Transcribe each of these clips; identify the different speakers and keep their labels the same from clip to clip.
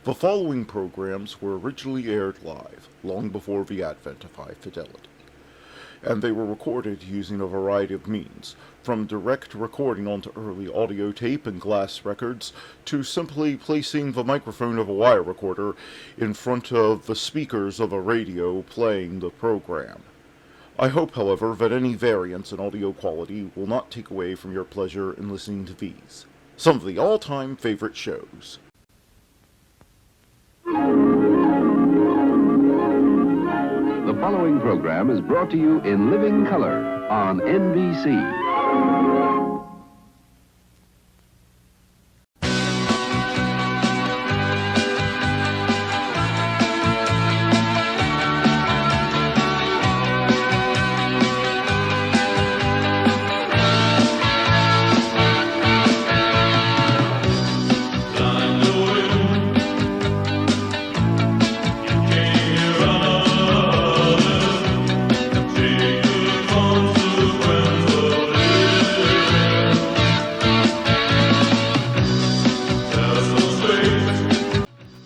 Speaker 1: The following programs were originally aired live, long before the advent of high fidelity, and they were recorded using a variety of means, from direct recording onto early audio tape and glass records, to simply placing the microphone of a wire recorder in front of the speakers of a radio playing the program. I hope, however, that any variance in audio quality will not take away from your pleasure in listening to these, some of the all-time favorite shows.
Speaker 2: The following program is brought to you in living color on NBC.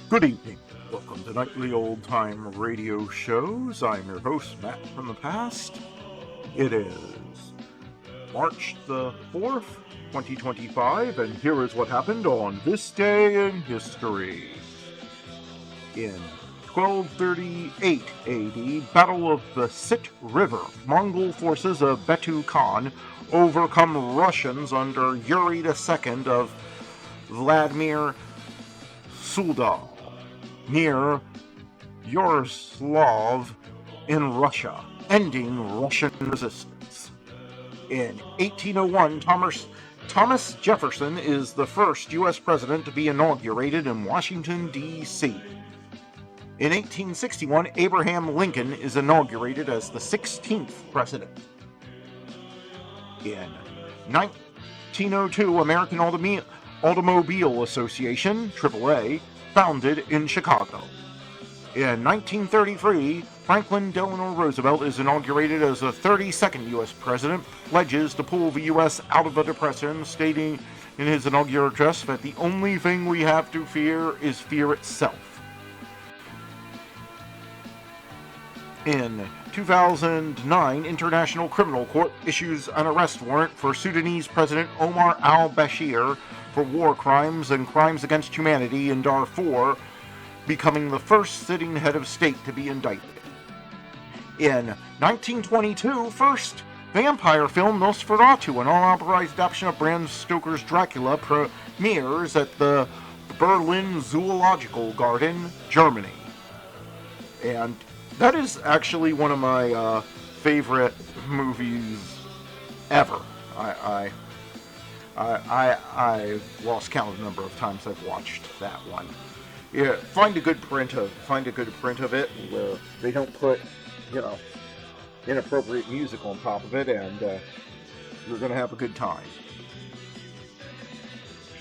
Speaker 1: Good evening. Welcome to Nightly Old Time Radio Shows. I'm your host, Matt from the past. It is March the 4th, 2025, and here is what happened on this day in history. In 1238 AD, Battle of the Sit River, Mongol forces of Betu Khan overcome Russians under Yuri II of Vladimir Suldal near Yaroslav in Russia, ending Russian resistance. In 1801, Thomas Jefferson is the first U.S. president to be inaugurated in Washington, D.C. In 1861, Abraham Lincoln is inaugurated as the 16th president. In 1902, American Automobile Association, AAA, founded in Chicago. In 1933, Franklin Delano Roosevelt is inaugurated as the 32nd U.S. president, pledges to pull the U.S. out of the Depression, stating in his inaugural address that the only thing we have to fear is fear itself. In 2009, International Criminal Court issues an arrest warrant for Sudanese President Omar al-Bashir for war crimes and crimes against humanity in Darfur, becoming the first sitting head of state to be indicted. In 1922, first vampire film Nosferatu, an unauthorized adaptation of Bram Stoker's Dracula, premieres at the Berlin Zoological Garden, Germany. And that is actually one of my favorite movies ever. I lost count of the number of times I've watched that one. Yeah, find a good print of it where they don't put, inappropriate music on top of it, and you're gonna have a good time.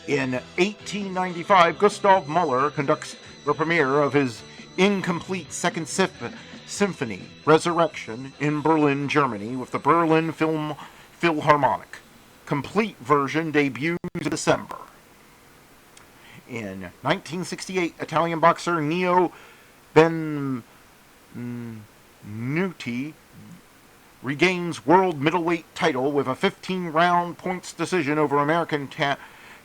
Speaker 1: In 1895, Gustav Mahler conducts the premiere of his incomplete Second Symphony, Resurrection, in Berlin, Germany, with the Berlin Philharmonic. Complete version debuts in December. In 1968, Italian boxer Neo Benvenuti regains world middleweight title with a 15-round points decision over American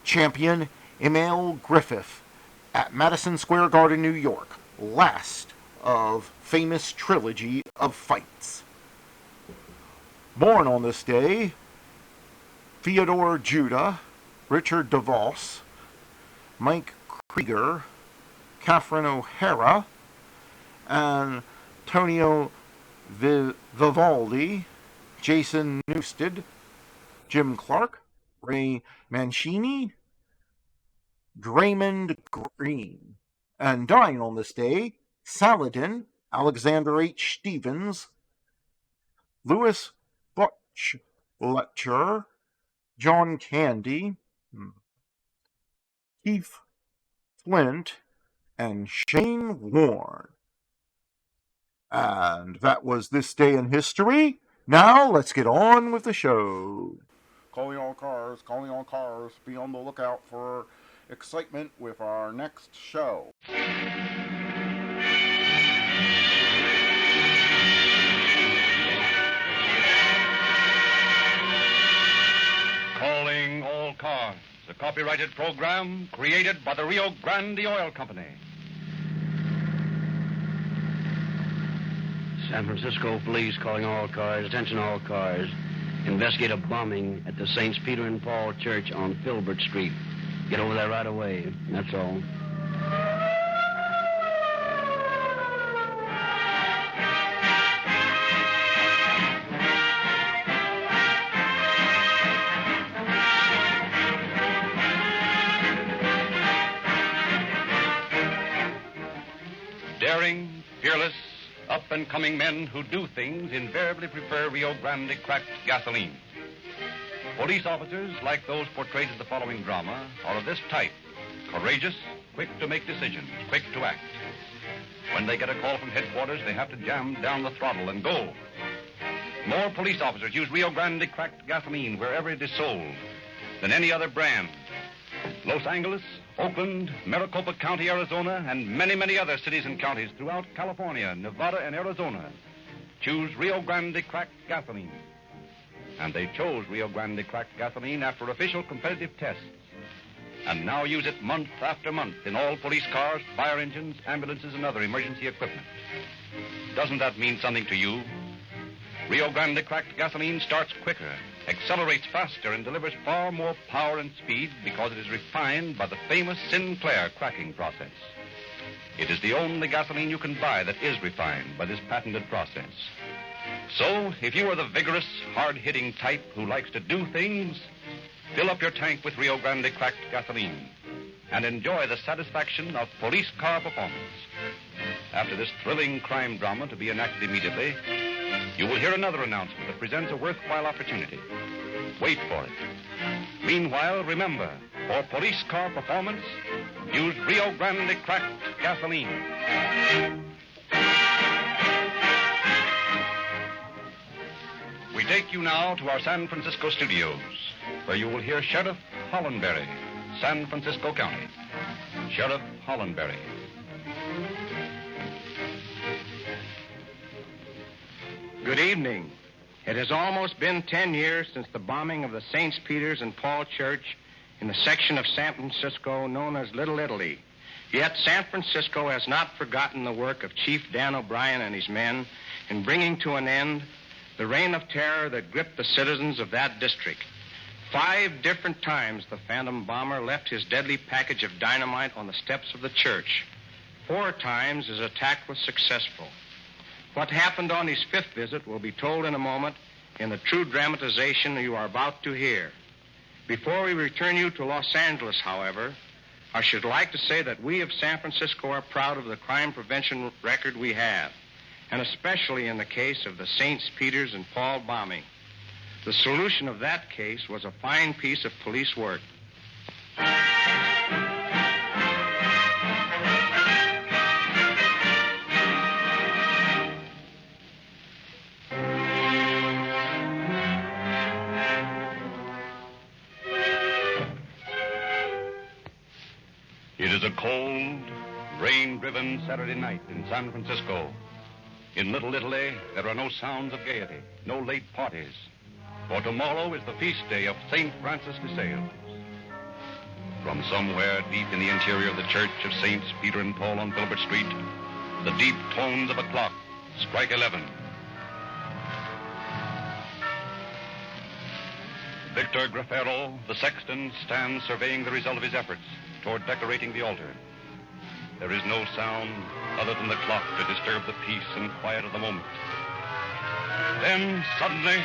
Speaker 1: champion Emil Griffith at Madison Square Garden, New York. Last of famous trilogy of fights. Born on this day, Theodore Judah, Richard DeVos, Mike Krieger, Catherine O'Hara, Antonio Vivaldi, Jason Newsted, Jim Clark, Ray Mancini, Draymond Green. And dying on this day, Saladin, Alexander H. Stevens, Louis Butcher, John Candy, Keith Flint, and Shane Warne. And that was this day in history. Now let's get on with the show. Calling all cars, be on the lookout for excitement with our next show.
Speaker 3: Calling all cars, a copyrighted program created by the Rio Grande Oil Company.
Speaker 4: San Francisco police calling all cars. Attention all cars. Investigate a bombing at the Saints Peter and Paul Church on Fibber Street. Get over there right away. That's all.
Speaker 3: Daring, fearless, up-and-coming men who do things invariably prefer Rio Grande cracked gasoline. Police officers, like those portrayed in the following drama, are of this type: courageous, quick to make decisions, quick to act. When they get a call from headquarters, they have to jam down the throttle and go. More police officers use Rio Grande cracked gasoline wherever it is sold than any other brand. Los Angeles, Oakland, Maricopa County, Arizona, and many, many other cities and counties throughout California, Nevada, and Arizona choose Rio Grande cracked gasoline. And they chose Rio Grande cracked gasoline after official competitive tests, and now use it month after month in all police cars, fire engines, ambulances, and other emergency equipment. Doesn't that mean something to you? Rio Grande cracked gasoline starts quicker, accelerates faster, and delivers far more power and speed because it is refined by the famous Sinclair cracking process. It is the only gasoline you can buy that is refined by this patented process. So, if you are the vigorous, hard-hitting type who likes to do things, fill up your tank with Rio Grande cracked gasoline and enjoy the satisfaction of police car performance. After this thrilling crime drama to be enacted immediately, you will hear another announcement that presents a worthwhile opportunity. Wait for it. Meanwhile, remember, for police car performance, use Rio Grande cracked gasoline. We take you now to our San Francisco studios, where you will hear Sheriff Hollenberry, San Francisco County. Sheriff Hollenberry.
Speaker 5: Good evening. It has almost been 10 years since the bombing of the St. Peter's and Paul Church in the section of San Francisco known as Little Italy. Yet San Francisco has not forgotten the work of Chief Dan O'Brien and his men in bringing to an end the reign of terror that gripped the citizens of that district. 5 different times the phantom bomber left his deadly package of dynamite on the steps of the church. 4 times his attack was successful. What happened on his 5th visit will be told in a moment in the true dramatization you are about to hear. Before we return you to Los Angeles, however, I should like to say that we of San Francisco are proud of the crime prevention record we have, and especially in the case of the St. Peter's and Paul bombing. The solution of that case was a fine piece of police work.
Speaker 3: It is a cold, rain-driven Saturday night in San Francisco. In Little Italy, there are no sounds of gaiety, no late parties. For tomorrow is the feast day of St. Francis de Sales. From somewhere deep in the interior of the church of Saints Peter and Paul on Fibber Street, the deep tones of a clock strike 11. Victor Grafero, the sexton, stands surveying the result of his efforts toward decorating the altar. There is no sound other than the clock to disturb the peace and quiet of the moment. Then, suddenly,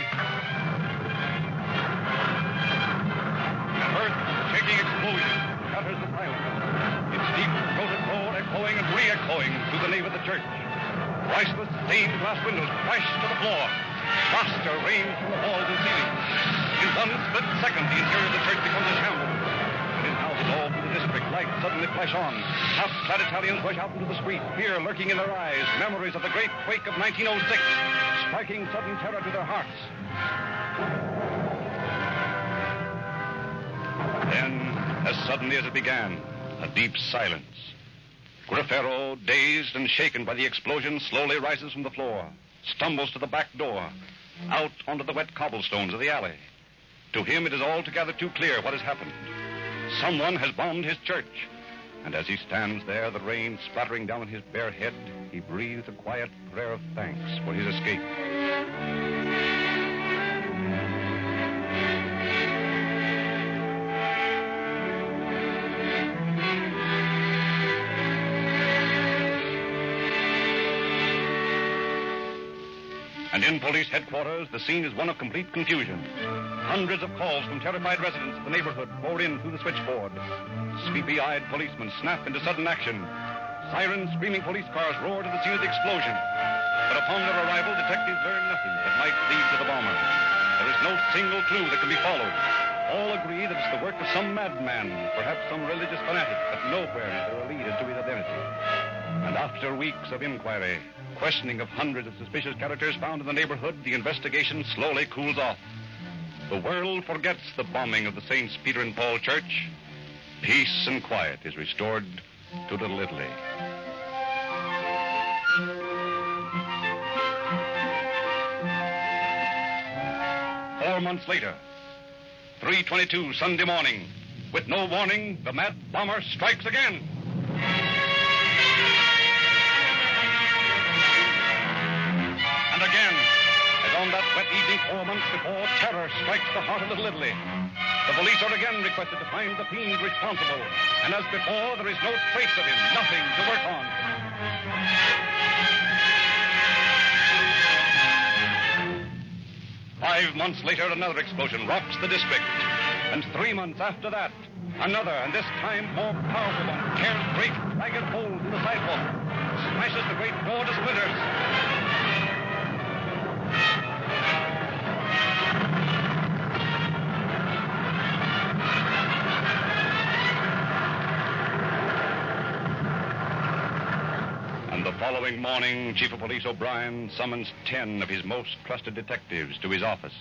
Speaker 3: an earth-shaking explosion shatters the silence. Its deep-throated roar echoing and re-echoing through the nave of the church. Priceless stained glass windows crash to the floor. Plaster rains from the walls and ceiling. In one split second, the interior of the church becomes a shambles. And in houses all through the district, lights suddenly flash on. Half-clad Italians rush out into the street, fear lurking in their eyes, memories of the great quake of 1906, striking sudden terror to their hearts. Then, As suddenly as it began, a deep silence. Griffero, dazed and shaken by the explosion, slowly rises from the floor, stumbles to the back door, out onto the wet cobblestones of the alley. To him, it is altogether too clear what has happened. Someone has bombed his church. And as he stands there, the rain splattering down on his bare head, he breathes a quiet prayer of thanks for his escape. And in police headquarters, the scene is one of complete confusion. Hundreds of calls from terrified residents of the neighborhood pour in through the switchboard. Sleepy-eyed policemen snap into sudden action. Sirens, screaming police cars roar to the scene of the explosion. But upon their arrival, detectives learn nothing that might lead to the bomber. There is no single clue that can be followed. All agree that it's the work of some madman, perhaps some religious fanatic, but nowhere is there a lead as to his identity. And after weeks of inquiry, questioning of hundreds of suspicious characters found in the neighborhood, the investigation slowly cools off. The world forgets the bombing of the Saints Peter and Paul Church. Peace and quiet is restored to Little Italy. Four months later, 3:22 Sunday morning. With no warning, the mad bomber strikes again. And again, as on that wet evening 4 months before, terror strikes the heart of Little Italy. The police are again requested to find the fiend responsible. And as before, there is no trace of him, nothing to work on. 5 months later, another explosion rocks the district. And 3 months after that, another, and this time more powerful one, tears great ragged holes in the sidewalk, smashes the great door to splinters. And the following morning, Chief of Police O'Brien summons 10 of his most trusted detectives to his office.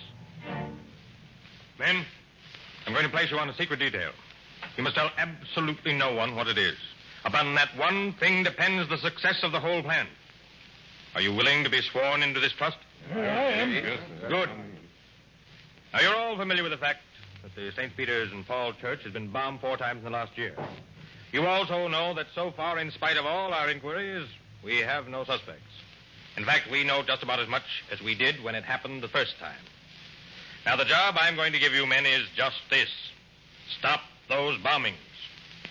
Speaker 6: Men, I'm going to place you on a secret detail. You must tell absolutely no one what it is. Upon that one thing depends the success of the whole plan. Are you willing to be sworn into this trust?
Speaker 7: I am.
Speaker 6: Yes, good. Now, you're all familiar with the fact that the St. Peter's and Paul Church has been bombed 4 times in the last year. You also know that so far, in spite of all our inquiries, we have no suspects. In fact, we know just about as much as we did when it happened the first time. Now, the job I'm going to give you men is just this. Stop those bombings.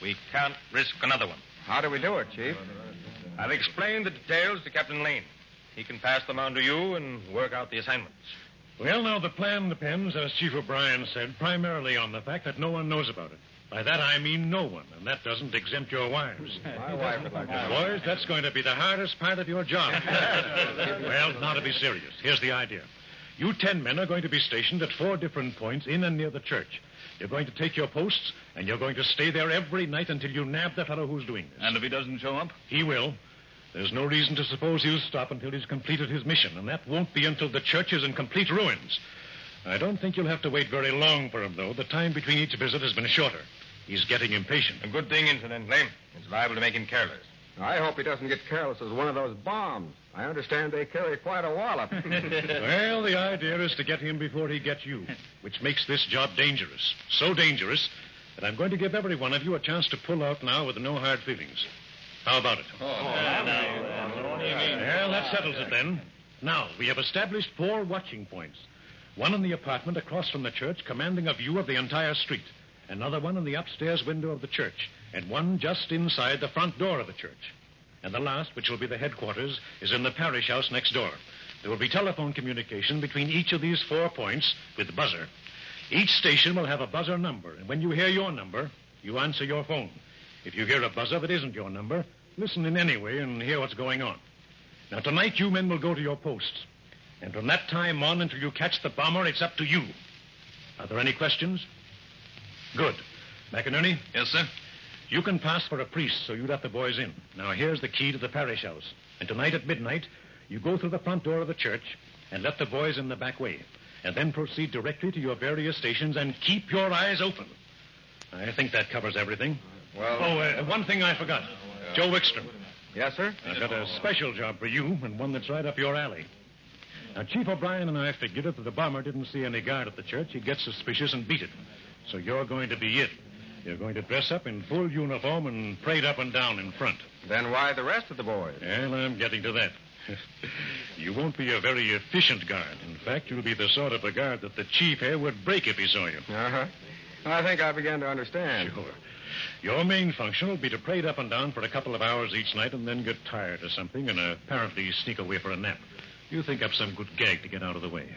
Speaker 6: We can't risk another one.
Speaker 5: How do we do it, Chief?
Speaker 6: I've explained the details to Captain Lane. He can pass them on to you and work out the assignments.
Speaker 7: Well, now, the plan depends, as Chief O'Brien said, primarily on the fact that no one knows about it. By that, I mean no one, and that doesn't exempt your wives.
Speaker 5: My wife would like to.
Speaker 7: Boys, that's going to be the hardest part of your job. Well, now to be serious, here's the idea. You 10 men are going to be stationed at 4 different points in and near the church. You're going to take your posts, and you're going to stay there every night until you nab the fellow who's doing this.
Speaker 8: And if he doesn't show up?
Speaker 7: He will. There's no reason to suppose he'll stop until he's completed his mission, and that won't be until the church is in complete ruins. I don't think you'll have to wait very long for him, though. The time between each visit has been shorter. He's getting impatient.
Speaker 6: A good thing, incidentally. It's liable to make him careless.
Speaker 5: I hope he doesn't get careless as one of those bombs. I understand they carry quite a wallop.
Speaker 7: Well, the idea is to get him before he gets you, which makes this job dangerous. So dangerous that I'm going to give every one of you a chance to pull out now with no hard feelings. How about it? Well, that settles it then. Now, we have established 4 watching points. One in the apartment across from the church, commanding a view of the entire street. Another one in the upstairs window of the church. And one just inside the front door of the church. And the last, which will be the headquarters, is in the parish house next door. There will be telephone communication between each of these 4 points with the buzzer. Each station will have a buzzer number, and when you hear your number, you answer your phone. If you hear a buzzer that isn't your number, listen in anyway and hear what's going on. Now, tonight, you men will go to your posts. And from that time on until you catch the bomber, it's up to you. Are there any questions? Good. McInerney?
Speaker 8: Yes, sir?
Speaker 7: You can pass for a priest, so you let the boys in. Now, here's the key to the parish house. And tonight at midnight, you go through the front door of the church and let the boys in the back way. And then proceed directly to your various stations and keep your eyes open. I think that covers everything.
Speaker 6: Well...
Speaker 7: one thing I forgot. Joe Wickstrom.
Speaker 6: Yes, sir?
Speaker 7: I've got a special job for you, and one that's right up your alley. Now, Chief O'Brien and I figured if the bomber didn't see any guard at the church, he'd get suspicious and beat it. So you're going to be it. You're going to dress up in full uniform and parade up and down in front.
Speaker 6: Then why the rest of the boys?
Speaker 7: Well, I'm getting to that. You won't be a very efficient guard. In fact, you'll be the sort of a guard that the chief here would break if he saw you.
Speaker 6: Uh-huh. I think I began to understand.
Speaker 7: Sure. Your main function will be to parade up and down for a couple of hours each night and then get tired or something and apparently sneak away for a nap. You think up some good gag to get out of the way.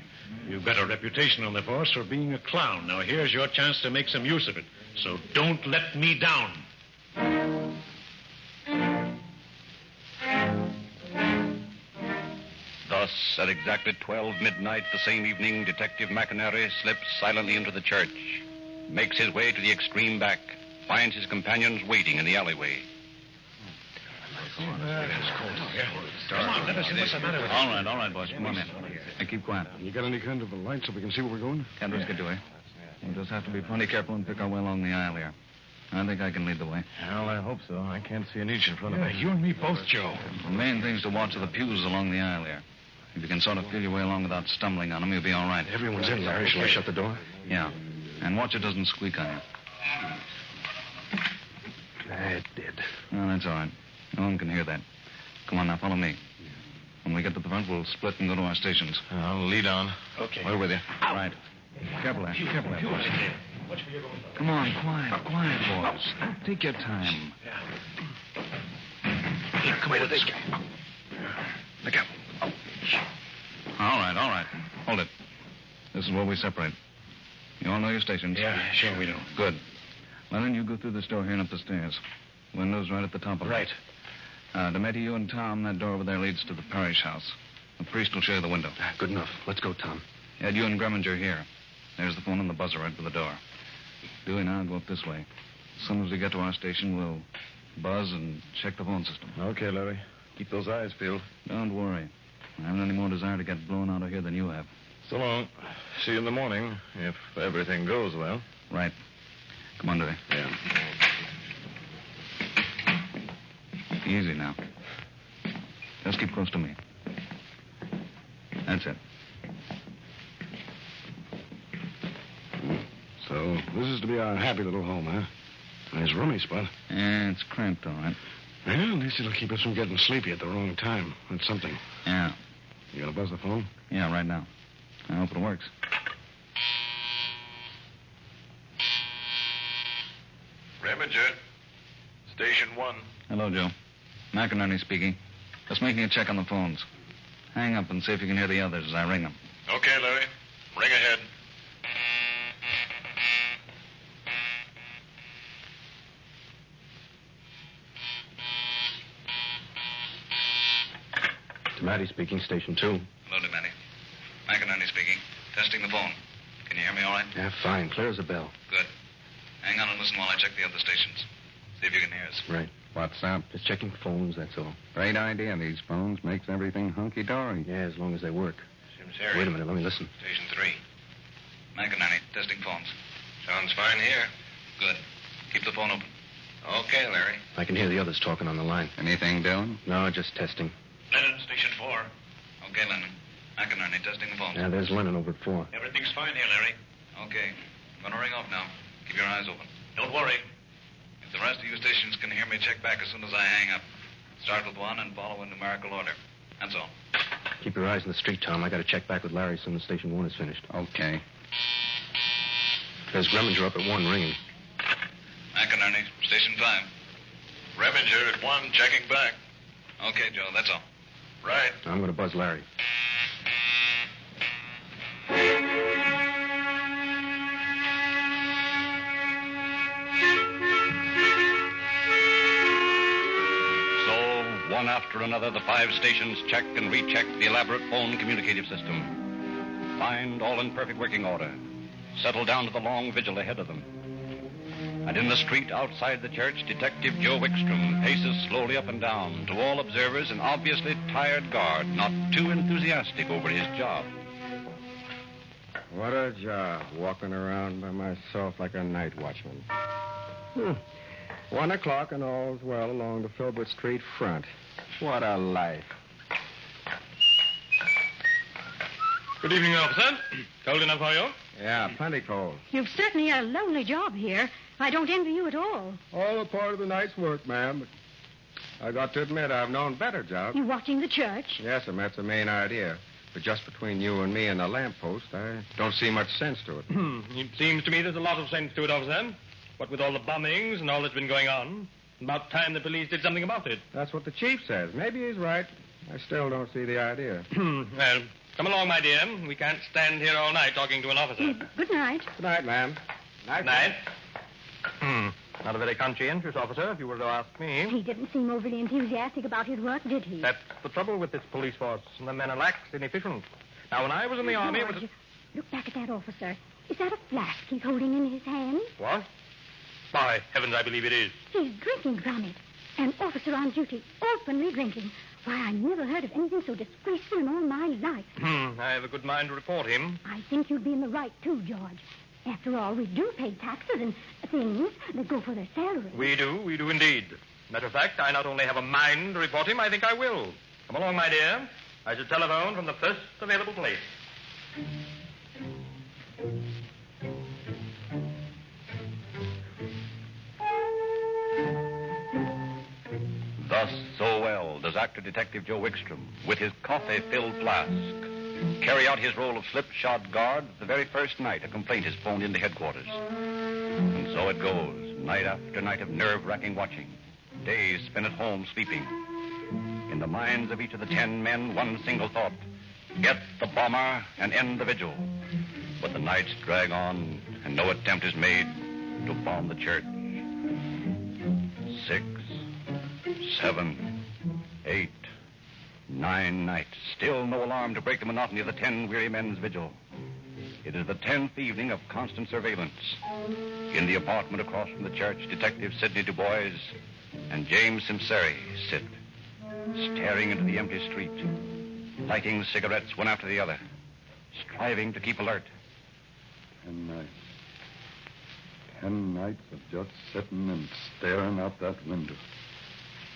Speaker 7: You've got a reputation on the force for being a clown. Now, here's your chance to make some use of it. So don't let me down.
Speaker 3: Thus, at exactly 12 midnight the same evening, Detective McInerney slips silently into the church, makes his way to the extreme back, finds his companions waiting in the alleyway.
Speaker 7: Come on, let us see what's the matter with you.
Speaker 8: All right, boys. Come on in. Hey, keep quiet.
Speaker 9: You got any kind of a light so we can see where we're going?
Speaker 8: Cantor's good to it. We'll just have to be plenty careful and pick our way along the aisle here. I think I can lead the way.
Speaker 9: Well, I hope so. I can't see an inch in front of me.
Speaker 7: You and me both, Joe.
Speaker 8: The main thing's to watch the pews along the aisle here. If you can sort of feel your way along without stumbling on them, you'll be all right.
Speaker 9: Everyone's in, Larry. Shall I shut the door?
Speaker 8: Yeah. And watch it doesn't squeak on you.
Speaker 9: It did.
Speaker 8: Well, that's all right. No one can hear that. Come on now, follow me. When we get to the front, we'll split and go to our stations.
Speaker 9: I'll lead on.
Speaker 7: Okay.
Speaker 9: We're with you.
Speaker 8: Right. Careful there. Careful there, boys. Come on, quiet, boys. Take your time.
Speaker 7: Here, come over this guy.
Speaker 8: Look out. All right. Hold it. This is where we separate. You all know your stations?
Speaker 7: Yeah, sure we do.
Speaker 8: Good. Well, then you go through this door here and up the stairs. Window's right at the top of it.
Speaker 7: Right.
Speaker 8: DeMette, you and Tom, that door over there leads to the parish house. The priest will show you the window.
Speaker 9: Good enough. Let's go, Tom.
Speaker 8: Ed, you and Greminger here. There's the phone and the buzzer right by the door. Dewey and I'll go up this way. As soon as we get to our station, we'll buzz and check the phone system.
Speaker 9: Okay, Larry. Keep those eyes peeled.
Speaker 8: Don't worry. I haven't any more desire to get blown out of here than you have.
Speaker 9: So long. See you in the morning, if everything goes well.
Speaker 8: Right. Come on, Dewey.
Speaker 9: Yeah.
Speaker 8: Easy now. Just keep close to me. That's it.
Speaker 9: So, this is to be our happy little home, huh? Nice roomy spot.
Speaker 8: Yeah, it's cramped, all right.
Speaker 9: Well, at least it'll keep us from getting sleepy at the wrong time. That's something.
Speaker 8: Yeah.
Speaker 9: You gonna buzz the phone?
Speaker 8: Yeah, right now. I hope it works.
Speaker 10: Reminger, Station 1.
Speaker 8: Hello, Joe. McInerney speaking. Just making a check on the phones. Hang up and see if you can hear the others as I ring them.
Speaker 10: Okay, Larry. Ring ahead.
Speaker 9: DeMette speaking, Station 2.
Speaker 8: Hello, DeMette. McInerney speaking. Testing the phone. Can you hear me all right?
Speaker 9: Yeah, fine. Clear as a bell.
Speaker 8: Good. Hang on and listen while I check the other stations. See if you can hear us.
Speaker 9: Right.
Speaker 5: What's up?
Speaker 9: Just checking phones, that's all.
Speaker 5: Great idea. These phones makes everything hunky-dory.
Speaker 9: Yeah, as long as they work.
Speaker 8: Simsbury.
Speaker 9: Wait a minute, let me listen.
Speaker 8: Station 3. McInerney, testing phones.
Speaker 10: Sounds fine here.
Speaker 8: Good. Keep the phone open.
Speaker 10: Okay, Larry.
Speaker 9: I can hear the others talking on the line.
Speaker 5: Anything doing?
Speaker 9: No, just testing.
Speaker 6: Lennon, Station 4.
Speaker 8: Okay, Lennon. McInerney, testing the phones.
Speaker 9: Yeah, there's Lennon over at 4.
Speaker 6: Everything's fine here, Larry.
Speaker 8: Okay. I'm going to ring off now. Keep your eyes open.
Speaker 6: Don't worry.
Speaker 8: If the rest of you stations can hear me, check back as soon as I hang up. Start with 1 and follow in numerical order. That's all.
Speaker 9: Keep your eyes on the street, Tom. I got to check back with Larry as soon as Station 1 is finished.
Speaker 5: Okay.
Speaker 9: There's Greminger up at 1 ringing.
Speaker 8: McInerney, Station 5.
Speaker 10: Reminger at 1, checking back.
Speaker 8: Okay, Joe, that's all.
Speaker 10: Right.
Speaker 9: I'm going to buzz Larry.
Speaker 3: One after another, the 5 stations check and recheck the elaborate phone communicative system. Find all in perfect working order. Settle down to the long vigil ahead of them. And in the street outside the church, Detective Joe Wickstrom paces slowly up and down, to all observers an obviously tired guard, not too enthusiastic over his job.
Speaker 5: What a job, walking around by myself like a night watchman. 1 o'clock and all's well along the Filbert Street front. What a life.
Speaker 6: Good evening, officer. Cold enough for you?
Speaker 5: Yeah, plenty cold.
Speaker 11: You've certainly a lonely job here. I don't envy you at all.
Speaker 5: All a part of the night's work, ma'am. But I got to admit I've known better jobs.
Speaker 11: You watching the church?
Speaker 5: Yes, ma'am, that's the main idea. But just between you and me and the lamppost, I don't see much sense to it.
Speaker 6: It seems to me there's a lot of sense to it, officer. What with all the bombings and all that's been going on, about time the police did something about it.
Speaker 5: That's what the chief says. Maybe he's right. I still don't see the idea.
Speaker 6: Well, come along, my dear. We can't stand here all night talking to an officer.
Speaker 11: Good night.
Speaker 5: Good night, ma'am.
Speaker 6: Night. Not a very conscientious officer, if you were to ask me.
Speaker 11: He didn't seem overly enthusiastic about his work, did he?
Speaker 6: That's the trouble with this police force. The men are lax, inefficient. Now, when I was in the army... it was...
Speaker 11: George, look back at that officer. Is that a flask he's holding in his hand?
Speaker 6: What? By heavens, I believe it is.
Speaker 11: He's drinking from it. An officer on duty, openly drinking. Why, I never heard of anything so disgraceful in all my life.
Speaker 6: I have a good mind to report him.
Speaker 11: I think you'd be in the right, too, George. After all, we do pay taxes and things that go for their salary.
Speaker 6: We do indeed. Matter of fact, I not only have a mind to report him, I think I will. Come along, my dear. I shall telephone from the first available place.
Speaker 3: Thus, so well does actor Detective Joe Wickstrom, with his coffee-filled flask, carry out his role of slipshod guard the very first night a complaint is phoned into headquarters. And so it goes, night after night of nerve-wracking watching, days spent at home sleeping. In the minds of each of the 10 men, one single thought: get the bomber and end the vigil. But the nights drag on, and no attempt is made to bomb the church. 6, 7, 8, 9 nights. Still no alarm to break the monotony of the 10 weary men's vigil. It is the 10th evening of constant surveillance. In the apartment across from the church, Detective Sidney Du Bois and James Simseri sit, staring into the empty street, lighting cigarettes one after the other, striving to keep alert.
Speaker 12: 10 nights. 10 nights of just sitting and staring out that window.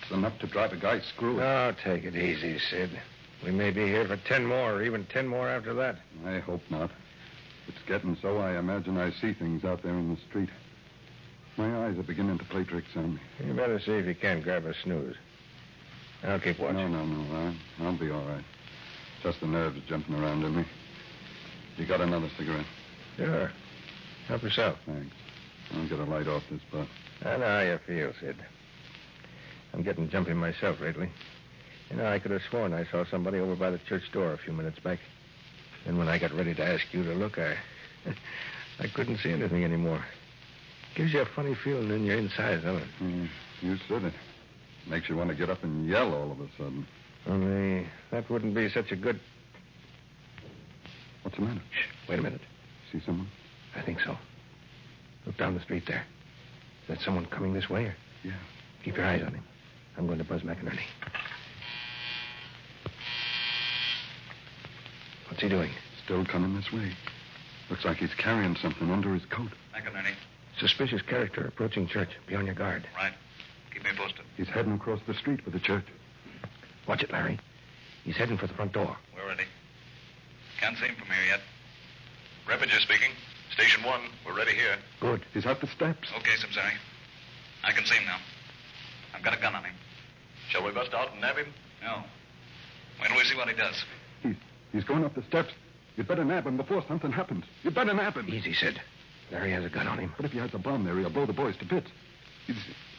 Speaker 12: It's enough to drive a guy screwy.
Speaker 5: Oh, take it easy, Sid. We may be here for 10 more, or even 10 more after that.
Speaker 12: I hope not. It's getting so I imagine I see things out there in the street. My eyes are beginning to play tricks on me.
Speaker 5: You better see if you can't grab a snooze. I'll keep watching.
Speaker 12: No. I'll be all right. Just the nerves jumping around in me. You got another cigarette?
Speaker 5: Sure. Help yourself.
Speaker 12: Thanks. I'll get a light off this butt.
Speaker 5: I know how you feel, Sid. I'm getting jumpy myself lately. You know, I could have sworn I saw somebody over by the church door a few minutes back. And when I got ready to ask you to look, I couldn't see anything anymore. Gives you a funny feeling in your insides, doesn't it?
Speaker 12: You said it. Makes you want to get up and yell all of a sudden.
Speaker 5: Only that wouldn't be such a good...
Speaker 12: What's the matter?
Speaker 5: Shh, wait a minute.
Speaker 12: See someone?
Speaker 5: I think so. Look down the street there. Is that someone coming this way? Or...
Speaker 12: Yeah.
Speaker 5: Keep your eyes on him. I'm going to buzz McInerney. What's he doing?
Speaker 12: Still coming this way. Looks like he's carrying something under his coat.
Speaker 10: McInerney.
Speaker 5: Suspicious character approaching church. Be on your guard.
Speaker 10: Right. Keep me posted.
Speaker 12: He's heading across the street for the church.
Speaker 5: Watch it, Larry. He's heading for the front door.
Speaker 10: We're ready. Can't see him from here yet. Repinger speaking. Station 1. We're ready here.
Speaker 12: Good. He's at the steps.
Speaker 10: Okay, Simsari. I can see him now. I've got a gun on him. Shall we bust out and nab him? No. When we see what he does.
Speaker 12: He's going up the steps. You'd better nab him before something happens. You'd better nab him.
Speaker 5: Easy, Sid. Larry has a gun on him.
Speaker 12: But if he has a bomb there, he'll blow the boys to bits.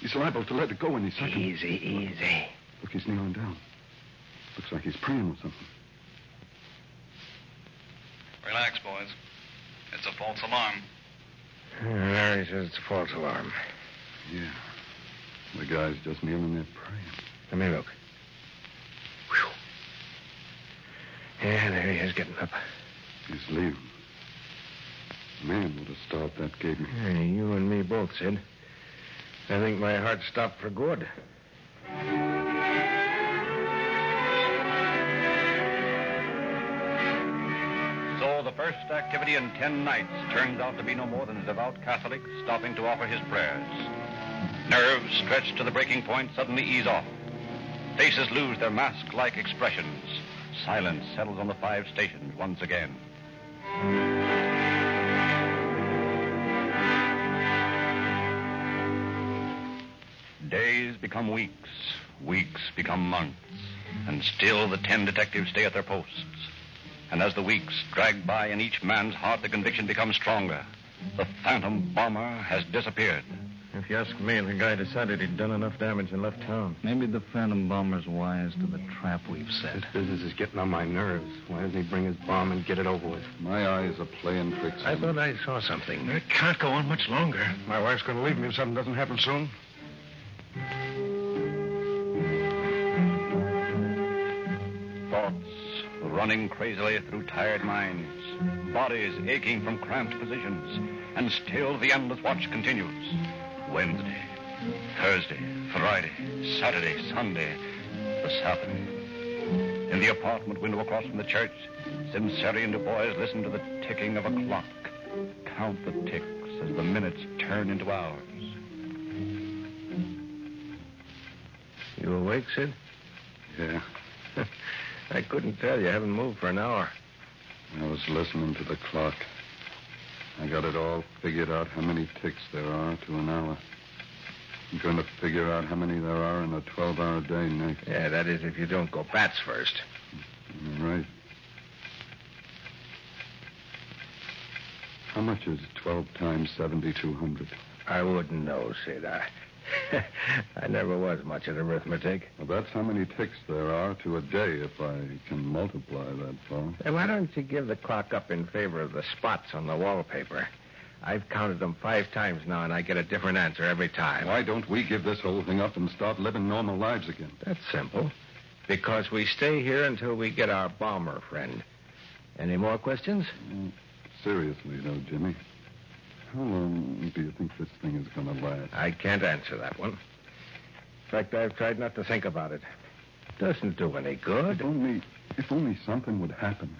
Speaker 12: He's liable to let it go any second.
Speaker 5: Easy.
Speaker 12: Look, he's kneeling down. Looks like he's praying or something.
Speaker 10: Relax, boys. It's a false alarm.
Speaker 5: Larry says it's a false alarm.
Speaker 12: Yeah. The guy's just kneeling there praying.
Speaker 5: Let me look. Whew. Yeah, there he is, getting up.
Speaker 12: He's leaving. Man, what a start that gave me.
Speaker 5: Hey, you and me both, Sid. I think my heart stopped for good.
Speaker 3: So the first activity in 10 nights turns out to be no more than a devout Catholic stopping to offer his prayers. Nerves stretched to the breaking point suddenly ease off. Faces lose their mask-like expressions. Silence settles on the 5 stations once again. Days become weeks, weeks become months, and still the 10 detectives stay at their posts. And as the weeks drag by in each man's heart, the conviction becomes stronger. The phantom bomber has disappeared.
Speaker 9: If you ask me, the guy decided he'd done enough damage and left town.
Speaker 8: Maybe the phantom bomber's wise to the trap we've set.
Speaker 13: This business is getting on my nerves. Why doesn't he bring his bomb and get it over with?
Speaker 12: My eyes are playing tricks.
Speaker 9: I thought I saw something.
Speaker 7: It can't go on much longer.
Speaker 9: My wife's going to leave me if something doesn't happen soon.
Speaker 3: Thoughts running crazily through tired minds. Bodies aching from cramped positions. And still the endless watch continues. Wednesday, Thursday, Friday, Saturday, Sunday, the Sabbath. In the apartment window across from the church, Sinceri and Du Bois listen to the ticking of a clock. Count the ticks as the minutes turn into hours.
Speaker 9: You awake, Sid?
Speaker 12: Yeah.
Speaker 9: I couldn't tell. You haven't moved for an hour.
Speaker 12: I was listening to the clock. I got it all figured out how many ticks there are to an hour. I'm going to figure out how many there are in a 12-hour day next.
Speaker 9: Yeah, that is if you don't go bats first.
Speaker 12: Right. How much is 12 times 7,200?
Speaker 9: I wouldn't know, Sid. I never was much at arithmetic.
Speaker 12: Well, that's how many ticks there are to a day if I can multiply that far.
Speaker 9: Hey, why don't you give the clock up in favor of the spots on the wallpaper? I've counted them 5 times now, and I get a different answer every time.
Speaker 12: Why don't we give this whole thing up and start living normal lives again?
Speaker 9: That's simple. Because we stay here until we get our bomber friend. Any more questions?
Speaker 12: Seriously, though, Jimmy. How long do you think this thing is going to last?
Speaker 9: I can't answer that one. In fact, I've tried not to think about it. Doesn't do any good.
Speaker 12: If only something would happen.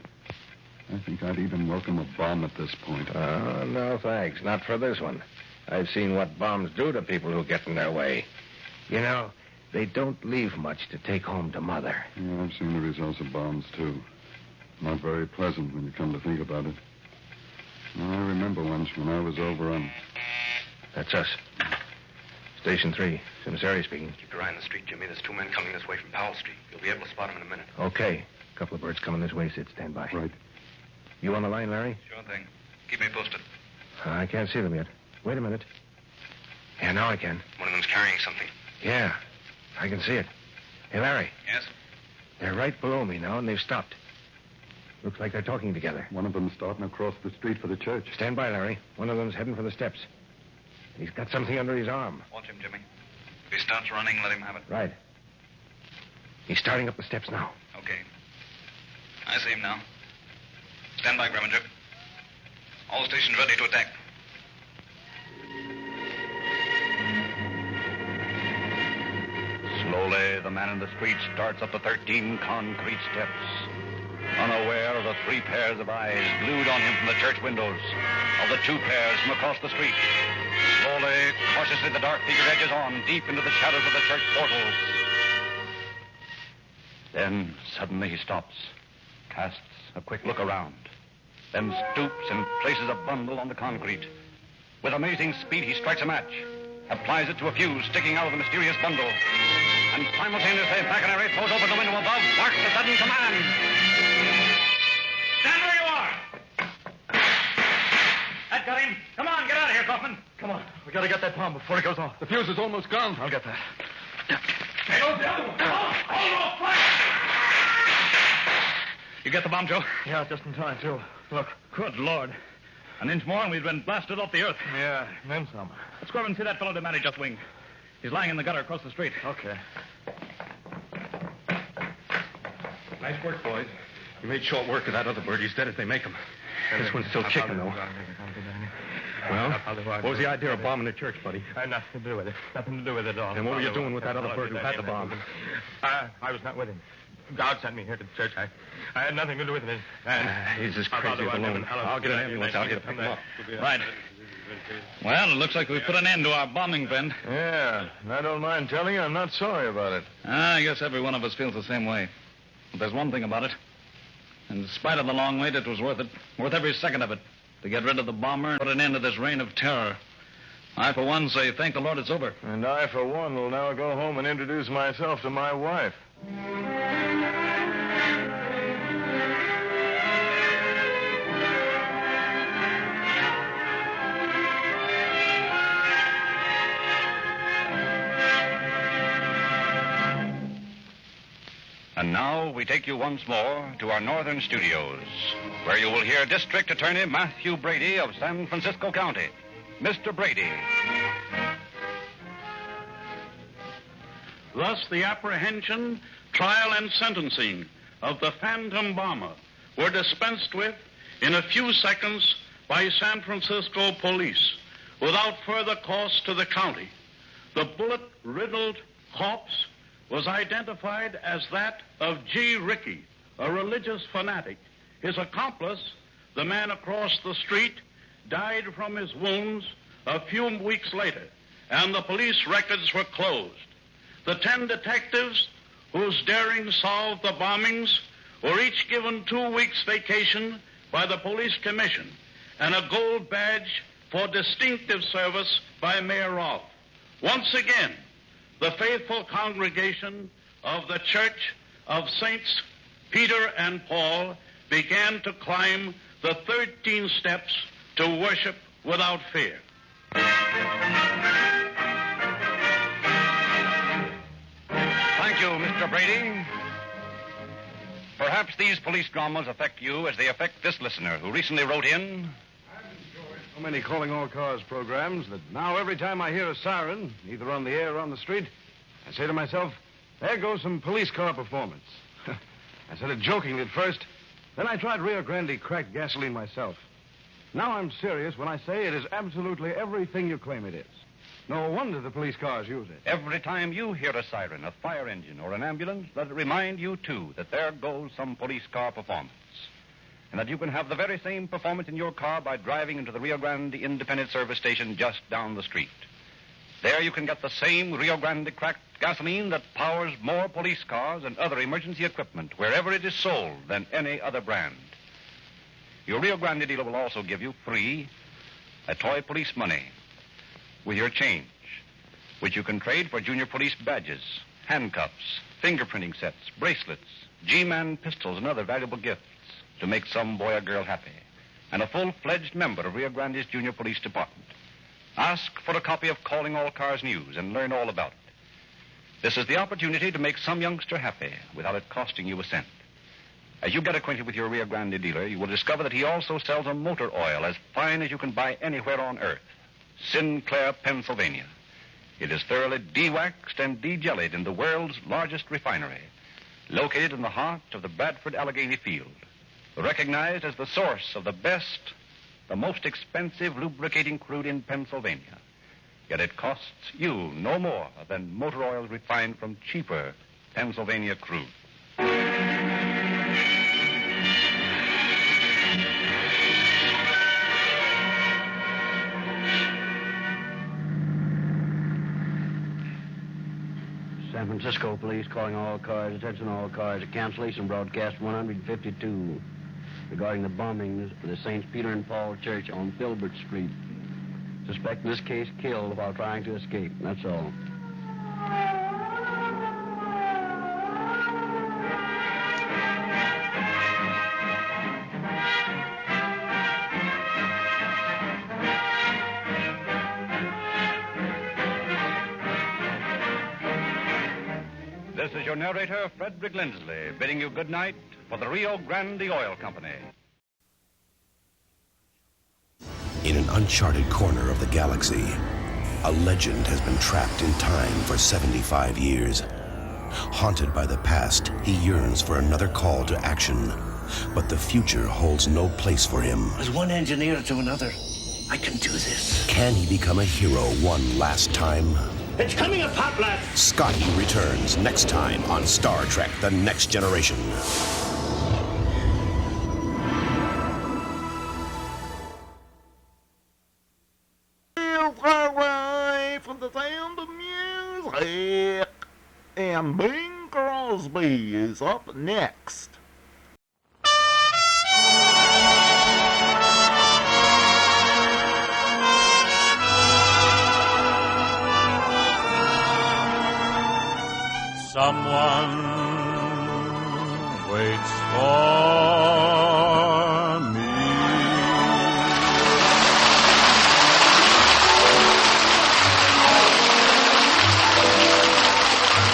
Speaker 12: I think I'd even welcome a bomb at this point.
Speaker 9: Oh, no, thanks. Not for this one. I've seen what bombs do to people who get in their way. You know, they don't leave much to take home to Mother.
Speaker 12: Yeah, I've seen the results of bombs, too. Not very pleasant when you come to think about it. I remember once when I was over on...
Speaker 9: That's us. Station 3. Sinceri speaking.
Speaker 13: Keep your eye on the street, Jimmy. There's 2 men coming this way from Powell Street. You'll be able to spot them in a minute.
Speaker 9: Okay. A couple of birds coming this way, Sid. Stand by.
Speaker 12: Right.
Speaker 9: You on the line, Larry?
Speaker 10: Sure thing. Keep me posted.
Speaker 9: I can't see them yet. Wait a minute. Yeah, now I can.
Speaker 13: One of them's carrying something.
Speaker 9: Yeah, I can see it. Hey, Larry.
Speaker 10: Yes?
Speaker 9: They're right below me now, and they've stopped. Looks like they're talking together.
Speaker 12: One of them's starting across the street for the church.
Speaker 9: Stand by, Larry. One of them's heading for the steps. He's got something under his arm.
Speaker 10: Watch him, Jimmy. If he starts running, let him have it.
Speaker 9: Right. He's starting up the steps now.
Speaker 10: Okay. I see him now. Stand by, Grimminger. All stations ready to attack.
Speaker 3: Slowly, the man in the street starts up the 13 concrete steps. Unaware of the 3 pairs of eyes glued on him from the church windows, of the 2 pairs from across the street. Slowly, cautiously, the dark figure edges on deep into the shadows of the church portals. Then, suddenly, he stops, casts a quick look around, then stoops and places a bundle on the concrete. With amazing speed, he strikes a match, applies it to a fuse sticking out of the mysterious bundle, and simultaneously, Macquarie throws open the window above, barks a sudden command.
Speaker 6: Stand where you are! That got him. Come on, get out of here, Kaufman.
Speaker 9: Come on. We gotta get that bomb before it goes off. The fuse is almost gone. I'll get that.
Speaker 6: There goes the other one. Hold fire!
Speaker 9: You get the bomb, Joe?
Speaker 6: Yeah, just in time, too. Look.
Speaker 9: Good Lord. An inch more and we'd been blasted off the earth.
Speaker 6: Yeah, then some.
Speaker 9: Let's go over and see that fellow to manage just wing. He's lying in the gutter across the street.
Speaker 6: Okay.
Speaker 9: Nice work, boys. You made short work of that other bird. He's dead as they make him. This one's still kicking, though. Well, what was the idea of bombing the church, buddy?
Speaker 6: I had nothing to do with it. Nothing to do with it at all.
Speaker 9: And what were you doing with that other bird who had the bomb?
Speaker 6: I was not with him. God sent me here to the church. I had nothing to do with it.
Speaker 9: He's as crazy as a loon. I'll get an ambulance out here to pick him up. Right.
Speaker 8: Well, it looks like we've put an end to our bombing, Ben.
Speaker 9: Yeah, and I don't mind telling you I'm not sorry about it.
Speaker 8: I guess every one of us feels the same way. But there's one thing about it. In spite of the long wait, it was worth it. Worth every second of it. To get rid of the bomber and put an end to this reign of terror. I, for one, say thank the Lord it's over.
Speaker 9: And I, for one, will now go home and introduce myself to my wife.
Speaker 3: And now we take you once more to our northern studios, where you will hear District Attorney Matthew Brady of San Francisco County. Mr. Brady.
Speaker 14: Thus, the apprehension, trial, and sentencing of the phantom bomber were dispensed with in a few seconds by San Francisco police without further cost to the county. The bullet-riddled corpse was identified as that of G. Rickey, a religious fanatic. His accomplice, the man across the street, died from his wounds a few weeks later, and the police records were closed. The 10 detectives whose daring solved the bombings were each given 2 weeks' vacation by the police commission and a gold badge for distinctive service by Mayor Rolfe. Once again, the faithful congregation of the Church of Saints Peter and Paul began to climb the 13 steps to worship without fear.
Speaker 3: Thank you, Mr. Brady. Perhaps these police dramas affect you as they affect this listener who recently wrote in.
Speaker 15: So many calling all cars programs that now every time I hear a siren, either on the air or on the street, I say to myself, there goes some police car performance. I said it jokingly at first, then I tried Rio Grande cracked gasoline myself. Now I'm serious when I say it is absolutely everything you claim it is. No wonder the police cars use it.
Speaker 3: Every time you hear a siren, a fire engine, or an ambulance, let it remind you, too, that there goes some police car performance. And that you can have the very same performance in your car by driving into the Rio Grande Independent Service Station just down the street. There you can get the same Rio Grande cracked gasoline that powers more police cars and other emergency equipment wherever it is sold than any other brand. Your Rio Grande dealer will also give you free a toy police money with your change, which you can trade for junior police badges, handcuffs, fingerprinting sets, bracelets, G-Man pistols, and other valuable gifts to make some boy or girl happy, and a full-fledged member of Rio Grande's Junior Police Department. Ask for a copy of Calling All Cars News and learn all about it. This is the opportunity to make some youngster happy without it costing you a cent. As you get acquainted with your Rio Grande dealer, you will discover that he also sells a motor oil as fine as you can buy anywhere on earth. Sinclair, Pennsylvania. It is thoroughly de-waxed and de-jellied in the world's largest refinery, located in the heart of the Bradford Allegheny field, recognized as the source of the best, the most expensive lubricating crude in Pennsylvania. Yet it costs you no more than motor oil refined from cheaper Pennsylvania crude.
Speaker 4: San Francisco police calling all cars, attention all cars, a cancellation broadcast 152 regarding the bombings of the St. Peter and Paul Church on Filbert Street. Suspect in this case killed while trying to escape. That's all.
Speaker 3: This is your narrator, Frederick Lindsley, bidding you good night for the Rio Grande Oil Company.
Speaker 16: In an uncharted corner of the galaxy, a legend has been trapped in time for 75 years. Haunted by the past, he yearns for another call to action. But the future holds no place for him.
Speaker 17: As one engineer to another, I can do this.
Speaker 16: Can he become a hero one last time?
Speaker 17: It's coming apart, lad!
Speaker 16: Scotty returns next time on Star Trek: The Next Generation.
Speaker 1: Crosby is up next.
Speaker 18: Someone waits for me.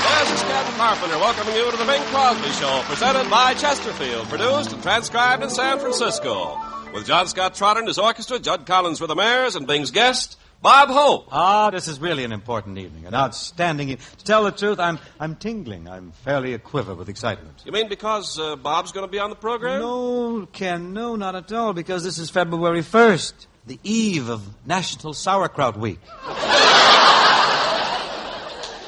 Speaker 19: This is Captain Carpenter welcoming you to the Bing Crosby Show, presented by Chesterfield, produced and transcribed in San Francisco. With John Scott Trotter and his orchestra, Judd Collins with the Mares, and Bing's guest, Bob Hope.
Speaker 20: This is really an important evening, an outstanding evening. To tell the truth, I'm tingling. I'm fairly a-quiver with excitement.
Speaker 19: You mean because Bob's going to be on the program?
Speaker 20: No, Ken, no, not at all, because this is February 1st, the eve of National Sauerkraut Week.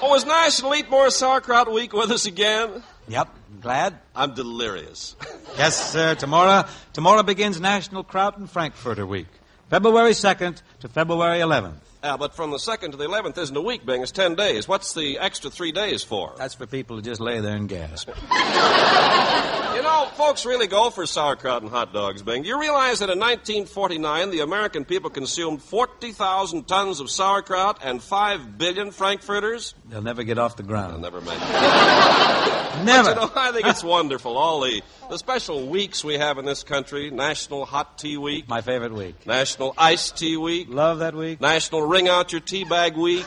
Speaker 19: Oh, is National Eat More Sauerkraut Week with us again?
Speaker 20: Yep, glad.
Speaker 19: I'm delirious.
Speaker 20: Yes, sir. Tomorrow begins National Kraut and Frankfurter Week. February 2nd to February 11th.
Speaker 19: But from the 2nd to the 11th isn't a week, Bing. It's 10 days. What's the extra 3 days for?
Speaker 20: That's for people to just lay there and gasp.
Speaker 19: You know, folks really go for sauerkraut and hot dogs, Bing. Do you realize that in 1949, the American people consumed 40,000 tons of sauerkraut and 5 billion frankfurters?
Speaker 20: They'll never get off the ground.
Speaker 19: They'll never make it.
Speaker 20: Never.
Speaker 19: But, I think it's wonderful. All the special weeks we have in this country. National Hot Tea Week.
Speaker 20: My favorite week.
Speaker 19: National Iced Tea Week.
Speaker 20: Love that week.
Speaker 19: National Wring Out Your Tea Bag Week.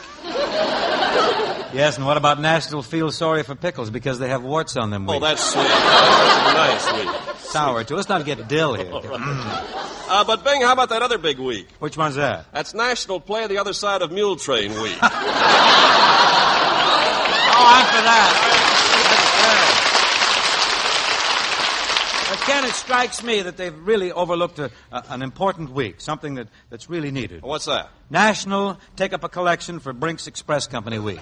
Speaker 20: Yes, and what about National Feel Sorry for Pickles because they have warts on them week?
Speaker 19: Oh, that's sweet. That's a nice week.
Speaker 20: Sour, too. Let's not get dill here.
Speaker 19: But, Bing, how about that other big week?
Speaker 20: Which one's that?
Speaker 19: That's National Play the Other Side of Mule Train Week.
Speaker 20: Oh, I'm for that. Ken, it strikes me that they've really overlooked an important week, something that's really needed.
Speaker 19: What's that?
Speaker 20: National Take Up a Collection for Brinks Express Company Week.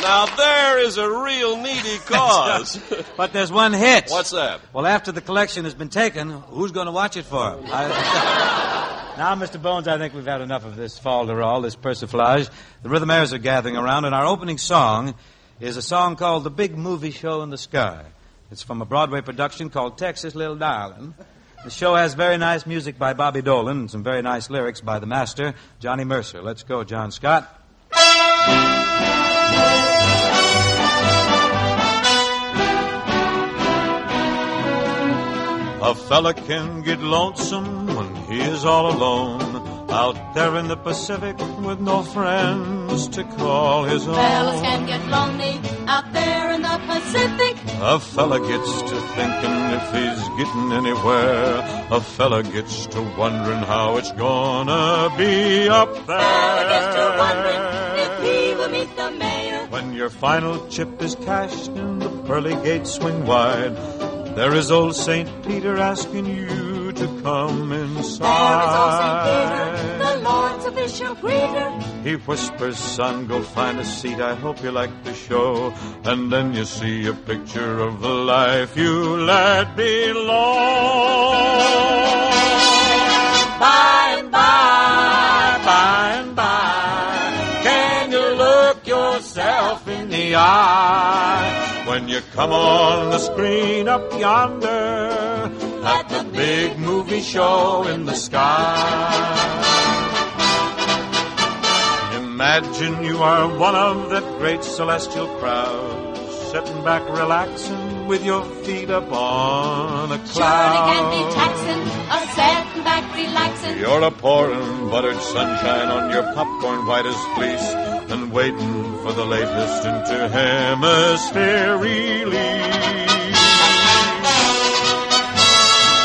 Speaker 19: Now, there is a real needy cause.
Speaker 20: But there's one hitch.
Speaker 19: What's that?
Speaker 20: Well, after the collection has been taken, who's going to watch it for him? Now, Mr. Bones, I think we've had enough of this fol-de-rol, this persiflage. The Rhythmaires are gathering around, and our opening song is a song called The Big Movie Show in the Sky. It's from a Broadway production called Texas Little Darling. The show has very nice music by Bobby Dolan and some very nice lyrics by the master, Johnny Mercer. Let's go, John Scott. A fella can get lonesome when he is all alone out there in the Pacific with no friends to call his own.
Speaker 21: Fellas can get lonely out there in the Pacific.
Speaker 20: A fella gets to thinking if he's getting anywhere. A fella gets to wondering how it's gonna be up there.
Speaker 21: Fella gets to wondering if he will meet the mayor.
Speaker 20: When your final chip is cashed and the pearly gates swing wide, there is old St. Peter asking you to come inside.
Speaker 21: There is old St. Peter, the Lord's official greeter.
Speaker 20: He whispers, son, go find a seat. I hope you like the show. And then you see a picture of the life you let belong.
Speaker 21: By and by,
Speaker 20: by and by, can you look yourself in the eye when you come on the screen up yonder at the big movie show in the sky? Imagine you are one of that great celestial crowd, sitting back relaxing with your feet up on a cloud.
Speaker 21: Surely can be taxing, a setting back relaxing.
Speaker 20: You're a pouring buttered sunshine on your popcorn white as fleece and waiting for the latest into hemisphere release.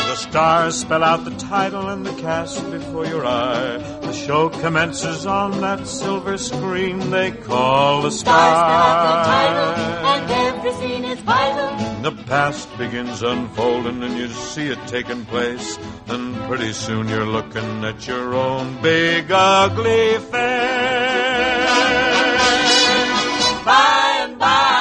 Speaker 20: The stars spell out the title and the cast before your eye. The show commences on that silver screen they call the sky.
Speaker 21: Stars spell out the title and every scene is vital.
Speaker 20: The past begins unfolding and you see it taking place. And pretty soon you're looking at your own big ugly face.
Speaker 21: By and by,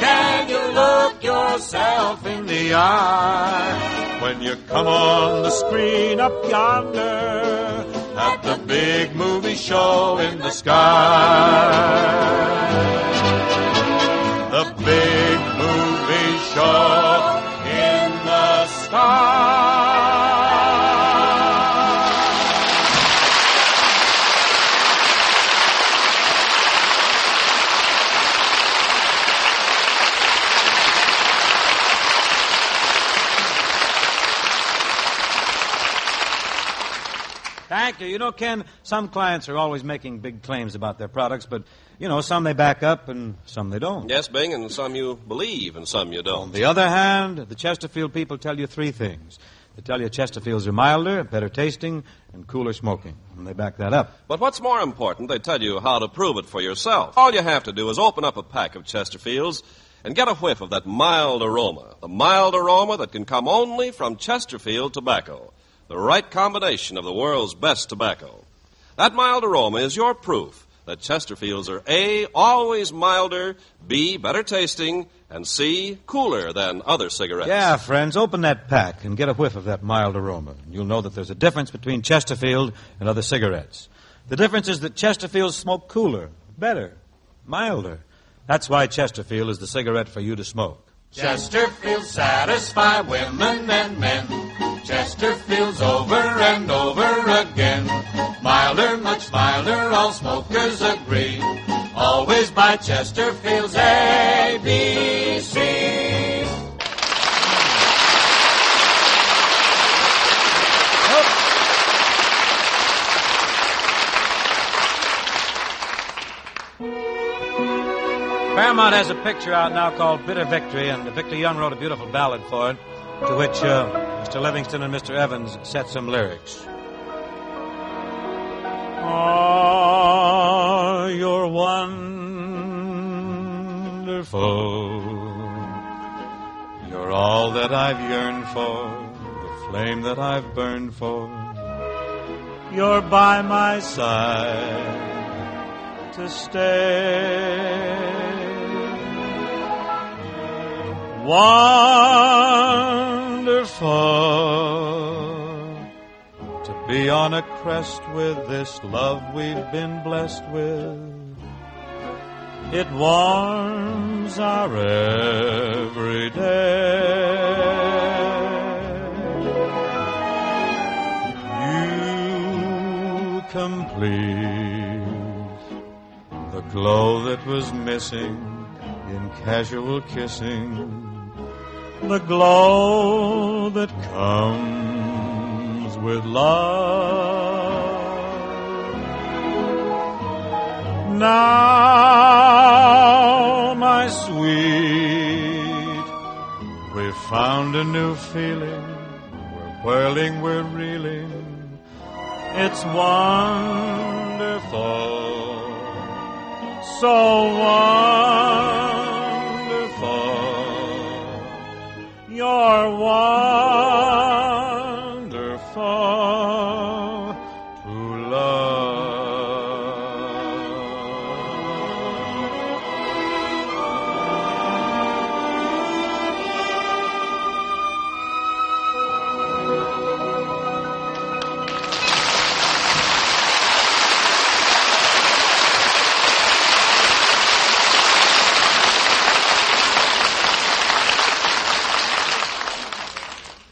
Speaker 20: can you look yourself in the eye when you come on the screen up yonder at
Speaker 1: the big movie show in the sky. The big movie show in the sky.
Speaker 20: Thank you. You know, Ken, some clients are always making big claims about their products, but, you know, some they back up and some they don't.
Speaker 19: Yes, Bing, and some you believe and some you don't.
Speaker 20: On the other hand, the Chesterfield people tell you three things. They tell you Chesterfields are milder, better tasting, and cooler smoking. And they back that up.
Speaker 19: But what's more important, they tell you how to prove it for yourself. All you have to do is open up a pack of Chesterfields and get a whiff of that mild aroma. The mild aroma that can come only from Chesterfield tobacco. The right combination of the world's best tobacco. That mild aroma is your proof that Chesterfields are A, always milder, B, better tasting, and C, cooler than other cigarettes.
Speaker 20: Yeah, friends, open that pack and get a whiff of that mild aroma. You'll know that there's a difference between Chesterfield and other cigarettes. The difference is that Chesterfields smoke cooler, better, milder. That's why Chesterfield is the cigarette for you to smoke.
Speaker 1: Chesterfields satisfy women and men. Chesterfields over and over again. Milder, much milder, all smokers agree. Always buy Chesterfields ABC.
Speaker 20: Paramount has a picture out now called Bitter Victory, and Victor Young wrote a beautiful ballad for it, to which Mr. Livingston and Mr. Evans set some lyrics. Ah, you're wonderful. You're all that I've yearned for, the flame that I've burned for. You're by my side to stay. Wonderful to be on a crest with this love we've been blessed with. It warms our every day. You complete the glow that was missing in casual kissing. The glow that comes with love. Now, my sweet, we've found a new feeling. We're whirling, we're reeling. It's wonderful, so wonderful. You're wonderful to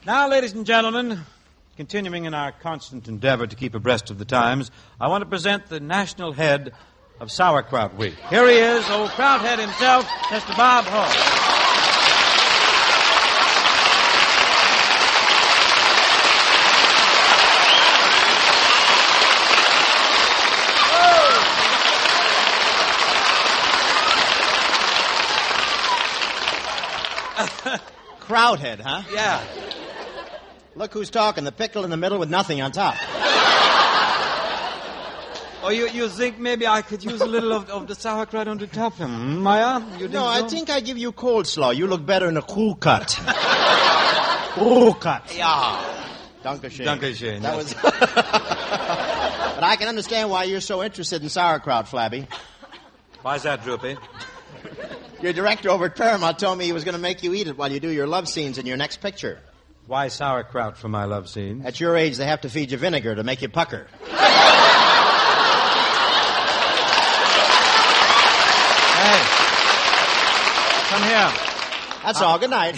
Speaker 20: Now, ladies and gentlemen, continuing in our constant endeavor to keep abreast of the times, I want to present the national head of Sauerkraut Week. Here he is, old Kraut head himself, Mr. Bob Hall.
Speaker 18: Krauthead, huh?
Speaker 20: Yeah.
Speaker 18: Look who's talking, the pickle in the middle with nothing on top.
Speaker 20: Oh, you think maybe I could use a little of the sauerkraut on the top, Maya? You
Speaker 18: No, I think I give you coleslaw. You look better in a crew cut. Crew cut.
Speaker 20: Yeah.
Speaker 18: Dankeschön.
Speaker 20: Dankeschön.
Speaker 18: That was... But I can understand why you're so interested in sauerkraut, Flabby.
Speaker 20: Why's that, Droopy?
Speaker 18: Your director over at Paramount told me he was going to make you eat it while you do your love scenes in your next picture.
Speaker 20: Why sauerkraut for my love scene?
Speaker 18: At your age, they have to feed you vinegar to make you pucker.
Speaker 20: here.
Speaker 18: That's all. Good night.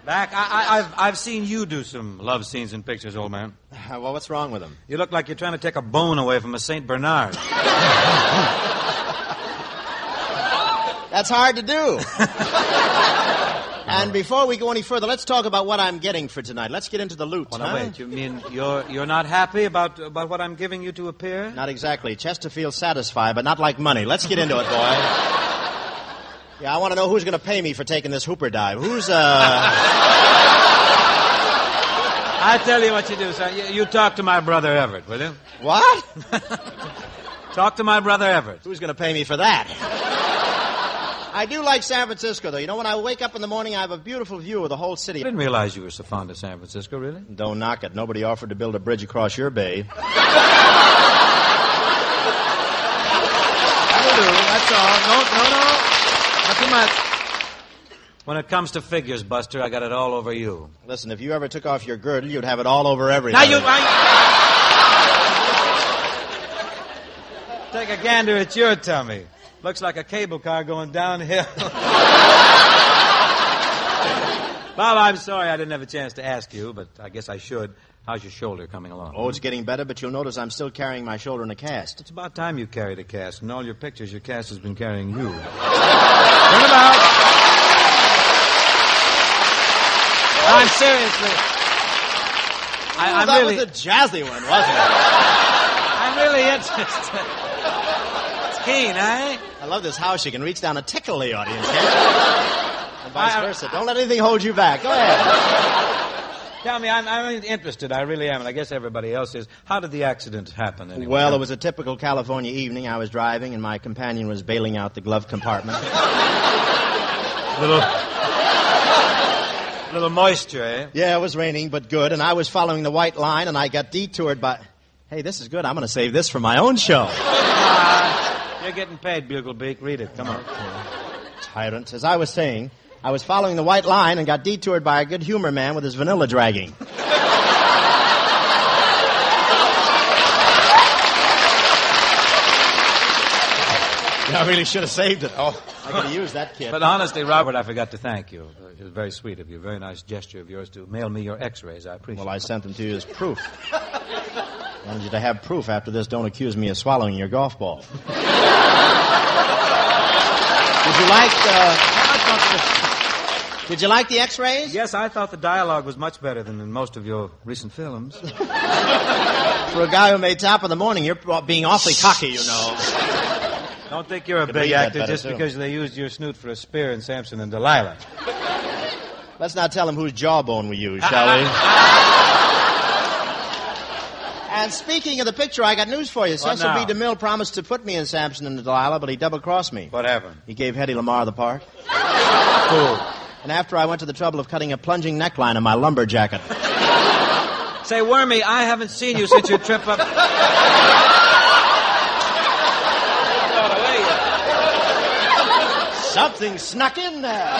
Speaker 20: Back. I've seen you do some love scenes in pictures, old man.
Speaker 18: Well, what's wrong with them?
Speaker 20: You look like you're trying to take a bone away from a St. Bernard.
Speaker 18: That's hard to do. And before we go any further, let's talk about what I'm getting for tonight. Let's get into the loot.
Speaker 20: Oh, no, wait. You mean you're not happy about what I'm giving you to appear?
Speaker 18: Not exactly. Chesterfield's satisfied, but not like money. Let's get into it, boy. Yeah, I want to know who's going to pay me for taking this Hooper dive.
Speaker 20: I tell you what you do, son. You talk to my brother Everett, will you?
Speaker 18: What?
Speaker 20: Talk to my brother Everett.
Speaker 18: Who's going to pay me for that? I do like San Francisco, though. You know, when I wake up in the morning, I have a beautiful view of the whole city.
Speaker 20: I didn't realize you were so fond of San Francisco, really.
Speaker 18: Don't knock it. Nobody offered to build a bridge across your bay.
Speaker 20: That'll do. That's all. No. Not too much. When it comes to figures, Buster, I got it all over you.
Speaker 18: Listen, if you ever took off your girdle, you'd have it all over everything.
Speaker 20: Now Take a gander at your tummy. Looks like a cable car going downhill. Bob, I'm sorry I didn't have a chance to ask you, but I guess I should. How's your shoulder coming along?
Speaker 18: Oh, it's getting better, but you'll notice I'm still carrying my shoulder in a cast.
Speaker 20: It's about time you carried a cast. In all your pictures, your cast has been carrying you. Turn about. I'm seriously. I'm
Speaker 18: that
Speaker 20: really...
Speaker 18: was a jazzy one, wasn't it?
Speaker 20: I'm really interested. It's keen, eh?
Speaker 18: I love this house. You can reach down and tickle the audience, can't you? And vice versa. Don't let anything hold you back. Go ahead.
Speaker 20: Tell me, I'm interested. I really am, and I guess everybody else is. How did the accident happen, anyway?
Speaker 18: Well, it was a typical California evening. I was driving, and my companion was bailing out the glove compartment.
Speaker 20: Little moisture, eh?
Speaker 18: Yeah, it was raining, but good. And I was following the white line, and I got detoured by... Hey, this is good. I'm going to save this for my own show.
Speaker 20: You're getting paid, Buglebeak. Read it. Come on.
Speaker 18: Tyrant. As I was saying, I was following the white line and got detoured by a good humor man with his vanilla dragging. I really should have saved it. Oh, I could have used that kid.
Speaker 20: But honestly, Robert, I forgot to thank you. It was very sweet of you. Very nice gesture of yours to mail me your x-rays. I appreciate it.
Speaker 18: Well, I sent them to you as proof. I wanted you to have proof after this. Don't accuse me of swallowing your golf ball. Did you like the x-rays?
Speaker 20: Yes, I thought the dialogue was much better than in most of your recent films.
Speaker 18: For a guy who made Top of the Morning, you're being awfully cocky, you know.
Speaker 20: Don't think you're a big actor just because they used your snoot for a spear in Samson and Delilah.
Speaker 18: Let's not tell him whose jawbone we used, shall we? And speaking of the picture, I got news for you. Cecil B. DeMille promised to put me in Samson and Delilah, but he double-crossed me.
Speaker 20: What happened?
Speaker 18: He gave Hedy Lamarr the part.
Speaker 20: Cool.
Speaker 18: And after I went to the trouble of cutting a plunging neckline on my lumber jacket.
Speaker 20: Say, Wormy, I haven't seen you since your trip up...
Speaker 18: Something snuck in there.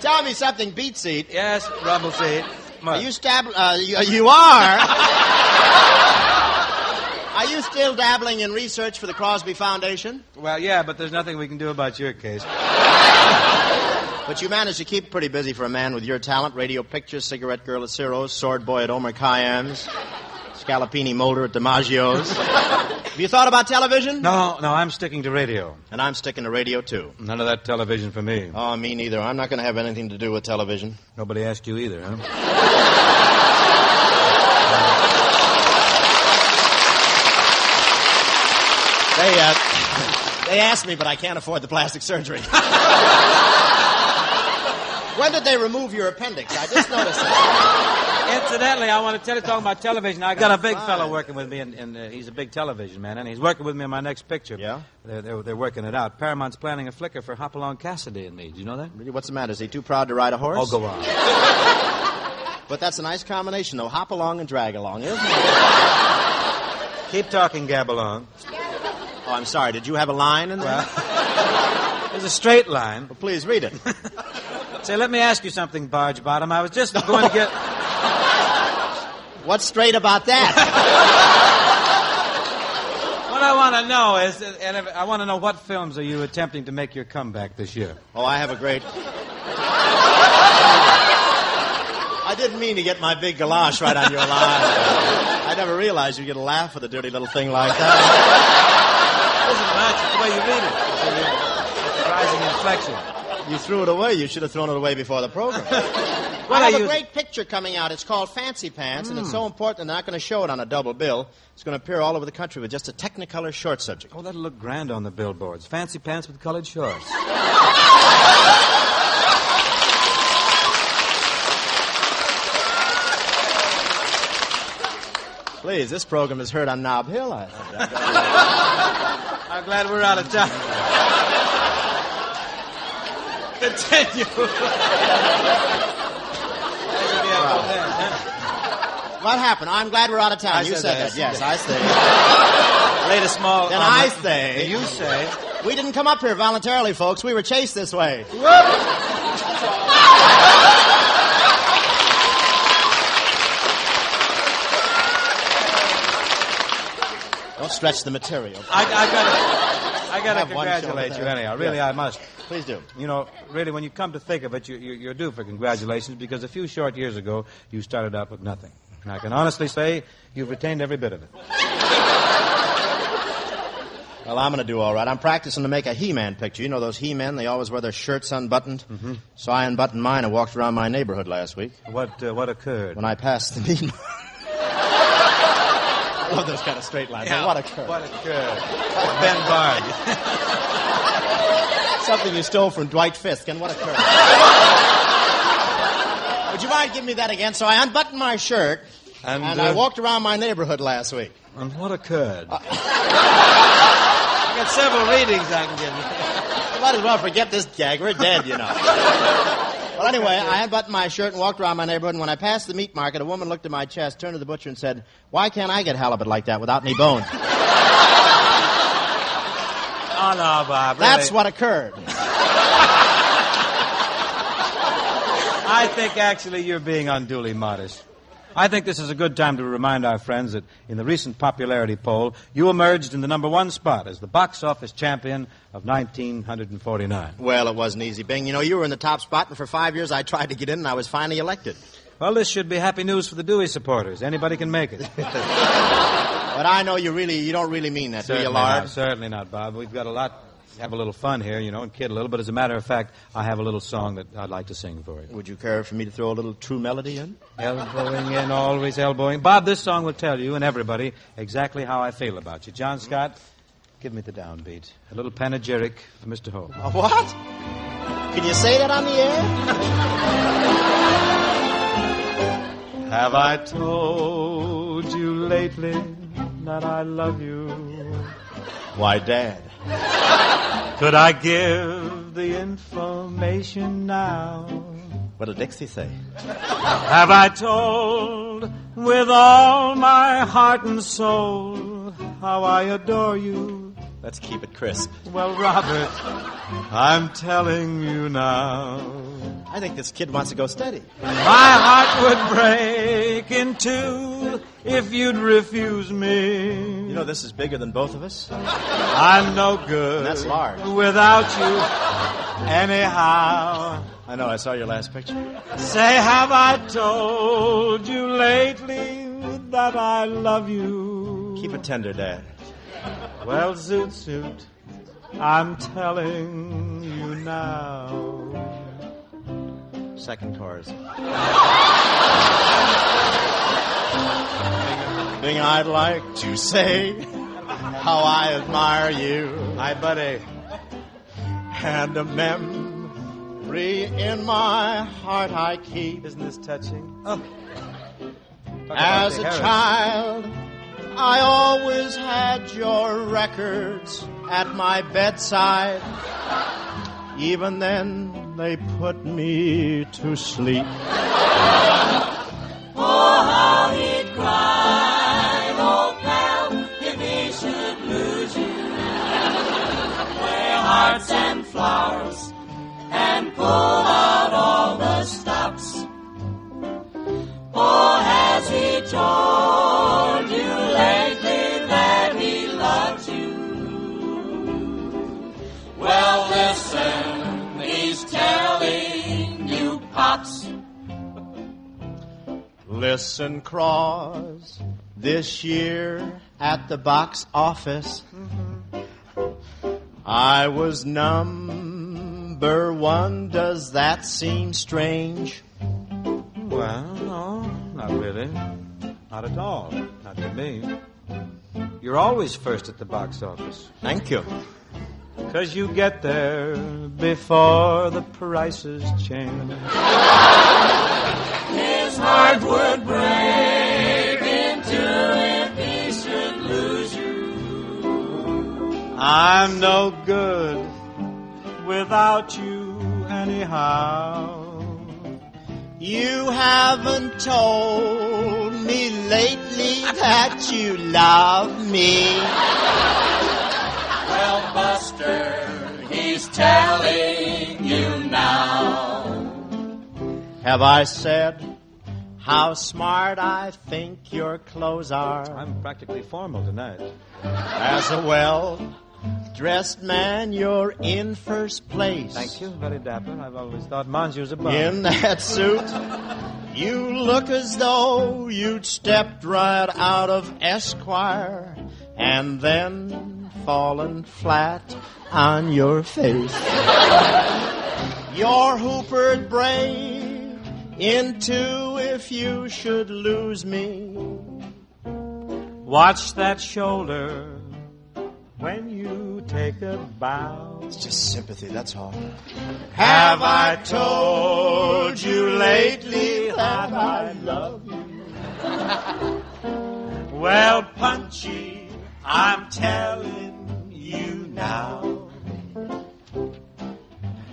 Speaker 18: Tell me something, beat seat.
Speaker 20: Yes, rumble seat.
Speaker 18: Are you you are? Are you still dabbling in research for the Crosby Foundation?
Speaker 20: Well, yeah, but there's nothing we can do about your case.
Speaker 18: But you managed to keep pretty busy for a man with your talent. Radio pictures, cigarette girl at Ciro's, sword boy at Omer Khayyam's, Scalapini molder at DiMaggio's. Have you thought about television?
Speaker 20: No, I'm sticking to radio.
Speaker 18: And I'm sticking to radio, too.
Speaker 20: None of that television for me.
Speaker 18: Oh, me neither. I'm not going to have anything to do with television.
Speaker 20: Nobody asked you either, huh?
Speaker 18: They asked me, but I can't afford the plastic surgery. When did they remove your appendix? I just noticed that.
Speaker 20: Incidentally, I want to tell you, talking about television, I got a big fellow working with me, and he's a big television man, and he's working with me on my next picture.
Speaker 18: Yeah?
Speaker 20: They're working it out. Paramount's planning a flicker for Along Cassidy and me. Do you know that?
Speaker 18: Really? What's the matter? Is he too proud to ride a horse?
Speaker 20: Oh, go on.
Speaker 18: But that's a nice combination, though. Hop along and drag along, isn't it?
Speaker 20: Keep talking, gab along.
Speaker 18: Oh, I'm sorry. Did you have a line in there?
Speaker 20: Well, there's a straight line.
Speaker 18: Well, please read it.
Speaker 20: Say, let me ask you something, Barge Bottom. I was just going to get...
Speaker 18: What's straight about that?
Speaker 20: Well, What I want to know is, I want to know what films are you attempting to make your comeback this year?
Speaker 18: Oh, I have a great... I didn't mean to get my big galosh right on your line. I never realized you'd get a laugh at a dirty little thing like that.
Speaker 20: It doesn't match the way you read it. It's a rising inflection.
Speaker 18: You threw it away. You should have thrown it away before the program.
Speaker 20: What
Speaker 18: I have
Speaker 20: are
Speaker 18: a great picture coming out. It's called Fancy Pants, and it's so important they're not going to show it on a double bill. It's going to appear all over the country with just a Technicolor short subject.
Speaker 20: Oh, that'll look grand on the billboards. Fancy Pants with colored shorts.
Speaker 18: Please, this program is heard on Nob Hill.
Speaker 20: I'm glad we're out of time. Continue.
Speaker 18: What happened? I'm glad we're out of town. You said that. Yes, I say.
Speaker 20: Laid a small...
Speaker 18: Then I say...
Speaker 20: You say...
Speaker 18: We didn't come up here voluntarily, folks. We were chased this way. Don't stretch the material.
Speaker 20: I gotta congratulate you anyhow. Really, I must.
Speaker 18: Please do.
Speaker 20: You know, really, when you come to think of it, you're due for congratulations because a few short years ago, you started out with nothing. And I can honestly say you've retained every bit of it.
Speaker 18: Well, I'm going to do all right. I'm practicing to make a He-Man picture. You know those He-Men? They always wear their shirts unbuttoned. Mm-hmm. So I unbuttoned mine and walked around my neighborhood last week.
Speaker 20: What occurred?
Speaker 18: When I passed the meat... I love those kind of straight lines.
Speaker 20: Yeah,
Speaker 18: what occurred?
Speaker 20: What occurred? Ben Bard.
Speaker 18: Something you stole from Dwight Fisk. And what occurred? Would you mind giving me that again? So I unbuttoned my shirt, and I walked around my neighborhood last week.
Speaker 20: And what occurred? I got several readings I can give you.
Speaker 18: You might as well forget this gag. We're dead, you know. Well, anyway, I unbuttoned my shirt and walked around my neighborhood, and when I passed the meat market, a woman looked at my chest, turned to the butcher, and said, "Why can't I get halibut like that without any bone?"
Speaker 20: Oh, no, Bob. Really?
Speaker 18: That's what occurred.
Speaker 20: I think, actually, you're being unduly modest. I think this is a good time to remind our friends that in the recent popularity poll, you emerged in the #1 spot as the box office champion of 1949.
Speaker 18: Well, it wasn't easy, Bing. You know, you were in the top spot, and for 5 years I tried to get in, and I was finally elected.
Speaker 20: Well, this should be happy news for the Dewey supporters. Anybody can make it.
Speaker 18: But I know you don't really mean that, do you, Lard?
Speaker 20: Certainly not, Bob. We've got have a little fun here, you know, and kid a little. But as a matter of fact, I have a little song that I'd like to sing for you.
Speaker 18: Would you care for me to throw a little true melody in?
Speaker 20: Elbowing in, always elbowing. Bob, this song will tell you and everybody exactly how I feel about you. John Scott, give me the downbeat. A little panegyric for Mr. Hope.
Speaker 18: What? Can you say that on the air?
Speaker 20: Have I told you lately that I love you?
Speaker 18: Why, Dad.
Speaker 20: Could I give the information now?
Speaker 18: What'll Dixie say?
Speaker 20: Have I told with all my heart and soul how I adore you?
Speaker 18: Let's keep it crisp.
Speaker 20: Well, Robert, I'm telling you now.
Speaker 18: I think this kid wants to go steady.
Speaker 20: My heart would break in two if you'd refuse me.
Speaker 18: You know, this is bigger than both of us.
Speaker 20: I'm no good.
Speaker 18: And that's large.
Speaker 20: Without you, anyhow.
Speaker 18: I know, I saw your last picture.
Speaker 20: Say, have I told you lately that I love you?
Speaker 18: Keep it tender, Dad.
Speaker 20: Well, Zoot, I'm telling you now.
Speaker 18: Second chorus. Thing I'd like to say how I admire you.
Speaker 20: Hi, buddy.
Speaker 18: And a memory in my heart I keep.
Speaker 20: Isn't this touching? Oh.
Speaker 18: As a child, I always had your records at my bedside. Even then, they put me to sleep.
Speaker 21: Oh, how he'd cry, old pal, if he should lose you. Wear hearts and flowers and pull out all the stops. Oh, has he told you lately that he loves you?
Speaker 18: Listen, Cross, this year at the box office, I was number one. Does that seem strange?
Speaker 20: Well, no, not really. Not at all. Not to me. You're always first at the box office.
Speaker 18: Thank you.
Speaker 20: 'Cause you get there before the prices change.
Speaker 21: His heart would break in two if he should lose you.
Speaker 20: I'm no good without you anyhow.
Speaker 18: You haven't told me lately that you love me.
Speaker 21: Well, Buster, he's telling you now.
Speaker 18: Have I said how smart I think your clothes are?
Speaker 20: I'm practically formal tonight.
Speaker 18: As a well-dressed man, you're in first place.
Speaker 20: Thank you, very dapper. I've always thought Manji was a bum.
Speaker 18: In that suit, you look as though you'd stepped right out of Esquire and then fallen flat on your face. Your hooper'd break in two if you should lose me.
Speaker 20: Watch that shoulder when you take a bow.
Speaker 18: It's just sympathy, that's all.
Speaker 20: Have I told you lately that I love you? Well, Punchy, I'm telling you now.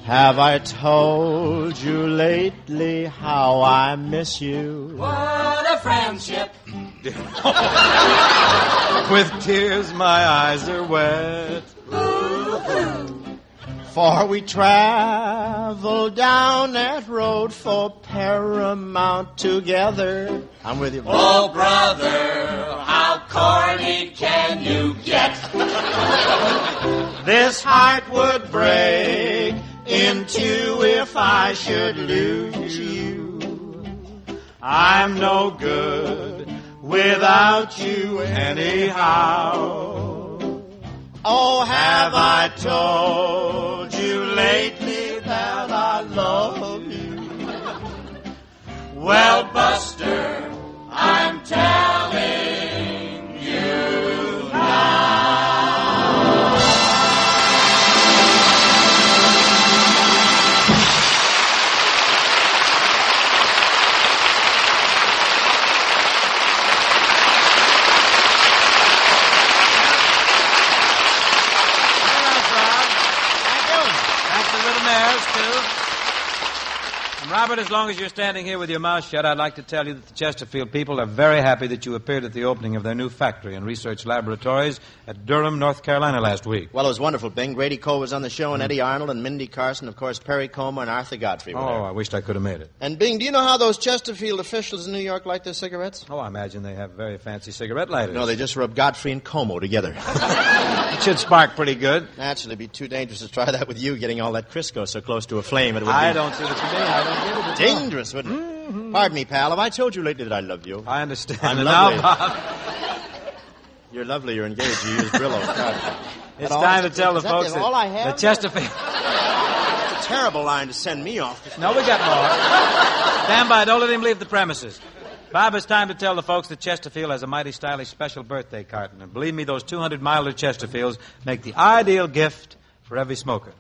Speaker 18: Have I told you lately how I miss you?
Speaker 21: What a friendship.
Speaker 20: With tears my eyes are wet.
Speaker 18: For we travel down that road for Paramount together. I'm with you.
Speaker 21: Oh, brother, how corny can you get?
Speaker 18: This heart would break in two if I should lose you.
Speaker 20: I'm no good without you anyhow.
Speaker 18: Oh, have I told you lately that I love you?
Speaker 21: Well, Buster, I'm telling you now.
Speaker 20: Robert, as long as you're standing here with your mouth shut, I'd like to tell you that the Chesterfield people are very happy that you appeared at the opening of their new factory and research laboratories at Durham, North Carolina last week.
Speaker 18: Well, it was wonderful, Bing. Grady Cole was on the show, and Eddie Arnold and Mindy Carson, of course, Perry Como and Arthur Godfrey were there.
Speaker 20: I wished I could have made it.
Speaker 18: And, Bing, do you know how those Chesterfield officials in New York like their cigarettes?
Speaker 20: Oh, I imagine they have very fancy cigarette lighters.
Speaker 18: No, they just rub Godfrey and Como together.
Speaker 20: It should spark pretty good.
Speaker 18: Naturally, it'd be too dangerous to try that with you getting all that Crisco so close to a flame. It would
Speaker 20: I don't see what you mean. I don't get it.
Speaker 18: Dangerous, wouldn't it? Mm-hmm. Pardon me, pal. Have I told you lately that I love you?
Speaker 20: I understand.
Speaker 18: I'm
Speaker 20: lovely.
Speaker 18: Now, Bob. You're lovely. You're engaged. You use Brillo.
Speaker 20: It's time to tell the folks that
Speaker 18: all I have?
Speaker 20: the Chesterfield...
Speaker 18: It's a terrible line to send me off.
Speaker 20: No, we got more. Stand by. Don't let him leave the premises. Bob, it's time to tell the folks that Chesterfield has a mighty stylish special birthday carton. And believe me, those 200 milder Chesterfields make the ideal gift for every smoker.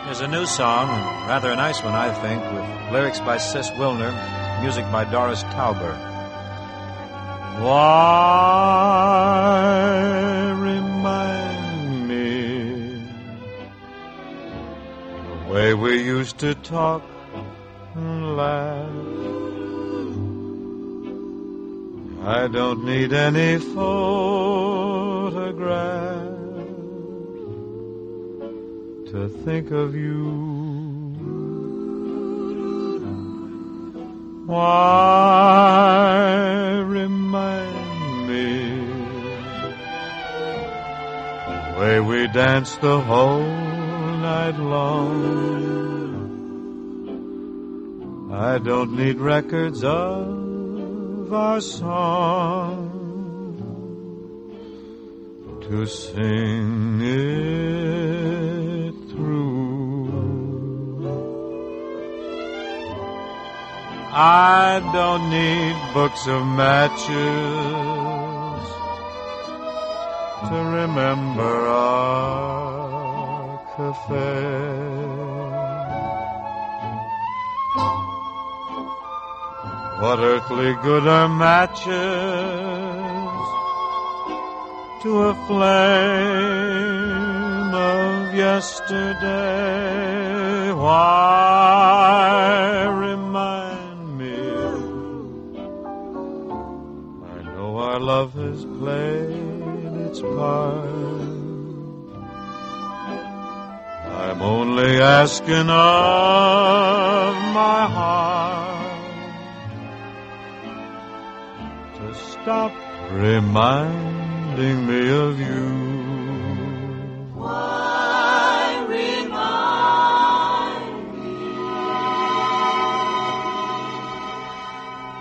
Speaker 20: There's a new song, and rather a nice one, I think, with lyrics by Sis Wilner, music by Doris Tauber. Why remind me the way we used to talk and laugh? I don't need any photograph to think of you. Why remind me
Speaker 2: way we danced the whole night long. I don't need records of our song to sing it through. I don't need books of matches to remember our cafe. What earthly good are matches to a flame of yesterday? Why remind me? I know our love has played its part. I'm only asking of my heart to stop reminding me of you.
Speaker 21: Why remind me?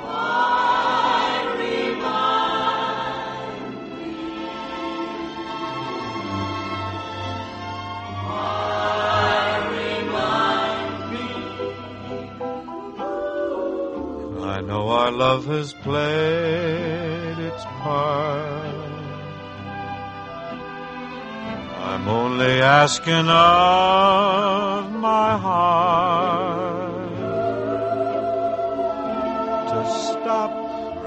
Speaker 21: Why remind me? Why remind me?
Speaker 2: I know our love has played its part. I'm only asking of my heart to stop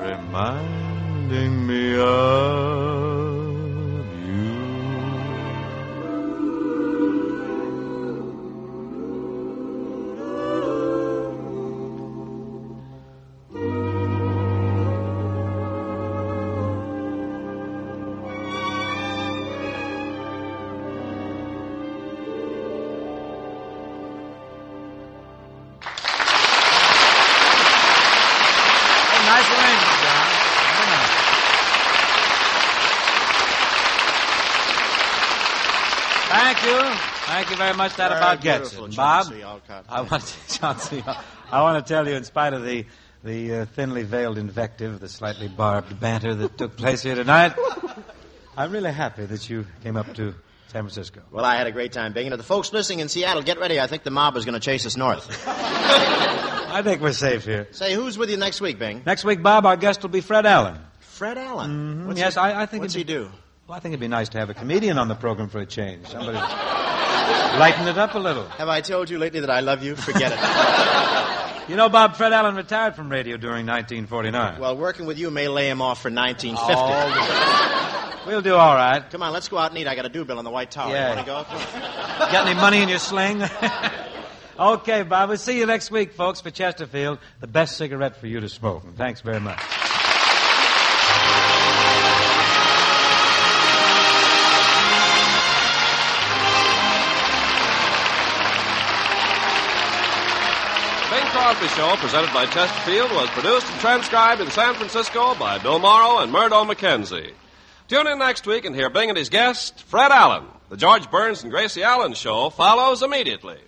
Speaker 2: reminding me of
Speaker 20: Thank you very much. That about gets it. Bob, I want to tell you, in spite of the thinly veiled invective, the slightly barbed banter that took place here tonight, I'm really happy that you came up to San Francisco.
Speaker 18: Well, I had a great time, Bing. And to the folks listening in Seattle, get ready. I think the mob is going to chase us north.
Speaker 20: I think we're safe here.
Speaker 18: Say, who's with you next week, Bing?
Speaker 20: Next week, Bob, our guest will be Fred Allen.
Speaker 18: Fred Allen?
Speaker 20: Mm-hmm.
Speaker 18: What's
Speaker 20: Yes,
Speaker 18: he,
Speaker 20: I think...
Speaker 18: What's he do?
Speaker 20: Well, I think it'd be nice to have a comedian on the program for a change. Somebody lighten it up a little.
Speaker 18: Have I told you lately that I love you? Forget it.
Speaker 20: You know, Bob, Fred Allen retired from radio during 1949.
Speaker 18: Well, working with you may lay him off for 1950.
Speaker 20: We'll do all right.
Speaker 18: Come on, let's go out and eat. I got a due bill on the White Tower.
Speaker 20: Yeah.
Speaker 18: You want to go?
Speaker 20: Got any money in your sling? Okay, Bob. We'll see you next week, folks, for Chesterfield, the best cigarette for you to smoke. And thanks very much.
Speaker 19: Bing Crosby Show, presented by Chesterfield, was produced and transcribed in San Francisco by Bill Morrow and Murdo McKenzie. Tune in next week and hear Bing and his guest, Fred Allen. The George Burns and Gracie Allen Show follows immediately.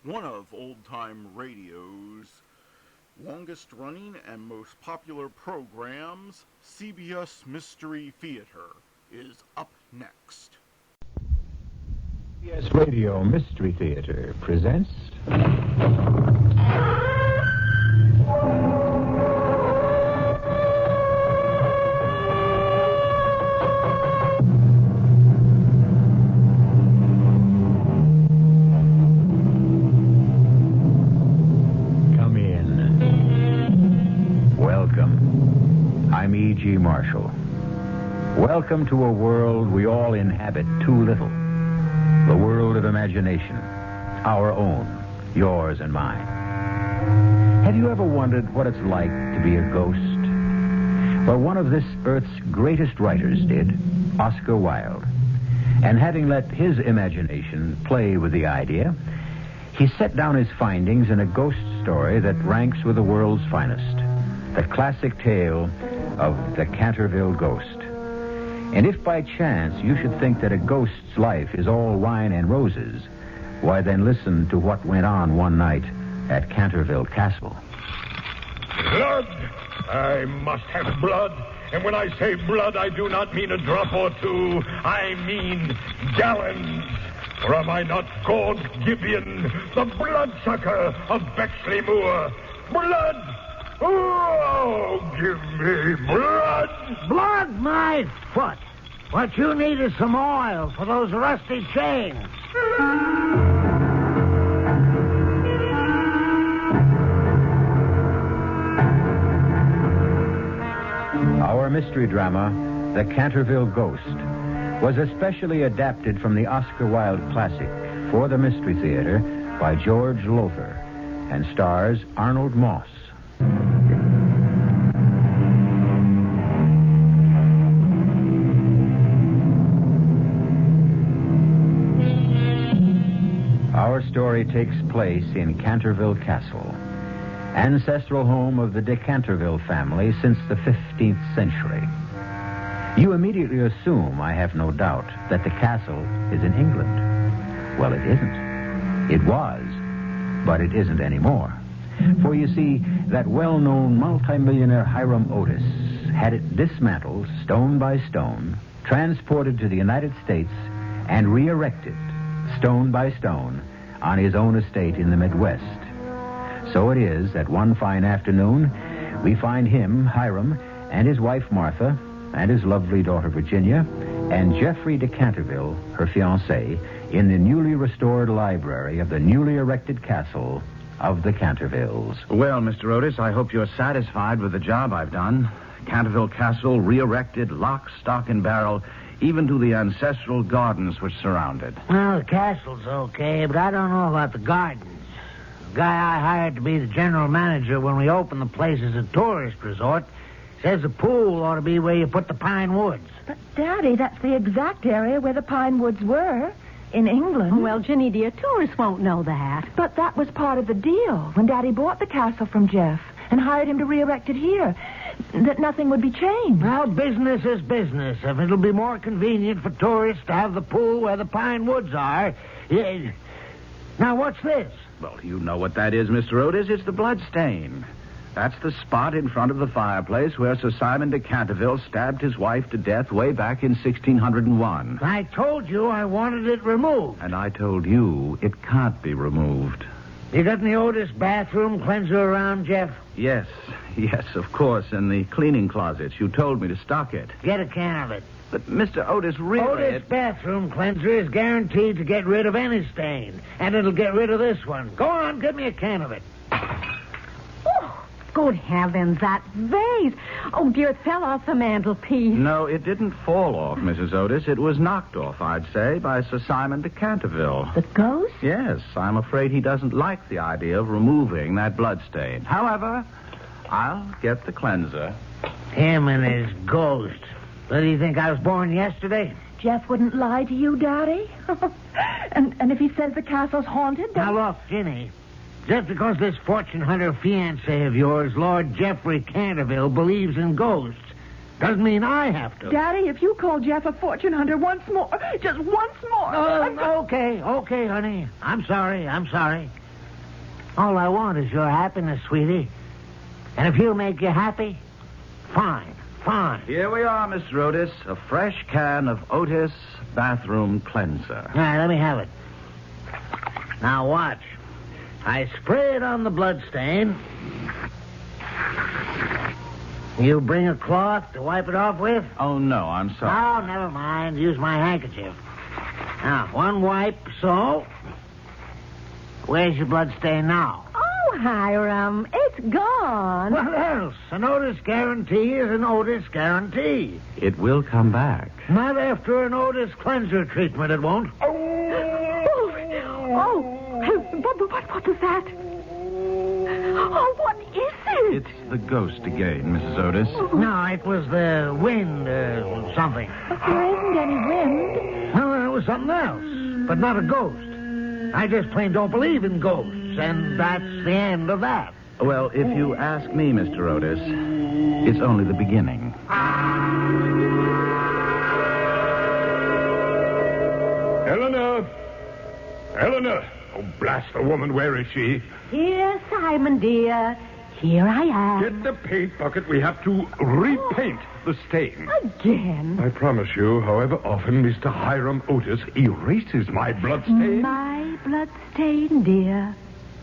Speaker 1: One of old-time radio's longest-running and most popular programs, CBS Mystery Theater, is up next.
Speaker 22: CBS Radio Mystery Theater presents... I'm E.G. Marshall. Welcome to a world we all inhabit too little. The world of imagination. our own, yours and mine. Have you ever wondered what it's like to be a ghost? Well, one of this earth's greatest writers did, Oscar Wilde. And having let his imagination play with the idea, he set down his findings in a ghost story that ranks with the world's finest, the classic tale of the Cantorville Ghost. And if by chance you should think that a ghost's life is all wine and roses, why then listen to what went on one night at Cantorville Castle.
Speaker 5: Blood! I must have blood. And when I say blood, I do not mean a drop or two. I mean gallons. Or am I not Gord Gibeon, the bloodsucker of Bexley Moor? Blood! Oh, give me blood!
Speaker 11: Blood, my foot. What you need is some oil for those rusty chains.
Speaker 22: Our mystery drama, The Cantorville Ghost, was especially adapted from the Oscar Wilde classic for the Mystery Theater by George Lothar and stars Arnold Moss. Our story takes place in Cantorville Castle, ancestral home of the de Cantorville family since the 15th century. You immediately assume, I have no doubt, that the castle is in England. Well, it isn't. It was, but it isn't anymore. For you see, that well-known multimillionaire Hiram Otis had it dismantled, stone by stone, transported to the United States, and re-erected, stone by stone, on his own estate in the Midwest. So it is that one fine afternoon, we find him, Hiram, and his wife Martha, and his lovely daughter Virginia, and Geoffrey de Cantorville, her fiancé, in the newly restored library of the newly erected castle of the Cantorvilles.
Speaker 23: Well, Mr. Otis, I hope you're satisfied with the job I've done. Cantorville Castle re-erected, lock, stock, and barrel, even to the ancestral gardens which surround it.
Speaker 11: Well, the castle's okay, but I don't know about the gardens. The guy I hired to be the general manager when we opened the place as a tourist resort says the pool ought to be where you put the pine woods.
Speaker 24: But, Daddy, that's the exact area where the pine woods were. In England.
Speaker 25: Well, Ginny, dear, tourists won't know that.
Speaker 24: But that was part of the deal when Daddy bought the castle from Jeff and hired him to re-erect it here, that nothing would be changed.
Speaker 11: Well, business is business. If it'll be more convenient for tourists to have the pool where the pine woods are. Yeah. Now, what's this?
Speaker 23: Well, you know what that is, Mr. Otis. It's the blood stain. That's the spot in front of the fireplace where Sir Simon de Cantorville stabbed his wife to death way back in 1601.
Speaker 11: I told you I wanted it removed.
Speaker 23: And I told you it can't be removed.
Speaker 11: You got any Otis bathroom cleanser around, Jeff?
Speaker 23: Yes, of course, in the cleaning closets. You told me to stock it.
Speaker 11: Get a can of it.
Speaker 23: But, Mr. Otis, really...
Speaker 11: Otis bathroom cleanser is guaranteed to get rid of any stain, and it'll get rid of this one. Go on, give me a can of it.
Speaker 25: Good heavens, that vase. Oh, dear, it fell off the mantelpiece.
Speaker 23: No, it didn't fall off, Mrs. Otis. It was knocked off, I'd say, by Sir Simon de Cantorville.
Speaker 24: The ghost?
Speaker 23: Yes, I'm afraid he doesn't like the idea of removing that bloodstain. However, I'll get the cleanser.
Speaker 11: Him and his ghost. What, do you think I was born yesterday?
Speaker 24: Jeff wouldn't lie to you, Daddy. and if he says the castle's haunted, then...
Speaker 11: Now, look, Ginny. Just because this fortune hunter fiancé of yours, Lord Geoffrey Cantorville, believes in ghosts, doesn't mean I have to.
Speaker 24: Daddy, if you call Jeff a fortune hunter once more, just once more...
Speaker 11: Okay, honey. I'm sorry. All I want is your happiness, sweetie. And if he'll make you happy, fine.
Speaker 23: Here we are, Mr. Otis. A fresh can of Otis bathroom cleanser.
Speaker 11: All right, let me have it. Now, watch. I spray it on the bloodstain. You bring a cloth to wipe it off with?
Speaker 23: Oh, no, I'm sorry.
Speaker 11: Oh, never mind. Use my handkerchief. Now, one wipe, so. Where's your bloodstain now?
Speaker 25: Oh, Hiram, it's gone.
Speaker 11: What else? An Otis guarantee is an Otis guarantee.
Speaker 23: It will come back.
Speaker 11: Not after an Otis cleanser treatment, it won't.
Speaker 25: Oh, But what was that? Oh, what is it?
Speaker 23: It's the ghost again, Mrs. Otis.
Speaker 11: No, it was the wind or something.
Speaker 24: But there isn't any wind.
Speaker 11: No, it was something else, but not a ghost. I just plain don't believe in ghosts, and that's the end of that.
Speaker 23: Well, if you ask me, Mr. Otis, it's only the beginning.
Speaker 5: Eleanor! Oh, blast the woman. Where is she?
Speaker 25: Here, Simon, dear. Here I am.
Speaker 5: Get the paint bucket. We have to repaint the stain.
Speaker 25: Again?
Speaker 5: I promise you, however often Mr. Hiram Otis erases my blood stain.
Speaker 25: My blood stain, dear.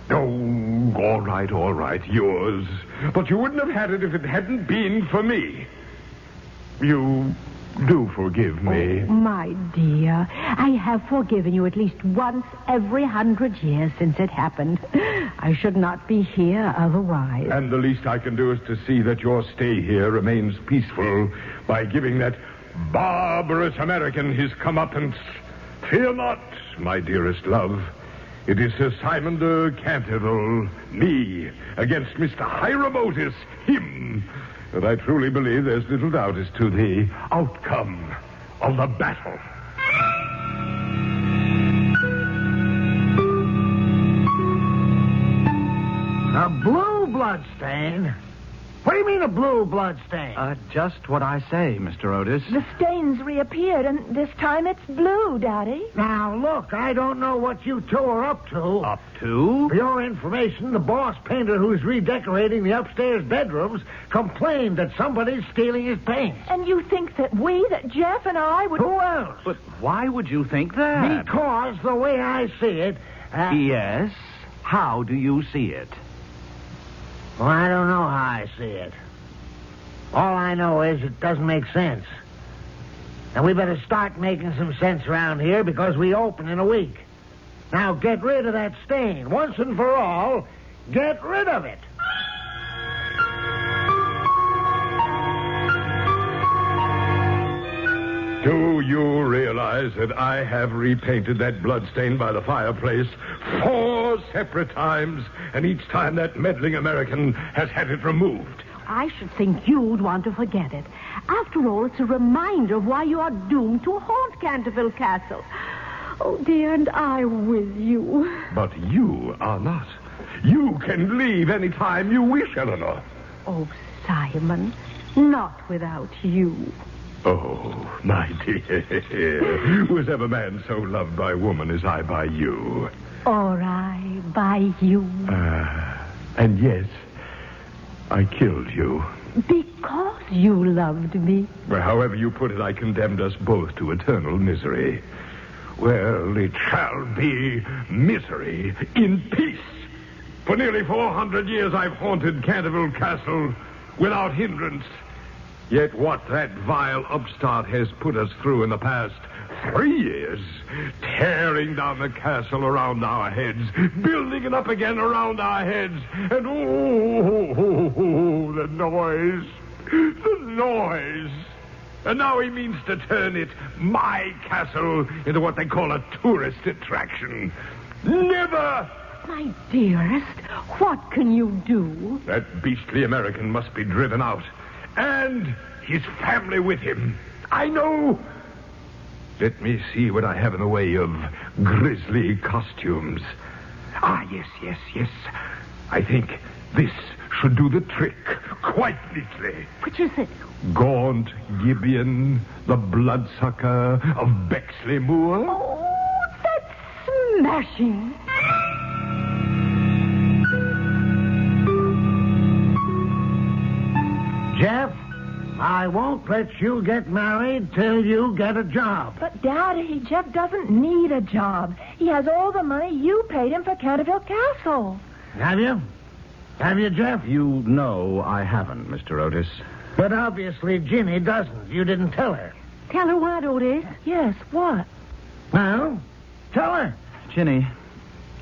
Speaker 5: Oh, all right, yours. But you wouldn't have had it if it hadn't been for me. You do forgive me.
Speaker 25: Oh, my dear, I have forgiven you at least once every 100 years since it happened. I should not be here otherwise.
Speaker 5: And the least I can do is to see that your stay here remains peaceful by giving that barbarous American his comeuppance. Fear not, my dearest love. It is Sir Simon de Canterville, me, against Mr. Hiram Otis, him. But I truly believe there's little doubt as to the outcome of the battle.
Speaker 11: A blue blood stain? What do you mean a blue blood stain?
Speaker 23: Just what I say, Mr. Otis.
Speaker 24: The stain's reappeared, and this time it's blue, Daddy.
Speaker 11: Now, look, I don't know what you two are up to.
Speaker 23: Up to?
Speaker 11: For your information, the boss painter who's redecorating the upstairs bedrooms complained that somebody's stealing his paint.
Speaker 24: And you think that Jeff and I would...
Speaker 11: Who else?
Speaker 23: But why would you think that?
Speaker 11: Because the way I see it...
Speaker 23: Yes? How do you see it?
Speaker 11: Well, I don't know how I see it. All I know is it doesn't make sense. And we better start making some sense around here because we open in a week. Now get rid of that stain. Once and for all, get rid of it.
Speaker 5: Do you realize that I have repainted that bloodstain by the fireplace 4 separate times, and each time that meddling American has had it removed?
Speaker 25: I should think you'd want to forget it. After all, it's a reminder of why you are doomed to haunt Canterville Castle. Oh, dear, and I with you.
Speaker 5: But you are not. You can leave any time you wish, Eleanor.
Speaker 25: Oh, Simon, not without you.
Speaker 5: Oh, my dear. Was ever man so loved by woman as I by you?
Speaker 25: Or I by you.
Speaker 5: And yes, I killed you.
Speaker 25: Because you loved me.
Speaker 5: Well, however you put it, I condemned us both to eternal misery. Well, it shall be misery in peace. For nearly 400 years I've haunted Canterville Castle without hindrance. Yet what that vile upstart has put us through in the past 3 years, tearing down the castle around our heads, building it up again around our heads, and the noise. And now he means to turn it, my castle, into what they call a tourist attraction. Never!
Speaker 25: My dearest, what can you do?
Speaker 5: That beastly American must be driven out. And his family with him. I know. Let me see what I have in the way of grisly costumes. Yes. I think this should do the trick quite neatly.
Speaker 25: Which is it?
Speaker 5: Gaunt Gibeon, the bloodsucker of Bexley Moor.
Speaker 25: Oh, that's smashing.
Speaker 11: Jeff, I won't let you get married till you get a job.
Speaker 24: But, Daddy, Jeff doesn't need a job. He has all the money you paid him for Canterville Castle.
Speaker 11: Have you? Have you, Jeff?
Speaker 23: You know I haven't, Mr. Otis.
Speaker 11: But obviously Ginny doesn't. You didn't tell her.
Speaker 25: Tell her what, Otis?
Speaker 24: Yes, what?
Speaker 11: Well, tell her.
Speaker 23: Ginny,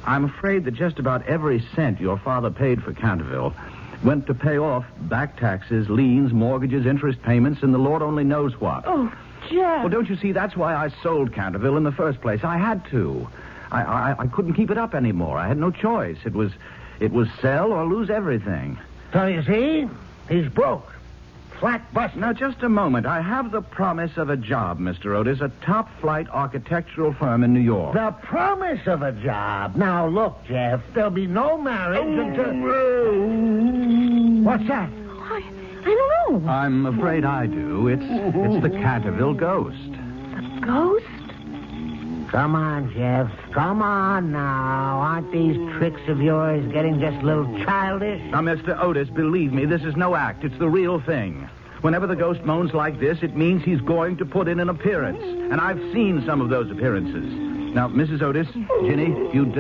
Speaker 23: I'm afraid that just about every cent your father paid for Canterville went to pay off back taxes, liens, mortgages, interest payments, and the Lord only knows what.
Speaker 24: Oh, Jeff.
Speaker 23: Well, don't you see, that's why I sold Canterville in the first place. I had to. I couldn't keep it up anymore. I had no choice. It was sell or lose everything.
Speaker 11: So you see, he's broke. Flat bust.
Speaker 23: Now, just a moment. I have the promise of a job, Mr. Otis, a top-flight architectural firm in New York.
Speaker 11: The promise of a job. Now, look, Jeff, there'll be no marriage until... What's that?
Speaker 25: I don't know.
Speaker 23: I'm afraid I do. It's the Canterville ghost.
Speaker 25: The ghost?
Speaker 11: Come on, Jeff. Come on now. Aren't these tricks of yours getting just a little childish?
Speaker 23: Now, Mr. Otis, believe me, this is no act. It's the real thing. Whenever the ghost moans like this, it means he's going to put in an appearance. And I've seen some of those appearances. Now, Mrs. Otis, Ginny, you'd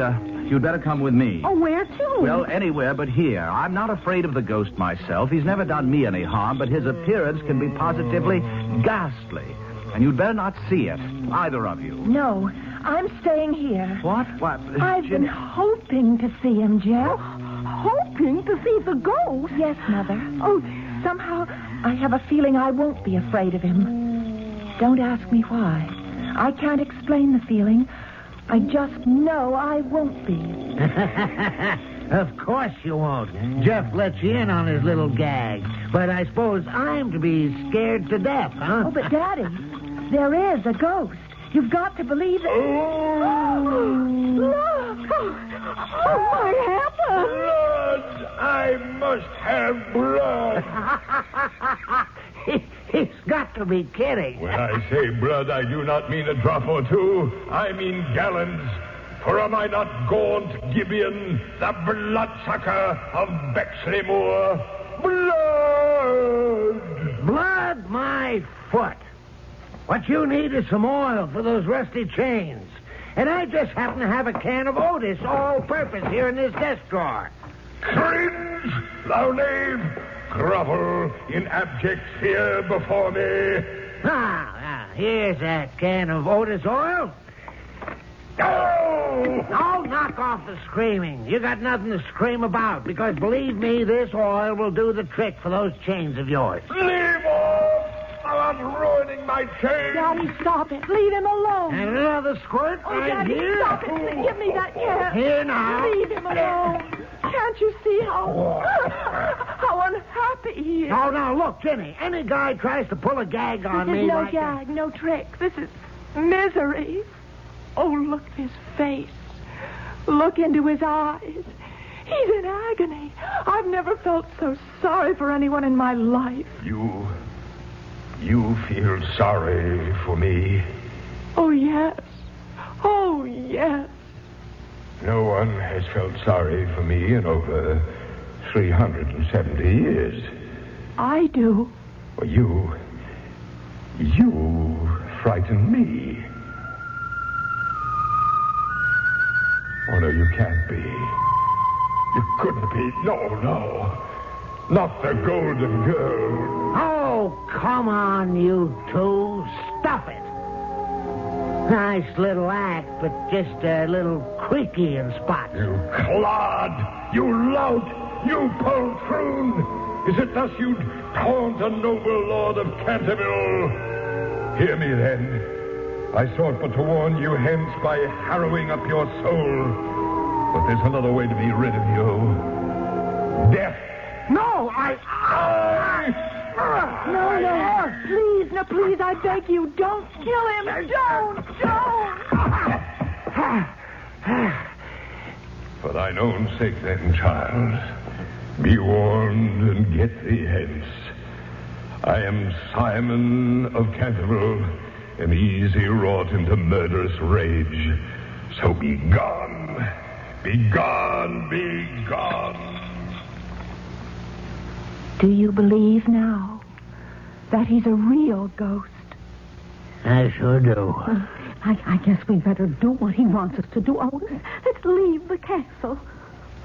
Speaker 23: better come with me.
Speaker 25: Oh, where to?
Speaker 23: Well, anywhere but here. I'm not afraid of the ghost myself. He's never done me any harm, but his appearance can be positively ghastly. And you'd better not see it, either of you.
Speaker 24: No, I'm staying here.
Speaker 23: What?
Speaker 24: I've been hoping to see him, Jeff.
Speaker 25: Hoping to see the ghost?
Speaker 24: Yes, Mother. Oh, somehow I have a feeling I won't be afraid of him. Don't ask me why. I can't explain the feeling. I just know I won't be.
Speaker 11: Of course you won't. Jeff lets you in on his little gag. But I suppose I'm to be scared to death, huh?
Speaker 24: Oh, but Daddy, there is a ghost. You've got to believe it.
Speaker 25: Look! Oh, my heavens!
Speaker 5: Blood! I must have blood.
Speaker 11: He's got to be kidding.
Speaker 5: When I say blood, I do not mean a drop or two. I mean gallons. For am I not gaunt Gibeon, the bloodsucker of Bexley Moor? Blood!
Speaker 11: Blood, my foot. What you need is some oil for those rusty chains. And I just happen to have a can of Otis all-purpose here in this desk drawer.
Speaker 5: Cringe, thou knave! Grovel in abject fear before me.
Speaker 11: Now, here's that can of Otis oil. Oh, knock off the screaming. You got nothing to scream about, because believe me, this oil will do the trick for those chains of yours.
Speaker 5: Leave off! I'm ruining my chain.
Speaker 24: Daddy, stop it. Leave him alone.
Speaker 11: And another squirt right
Speaker 24: Daddy,
Speaker 11: here.
Speaker 24: Stop it. Give me that can.
Speaker 11: Here now.
Speaker 24: Leave him alone. Can't you see how unhappy he is?
Speaker 11: Oh, now, look, Jenny. Any guy tries to pull a gag on me.
Speaker 24: This is no
Speaker 11: like
Speaker 24: gag, no trick. This is misery. Oh, look at his face. Look into his eyes. He's in agony. I've never felt so sorry for anyone in my life.
Speaker 5: You feel sorry for me?
Speaker 24: Oh, yes. Oh, yes.
Speaker 5: No one has felt sorry for me in over 370 years.
Speaker 24: I do.
Speaker 5: Well, you frighten me. Oh, no, you can't be. You couldn't be. No. Not the Golden Girl.
Speaker 11: Oh, come on, you two. Stuff it. Nice little act, but just a little creaky in spots.
Speaker 5: You clod! You lout! You poltroon! Is it thus you'd taunt a noble lord of Canterville? Hear me, then. I sought but to warn you hence by harrowing up your soul. But there's another way to be rid of you. Death.
Speaker 11: No,
Speaker 24: No, please, I beg you, don't kill him. Don't.
Speaker 5: For thine own sake, then, child, be warned and get thee hence. I am Simon of Canterville, and easy wrought into murderous rage. So be gone. Be gone, be gone.
Speaker 24: Do you believe now that he's a real ghost?
Speaker 11: I sure do.
Speaker 25: I guess we'd better do what he wants us to do, Otis. Let's leave the castle.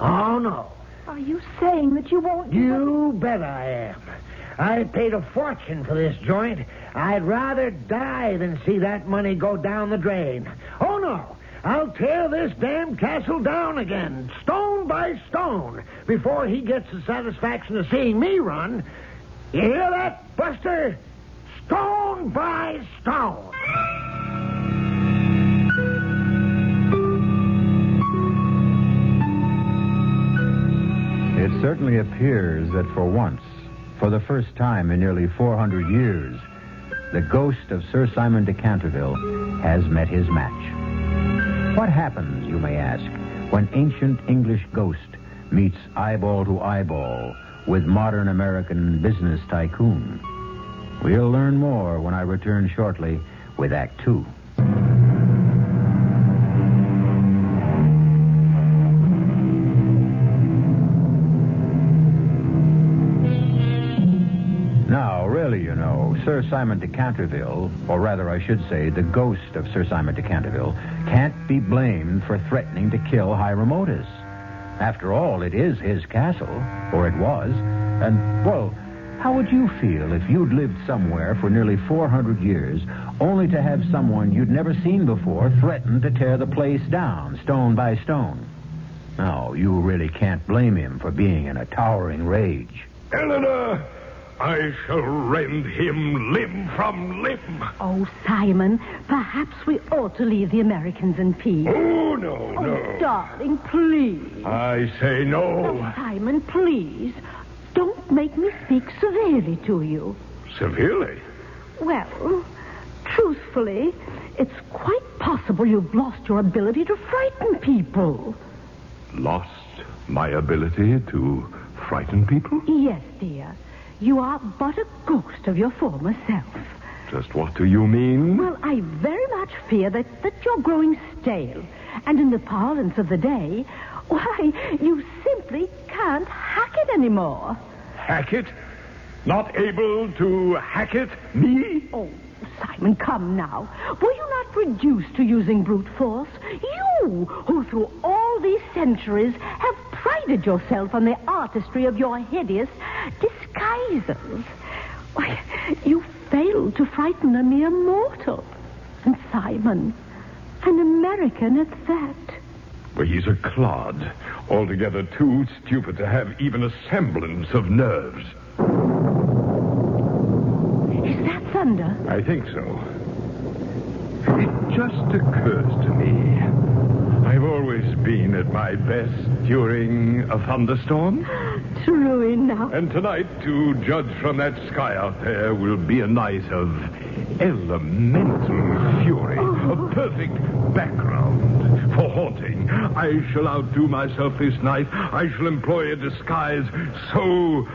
Speaker 11: Oh, no.
Speaker 24: Are you saying that you won't do
Speaker 11: You bet I am. I paid a fortune for this joint. I'd rather die than see that money go down the drain. Oh, no. I'll tear this damn castle down again, stone by stone, before he gets the satisfaction of seeing me run. You hear that, Buster? Stone by stone.
Speaker 22: certainly appears that for once, for the first time in nearly 400 years, the ghost of Sir Simon de Canterville has met his match. What happens, you may ask, when ancient English ghost meets eyeball to eyeball with modern American business tycoon? We'll learn more when I return shortly with Act Two. Now, really, you know, Sir Simon de Canterville, or rather I should say the ghost of Sir Simon de Canterville, can't be blamed for threatening to kill Hiram Otis. After all, it is his castle, or it was, and, well, how would you feel if you'd lived somewhere for nearly 400 years only to have someone you'd never seen before threaten to tear the place down, stone by stone? No, you really can't blame him for being in a towering rage.
Speaker 5: Eleanor, I shall rend him limb from limb.
Speaker 25: Oh, Simon, perhaps we ought to leave the Americans in peace.
Speaker 5: Oh, no.
Speaker 25: Oh, darling, please.
Speaker 5: I say no.
Speaker 25: Oh, Simon, please. Don't make me speak severely to you.
Speaker 5: Severely?
Speaker 25: Well, truthfully, it's quite possible you've lost your ability to frighten people.
Speaker 5: Lost my ability to frighten people?
Speaker 25: Yes, dear. You are but a ghost of your former self.
Speaker 5: Just what do you mean?
Speaker 25: Well, I very much fear that you're growing stale. And in the parlance of the day, why, you simply can't hack it anymore.
Speaker 5: Hack it? Not able to hack it? Me?
Speaker 25: Oh, Simon, come now. Were you not reduced to using brute force? You, who through all these centuries have prided yourself on the artistry of your hideous disguises. Why, you failed to frighten a mere mortal. And Simon, an American at that.
Speaker 5: Well, he's a clod. Altogether too stupid to have even a semblance of nerves.
Speaker 25: Is that thunder?
Speaker 5: I think so. It just occurs to me. I've always been at my best during a thunderstorm.
Speaker 25: True enough.
Speaker 5: And tonight, to judge from that sky out there, will be a night of elemental fury. A perfect background for haunting. I shall outdo myself this night. I shall employ a disguise so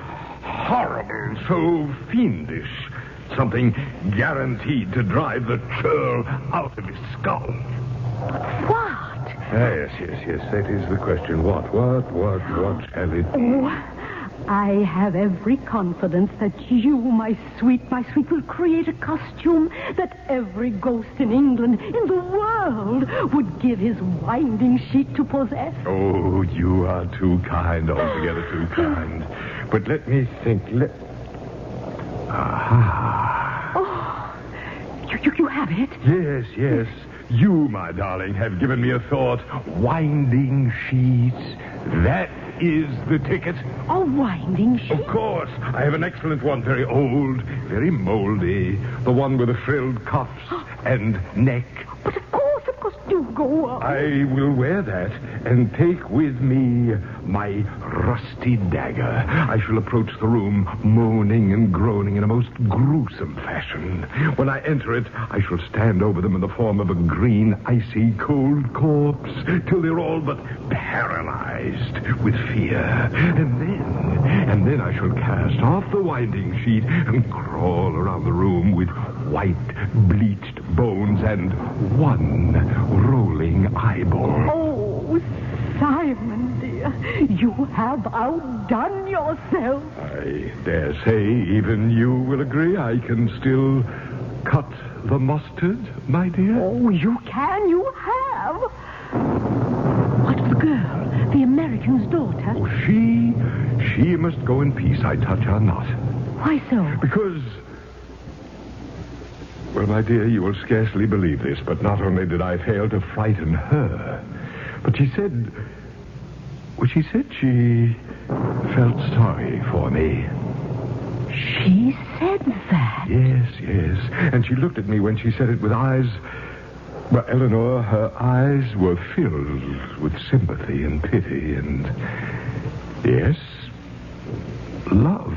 Speaker 5: horrible, so fiendish. Something guaranteed to drive the churl out of his skull.
Speaker 25: What?
Speaker 5: Yes. That is the question. What shall it be?
Speaker 25: Oh, I have every confidence that you, my sweet, will create a costume that every ghost in England, in the world, would give his winding sheet to possess.
Speaker 5: Oh, you are too kind, altogether too kind. But let me think. Aha.
Speaker 25: Oh, you have it?
Speaker 5: Yes. You, my darling, have given me a thought. Winding sheets. That is the ticket.
Speaker 25: A winding sheet?
Speaker 5: Of course. I have an excellent one. Very old, very moldy. The one with the frilled cuffs and neck.
Speaker 25: But of course, do go on.
Speaker 5: I will wear that and take with me my rusty dagger. I shall approach the room moaning and groaning in a most gruesome fashion. When I enter it, I shall stand over them in the form of a green, icy, cold corpse till they're all but paralyzed with fear. And then I shall cast off the winding sheet and crawl around the room with white, bleached bones and one rolling eyeball.
Speaker 25: Oh, Simon, dear, you have outdone yourself.
Speaker 5: I dare say even you will agree I can still cut the mustard, my dear.
Speaker 25: Oh, you can. You have. What of the girl, the American's daughter?
Speaker 5: Oh, she must go in peace. I touch her not.
Speaker 25: Why so?
Speaker 5: Because... Well, my dear, you will scarcely believe this, but not only did I fail to frighten her, but she said she felt sorry for me.
Speaker 25: She said that?
Speaker 5: Yes. And she looked at me when she said it with eyes... Well, Eleanor, her eyes were filled with sympathy and pity and... Yes, Love.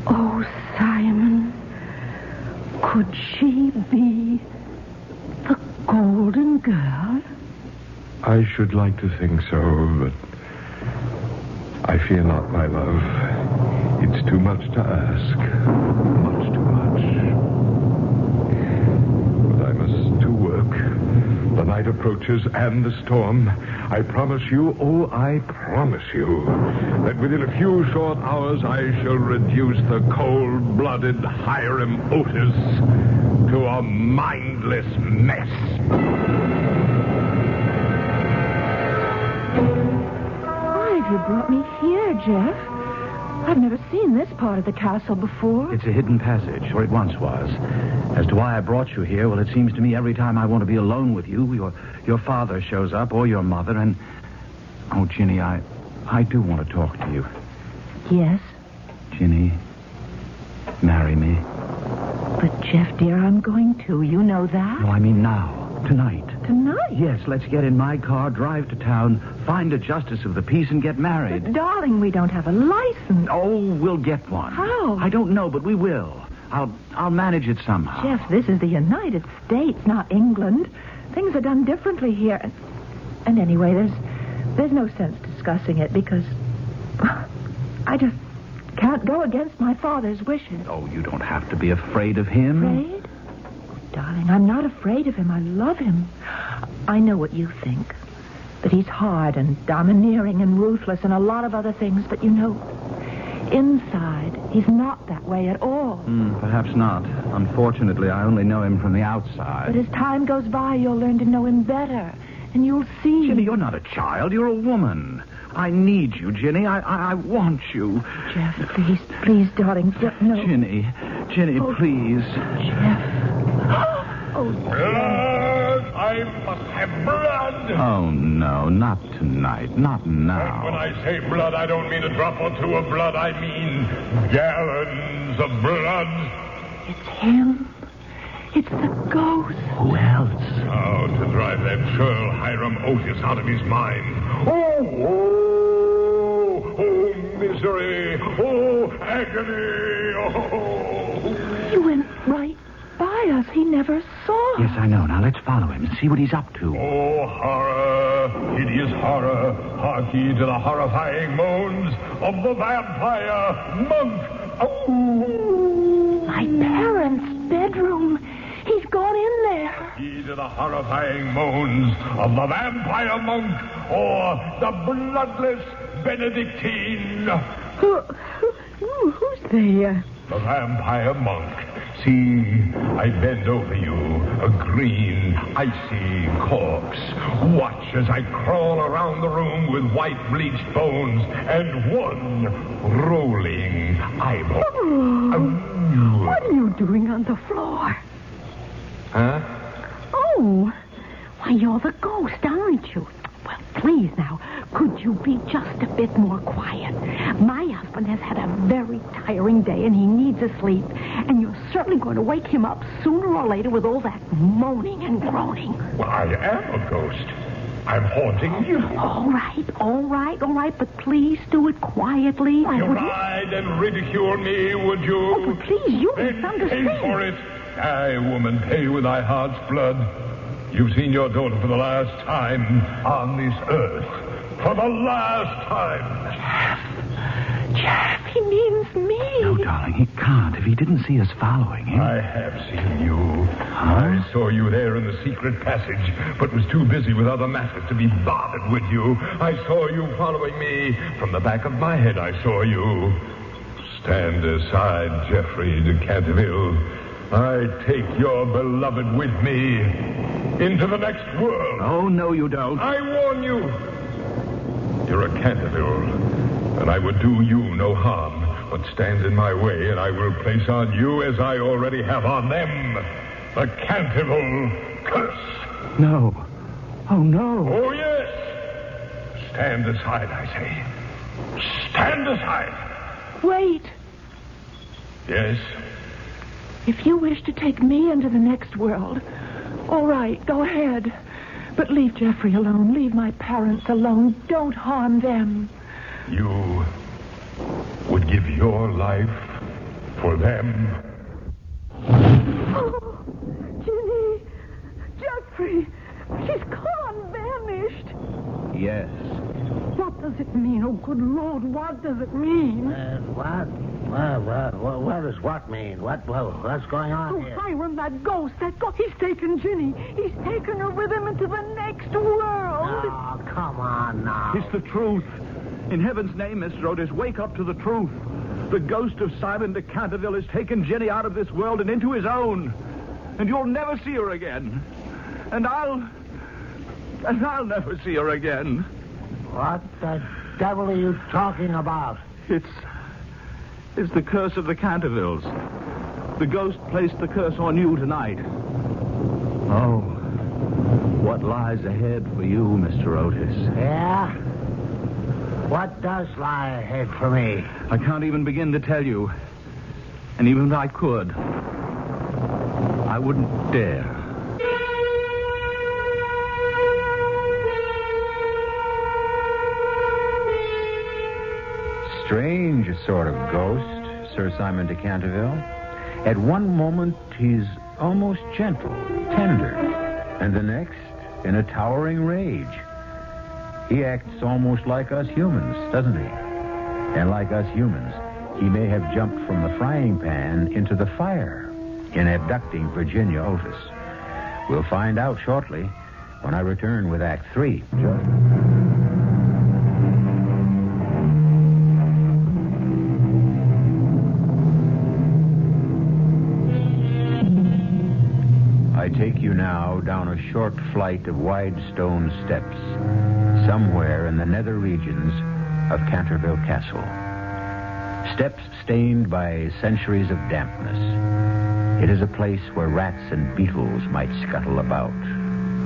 Speaker 25: Oh, Simon, could she be the golden girl?
Speaker 5: I should like to think so, but I fear not, my love. It's too much to ask. Much too much. But I must to work. The night approaches and the storm. I promise you, I promise you, that within a few short hours I shall reduce the cold-blooded Hiram Otis to a mindless mess.
Speaker 24: Why have you brought me here, Jeff? I've never seen this part of the castle before.
Speaker 23: It's a hidden passage, or it once was. As to why I brought you here, well, it seems to me every time I want to be alone with you, your father shows up, or your mother, and... Oh, Ginny, I do want to talk to you.
Speaker 25: Yes?
Speaker 23: Ginny, marry me.
Speaker 25: But, Jeff, dear, I'm going to. You know that.
Speaker 23: No, I mean now. Tonight.
Speaker 24: Tonight?
Speaker 23: Yes, let's get in my car, drive to town, find a justice of the peace, and get married.
Speaker 24: But, darling, we don't have a license.
Speaker 23: Oh, we'll get one.
Speaker 24: How?
Speaker 23: I don't know, but we will. I'll manage it somehow.
Speaker 24: Jeff, this is the United States, not England. Things are done differently here. And anyway, there's no sense discussing it because I just can't go against my father's wishes.
Speaker 23: Oh, you don't have to be afraid of him.
Speaker 24: Afraid? Darling, I'm not afraid of him. I love him. I know what you think. That he's hard and domineering and ruthless and a lot of other things. But you know, inside, he's not that way at all.
Speaker 23: Perhaps not. Unfortunately, I only know him from the outside.
Speaker 24: But as time goes by, you'll learn to know him better. And you'll see...
Speaker 23: Ginny, you're not a child. You're a woman. I need you, Ginny. I want you.
Speaker 24: Jeff, please, darling. No.
Speaker 23: Ginny,
Speaker 24: Oh,
Speaker 23: please.
Speaker 24: Jeff. Oh,
Speaker 5: Blood! I must have blood!
Speaker 23: Oh, no, not tonight. Not now.
Speaker 5: And when I say blood, I don't mean a drop or two of blood. I mean gallons of blood.
Speaker 24: It's him. It's the ghost.
Speaker 23: Who else?
Speaker 5: Oh, to drive that churl Hiram Otis out of his mind. Oh, misery. Oh, agony. Oh.
Speaker 24: He went right by us. He never saw us.
Speaker 23: Yes, I know. Now let's follow him and see what he's up to.
Speaker 5: Oh, horror, hideous horror. Hark ye to the horrifying moans of the vampire monk. Oh.
Speaker 24: My parents' bedroom. He's gone in there.
Speaker 5: Hark ye to the horrifying moans of the vampire monk or the bloodless Benedictine.
Speaker 24: Who's there?
Speaker 5: The vampire monk. See, I bend over you, a green, icy corpse. Watch as I crawl around the room with white bleached bones and one rolling eyeball.
Speaker 24: Oh, what are you doing on the floor?
Speaker 5: Huh?
Speaker 25: Oh, why, you're the ghost, aren't you? Well, please now, could you be just a bit more quiet? My husband has had a very tiring day and he needs a sleep. And you're certainly going to wake him up sooner or later with all that moaning and groaning.
Speaker 5: Well, I am a ghost. I'm haunting you.
Speaker 25: All right, but please do it quietly.
Speaker 5: You ride and ridicule me, would you?
Speaker 25: Oh, but please, you
Speaker 5: then
Speaker 25: misunderstand.
Speaker 5: pay for it. Aye, woman, pay with thy heart's blood. You've seen your daughter for the last time on this earth. For the last time.
Speaker 24: Jeff, he means me.
Speaker 23: No, darling, he can't if he didn't see us following him.
Speaker 5: I have seen you. I saw you there in the secret passage, but was too busy with other matters to be bothered with you. I saw you following me. From the back of my head, I saw you. Stand aside, Geoffrey de Canterville. I take your beloved with me into the next world.
Speaker 23: Oh, no, you don't.
Speaker 5: I warn you. You're a Canterville, and I would do you no harm. What stands in my way, and I will place on you as I already have on them, the Canterville curse.
Speaker 23: No. Oh, no.
Speaker 5: Oh, yes. Stand aside, I say. Stand aside.
Speaker 24: Wait.
Speaker 5: Yes?
Speaker 24: If you wish to take me into the next world, all right, go ahead. But leave Geoffrey alone. Leave my parents alone. Don't harm them.
Speaker 5: You would give your life for them?
Speaker 24: Oh, Ginny, Jeffrey, she's gone, vanished.
Speaker 23: Yes.
Speaker 24: What does it mean? Oh, good Lord, what does it mean?
Speaker 11: What? What does what mean? What's going on here?
Speaker 24: Hiram, that ghost, he's taken Ginny. He's taken her with him into the next world.
Speaker 11: Oh, come on now.
Speaker 23: It's the truth. In heaven's name, Mr. Otis, wake up to the truth. The ghost of Simon de Canterville has taken Ginny out of this world and into his own. And you'll never see her again. And I'll never see her again.
Speaker 11: What the devil are you talking about?
Speaker 23: It's the curse of the Cantervilles. The ghost placed the curse on you tonight. Oh, what lies ahead for you, Mr. Otis?
Speaker 11: Yeah? What does lie ahead for me?
Speaker 23: I can't even begin to tell you. And even if I could, I wouldn't dare.
Speaker 22: Strange sort of ghost, Sir Simon de Canterville. At one moment, he's almost gentle, tender, and the next, in a towering rage. He acts almost like us humans, doesn't he? And like us humans, he may have jumped from the frying pan into the fire in abducting Virginia Otis. We'll find out shortly when I return with Act 3. I take you now down a short flight of wide stone steps, somewhere in the nether regions of Canterville Castle. Steps stained by centuries of dampness. It is a place where rats and beetles might scuttle about,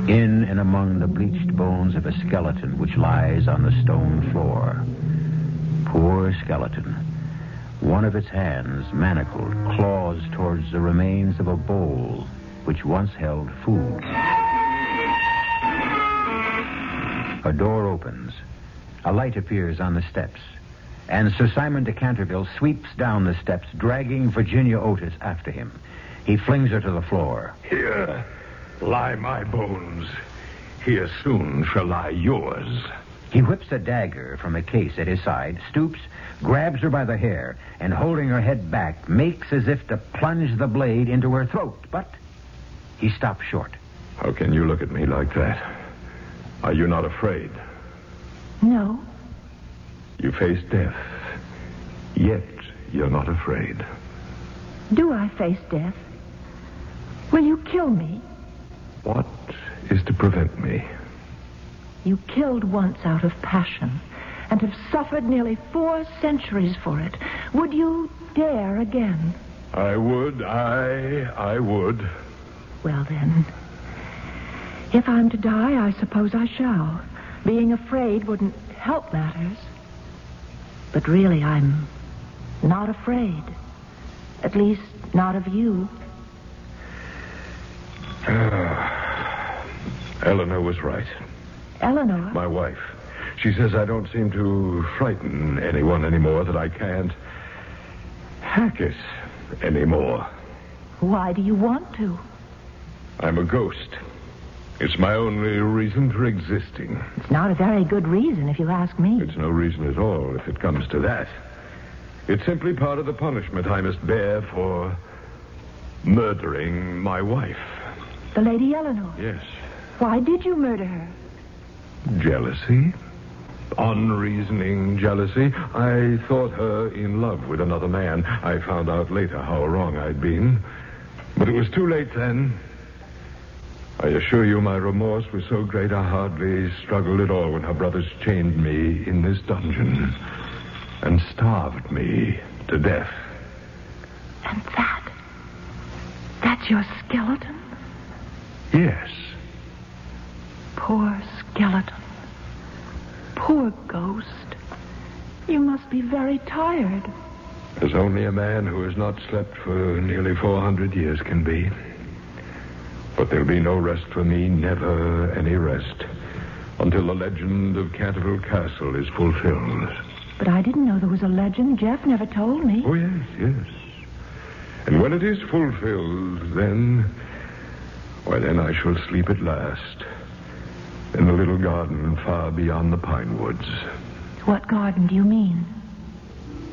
Speaker 22: in and among the bleached bones of a skeleton which lies on the stone floor. Poor skeleton. One of its hands, manacled, claws towards the remains of a bowl which once held food. A door opens. A light appears on the steps, and Sir Simon de Canterville sweeps down the steps, dragging Virginia Otis after him. He flings her to the floor.
Speaker 5: Here lie my bones. Here soon shall lie yours.
Speaker 22: He whips a dagger from a case at his side, stoops, grabs her by the hair, and holding her head back, makes as if to plunge the blade into her throat, but he stops short.
Speaker 5: How can you look at me like that? Are you not afraid?
Speaker 24: No.
Speaker 5: You face death, yet you're not afraid.
Speaker 24: Do I face death? Will you kill me?
Speaker 5: What is to prevent me?
Speaker 24: You killed once out of passion and have suffered nearly 4 centuries for it. Would you dare again?
Speaker 5: I would. I would.
Speaker 24: Well, then, if I'm to die, I suppose I shall. Being afraid wouldn't help matters. But really, I'm not afraid. At least, not of you.
Speaker 5: Eleanor was right.
Speaker 24: Eleanor?
Speaker 5: My wife. She says I don't seem to frighten anyone anymore, that I can't hack it anymore.
Speaker 24: Why do you want to?
Speaker 5: I'm a ghost. It's my only reason for existing.
Speaker 24: It's not a very good reason, if you ask me.
Speaker 5: It's no reason at all, if it comes to that. It's simply part of the punishment I must bear for murdering my wife.
Speaker 24: The Lady Eleanor?
Speaker 5: Yes.
Speaker 24: Why did you murder her?
Speaker 5: Jealousy. Unreasoning jealousy. I thought her in love with another man. I found out later how wrong I'd been. But it was too late then. I assure you my remorse was so great I hardly struggled at all when her brothers chained me in this dungeon and starved me to death.
Speaker 24: And that's your skeleton?
Speaker 5: Yes.
Speaker 24: Poor skeleton. Poor ghost. You must be very tired.
Speaker 5: As only a man who has not slept for nearly 400 years can be. But there'll be no rest for me, never any rest, until the legend of Canterville Castle is fulfilled.
Speaker 24: But I didn't know there was a legend. Jeff never told me.
Speaker 5: Oh, yes, yes. And when it is fulfilled, then I shall sleep at last in the little garden far beyond the pine woods.
Speaker 24: What garden do you mean?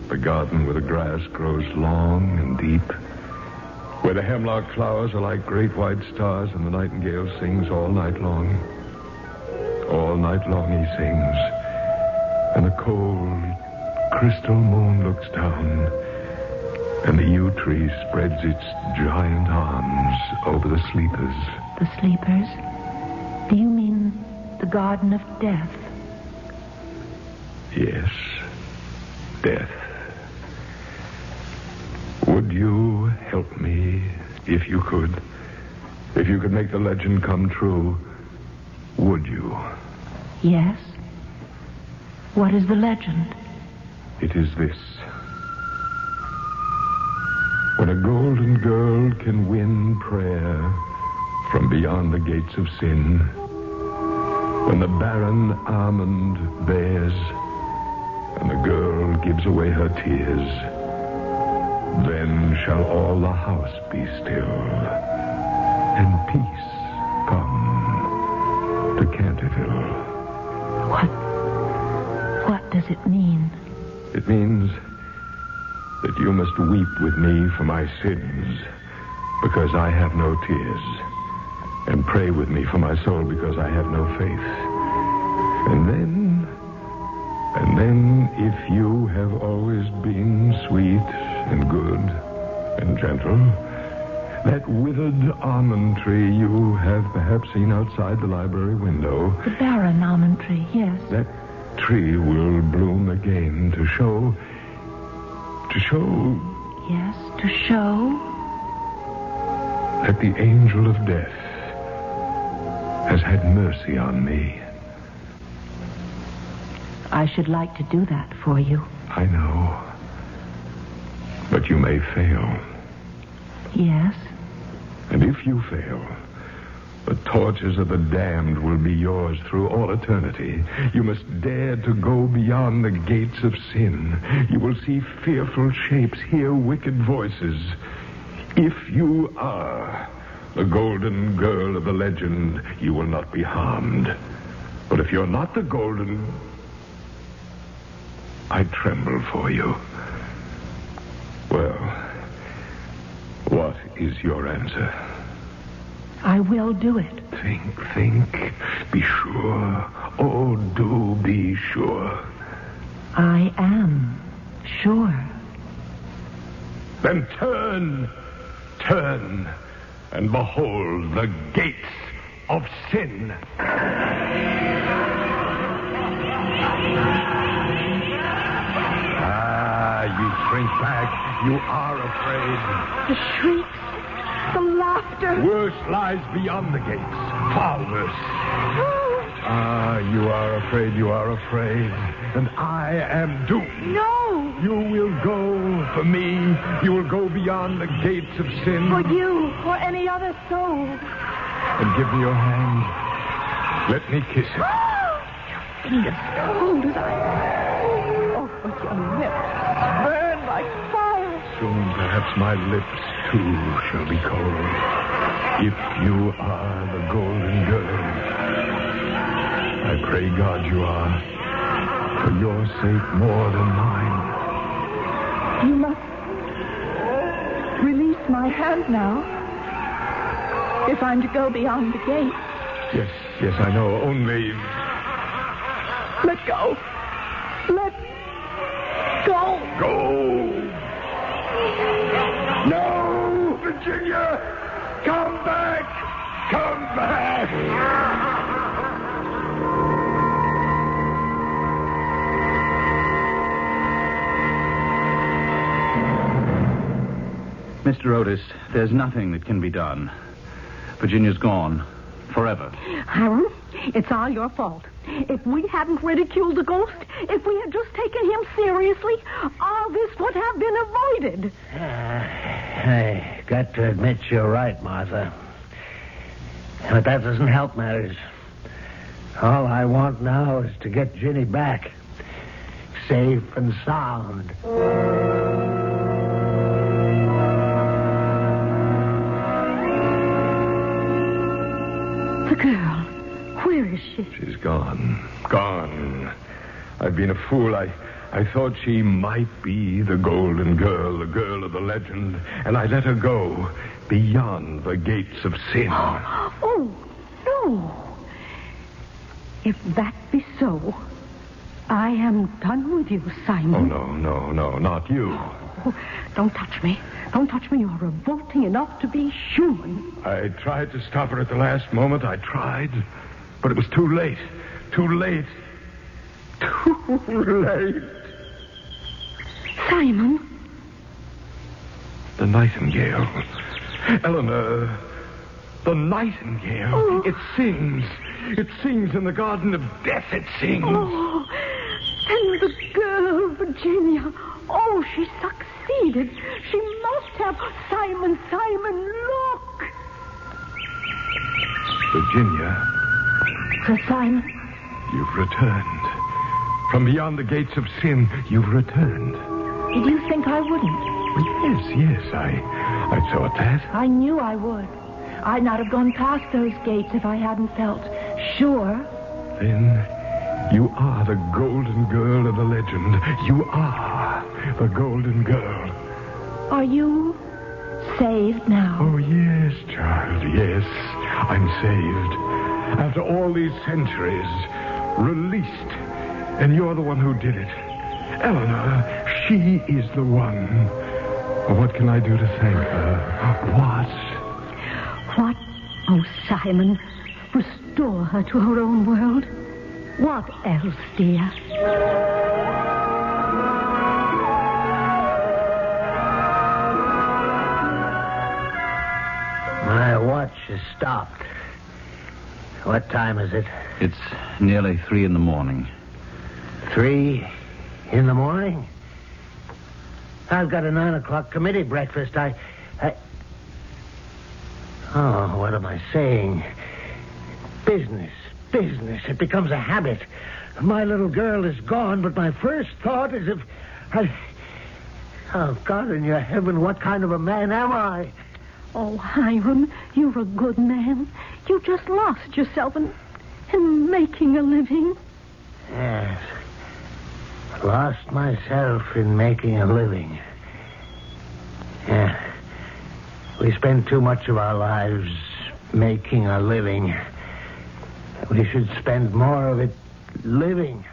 Speaker 5: The garden where the grass grows long and deep, where the hemlock flowers are like great white stars and the nightingale sings all night long. All night long he sings, and the cold, crystal moon looks down, and the yew tree spreads its giant arms over the sleepers.
Speaker 24: The sleepers? Do you mean the garden of death?
Speaker 5: Yes, death. Would you help me if you could? If you could make the legend come true, would you?
Speaker 24: Yes. What is the legend?
Speaker 5: It is this. When a golden girl can win prayer from beyond the gates of sin, when the barren almond bears and the girl gives away her tears, then shall all the house be still, and peace come to Cantorville.
Speaker 24: What does it mean?
Speaker 5: It means that you must weep with me for my sins, because I have no tears, and pray with me for my soul, because I have no faith. And then, if you have always been sweet and good and gentle, that withered almond tree you have perhaps seen outside the library window.
Speaker 24: The barren almond tree, yes.
Speaker 5: That tree will bloom again to show.
Speaker 24: Yes, to show?
Speaker 5: That the angel of death has had mercy on me.
Speaker 24: I should like to do that for you.
Speaker 5: I know. But you may fail.
Speaker 24: Yes?
Speaker 5: And if you fail, the tortures of the damned will be yours through all eternity. You must dare to go beyond the gates of sin. You will see fearful shapes, hear wicked voices. If you are the golden girl of the legend, you will not be harmed. But if you're not the golden, I tremble for you. Well, what is your answer?
Speaker 24: I will do it.
Speaker 5: Think. Be sure. Oh, do be sure.
Speaker 24: I am sure.
Speaker 5: Then turn, and behold the gates of sin. You shrink back. You are afraid.
Speaker 24: The shrieks, the laughter.
Speaker 5: Worse lies beyond the gates. Far worse. You are afraid. You are afraid. And I am doomed.
Speaker 24: No.
Speaker 5: You will go for me. You will go beyond the gates of sin.
Speaker 24: For you, or any other soul.
Speaker 5: And give me your hand. Let me kiss it.
Speaker 24: Fingers cold as ice. Oh, but your lips burn like fire.
Speaker 5: Soon, perhaps, my lips, too, shall be cold. If you are the golden girl, I pray God you are, for your sake more than mine.
Speaker 24: You must release my hand now, if I'm to go beyond the gate.
Speaker 5: Yes, I know, only...
Speaker 24: Let go. Let go.
Speaker 5: Go. No, Virginia! Come back! Come back!
Speaker 23: Mr. Otis, there's nothing that can be done. Virginia's gone. Forever.
Speaker 25: Hiram, it's all your fault. If we hadn't ridiculed the ghost, if we had just taken him seriously, all this would have been avoided.
Speaker 11: I got to admit you're right, Martha. But that doesn't help matters. All I want now is to get Ginny back. safe and sound.
Speaker 25: The girl. Where is she?
Speaker 5: She's gone. Gone. I've been a fool. I thought she might be the golden girl, the girl of the legend, and I let her go beyond the gates of sin.
Speaker 25: Oh, no. If that be so, I am done with you, Simon.
Speaker 5: Oh, no, not you.
Speaker 25: Oh, don't touch me. Don't touch me. You're revolting enough to be human.
Speaker 5: I tried to stop her at the last moment. I tried. But it was too late. Too late. Too late.
Speaker 25: Simon.
Speaker 5: The nightingale. Eleanor. The nightingale.
Speaker 25: Oh.
Speaker 5: It sings. It sings in the garden of death. It sings.
Speaker 25: Oh, and the girl, Virginia. Oh, she succeeded. She must have. Simon, look.
Speaker 5: Virginia.
Speaker 25: Sir Simon.
Speaker 5: You've returned. From beyond the gates of sin, you've returned.
Speaker 24: Did you think I wouldn't?
Speaker 5: Yes, I thought that.
Speaker 24: I knew I would. I'd not have gone past those gates if I hadn't felt sure.
Speaker 5: Then you are the golden girl of the legend. You are the golden girl.
Speaker 24: Are you saved now?
Speaker 5: Oh, yes, child, yes. I'm saved. After all these centuries, released. And you're the one who did it. Eleanor, she is the one. What can I do to thank her? What?
Speaker 25: What? Oh, Simon, restore her to her own world. What else, dear?
Speaker 11: My watch has stopped. What time is it?
Speaker 23: It's nearly 3 in the morning.
Speaker 11: 3 in the morning? I've got a 9 o'clock committee breakfast. Oh, what am I saying? Business. It becomes a habit. My little girl is gone, but my first thought is if Oh, God in your heaven, what kind of a man am I?
Speaker 25: Oh, Hiram, you're a good man. You just lost yourself in making a living.
Speaker 11: Yes. Lost myself in making a living. Yeah. We spend too much of our lives making a living. We should spend more of it living.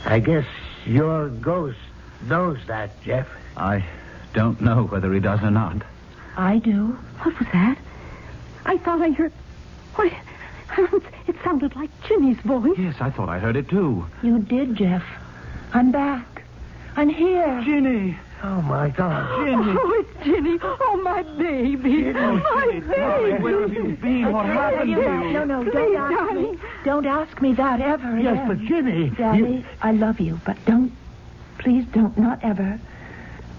Speaker 11: I guess your ghost knows that, Jeff.
Speaker 23: I don't know whether he does or not.
Speaker 25: I do. What was that? I thought I heard... What? It sounded like Ginny's voice.
Speaker 23: Yes, I thought I heard it, too.
Speaker 24: You did, Jeff. I'm back. I'm here.
Speaker 23: Ginny.
Speaker 11: Oh, my God.
Speaker 23: Ginny.
Speaker 25: Oh, it's Ginny. Oh, my baby.
Speaker 23: Ginny.
Speaker 25: My baby.
Speaker 23: Darling, where have you been? What happened to you?
Speaker 24: No,
Speaker 25: Please,
Speaker 24: don't ask
Speaker 25: darling.
Speaker 24: me. Don't ask me that ever again.
Speaker 11: Yes, but Ginny...
Speaker 24: Daddy, I love you, but please don't, not ever,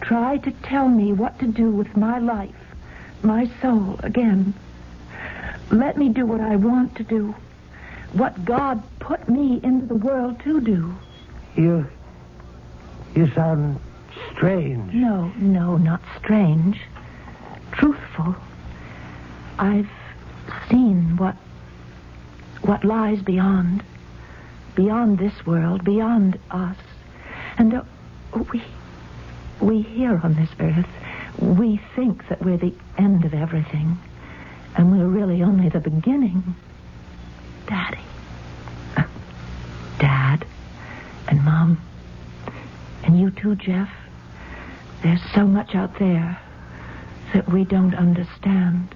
Speaker 24: try to tell me what to do with my life, my soul, again. Let me do what I want to do, what God put me into the world to do.
Speaker 11: You sound strange.
Speaker 24: No, not strange. Truthful. I've seen what lies beyond this world, beyond us. And we here on this earth, we think that we're the end of everything. And we're really only the beginning. Daddy. Dad. And Mom. And you too, Jeff. There's so much out there that we don't understand.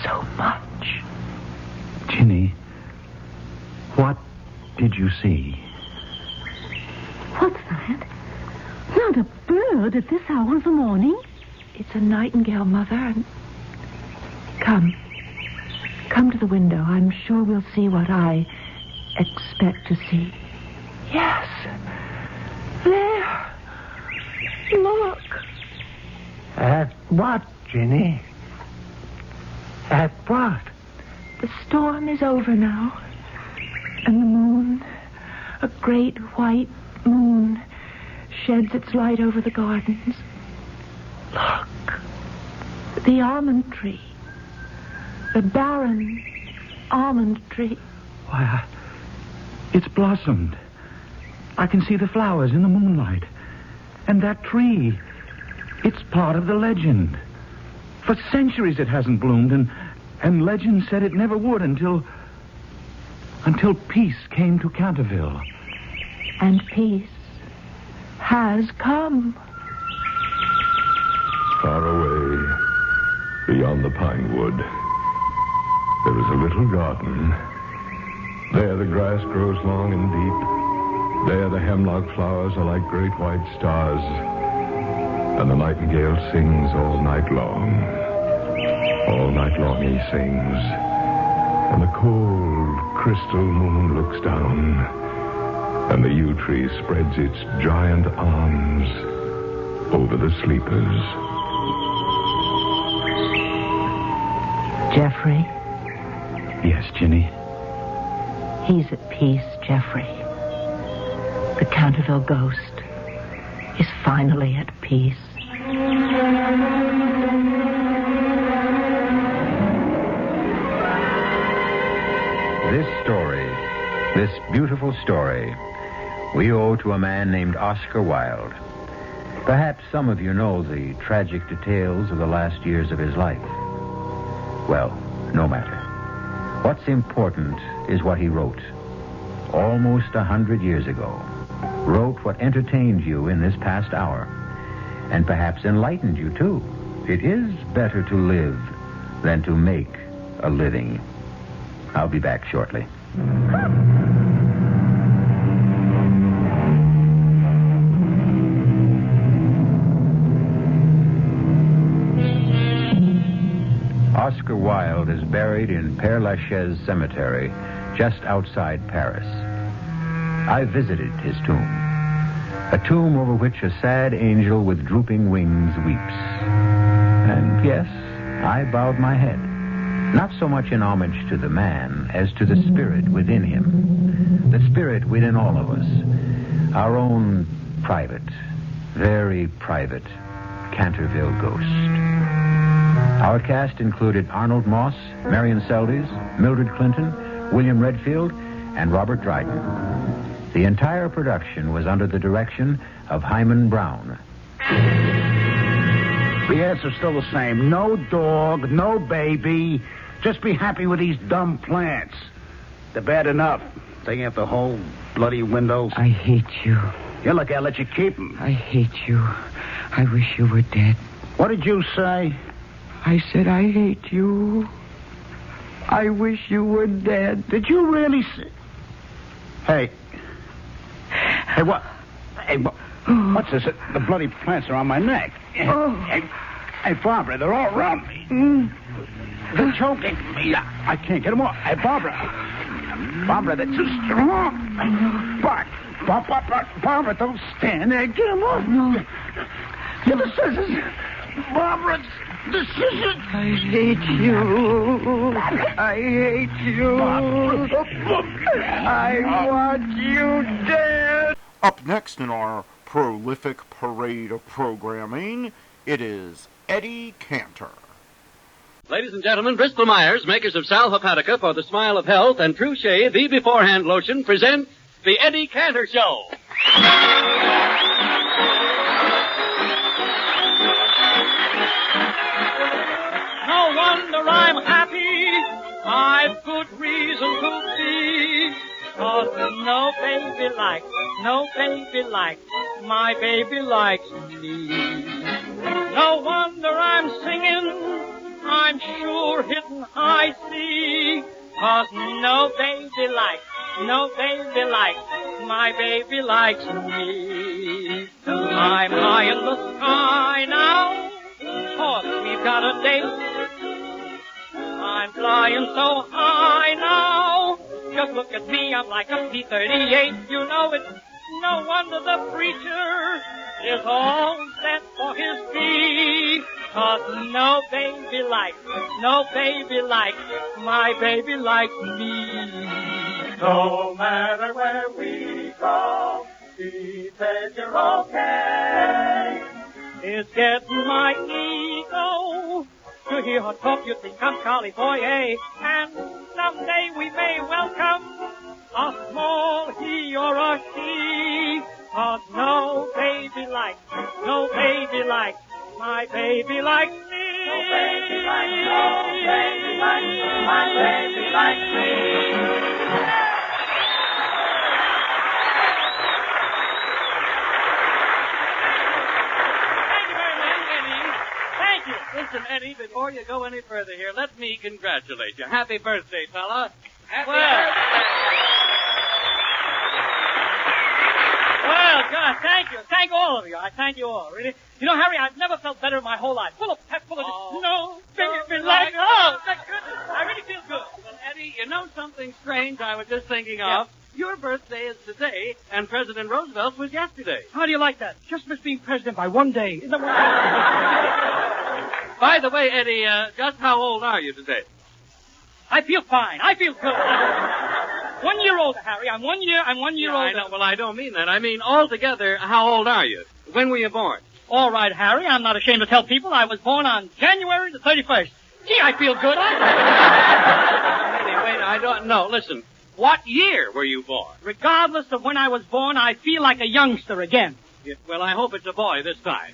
Speaker 24: So much.
Speaker 23: Ginny, what did you see?
Speaker 25: What's that? Not a bird at this hour of the morning.
Speaker 24: It's a nightingale, Mother, and... Come to the window. I'm sure we'll see what I expect to see. Yes. There. Look.
Speaker 11: At what, Ginny? At what?
Speaker 24: The storm is over now. And the moon, a great white moon, sheds its light over the gardens. Look, the almond tree. The barren almond tree.
Speaker 23: Why, it's blossomed. I can see the flowers in the moonlight. And that tree, it's part of the legend. For centuries it hasn't bloomed, and legend said it never would until peace came to Canterville.
Speaker 24: And peace has come.
Speaker 5: Far away, beyond the pine wood, there is a little garden. There the grass grows long and deep. There the hemlock flowers are like great white stars. And the nightingale sings all night long. All night long he sings. And the cold crystal moon looks down. And the yew tree spreads its giant arms over the sleepers.
Speaker 24: Jeffrey?
Speaker 23: Yes, Ginny?
Speaker 24: He's at peace, Jeffrey. The Canterville ghost is finally at peace.
Speaker 22: This story, this beautiful story, we owe to a man named Oscar Wilde. Perhaps some of you know the tragic details of the last years of his life. Well, no matter. What's important is what he wrote. Almost 100 years ago. Wrote what entertained you in this past hour. And perhaps enlightened you, too. It is better to live than to make a living. I'll be back shortly. Oscar Wilde is buried in Père Lachaise Cemetery, just outside Paris. I visited his tomb. A tomb over which a sad angel with drooping wings weeps. And yes, I bowed my head. Not so much in homage to the man as to the spirit within him. The spirit within all of us. Our own private, very private Canterville ghost. Our cast included Arnold Moss, Marion Seldes, Mildred Clinton, William Redfield, and Robert Dryden. The entire production was under the direction of Hyman Brown.
Speaker 23: The answer's still the same. No dog, no baby. Just be happy with these dumb plants. They're bad enough. Taking out the whole bloody windows.
Speaker 6: I hate you.
Speaker 23: Yeah, look, I'll let you keep them.
Speaker 6: I hate you. I wish you were dead.
Speaker 23: What did you say?
Speaker 6: I said I hate you. I wish you were dead.
Speaker 23: Did you really say... Hey, what? Hey, what's this? The bloody plants are on my neck. Hey, Barbara, they're all around me. They're choking me. I can't get them off. Hey, Barbara, they're too strong. Barbara, don't stand there. Get them off.
Speaker 6: No.
Speaker 23: Get the scissors. Barbara, the scissors.
Speaker 6: I hate you. I hate you. I want you dead.
Speaker 1: Up next in our prolific parade of programming, it is Eddie Cantor.
Speaker 7: Ladies and gentlemen, Bristol Myers, makers of Sal Hepatica for the smile of health and True Shave Be Beforehand lotion, present the Eddie Cantor Show. No wonder I'm happy. I've good reason to be. 'Cause no baby like my baby likes me. No wonder I'm singing. I'm sure hidden I see. 'Cause no baby like my baby likes me. I'm high in the sky now, 'cause we've got a date. I'm flying so high now, just look at me, I'm like a P-38, you know it. No wonder the preacher is all set for his fee. 'Cause no baby like my baby likes me. No matter where we go, he says you're okay. It's getting my ego to hear her talk. You think I'm California, and someday we may welcome a small he or a she. But no baby likes my baby likes me. No baby likes me, my baby likes me.
Speaker 8: Listen, Eddie, before you go any further here, let me congratulate you. Happy birthday, fella. Happy birthday.
Speaker 7: Well, God, thank you. Thank all of you. I thank you all, really. You know, Harry, I've never felt better in my whole life. Full of pep, full of... No, baby, like... Oh, thank goodness. I really feel good.
Speaker 8: Well, Eddie, you know something strange I was just thinking of? Your birthday is today, and President Roosevelt's was yesterday.
Speaker 7: How do you like that? Just miss being president by one day. Isn't that what...
Speaker 8: By the way, Eddie, just how old are you today?
Speaker 7: I feel fine. I feel good. 1 year older, Harry. I'm one year older.
Speaker 8: I know. Well, I don't mean that. I mean, altogether, how old are you? When were you born?
Speaker 7: All right, Harry. I'm not ashamed to tell people I was born on January the 31st. Gee, I feel good.
Speaker 8: Anyway, I don't know. Listen, what year were you born?
Speaker 7: Regardless of when I was born, I feel like a youngster again.
Speaker 8: Yeah, well, I hope it's a boy this time.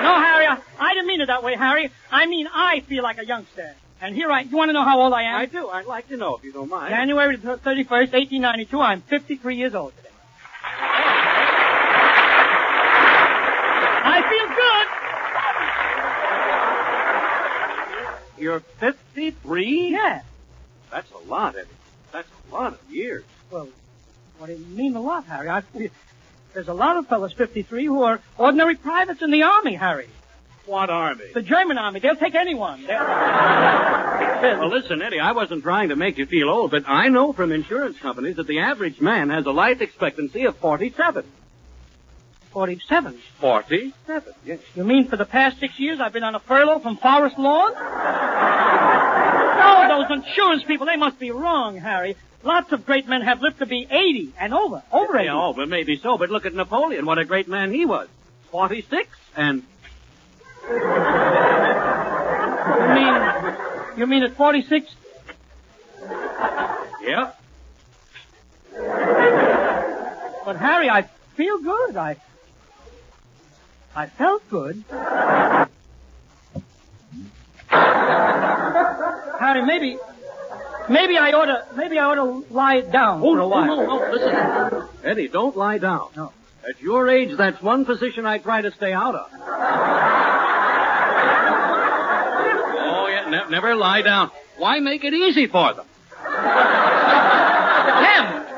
Speaker 7: No, Harry, I didn't mean it that way, Harry. I mean, I feel like a youngster. And here you want to know how old I am?
Speaker 8: I do. I'd like to know, if you don't mind.
Speaker 7: January 31st, 1892, I'm 53 years old today. I feel good.
Speaker 8: You're 53?
Speaker 7: Yeah.
Speaker 8: That's a lot, Eddie. That's a lot of years.
Speaker 7: Well, what do you mean a lot, Harry? There's a lot of fellas 53 who are ordinary privates in the Army, Harry.
Speaker 8: What Army?
Speaker 7: The German Army. They'll take anyone.
Speaker 8: Well, listen, Eddie, I wasn't trying to make you feel old, but I know from insurance companies that the average man has a life expectancy of 47.
Speaker 7: 47?
Speaker 8: 47, yes.
Speaker 7: You mean for the past 6 years I've been on a furlough from Forest Lawn? No, those insurance people, they must be wrong, Harry. Lots of great men have lived to be 80 and over 80.
Speaker 8: Yeah, oh, but maybe so, but look at Napoleon, what a great man he was. 46, and...
Speaker 7: You mean at 46?
Speaker 8: Yeah.
Speaker 7: But Harry, I feel good. I felt good. Harry, maybe I ought to lie down for a while.
Speaker 8: No, listen. Eddie, don't lie down.
Speaker 7: No.
Speaker 8: At your age, that's one position I try to stay out of. Oh, yeah, never lie down. Why make it easy for them?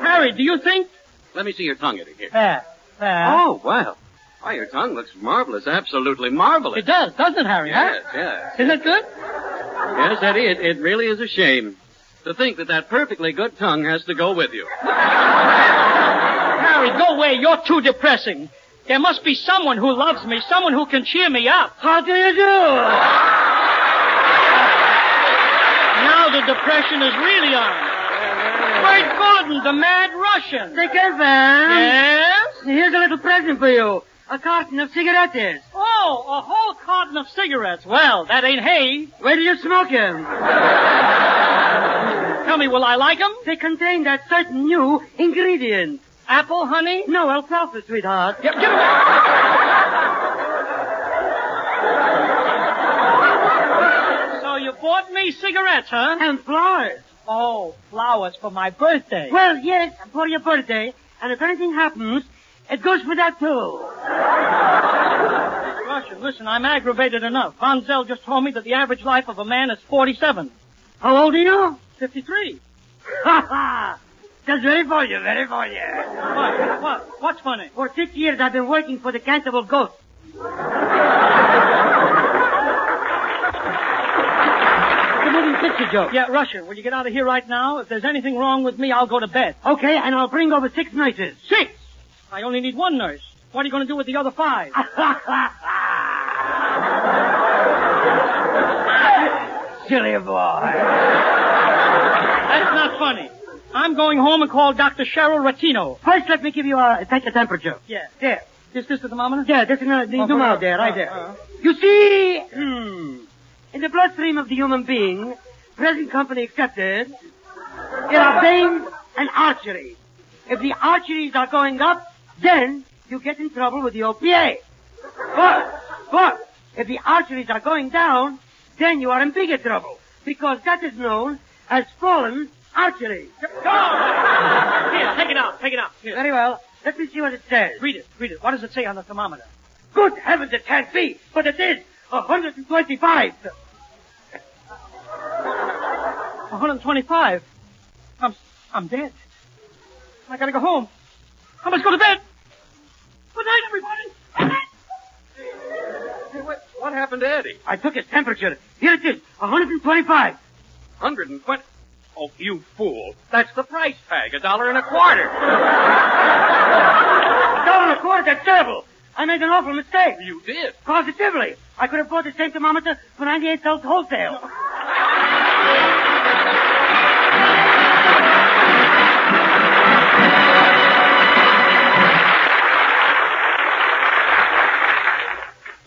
Speaker 7: Harry, do you think...
Speaker 8: Let me see your tongue, Eddie, here.
Speaker 7: There.
Speaker 8: Oh, well. Why, your tongue looks marvelous, absolutely marvelous.
Speaker 7: It does, doesn't it, Harry?
Speaker 8: Yes,
Speaker 7: huh?
Speaker 8: yes.
Speaker 7: Isn't it good?
Speaker 8: Yes, Eddie, it really is a shame to think that perfectly good tongue has to go with you.
Speaker 7: Harry, go away. You're too depressing. There must be someone who loves me, someone who can cheer me up.
Speaker 11: How do you do?
Speaker 7: Now the depression is really on. Bert Gordon, the mad Russian.
Speaker 11: Take care, Van.
Speaker 7: Yes?
Speaker 11: Here's a little present for you. A carton of cigarettes.
Speaker 7: Oh, a whole carton of cigarettes. Well, that ain't hay.
Speaker 11: Where do you smoke them?
Speaker 7: Tell me, will I like them?
Speaker 11: They contain that certain new ingredient.
Speaker 7: Apple, honey?
Speaker 11: No, alfalfa, sweetheart.
Speaker 7: Yep, get away. So you bought me cigarettes, huh?
Speaker 11: And flowers.
Speaker 7: Oh, flowers for my birthday.
Speaker 11: Well, yes, for your birthday. And if anything happens, it goes for that, too.
Speaker 7: Russian, listen, I'm aggravated enough. Von Zell just told me that the average life of a man is 47.
Speaker 11: How old are you?
Speaker 7: 53.
Speaker 11: Ha ha! That's very for you, very for you.
Speaker 7: What? What's funny?
Speaker 11: For 6 years I've been working for the Cantor Ghost. The moving picture joke.
Speaker 7: Yeah, Russian, will you get out of here right now? If there's anything wrong with me, I'll go to bed.
Speaker 11: Okay, and I'll bring over 6 nurses.
Speaker 7: 6? I only need 1 nurse. What are you going to do with the other 5?
Speaker 11: silly boy.
Speaker 7: That's not funny. I'm going home and call Dr. Cheryl Ratino.
Speaker 11: First, let me give you take a temperature.
Speaker 7: Yeah.
Speaker 11: There.
Speaker 7: This the thermometer?
Speaker 11: Yeah, this is the zoom out there, right there. You see, in the bloodstream of the human being, present company accepted, there are veins and arteries. If the arteries are going up, then you get in trouble with the OPA. But if the arteries are going down, then you are in bigger trouble, because that is known as fallen arteries.
Speaker 7: Here, take it out. Here.
Speaker 11: Very well. Let me see what it says.
Speaker 7: Read it. What does it say on the thermometer?
Speaker 11: Good heavens, it can't be. But it is 125.
Speaker 7: 125? I'm dead. I gotta go home. I must go to bed. Good night, everybody.
Speaker 19: Hey, what happened to Eddie?
Speaker 11: I took his temperature. Here it is, 125.
Speaker 19: 120? Oh, you fool.
Speaker 8: That's the price tag, $1.25.
Speaker 11: $1.25, that's terrible. I made an awful mistake.
Speaker 8: You did?
Speaker 11: Positively. I could have bought the same thermometer for 98 cents wholesale.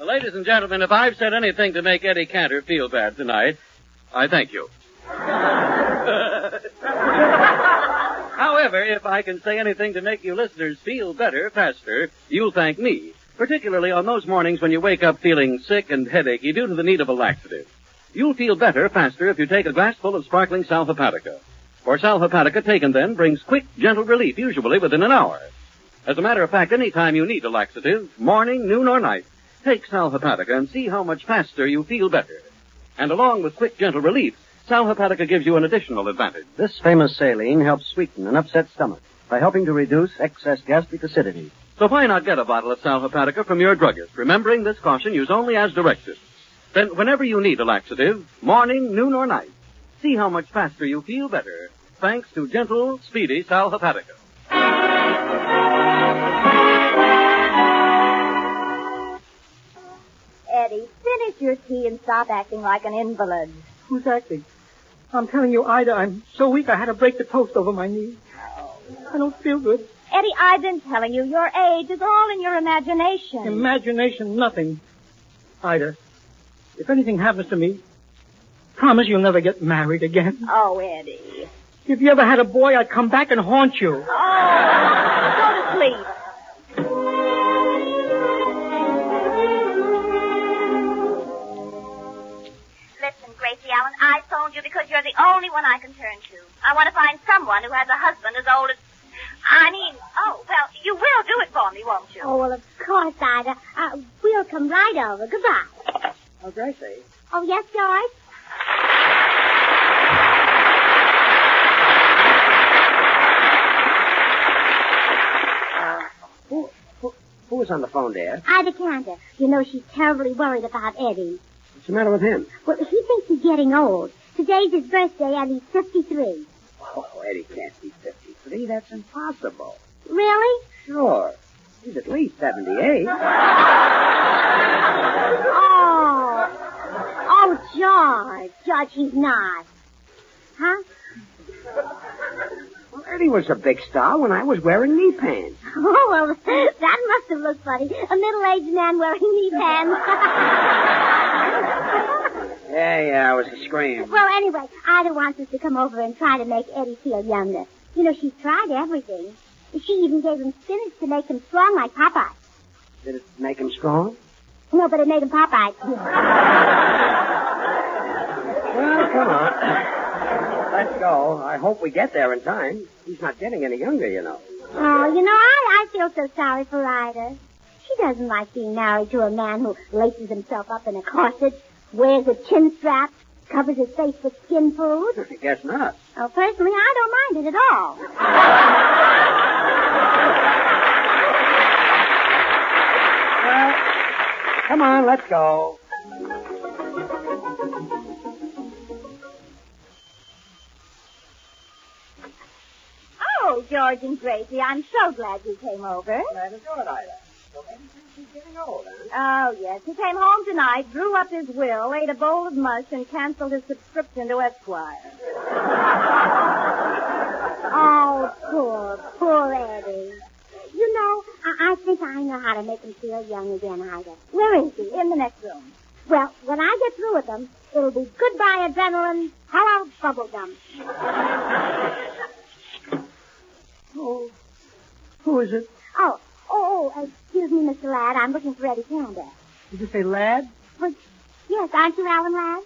Speaker 8: Ladies and gentlemen, if I've said anything to make Eddie Cantor feel bad tonight, I thank you. However, if I can say anything to make you listeners feel better faster, you'll thank me, particularly on those mornings when you wake up feeling sick and headachy due to the need of a laxative. You'll feel better faster if you take a glassful of sparkling sal hepatica. For sal hepatica taken then brings quick, gentle relief, usually within an hour. As a matter of fact, any time you need a laxative, morning, noon, or night, take sal hepatica and see how much faster you feel better. And along with quick, gentle relief, sal hepatica gives you an additional advantage.
Speaker 4: This famous saline helps sweeten an upset stomach by helping to reduce excess gastric acidity.
Speaker 8: So why not get a bottle of sal hepatica from your druggist? Remembering this caution, use only as directed. Then whenever you need a laxative, morning, noon, or night, see how much faster you feel better, thanks to gentle, speedy sal hepatica.
Speaker 9: Eddie, finish your tea and stop acting like an invalid.
Speaker 7: Who's acting? I'm telling you, Ida, I'm so weak I had to break the toast over my knee. I don't feel good.
Speaker 9: Eddie, I've been telling you, your age is all in your imagination.
Speaker 7: Imagination, nothing. Ida, if anything happens to me, promise you'll never get married again.
Speaker 9: Oh, Eddie.
Speaker 7: If you ever had a boy, I'd come back and haunt you.
Speaker 9: Oh, go to sleep.
Speaker 10: Gracie Allen, I phoned you because you're the only one I can turn to. I want to find someone who has a husband as old as... you will do it for me, won't you?
Speaker 12: Oh, well, of course, Ida. We'll come right over. Goodbye.
Speaker 4: Oh, Gracie.
Speaker 12: Oh, yes, George?
Speaker 4: Who was on the phone, dear?
Speaker 12: Ida Cantor. You know, she's terribly worried about Eddie.
Speaker 4: What's the matter with him?
Speaker 12: Well, he thinks he's getting old. Today's his birthday, and he's 53.
Speaker 4: Oh, Eddie can't be 53. That's impossible.
Speaker 12: Really?
Speaker 4: Sure. He's at least 78.
Speaker 12: Oh, George. George, he's not. Huh?
Speaker 4: Well, Eddie was a big star when I was wearing knee pants.
Speaker 12: Oh, well, that must have looked funny. A middle-aged man wearing knee pants.
Speaker 4: Yeah, it was a scream.
Speaker 12: Well, anyway, Ida wants us to come over and try to make Eddie feel younger. You know, she's tried everything. She even gave him spinach to make him strong like Popeye.
Speaker 4: Did it make him strong?
Speaker 12: No, but it made him Popeye.
Speaker 4: Well, come on. Let's go. I hope we get there in time. He's not getting any younger, you know.
Speaker 12: Oh, you know, I feel so sorry for Ida. She doesn't like being married to a man who laces himself up in a corset, wears a chin strap, covers his face with skin food.
Speaker 4: I guess not.
Speaker 12: Oh, personally, I don't mind it at all.
Speaker 4: Well, come on, let's go.
Speaker 9: Oh, George and Gracie, I'm so glad you came over.
Speaker 4: Glad to do it, Ida.
Speaker 3: He's getting old, huh?
Speaker 9: Oh, yes. He came home tonight, drew up his will, ate a bowl of mush, and canceled his subscription to Esquire.
Speaker 12: Oh, poor Eddie. You know, I think I know how to make him feel young again, Ida.
Speaker 9: Where is he? In the next room.
Speaker 12: Well, when I get through with him, it'll be goodbye adrenaline, hello bubblegum.
Speaker 3: Oh, who is it?
Speaker 12: Excuse me, Mr. Ladd. I'm looking for Eddie Cantor.
Speaker 3: Did you say lad?
Speaker 12: Well, yes, aren't you Alan Ladd?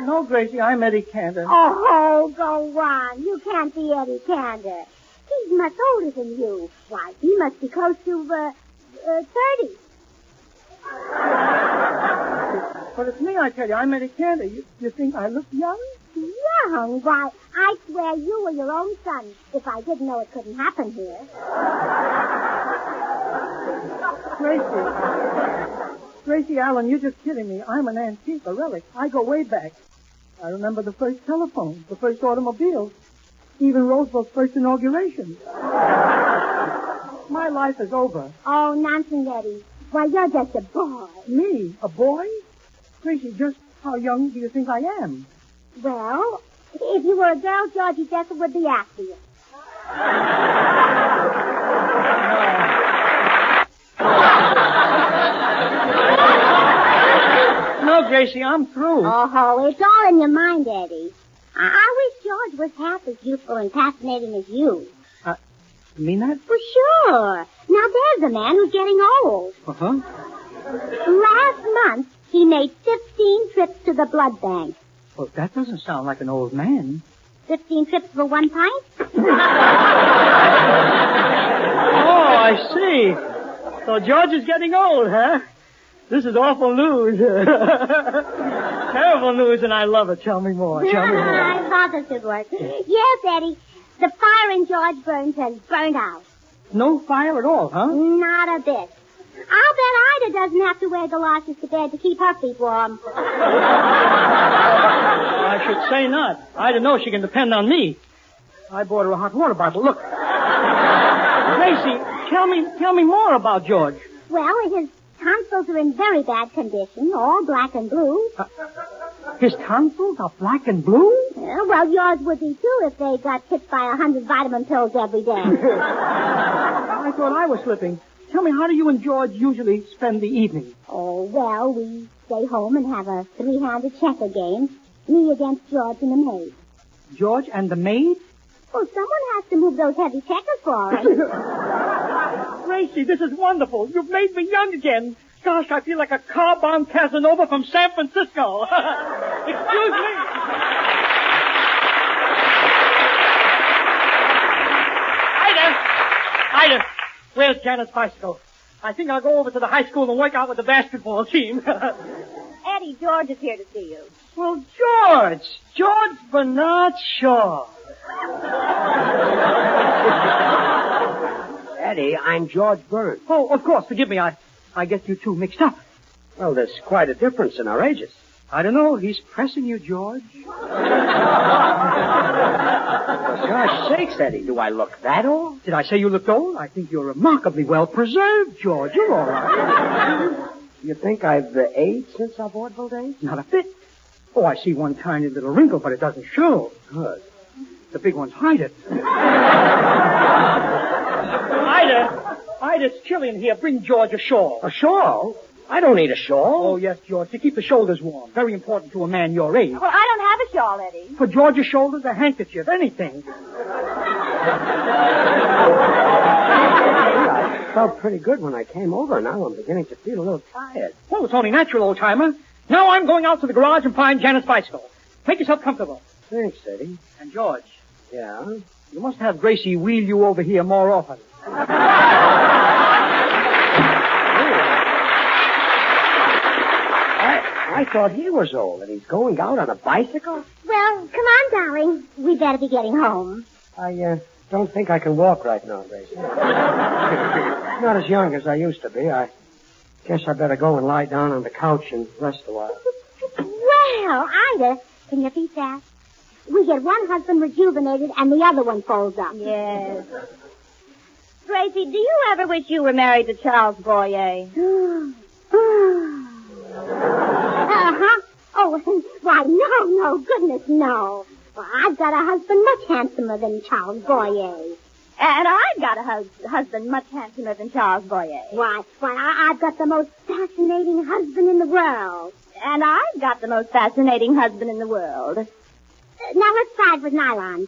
Speaker 3: No, Gracie, I'm Eddie Cantor.
Speaker 12: Oh, go on. You can't be Eddie Cantor. He's much older than you. Why, he must be close to, 30.
Speaker 3: But it's me, I tell you. I'm Eddie Cantor. You think I look young?
Speaker 12: Young? Why, I swear you were your own son, if I didn't know it couldn't happen here.
Speaker 3: Gracie Allen, you're just kidding me. I'm an antique, a relic. I go way back. I remember the first telephone, the first automobiles, even Roosevelt's first inauguration. My life is over.
Speaker 12: Oh, nonsense, Eddie. Why, you're just a boy.
Speaker 3: Me? A boy? Gracie, just how young do you think I am?
Speaker 12: Well, if you were a girl, Georgie Jessup would be after you.
Speaker 3: No, Gracie, I'm through.
Speaker 12: Oh, it's all in your mind, Eddie. I wish George was half as youthful and fascinating as you.
Speaker 3: You mean that?
Speaker 12: For sure. Now, there's a man who's getting old.
Speaker 3: Uh-huh.
Speaker 12: Last month, he made 15 trips to the blood bank.
Speaker 3: Well, that doesn't sound like an old man.
Speaker 12: 15 trips for 1 pint?
Speaker 3: Oh, I see. So George is getting old, huh? This is awful news. Terrible news, and I love it. Tell me more.
Speaker 12: I thought this would work. Yes, Eddie. The fire in George Burns has burned out.
Speaker 3: No fire at all, huh?
Speaker 12: Not a bit. I'll bet Ida doesn't have to wear galoshes to bed to keep her feet warm.
Speaker 3: I should say not. Ida knows she can depend on me. I bought her a hot water bottle. Look. Gracie, tell me more about George.
Speaker 12: Well, his tonsils are in very bad condition, all black and blue.
Speaker 3: His tonsils are black and blue?
Speaker 12: Well, yours would be, too, if they got hit by 100 vitamin pills every day.
Speaker 3: I thought I was slipping. Tell me, how do you and George usually spend the evening?
Speaker 12: Oh, well, we stay home and have a 3-handed checker game. Me against George and the maid.
Speaker 3: George and the maid?
Speaker 12: Well, someone has to move those heavy checkers for us.
Speaker 3: Gracie, this is wonderful. You've made me young again. Gosh, I feel like a car-bound Casanova from San Francisco. Excuse me. Ida, where's Janet's bicycle? I think I'll go over to the high school and work out with the basketball team.
Speaker 9: Eddie, George is here to see you.
Speaker 3: Well, George Bernard Shaw.
Speaker 13: Eddie, I'm George Burns.
Speaker 3: Oh, of course. Forgive me. I get you two mixed up.
Speaker 13: Well, there's quite a difference in our ages.
Speaker 3: I don't know. He's pressing you, George.
Speaker 13: For gosh sakes, Eddie, do I look that old?
Speaker 3: Did I say you looked old? I think you're remarkably well preserved, George. You're all right.
Speaker 13: You think I've aged since our vaudeville days?
Speaker 3: Not a bit. Oh, I see one tiny little wrinkle, but it doesn't show.
Speaker 13: Good.
Speaker 3: The big ones hide it. Ida, it's chilly in here. Bring George a shawl.
Speaker 13: A shawl? I don't need a shawl.
Speaker 3: Oh, yes, George, to keep the shoulders warm. Very important to a man your age.
Speaker 9: Well, I don't have a shawl, Eddie.
Speaker 3: For George's shoulders, a handkerchief, anything.
Speaker 13: I felt pretty good when I came over. Now I'm beginning to feel a little tired.
Speaker 3: Well, it's only natural, old-timer. Now I'm going out to the garage and find Janet's bicycle. Make yourself comfortable.
Speaker 13: Thanks, Eddie.
Speaker 3: And George.
Speaker 13: Yeah?
Speaker 3: You must have Gracie wheel you over here more often.
Speaker 13: I thought he was old, and he's going out on a bicycle?
Speaker 12: Well, come on, darling. We better be getting home.
Speaker 13: I don't think I can walk right now, Gracie. Not as young as I used to be. I guess I better go and lie down on the couch and rest a while.
Speaker 12: Well, Ida, can your feet fast? We get one husband rejuvenated and the other one folds up.
Speaker 9: Yes. Gracie, do you ever wish you were married to Charles Boyer?
Speaker 12: Uh-huh. Oh, why, no, goodness, no. Well, I've got a husband much handsomer than Charles Boyer.
Speaker 9: And I've got a husband much handsomer than Charles Boyer.
Speaker 12: Why, I've got the most fascinating husband in the world.
Speaker 9: And I've got the most fascinating husband in the world.
Speaker 12: Now let's try it with nylon.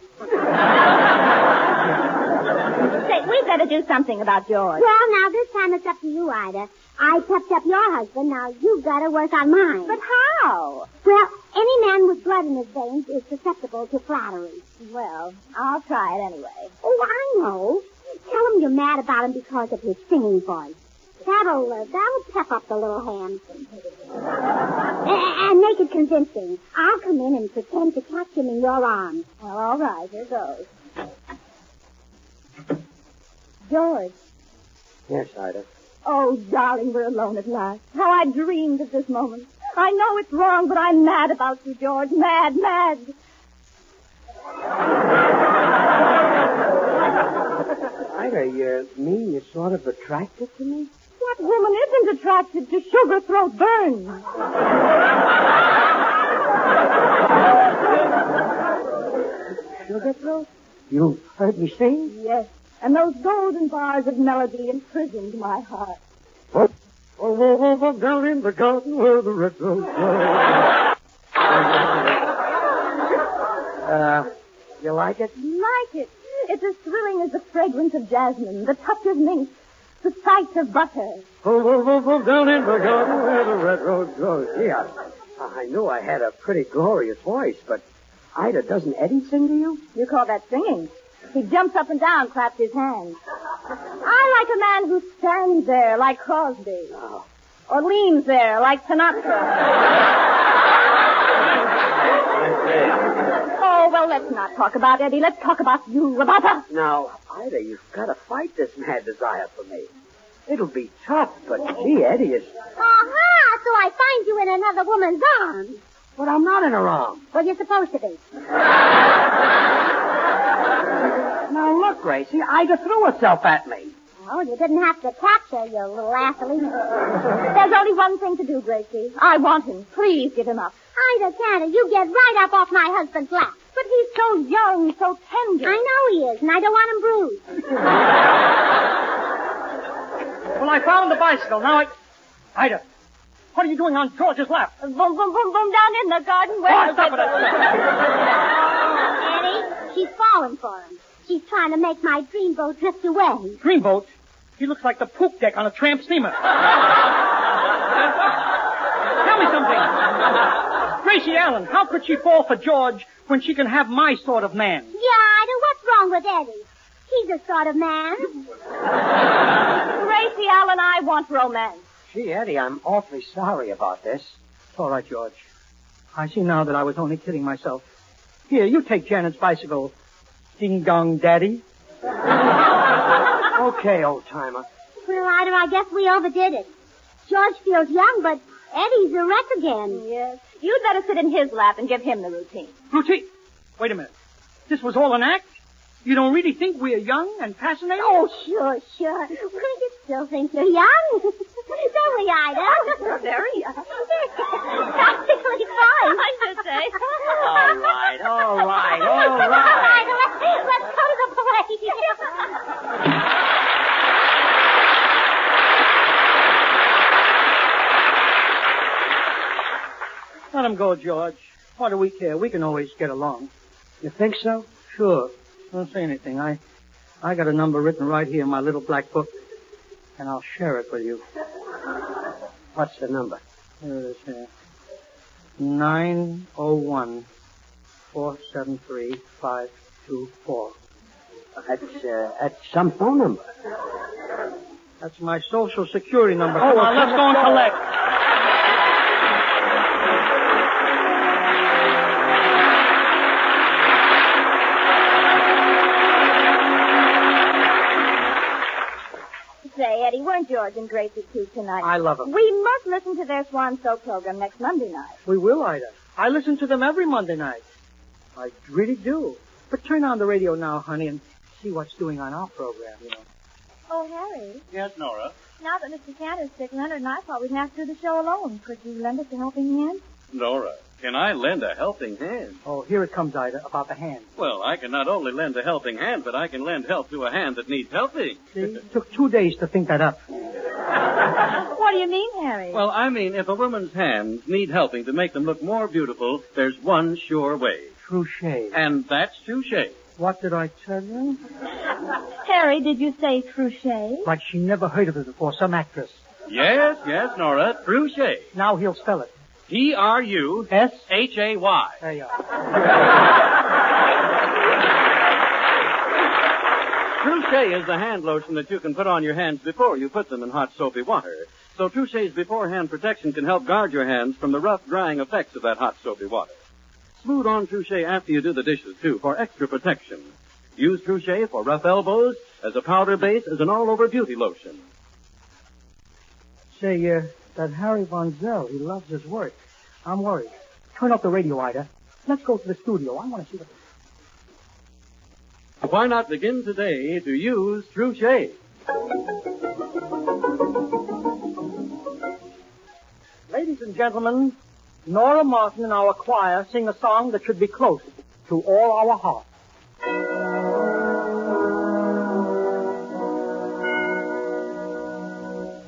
Speaker 9: Say, we'd better do something about George.
Speaker 12: Well, now this time it's up to you, Ida. I pepped up your husband. Now you've got to work on mine.
Speaker 9: But how?
Speaker 12: Well, any man with blood in his veins is susceptible to flattery.
Speaker 9: Well, I'll try it anyway.
Speaker 12: Oh, I know. Tell him you're mad about him because of his singing voice. That'll pep up the little hand. And make it convincing. I'll come in and pretend to catch him in your arms.
Speaker 9: Well, all right, here goes. George.
Speaker 13: Yes, Ida.
Speaker 9: Oh, darling, we're alone at last. How I dreamed of this moment. I know it's wrong, but I'm mad about you, George. Mad.
Speaker 13: Ida, you mean you're sort of attracted to me?
Speaker 9: What woman isn't attracted to sugar throat burns?
Speaker 13: Sugar throat? You heard me sing?
Speaker 9: Yes, and those golden bars of melody imprisoned my heart.
Speaker 13: Oh, down in the garden where the red rose grows. You like it?
Speaker 9: Like it. It's as thrilling as the fragrance of jasmine, the touch of mint, the sight of butter.
Speaker 13: Oh, down in the garden where the red rose grows. Yeah, I knew I had a pretty glorious voice, but Ida, doesn't Eddie sing to you?
Speaker 9: You call that singing? He jumps up and down, claps his hands. I like a man who stands there like Crosby.
Speaker 13: Oh.
Speaker 9: Or leans there like Cantor. Oh, well, let's not talk about Eddie. Let's talk about you, about us.
Speaker 13: Now, Ida, you've got to fight this mad desire for me. It'll be tough, but gee, Eddie is...
Speaker 12: Aha! So I find you in another woman's arms.
Speaker 13: But I'm not in her arms.
Speaker 12: Well, you're supposed to be.
Speaker 13: Now, look, Gracie, Ida threw herself at me.
Speaker 12: Oh, you didn't have to catch her, you little athlete.
Speaker 9: There's only one thing to do, Gracie. I want him. Please give him up.
Speaker 12: Ida, Cantor, you get right up off my husband's lap.
Speaker 9: But he's so young, so tender.
Speaker 12: I know he is, and I don't want him bruised.
Speaker 14: Well, I found the bicycle. Now Ida, what are you doing on George's lap?
Speaker 9: Boom, boom, boom, boom, down in the garden where...
Speaker 14: Stop it.
Speaker 12: Eddie, she's falling for him. She's trying to make my dreamboat drift away.
Speaker 14: Dreamboat? He looks like the poop deck on a tramp steamer. Tell me something. Gracie Allen, how could she fall for George when she can have my sort of man?
Speaker 12: Yeah, Ida, what's wrong with Eddie? He's a sort of man.
Speaker 9: Gracie Allen, I want romance.
Speaker 13: Gee, Eddie, I'm awfully sorry about this.
Speaker 14: It's all right, George. I see now that I was only kidding myself. Here, you take Janet's bicycle. Ding-dong, Daddy.
Speaker 13: Okay, old-timer.
Speaker 12: Well, Ida, I guess we overdid it. George feels young, but Eddie's a wreck again.
Speaker 9: Yes. You'd better sit in his lap and give him the routine.
Speaker 14: Routine? Wait a minute. This was all an act? You don't really think we're young and fascinating?
Speaker 12: Oh, sure. Well, you still think you're young. Don't we, Ida?
Speaker 9: Very young.
Speaker 12: Practically fine,
Speaker 9: I should say.
Speaker 13: All right.
Speaker 12: Ida, let's go to the play.
Speaker 14: Let him go, George. What do we care? We can always get along.
Speaker 13: You think so?
Speaker 14: Sure. Don't say anything. I got a number written right here in my little black book, and I'll share it with you.
Speaker 13: What's the number?
Speaker 14: Here it is here. 901-473-524.
Speaker 13: That's some phone number.
Speaker 14: That's my Social Security number.
Speaker 13: Oh,
Speaker 14: Come on, let's go and collect.
Speaker 9: Say, Eddie, weren't George and Gracie cute tonight?
Speaker 14: I love them.
Speaker 9: We must listen to their Swan Soap program next Monday night.
Speaker 14: We will, Ida. I listen to them every Monday night. I really do. But turn on the radio now, honey, and see what's doing on our program, you know.
Speaker 9: Oh, Harry,
Speaker 8: Yes, Nora.
Speaker 9: now that Mr. Cantor's sick, Leonard and I thought we'd have to do the show alone. Could you lend us a helping hand?
Speaker 8: Nora, can I lend a helping hand?
Speaker 14: Oh, here it comes, Ida, about the hand.
Speaker 8: Well, I can not only lend a helping hand, but I can lend help to a hand that needs helping.
Speaker 14: See, it took 2 days to think that up.
Speaker 9: What do you mean, Harry?
Speaker 8: Well, I mean, if a woman's hands need helping to make them look more beautiful, there's one sure way.
Speaker 14: Trouche.
Speaker 8: And that's touche.
Speaker 14: What did I tell you?
Speaker 9: Harry, did you say trouche?
Speaker 14: Like she never heard of it before, some actress.
Speaker 8: Yes, Nora, trouche.
Speaker 14: Now he'll spell it.
Speaker 8: T-R-U-S-H-A-Y.
Speaker 14: There you are.
Speaker 8: Trouche is the hand lotion that you can put on your hands before you put them in hot soapy water. So Trouche's beforehand protection can help guard your hands from the rough, drying effects of that hot soapy water. Smooth on Trouche after you do the dishes, too, for extra protection. Use Trouche for rough elbows, as a powder base, as an all-over beauty lotion.
Speaker 14: Say, that Harry Von Zell, he loves his work. I'm worried. Turn up the radio, Ida. Let's go to the studio. I want to see the...
Speaker 8: Why not begin today to use Trouche?
Speaker 14: Ladies and gentlemen, Nora Martin and our choir sing a song that should be close to all our hearts.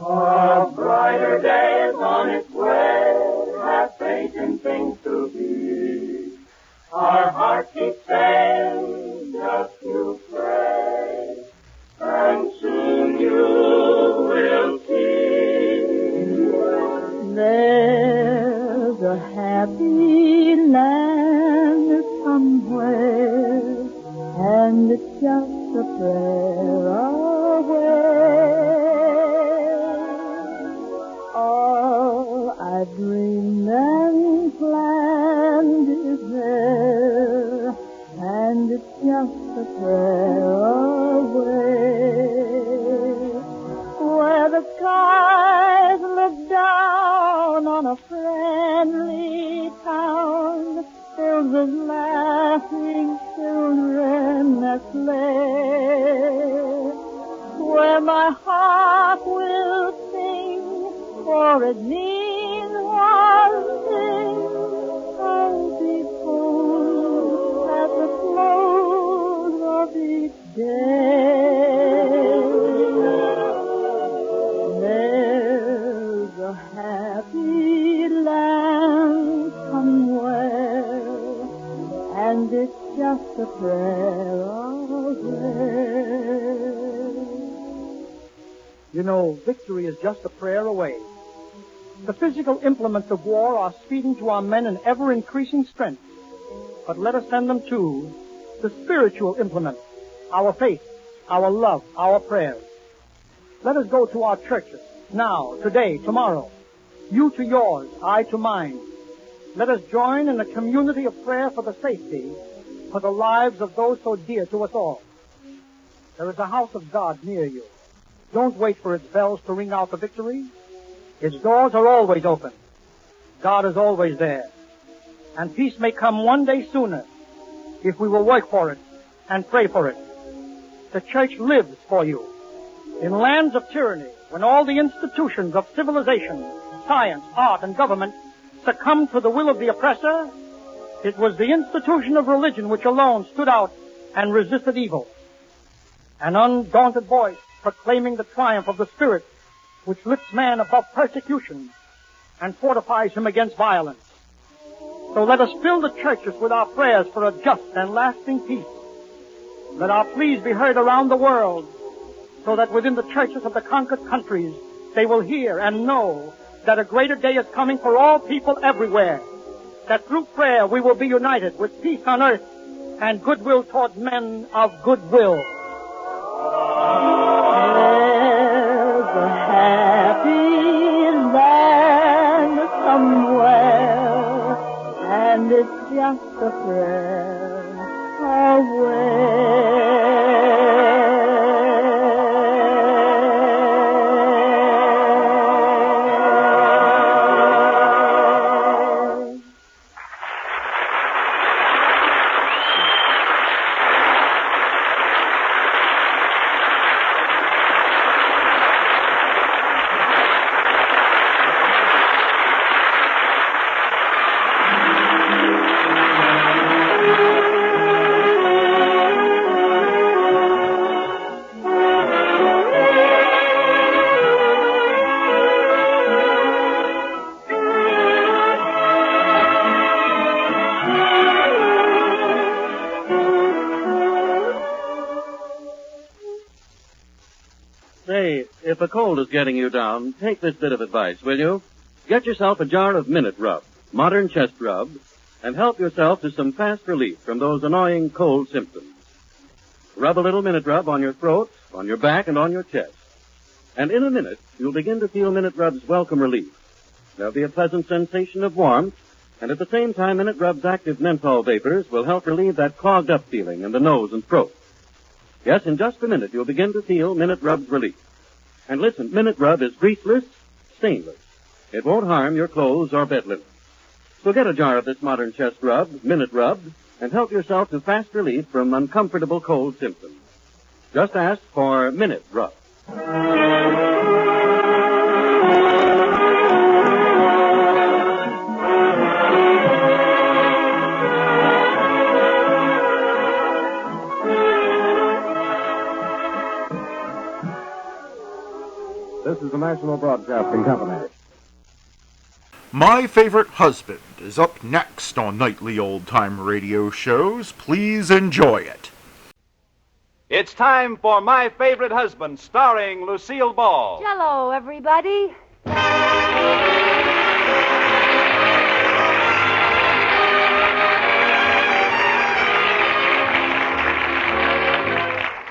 Speaker 2: A brighter day is on its way. Have faith in things to be. Our hearts keep saying, just you pray, and soon you will see.
Speaker 15: There's a happy land somewhere, and it's just a prayer away. All I dreamed and planned is there, and it's just a prayer away. Where the skies look down on a friendly town, filled with laughing children that play. Where my heart will sing, for it means one thing, I'll be home at the close of each day. There's a happy land somewhere, and it's just a prayer away.
Speaker 14: You know, victory is just a prayer away. The physical implements of war are speeding to our men in ever-increasing strength. But let us send them to the spiritual implements, our faith, our love, our prayers. Let us go to our churches, now, today, tomorrow. You to yours, I to mine. Let us join in a community of prayer for the safety, for the lives of those so dear to us all. There is a house of God near you. Don't wait for its bells to ring out the victory. Its doors are always open. God is always there. And peace may come one day sooner if we will work for it and pray for it. The church lives for you. In lands of tyranny, when all the institutions of civilization, science, art, and government succumbed to the will of the oppressor, it was the institution of religion which alone stood out and resisted evil. An undaunted voice proclaiming the triumph of the Spirit which lifts man above persecution and fortifies him against violence. So let us fill the churches with our prayers for a just and lasting peace. Let our pleas be heard around the world, so that within the churches of the conquered countries they will hear and know that a greater day is coming for all people everywhere, that through prayer we will be united with peace on earth and goodwill towards men of goodwill.
Speaker 15: There's a happy land somewhere, and it's just a prayer away.
Speaker 8: if a cold is getting you down, take this bit of advice, will you? Get yourself a jar of Minute Rub, modern chest rub, and help yourself to some fast relief from those annoying cold symptoms. Rub a little Minute Rub on your throat, on your back, and on your chest. And in a minute, you'll begin to feel Minute Rub's welcome relief. There'll be a pleasant sensation of warmth, and at the same time, Minute Rub's active menthol vapors will help relieve that clogged up feeling in the nose and throat. Yes, in just a minute, you'll begin to feel Minute Rub's relief. And listen, Minute Rub is greaseless, stainless. It won't harm your clothes or bed linen. So get a jar of this modern chest rub, Minute Rub, and help yourself to fast relief from uncomfortable cold symptoms. Just ask for Minute Rub.
Speaker 16: This is the National Broadcasting Company.
Speaker 1: My Favorite Husband is up next on nightly old-time radio shows. Please enjoy it.
Speaker 17: It's time for My Favorite Husband, starring Lucille Ball.
Speaker 9: Hello, everybody.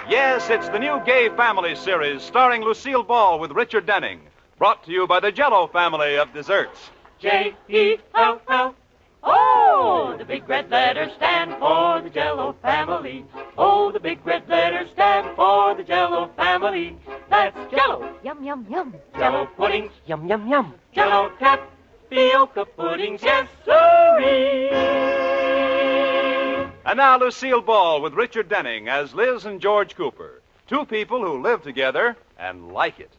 Speaker 17: Yes, it's the new Gay Family series starring Lucille Ball with Richard Denning. Brought to you by the Jell-O family of desserts.
Speaker 2: J-E-L-L. Oh, the big red letters stand for the Jell-O family. Oh, the big red letters stand for the Jell-O family. That's Jell-O.
Speaker 9: Yum, yum, yum.
Speaker 2: Jell-O puddings.
Speaker 11: Yum, yum, yum.
Speaker 2: Jell-O tapioca puddings. Yes, sirree.
Speaker 17: And now Lucille Ball with Richard Denning as Liz and George Cooper. Two people who live together and like it.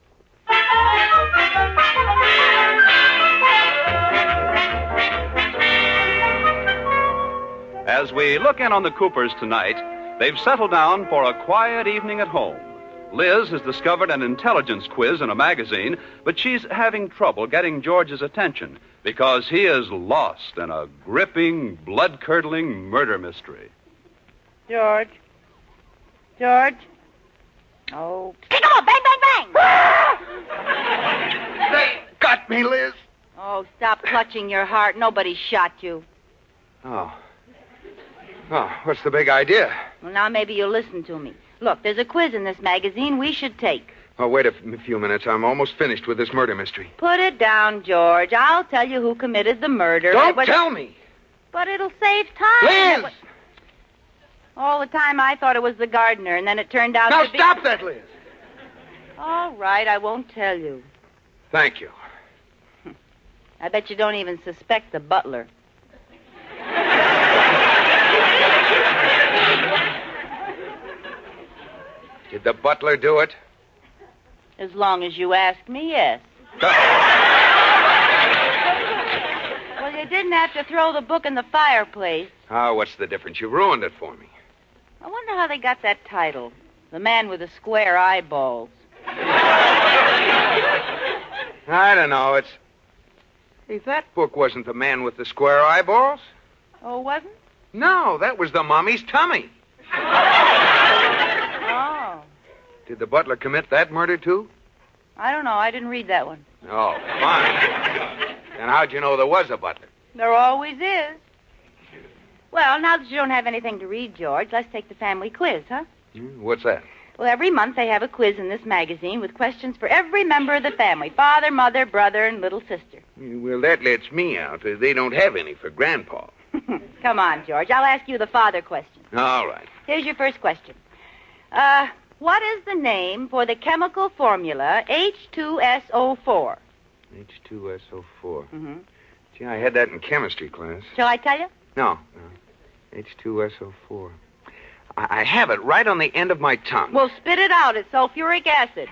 Speaker 17: As we look in on the Coopers tonight, they've settled down for a quiet evening at home. Liz has discovered an intelligence quiz in a magazine, but she's having trouble getting George's attention because he is lost in a gripping, blood-curdling murder mystery.
Speaker 9: George. George. Oh. Come on, bang, bang, bang!
Speaker 5: They got me, Liz.
Speaker 9: Oh, stop clutching your heart. Nobody shot you.
Speaker 5: Oh, what's the big idea?
Speaker 9: Well, now maybe you'll listen to me. Look, there's a quiz in this magazine we should take.
Speaker 5: Oh, wait a few minutes. I'm almost finished with this murder mystery.
Speaker 9: Put it down, George. I'll tell you who committed the murder.
Speaker 5: Don't tell me.
Speaker 9: But it'll save time.
Speaker 5: Liz!
Speaker 9: All the time I thought it was the gardener, and then it turned out
Speaker 5: Now
Speaker 9: to be...
Speaker 5: Now stop that, Liz.
Speaker 9: All right, I won't tell you.
Speaker 5: Thank you.
Speaker 9: I bet you don't even suspect the butler.
Speaker 5: Did the butler do it?
Speaker 9: As long as you ask me, yes. Well, you didn't have to throw the book in the fireplace.
Speaker 5: Oh, what's the difference? You ruined it for me.
Speaker 9: I wonder how they got that title. The Man with the Square Eyeballs.
Speaker 5: I don't know. Hey, that book wasn't The Man with the Square Eyeballs.
Speaker 9: Oh, wasn't?
Speaker 5: No, that was the mommy's tummy.
Speaker 9: Oh.
Speaker 5: Did the butler commit that murder, too?
Speaker 9: I don't know. I didn't read that one.
Speaker 5: Oh, fine. And how'd you know there was a butler?
Speaker 9: There always is. Well, now that you don't have anything to read, George, let's take the family quiz, huh?
Speaker 5: What's that?
Speaker 9: Well, every month they have a quiz in this magazine with questions for every member of the family. Father, mother, brother, and little sister.
Speaker 5: Well, that lets me out. They don't have any for Grandpa.
Speaker 9: Come on, George. I'll ask you the father question.
Speaker 5: All right.
Speaker 9: Here's your first question. What is the name for the chemical formula H2SO4?
Speaker 5: H2SO4.
Speaker 9: Mm-hmm.
Speaker 5: Gee, I had that in chemistry class.
Speaker 9: Shall I tell you?
Speaker 5: No. H2SO4. I have it right on the end of my tongue.
Speaker 9: Well, spit it out. It's sulfuric acid.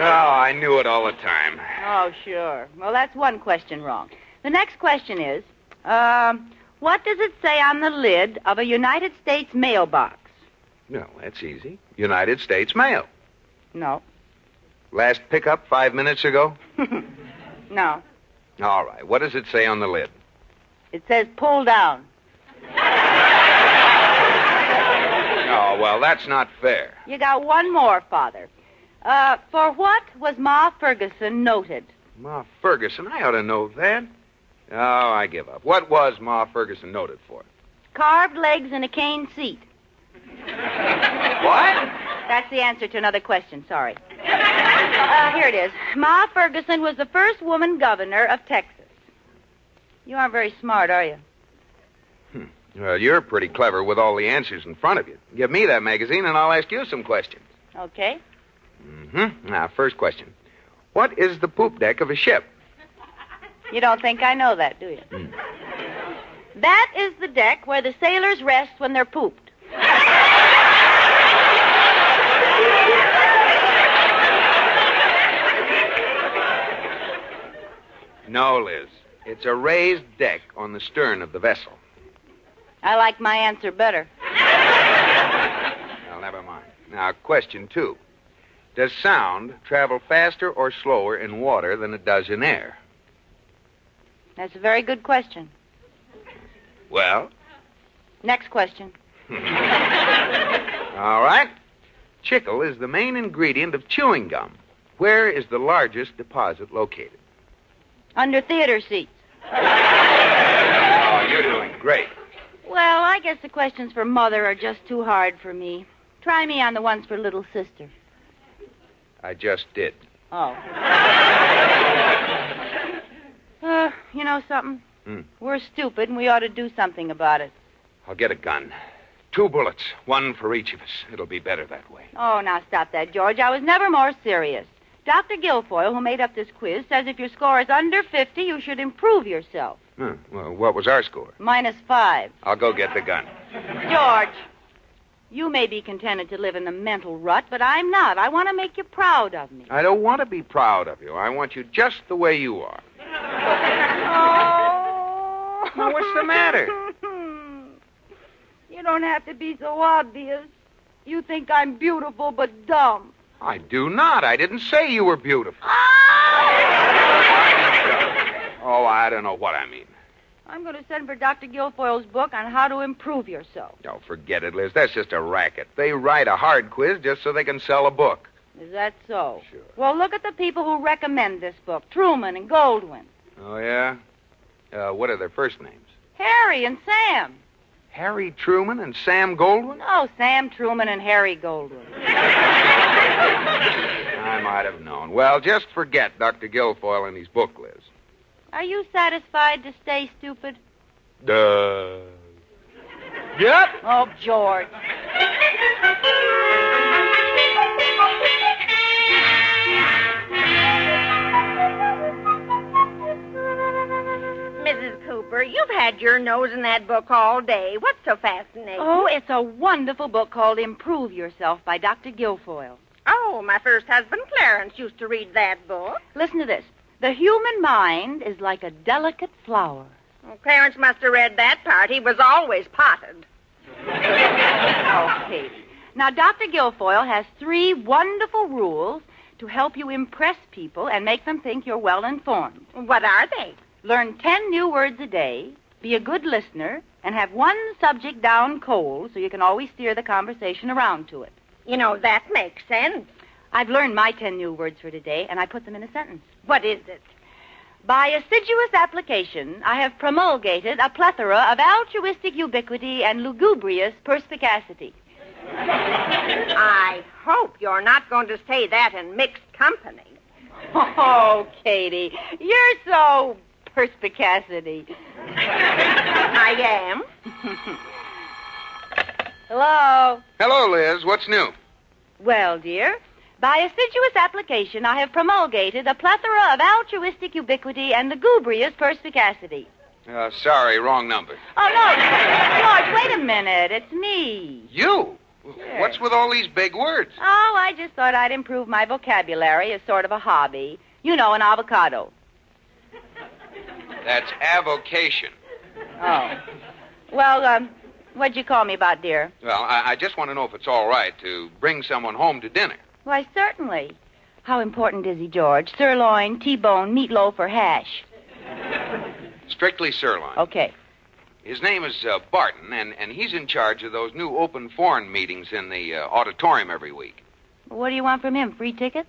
Speaker 5: Oh, I knew it all the time.
Speaker 9: Oh, sure. Well, that's one question wrong. The next question is, what does it say on the lid of a United States mailbox?
Speaker 5: No, that's easy. United States Mail.
Speaker 9: No.
Speaker 5: Last pickup 5 minutes ago?
Speaker 9: No.
Speaker 5: All right. What does it say on the lid?
Speaker 9: It says pull down.
Speaker 18: Oh, well, that's not fair.
Speaker 9: You got one more, Father. For what was Ma Ferguson noted?
Speaker 18: Ma Ferguson, I ought to know that. Oh, I give up. What was Ma Ferguson noted for?
Speaker 9: Carved legs and a cane seat.
Speaker 18: What?
Speaker 9: That's the answer to another question, sorry. Here it is. Ma Ferguson was the first woman governor of Texas. You aren't very smart, are you?
Speaker 18: Well, you're pretty clever with all the answers in front of you. Give me that magazine and I'll ask you some questions.
Speaker 9: Okay.
Speaker 18: Now, first question. What is the poop deck of a ship?
Speaker 9: You don't think I know that, do you? That is the deck where the sailors rest when they're pooped.
Speaker 18: No, Liz. It's a raised deck on the stern of the vessel.
Speaker 9: I like my answer better.
Speaker 18: Well, never mind. Now, question 2. Does sound travel faster or slower in water than it does in air?
Speaker 9: That's a very good question.
Speaker 18: Well?
Speaker 9: Next question.
Speaker 18: All right. Chicle is the main ingredient of chewing gum. Where is the largest deposit located?
Speaker 9: Under theater seats.
Speaker 18: Oh, you're doing great.
Speaker 9: Well, I guess the questions for Mother are just too hard for me. Try me on the ones for little sister.
Speaker 18: I just did.
Speaker 9: Oh. You know something? We're stupid, and we ought to do something about it.
Speaker 18: I'll get a gun. 2 bullets, 1 for each of us. It'll be better that way.
Speaker 9: Oh, now stop that, George. I was never more serious. Dr. Guilfoyle, who made up this quiz, says if your score is under 50, you should improve yourself.
Speaker 18: Well, what was our score?
Speaker 9: -5.
Speaker 18: I'll go get the gun.
Speaker 9: George, you may be contented to live in the mental rut, but I'm not. I want to make you proud of me.
Speaker 18: I don't want to be proud of you. I want you just the way you are.
Speaker 9: Oh.
Speaker 18: Now, what's the matter?
Speaker 9: You don't have to be so obvious. You think I'm beautiful but dumb.
Speaker 18: I do not. I didn't say you were beautiful. Oh, I don't know what I mean.
Speaker 9: I'm going to send for Dr. Guilfoyle's book on how to improve yourself.
Speaker 18: Oh, forget it, Liz. That's just a racket. They write a hard quiz just so they can sell a book.
Speaker 9: Is that so?
Speaker 18: Sure.
Speaker 9: Well, look at the people who recommend this book. Truman and Goldwyn.
Speaker 18: Oh, yeah? What are their first names?
Speaker 9: Harry and Sam.
Speaker 18: Harry Truman and Sam Goldwyn?
Speaker 9: Oh, Sam Truman and Harry Goldwyn.
Speaker 18: I might have known. Well, just forget Dr. Guilfoyle and his book, Liz.
Speaker 9: Are you satisfied to stay stupid?
Speaker 18: Yep.
Speaker 9: Oh, George.
Speaker 20: Mrs. Cooper, you've had your nose in that book all day. What's so fascinating?
Speaker 9: Oh, it's a wonderful book called Improve Yourself by Dr. Guilfoyle.
Speaker 20: Oh, my first husband, Clarence, used to read that book.
Speaker 9: Listen to this. The human mind is like a delicate flower.
Speaker 20: Well, Clarence must have read that part. He was always potted.
Speaker 9: Oh, Katie. Now, Dr. Guilfoyle has 3 wonderful rules to help you impress people and make them think you're well-informed.
Speaker 20: What are they?
Speaker 9: Learn 10 new words a day, be a good listener, and have one subject down cold so you can always steer the conversation around to it.
Speaker 20: You know, that makes sense.
Speaker 9: I've learned my 10 new words for today, and I put them in a sentence.
Speaker 20: What is it?
Speaker 9: By assiduous application, I have promulgated a plethora of altruistic ubiquity and lugubrious perspicacity.
Speaker 20: I hope you're not going to say that in mixed company.
Speaker 9: Oh, Katie, you're so perspicacity.
Speaker 20: I am.
Speaker 9: Hello?
Speaker 18: Hello, Liz. What's new?
Speaker 9: Well, dear, by assiduous application, I have promulgated a plethora of altruistic ubiquity and lugubrious perspicacity.
Speaker 18: Sorry, wrong number.
Speaker 9: Oh, no. George, wait a minute. It's me.
Speaker 18: You?
Speaker 9: Sure.
Speaker 18: What's with all these big words?
Speaker 9: Oh, I just thought I'd improve my vocabulary as sort of a hobby. You know, an avocado.
Speaker 18: That's avocation.
Speaker 9: Oh. Well, what'd you call me about, dear?
Speaker 18: Well, I just want to know if it's all right to bring someone home to dinner.
Speaker 9: Why, certainly. How important is he, George? Sirloin, T-bone, meatloaf, or hash?
Speaker 18: Strictly sirloin.
Speaker 9: Okay.
Speaker 18: His name is Barton, and he's in charge of those new open forum meetings in the auditorium every week.
Speaker 9: What do you want from him? Free tickets?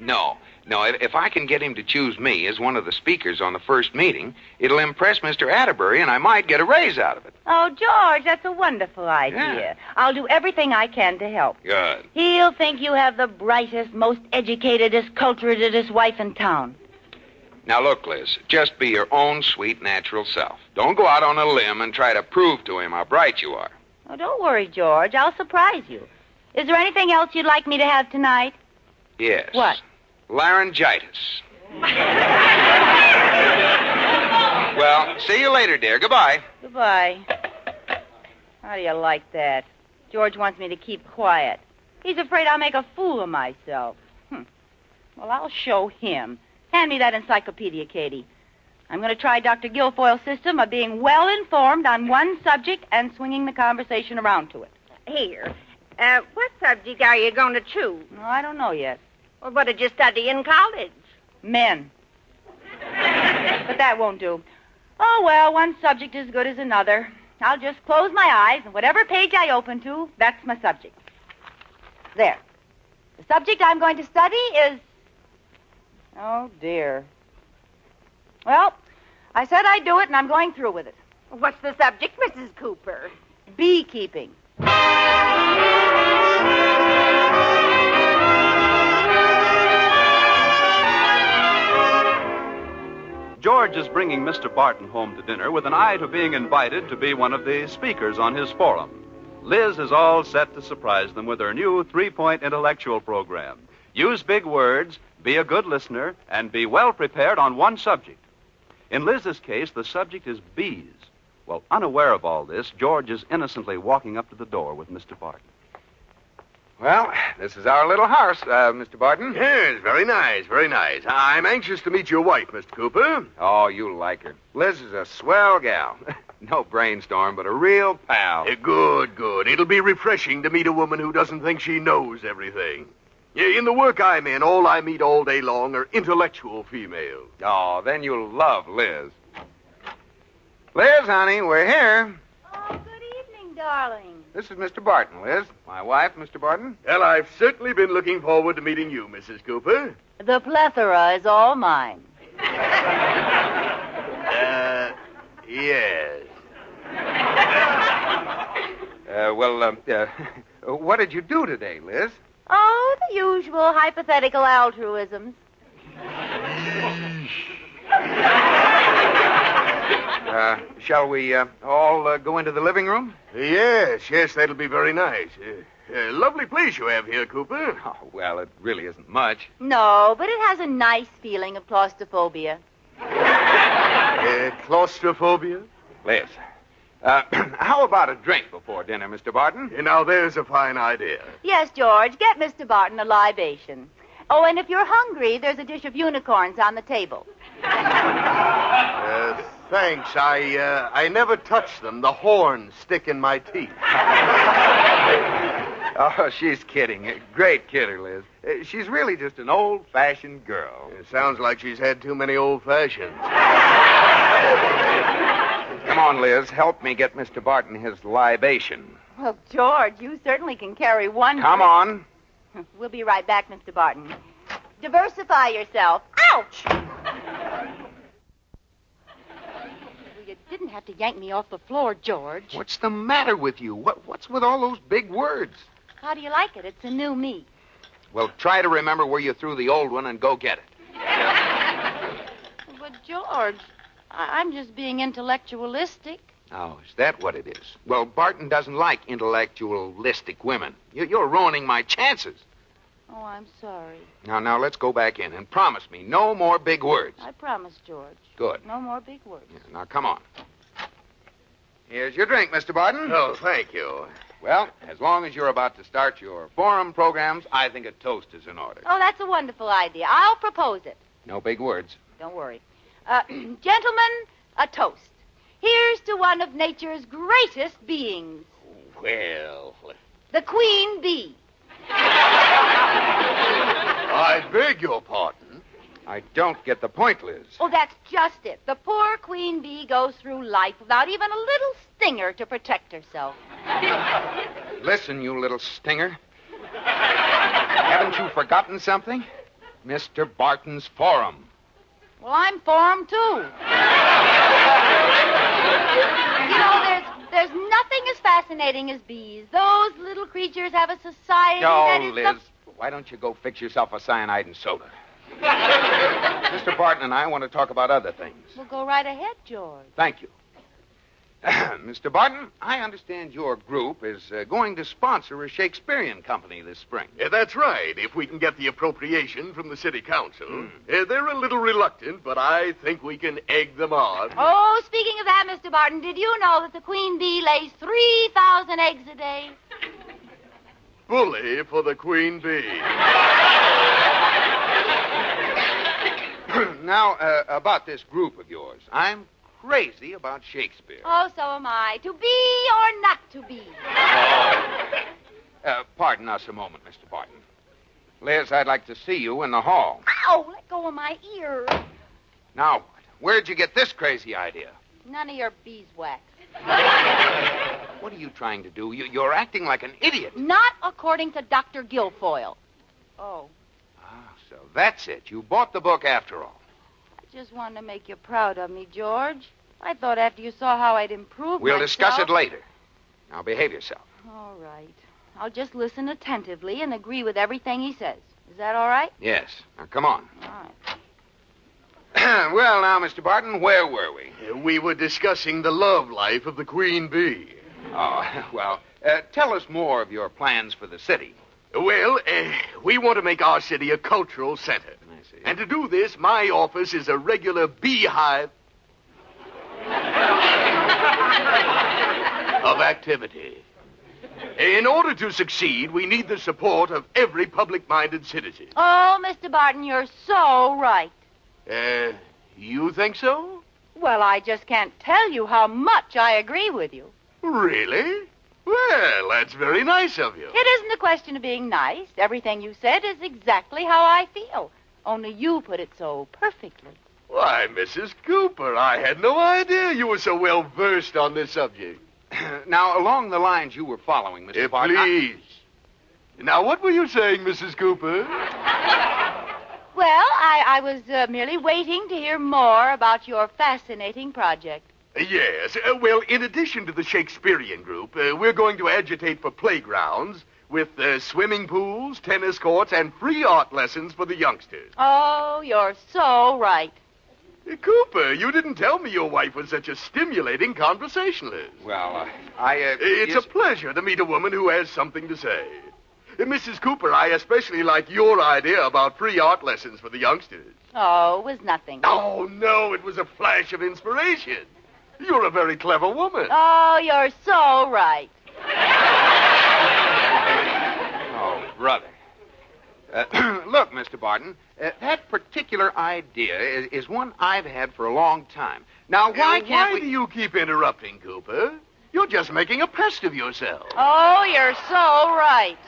Speaker 18: No. If I can get him to choose me as one of the speakers on the first meeting, it'll impress Mr. Atterbury, and I might get a raise out of it.
Speaker 9: Oh, George, that's a wonderful idea.
Speaker 18: Yeah.
Speaker 9: I'll do everything I can to help.
Speaker 18: Good.
Speaker 9: He'll think you have the brightest, most educatedest, culturedest wife in town.
Speaker 18: Now, look, Liz, just be your own sweet, natural self. Don't go out on a limb and try to prove to him how bright you are.
Speaker 9: Oh, don't worry, George. I'll surprise you. Is there anything else you'd like me to have tonight?
Speaker 18: Yes.
Speaker 9: What?
Speaker 18: Laryngitis. Well, see you later, dear. Goodbye.
Speaker 9: Goodbye. How do you like that? George wants me to keep quiet. He's afraid I'll make a fool of myself. Well, I'll show him. Hand me that encyclopedia, Katie. I'm going to try Dr. Guilfoyle's system of being well informed on one subject and swinging the conversation around to it.
Speaker 20: Here. What subject are you going to choose?
Speaker 9: No, I don't know yet.
Speaker 20: Well, what did you study in college?
Speaker 9: Men. But that won't do. Oh, well, one subject is as good as another. I'll just close my eyes, and whatever page I open to, that's my subject. There. The subject I'm going to study is... Oh, dear. Well, I said I'd do it, and I'm going through with it.
Speaker 20: What's the subject, Mrs. Cooper?
Speaker 9: Beekeeping.
Speaker 17: George is bringing Mr. Barton home to dinner with an eye to being invited to be one of the speakers on his forum. Liz is all set to surprise them with her new 3-point intellectual program. Use big words, be a good listener, and be well prepared on one subject. In Liz's case, the subject is bees. Well, unaware of all this, George is innocently walking up to the door with Mr. Barton.
Speaker 18: Well, this is our little house, Mr. Barton.
Speaker 21: Yes, very nice, very nice. I'm anxious to meet your wife, Mr. Cooper.
Speaker 18: Oh, you'll like her. Liz is a swell gal. No brainstorm, but a real pal.
Speaker 21: Good, good. It'll be refreshing to meet a woman who doesn't think she knows everything. In the work I'm in, all I meet all day long are intellectual females.
Speaker 18: Oh, then you'll love Liz. Liz, honey, we're here.
Speaker 9: Oh, good evening, darling.
Speaker 18: This is Mr. Barton, Liz. My wife, Mr. Barton.
Speaker 21: Well, I've certainly been looking forward to meeting you, Mrs. Cooper.
Speaker 9: The plethora is all mine.
Speaker 21: Yes.
Speaker 18: What did you do today, Liz?
Speaker 9: Oh, the usual hypothetical altruisms.
Speaker 18: Shall we all go into the living room?
Speaker 21: Yes, that'll be very nice. Lovely place you have here, Cooper.
Speaker 18: Oh, well, it really isn't much.
Speaker 9: No, but it has a nice feeling of claustrophobia.
Speaker 21: Claustrophobia?
Speaker 18: Liz, how about a drink before dinner, Mr. Barton?
Speaker 21: Now, there's a fine idea.
Speaker 9: Yes, George, get Mr. Barton a libation. Oh, and if you're hungry, there's a dish of unicorns on the table.
Speaker 21: Thanks. I never touch them. The horns stick in my teeth.
Speaker 18: Oh, she's kidding. Great kidder, Liz. She's really just an old-fashioned girl.
Speaker 21: It sounds like she's had too many old-fashions.
Speaker 18: Come on, Liz. Help me get Mr. Barton his libation.
Speaker 9: Well, George, you certainly can carry one.
Speaker 18: Come on.
Speaker 9: We'll be right back, Mr. Barton. Diversify yourself. Ouch! You didn't have to yank me off the floor, George.
Speaker 18: What's the matter with you? What's with all those big words?
Speaker 9: How do you like it? It's a new me.
Speaker 18: Well, try to remember where you threw the old one and go get it.
Speaker 9: But, George, I'm just being intellectualistic.
Speaker 18: Oh, is that what it is? Well, Barton doesn't like intellectualistic women. You're ruining my chances.
Speaker 9: Oh, I'm sorry.
Speaker 18: Now, let's go back in and promise me no more big words.
Speaker 9: I promise, George.
Speaker 18: Good.
Speaker 9: No more big words.
Speaker 18: Yeah, now, come on. Here's your drink, Mr. Barton.
Speaker 21: Oh, thank you.
Speaker 18: Well, as long as you're about to start your forum programs, I think a toast is in order.
Speaker 9: Oh, that's a wonderful idea. I'll propose it.
Speaker 18: No big words.
Speaker 9: Don't worry. Gentlemen, a toast. Here's to one of nature's greatest beings.
Speaker 21: Well.
Speaker 9: The queen bee.
Speaker 21: I beg your pardon.
Speaker 18: I don't get the point, Liz.
Speaker 9: Oh, that's just it. The poor queen bee goes through life without even a little stinger to protect herself.
Speaker 18: Listen, you little stinger. Haven't you forgotten something? Mr. Barton's Forum.
Speaker 9: Well, I'm for 'em, too. You know, there's nothing as fascinating as bees. Those little creatures have a society that is...
Speaker 18: Liz, why don't you go fix yourself a cyanide and soda? Mr. Barton and I want to talk about other things.
Speaker 9: Well, go right ahead, George.
Speaker 18: Thank you. Mr. Barton, I understand your group is going to sponsor a Shakespearean company this spring.
Speaker 21: That's right, if we can get the appropriation from the city council. They're a little reluctant, but I think we can egg them on.
Speaker 9: Oh, speaking of that, Mr. Barton, did you know that the queen bee lays 3,000 eggs a day?
Speaker 21: Bully for the queen bee.
Speaker 18: Now, about this group of yours. I'm crazy about Shakespeare.
Speaker 9: Oh, so am I. To be or not to be?
Speaker 18: Pardon us a moment, Mr. Barton. Liz, I'd like to see you in the hall.
Speaker 9: Ow, let go of my ear.
Speaker 18: Now what? Where'd you get this crazy idea?
Speaker 9: None of your beeswax.
Speaker 18: What are you trying to do? You're acting like an idiot.
Speaker 9: Not according to Dr. Guilfoyle. Oh.
Speaker 18: So that's it. You bought the book after all.
Speaker 9: I just wanted to make you proud of me, George. I thought after you saw how I'd improved
Speaker 18: We'll
Speaker 9: myself...
Speaker 18: discuss it later. Now behave yourself.
Speaker 9: All right. I'll just listen attentively and agree with everything he says. Is that all right?
Speaker 18: Yes. Now come on.
Speaker 9: All right.
Speaker 18: Well, now, Mr. Barton, where were we?
Speaker 21: We were discussing the love life of the queen bee.
Speaker 18: Oh, well, tell us more of your plans for the city.
Speaker 21: Well, we want to make our city a cultural center.
Speaker 18: I see.
Speaker 21: And to do this, my office is a regular beehive of activity. In order to succeed, we need the support of every public-minded citizen.
Speaker 9: Oh, Mr. Barton, you're so right.
Speaker 21: You think so?
Speaker 9: Well, I just can't tell you how much I agree with you.
Speaker 21: Really? Well, that's very nice of you.
Speaker 9: It isn't a question of being nice. Everything you said is exactly how I feel. Only you put it so perfectly.
Speaker 21: Why, Mrs. Cooper, I had no idea you were so well versed on this subject.
Speaker 18: Now, along the lines you were following, Mr. Barton...
Speaker 21: Please. Now, what were you saying, Mrs. Cooper?
Speaker 9: Well, I was merely waiting to hear more about your fascinating project.
Speaker 21: Yes. Well, in addition to the Shakespearean group, we're going to agitate for playgrounds with swimming pools, tennis courts, and free art lessons for the youngsters.
Speaker 9: Oh, you're so right.
Speaker 21: Cooper, you didn't tell me your wife was such a stimulating conversationalist.
Speaker 18: Well,
Speaker 21: It's a pleasure to meet a woman who has something to say. Mrs. Cooper, I especially like your idea about free art lessons for the youngsters.
Speaker 9: Oh, it was nothing.
Speaker 21: Oh, no, it was a flash of inspiration. You're a very clever woman.
Speaker 9: Oh, you're so right.
Speaker 18: Oh, brother. Look, Mr. Barton, that particular idea is one I've had for a long time. Now, why can't
Speaker 21: Why do you keep interrupting, Cooper? You're just making a pest of yourself.
Speaker 9: Oh, you're so right.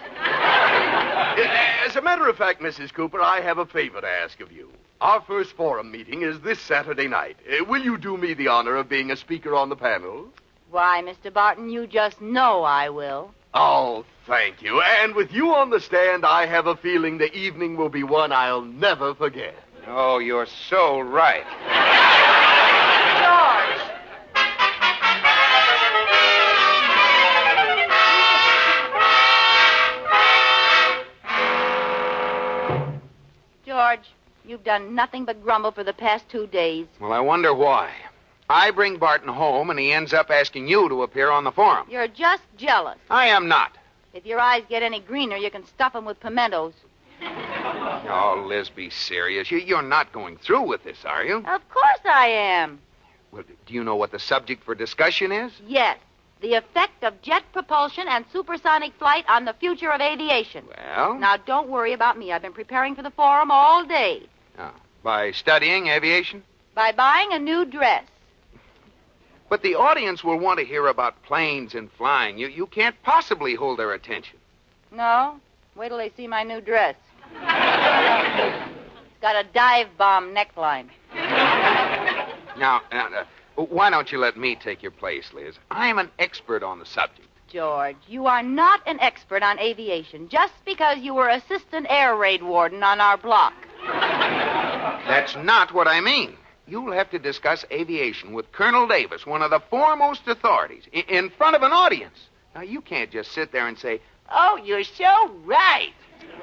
Speaker 21: As a matter of fact, Mrs. Cooper, I have a favor to ask of you. Our first forum meeting is this Saturday night. Will you do me the honor of being a speaker on the panel?
Speaker 9: Why, Mr. Barton, you just know I will.
Speaker 21: Oh, thank you. And with you on the stand, I have a feeling the evening will be one I'll never forget.
Speaker 18: Oh, you're so right.
Speaker 9: George. George, you've done nothing but grumble for the past 2 days.
Speaker 18: Well, I wonder why. I bring Barton home, and he ends up asking you to appear on the forum.
Speaker 9: You're just jealous.
Speaker 18: I am not.
Speaker 9: If your eyes get any greener, you can stuff them with pimentos.
Speaker 18: Oh, Liz, be serious. You're not going through with this, are you?
Speaker 9: Of course I am.
Speaker 18: Well, do you know what the subject for discussion is?
Speaker 9: Yes. The effect of jet propulsion and supersonic flight on the future of aviation.
Speaker 18: Well?
Speaker 9: Now, don't worry about me. I've been preparing for the forum all day.
Speaker 18: Oh, by studying aviation?
Speaker 9: By buying a new dress.
Speaker 18: But the audience will want to hear about planes and flying. You can't possibly hold their attention.
Speaker 9: No? Wait till they see my new dress. It's got a dive bomb neckline.
Speaker 18: Now, why don't you let me take your place, Liz? I'm an expert on the subject.
Speaker 9: George, you are not an expert on aviation just because you were assistant air raid warden on our block.
Speaker 18: That's not what I mean. You'll have to discuss aviation with Colonel Davis, one of the foremost authorities, in front of an audience. Now, you can't just sit there and say, "Oh, you're so right."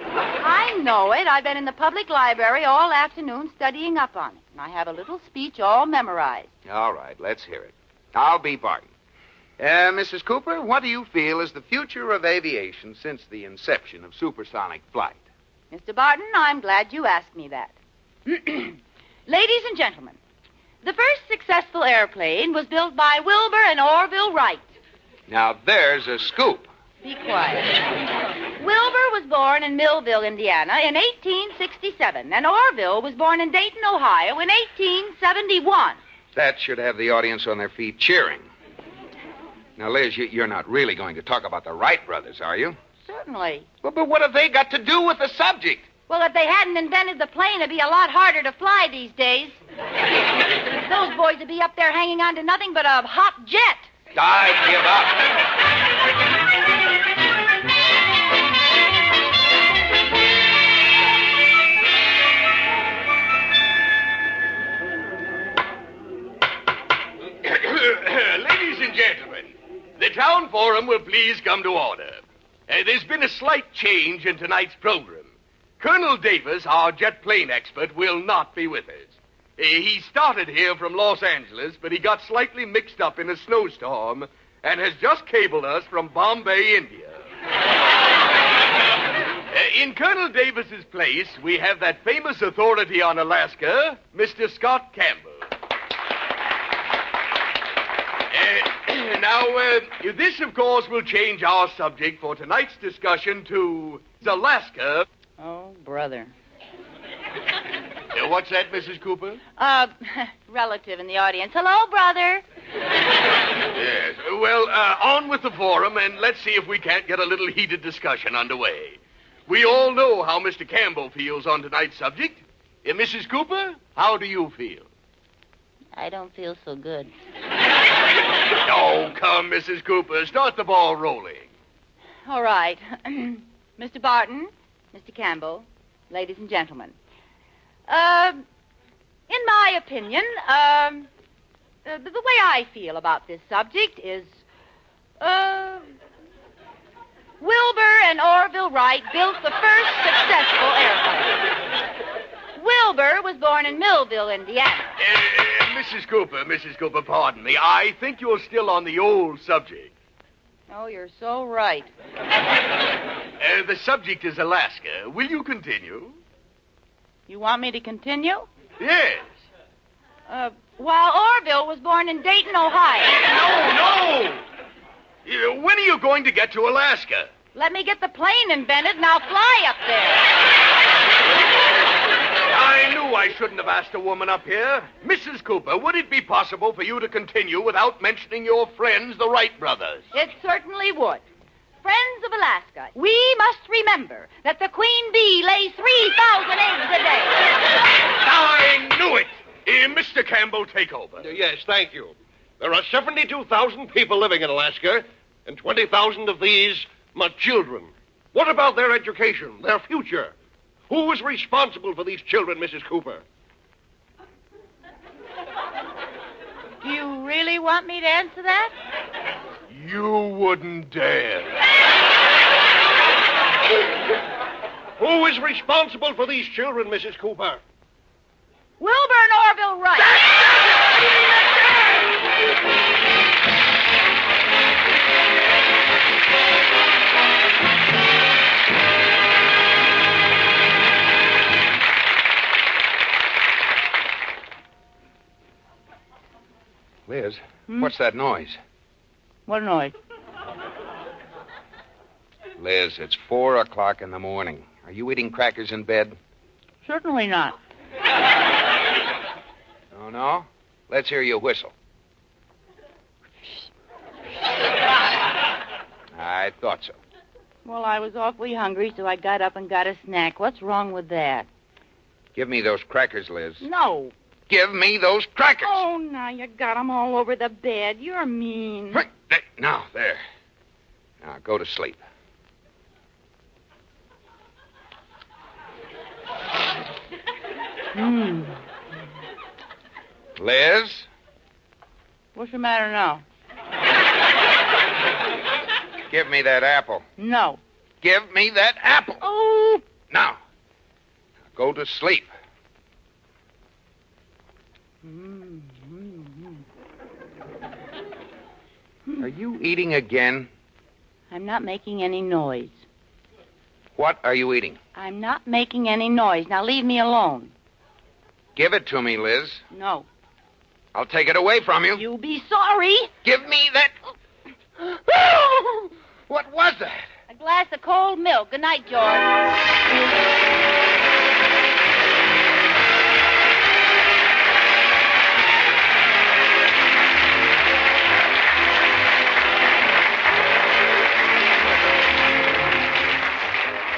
Speaker 9: I know it. I've been in the public library all afternoon studying up on it. And I have a little speech all memorized.
Speaker 18: All right, let's hear it. I'll be Barton. Mrs. Cooper, what do you feel is the future of aviation since the inception of supersonic flight?
Speaker 9: Mr. Barton, I'm glad you asked me that. Ladies and gentlemen, the first successful airplane was built by Wilbur and Orville Wright.
Speaker 18: Now, there's a scoop.
Speaker 9: Be quiet. Wilbur was born in Millville, Indiana in 1867, and Orville was born in Dayton, Ohio in 1871.
Speaker 18: That should have the audience on their feet cheering. Now, Liz, you're not really going to talk about the Wright brothers, are you?
Speaker 9: Certainly.
Speaker 18: Well, but what have they got to do with the subject?
Speaker 9: Well, if they hadn't invented the plane, it'd be a lot harder to fly these days. Those boys would be up there hanging on to nothing but a hot jet.
Speaker 18: I give up.
Speaker 21: Ladies and gentlemen, the town forum will please come to order. There's been a slight change in tonight's program. Colonel Davis, our jet plane expert, will not be with us. He started here from Los Angeles, but he got slightly mixed up in a snowstorm and has just cabled us from Bombay, India. In Colonel Davis's place, we have that famous authority on Alaska, Mr. Scott Campbell. Now, this, of course, will change our subject for tonight's discussion to Alaska.
Speaker 9: Oh, brother.
Speaker 21: What's that, Mrs. Cooper?
Speaker 9: Relative in the audience. Hello, brother.
Speaker 21: Yes. Well, on with the forum, and let's see if we can't get a little heated discussion underway. We all know how Mr. Campbell feels on tonight's subject. Mrs. Cooper, how do you feel?
Speaker 9: I don't feel so good.
Speaker 21: Oh, come, Mrs. Cooper. Start the ball rolling.
Speaker 9: All right. Mr. Barton, Mr. Campbell, ladies and gentlemen. In my opinion, the way I feel about this subject is, Wilbur and Orville Wright built the first successful airplane. Wilbur was born in Millville, Indiana.
Speaker 21: Mrs. Cooper, pardon me. I think you're still on the old subject.
Speaker 9: Oh, you're so right.
Speaker 21: The subject is Alaska. Will you continue?
Speaker 9: You want me to continue?
Speaker 21: Yes.
Speaker 9: While Orville was born in Dayton, Ohio.
Speaker 21: No! When are you going to get to Alaska?
Speaker 9: Let me get the plane invented and I'll fly up there.
Speaker 21: I knew I shouldn't have asked a woman up here. Mrs. Cooper, would it be possible for you to continue without mentioning your friends, the Wright brothers?
Speaker 9: It certainly would. Friends of Alaska, we must remember that the queen bee lays 3,000 eggs a day.
Speaker 21: I knew it. Mr. Campbell, take over.
Speaker 6: Yes, thank you. There are 72,000 people living in Alaska, and 20,000 of these are children. What about their education, their future? Who is responsible for these children, Mrs. Cooper?
Speaker 9: Do you really want me to answer that?
Speaker 21: You wouldn't dare.
Speaker 6: Who is responsible for these children, Mrs. Cooper?
Speaker 9: Wilbur and Orville Wright.
Speaker 18: Liz, what's that noise?
Speaker 9: What noise?
Speaker 18: Liz, it's 4 o'clock in the morning. Are you eating crackers in bed?
Speaker 9: Certainly not.
Speaker 18: Oh, no? Let's hear you whistle. I thought so.
Speaker 9: Well, I was awfully hungry, so I got up and got a snack. What's wrong with that?
Speaker 18: Give me those crackers, Liz.
Speaker 20: No.
Speaker 18: Give me those crackers.
Speaker 20: Oh, now you got 'em all over the bed. You're mean.
Speaker 18: Now, there. Now, go to sleep. Liz?
Speaker 9: What's the matter now?
Speaker 18: Give me that apple.
Speaker 9: No.
Speaker 18: Give me that apple.
Speaker 9: Oh.
Speaker 18: Now, go to sleep. Are you eating again?
Speaker 9: I'm not making any noise.
Speaker 18: What are you eating?
Speaker 9: I'm not making any noise. Now leave me alone.
Speaker 18: Give it to me, Liz.
Speaker 9: No.
Speaker 18: I'll take it away from you.
Speaker 9: You'll be sorry.
Speaker 18: Give me that. What was that?
Speaker 9: A glass of cold milk. Good night, George.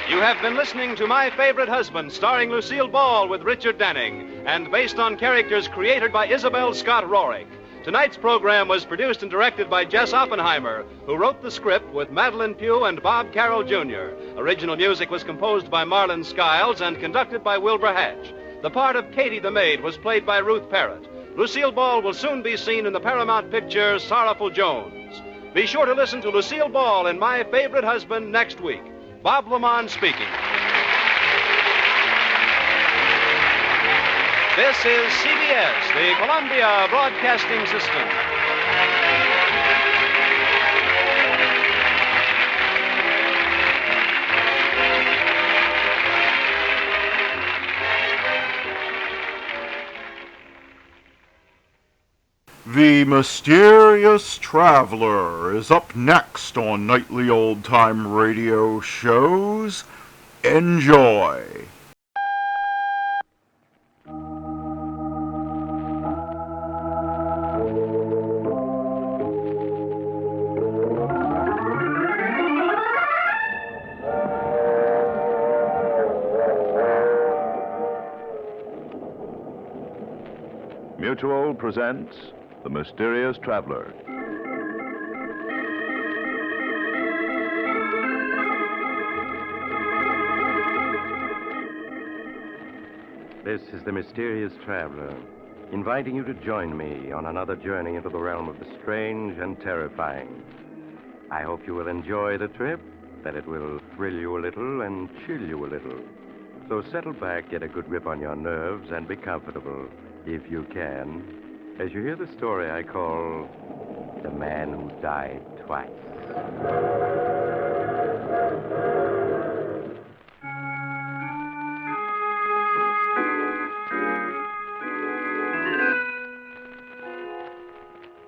Speaker 17: You have been listening to My Favorite Husband, starring Lucille Ball with Richard Denning, and based on characters created by Isabel Scott Rorick. Tonight's program was produced and directed by Jess Oppenheimer, who wrote the script with Madeline Pugh and Bob Carroll Jr. Original music was composed by Marlon Skiles and conducted by Wilbur Hatch. The part of Katie the Maid was played by Ruth Parrott. Lucille Ball will soon be seen in the Paramount picture Sorrowful Jones. Be sure to listen to Lucille Ball in My Favorite Husband next week. Bob Lamont speaking. This is CBS, the Columbia Broadcasting System.
Speaker 1: The Mysterious Traveler is up next on Nightly Old Time Radio Shows. Enjoy.
Speaker 19: Mutual presents The Mysterious Traveler.
Speaker 22: This is The Mysterious Traveler, inviting you to join me on another journey into the realm of the strange and terrifying. I hope you will enjoy the trip, that it will thrill you a little and chill you a little. So settle back, get a good grip on your nerves, and be comfortable, if you can, as you hear the story I call The Man Who Died Twice.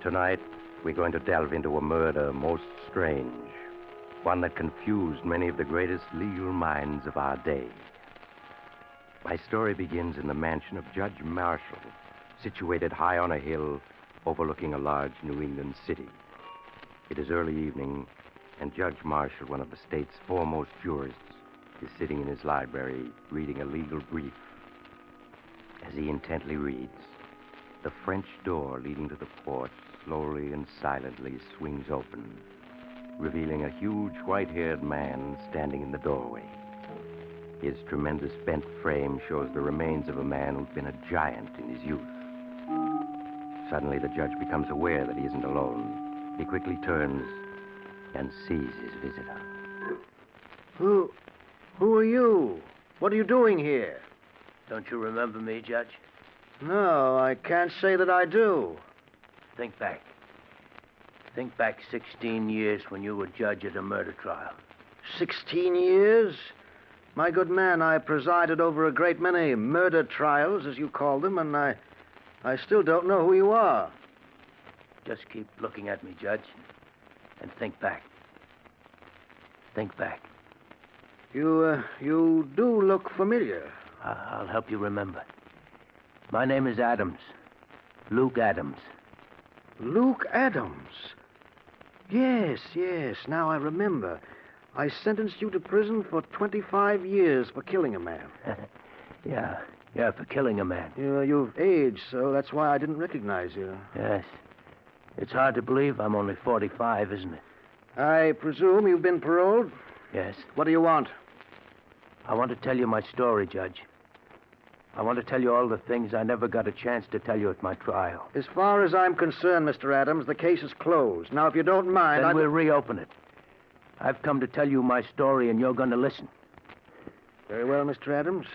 Speaker 22: Tonight, we're going to delve into a murder most strange, one that confused many of the greatest legal minds of our day. My story begins in the mansion of Judge Marshall, situated high on a hill overlooking a large New England city. It is early evening, and Judge Marshall, one of the state's foremost jurists, is sitting in his library reading a legal brief. As he intently reads, the French door leading to the porch slowly and silently swings open, revealing a huge white-haired man standing in the doorway. His tremendous bent frame shows the remains of a man who'd been a giant in his youth. Suddenly, the judge becomes aware that he isn't alone. He quickly turns and sees his visitor.
Speaker 23: Who are you? What are you doing here? Don't you remember me, Judge? No, I can't say that I do. Think back. Think back 16 years when you were judge at a murder trial. 16 years? My good man, I presided over a great many murder trials, as you call them, and I still don't know who you are. Just keep looking at me, Judge, and think back. Think back. You do look familiar. I'll help you remember. My name is Adams. Luke Adams. Luke Adams? Yes. Now I remember. I sentenced you to prison for 25 years for killing a man. Yeah, Yeah, for killing a man. You've aged, so that's why I didn't recognize you. Yes. It's hard to believe I'm only 45, isn't it? I presume you've been paroled? Yes. What do you want? I want to tell you my story, Judge. I want to tell you all the things I never got a chance to tell you at my trial. As far as I'm concerned, Mr. Adams, the case is closed. Now, if you don't mind, Then we'll reopen it. I've come to tell you my story, and you're going to listen. Very well, Mr. Adams.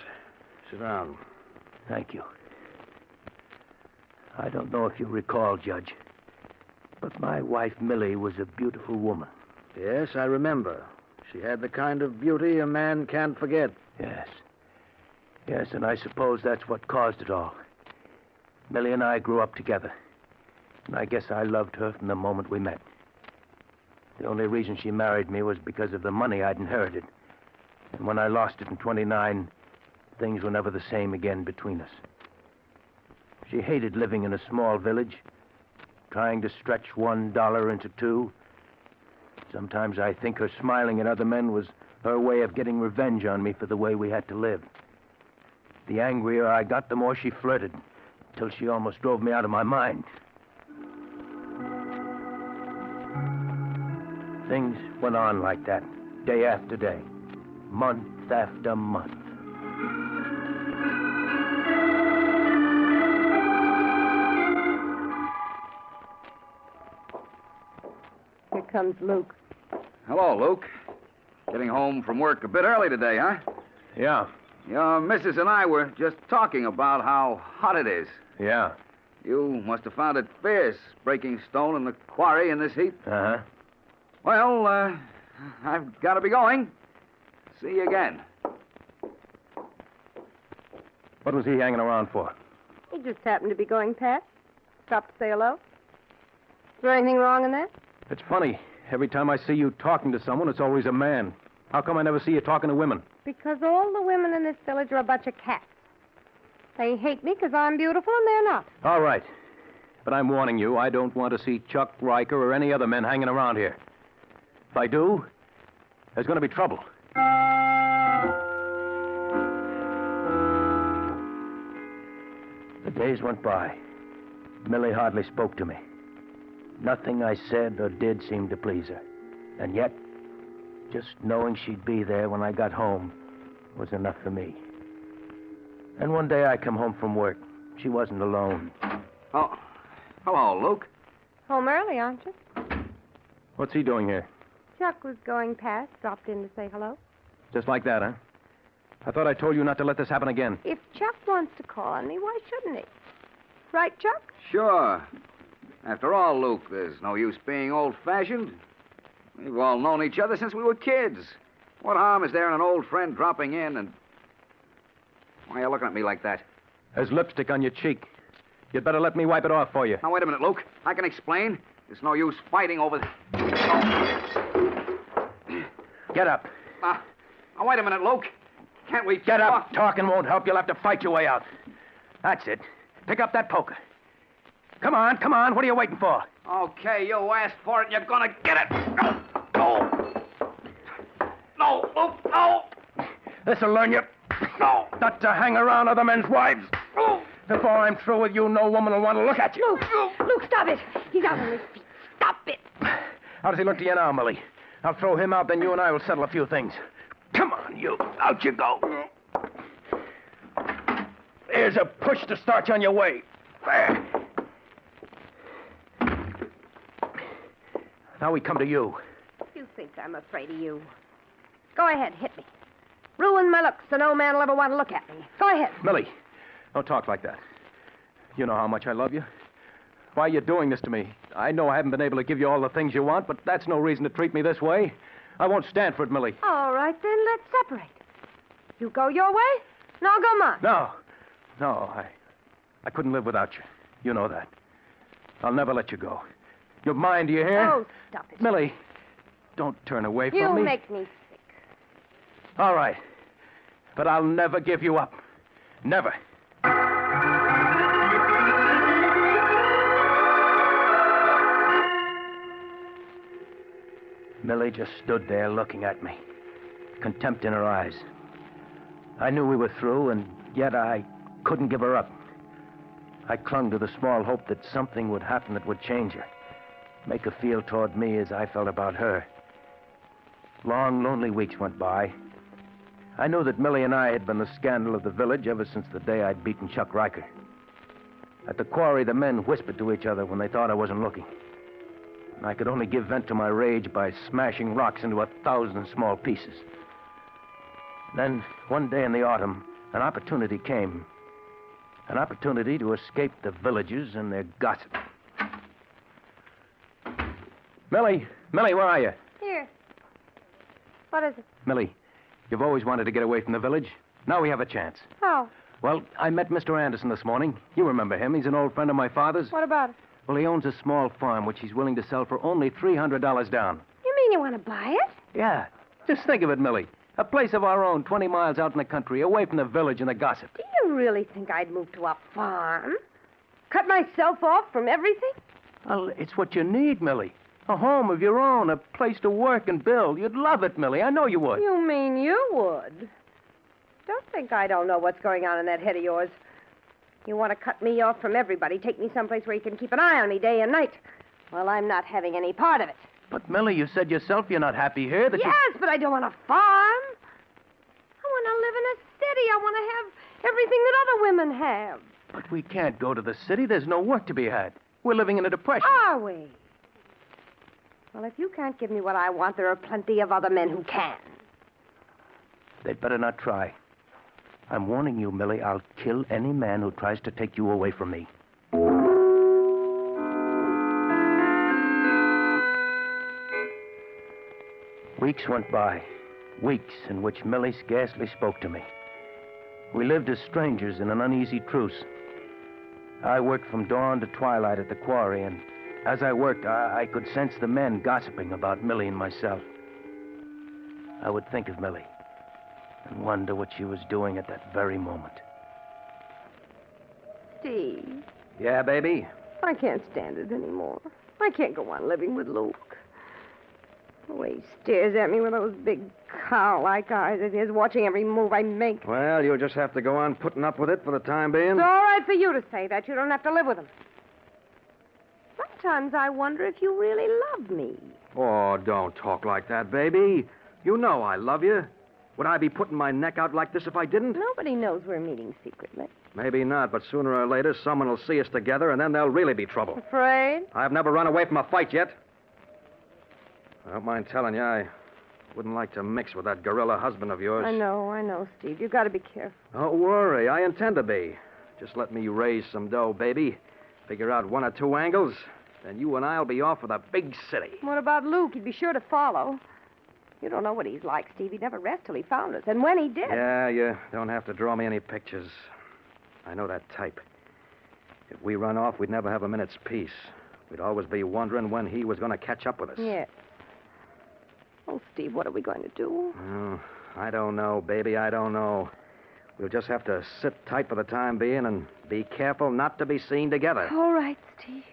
Speaker 23: Sit down. Thank you. I don't know if you recall, Judge, but my wife, Millie, was a beautiful woman. Yes, I remember. She had the kind of beauty a man can't forget. Yes. Yes, and I suppose that's what caused it all. Millie and I grew up together, and I guess I loved her from the moment we met. The only reason she married me was because of the money I'd inherited. And when I lost it in 29, things were never the same again between us. She hated living in a small village, trying to stretch $1 into $2. Sometimes I think her smiling at other men was her way of getting revenge on me for the way we had to live. The angrier I got, the more she flirted, till she almost drove me out of my mind. Things went on like that, day after day, month after month.
Speaker 4: Here comes Luke.
Speaker 7: Hello, Luke. Getting home from work a bit early today, huh?
Speaker 16: Yeah.
Speaker 7: Your missus and I were just talking about how hot it is.
Speaker 16: Yeah.
Speaker 7: You must have found it fierce, breaking stone in the quarry in this heat.
Speaker 16: Uh-huh.
Speaker 7: Well, I've got to be going. See you again.
Speaker 16: What was he hanging around for?
Speaker 4: He just happened to be going past. Stopped to say hello. Is there anything wrong in that?
Speaker 16: It's funny. Every time I see you talking to someone, it's always a man. How come I never see you talking to women?
Speaker 4: Because all the women in this village are a bunch of cats. They hate me because I'm beautiful and they're not.
Speaker 16: All right. But I'm warning you, I don't want to see Chuck, Riker, or any other men hanging around here. If I do, there's going to be trouble.
Speaker 23: The days went by. Millie hardly spoke to me. Nothing I said or did seemed to please her. And yet, just knowing she'd be there when I got home was enough for me. And one day I come home from work. She wasn't alone.
Speaker 7: Oh, hello, Luke.
Speaker 4: Home early, aren't you?
Speaker 16: What's he doing here?
Speaker 4: Chuck was going past, stopped in to say hello.
Speaker 16: Just like that, huh? I thought I told you not to let this happen again.
Speaker 4: If Chuck wants to call on me, why shouldn't he? Right, Chuck?
Speaker 7: Sure. After all, Luke, there's no use being old-fashioned. We've all known each other since we were kids. What harm is there in an old friend dropping in and... Why are you looking at me like that?
Speaker 16: There's lipstick on your cheek. You'd better let me wipe it off for you.
Speaker 7: Now, wait a minute, Luke. I can explain. There's no use fighting over...
Speaker 23: Get up.
Speaker 7: Now, wait a minute, Luke. Can't we...
Speaker 23: Get up. Talking won't help. You'll have to fight your way out. That's it. Pick up that poker. Come on, come on. What are you waiting for?
Speaker 7: Okay, you asked for it, and you're gonna get it. No. No, Luke, no.
Speaker 23: This'll learn you.
Speaker 7: No.
Speaker 23: Not to hang around other men's wives. Before I'm through with you, no woman will want to look at you.
Speaker 4: Luke, stop it. He's out on his feet. Stop it.
Speaker 23: How does he look to you now, Millie? I'll throw him out, then you and I will settle a few things. Come on, you. Out you go. Here's a push to start you on your way. There. Now we come to you.
Speaker 4: You think I'm afraid of you. Go ahead, hit me. Ruin my looks so no man will ever want to look at me. Go ahead.
Speaker 16: Millie, don't talk like that. You know how much I love you. Why are you doing this to me? I know I haven't been able to give you all the things you want, but that's no reason to treat me this way. I won't stand for it, Millie.
Speaker 4: All right, then, let's separate. You go your way, and I'll go mine.
Speaker 16: No, I couldn't live without you. You know that. I'll never let you go. You're mine, do you hear?
Speaker 4: Oh, stop it.
Speaker 16: Millie, don't turn away from
Speaker 4: You
Speaker 16: me.
Speaker 4: make me sick.
Speaker 16: All right. But I'll never give you up. Never.
Speaker 23: Millie just stood there looking at me, contempt in her eyes. I knew we were through, and yet I
Speaker 16: couldn't give her up. I clung to the small hope that something would happen that would change her, make her feel toward me as I felt about her. Long, lonely weeks went by. I knew that Millie and I had been the scandal of the village ever since the day I'd beaten Chuck Riker. At the quarry, the men whispered to each other when they thought I wasn't looking. And I could only give vent to my rage by smashing rocks into 1,000 small pieces. Then, one day in the autumn, an opportunity came. An opportunity to escape the villagers and their gossip. Millie, where are you?
Speaker 4: Here. What is it?
Speaker 16: Millie, you've always wanted to get away from the village. Now we have a chance.
Speaker 4: How?
Speaker 16: Well, I met Mr. Anderson this morning. You remember him. He's an old friend of my father's.
Speaker 4: What about it?
Speaker 16: Well, he owns a small farm which he's willing to sell for only $300 down.
Speaker 4: You mean you want to buy it?
Speaker 16: Yeah. Just think of it, Millie. A place of our own, 20 miles out in the country, away from the village and the gossip.
Speaker 4: Do you really think I'd move to a farm? Cut myself off from everything?
Speaker 16: Well, it's what you need, Millie. A home of your own, a place to work and build. You'd love it, Millie. I know you would.
Speaker 4: You mean you would? Don't think I don't know what's going on in that head of yours. You want to cut me off from everybody, take me someplace where you can keep an eye on me day and night. Well, I'm not having any part of it.
Speaker 16: But, Millie, you said yourself you're not happy here.
Speaker 4: Yes, but I don't want a farm. I want to live in a city. I want to have everything that other women have.
Speaker 16: But we can't go to the city. There's no work to be had. We're living in a depression.
Speaker 4: Are we? Well, if you can't give me what I want, there are plenty of other men who can.
Speaker 16: They'd better not try. I'm warning you, Millie, I'll kill any man who tries to take you away from me. Weeks went by. Weeks in which Millie scarcely spoke to me. We lived as strangers in an uneasy truce. I worked from dawn to twilight at the quarry, and as I worked, I could sense the men gossiping about Millie and myself. I would think of Millie and wonder what she was doing at that very moment.
Speaker 4: Steve,
Speaker 16: Yeah, baby?
Speaker 4: I can't stand it anymore. I can't go on living with Luke. The way he stares at me with those big cow-like eyes of his, watching every move I make.
Speaker 7: Well, you'll just have to go on putting up with it for the time being.
Speaker 4: It's all right for you to say that. You don't have to live with him. Sometimes I wonder if you really love me.
Speaker 7: Oh, don't talk like that, baby. You know I love you. Would I be putting my neck out like this if I didn't?
Speaker 4: Nobody knows we're meeting secretly.
Speaker 7: Maybe not, but sooner or later someone will see us together, and then there'll really be trouble.
Speaker 4: Afraid?
Speaker 7: I've never run away from a fight yet. I don't mind telling you, I wouldn't like to mix with that gorilla husband of yours.
Speaker 4: I know, Steve. You've got to be careful.
Speaker 7: Don't worry, I intend to be. Just let me raise some dough, baby. Figure out one or two angles, then you and I'll be off for the big city.
Speaker 4: What about Luke? He'd be sure to follow. You don't know what he's like, Steve. He'd never rest till he found us. And when he did...
Speaker 7: Yeah, you don't have to draw me any pictures. I know that type. If we run off, we'd never have a minute's peace. We'd always be wondering when he was going to catch up with us.
Speaker 4: Yes. Oh, Steve, what are we going to do?
Speaker 7: Oh, I don't know, baby. I don't know. We'll just have to sit tight for the time being and be careful not to be seen together.
Speaker 4: All right, Steve.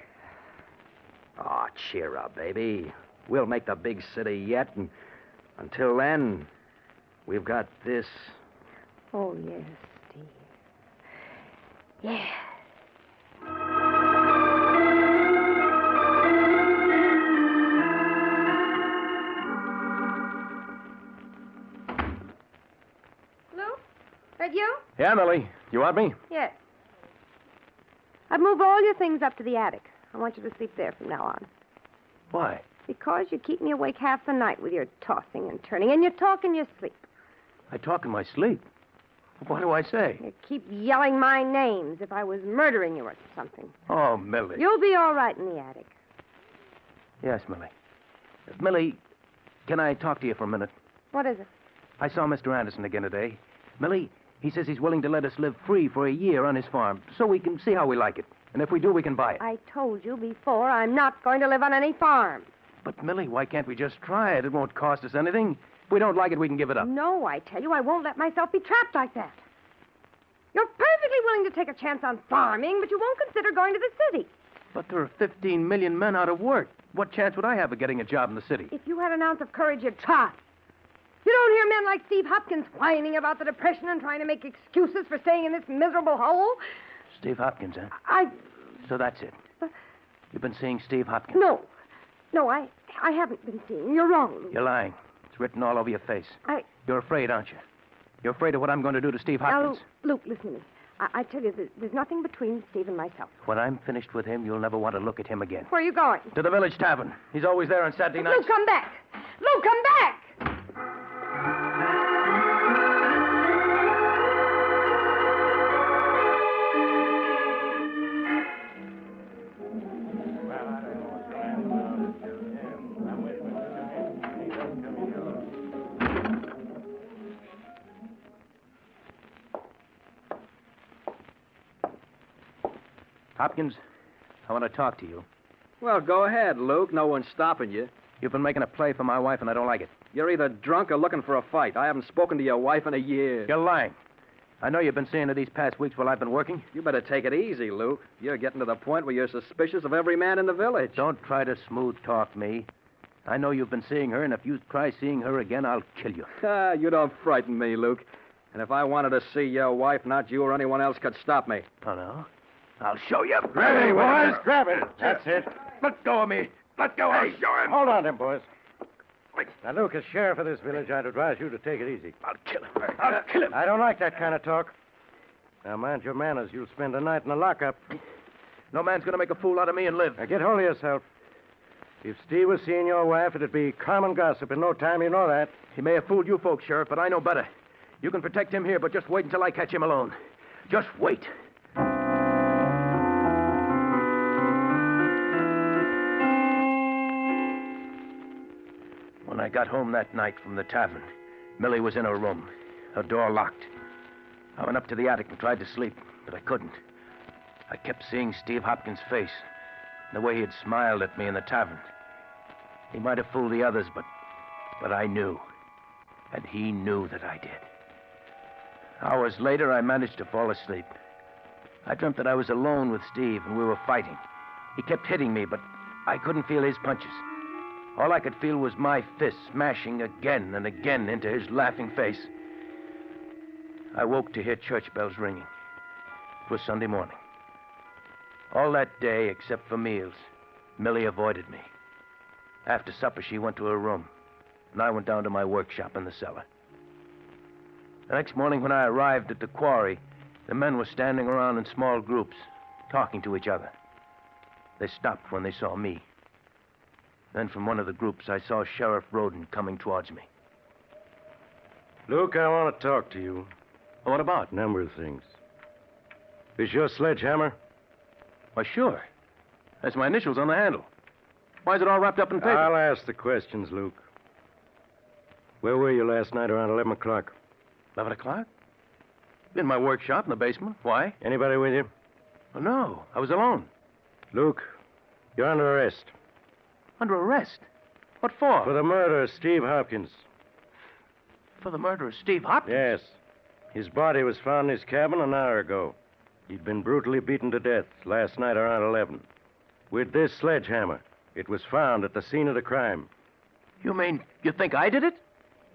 Speaker 7: Oh, cheer up, baby. We'll make the big city yet, and until then, we've got this.
Speaker 4: Oh, yes, Steve. Yeah. Luke? That you?
Speaker 16: Yeah, Millie. You want me?
Speaker 4: Yes. I've moved all your things up to the attic. I want you to sleep there from now on.
Speaker 16: Why?
Speaker 4: Because you keep me awake half the night with your tossing and turning, and you talk in your sleep.
Speaker 16: I talk in my sleep. What do I say?
Speaker 4: You keep yelling my name as if I was murdering you or something.
Speaker 16: Oh, Millie.
Speaker 4: You'll be all right in the attic.
Speaker 16: Yes, Millie. Millie, can I talk to you for a minute?
Speaker 4: What is it?
Speaker 16: I saw Mr. Anderson again today. Millie, he says he's willing to let us live free for a year on his farm so we can see how we like it. And if we do, we can buy it.
Speaker 4: I told you before I'm not going to live on any farm.
Speaker 16: But, Millie, why can't we just try it? It won't cost us anything. If we don't like it, we can give it up.
Speaker 4: No, I tell you, I won't let myself be trapped like that. You're perfectly willing to take a chance on farming, but you won't consider going to the city.
Speaker 16: But there are 15 million men out of work. What chance would I have of getting a job in the city?
Speaker 4: If you had an ounce of courage, you'd try. You don't hear men like Steve Hopkins whining about the Depression and trying to make excuses for staying in this miserable hole.
Speaker 16: Steve Hopkins, huh? So that's it. You've been seeing Steve Hopkins?
Speaker 4: No, I haven't been seeing. You're wrong, Luke.
Speaker 16: You're lying. It's written all over your face. You're afraid, aren't you? You're afraid of what I'm going to do to Steve Hopkins.
Speaker 4: Now, Luke, listen to me. I tell you, there's nothing between Steve and myself.
Speaker 16: When I'm finished with him, you'll never want to look at him again.
Speaker 4: Where are you going?
Speaker 16: To the village tavern. He's always there on Saturday nights.
Speaker 4: Luke, come back! Luke, come back!
Speaker 16: Hopkins, I want to talk to you.
Speaker 8: Well, go ahead, Luke. No one's stopping you.
Speaker 16: You've been making a play for my wife, and I don't like it.
Speaker 8: You're either drunk or looking for a fight. I haven't spoken to your wife in a year.
Speaker 16: You're lying. I know you've been seeing her these past weeks while I've been working.
Speaker 8: You better take it easy, Luke. You're getting to the point where you're suspicious of every man in the village.
Speaker 16: Don't try to smooth talk me. I know you've been seeing her, and if you try seeing her again, I'll kill you.
Speaker 8: You don't frighten me, Luke. And if I wanted to see your wife, not you or anyone else could stop me.
Speaker 16: Oh, no? I'll show you.
Speaker 23: Grab it, boys. Grab it. That's it.
Speaker 16: Let go of me. Let go of me.
Speaker 23: Hold on, them boys. Now, Luke, as sheriff of this village, I'd advise you to take it easy.
Speaker 16: I'll kill him. I'll kill him.
Speaker 23: I don't like that kind of talk. Now, mind your manners. You'll spend the night in the lockup.
Speaker 16: No man's going to make a fool out of me and live.
Speaker 23: Now, get hold of yourself. If Steve was seeing your wife, it'd be common gossip in no time. You know that.
Speaker 16: He may have fooled you folks, Sheriff, but I know better. You can protect him here, but just wait until I catch him alone. Just wait. When I got home that night from the tavern, Millie was in her room, her door locked. I went up to the attic and tried to sleep, but I couldn't. I kept seeing Steve Hopkins' face, the way he had smiled at me in the tavern. He might have fooled the others, but I knew. And he knew that I did. Hours later, I managed to fall asleep. I dreamt that I was alone with Steve and we were fighting. He kept hitting me, but I couldn't feel his punches. All I could feel was my fists smashing again and again into his laughing face. I woke to hear church bells ringing. It was Sunday morning. All that day, except for meals, Millie avoided me. After supper, she went to her room, and I went down to my workshop in the cellar. The next morning, when I arrived at the quarry, the men were standing around in small groups, talking to each other. They stopped when they saw me. Then from one of the groups, I saw Sheriff Roden coming towards me.
Speaker 23: Luke, I want to talk to you.
Speaker 16: What about?
Speaker 23: A number of things. Is your sledgehammer?
Speaker 16: Why, sure. That's my initials on the handle. Why is it all wrapped up in paper?
Speaker 23: I'll ask the questions, Luke. Where were you last night around 11 o'clock?
Speaker 16: 11 o'clock? In my workshop in the basement. Why?
Speaker 23: Anybody with you?
Speaker 16: Oh, no. I was alone.
Speaker 23: Luke, you're under arrest.
Speaker 16: Under arrest? What for?
Speaker 23: For the murder of Steve Hopkins.
Speaker 16: For the murder of Steve Hopkins?
Speaker 23: Yes. His body was found in his cabin an hour ago. He'd been brutally beaten to death last night around 11. With this sledgehammer. It was found at the scene of the crime.
Speaker 16: You mean you think I did it?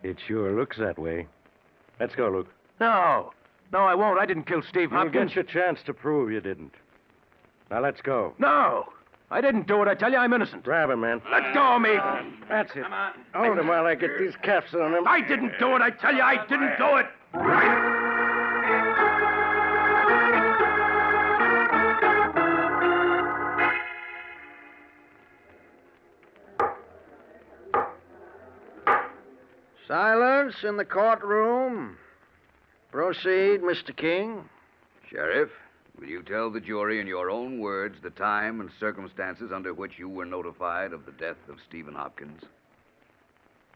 Speaker 23: It sure looks that way. Let's go, Luke.
Speaker 16: No. No, I won't. I didn't kill Steve Hopkins.
Speaker 23: You'll get your chance to prove you didn't. Now, let's go.
Speaker 16: No. I didn't do it. I tell you, I'm innocent.
Speaker 23: Grab him, man.
Speaker 16: Let go of me.
Speaker 23: That's it. Come on. Hold him while I get these cuffs on him.
Speaker 16: I didn't do it. I tell you, I didn't do it.
Speaker 23: Silence in the courtroom. Proceed, Mr. King.
Speaker 7: Sheriff, will you tell the jury in your own words the time and circumstances under which you were notified of the death of Stephen Hopkins?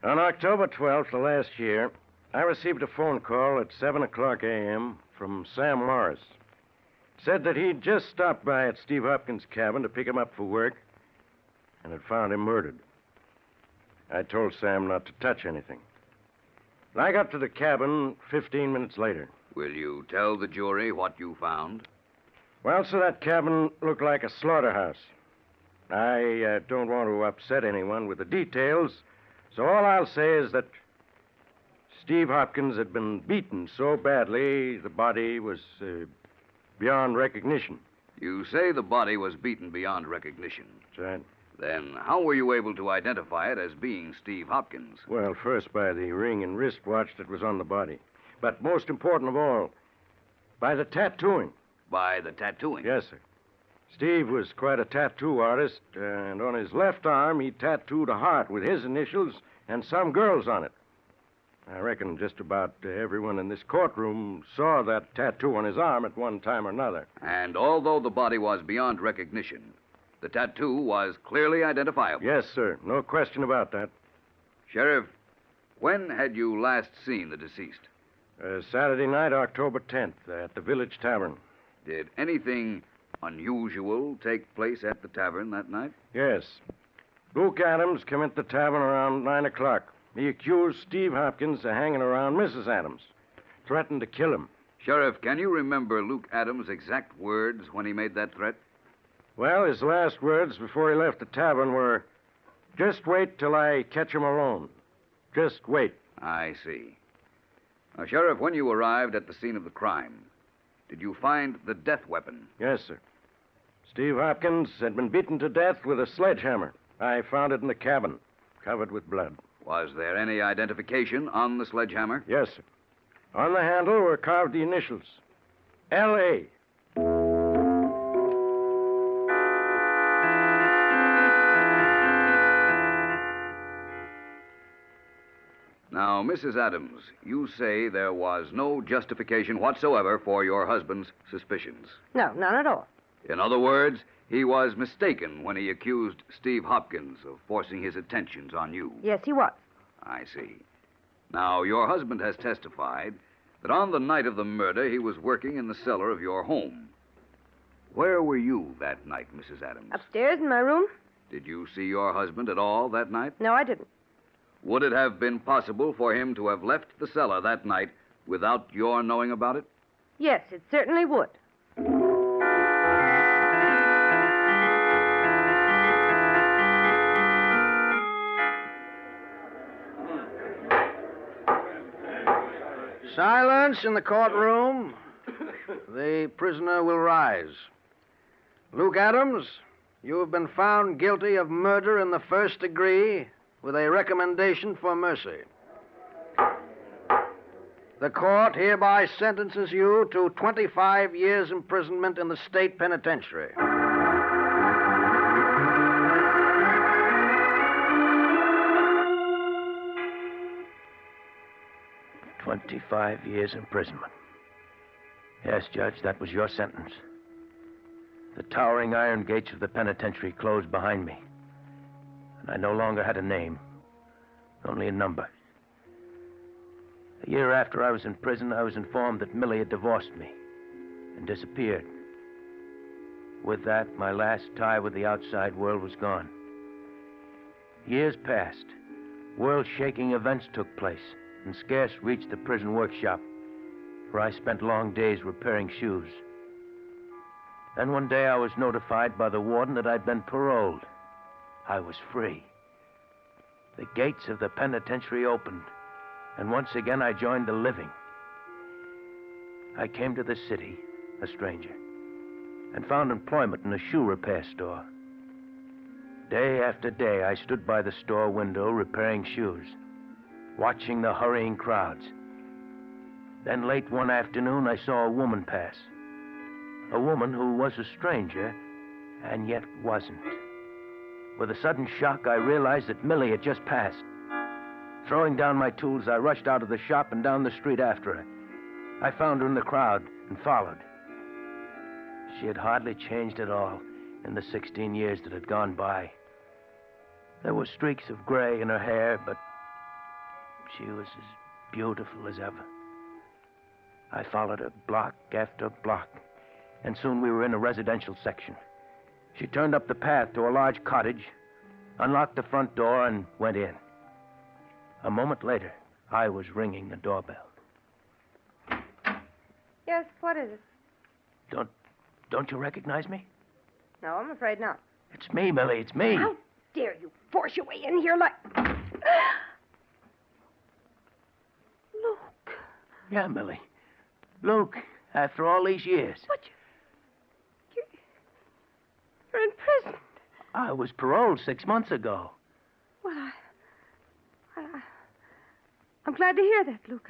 Speaker 23: On October 12th of last year, I received a phone call at 7 o'clock a.m. from Sam Morris. Said that he'd just stopped by at Steve Hopkins' cabin to pick him up for work and had found him murdered. I told Sam not to touch anything. I got to the cabin 15 minutes later.
Speaker 7: Will you tell the jury what you found?
Speaker 23: Well, sir, that cabin looked like a slaughterhouse. I don't want to upset anyone with the details, so all I'll say is that Steve Hopkins had been beaten so badly the body was beyond recognition.
Speaker 7: You say the body was beaten beyond recognition.
Speaker 23: That's right.
Speaker 7: Then how were you able to identify it as being Steve Hopkins?
Speaker 23: Well, first by the ring and wristwatch that was on the body. But most important of all, by the tattooing.
Speaker 7: By the tattooing?
Speaker 23: Yes, sir. Steve was quite a tattoo artist, and on his left arm he tattooed a heart with his initials and some girls on it. I reckon just about everyone in this courtroom saw that tattoo on his arm at one time or another.
Speaker 7: And although the body was beyond recognition, the tattoo was clearly identifiable.
Speaker 23: Yes, sir. No question about that.
Speaker 7: Sheriff, when had you last seen the deceased?
Speaker 23: Saturday night, October 10th, at the Village Tavern.
Speaker 7: Did anything unusual take place at the tavern that night?
Speaker 23: Yes. Luke Adams came into the tavern around 9 o'clock. He accused Steve Hopkins of hanging around Mrs. Adams, threatened to kill him.
Speaker 7: Sheriff, can you remember Luke Adams' exact words when he made that threat?
Speaker 23: Well, his last words before he left the tavern were, "Just wait till I catch him alone. Just wait."
Speaker 7: I see. Now, Sheriff, when you arrived at the scene of the crime, did you find the death weapon?
Speaker 23: Yes, sir. Steve Hopkins had been beaten to death with a sledgehammer. I found it in the cabin, covered with blood.
Speaker 7: Was there any identification on the sledgehammer?
Speaker 23: Yes, sir. On the handle were carved the initials, L.A.
Speaker 7: Now, Mrs. Adams, you say there was no justification whatsoever for your husband's suspicions.
Speaker 4: No, none at all.
Speaker 7: In other words, he was mistaken when he accused Steve Hopkins of forcing his attentions on you.
Speaker 4: Yes, he was.
Speaker 7: I see. Now, your husband has testified that on the night of the murder, he was working in the cellar of your home. Where were you that night, Mrs. Adams?
Speaker 4: Upstairs in my room?
Speaker 7: Did you see your husband at all that night?
Speaker 4: No, I didn't.
Speaker 7: Would it have been possible for him to have left the cellar that night without your knowing about it?
Speaker 4: Yes, it certainly would.
Speaker 23: Silence in the courtroom. The prisoner will rise. Luke Adams, you have been found guilty of murder in the first degree with a recommendation for mercy. The court hereby sentences you to 25 years imprisonment in the state penitentiary.
Speaker 16: 25 years imprisonment. Yes, Judge, that was your sentence. The towering iron gates of the penitentiary closed behind me. And I no longer had a name, only a number. A year after I was in prison, I was informed that Millie had divorced me and disappeared. With that, my last tie with the outside world was gone. Years passed. World-shaking events took place and scarce reached the prison workshop, where I spent long days repairing shoes. Then one day I was notified by the warden that I'd been paroled. I was free. The gates of the penitentiary opened, and once again I joined the living. I came to the city, a stranger, and found employment in a shoe repair store. Day after day, I stood by the store window repairing shoes, watching the hurrying crowds. Then late one afternoon, I saw a woman pass. A woman who was a stranger, and yet wasn't. With a sudden shock, I realized that Millie had just passed. Throwing down my tools, I rushed out of the shop and down the street after her. I found her in the crowd and followed. She had hardly changed at all in the 16 years that had gone by. There were streaks of gray in her hair, but she was as beautiful as ever. I followed her block after block, and soon we were in a residential section. She turned up the path to a large cottage, unlocked the front door, and went in. A moment later, I was ringing the doorbell.
Speaker 4: Yes, what is it?
Speaker 16: Don't you recognize me?
Speaker 4: No, I'm afraid not.
Speaker 16: It's me, Millie, it's me.
Speaker 4: How dare you force your way in here like...
Speaker 16: Yeah, Millie. Luke, after all these years.
Speaker 4: But you're in prison.
Speaker 16: I was paroled 6 months ago.
Speaker 4: Well, I'm glad to hear that, Luke.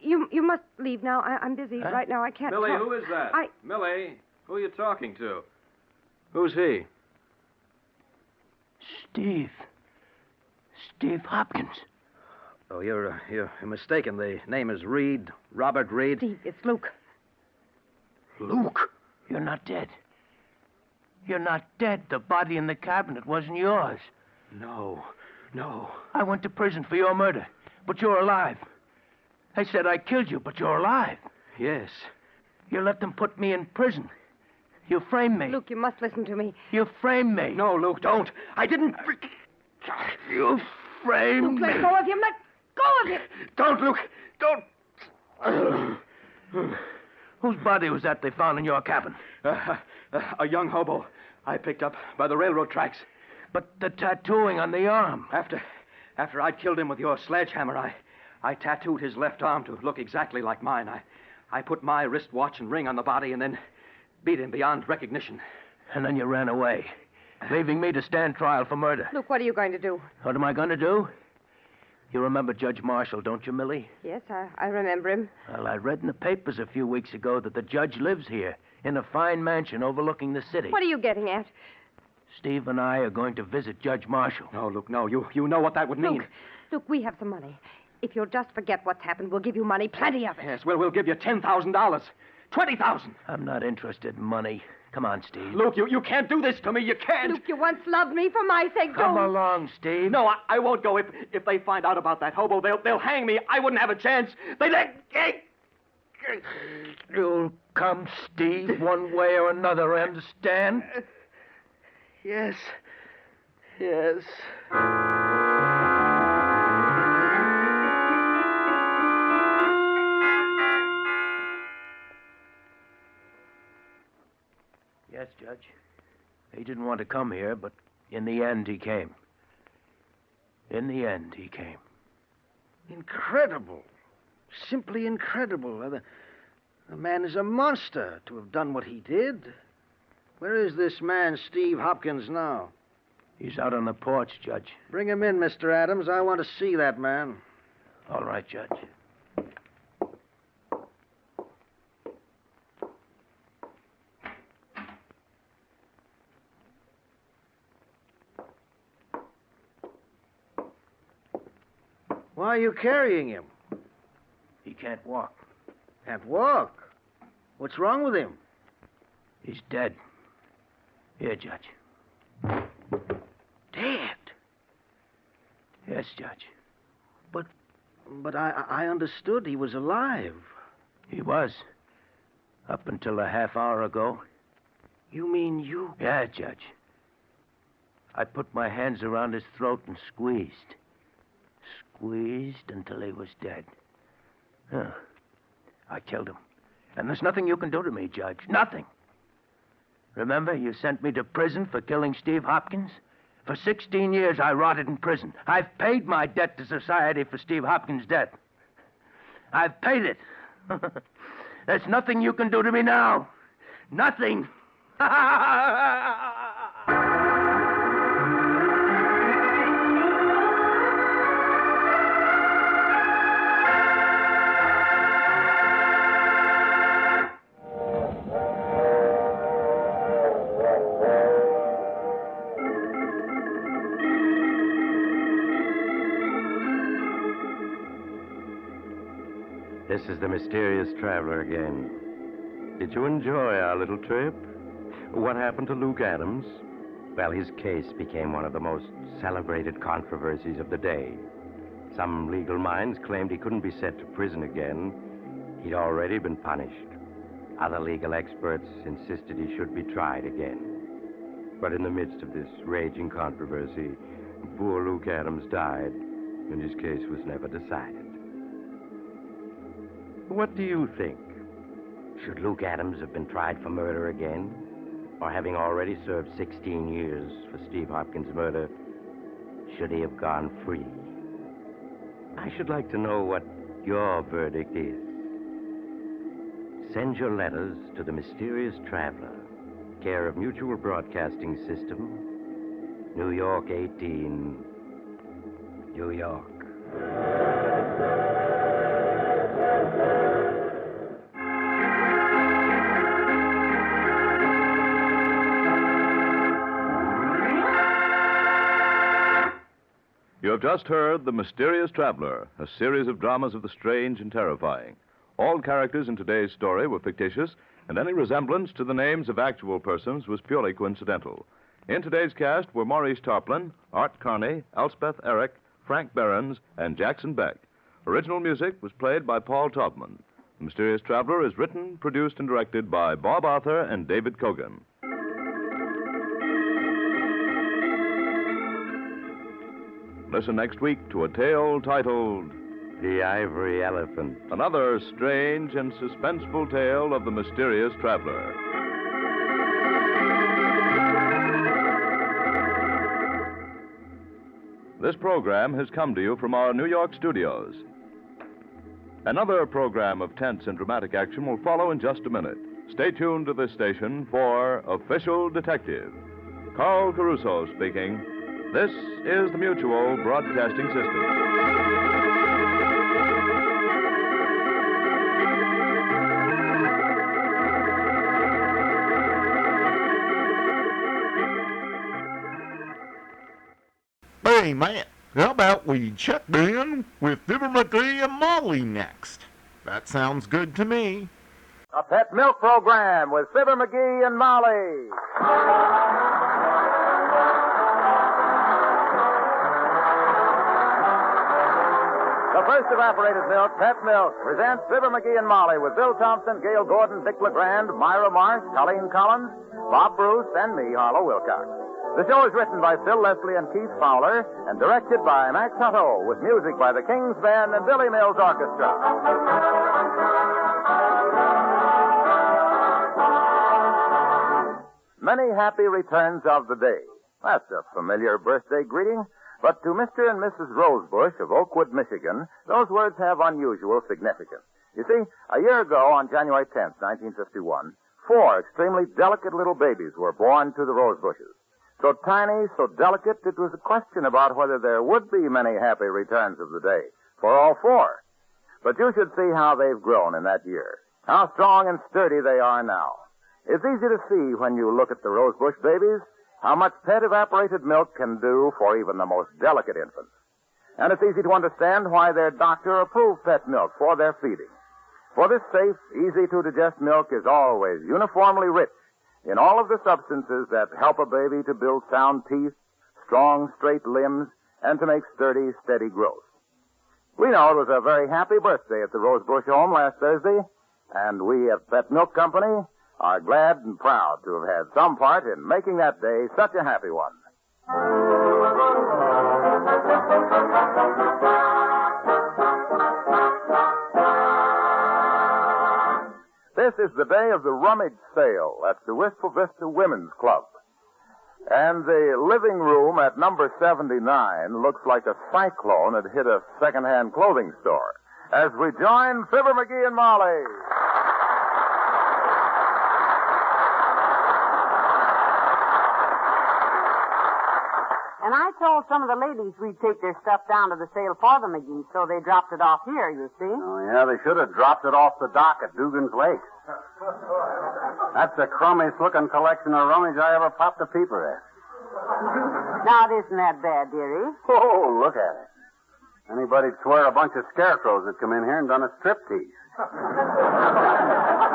Speaker 4: You must leave now. I'm busy right now. I can't
Speaker 3: Millie,
Speaker 4: talk.
Speaker 3: who is that? Millie, who are you talking to? Who's he?
Speaker 16: Steve Hopkins.
Speaker 23: Oh, you're mistaken. The name is Reed, Robert Reed.
Speaker 4: Steve, it's Luke.
Speaker 23: Luke?
Speaker 16: You're not dead. You're not dead. The body in the cabinet wasn't yours.
Speaker 23: No.
Speaker 16: I went to prison for your murder, but you're alive. They said I killed you, but you're alive.
Speaker 23: Yes.
Speaker 16: You let them put me in prison. You framed me.
Speaker 4: Luke, you must listen to me.
Speaker 16: You framed me.
Speaker 23: No, Luke, don't. I didn't...
Speaker 16: You framed
Speaker 4: Luke,
Speaker 16: me.
Speaker 4: let go of him. Let go of him.
Speaker 23: Don't, Luke. Don't.
Speaker 16: Whose body was that they found in your cabin?
Speaker 23: A young hobo I picked up by the railroad tracks.
Speaker 16: But the tattooing on the arm.
Speaker 23: After I'd killed him with your sledgehammer, I tattooed his left arm to look exactly like mine. I put my wristwatch and ring on the body and then beat him beyond recognition.
Speaker 16: And then you ran away, leaving me to stand trial for murder.
Speaker 4: Luke, what are you going to do?
Speaker 16: What am I going to do? You remember Judge Marshall, don't you, Millie?
Speaker 4: Yes, I remember him.
Speaker 16: Well, I read in the papers a few weeks ago that the judge lives here in a fine mansion overlooking the city.
Speaker 4: What are you getting at?
Speaker 16: Steve and I are going to visit Judge Marshall.
Speaker 23: No, Luke, no. You know what that would mean.
Speaker 4: Luke, we have some money. If you'll just forget what's happened, we'll give you money, plenty of it.
Speaker 23: Yes, we'll give you $10,000. $20,000.
Speaker 16: I'm not interested in money. Come on, Steve.
Speaker 23: Luke, you can't do this to me. You can't.
Speaker 4: Luke, you once loved me for my sake.
Speaker 16: Come along, Steve.
Speaker 23: No, I won't go. If they find out about that hobo, they'll hang me. I wouldn't have a chance.
Speaker 16: You'll come, Steve, one way or another, understand?
Speaker 23: Yes.
Speaker 16: Yes, Judge. He didn't want to come here, but in the end, he came.
Speaker 23: Incredible. Simply incredible. The man is a monster to have done what he did. Where is this man, Steve Hopkins, now?
Speaker 16: He's out on the porch, Judge.
Speaker 23: Bring him in, Mr. Adams. I want to see that man.
Speaker 16: All right, Judge.
Speaker 23: Why are you carrying him?
Speaker 16: He can't walk.
Speaker 23: Can't walk? What's wrong with him?
Speaker 16: He's dead. Here, Judge.
Speaker 23: Dead?
Speaker 16: Yes, Judge.
Speaker 23: But I understood he was alive.
Speaker 16: He was. Up until a half hour ago.
Speaker 23: You mean you...
Speaker 16: Yeah, Judge. I put my hands around his throat and squeezed. Squeezed until he was dead. Huh. I killed him. And there's nothing you can do to me, Judge. Nothing. Remember, you sent me to prison for killing Steve Hopkins? For 16 years, I rotted in prison. I've paid my debt to society for Steve Hopkins' death. I've paid it. There's nothing you can do to me now. Nothing.
Speaker 22: This is the mysterious traveler again. Did you enjoy our little trip? What happened to Luke Adams? Well, his case became one of the most celebrated controversies of the day. Some legal minds claimed he couldn't be sent to prison again. He'd already been punished. Other legal experts insisted he should be tried again. But in the midst of this raging controversy, poor Luke Adams died, and his case was never decided. What do you think? Should Luke Adams have been tried for murder again? Or having already served 16 years for Steve Hopkins' murder, should he have gone free? I should like to know what your verdict is. Send your letters to the Mysterious Traveler, care of Mutual Broadcasting System, New York 18, New York.
Speaker 19: You have just heard The Mysterious Traveler, a series of dramas of the strange and terrifying. All characters in today's story were fictitious, and any resemblance to the names of actual persons was purely coincidental. In today's cast were Maurice Tarplin, Art Carney, Elspeth Eric, Frank Behrens, and Jackson Beck. Original music was played by Paul Taubman. The Mysterious Traveler is written, produced, and directed by Bob Arthur and David Kogan. Listen next week to a tale titled
Speaker 22: The Ivory Elephant.
Speaker 19: Another strange and suspenseful tale of the mysterious traveler. This program has come to you from our New York studios. Another program of tense and dramatic action will follow in just a minute. Stay tuned to this station for Official Detective. Carl Caruso speaking. This is the Mutual Broadcasting System.
Speaker 1: Hey, man, how about we check in with Fibber, Magee, and Molly next? That sounds good to me.
Speaker 10: A pet milk program with Fibber, Magee, and Molly. The first evaporated milk, Pet Milk, presents Fibber, Magee, and Molly with Bill Thompson, Gail Gordon, Dick LeGrand, Myra Marsh, Colleen Collins, Bob Bruce, and me, Harlow Wilcox. The show is written by Phil Leslie and Keith Fowler and directed by Max Hutto with music by the King's Band and Billy Mills Orchestra. Many happy returns of the day. That's a familiar birthday greeting. But to Mr. and Mrs. Rosebush of Oakwood, Michigan, those words have unusual significance. You see, a year ago, on January 10th, 1951, 4 extremely delicate little babies were born to the Rosebushes. So tiny, so delicate, it was a question about whether there would be many happy returns of the day for all 4. But you should see how they've grown in that year, how strong and sturdy they are now. It's easy to see when you look at the Rosebush babies how much pet evaporated milk can do for even the most delicate infants. And it's easy to understand why their doctor approved pet milk for their feeding. For this safe, easy-to-digest milk is always uniformly rich in all of the substances that help a baby to build sound teeth, strong, straight limbs, and to make sturdy, steady growth. We know it was a very happy birthday at the Rosebush home last Thursday, and we at Pet Milk Company are glad and proud to have had some part in making that day such a happy one. This is the day of the rummage sale at the Wistful Vista Women's Club. And the living room at number 79 looks like a cyclone had hit a second-hand clothing store. As we join Fibber, Magee, and Molly.
Speaker 12: And I told some of the ladies we'd take their stuff down to the sale for them, Magee, so they dropped it off here, you see.
Speaker 13: Oh, yeah, they should have dropped it off the dock at Dugan's Lake. That's the crummiest-looking collection of rummage I ever popped a peeper at.
Speaker 12: Now, it isn't that bad, dearie.
Speaker 13: Oh, look at it. Anybody'd swear a bunch of scarecrows had come in here and done a striptease.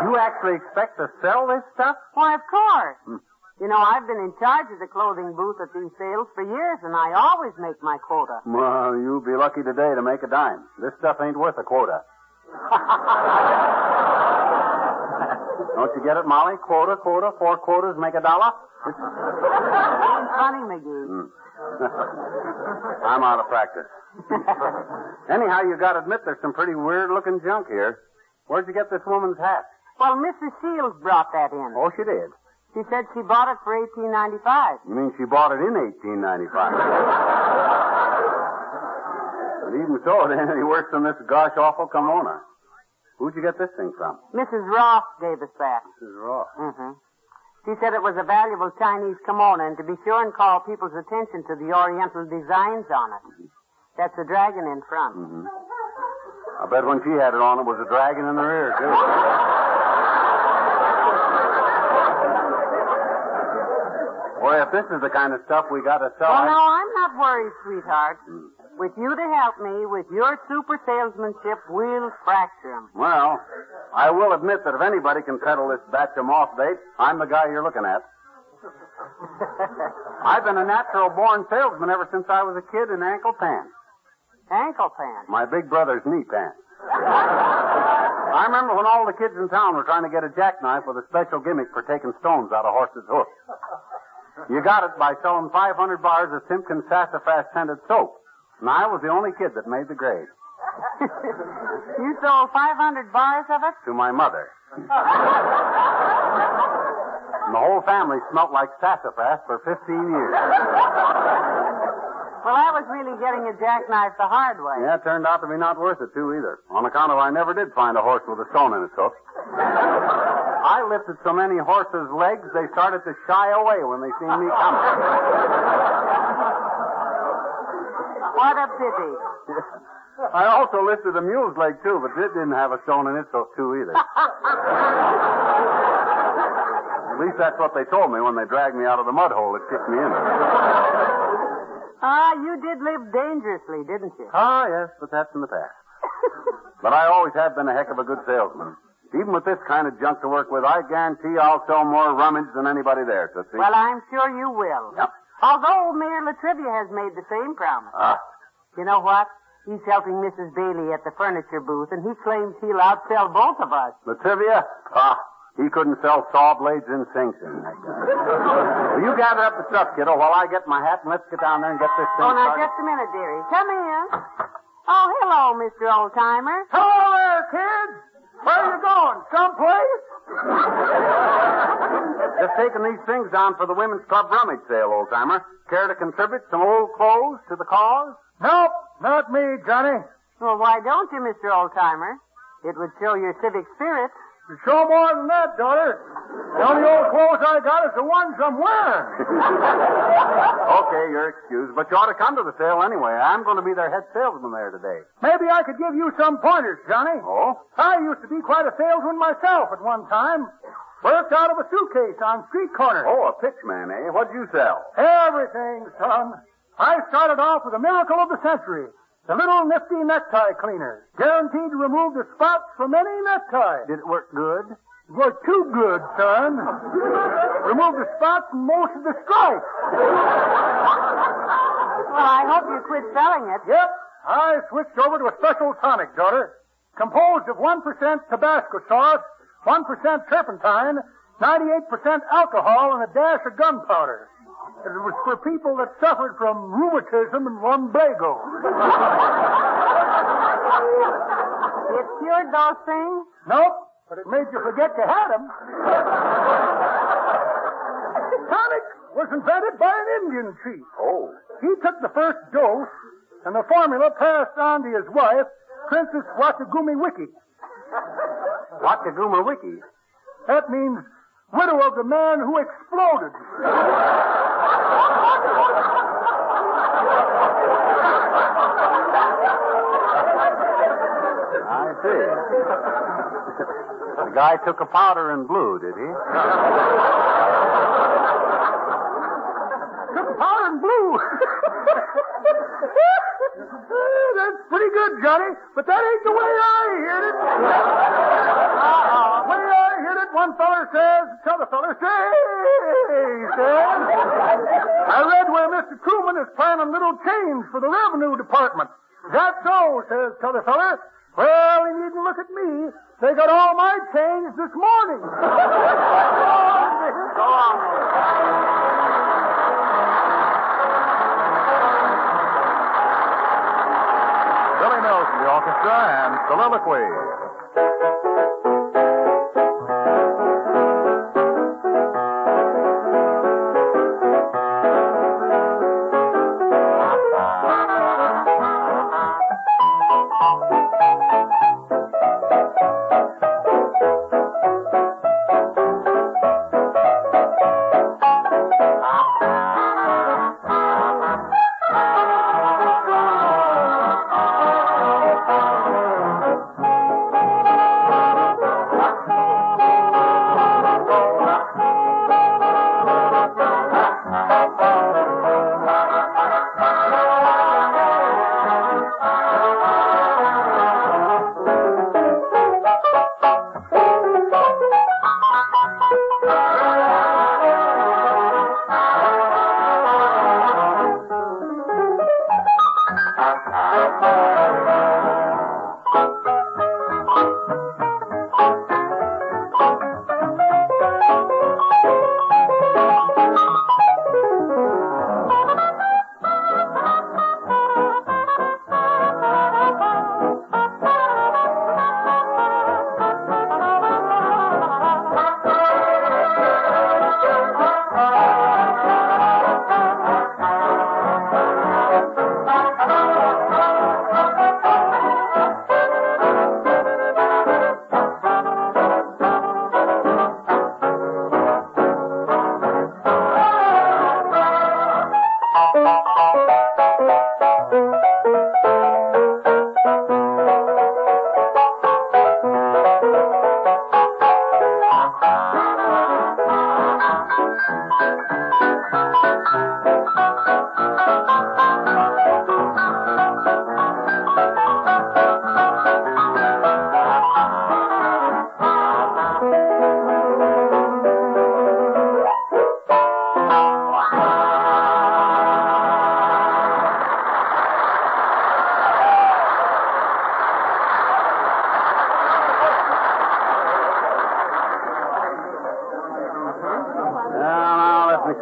Speaker 13: You actually expect to sell this stuff?
Speaker 12: Why, of course. You know, I've been in charge of the clothing booth at these sales for years, and I always make my quota.
Speaker 13: Well, you'll be lucky today to make a dime. This stuff ain't worth a quota. Don't you get it, Molly? Quota, 4 quarters make $1.
Speaker 12: Ain't funny, Magee.
Speaker 13: I'm out of practice. Anyhow, you gotta admit there's some pretty weird-looking junk here. Where'd you get this woman's hat?
Speaker 12: Well, Mrs. Shields brought that in.
Speaker 13: Oh, she did?
Speaker 12: She said she bought it for $18.95.
Speaker 13: You mean she bought it in $18.95? And even so, it ain't any worse than this gosh awful kimono. Who'd you get this thing from?
Speaker 12: Mrs. Ross gave us that.
Speaker 13: Mrs. Ross.
Speaker 12: Mm-hmm. She said it was a valuable Chinese kimono and to be sure and call people's attention to the oriental designs on it. That's a dragon in front.
Speaker 13: Mm-hmm. I bet when she had it on, it was a dragon in the rear, too. Boy, if this is the kind of stuff we got to sell...
Speaker 12: Well, no, I'm not worried, sweetheart. With you to help me, with your super salesmanship, we'll fracture 'em.
Speaker 13: Well, I will admit that if anybody can peddle this batch of moth bait, I'm the guy you're looking at. I've been a natural-born salesman ever since I was a kid in ankle pants.
Speaker 12: Ankle pants?
Speaker 13: My big brother's knee pants. I remember when all the kids in town were trying to get a jackknife with a special gimmick for taking stones out of horses' hoofs. You got it by selling 500 bars of Simpkins Sassafras scented soap. And I was the only kid that made the grade.
Speaker 12: You sold 500 bars of it?
Speaker 13: To my mother. And the whole family smelt like sassafras for 15 years.
Speaker 12: Well, I was really getting a jackknife the hard way.
Speaker 13: Yeah, it turned out to be not worth it, too, either. On account of I never did find a horse with a stone in its hoof. I lifted so many horses' legs, they started to shy away when they seen me coming.
Speaker 12: What a pity.
Speaker 13: I also lifted a mule's leg, too, but it didn't have a stone in its hoof, too, either. At least that's what they told me when they dragged me out of the mud hole that kicked me in.
Speaker 12: You did live dangerously, didn't you?
Speaker 13: Yes, but that's in the past. But I always have been a heck of a good salesman. Even with this kind of junk to work with, I guarantee I'll sell more rummage than anybody there, Tootsie.
Speaker 12: Well, I'm sure you will.
Speaker 13: Yep.
Speaker 12: Although Mayor Latrivia has made the same promise. You know what? He's helping Mrs. Bailey at the furniture booth, and he claims he'll outsell both of us.
Speaker 13: Latrivia? He couldn't sell saw blades in sinks in that guy. Well, you gather up the stuff, kiddo, while I get my hat, and let's get down there and get this thing
Speaker 12: now,
Speaker 13: started.
Speaker 12: just a minute, dearie. Come in. Oh, hello, Mr. Oldtimer.
Speaker 11: Hello there, kids. Where are you going? Someplace?
Speaker 13: Just taking these things down for the Women's Club rummage sale, old-timer. Care to contribute some old clothes to the cause?
Speaker 11: Nope, not me, Johnny.
Speaker 12: Well, why don't you, Mr. Oldtimer? It would show your civic spirit.
Speaker 11: You show more than that, daughter. The only old clothes I got is the ones I'm wearing.
Speaker 13: Okay, you're excused, but you ought to come to the sale anyway. I'm going to be their head salesman there today.
Speaker 11: Maybe I could give you some pointers, Johnny.
Speaker 13: Oh?
Speaker 11: I used to be quite a salesman myself at one time. Worked out of a suitcase on street corners.
Speaker 13: Oh, a pitchman, eh? What'd you sell?
Speaker 11: Everything, son. I started off with a miracle of the century. The little nifty necktie cleaner. Guaranteed to remove the spots from any necktie.
Speaker 13: Did it work good?
Speaker 11: It worked too good, son. Remove the spots and most of the stripes.
Speaker 12: Well, I hope you quit selling it.
Speaker 11: Yep. I switched over to a special tonic, daughter. Composed of 1% Tabasco sauce, 1% turpentine, 98% alcohol, and a dash of gunpowder. It was for people that suffered from rheumatism and lumbago.
Speaker 12: It cured those things?
Speaker 11: Nope, but it made you forget you had them. Tonic was invented by an Indian chief.
Speaker 13: Oh.
Speaker 11: He took the first dose, and the formula passed on to his wife, Princess Watagumiwiki.
Speaker 13: Watagumiwiki?
Speaker 11: That means widow of the man who exploded.
Speaker 13: I see. The guy took a powder in blue, did he?
Speaker 11: Took a powder in blue. That's pretty good, Johnny, but that ain't the way I heard it. The way I heard it, one feller says, the other feller says, I read where Mr. Truman is planning a little change for the revenue department. Is that so, says the other feller. Well, he needn't look at me. They got all my change this morning.
Speaker 13: Go on. Billy Mills in the orchestra and soliloquy.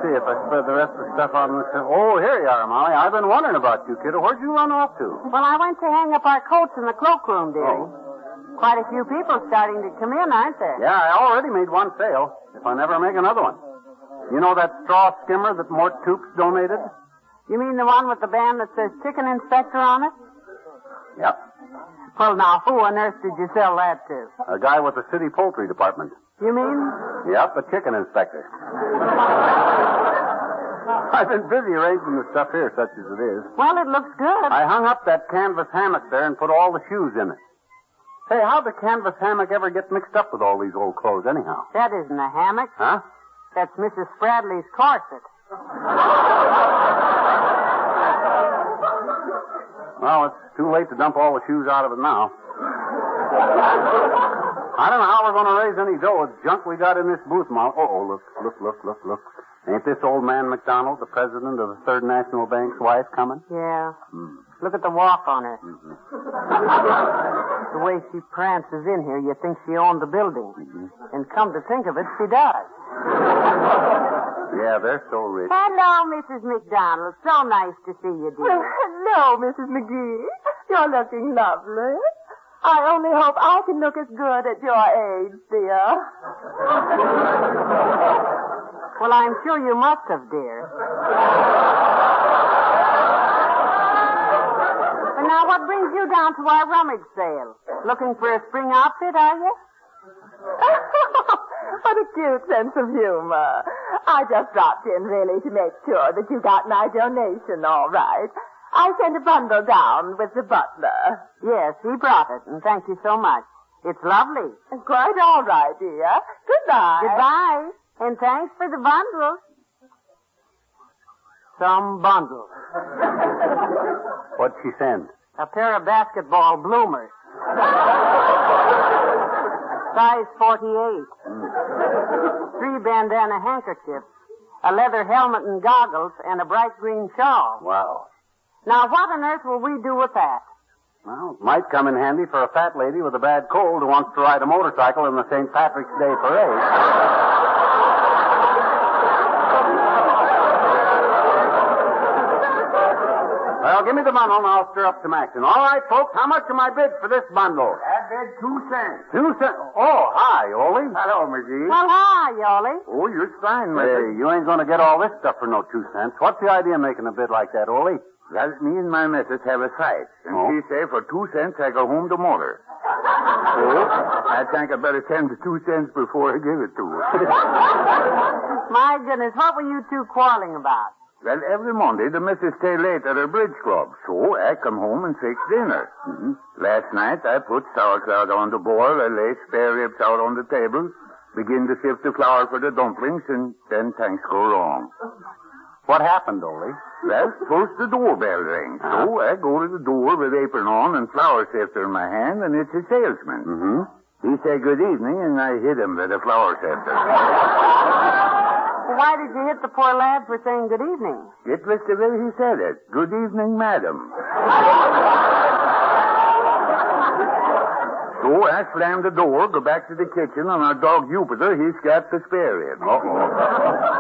Speaker 13: see if I spread the rest of the stuff out on the... Oh, here you are, Molly. I've been wondering about you, kiddo. Where'd you run off to?
Speaker 12: Well, I went to hang up our coats in the cloakroom, dearie.
Speaker 13: Oh.
Speaker 12: Quite a few people starting to come in, aren't there?
Speaker 13: Yeah, I already made one sale. If I never make another one. You know that straw skimmer that Mort Tukes donated?
Speaker 12: You mean the one with the band that says Chicken Inspector on it?
Speaker 13: Yep.
Speaker 12: Well, now, who on earth did you sell that to?
Speaker 13: A guy with the city poultry department.
Speaker 12: You mean?
Speaker 13: Yep, a chicken inspector. I've been busy arranging the stuff here, such as it is.
Speaker 12: Well, it looks good.
Speaker 13: I hung up that canvas hammock there and put all the shoes in it. Hey, how'd the canvas hammock ever get mixed up with all these old clothes, anyhow?
Speaker 12: That isn't a hammock.
Speaker 13: Huh?
Speaker 12: That's Mrs. Spradley's corset.
Speaker 13: Well, it's too late to dump all the shoes out of it now. I don't know how we're going to raise any dough with junk we got in this booth, Mom. Oh, look. Ain't this old man McDonald, the president of the Third National Bank's wife, coming?
Speaker 12: Yeah. Look at the walk on her. The way she prances in here, you think she owned the building. And come to think of it, she does.
Speaker 13: Yeah, they're so rich.
Speaker 12: Hello, Mrs. McDonald. So nice to see you, dear.
Speaker 2: Well, hello, Mrs. Magee. You're looking lovely. I only hope I can look as good at your age, dear.
Speaker 12: Well, I'm sure you must have, dear. But now, what brings you down to our rummage sale? Looking for a spring outfit, are you?
Speaker 2: What a cute sense of humor. I just dropped in really to make sure that you got my donation all right. I sent a bundle down with the butler.
Speaker 12: Yes, he brought it, and thank you so much. It's lovely.
Speaker 2: Quite all right, dear. Goodbye.
Speaker 12: Goodbye. And thanks for the bundle. Some bundle.
Speaker 13: What'd she send?
Speaker 12: A pair of basketball bloomers. Size 48. 3 bandana handkerchiefs, a leather helmet and goggles, and a bright green shawl.
Speaker 13: Wow.
Speaker 12: Now, what on earth will we do with that?
Speaker 13: Well, it might come in handy for a fat lady with a bad cold who wants to ride a motorcycle in the St. Patrick's Day parade. Well, give me the bundle and I'll stir up some action. All right, folks, how much am I bid for this bundle?
Speaker 14: I bid 2 cents.
Speaker 13: 2 cents? Oh, hi, Ole.
Speaker 14: Hello, Magee.
Speaker 12: Well, hi, Yoli.
Speaker 13: Oh, you're fine, Mister. Hey, you ain't going to get all this stuff for no 2 cents. What's the idea of making a bid like that, Ole?
Speaker 14: Well, me and my missus have a fight. And she say for 2 cents I go home to mother. So, I think I better send the 2 cents before I give it to her.
Speaker 12: My goodness, what were you two quarreling about?
Speaker 14: Well, every Monday the missus stay late at her bridge club, so I come home and fix dinner. Last night I put sauerkraut on the boil, I lay spare ribs out on the table, begin to sift the flour for the dumplings, and then things go wrong.
Speaker 13: What happened, Ole?
Speaker 14: Well, first the doorbell rings, so I go to the door with apron on and flour sifter in my hand, and it's a salesman. He say good evening, and I hit him with a flour sifter.
Speaker 12: Why did you hit the poor lad for saying good evening?
Speaker 14: It was the way he said it. Good evening, madam. So I slam the door, go back to the kitchen, and our dog Jupiter, he's got the spare rib.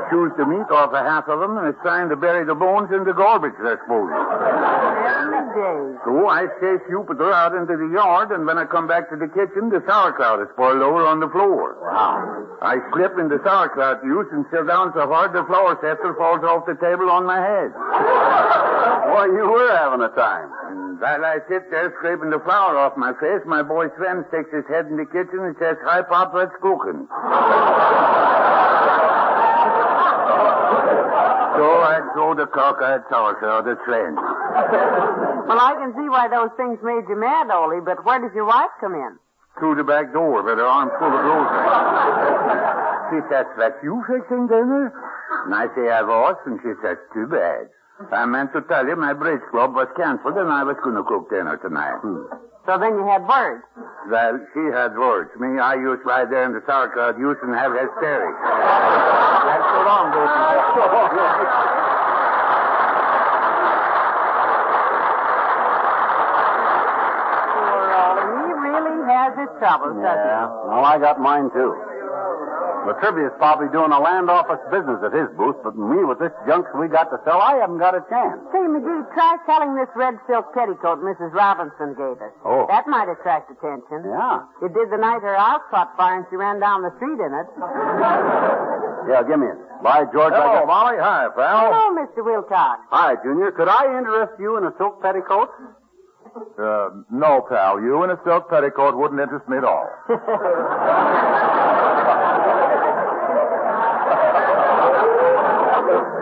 Speaker 14: Chews the meat off a half of them, and is trying to bury the bones in the garbage disposal. So I chase Jupiter out into the yard, and when I come back to the kitchen, the sauerkraut is boiled over on the floor.
Speaker 13: Wow.
Speaker 14: I slip in the sauerkraut juice and sit down so hard the flour sifter falls off the table on my head.
Speaker 13: Boy, you were having a time.
Speaker 14: And while I sit there scraping the flour off my face, my boy Sven sticks his head in the kitchen and says, "Hi, Pop, let's cooking." So I throw the cockeyed sauerkraut at Sven.
Speaker 12: Well, I can see why those things made you mad, Ole, but where did your wife come in?
Speaker 14: Through the back door with her arm full of roses. She says, "That's you fixing dinner?" And I say I was, and she says, "Too bad. I meant to tell you my bridge club was canceled and I was going to cook dinner tonight."
Speaker 12: So then you had words.
Speaker 14: Well, she had words. Me, I used right there in the sauerkraut juice and have hysterics. That's so long, baby.
Speaker 12: Poor Ole. He really has his troubles, doesn't he?
Speaker 13: Yeah. Well, I got mine, too. Latrivia's probably doing a land office business at his booth, but me with this junk we got to sell, I haven't got a chance.
Speaker 12: Say, McGee, try selling this red silk petticoat Mrs. Robinson gave us.
Speaker 13: Oh.
Speaker 12: That might attract attention.
Speaker 13: Yeah.
Speaker 12: It did the night her house caught fire and she ran down the street in it.
Speaker 13: Yeah, give me it. By George,
Speaker 14: Hello, Molly. Hi, pal.
Speaker 12: Hello, Mr. Wilcox.
Speaker 13: Hi, Junior. Could I interest you in a silk petticoat?
Speaker 14: No, pal. You in a silk petticoat wouldn't interest me at all.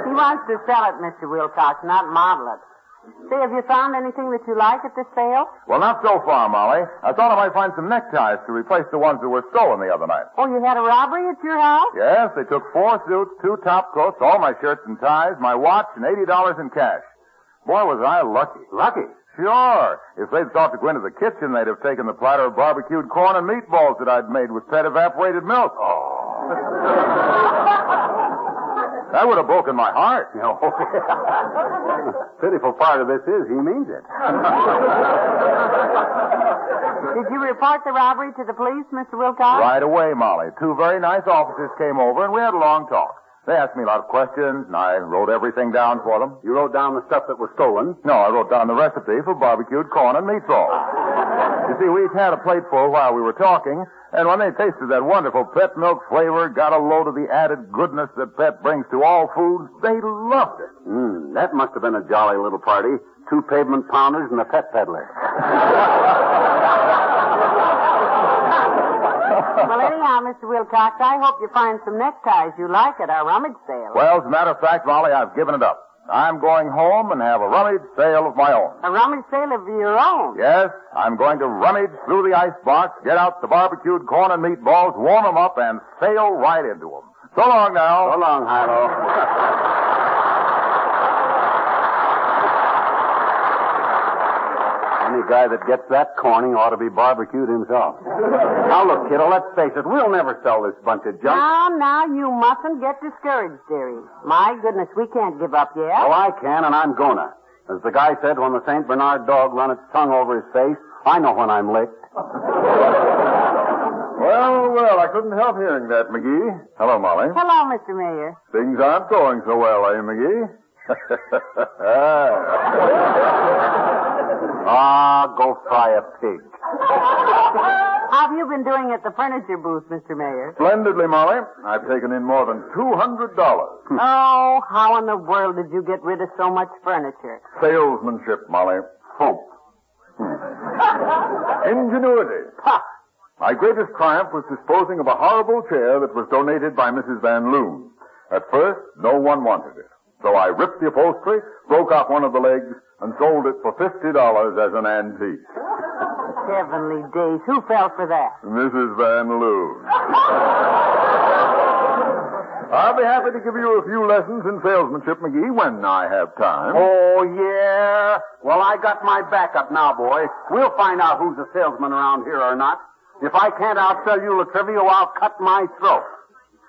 Speaker 12: He wants to sell it, Mr. Wilcox, not model it. Say, have you found anything that you like at this sale?
Speaker 14: Well, not so far, Molly. I thought I might find some neckties to replace the ones that were stolen the other night.
Speaker 12: Oh, you had a robbery at your house?
Speaker 14: Yes, they took 4 suits, 2 top coats, all my shirts and ties, my watch, and $80 in cash. Boy, was I lucky.
Speaker 13: Lucky?
Speaker 14: Sure. If they'd thought to go into the kitchen, they'd have taken the platter of barbecued corn and meatballs that I'd made with pet evaporated milk. Oh. That would have broken my heart.
Speaker 13: No. Pitiful part of this is he means it.
Speaker 12: Did you report the robbery to the police, Mr. Wilcox?
Speaker 14: Right away, Molly. 2 very nice officers came over, and we had a long talk. They asked me a lot of questions, and I wrote everything down for them.
Speaker 13: You wrote down the stuff that was stolen?
Speaker 14: No, I wrote down the recipe for barbecued corn and meatballs. You see, we each had a plateful while we were talking, and when they tasted that wonderful pet milk flavor, got a load of the added goodness that pet brings to all foods, they loved it.
Speaker 13: That must have been a jolly little party. 2 pavement pounders and a pet peddler.
Speaker 12: Well, anyhow, Mr. Wilcox, I hope you find some neckties you like at our rummage sale.
Speaker 14: Well, as a matter of fact, Molly, I've given it up. I'm going home and have a rummage sale of my own.
Speaker 12: A rummage sale of your own?
Speaker 14: Yes, I'm going to rummage through the icebox, get out the barbecued corn and meatballs, warm them up, and sail right into them. So long now.
Speaker 13: So long, Hilo. Any guy that gets that corning ought to be barbecued himself. Now, look, kiddo, let's face it. We'll never sell this bunch of junk.
Speaker 12: Now, you mustn't get discouraged, dearie. My goodness, we can't give up yet.
Speaker 13: Well, I can, and I'm gonna. As the guy said when the St. Bernard dog run its tongue over his face, I know when I'm licked.
Speaker 14: Well, I couldn't help hearing that, McGee. Hello, Molly.
Speaker 12: Hello, Mr. Mayor.
Speaker 14: Things aren't going so well, eh, McGee?
Speaker 13: Go fry a pig.
Speaker 12: How have you been doing at the furniture booth, Mr. Mayor?
Speaker 14: Splendidly, Molly. I've taken in more than $200.
Speaker 12: Oh, how in the world did you get rid of so much furniture?
Speaker 14: Salesmanship, Molly.
Speaker 13: Hump.
Speaker 14: Ingenuity. Ha! My greatest triumph was disposing of a horrible chair that was donated by Mrs. Van Loon. At first, no one wanted it. So I ripped the upholstery, broke off one of the legs, and sold it for $50 as an antique.
Speaker 12: Heavenly days. Who fell for that?
Speaker 14: Mrs. Van Loon. I'll be happy to give you a few lessons in salesmanship, McGee, when I have time.
Speaker 13: Oh, yeah? Well, I got my backup now, boy. We'll find out who's a salesman around here or not. If I can't outsell you, Latrivia, I'll cut my throat.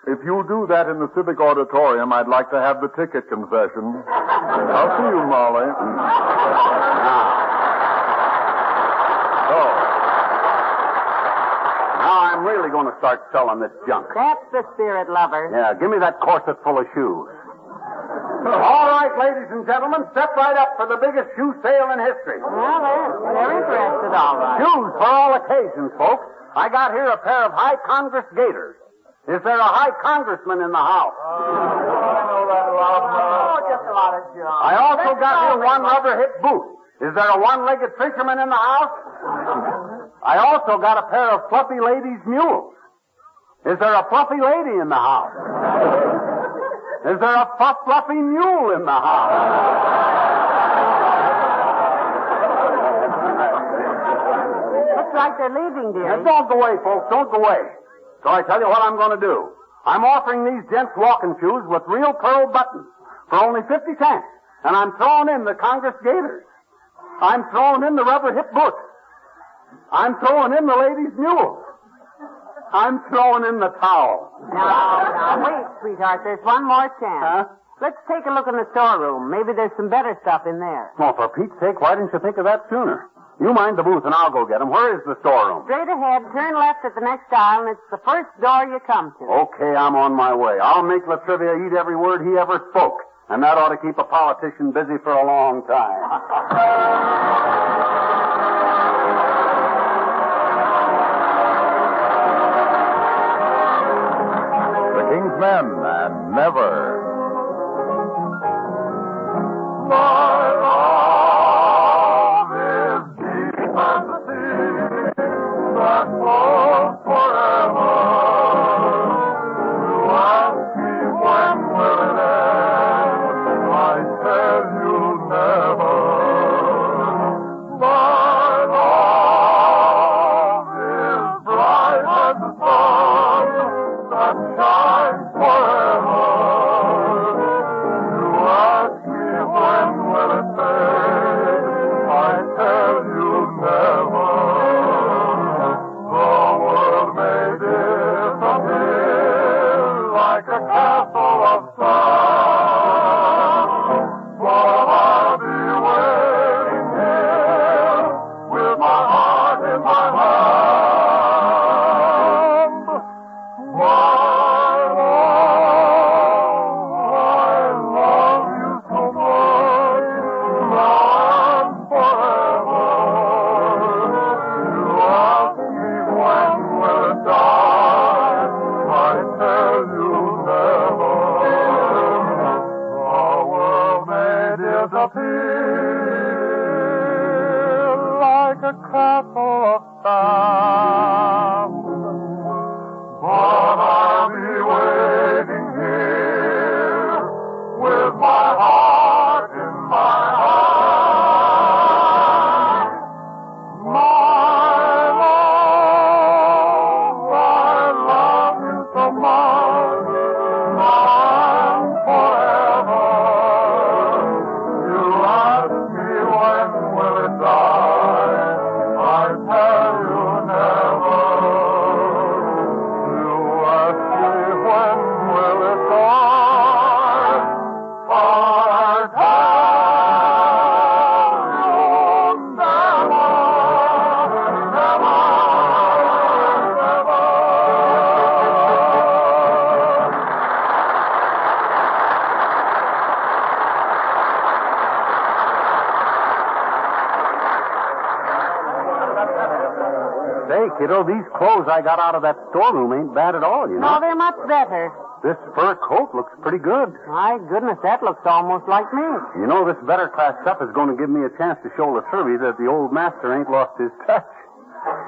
Speaker 14: If you do that in the Civic Auditorium, I'd like to have the ticket concession. I'll see you, Molly.
Speaker 13: Now I'm really going to start selling this junk.
Speaker 12: That's the spirit, lover.
Speaker 13: Yeah, give me that corset full of shoes. All right, ladies and gentlemen, step right up for the biggest shoe sale in history.
Speaker 12: Well, they're interested, all right.
Speaker 13: Shoes for all occasions, folks. I got here a pair of high Congress gaiters. Is there a high congressman in the house?
Speaker 12: Oh, just a lot of junk.
Speaker 13: I also got here one rubber hip boot. Is there a one-legged fisherman in the house? I also got a pair of fluffy ladies' mules. Is there a fluffy lady in the house? Is there a fluffy mule in the house?
Speaker 12: Looks like they're leaving, dear.
Speaker 13: Now, don't go away, folks. Don't go away. So I tell you what I'm going to do. I'm offering these gents walking shoes with real pearl buttons for only 50 cents. And I'm throwing in the Congress gaiters. I'm throwing in the rubber hip boots. I'm throwing in the ladies' mules. I'm throwing in the towel.
Speaker 12: Now, wait, sweetheart. There's one more chance.
Speaker 13: Huh?
Speaker 12: Let's take a look in the storeroom. Maybe there's some better stuff in there.
Speaker 13: Well, for Pete's sake, why didn't you think of that sooner? You mind the booth and I'll go get him. Where is the storeroom?
Speaker 12: Straight ahead, turn left at the next aisle, and it's the first door you come to.
Speaker 13: Okay, I'm on my way. I'll make Latrivia eat every word he ever spoke. And that ought to keep a politician busy for a long time.
Speaker 10: The King's Men and Never. My love is deep as the sea that flows forever. You ask me when will it end? I tell you never. My love is bright as the sun that shines forever. You ask me when will it fade? I tell you never. The world may disappear like a castle of sand, but I'll be waiting here with my heart in my hand. My love you so much, now and forever. You ask me when will it die? I tell you never. The world may disappear like a castle of sand, but I'll be waiting here with my heart in my hand. My love you so much, now and forever. You ask me when will it die? I tell you never. You ask me when will it die? I tell you
Speaker 13: Say, kiddo, these clothes I got out of that storeroom ain't bad at all, you know.
Speaker 12: No, they're much better.
Speaker 13: This fur coat looks pretty good.
Speaker 12: My goodness, that looks almost like me.
Speaker 13: You know, this better class stuff is going to give me a chance to show Latrivia that the old master ain't lost his touch.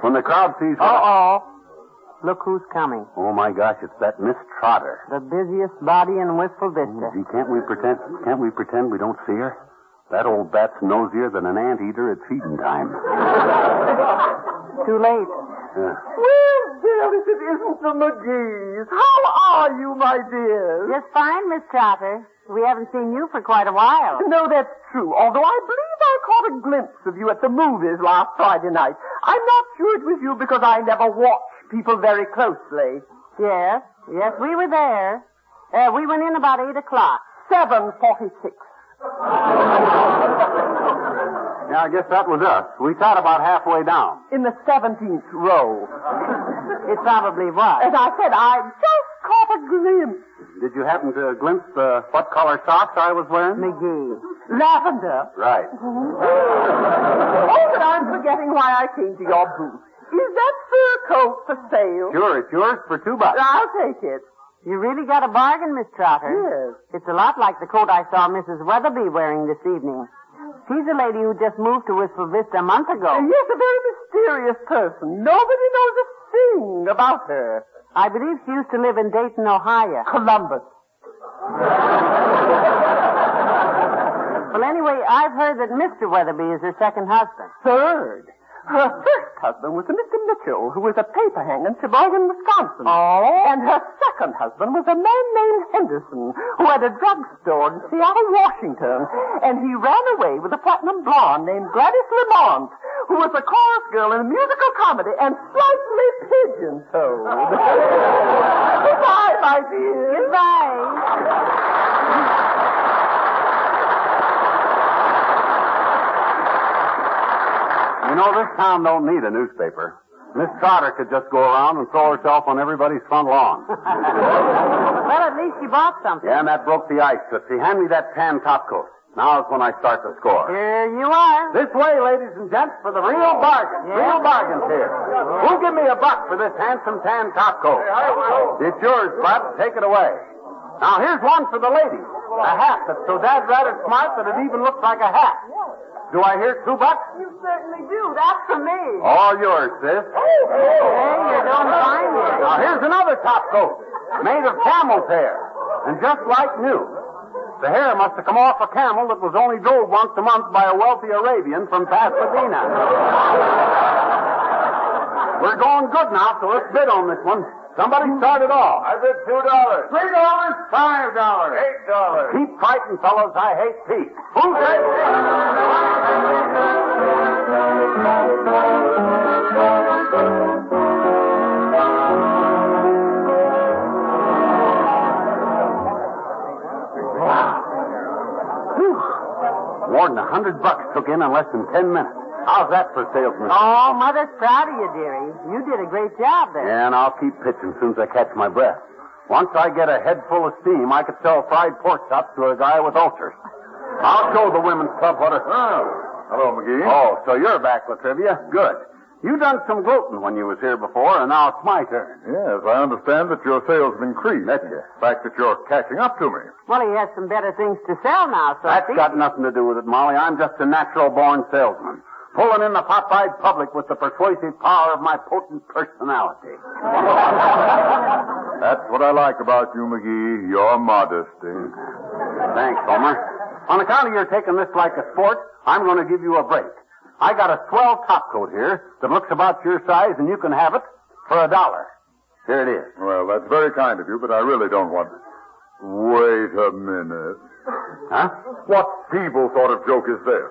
Speaker 13: When the crowd sees...
Speaker 12: Uh-oh. Look who's coming.
Speaker 13: Oh, my gosh, it's that Miss Trotter.
Speaker 12: The busiest body in Wistful Vista.
Speaker 13: Gee, can't we pretend we don't see her? That old bat's nosier than an anteater at feeding time.
Speaker 12: Too late.
Speaker 5: Well, dear, if it isn't the Magees. How are you, my dear?
Speaker 12: Just fine, Miss Trotter. We haven't seen you for quite a while.
Speaker 5: No, that's true. Although I believe I caught a glimpse of you at the movies last Friday night. I'm not sure it was you because I never watch people very closely.
Speaker 12: Yes, we were there. We went in about 8 o'clock.
Speaker 5: 7:46.
Speaker 13: Yeah, I guess that was us. We sat about halfway down.
Speaker 5: In the 17th row.
Speaker 12: It probably was.
Speaker 5: As I said, I just caught a glimpse.
Speaker 13: Did you happen to glimpse what color socks I was wearing?
Speaker 12: Magee.
Speaker 5: Lavender.
Speaker 13: Right.
Speaker 5: Oh, but I'm forgetting why I came to your booth. Is that fur coat for sale?
Speaker 13: Sure, it's yours for $2.
Speaker 5: I'll take it.
Speaker 12: You really got a bargain, Miss Trotter.
Speaker 5: Yes.
Speaker 12: It's a lot like the coat I saw Mrs. Weatherby wearing this evening. She's a lady who just moved to Wistful Vista a month ago.
Speaker 5: Yes, a very mysterious person. Nobody knows a thing about her.
Speaker 12: I believe she used to live in Dayton, Ohio.
Speaker 5: Columbus.
Speaker 12: Well, anyway, I've heard that Mr. Weatherby is her second husband.
Speaker 5: Third. Her first husband was a Mr. Mitchell, who was a paper hanger in Sheboygan, Wisconsin.
Speaker 12: Oh?
Speaker 5: And her second husband was a man named Henderson, who had a drugstore in Seattle, Washington. And he ran away with a platinum blonde named Gladys Lamont, who was a chorus girl in a musical comedy and slightly pigeon-toed. Goodbye, my dear.
Speaker 12: Goodbye.
Speaker 13: You know, this town don't need a newspaper. Miss Trotter could just go around and throw herself on everybody's front lawn.
Speaker 12: Well, at least you bought something.
Speaker 13: Yeah, and that broke the ice, Tootsie. Hand me that tan topcoat. Now's when I start to score.
Speaker 12: Here you are.
Speaker 13: This way, ladies and gents, for the real bargain.
Speaker 12: Yeah.
Speaker 13: Real bargains here. Who'll give me $1 for this handsome tan topcoat? It's yours, Bud. Take it away. Now, here's one for the ladies. A hat that's so dad-ratted smart that it even looks like a hat. Do I hear $2?
Speaker 12: You certainly do. That's for me.
Speaker 13: All yours, sis.
Speaker 12: Hey, you're doing fine here.
Speaker 13: Now, here's another topcoat made of camel's hair and just like new. The hair must have come off a camel that was only drove once a month by a wealthy Arabian from Pasadena. We're going good now, so let's bid on this one. Somebody start it off.
Speaker 14: I bid $2.
Speaker 13: $3, $5. $8. Keep fighting, fellas. I hate peace. Who's it? More than $100 took in less than 10 minutes. How's that for salesman?
Speaker 12: Oh, Mother's proud of you, dearie. You did a great job there.
Speaker 13: Yeah, and I'll keep pitching as soon as I catch my breath. Once I get a head full of steam, I could sell fried pork chops to a guy with ulcers. I'll show the women's club what a...
Speaker 14: Oh, hello, Magee.
Speaker 13: Oh, so you're back, Latrivia. Good. You done some gloating when you was here before, and now it's my turn.
Speaker 14: Yes, I understand that your sales have increased.
Speaker 13: That's it.
Speaker 14: The fact that you're catching up to me.
Speaker 12: Well, he has some better things to sell now, so
Speaker 13: That's got nothing to do with it, Molly. I'm just a natural-born salesman, pulling in the pop-eyed public with the persuasive power of my potent personality.
Speaker 14: That's what I like about you, Magee, your modesty.
Speaker 13: Thanks, Homer. On account of your taking this like a sport, I'm going to give you a break. I got a swell topcoat here that looks about your size, and you can have it for $1. Here it is.
Speaker 14: Well, that's very kind of you, but I really don't want it. Wait a minute.
Speaker 13: Huh?
Speaker 14: What feeble sort of joke is this?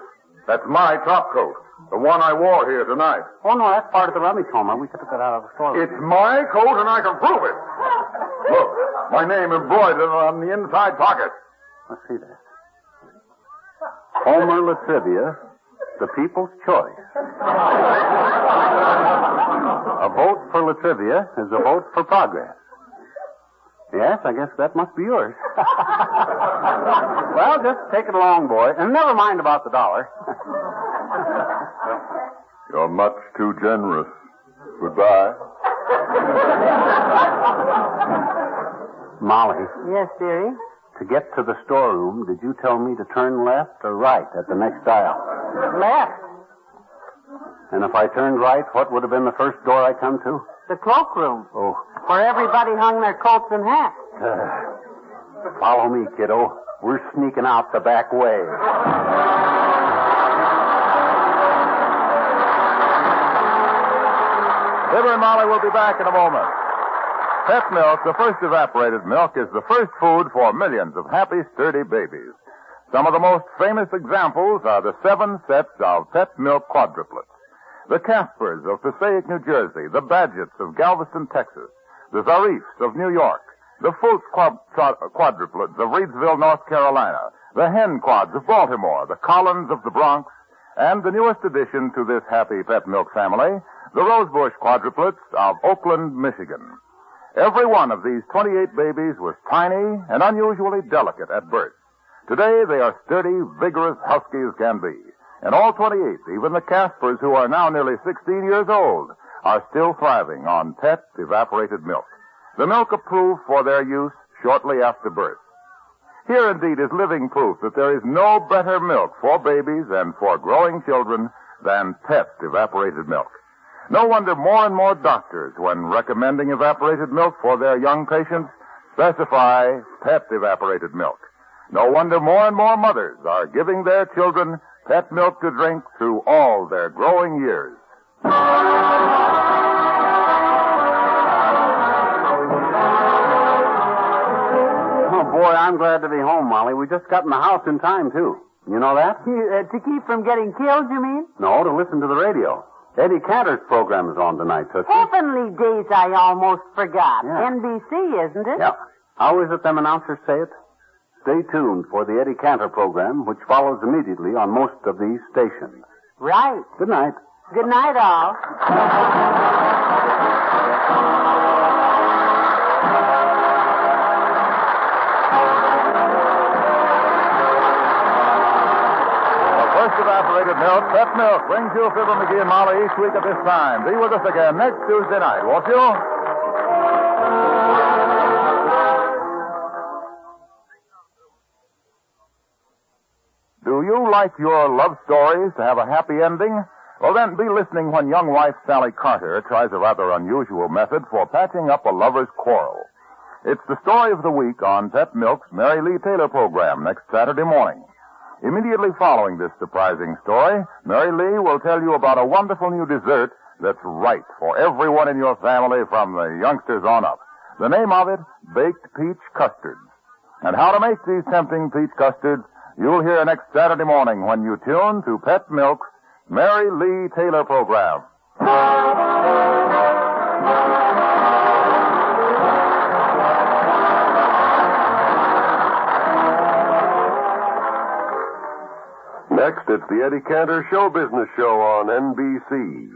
Speaker 14: That's my topcoat. The one I wore here tonight.
Speaker 13: Oh, no, that's part of the rubbish, Homer. We took it out of the store.
Speaker 14: It's my coat, and I can prove it. Look, my name embroidered on the inside pocket.
Speaker 13: Let's see that. Homer Latrivia, the people's choice. A vote for Latrivia is a vote for progress. Yes, I guess that must be yours. Well, just take it along, boy, and never mind about the $1.
Speaker 14: You're much too generous. Goodbye.
Speaker 13: Molly.
Speaker 12: Yes, dearie?
Speaker 13: To get to the storeroom, did you tell me to turn left or right at the next aisle?
Speaker 12: Left.
Speaker 13: And if I turned right, what would have been the first door I come to?
Speaker 12: The cloakroom.
Speaker 13: Oh.
Speaker 12: Where everybody hung their coats and hats.
Speaker 13: Follow me, kiddo. We're sneaking out the back way.
Speaker 14: Fibber and Molly will be back in a moment. Pet milk, the first evaporated milk, is the first food for millions of happy, sturdy babies. Some of the most famous examples are the 7 sets of pet milk quadruplets. The Caspers of Passaic, New Jersey, the Badgetts of Galveston, Texas, the Zarifs of New York, the Fultz quadruplets of Reidsville, North Carolina, the Hen quads of Baltimore, the Collins of the Bronx, and the newest addition to this happy pet milk family, the Rosebush quadruplets of Oakland, Michigan. Every one of these 28 babies was tiny and unusually delicate at birth. Today, they are sturdy, vigorous huskies can be. And all 28, even the Caspers, who are now nearly 16 years old, are still thriving on pet evaporated milk. The milk approved for their use shortly after birth. Here, indeed, is living proof that there is no better milk for babies and for growing children than pet evaporated milk. No wonder more and more doctors, when recommending evaporated milk for their young patients, specify pet evaporated milk. No wonder more and more mothers are giving their children pet milk to drink through all their growing years.
Speaker 13: Oh, boy, I'm glad to be home, Molly. We just got in the house in time, too. You know that?
Speaker 12: To keep from getting killed, you mean?
Speaker 13: No, to listen to the radio. Eddie Cantor's program is on tonight, Tootsie.
Speaker 12: Heavenly days, I almost forgot.
Speaker 13: Yeah.
Speaker 12: NBC, isn't it?
Speaker 13: Yeah. How is it them announcers say it? Stay tuned for the Eddie Cantor program, which follows immediately on most of these stations.
Speaker 12: Right.
Speaker 13: Good night.
Speaker 12: Good night, all.
Speaker 10: First evaporated milk, Pet Milk, brings you Fibber, Magee, and Molly each week at this time. Be with us again next Tuesday night, won't you? Do you like your love stories to have a happy ending? Well, then, be listening when young wife Sally Cantor tries a rather unusual method for patching up a lover's quarrel. It's the story of the week on Pet Milk's Mary Lee Taylor program next Saturday morning. Immediately following this surprising story, Mary Lee will tell you about a wonderful new dessert that's right for everyone in your family from the youngsters on up. The name of it, Baked Peach Custards. And how to make these tempting peach custards, you'll hear next Saturday morning when you tune to Pet Milk's Mary Lee Taylor program.
Speaker 6: Next, it's the Eddie Cantor Show Business Show on NBC.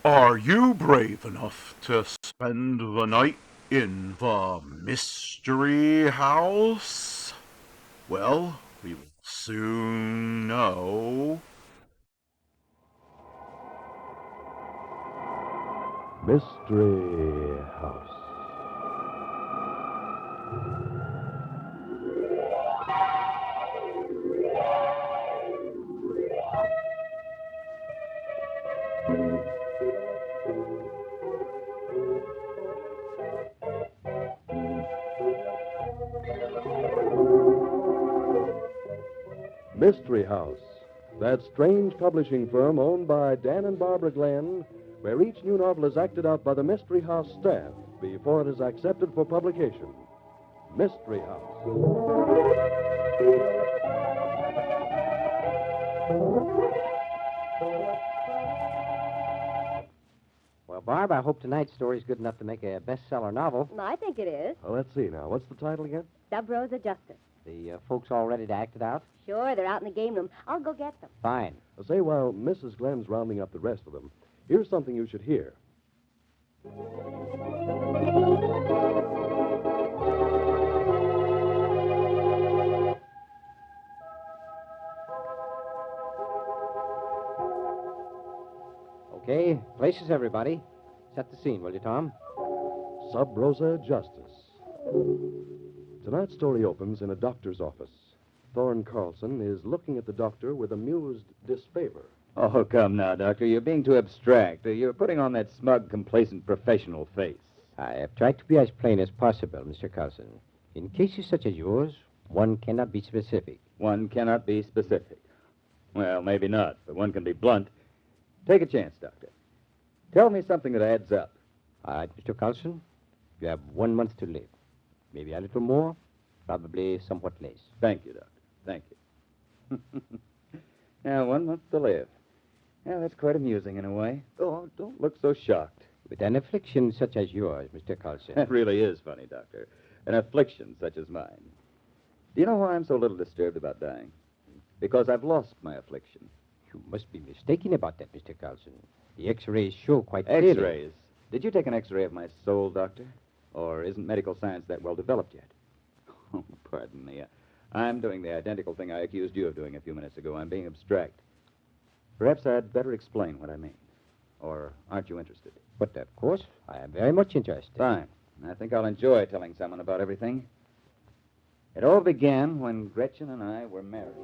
Speaker 1: Are you brave enough to spend the night in the mystery house? Well, we will soon know.
Speaker 22: Mystery House.
Speaker 15: Mystery House, that strange publishing firm owned by Dan and Barbara Glenn, where each new novel is acted out by the Mystery House staff before it is accepted for publication. Mystery House.
Speaker 21: Well, Barb, I hope tonight's story's good enough to make a bestseller novel.
Speaker 4: I think it is.
Speaker 15: Well, let's see now. What's the title again?
Speaker 4: Sub Rosa Justice.
Speaker 21: The folks all ready to act it out?
Speaker 4: Sure, they're out in the game room. I'll go get them.
Speaker 21: Fine.
Speaker 15: Say, while Mrs. Glenn's rounding up the rest of them, here's something you should hear.
Speaker 21: Okay, places, everybody. Set the scene, will you, Tom?
Speaker 15: Sub Rosa Justice. Tonight's story opens in a doctor's office. Thorne Carlson is looking at the doctor with amused disfavor.
Speaker 24: Oh, come now, Doctor. You're being too abstract. You're putting on that smug, complacent, professional face.
Speaker 21: I have tried to be as plain as possible, Mr. Carlson. In cases such as yours, one cannot be specific.
Speaker 24: One cannot be specific. Well, maybe not, but one can be blunt. Take a chance, Doctor. Tell me something that adds up.
Speaker 21: All right, Mr. Carlson. You have 1 month to live. Maybe a little more, probably somewhat less.
Speaker 24: Thank you, Doctor. Thank you. Now, 1 month to live. Well, that's quite amusing in a way. Oh, don't look so shocked.
Speaker 21: With an affliction such as yours, Mr. Carlson.
Speaker 24: That really is funny, Doctor. An affliction such as mine. Do you know why I'm so little disturbed about dying? Because I've lost my affliction.
Speaker 21: You must be mistaken about that, Mr. Carlson. The X-rays show quite clearly.
Speaker 24: X-rays? Did you take an X-ray of my soul, Doctor? Or isn't medical science that well developed yet? Oh, pardon me. I'm doing the identical thing I accused you of doing a few minutes ago. I'm being abstract. Perhaps I'd better explain what I mean. Or aren't you interested?
Speaker 21: But, of course, I am very much interested.
Speaker 24: Fine. I think I'll enjoy telling someone about everything. It all began when Gretchen and I were married.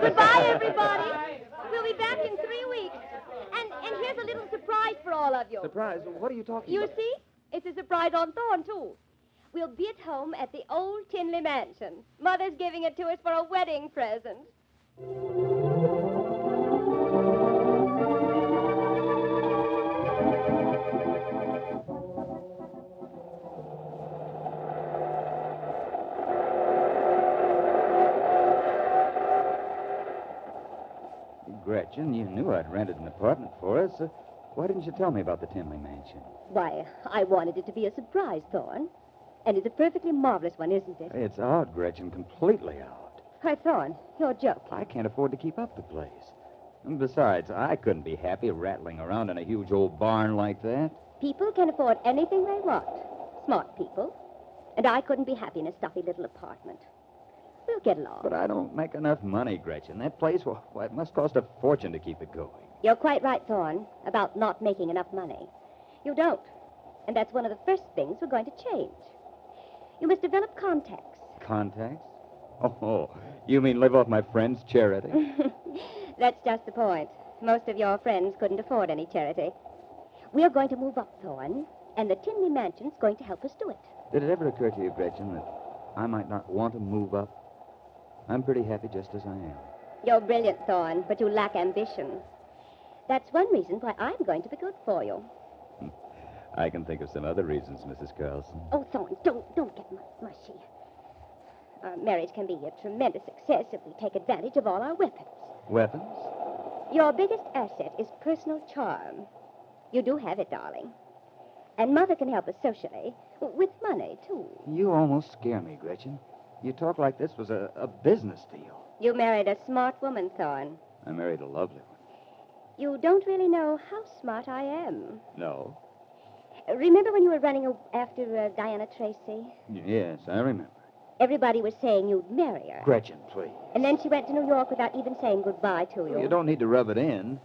Speaker 4: Goodbye, everybody. We'll be back in 3 weeks. And here's a little surprise for all of you.
Speaker 24: Surprise? What are you talking
Speaker 4: You
Speaker 24: about?
Speaker 4: see? It's a surprise on Thorne, too. We'll be at home at the old Tinley Mansion. Mother's giving it to us for a wedding present.
Speaker 24: Gretchen, you knew I'd rented an apartment for us. Why didn't you tell me about the Tinley mansion?
Speaker 9: Why, I wanted it to be a surprise, Thorne. And it's a perfectly marvelous one, isn't it?
Speaker 24: It's odd, Gretchen, completely odd.
Speaker 9: Why, Thorne, you're joking.
Speaker 24: I can't afford to keep up the place. And besides, I couldn't be happy rattling around in a huge old barn like that.
Speaker 9: People can afford anything they want. Smart people. And I couldn't be happy in a stuffy little apartment. We'll get along.
Speaker 24: But I don't make enough money, Gretchen. That place, well, it must cost a fortune to keep it going.
Speaker 9: You're quite right, Thorne, about not making enough money. You don't. And that's one of the first things we're going to change. You must develop contacts.
Speaker 24: Contacts? Oh, you mean live off my friend's charity?
Speaker 9: That's just the point. Most of your friends couldn't afford any charity. We're going to move up, Thorne, and the Tinley Mansion's going to help us do it.
Speaker 24: Did it ever occur to you, Gretchen, that I might not want to move up? I'm pretty happy just as I am.
Speaker 9: You're brilliant, Thorne, but you lack ambition. That's one reason why I'm going to be good for you.
Speaker 24: I can think of some other reasons, Mrs. Carlson.
Speaker 9: Oh, Thorne, don't get mushy. Our marriage can be a tremendous success if we take advantage of all our weapons.
Speaker 24: Weapons?
Speaker 9: Your biggest asset is personal charm. You do have it, darling. And Mother can help us socially, with money, too.
Speaker 24: You almost scare me, Gretchen. You talk like this was a business deal.
Speaker 9: You married a smart woman, Thorne.
Speaker 24: I married a lovely one.
Speaker 9: You don't really know how smart I am.
Speaker 24: No.
Speaker 9: Remember when you were running after Diana Tracy?
Speaker 24: Yes, I remember.
Speaker 9: Everybody was saying you'd marry her.
Speaker 24: Gretchen, please.
Speaker 9: And then she went to New York without even saying goodbye to you.
Speaker 24: You don't need to rub it in.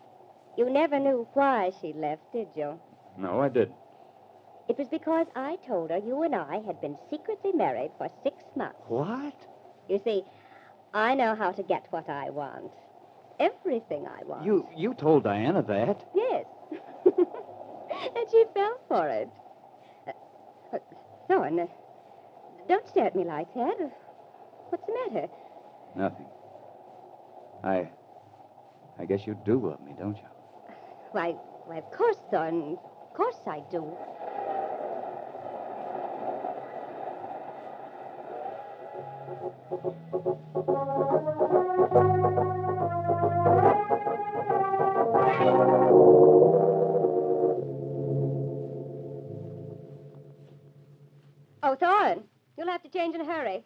Speaker 9: You never knew why she left, did you?
Speaker 24: No, I didn't.
Speaker 9: It was because I told her you and I had been secretly married for 6 months.
Speaker 24: What?
Speaker 9: You see, I know how to get what I want. Everything I want.
Speaker 24: You told Diana that?
Speaker 9: Yes. And she fell for it. Thorne, don't stare at me like that. What's the matter?
Speaker 24: Nothing. I guess you do love me, don't you?
Speaker 9: Why, of course, Thorne. Of course I do. Oh, Thorne, you'll have to change in a hurry.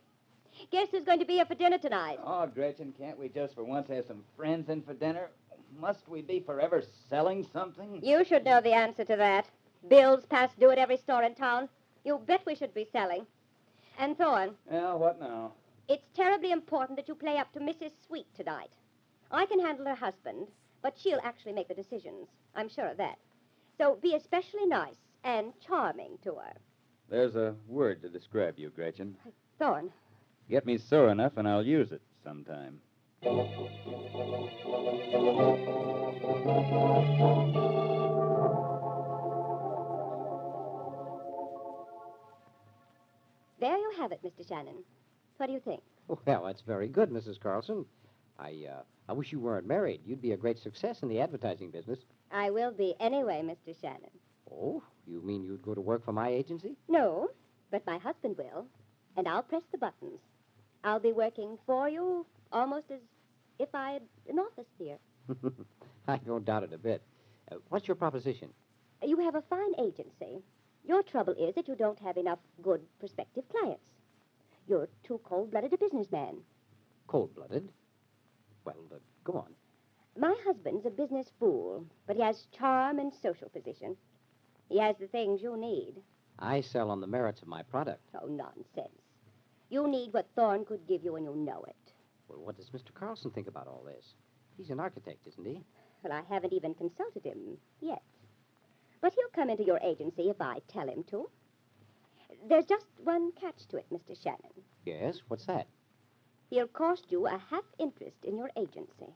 Speaker 9: Guess who's going to be here for dinner tonight?
Speaker 24: Oh, Gretchen, can't we just for once have some friends in for dinner? Must we be forever selling something?
Speaker 9: You should know the answer to that. Bills past due at every store in town. You bet we should be selling. And Thorne.
Speaker 24: Well, what now?
Speaker 9: It's terribly important that you play up to Mrs. Sweet tonight. I can handle her husband, but she'll actually make the decisions. I'm sure of that. So be especially nice and charming to her.
Speaker 24: There's a word to describe you, Gretchen.
Speaker 9: Thorne.
Speaker 24: Get me sore enough and I'll use it sometime.
Speaker 9: There you have it, Mr. Shannon. What do you think?
Speaker 21: Well, that's very good, Mrs. Carlson. I wish you weren't married. You'd be a great success in the advertising business.
Speaker 9: I will be anyway, Mr. Shannon.
Speaker 21: Oh, you mean you'd go to work for my agency?
Speaker 9: No, but my husband will, and I'll press the buttons. I'll be working for you almost as if I had an office here.
Speaker 21: I don't doubt it a bit. What's your proposition?
Speaker 9: You have a fine agency. Your trouble is that you don't have enough good prospective clients. You're too cold-blooded a businessman.
Speaker 21: Cold-blooded? Well, go on.
Speaker 9: My husband's a business fool, but he has charm and social position. He has the things you need.
Speaker 21: I sell on the merits of my product.
Speaker 9: Oh, nonsense. You need what Thorne could give you, and you know it.
Speaker 21: Well, what does Mr. Carlson think about all this? He's an architect, isn't he?
Speaker 9: Well, I haven't even consulted him yet. But he'll come into your agency if I tell him to. There's just one catch to it, Mr. Shannon.
Speaker 21: Yes? What's that?
Speaker 9: He'll cost you a half interest in your agency.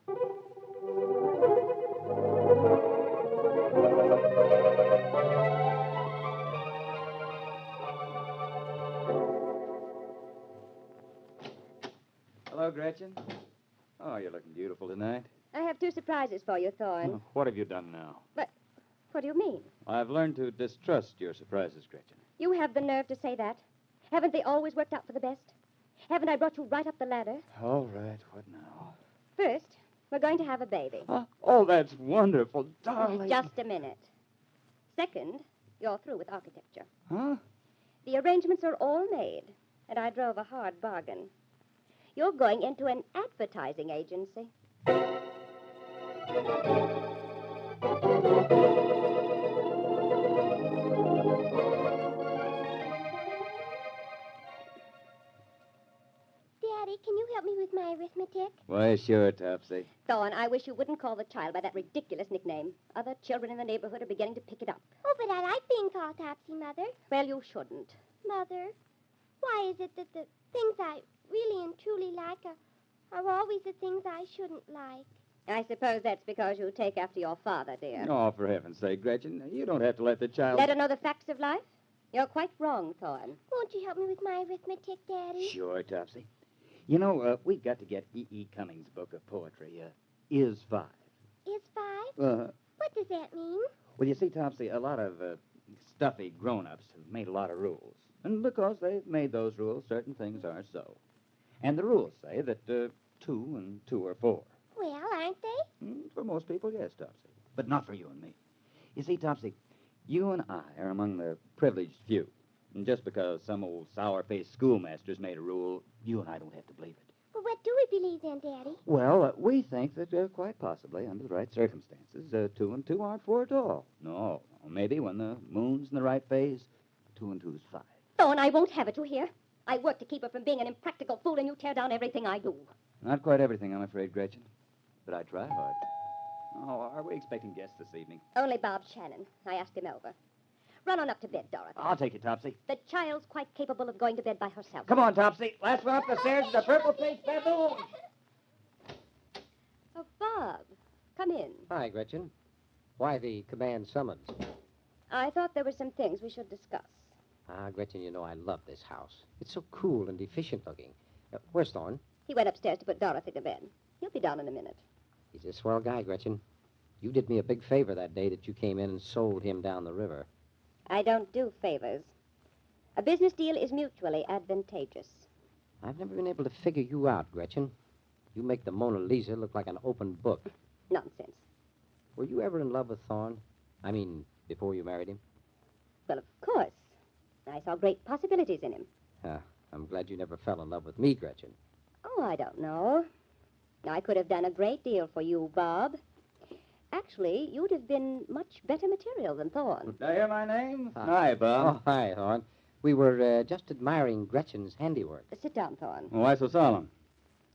Speaker 24: Hello, Gretchen. Oh, you're looking beautiful tonight.
Speaker 9: I have 2 surprises for you, Thorne.
Speaker 24: Oh, what have you done now?
Speaker 9: But what do you mean?
Speaker 24: I've learned to distrust your surprises, Gretchen.
Speaker 9: You have the nerve to say that. Haven't they always worked out for the best? Haven't I brought you right up the ladder?
Speaker 24: All right, what now?
Speaker 9: First, We're going to have a baby.
Speaker 24: Oh, that's wonderful, darling.
Speaker 9: Just a minute. Second, you're through with architecture.
Speaker 24: Huh?
Speaker 9: The arrangements are all made, and I drove a hard bargain. You're going into an advertising agency.
Speaker 8: Daddy, can you help me with my arithmetic?
Speaker 24: Why, sure, Topsy.
Speaker 9: Thorne, I wish you wouldn't call the child by that ridiculous nickname. Other children in the neighborhood are beginning to pick it up.
Speaker 8: Oh, but I like being called Topsy, Mother.
Speaker 9: Well, you shouldn't.
Speaker 8: Mother, why is it that the things I really and truly like are always the things I shouldn't like?
Speaker 9: I suppose that's because you take after your father, dear.
Speaker 24: Oh, for heaven's sake, Gretchen, you don't have to let the child...
Speaker 9: Let her know the facts of life? You're quite wrong, Thorne.
Speaker 8: Won't you help me with my arithmetic, Daddy?
Speaker 24: Sure, Topsy. You know, we've got to get E.E. Cummings' book of poetry, Is Five.
Speaker 8: Is five? What does that mean?
Speaker 24: Well, you see, Topsy, a lot of stuffy grown-ups have made a lot of rules. And because they've made those rules, certain things are so. And the rules say that 2 and 2 are 4.
Speaker 8: Well, aren't they?
Speaker 24: For most people, yes, Topsy. But not for you and me. You see, Topsy, you and I are among the privileged few. And just because some old sour-faced schoolmaster's made a rule, you and I don't have to believe it.
Speaker 8: Well, what do we believe then, Daddy?
Speaker 24: Well, we think that quite possibly, under the right circumstances, 2 and 2 aren't 4 at all. No, maybe when the moon's in the right phase, 2 and 2 is 5.
Speaker 9: Thorne, I won't have it, you hear? I work to keep her from being an impractical fool, and you tear down everything I do.
Speaker 24: Not quite everything, I'm afraid, Gretchen. But I try hard. Oh, are we expecting guests this evening?
Speaker 9: Only Bob Shannon. I asked him over. Run on up to bed, Dorothy.
Speaker 24: I'll take you, Topsy.
Speaker 9: The child's quite capable of going to bed by herself.
Speaker 24: Come on, Topsy. Last one up the stairs is a purple-faced baboon.
Speaker 9: Oh, Bob, come in.
Speaker 21: Hi, Gretchen. Why the command summons?
Speaker 9: I thought there were some things we should discuss.
Speaker 21: Gretchen, you know I love this house. It's so cool and efficient looking. Where's Thorne?
Speaker 9: He went upstairs to put Dorothy to bed. He'll be down in a minute.
Speaker 21: He's a swell guy, Gretchen. You did me a big favor that day that you came in and sold him down the river.
Speaker 9: I don't do favors. A business deal is mutually advantageous.
Speaker 21: I've never been able to figure you out, Gretchen. You make the Mona Lisa look like an open book.
Speaker 9: Nonsense.
Speaker 21: Were you ever in love with Thorne? I mean, before you married him?
Speaker 9: Well, of course. I saw great possibilities in him.
Speaker 21: I'm glad you never fell in love with me, Gretchen.
Speaker 9: Oh, I don't know. I could have done a great deal for you, Bob. Actually, you'd have been much better material than Thorne.
Speaker 24: Did I hear my name? Hi, Bob.
Speaker 21: Oh, hi, Thorne. We were just admiring Gretchen's handiwork.
Speaker 9: Sit down, Thorne.
Speaker 24: Why so solemn?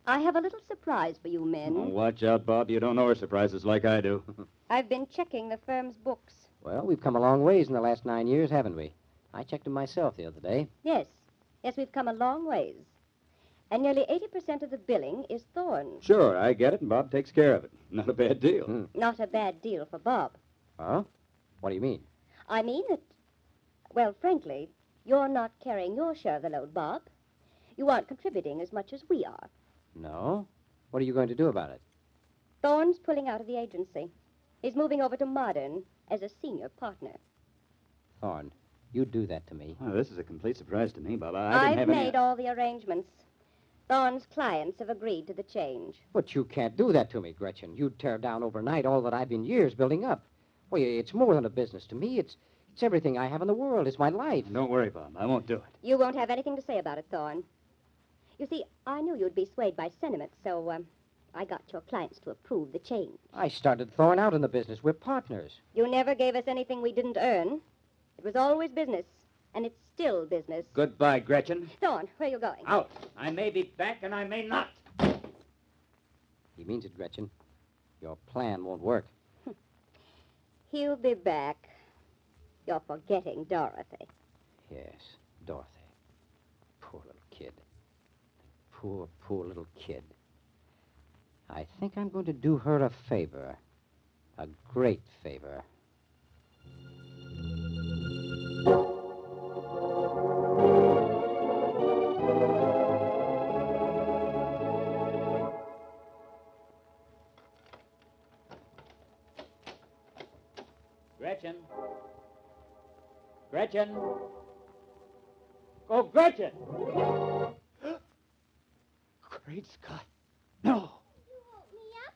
Speaker 9: I have a little surprise for you men.
Speaker 24: Oh, watch out, Bob. You don't know her surprises like I do.
Speaker 9: I've been checking the firm's books.
Speaker 21: Well, we've come a long ways in the last 9 years, haven't we? I checked them myself the other day.
Speaker 9: Yes. Yes, we've come a long ways. And nearly 80% of the billing is Thorne.
Speaker 24: Sure, I get it, and Bob takes care of it. Not a bad deal.
Speaker 9: Not a bad deal for Bob.
Speaker 21: Huh? What do you mean?
Speaker 9: I mean that, well, frankly, you're not carrying your share of the load, Bob. You aren't contributing as much as we are.
Speaker 21: No? What are you going to do about it?
Speaker 9: Thorne's pulling out of the agency. He's moving over to Modern as a senior partner.
Speaker 21: Thorne, you do that to me.
Speaker 24: Oh, this is a complete surprise to me, Bob. I didn't have
Speaker 9: made all the arrangements. Thorne's clients have agreed to the change.
Speaker 21: But you can't do that to me, Gretchen. You'd tear down overnight all that I've been years building up. Well, it's more than a business to me. It's everything I have in the world. It's my life.
Speaker 24: Don't worry, Bob. I won't do it.
Speaker 9: You won't have anything to say about it, Thorne. You see, I knew you'd be swayed by sentiment, so I got your clients to approve the change.
Speaker 21: I started Thorne out in the business. We're partners.
Speaker 9: You never gave us anything we didn't earn. It was always business, and it's still business.
Speaker 24: Goodbye, Gretchen.
Speaker 9: Thorne, where are you going?
Speaker 24: Out. I may be back, and I may not.
Speaker 21: He means it, Gretchen. Your plan won't work.
Speaker 9: He'll be back. You're forgetting Dorothy.
Speaker 21: Yes, Dorothy. Poor little kid. Poor, poor little kid. I think I'm going to do her a favor. A great favor.
Speaker 24: Gretchen. Gretchen. Oh, Gretchen! Great Scott. No.
Speaker 8: You woke me up,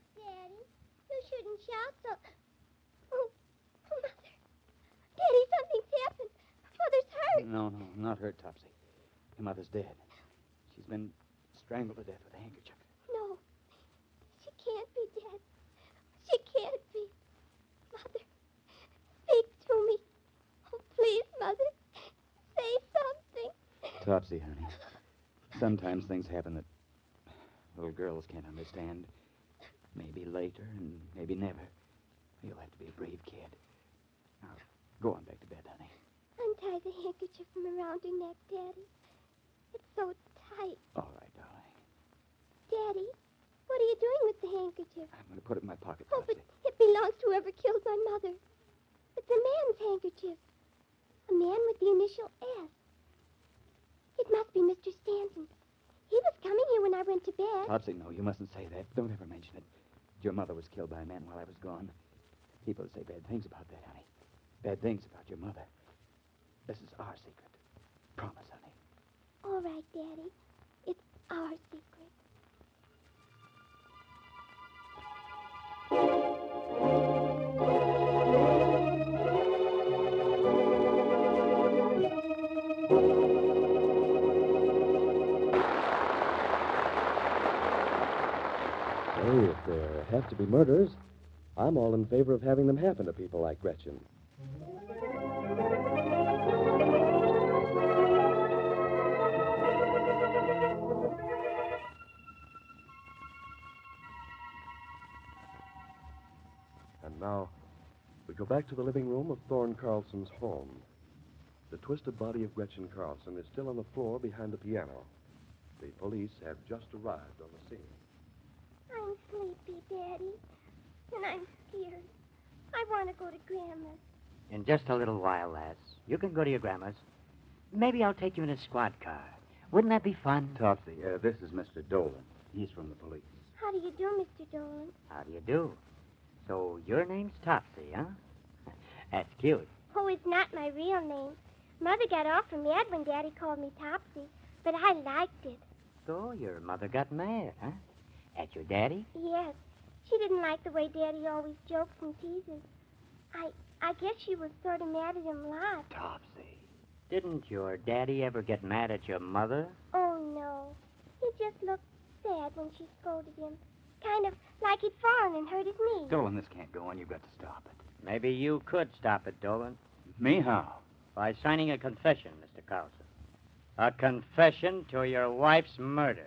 Speaker 8: shout so... Oh, Mother. Daddy, something's happened. Mother's hurt.
Speaker 24: No, not her, Topsy. Your mother's dead. She's been strangled to death with a handkerchief.
Speaker 8: No. She can't be dead. She can't be. Mother, speak to me. Oh, please, Mother. Say something.
Speaker 24: Topsy, honey. Sometimes things happen that little girls can't understand. Maybe later and maybe never. You'll have to be a brave kid. Now, go on back to bed, honey.
Speaker 8: Untie the handkerchief from around her neck, Daddy. It's so tight.
Speaker 24: All right, darling.
Speaker 8: Daddy, what are you doing with the handkerchief?
Speaker 24: I'm going to put it in my pocket,
Speaker 8: Oh,
Speaker 24: Topsy.
Speaker 8: but it belongs to whoever killed my mother. It's a man's handkerchief. A man with the initial S. It must be Mr. Stanton. He was coming here when I went to bed.
Speaker 24: Topsy, no, you mustn't say that. Don't ever mention it. Your mother was killed by a man while I was gone. People say bad things about that, honey. Bad things about your mother. This is our secret. Promise, honey.
Speaker 8: All right, Daddy. It's our secret.
Speaker 15: So if there have to be murders, I'm all in favor of having them happen to people like Gretchen. And now, we go back to the living room of Thorne Carlson's home. The twisted body of Gretchen Carlson is still on the floor behind the piano. The police have just arrived on the scene.
Speaker 8: I'm sleepy, Daddy. And I'm scared. I want to go to Grandma's.
Speaker 21: In just a little while, lass. You can go to your grandma's. Maybe I'll take you in a squad car. Wouldn't that be fun?
Speaker 24: Topsy, this is Mr. Dolan. He's from the police.
Speaker 8: How do you do, Mr. Dolan?
Speaker 21: How do you do? So your name's Topsy, huh? That's cute.
Speaker 8: Oh, it's not my real name. Mother got awful mad when Daddy called me Topsy, but I liked it.
Speaker 21: So your mother got mad, huh? At your daddy?
Speaker 8: Yes. She didn't like the way Daddy always jokes and teases. I guess she was sort of mad at him lots.
Speaker 21: Topsy. Didn't your daddy ever get mad at your mother?
Speaker 8: Oh, no. He just looked sad when she scolded him. Kind of like he'd fallen and hurt his knee.
Speaker 24: Dolan, this can't go on. You've got to stop it.
Speaker 21: Maybe you could stop it, Dolan.
Speaker 24: Me? How?
Speaker 21: By signing a confession, Mr. Carlson. A confession to your wife's murder.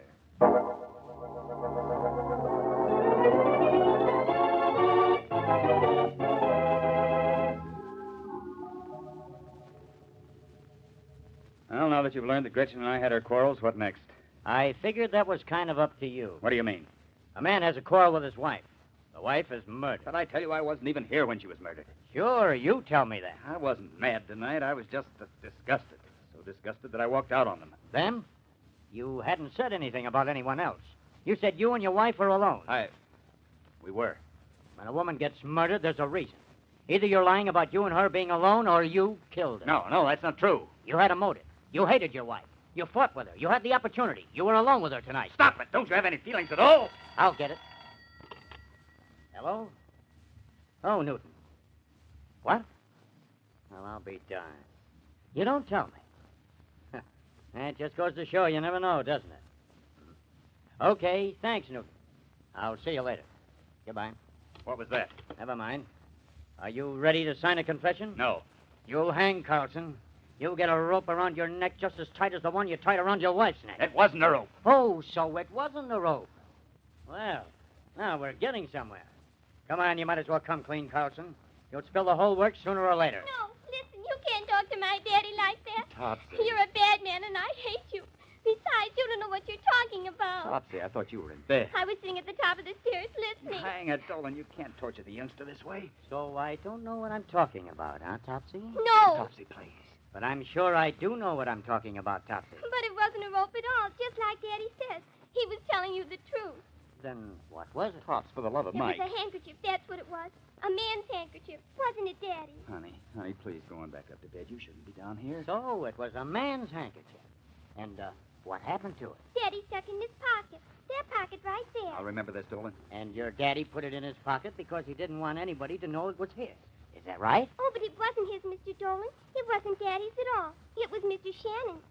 Speaker 24: Well, now that you've learned that Gretchen and I had our quarrels, what next?
Speaker 21: I figured that was kind of up to you.
Speaker 24: What do you mean?
Speaker 21: A man has a quarrel with his wife. The wife is murdered.
Speaker 24: But I tell you, I wasn't even here when she was murdered.
Speaker 21: Sure, you tell me that.
Speaker 24: I wasn't mad tonight. I was just disgusted. So disgusted that I walked out on them.
Speaker 21: Them? You hadn't said anything about anyone else. You said you and your wife were alone.
Speaker 24: We were.
Speaker 21: When a woman gets murdered, there's a reason. Either you're lying about you and her being alone, or you killed her.
Speaker 24: No, that's not true.
Speaker 21: You had a motive. You hated your wife. You fought with her. You had the opportunity. You were alone with her tonight.
Speaker 24: Stop it. Don't you have any feelings at all?
Speaker 21: I'll get it. Hello? Oh, Newton. What? Well, I'll be darned. You don't tell me. That just goes to show you never know, doesn't it? Okay, thanks, Newton. I'll see you later. Goodbye.
Speaker 24: What was that?
Speaker 21: Never mind. Are you ready to sign a confession?
Speaker 24: No.
Speaker 21: You'll hang, Carlson. You'll get a rope around your neck just as tight as the one you tied around your wife's neck.
Speaker 24: It wasn't a rope.
Speaker 21: Oh, so it wasn't a rope. Well, now we're getting somewhere. Come on, you might as well come clean, Carlson. You'll spill the whole works sooner or later.
Speaker 8: No, listen, you can't talk to my daddy like that.
Speaker 24: Topsy.
Speaker 8: You're a bad man, and I hate you. Besides, you don't know what you're talking about.
Speaker 24: Topsy, I thought you were in bed.
Speaker 8: I was sitting at the top of the stairs listening.
Speaker 24: Hang it, Dolan. You can't torture the youngster this way.
Speaker 21: So I don't know what I'm talking about, huh, Topsy?
Speaker 8: No.
Speaker 24: Topsy, please.
Speaker 21: But I'm sure I do know what I'm talking about, Topsy.
Speaker 8: But it wasn't a rope at all, just like Daddy says. He was telling you the truth.
Speaker 21: Then what was it?
Speaker 24: Pops, for the love of
Speaker 8: It
Speaker 24: Mike.
Speaker 8: was a handkerchief, that's what it was. A man's handkerchief. Wasn't it, Daddy?
Speaker 24: Honey, please go on back up to bed. You shouldn't be down here.
Speaker 21: So it was a man's handkerchief. And what happened to it?
Speaker 8: Daddy stuck in his pocket. That pocket pocket right there.
Speaker 21: I'll remember this, Dolan.
Speaker 12: And your daddy put it in his pocket because he didn't want anybody to know it was his. Is that right?
Speaker 8: Oh, but it wasn't his, Mr. Dolan. It wasn't Daddy's at all. It was Mr. Shannon's.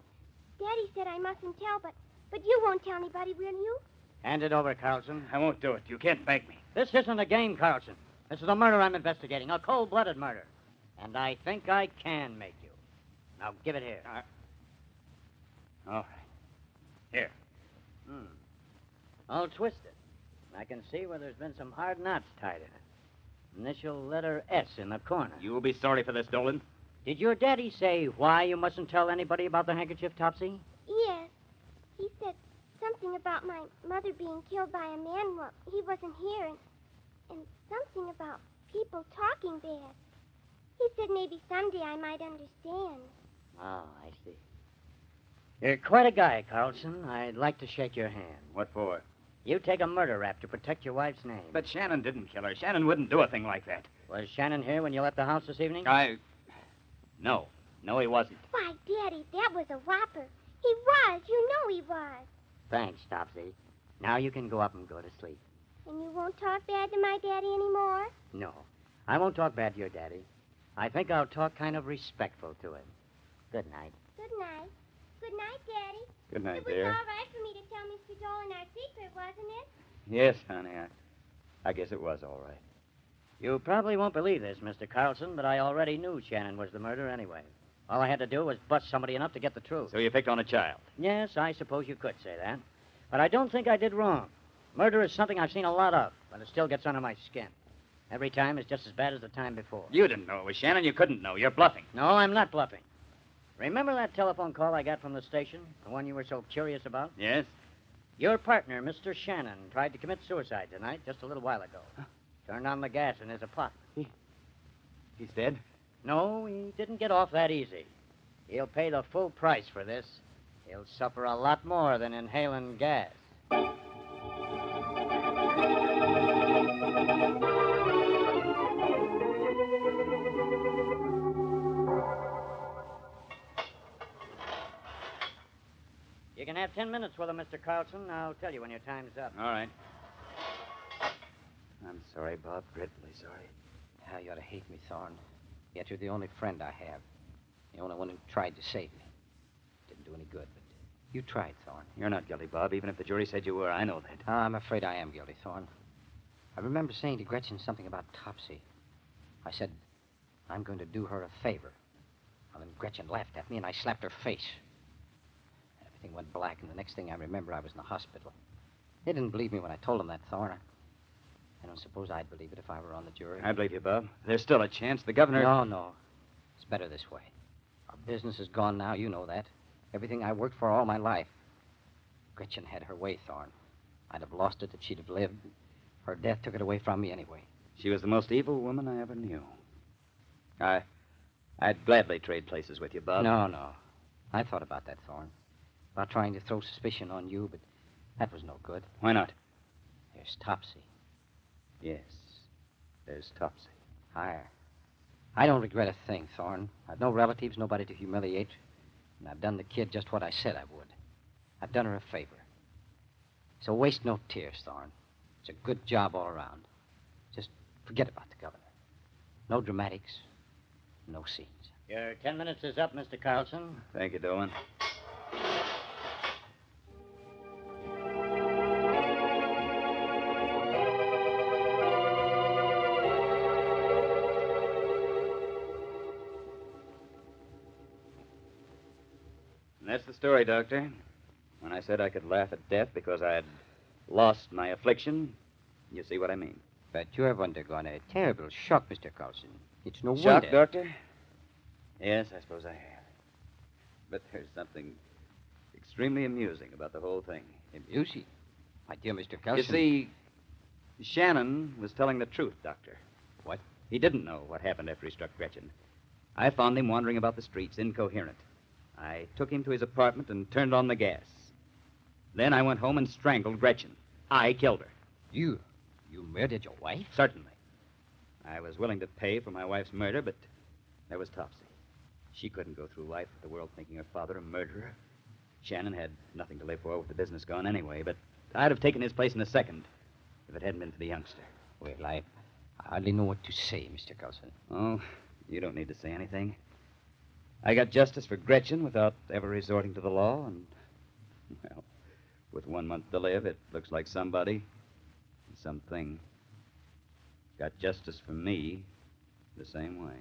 Speaker 8: Daddy said I mustn't tell, but you won't tell anybody, will you?
Speaker 12: Hand it over, Carlson.
Speaker 21: I won't do it. You can't make me.
Speaker 12: This isn't a game, Carlson. This is a murder I'm investigating, a cold-blooded murder. And I think I can make you. Now, give it here.
Speaker 21: All right. Here.
Speaker 12: All twisted. I can see where there's been some hard knots tied in it. Initial letter S in the corner.
Speaker 21: You'll be sorry for this, Dolan.
Speaker 12: Did your daddy say why you mustn't tell anybody about the handkerchief, Topsy?
Speaker 8: Yes. He said something about my mother being killed by a man while he wasn't here, and something about people talking bad. He said maybe someday I might understand.
Speaker 12: Oh, I see. You're quite a guy, Carlson. I'd like to shake your hand.
Speaker 21: What for?
Speaker 12: You take a murder rap to protect your wife's name.
Speaker 21: But Shannon didn't kill her. Shannon wouldn't do a thing like that.
Speaker 12: Was Shannon here when you left the house this evening?
Speaker 21: No. No, he wasn't.
Speaker 8: Why, Daddy, that was a whopper. He was. You know he was.
Speaker 12: Thanks, Topsy. Now you can go up and go to sleep.
Speaker 8: And you won't talk bad to my daddy anymore?
Speaker 12: No, I won't talk bad to your daddy. I think I'll talk kind of respectful to him. Good night.
Speaker 8: Good night. Good night, Daddy.
Speaker 21: Good night,
Speaker 8: It was
Speaker 21: dear.
Speaker 8: all right for me to tell Mr. Dolan our secret, wasn't it?
Speaker 21: Yes, honey. I guess it was all right.
Speaker 12: You probably won't believe this, Mr. Carlson, but I already knew Shannon was the murderer anyway. All I had to do was bust somebody enough to get the truth.
Speaker 21: So you picked on a child?
Speaker 12: Yes, I suppose you could say that. But I don't think I did wrong. Murder is something I've seen a lot of, but it still gets under my skin. Every time is just as bad as the time before.
Speaker 21: You didn't know it was Shannon. You couldn't know. You're bluffing.
Speaker 12: No, I'm not bluffing. Remember that telephone call I got from the station? The one you were so curious about?
Speaker 21: Yes?
Speaker 12: Your partner, Mr. Shannon, tried to commit suicide tonight just a little while ago. Turned on the gas in his apartment.
Speaker 21: He's dead?
Speaker 12: No, he didn't get off that easy. He'll pay the full price for this. He'll suffer a lot more than inhaling gas. You can have 10 minutes with him, Mr. Carlson. I'll tell you when your time's up.
Speaker 21: All right. I'm sorry, Bob. Dreadfully sorry. You ought to hate me, Thorne. Yet you're the only friend I have. The only one who tried to save me. Didn't do any good, but you tried, Thorne. You're not guilty, Bob, even if the jury said you were. I know that. I'm afraid I am guilty, Thorne. I remember saying to Gretchen something about Topsy. I said, I'm going to do her a favor. Well, then Gretchen laughed at me, and I slapped her face. Everything went black, and the next thing I remember, I was in the hospital. They didn't believe me when I told them that, Thorne. I don't suppose I'd believe it if I were on the jury. I believe you, Bob. There's still a chance. The governor... No. It's better this way. Our business is gone now. You know that. Everything I worked for all my life. Gretchen had her way, Thorne. I'd have lost it if she'd have lived. Her death took it away from me anyway. She was the most evil woman I ever knew. I'd gladly trade places with you, Bob. No. I thought about that, Thorne. About trying to throw suspicion on you, but that was no good. Why not? There's Topsy. Yes, there's Topsy. I don't regret a thing, Thorne. I've no relatives, nobody to humiliate. And I've done the kid just what I said I would. I've done her a favor. So waste no tears, Thorne. It's a good job all around. Just forget about the governor. No dramatics, no scenes.
Speaker 12: Your 10 minutes is up, Mr. Carlson.
Speaker 21: Thank you, Dolan. That's the story, Doctor. When I said I could laugh at death because I had lost my affliction, you see what I mean. But you have undergone a terrible shock, Mr. Carlson. It's no Shock, wonder. Doctor? Yes, I suppose I have. But there's something extremely amusing about the whole thing. Amusing? My dear Mr. Carlson. You see, Shannon was telling the truth, Doctor. What? He didn't know what happened after he struck Gretchen. I found him wandering about the streets, incoherent. I took him to his apartment and turned on the gas. Then I went home and strangled Gretchen. I killed her. You murdered your wife? Certainly. I was willing to pay for my wife's murder, but there was Topsy. She couldn't go through life with the world thinking her father a murderer. Shannon had nothing to live for with the business gone anyway, but
Speaker 24: I'd have taken his place in a second if it hadn't been for the youngster.
Speaker 21: Well, I hardly know what to say, Mr. Coulson.
Speaker 24: Oh, you don't need to say anything. I got justice for Gretchen without ever resorting to the law, and, well, with 1 month to live, it looks like somebody, something, got justice for me the same way.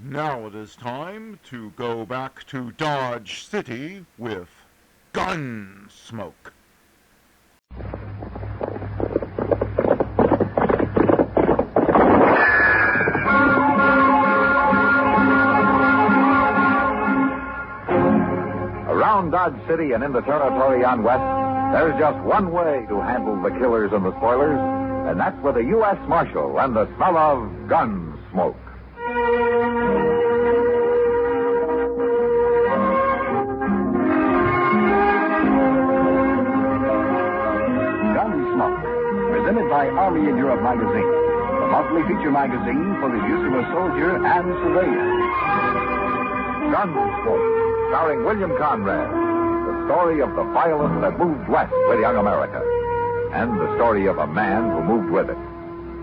Speaker 1: Now it is time to go back to Dodge City with Gunsmoke.
Speaker 7: Around Dodge City and in the territory on West, there's just one way to handle the killers and the spoilers, and that's with a U.S. Marshal and the smell of Gunsmoke. Presented by Army in Europe magazine, the monthly feature magazine for the use of a soldier and civilian. Gunsmoke, starring William Conrad, the story of the violence that moved west with young America, and the story of a man who moved with it.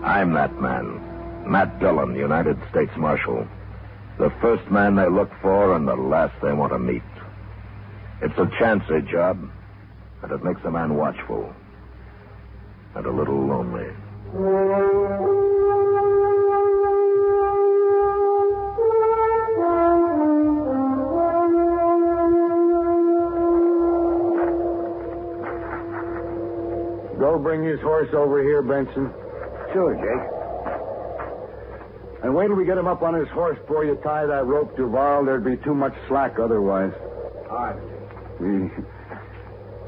Speaker 6: I'm that man, Matt Dillon, United States Marshal. The first man they look for and the last they want to meet. It's a chancy job, and it makes a man watchful. And a little lonely.
Speaker 17: Go bring his horse over here, Benson.
Speaker 18: Sure, Jake.
Speaker 17: And wait till we get him up on his horse before you tie that rope, Duval. There'd be too much slack otherwise.
Speaker 18: All right.
Speaker 17: We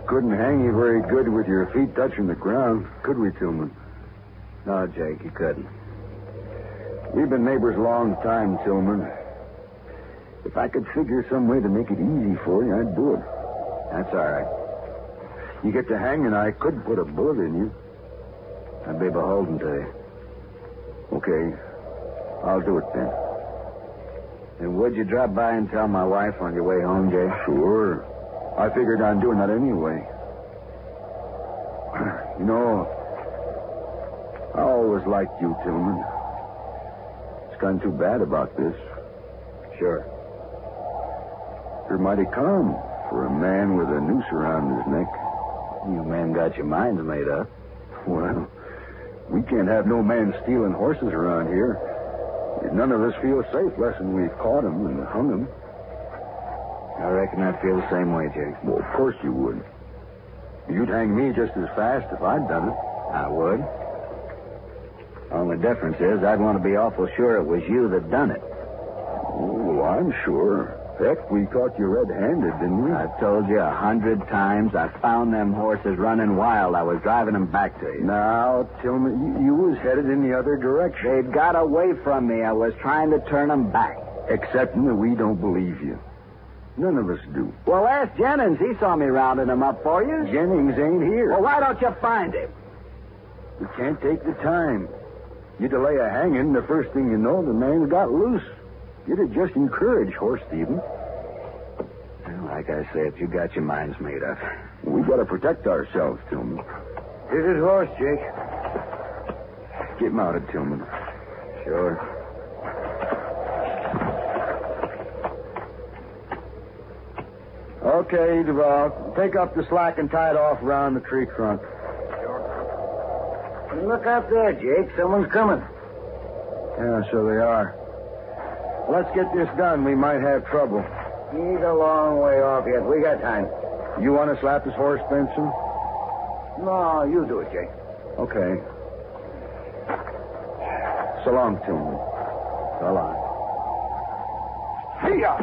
Speaker 17: couldn't hang you very good with your feet touching the ground, could we, Tillman?
Speaker 18: No, Jake, you couldn't.
Speaker 17: We've been neighbors a long time, Tillman. If I could figure some way to make it easy for you, I'd do it.
Speaker 18: That's all right.
Speaker 17: You get to hanging, I could put a bullet in you.
Speaker 18: I'd be beholden to you.
Speaker 17: Okay. I'll do it then.
Speaker 18: And would you drop by and tell my wife on your way home, Jake?
Speaker 17: Sure. I figured on doing that anyway. You know, I always liked you, Tillman. It's kind of too bad about this.
Speaker 18: Sure.
Speaker 17: You're mighty calm for a man with a noose around his neck.
Speaker 18: You men got your minds made up.
Speaker 17: Well, we can't have no man stealing horses around here. None of us feel safe less'n we've caught him and hung him.
Speaker 18: I reckon I'd feel the same way, Jake.
Speaker 17: Well, of course you would. You'd hang me just as fast if I'd done it.
Speaker 18: I would. Only difference is I'd want to be awful sure it was you that done it.
Speaker 17: Oh, well, I'm sure. Heck, we caught you red-handed, didn't we?
Speaker 18: I've told you 100 times. I found them horses running wild. I was driving them back to you.
Speaker 17: Now, Tillman, you was headed in the other direction.
Speaker 18: They'd got away from me. I was trying to turn them back.
Speaker 17: Excepting that we don't believe you. None of us do.
Speaker 18: Well, ask Jennings. He saw me rounding him up for you.
Speaker 17: Jennings ain't here.
Speaker 18: Well, why don't you find him?
Speaker 17: We can't take the time. You delay a hanging, the first thing you know, the man's got loose. You'd have just encouraged horse thieving.
Speaker 18: Well, like I said, you got your minds made up.
Speaker 17: We got to protect ourselves, Tillman.
Speaker 18: Here's his horse, Jake.
Speaker 17: Get mounted, Tillman.
Speaker 18: Sure.
Speaker 17: Okay, Duval. Take up the slack and tie it off around the tree trunk.
Speaker 18: Look up there, Jake. Someone's coming.
Speaker 17: Yeah, so they are. Let's get this done. We might have trouble.
Speaker 18: He's a long way off yet. We got time.
Speaker 17: You want to slap his horse, Benson?
Speaker 18: No, you do it, Jake.
Speaker 17: Okay. So long, Tillman. So long.
Speaker 18: Hey-ya!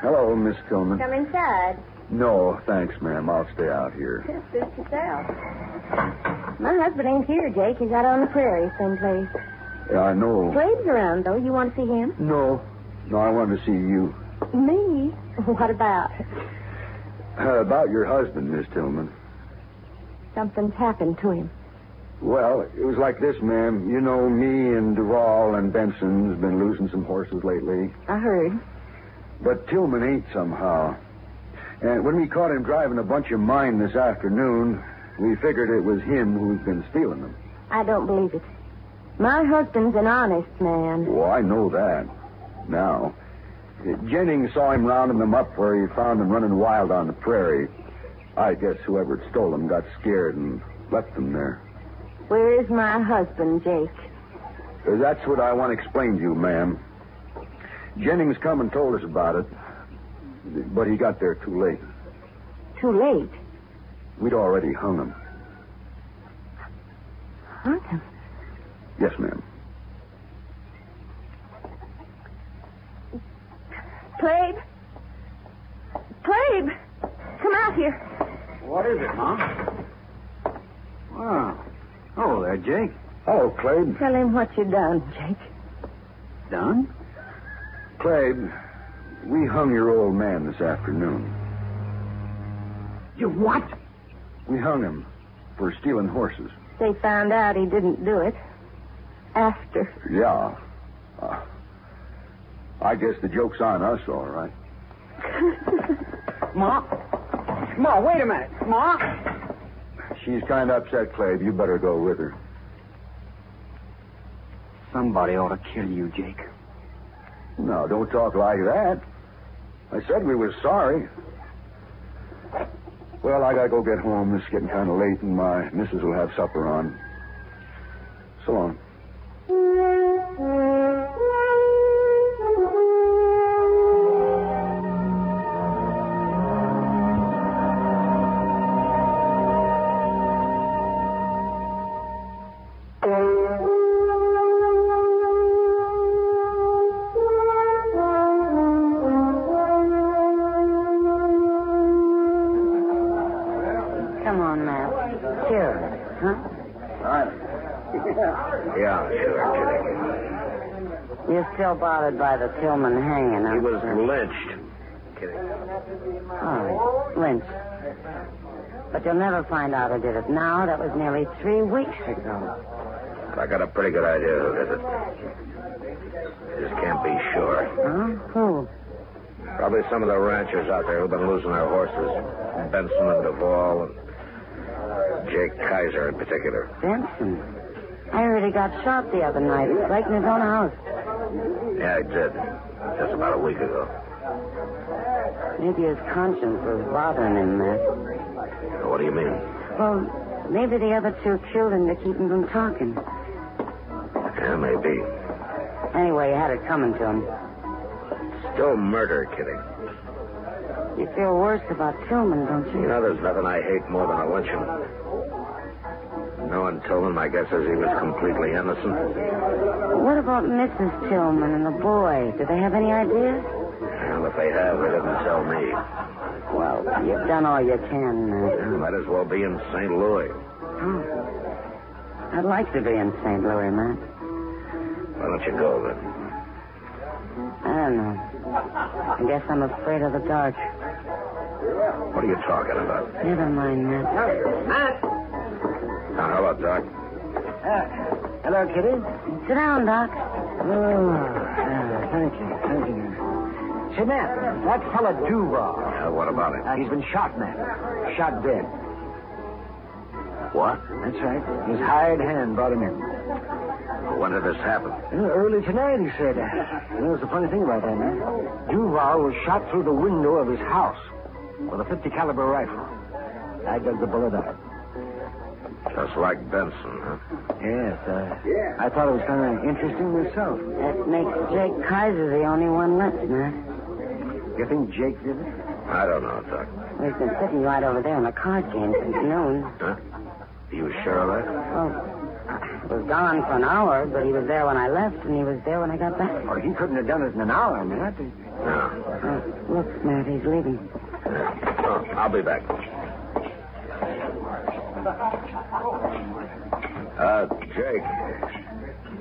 Speaker 17: Hello, Miss Tillman.
Speaker 4: Come inside.
Speaker 17: No, thanks, ma'am. I'll stay out here.
Speaker 4: Just suit yourself. My husband ain't here, Jake. He's out on the prairie someplace.
Speaker 17: Yeah, I know.
Speaker 4: Slade's around, though. You want to see him?
Speaker 17: No, I wanted to see you.
Speaker 4: Me? What about?
Speaker 17: About your husband, Miss Tillman.
Speaker 4: Something's happened to him.
Speaker 17: Well, it was like this, ma'am. You know, me and Duval and Benson's been losing some horses lately.
Speaker 4: I heard.
Speaker 17: But Tillman ain't somehow. And when we caught him driving a bunch of mine this afternoon, we figured it was him who's been stealing them.
Speaker 4: I don't believe it. My husband's an honest man.
Speaker 17: Well, I know that. Now, Jennings saw him rounding them up where he found them running wild on the prairie. I guess whoever had stole them got scared and left them there.
Speaker 4: Where is my husband, Jake?
Speaker 17: That's what I want to explain to you, ma'am. Jennings come and told us about it, but he got there too late.
Speaker 4: Too late?
Speaker 17: We'd already hung him.
Speaker 4: Hung him?
Speaker 17: Yes, ma'am.
Speaker 4: Plague? Plague! Come out here.
Speaker 18: What is it, Mom? Oh. Hello there, Jake.
Speaker 17: Hello, Clabe.
Speaker 4: Tell him what you done, Jake.
Speaker 18: Done?
Speaker 17: Clabe, we hung your old man this afternoon.
Speaker 18: You what?
Speaker 17: We hung him for stealing horses.
Speaker 4: They found out he didn't do it. After.
Speaker 17: Yeah. I guess the joke's on us, all right.
Speaker 18: Ma, wait a minute. Ma?
Speaker 17: She's kind of upset, Clabe. You better go with her.
Speaker 18: Somebody ought to kill you, Jake.
Speaker 17: No, don't talk like that. I said we was sorry. Well, I gotta go get home. It's getting kind of late, and my missus will have supper on. So long.
Speaker 3: You're still bothered by the Tillman hanging,
Speaker 6: He was
Speaker 3: sir.
Speaker 6: lynched. Kidding.
Speaker 3: Oh, lynched. But you'll never find out who did it now. That was nearly 3 weeks ago.
Speaker 6: I got a pretty good idea who did it. Just can't be sure.
Speaker 3: Huh? Who?
Speaker 6: Probably some of the ranchers out there who've been losing their horses. Benson and Duvall and Jake Kaiser in particular.
Speaker 3: Benson. I heard he got shot the other night, right in his own house.
Speaker 6: Yeah, he did. Just about a week ago.
Speaker 3: Maybe his conscience was bothering him, Matt.
Speaker 6: What do you mean?
Speaker 3: Well, maybe the other two killed him to keep him from talking.
Speaker 6: Yeah, maybe.
Speaker 3: Anyway, you had it coming to him.
Speaker 6: Still murder, Kitty.
Speaker 3: You feel worse about Tillman, don't you?
Speaker 6: You know, there's nothing I hate more than a lynching. Knowing Tillman, my guess is he was completely innocent.
Speaker 3: What about Mrs. Tillman and the boy? Do they have any ideas?
Speaker 6: Well, if they have, they didn't tell me.
Speaker 3: Well, you've done all you can.
Speaker 6: Might as well be in St. Louis.
Speaker 3: Oh. I'd like to be in St. Louis, man.
Speaker 6: Why don't you go, then?
Speaker 3: I don't know. I guess I'm afraid of the dark.
Speaker 6: What are you talking about?
Speaker 3: Never mind, Matt.
Speaker 5: Matt!
Speaker 6: Hello, Doc.
Speaker 5: Hello, Kitty.
Speaker 3: Sit down, Doc.
Speaker 5: Thank you. Say, Matt, that fella Duval.
Speaker 6: What about it?
Speaker 5: He's been shot, Matt. Shot dead.
Speaker 6: What?
Speaker 5: That's right. His hired hand brought him in.
Speaker 6: When did this happen?
Speaker 5: Early tonight, he said. You know, it's the funny thing about that, man. Duval was shot through the window of his house with a .50 caliber rifle. I dug the bullet out.
Speaker 6: Just like Benson, huh?
Speaker 5: Yes, I thought it was kind of interesting myself.
Speaker 3: That makes Jake Kaiser the only one left, Matt.
Speaker 5: You think Jake did it?
Speaker 6: I don't know, Doc.
Speaker 3: He's been sitting right over there in the card game since noon.
Speaker 6: Huh? You sure of that?
Speaker 3: Well, he was gone for an hour, but he was there when I left, and he was there when I got back.
Speaker 5: Or he couldn't have done it in an hour, Matt.
Speaker 6: No.
Speaker 3: Look, Matt, he's leaving.
Speaker 6: Oh, I'll be back. Jake.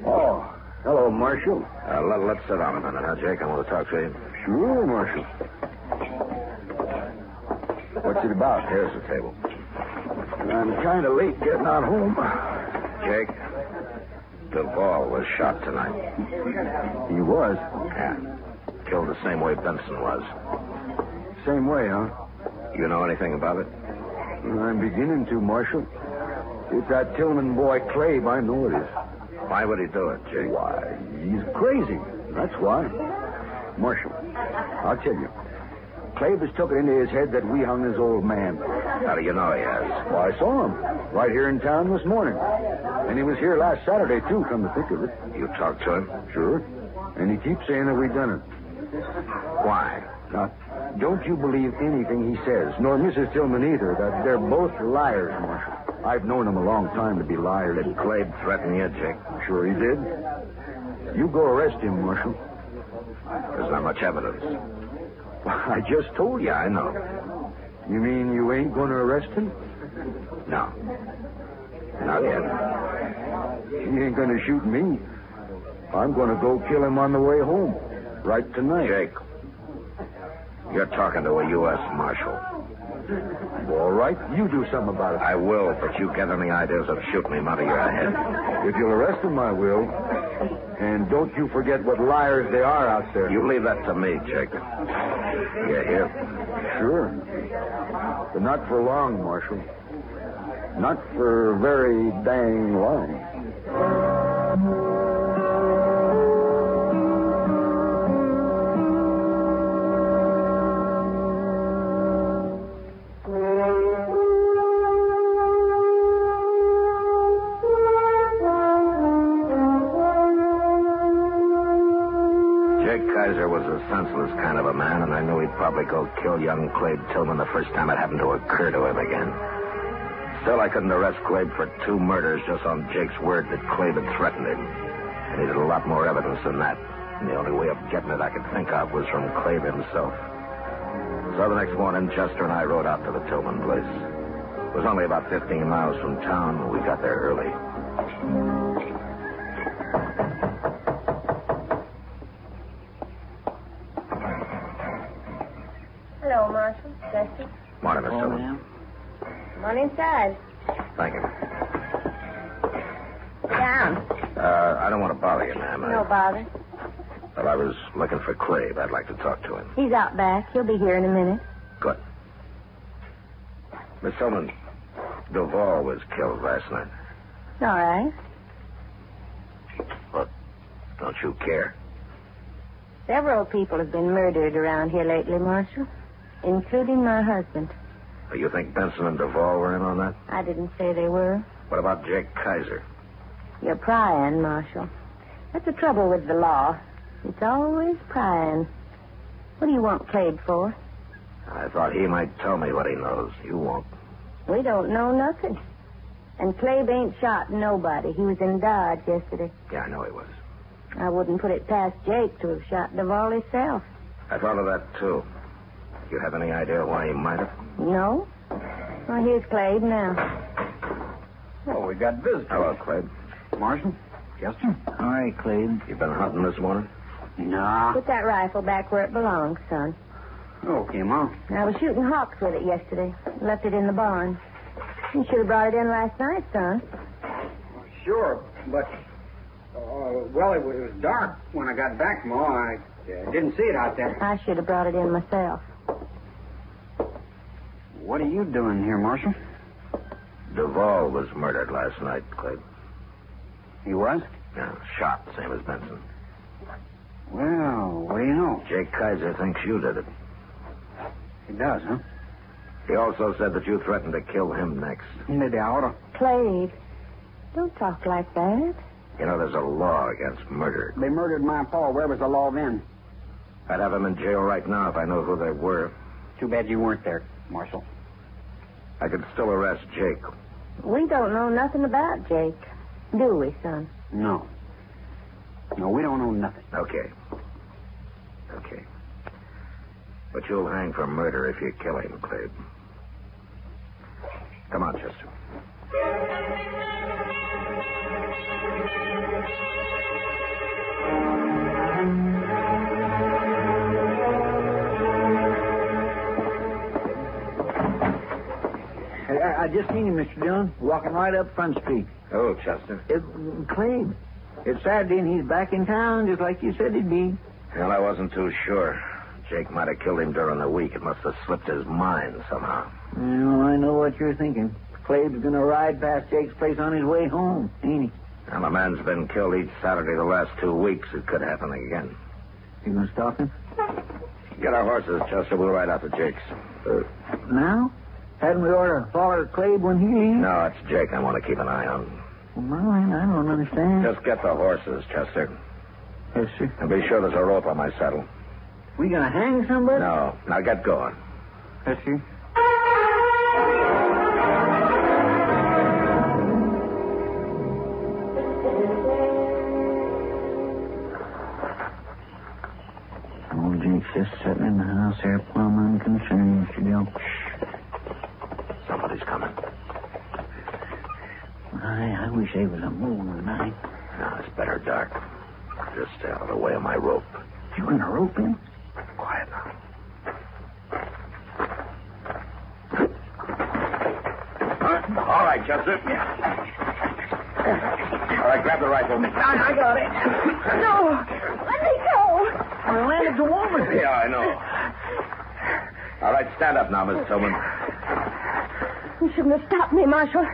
Speaker 17: Oh, hello, Marshal.
Speaker 6: Let's sit down a minute, huh, Jake? I want to talk to you.
Speaker 17: Sure, Marshal. What's it about?
Speaker 6: Here's the table.
Speaker 17: I'm kind of late getting on home.
Speaker 6: Jake, Duval was shot tonight.
Speaker 17: He was?
Speaker 6: Yeah. Killed the same way Benson was.
Speaker 17: Same way, huh?
Speaker 6: You know anything about it?
Speaker 17: I'm beginning to, Marshal. It's that Tillman boy, Clabe. I know it is.
Speaker 6: Why would he do it, Jake?
Speaker 17: Why, he's crazy. That's why. Marshal, I'll tell you. Clabe has took it into his head that we hung his old man.
Speaker 6: How do you know he has?
Speaker 17: Well, I saw him right here in town this morning. And he was here last Saturday, too, come to think of it.
Speaker 6: You talked to him?
Speaker 17: Sure. And he keeps saying that we done it.
Speaker 6: Why?
Speaker 17: Now, don't you believe anything he says, nor Mrs. Tillman either, that they're both liars, Marshal. I've known them a long time to be liars.
Speaker 6: Did Clabe threaten you, Jake?
Speaker 17: Sure he did. You go arrest him, Marshal.
Speaker 6: There's not much evidence.
Speaker 17: I just told you.
Speaker 6: Yeah, I know.
Speaker 17: You mean you ain't going to arrest him?
Speaker 6: No. Not yet.
Speaker 17: He ain't going to shoot me. I'm going to go kill him on the way home. Right tonight.
Speaker 6: Jake, you're talking to a U.S. Marshal.
Speaker 17: All right, you do something about it.
Speaker 6: I will, but you get any ideas of shooting him out of your head.
Speaker 17: If you'll arrest him, I will. And don't you forget what liars they are out there.
Speaker 6: You leave that to me, Jake. You hear?
Speaker 17: Sure. But not for long, Marshal. Not for very dang long.
Speaker 6: Senseless kind of a man, and I knew he'd probably go kill young Clabe Tillman the first time it happened to occur to him again. Still, I couldn't arrest Clabe for 2 murders just on Jake's word that Clabe had threatened him. I needed a lot more evidence than that, and the only way of getting it I could think of was from Clabe himself. So the next morning, Chester and I rode out to the Tillman place. It was only about 15 miles from town, and we got there early.
Speaker 4: Hello, Marshal. Chester.
Speaker 6: Morning, Miss Tillman.
Speaker 4: Come on inside.
Speaker 6: Thank you.
Speaker 4: Sit down.
Speaker 6: I don't want to bother you, ma'am.
Speaker 4: No bother.
Speaker 6: Well, I was looking for Clabe. I'd like to talk to him.
Speaker 4: He's out back. He'll be here in a minute.
Speaker 6: Good. Miss Tillman, Duval was killed last night.
Speaker 4: All right.
Speaker 6: But don't you care?
Speaker 4: Several people have been murdered around here lately, Marshal, including my husband.
Speaker 6: You think Benson and Duvall were in on that?
Speaker 3: I didn't say they were.
Speaker 6: What about Jake Kaiser?
Speaker 3: You're prying, Marshal. That's the trouble with the law. It's always prying. What do you want Clabe for?
Speaker 6: I thought he might tell me what he knows. You won't.
Speaker 3: We don't know nothing. And Clabe ain't shot nobody. He was in Dodge yesterday.
Speaker 6: Yeah, I know he was.
Speaker 3: I wouldn't put it past Jake to have shot Duvall himself.
Speaker 6: I thought of that, too. You have any idea why he might have?
Speaker 3: No? Well, here's Clabe now.
Speaker 18: Oh, we got visitors.
Speaker 6: Hello, Clabe.
Speaker 18: Marshal? Chester? All right, Clabe.
Speaker 6: You been hunting this morning?
Speaker 18: Nah.
Speaker 3: Put that rifle back where it belongs, son.
Speaker 18: Okay, Mom.
Speaker 3: I was shooting hawks with it yesterday. Left it in the barn. You should have brought it in last night, son.
Speaker 18: Sure, but... well, it was dark when I got back, Ma. I didn't see it out there.
Speaker 3: I should have brought it in myself.
Speaker 18: What are you doing here, Marshal?
Speaker 6: Duvall was murdered last night, Clabe.
Speaker 18: He was?
Speaker 6: Yeah, shot, same as Benson.
Speaker 18: Well, what do you know?
Speaker 6: Jake Kaiser thinks you did it.
Speaker 18: He does, huh?
Speaker 6: He also said that you threatened to kill him next.
Speaker 18: Maybe I ought to.
Speaker 3: Clabe, don't talk like that.
Speaker 6: You know, there's a law against murder.
Speaker 18: They murdered my pa. Where was the law then?
Speaker 6: I'd have him in jail right now if I knew who they were.
Speaker 18: Too bad you weren't there, Marshal.
Speaker 6: I could still arrest Jake.
Speaker 3: We don't know nothing about Jake, do we, son?
Speaker 18: No. No, we don't know nothing.
Speaker 6: Okay. But you'll hang for murder if you kill him, Clabe. Come on, Chester.
Speaker 18: I just seen him, Mr. Dillon, walking right up Front Street.
Speaker 6: Oh, Chester.
Speaker 18: Clabe. It's Saturday, and he's back in town, just like you said he'd be.
Speaker 6: Well, I wasn't too sure. Jake might have killed him during the week. It must have slipped his mind somehow.
Speaker 18: Well, I know what you're thinking. Clabe's going to ride past Jake's place on his way home, ain't he?
Speaker 6: And the man's been killed each Saturday the last 2 weeks. It could happen again.
Speaker 18: You going to stop him?
Speaker 6: Get our horses, Chester. We'll ride out to Jake's.
Speaker 18: Now? Hadn't we ought to follow Clabe when he leaves?
Speaker 6: No, it's Jake I want to keep an eye on.
Speaker 18: Well, I don't understand.
Speaker 6: Just get the horses, Chester.
Speaker 18: Yes, sir.
Speaker 6: And be sure there's a rope on my saddle.
Speaker 18: We going to hang somebody?
Speaker 6: No. Now get going.
Speaker 18: Yes, sir. Old Jake's just sitting in the house here, plumb unconcerned, Mr. Dill.
Speaker 6: Somebody's coming.
Speaker 18: I wish they was a moving tonight.
Speaker 6: No, it's better dark. Just stay out of the way of my rope.
Speaker 18: You going to rope him?
Speaker 6: Quiet now. All right, Chester. All right, grab the rifle.
Speaker 18: I got it.
Speaker 3: No! Let me go!
Speaker 18: I landed the woman.
Speaker 6: Yeah, I know. All right, stand up now, Miss Tillman.
Speaker 3: You shouldn't have stopped me, Marshal.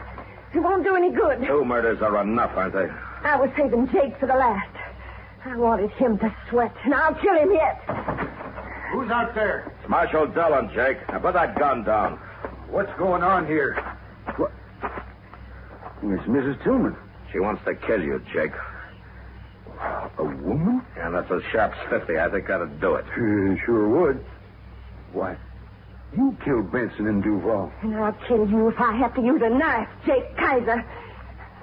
Speaker 3: It won't do any good.
Speaker 6: 2 murders are enough, aren't they?
Speaker 3: I was saving Jake for the last. I wanted him to sweat, and I'll kill him yet.
Speaker 11: Who's out there?
Speaker 6: It's Marshal Dillon, Jake. Now put that gun down.
Speaker 11: What's going on here?
Speaker 17: What? It's Mrs. Tillman.
Speaker 6: She wants to kill you, Jake.
Speaker 17: A woman?
Speaker 6: Yeah, that's a sharp's 50. I think that'd do it.
Speaker 17: Sure would. Why, you killed Benson and Duvall.
Speaker 3: And I'll kill you if I have to use a knife, Jake Kaiser.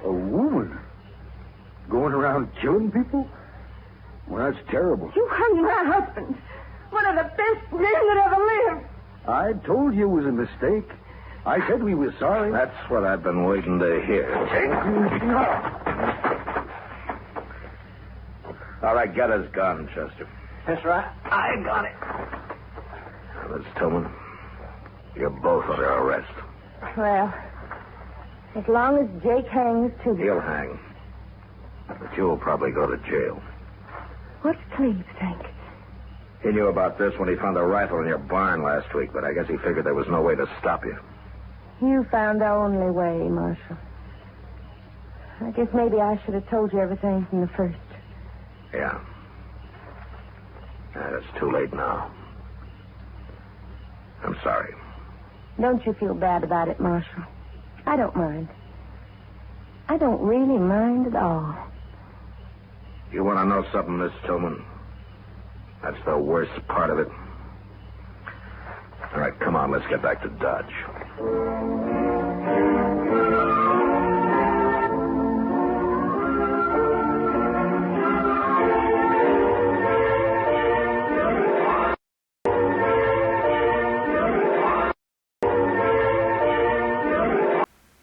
Speaker 17: A woman? Going around killing people? Well, that's terrible.
Speaker 3: You hung my husband. One of the best men that ever lived.
Speaker 17: I told you it was a mistake. I said we were sorry.
Speaker 6: That's what I've been waiting to hear, Jake. All right, get his gun, Chester.
Speaker 18: That's right. I got it.
Speaker 6: Now, Miss Tillman, you're both under arrest.
Speaker 3: Well, as long as Jake hangs, too.
Speaker 6: He'll hang. But you'll probably go to jail.
Speaker 3: What's Cleve think?
Speaker 6: He knew about this when he found a rifle in your barn last week, but I guess he figured there was no way to stop you.
Speaker 3: You found the only way, Marshal. I guess maybe I should have told you everything from the first.
Speaker 6: Yeah. It's too late now. I'm sorry.
Speaker 3: Don't you feel bad about it, Marshal. I don't mind. I don't really mind at all.
Speaker 6: You want to know something, Miss Tillman? That's the worst part of it. All right, come on, let's get back to Dodge.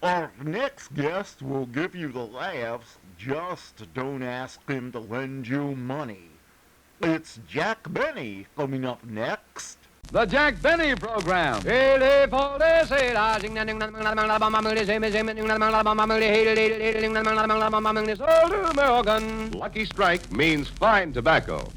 Speaker 1: Our next guest will give you the laughs. Just don't ask him to lend you money. It's Jack Benny coming up next.
Speaker 16: The Jack Benny Program. Lucky Strike means fine tobacco.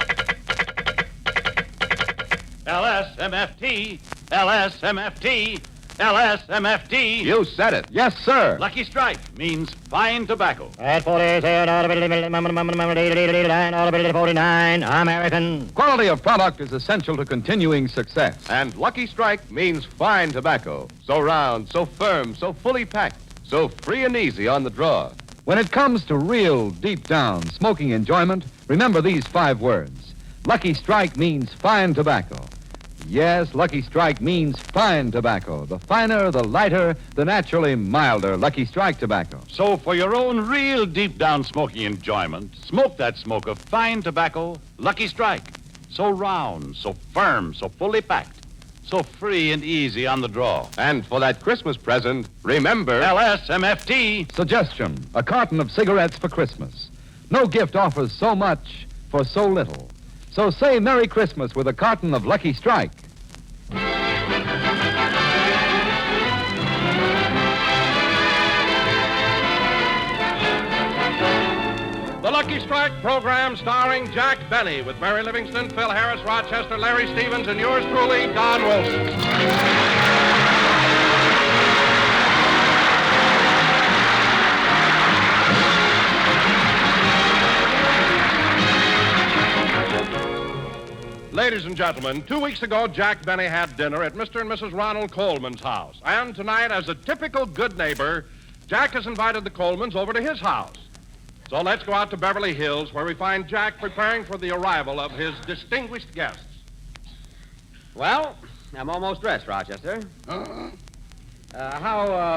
Speaker 19: LSMFT, LSMFT, LSMFT.
Speaker 16: You said it. Yes, sir.
Speaker 19: Lucky Strike means fine tobacco.
Speaker 12: At 49, American.
Speaker 16: Quality of product is essential to continuing success. And Lucky Strike means fine tobacco. So round, so firm, so fully packed, so free and easy on the draw. When it comes to real, deep-down smoking enjoyment, remember these 5 words. Lucky Strike means fine tobacco. Yes, Lucky Strike means fine tobacco. The finer, the lighter, the naturally milder Lucky Strike tobacco.
Speaker 19: So for your own real deep-down smoking enjoyment, smoke that smoke of fine tobacco, Lucky Strike. So round, so firm, so fully packed, so free and easy on the draw.
Speaker 16: And for that Christmas present, remember...
Speaker 19: LSMFT.
Speaker 16: Suggestion, a carton of cigarettes for Christmas. No gift offers so much for so little. So say Merry Christmas with a carton of Lucky Strike.
Speaker 20: The Lucky Strike program starring Jack Benny with Mary Livingston, Phil Harris, Rochester, Larry Stevens, and yours truly, Don Wilson. Ladies and gentlemen, 2 weeks ago, Jack Benny had dinner at Mr. and Mrs. Ronald Coleman's house. And tonight, as a typical good neighbor, Jack has invited the Colemans over to his house. So let's go out to Beverly Hills, where we find Jack preparing for the arrival of his distinguished guests.
Speaker 23: Well, I'm almost dressed, Rochester. How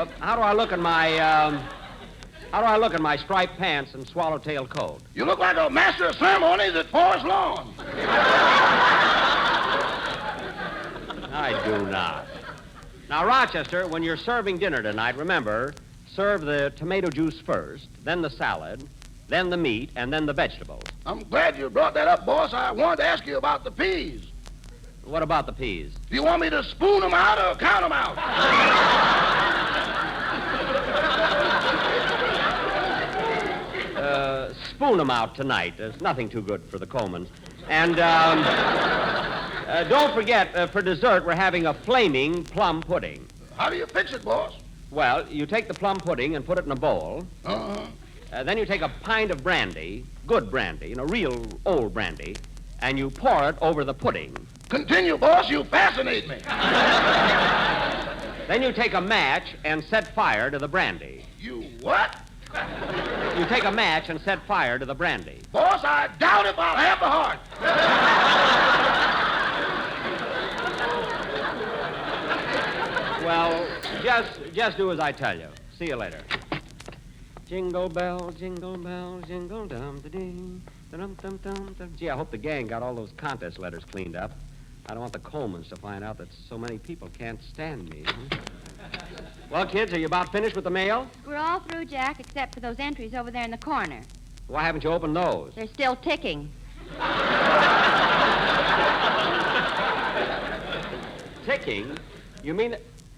Speaker 23: do I look in my striped pants and swallowtail coat?
Speaker 25: You look like a master of ceremonies at Forest Lawn.
Speaker 23: I do not. Now, Rochester, when you're serving dinner tonight, remember, serve the tomato juice first, then the salad, then the meat, and then the vegetables.
Speaker 25: I'm glad you brought that up, boss. I wanted to ask you about the peas.
Speaker 23: What about the peas?
Speaker 25: Do you want me to spoon them out or count them out?
Speaker 23: Spoon them out tonight. There's nothing too good for the Colemans. And don't forget, for dessert, we're having a flaming plum pudding.
Speaker 25: How do you fix it, boss?
Speaker 23: Well, you take the plum pudding and put it in a bowl. Then you take a pint of brandy, good brandy, real old brandy, and you pour it over the pudding.
Speaker 25: Continue, boss. You fascinate me.
Speaker 23: Then you take a match and set fire to the brandy.
Speaker 25: You what?
Speaker 23: You take a match and set fire to the brandy.
Speaker 25: Boss, I doubt if I'll have the heart.
Speaker 23: Well, just do as I tell you. See you later. Jingle bell, jingle dum-da-ding, dum-dum-dum-dum. Gee, I hope the gang got all those contest letters cleaned up. I don't want the Colemans to find out that so many people can't stand me. Well, kids, are you about finished with the mail?
Speaker 26: We're all through, Jack, except for those entries over there in the corner.
Speaker 23: Why haven't you opened those?
Speaker 26: They're still ticking.
Speaker 23: Ticking? You mean...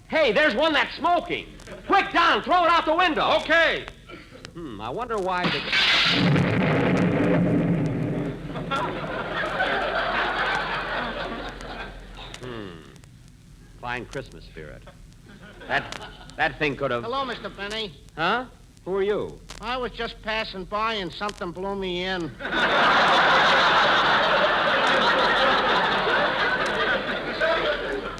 Speaker 23: Hey, there's one that's smoking. Quick, Don, throw it out the window.
Speaker 20: Okay.
Speaker 23: I wonder why the... Fine Christmas spirit. That thing could have...
Speaker 27: Hello, Mr. Benny.
Speaker 23: Huh? Who are you?
Speaker 27: I was just passing by and something blew me in.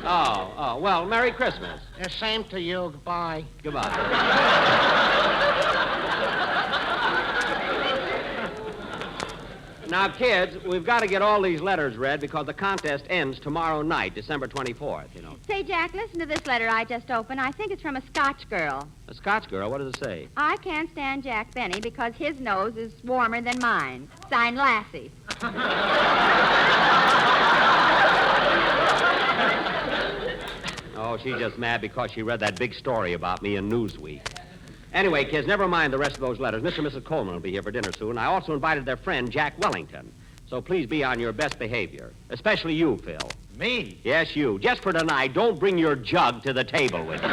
Speaker 23: Oh, Oh, well, Merry Christmas.
Speaker 27: The same to you. Goodbye.
Speaker 23: Goodbye. Now, kids, we've got to get all these letters read because the contest ends tomorrow night, December 24th, you know.
Speaker 26: Say, Jack, listen to this letter I just opened. I think it's from a Scotch girl.
Speaker 23: A Scotch girl, what does it say?
Speaker 26: I can't stand Jack Benny because his nose is warmer than mine. Signed, Lassie.
Speaker 23: Oh, she's just mad because she read that big story about me in Newsweek. Anyway, kids, never mind the rest of those letters. Mr. and Mrs. Coleman will be here for dinner soon. I also invited their friend, Jack Wellington. So please be on your best behavior. Especially you, Phil.
Speaker 2: Me?
Speaker 23: Yes, you. Just for tonight, don't bring your jug to the table with you.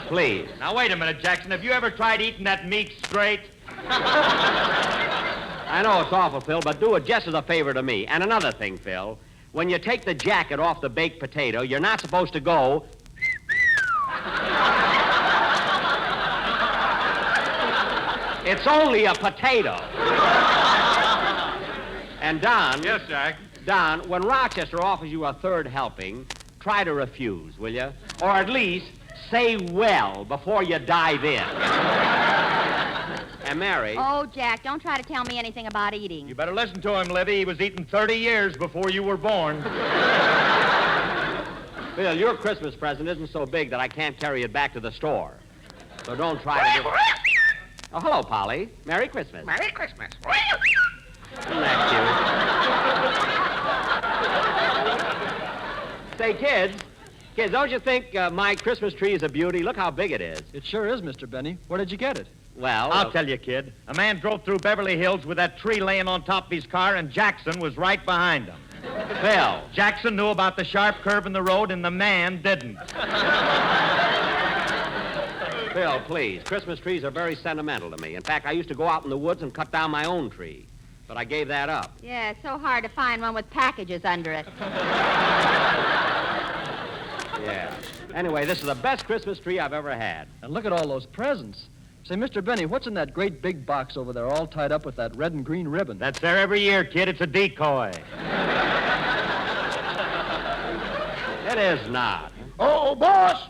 Speaker 23: Please.
Speaker 2: Now, wait a minute, Jackson. Have you ever tried eating that meat straight?
Speaker 23: I know it's awful, Phil, but do it just as a favor to me. And another thing, Phil. When you take the jacket off the baked potato, you're not supposed to go... It's only a potato. And Don...
Speaker 2: Yes, Jack?
Speaker 23: Don, when Rochester offers you a third helping, try to refuse, will you? Or at least say well before you dive in. And Mary...
Speaker 26: Oh, Jack, don't try to tell me anything about eating.
Speaker 2: You better listen to him, Libby. He was eating 30 years before you were born.
Speaker 23: Phil, your Christmas present isn't so big that I can't carry it back to the store. So don't try to do... Oh, hello, Polly. Merry Christmas.
Speaker 27: Merry Christmas.
Speaker 23: Isn't that cute? Say, kids, don't you think my Christmas tree is a beauty? Look how big it is.
Speaker 9: It sure is, Mr. Benny. Where did you get it?
Speaker 23: Well...
Speaker 2: I'll tell you, kid. A man drove through Beverly Hills with that tree laying on top of his car, and Jackson was right behind him.
Speaker 23: Phil.
Speaker 2: Jackson knew about the sharp curve in the road, and the man didn't.
Speaker 23: Phil, please. Christmas trees are very sentimental to me. In fact, I used to go out in the woods and cut down my own tree. But I gave that up.
Speaker 26: Yeah, it's so hard to find one with packages under it.
Speaker 23: Yeah. Anyway, this is the best Christmas tree I've ever had.
Speaker 9: And look at all those presents. Say, Mr. Benny, what's in that great big box over there all tied up with that red and green ribbon?
Speaker 2: That's there every year, kid. It's a decoy.
Speaker 23: It is not.
Speaker 25: Oh, boss.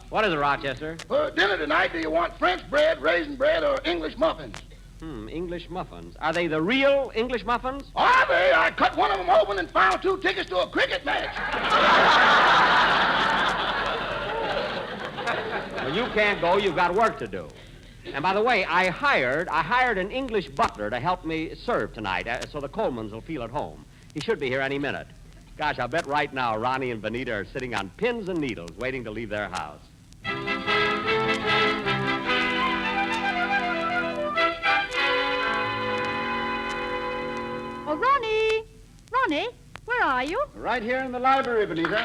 Speaker 23: What is it, Rochester?
Speaker 25: For dinner tonight, do you want French bread, raisin bread, or English muffins?
Speaker 23: English muffins. Are they the real English muffins?
Speaker 25: Are they? I cut one of them open and found 2 tickets to a cricket match.
Speaker 23: Well, you can't go. You've got work to do. And by the way, I hired an English butler to help me serve tonight, so the Colemans will feel at home. He should be here any minute. Gosh, I bet right now Ronnie and Benita are sitting on pins and needles waiting to leave their house.
Speaker 10: Oh, Ronnie! Ronnie, where are you?
Speaker 18: Right here in the library, Benita.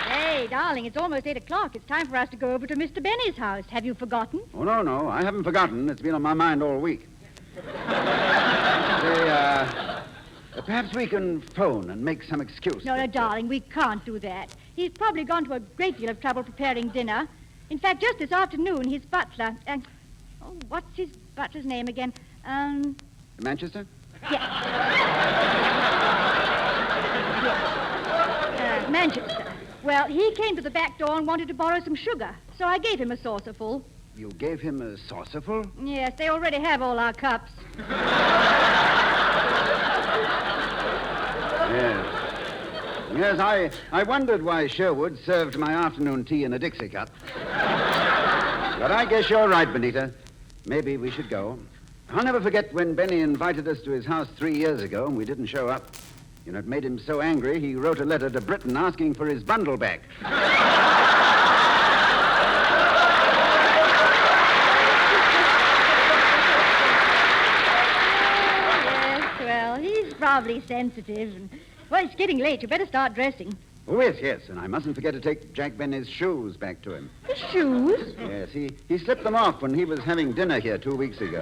Speaker 10: Hey, darling, it's almost 8 o'clock. It's time for us to go over to Mr. Benny's house. Have you forgotten?
Speaker 18: Oh, no. I haven't forgotten. It's been on my mind all week. Perhaps we can phone and make some excuse.
Speaker 10: No, darling, we can't do that. He's probably gone to a great deal of trouble preparing dinner. In fact, just this afternoon, his butler... what's his butler's name again?
Speaker 18: Manchester?
Speaker 10: Manchester. Well, he came to the back door and wanted to borrow some sugar, so I gave him a saucerful.
Speaker 18: You gave him a saucerful?
Speaker 10: Yes, they already have all our cups.
Speaker 18: Yes, I wondered why Sherwood served my afternoon tea in a Dixie cup. But I guess you're right, Benita. Maybe we should go. I'll never forget when Benny invited us to his house 3 years ago and we didn't show up. You know, it made him so angry, he wrote a letter to Britain asking for his bundle back.
Speaker 10: Yes, well, he's probably sensitive. Well, it's getting late. You better start dressing.
Speaker 18: Oh, yes, and I mustn't forget to take Jack Benny's shoes back to him.
Speaker 10: His shoes?
Speaker 18: Yes, he slipped them off when he was having dinner here 2 weeks ago.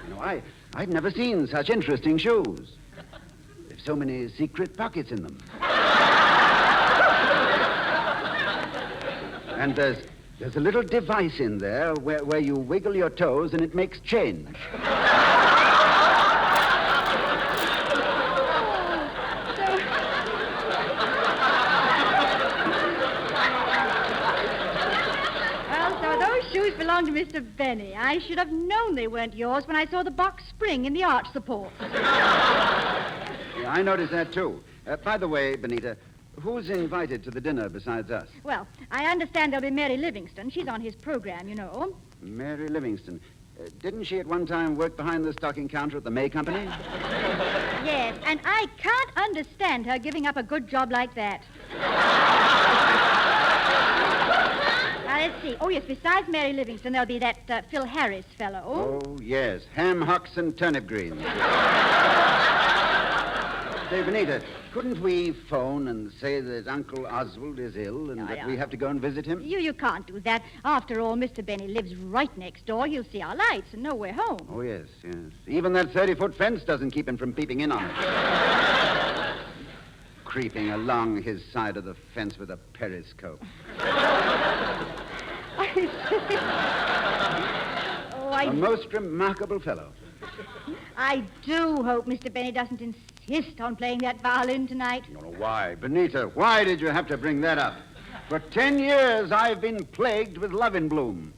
Speaker 18: You know, I've never seen such interesting shoes. There's so many secret pockets in them. And there's There's a little device in there where you wiggle your toes and it makes change.
Speaker 10: Shoes belong to Mr. Benny. I should have known they weren't yours when I saw the box spring in the arch support.
Speaker 18: Yeah, I noticed that, too. By the way, Benita, who's invited to the dinner besides us?
Speaker 10: Well, I understand there'll be Mary Livingston. She's on his program, you know.
Speaker 18: Mary Livingston. Didn't she at one time work behind the stocking counter at the May Company?
Speaker 10: Yes, and I can't understand her giving up a good job like that. Now, let's see. Oh, yes, besides Mary Livingston, there'll be that Phil Harris fellow.
Speaker 18: Oh, yes. Ham hocks and turnip greens. Say, Benita, couldn't we phone and say that Uncle Oswald is ill and that we have to go and visit him?
Speaker 10: You can't do that. After all, Mr. Benny lives right next door. He'll see our lights and know we're home.
Speaker 18: Oh, yes. Even that 30-foot fence doesn't keep him from peeping in on it. Creeping along his side of the fence with a periscope. A most remarkable fellow.
Speaker 10: I do hope Mr. Benny doesn't insist on playing that violin tonight.
Speaker 18: Why, Benita, why did you have to bring that up? For 10 years, I've been plagued with love in bloom.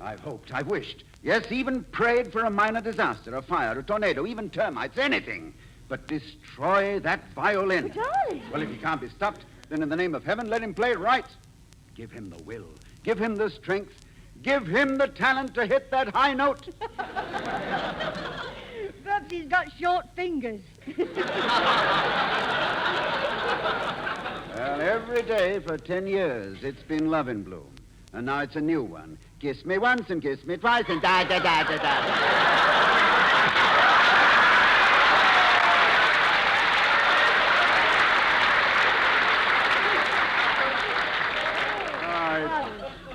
Speaker 18: I've hoped, I've wished, yes, even prayed for a minor disaster, a fire, a tornado, even termites, anything. But destroy that violin.
Speaker 10: Darling.
Speaker 18: Well, if he can't be stopped, then in the name of heaven, let him play right. Give him the will. Give him the strength. Give him the talent to hit that high note.
Speaker 10: Perhaps he's got short fingers.
Speaker 18: Well, every day for 10 years, it's been love in bloom. And now it's a new one. Kiss me once and kiss me twice and da-da-da-da-da.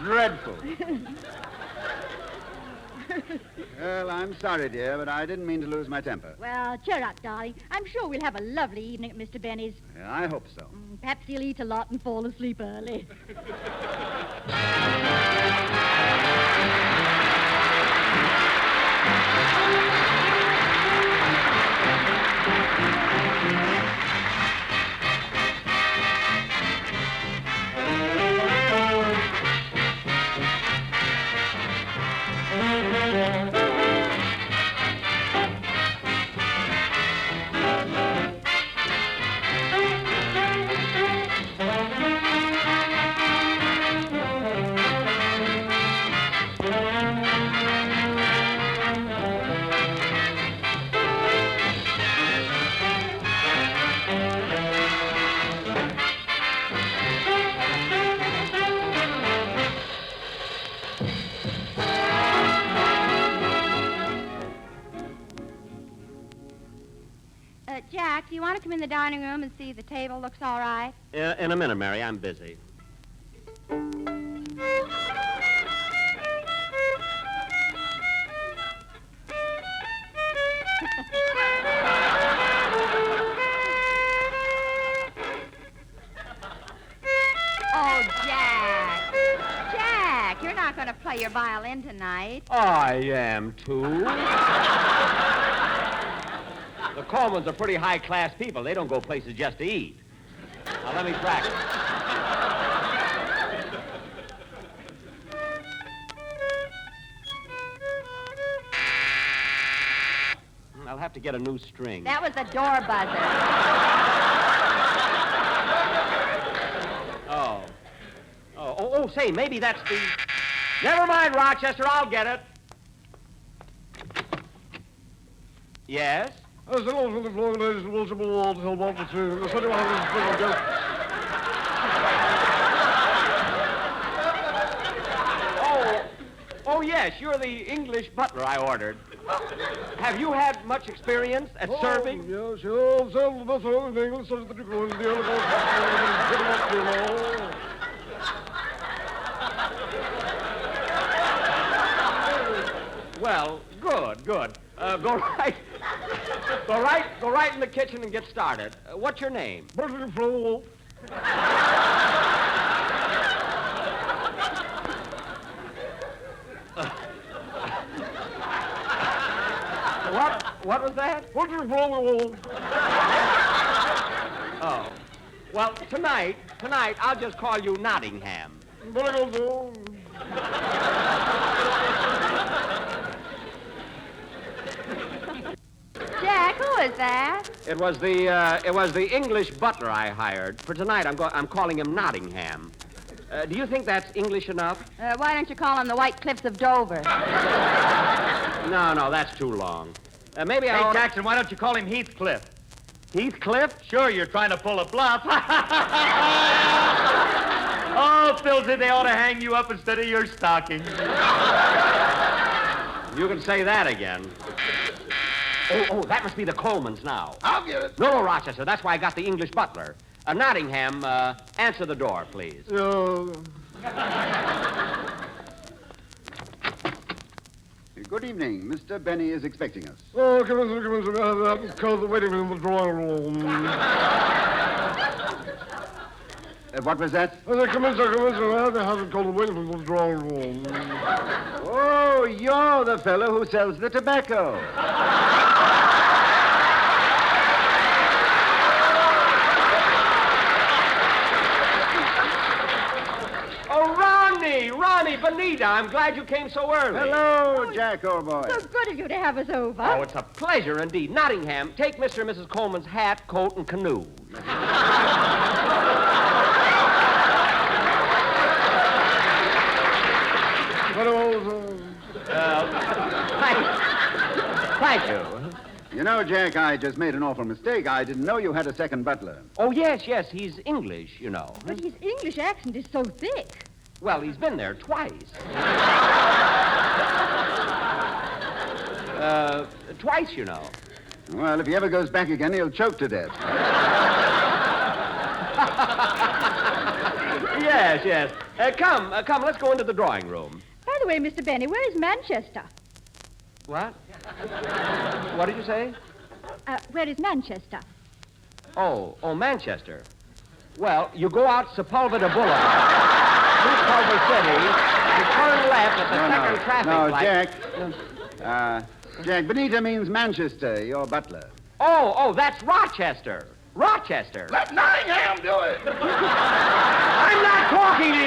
Speaker 18: Dreadful. Well, I'm sorry, dear, but I didn't mean to lose my temper.
Speaker 10: Well, cheer up, darling. I'm sure we'll have a lovely evening at Mr. Benny's.
Speaker 18: Yeah, I hope so.
Speaker 10: Perhaps he'll eat a lot and fall asleep early.
Speaker 26: Jack, do you want to come in the dining room and see if the table looks all right?
Speaker 23: In a minute, Mary. I'm busy.
Speaker 26: Oh, Jack. Jack, you're not going to play your violin tonight.
Speaker 23: I am, too. The Colemans are pretty high-class people. They don't go places just to eat. Now, let me practice. I'll have to get a new string.
Speaker 26: That was the door buzzer.
Speaker 23: Oh, say, maybe that's the... Never mind, Rochester, I'll get it. Yes? Oh, yes, you're the English butler I ordered. Have you had much experience at serving?
Speaker 11: Yes.
Speaker 23: Well, good. Go right in the kitchen and get started. What's your name? What was that? Oh. Well, tonight, I'll just call you Nottingham.
Speaker 26: Jack, who is that?
Speaker 23: It was the English butler I hired. For tonight, I'm calling him Nottingham. Do you think that's English enough?
Speaker 26: Why don't you call him the White Cliffs of Dover?
Speaker 23: No, that's too long. Maybe
Speaker 2: Hey, Jackson, why don't you call him Heathcliff?
Speaker 23: Heathcliff?
Speaker 2: Sure, you're trying to pull a bluff. Oh, Philsy, they ought to hang you up instead of your stocking.
Speaker 23: You can say that again. Oh, that must be the Colemans now.
Speaker 25: I'll get it.
Speaker 23: No, Rochester, that's why I got the English butler. Nottingham, answer the door, please.
Speaker 18: Good evening. Mr. Benny is expecting us.
Speaker 11: Oh, come in, call the waiting room in the drawing room.
Speaker 18: What was that?
Speaker 11: Come in, sir. I haven't called the waiting room in the drawing room.
Speaker 18: Oh, you're the fellow who sells the tobacco.
Speaker 23: Ronnie, Benita, I'm glad you came so early.
Speaker 18: Hello, Jack, old boy.
Speaker 10: So good of you to have us over.
Speaker 23: Oh, it's a pleasure indeed. Nottingham, take Mr. and Mrs. Coleman's hat, coat, and canoe. Thank you.
Speaker 18: You know, Jack, I just made an awful mistake. I didn't know you had a second butler.
Speaker 23: Oh, yes, he's English, you know.
Speaker 10: But his English accent is so thick.
Speaker 23: Well, he's been there twice. Twice, you know.
Speaker 18: Well, if he ever goes back again, he'll choke to death.
Speaker 23: Yes. Come, let's go into the drawing room.
Speaker 10: By the way, Mr. Benny, where is Manchester?
Speaker 23: What? What did you say?
Speaker 10: Where is Manchester?
Speaker 23: Oh, Manchester. Well, you go out Sepulveda Boulevard. Through Culver City, you turn left at the second traffic light.
Speaker 18: Jack, Benita means Manchester, your butler.
Speaker 23: Oh, that's Rochester. Rochester.
Speaker 25: Let Nottingham do it.
Speaker 23: I'm not talking to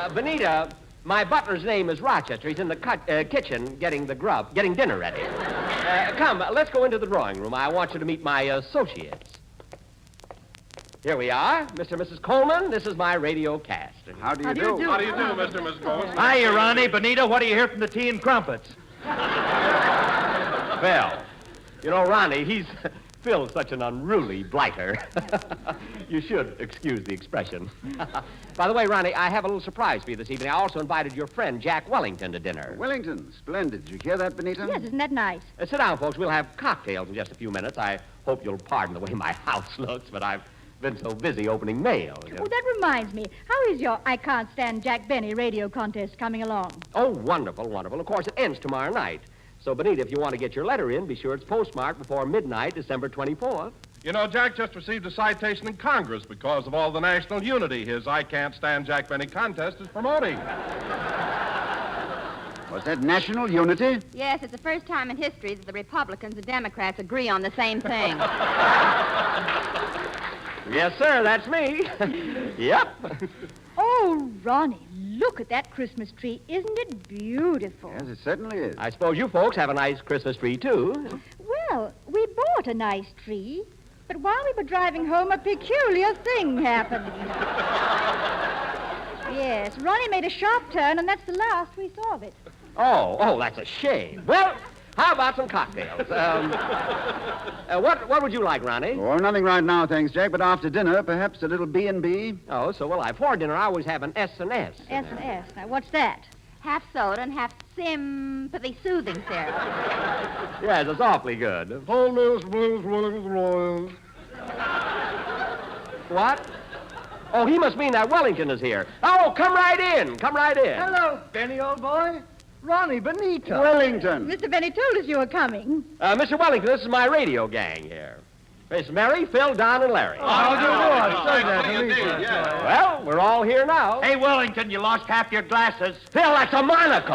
Speaker 23: you. Benita, my butler's name is Rochester. He's in the kitchen getting dinner ready. Come, let's go into the drawing room. I want you to meet my associates. Here we are, Mr. and Mrs. Coleman. This is my radio cast.
Speaker 18: How do you do?
Speaker 20: How do you do, Mr. and Mrs. Coleman?
Speaker 2: Hiya, Ronnie. Benita, what do you hear from the tea and crumpets?
Speaker 23: Well, you know, Ronnie, Phil's such an unruly blighter. You should excuse the expression. By the way, Ronnie, I have a little surprise for you this evening. I also invited your friend, Jack Wellington, to dinner.
Speaker 18: Wellington? Splendid. Did you hear that, Benita?
Speaker 10: Yes, isn't that nice?
Speaker 23: Sit down, folks. We'll have cocktails in just a few minutes. I hope you'll pardon the way my house looks, but I've been so busy opening mail.
Speaker 10: Oh, that reminds me. How is your I Can't Stand Jack Benny radio contest coming along?
Speaker 23: Oh, wonderful, wonderful. Of course, it ends tomorrow night. So, Benita, if you want to get your letter in, be sure it's postmarked before midnight, December 24th.
Speaker 20: You know, Jack just received a citation in Congress because of all the national unity his I Can't Stand Jack Benny contest is promoting.
Speaker 18: Was that national unity?
Speaker 26: Yes, it's the first time in history that the Republicans and Democrats agree on the same thing.
Speaker 23: Yes, sir, that's me. Yep.
Speaker 10: Oh, Ronnie, look at that Christmas tree. Isn't it beautiful?
Speaker 18: Yes, it certainly is.
Speaker 23: I suppose you folks have a nice Christmas tree, too.
Speaker 10: Well, we bought a nice tree, but while we were driving home, a peculiar thing happened. Yes, Ronnie made a sharp turn, and that's the last we saw of it.
Speaker 23: Oh, that's a shame. Well, how about some cocktails? What would you like, Ronnie?
Speaker 18: Oh, nothing right now, thanks, Jack, but after dinner, perhaps a little B&B.
Speaker 23: Oh, so will I. For dinner, I always have an S&S.
Speaker 10: S&S. Now, what's that?
Speaker 26: Half soda and half sympathy soothing syrup.
Speaker 23: Yes, it's awfully good. What? Oh, he must mean that Wellington is here. Oh, come right in. Come right in.
Speaker 9: Hello, Benny, old boy. Ronnie, Benita.
Speaker 18: Wellington.
Speaker 10: Mr. Benny told us you were coming.
Speaker 23: Mr. Wellington, this is my radio gang here. It's Mary, Phil, Don, and Larry.
Speaker 2: Yeah.
Speaker 23: Well, we're all here now.
Speaker 2: Hey, Wellington, you lost half your glasses.
Speaker 23: Phil, that's a monocle.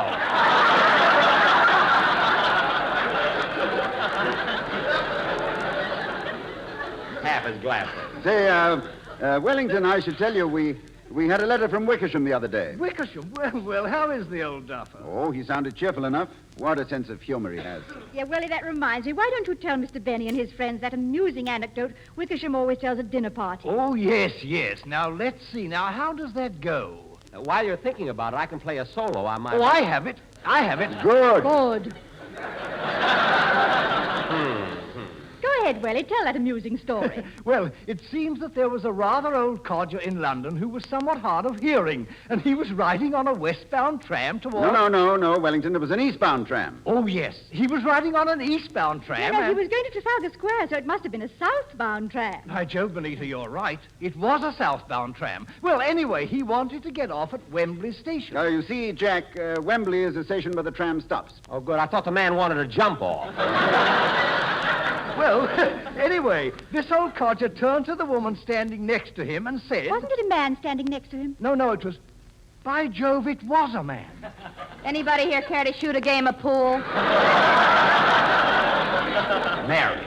Speaker 23: Half his glasses.
Speaker 18: Say, Wellington, I should tell you, we had a letter from Wickersham the other day.
Speaker 8: Wickersham? Well, how is the old duffer?
Speaker 18: Oh, he sounded cheerful enough. What a sense of humor he has.
Speaker 10: Yeah, Willie, that reminds me. Why don't you tell Mr. Benny and his friends that amusing anecdote Wickersham always tells at dinner parties?
Speaker 8: Oh, yes. Now, let's see. Now, how does that go?
Speaker 23: While you're thinking about it, I can play a solo on my...
Speaker 8: Oh, I have it.
Speaker 18: Good.
Speaker 10: Good. Go ahead, Willie. Tell that amusing story.
Speaker 8: Well, it seems that there was a rather old codger in London who was somewhat hard of hearing, and he was riding on a westbound tram toward...
Speaker 18: No, Wellington. It was an eastbound tram.
Speaker 8: Oh, yes. He was riding on an eastbound tram.
Speaker 10: He was going to Trafalgar Square, so it must have been a southbound tram.
Speaker 8: By Jove, Benita, you're right. It was a southbound tram. Well, anyway, he wanted to get off at Wembley Station.
Speaker 18: You see, Jack, Wembley is the station where the tram stops.
Speaker 23: Oh, good. I thought the man wanted to jump off.
Speaker 8: Well, anyway, this old codger turned to the woman standing next to him and said...
Speaker 10: Wasn't it a man standing next to him?
Speaker 8: No, it was... By Jove, it was a man.
Speaker 26: Anybody here care to shoot a game of pool?
Speaker 23: Mary.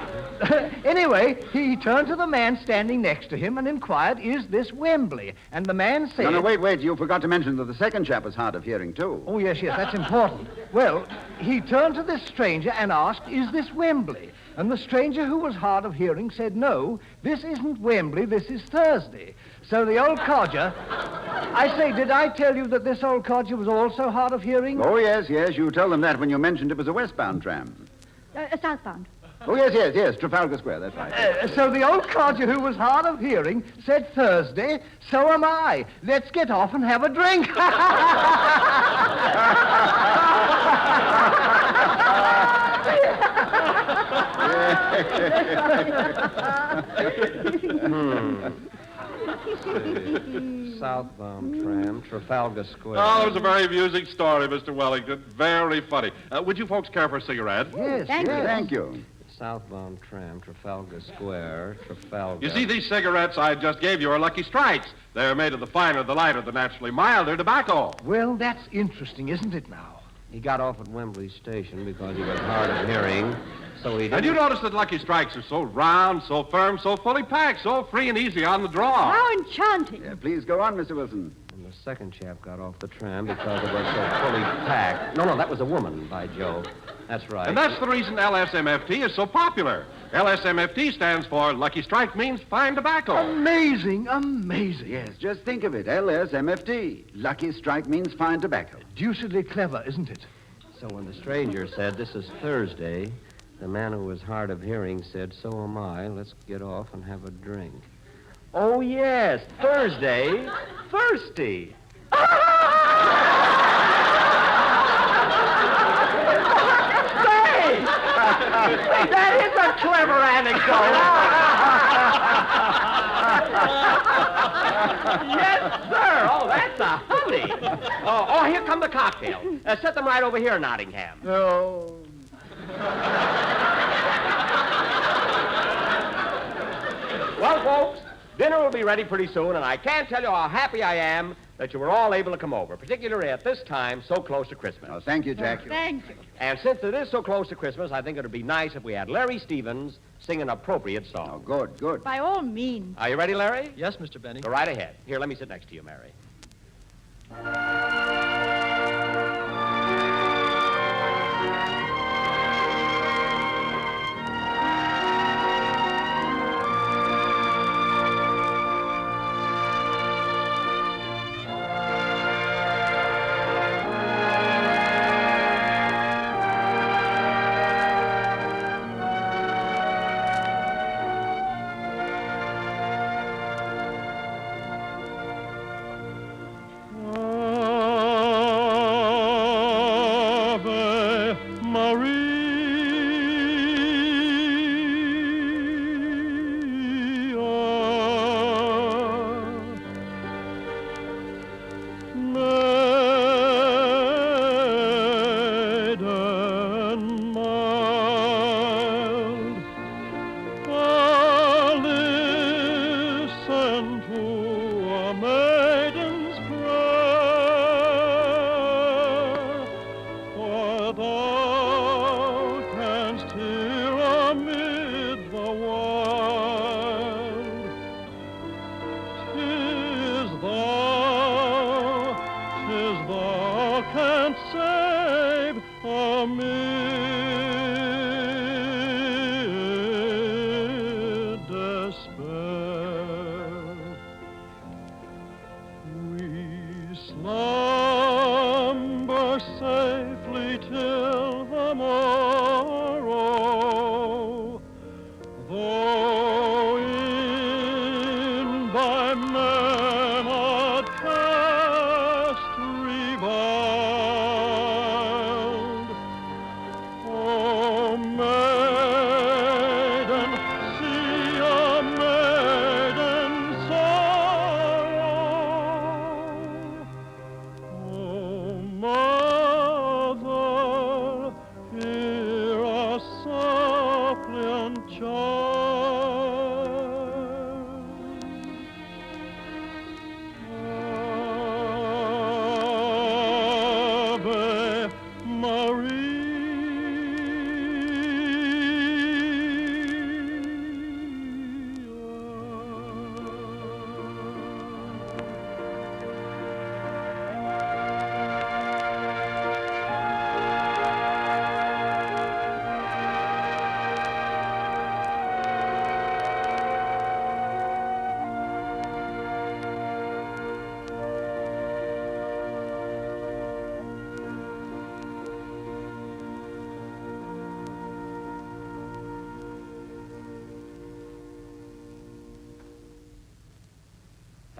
Speaker 8: Anyway, he turned to the man standing next to him and inquired, is this Wembley? And the man said...
Speaker 18: No, wait. You forgot to mention that the second chap was hard of hearing, too.
Speaker 8: Oh, yes, that's important. Well, he turned to this stranger and asked, is this Wembley? And the stranger, who was hard of hearing, said, no, this isn't Wembley, this is Thursday. So the old codger... I say, did I tell you that this old codger was also hard of hearing?
Speaker 18: Oh, yes, you told them that when you mentioned it was a westbound tram.
Speaker 10: Southbound.
Speaker 18: Oh, yes, Trafalgar Square, that's right.
Speaker 8: So the old codger, who was hard of hearing, said Thursday, so am I. Let's get off and have a drink.
Speaker 23: Southbound tram, Trafalgar Square.
Speaker 20: Oh, it was a very amusing story, Mr. Wellington. Very funny. Would you folks care for a cigarette?
Speaker 8: Yes,
Speaker 18: Thank you.
Speaker 23: Southbound tram, Trafalgar Square, Trafalgar...
Speaker 20: You see, these cigarettes I just gave you are Lucky Strikes. They're made of the finer, the lighter, the naturally milder tobacco.
Speaker 8: Well, that's interesting, isn't it now?
Speaker 23: He got off at Wembley Station because he was hard of hearing, so he didn't...
Speaker 20: And you notice that Lucky Strikes are so round, so firm, so fully packed, so free and easy on the draw.
Speaker 10: How enchanting.
Speaker 18: Please go on, Mr. Wilson.
Speaker 23: And the second chap got off the tram because it was so fully packed. No, that was a woman, by Jove. That's right.
Speaker 20: And that's the reason LSMFT is so popular. LSMFT stands for Lucky Strike means fine tobacco.
Speaker 8: Amazing.
Speaker 18: Yes, just think of it. LSMFT. Lucky Strike means fine tobacco.
Speaker 8: Deucedly clever, isn't it?
Speaker 23: So when the stranger said, this is Thursday, the man who was hard of hearing said, so am I. Let's get off and have a drink. Oh, yes, Thursday. Thirsty.
Speaker 2: That is a clever anecdote. Yes, sir. Oh, that's a hootie. Oh, here come the cocktails. Set them right over here, Nottingham.
Speaker 8: Oh.
Speaker 23: Well, folks, dinner will be ready pretty soon, and I can't tell you how happy I am that you were all able to come over, particularly at this time so close to Christmas.
Speaker 18: Oh, thank you, Jack.
Speaker 10: Thank you.
Speaker 23: And since it is so close to Christmas, I think it would be nice if we had Larry Stevens sing an appropriate song.
Speaker 18: Oh, good.
Speaker 10: By all means.
Speaker 23: Are you ready, Larry?
Speaker 9: Yes, Mr. Benny.
Speaker 23: Go right ahead. Here, let me sit next to you, Mary.
Speaker 7: for thou canst hear amid the wild. 'Tis thou canst save amid despair. We slumber safely till the morrow, though in by men outcast reviled. O maiden, see a maiden's sorrow. O mother, hear a suppliant child. Ave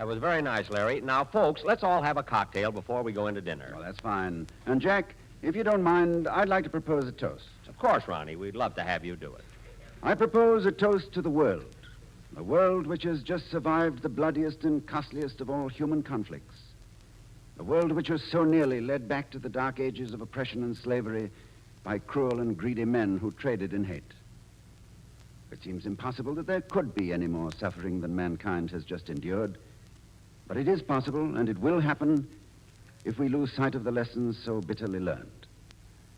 Speaker 2: That was very nice, Larry. Now, folks, let's all have a cocktail before we go into dinner.
Speaker 18: Well, that's fine. And, Jack, if you don't mind, I'd like to propose a toast.
Speaker 2: Of course, Ronnie. We'd love to have you do it.
Speaker 18: I propose a toast to the world. A world which has just survived the bloodiest and costliest of all human conflicts. A world which was so nearly led back to the dark ages of oppression and slavery by cruel and greedy men who traded in hate. It seems impossible that there could be any more suffering than mankind has just endured. But it is possible, and it will happen if we lose sight of the lessons so bitterly learned.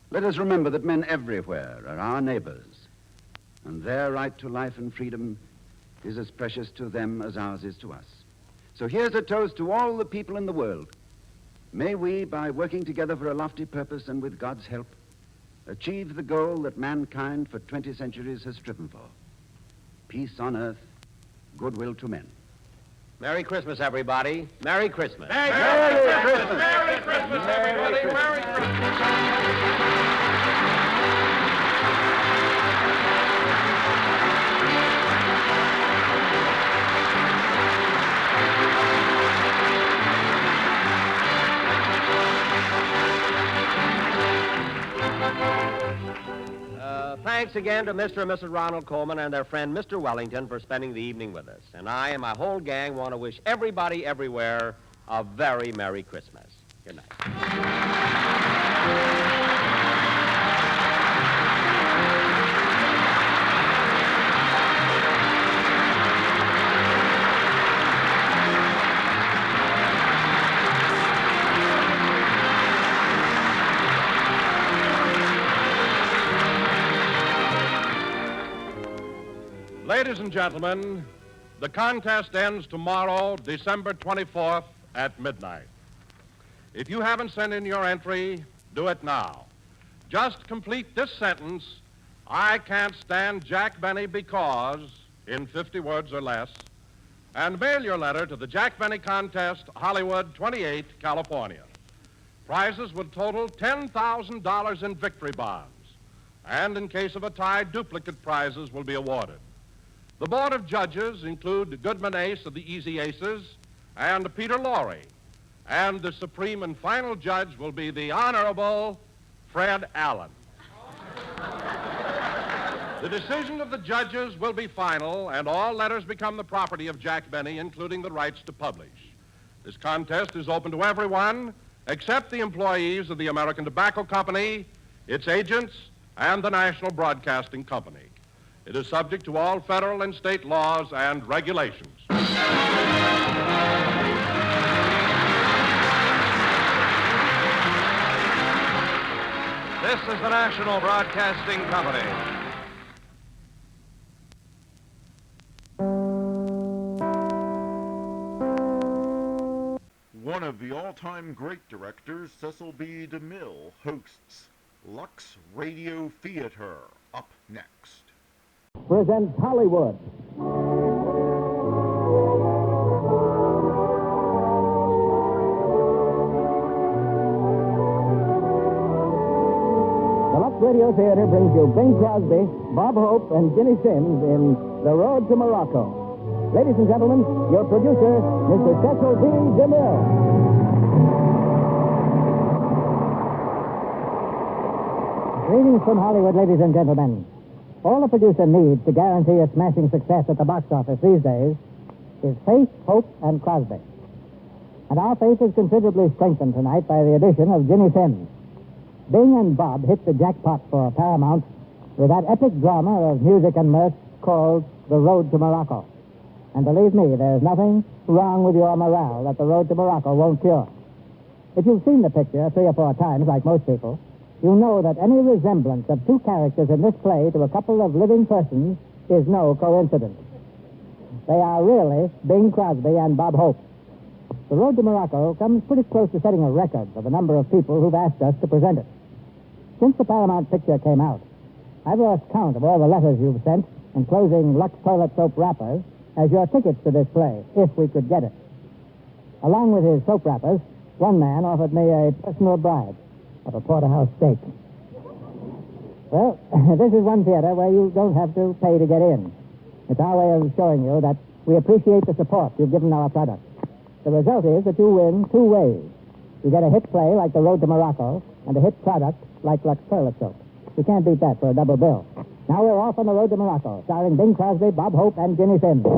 Speaker 18: Let us remember that men everywhere are our neighbors, and their right to life and freedom is as precious to them as ours is to us. So here's a toast to all the people in the world. May we, by working together for a lofty purpose and with God's help, achieve the goal that mankind for 20 centuries has striven for. Peace on earth, goodwill to men.
Speaker 2: Merry Christmas, everybody. Merry Christmas.
Speaker 18: Merry Christmas.
Speaker 20: Merry Christmas, everybody. Merry Christmas.
Speaker 2: Thanks again to Mr. and Mrs. Ronald Coleman and their friend, Mr. Wellington, for spending the evening with us. And I and my whole gang want to wish everybody everywhere a very Merry Christmas. Good night.
Speaker 20: Ladies and gentlemen, the contest ends tomorrow, December 24th at midnight. If you haven't sent in your entry, do it now. Just complete this sentence, I can't stand Jack Benny because, in 50 words or less, and mail your letter to the Jack Benny Contest, Hollywood 28, California. Prizes would total $10,000 in victory bonds, and in case of a tie, duplicate prizes will be awarded. The Board of Judges include Goodman Ace of the Easy Aces and Peter Lorre. And the supreme and final judge will be the Honorable Fred Allen. The decision of the judges will be final, and all letters become the property of Jack Benny, including the rights to publish. This contest is open to everyone except the employees of the American Tobacco Company, its agents, and the National Broadcasting Company. It is subject to all federal and state laws and regulations. This is the National Broadcasting Company.
Speaker 1: One of the all-time great directors, Cecil B. DeMille, hosts Lux Radio Theater. Up next.
Speaker 5: Presents Hollywood. The Lux Radio Theater brings you Bing Crosby, Bob Hope, and Ginny Simms in The Road to Morocco. Ladies and gentlemen, your producer, Mr. Cecil B. DeMille.
Speaker 13: Greetings from Hollywood, ladies and gentlemen. All a producer needs to guarantee a smashing success at the box office these days is faith, hope, and Crosby. And our faith is considerably strengthened tonight by the addition of Ginny Simms. Bing and Bob hit the jackpot for Paramount with that epic drama of music and mirth called The Road to Morocco. And believe me, there's nothing wrong with your morale that The Road to Morocco won't cure. If you've seen the picture 3 or 4 times, like most people, you know that any resemblance of 2 characters in this play to a couple of living persons is no coincidence. They are really Bing Crosby and Bob Hope. The Road to Morocco comes pretty close to setting a record for the number of people who've asked us to present it. Since the Paramount picture came out, I've lost count of all the letters you've sent enclosing Lux toilet soap wrappers as your tickets to this play, if we could get it. Along with his soap wrappers, one man offered me a personal bribe of a porterhouse steak. Well, this is one theater where you don't have to pay to get in. It's our way of showing you that we appreciate the support you've given our product. The result is that you win 2 ways. You get a hit play like The Road to Morocco and a hit product like Lux toilet soap. You can't beat that for a double bill. Now we're off on The Road to Morocco, starring Bing Crosby, Bob Hope, and Ginny Simms. The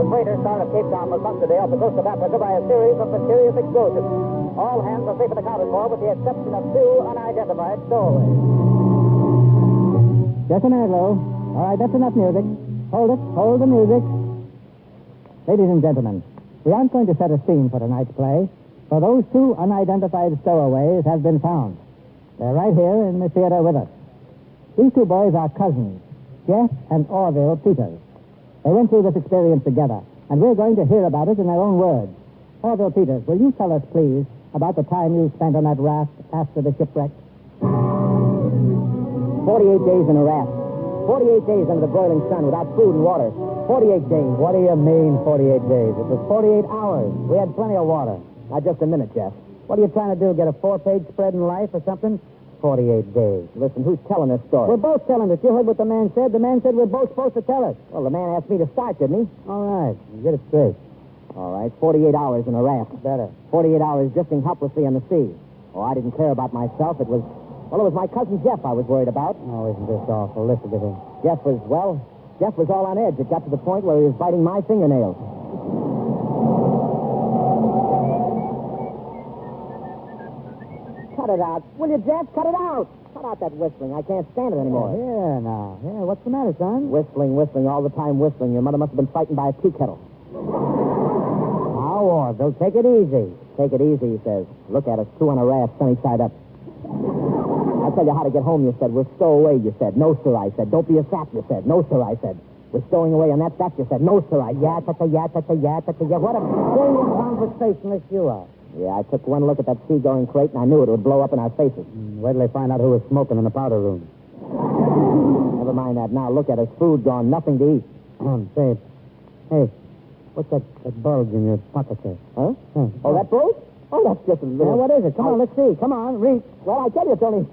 Speaker 13: freighter star of Cape Town was bumped today off the coast of Africa by a series of mysterious explosions. All hands are safe and accounted for, with the exception of 2 unidentified stowaways. Just a minute, Lou. All right, that's enough music. Hold it. Hold the music. Ladies and gentlemen, we aren't going to set a scene for tonight's play, for those 2 unidentified stowaways have been found. They're right here in the theater with us. These 2 boys are cousins, Jeff and Orville Peters. They went through this experience together, and we're going to hear about it in their own words. Orville Peters, will you tell us, please, about the time you spent on that raft after the shipwreck?
Speaker 5: 48 days in a raft. 48 days under the broiling sun without food and water. 48 days.
Speaker 13: What do you mean, 48 days? It was 48 hours. We had plenty of water.
Speaker 5: Now, just a minute, Jeff.
Speaker 13: What are you trying to do, get a 4-page spread in Life or something? 48 days.
Speaker 5: Listen, who's telling this story?
Speaker 13: We're both telling it. You heard what the man said. The man said we're both supposed to tell it.
Speaker 5: Well, the man asked me to start, didn't he?
Speaker 13: All right. Get it straight.
Speaker 5: All right. 48 hours in a raft.
Speaker 13: Better.
Speaker 5: 48 hours drifting helplessly on the sea. Oh, I didn't care about myself. It was my cousin Jeff I was worried about.
Speaker 13: Oh, isn't this awful? Listen to him.
Speaker 5: Jeff was all on edge. It got to the point where he was biting my fingernails. Cut it out. Will you, Jeff? Cut it out. Cut out that whistling. I can't stand it anymore.
Speaker 13: Yeah, now. Yeah, what's the matter, son?
Speaker 5: Whistling, all the time whistling. Your mother must have been frightened by a tea kettle.
Speaker 13: Now, Orville, take it easy.
Speaker 5: Take it easy, he says. Look at us, 2 on a raft, sunny side up. I'll tell you how to get home, you said. We're stowaway, you said. No, sir, I said. Don't be a sap, you said. No, sir, I said. We're stowing away on that, you said. No, sir, I said. Yeah. What a brilliant conversationalist you are. Yeah, I took one look at that seagoing crate, and I knew it would blow up in our faces.
Speaker 13: Wait till they find out who was smoking in the powder room.
Speaker 5: Never mind that. Now, look at us. Food gone. Nothing to eat.
Speaker 13: Say, hey, what's that bulge in your pocket there?
Speaker 5: Huh? Oh, that bulge? Oh, that's just a little...
Speaker 13: Yeah, what is it? Come on, let's see. Come on, reach.
Speaker 5: Well, I tell you, it's only...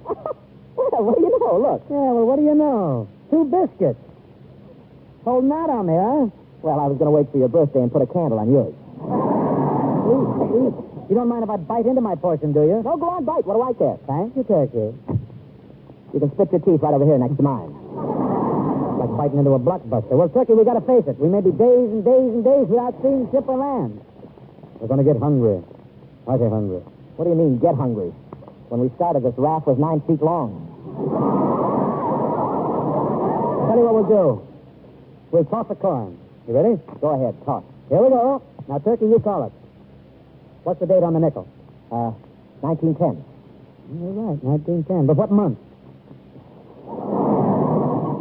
Speaker 5: Well, what do you know? Look.
Speaker 13: Yeah, well, what do you know? 2 biscuits. Holding out on me, huh?
Speaker 5: Well, I was going to wait for your birthday and put a candle on yours.
Speaker 13: Please. You don't mind if I bite into my portion, do you?
Speaker 5: No, go on, bite. What do I care?
Speaker 13: Thank you, Turkey.
Speaker 5: You can spit your teeth right over here next to mine.
Speaker 13: Like biting into a blockbuster. Well, Turkey, we got to face it. We may be days and days and days without seeing ship or land. We're going to get hungry. I say hungry.
Speaker 5: What do you mean, get hungry? When we started, this raft was 9 feet long.
Speaker 13: Tell you what we'll do. We'll toss a coin. You ready?
Speaker 5: Go ahead, toss.
Speaker 13: Here we go.
Speaker 5: Now, Turkey, you call it. What's the date on the nickel?
Speaker 12: 1910.
Speaker 5: You're right, 1910. But what month?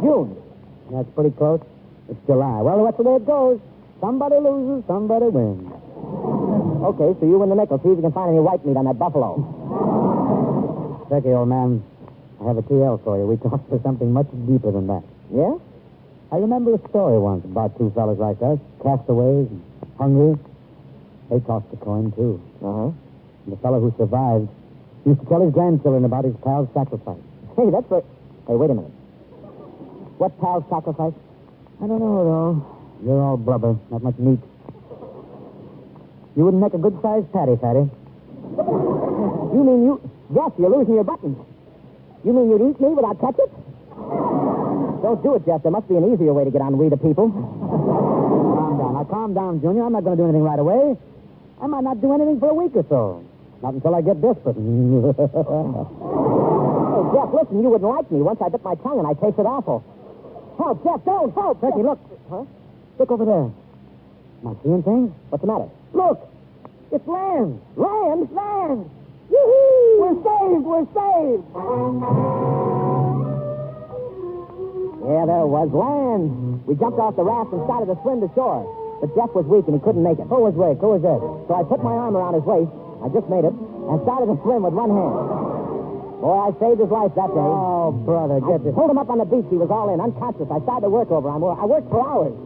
Speaker 12: June.
Speaker 5: That's pretty close. It's July. Well, that's the way it goes. Somebody loses, somebody wins.
Speaker 12: Okay, so you win the nickel. See if you can find any white meat on that buffalo.
Speaker 5: Turkey, old man, I have a TL for you. We talked for something much deeper than that.
Speaker 12: Yeah?
Speaker 5: I remember a story once about two fellas like us, castaways and hungry. They tossed a coin, too.
Speaker 12: Uh-huh.
Speaker 5: And the fellow who survived used to tell his grandchildren about his pal's sacrifice.
Speaker 12: Hey, that's what... Hey, wait a minute. What pal's sacrifice?
Speaker 5: I don't know, though. You're all blubber, not much meat. You wouldn't make a good-sized patty, Fatty.
Speaker 12: You mean you... Yes, you're losing your buttons. You mean you'd eat me without ketchup? Don't do it, Jeff. There must be an easier way to get on We the People.
Speaker 5: Calm down. Now, calm down, Junior. I'm not going to do anything right away. I might not do anything for a week or so. Not until I get desperate.
Speaker 12: Hey, Jeff, listen, you wouldn't like me. Once I bit my tongue and I tasted awful. Help, Jeff, don't, help.
Speaker 5: Turkey, look.
Speaker 12: Huh?
Speaker 5: Look over there. Am I seeing things?
Speaker 12: What's the matter?
Speaker 5: Look. It's land.
Speaker 12: Land?
Speaker 5: Land.
Speaker 12: Yoo-hoo! We're saved! We're saved! Yeah, there was land. We jumped off the raft and started to swim to shore. But Jeff was weak and he couldn't make it.
Speaker 5: Who was weak? Who was it?
Speaker 12: So I put my arm around his waist, I just made it, and started to swim with one hand. Boy, I saved his life that day.
Speaker 5: Oh, brother, get this.
Speaker 12: Pulled him up on the beach. He was all in, unconscious. I started to work over him. I worked for hours.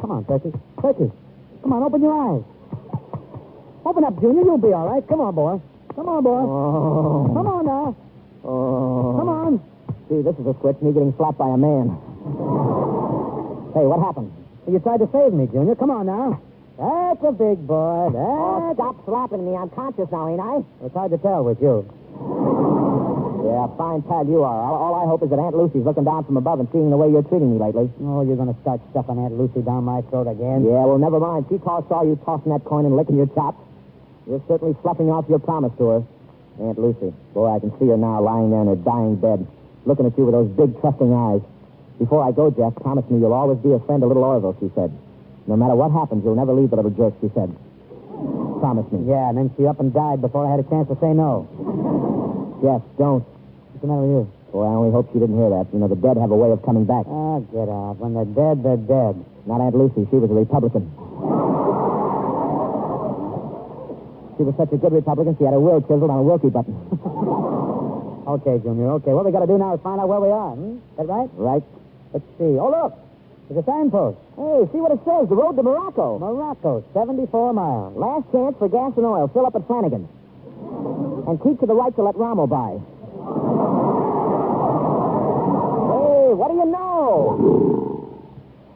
Speaker 5: Come on, Turkey. Turkey. Come on, open your eyes. Open up, Junior. You'll be all right. Come on, boy. Come on, boy.
Speaker 12: Oh.
Speaker 5: Come on now.
Speaker 12: Oh.
Speaker 5: Come on.
Speaker 12: Gee, this is a switch, me getting slapped by a man. Hey, what happened?
Speaker 5: You tried to save me, Junior. Come on now. That's a big boy.
Speaker 12: Oh, stop slapping me. I'm conscious now, ain't I?
Speaker 5: It's hard to tell with you.
Speaker 12: Yeah, fine pal you are. All I hope is that Aunt Lucy's looking down from above and seeing the way you're treating me lately.
Speaker 5: Oh, you're going to start stuffing Aunt Lucy down my throat again?
Speaker 12: Yeah, well, never mind. She saw you tossing that coin and licking your chops. You're certainly sloughing off your promise to her. Aunt Lucy. Boy, I can see her now lying there in her dying bed, looking at you with those big, trusting eyes. Before I go, Jeff, promise me you'll always be a friend to little Orville, she said. No matter what happens, you'll never leave the little jerk, she said. Promise me.
Speaker 5: Yeah, and then she up and died before I had a chance to say no.
Speaker 12: Jeff, don't.
Speaker 5: What's the matter with you?
Speaker 12: Boy, I only hope she didn't hear that. You know, the dead have a way of coming back.
Speaker 5: Ah, get out. When they're dead, they're dead.
Speaker 12: Not Aunt Lucy. She was a Republican. She was such a good Republican, she had her will chiseled on a Wilkie button.
Speaker 5: Okay, Junior, okay. What we got to do now is find out where we are, Is that right?
Speaker 12: Right.
Speaker 5: Let's see. Oh, look. There's a signpost.
Speaker 12: Hey, see what it says. The road to Morocco.
Speaker 5: Morocco, 74 miles.
Speaker 12: Last chance for gas and oil. Fill up at Flanagan's. And keep to the right to let Ramo by. Hey, what do you know?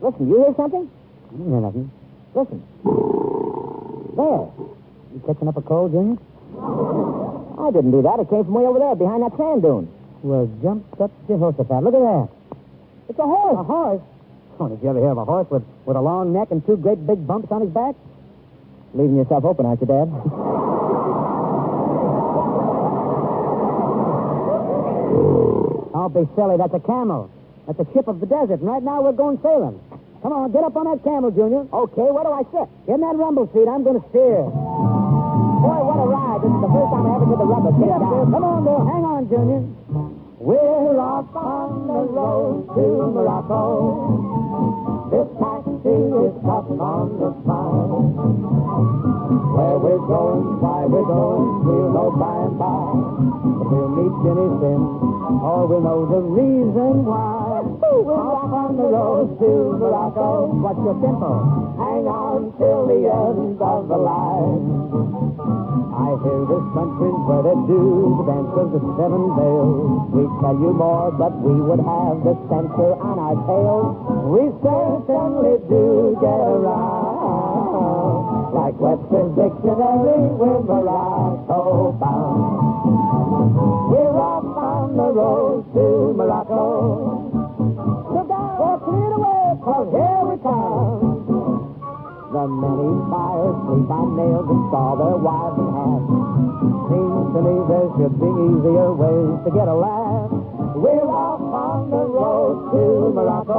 Speaker 12: Listen, you hear something?
Speaker 5: I don't hear nothing.
Speaker 12: Listen. There.
Speaker 5: You catching up a cold, Junior?
Speaker 12: I didn't do that. It came from way over there, behind that sand dune.
Speaker 5: Well, jumped up Jehoshaphat. Look at that.
Speaker 12: It's a horse.
Speaker 5: A horse? Oh, did you ever hear of a horse with a long neck and two great big bumps on his back?
Speaker 12: Leaving yourself open, aren't you, Dad?
Speaker 5: Don't be silly. That's a camel. That's a ship of the desert, and right now we're going sailing. Come on, get up on that camel, Junior.
Speaker 12: Okay, where do I sit?
Speaker 5: In that rumble seat. I'm going to steer.
Speaker 12: Boy, what a ride. This is the first time I ever did the rumble seat.
Speaker 5: Come on, boy. Hang on, Junior. We're off on the road to Morocco. This taxi is up on the spine. Where we're going, why we're going, we'll know by and by. But we'll meet Jimmy Sim, or we'll know the reason why. We're off on the road to Morocco. What's your tempo? Hang on till the end of the line. I hear this country's where they do the dance of the seven veils. We tell you more, but we would have the censor on our tails. We certainly do get around. Like Webster's dictionary, we're Morocco bound. We're off on the road to Morocco. Look out, we're cleared away, 'cause here we come. The many buyers sleep on nails and saw their wives in half. Seems to me there should be easier ways to get a laugh. We're off on the road to Morocco.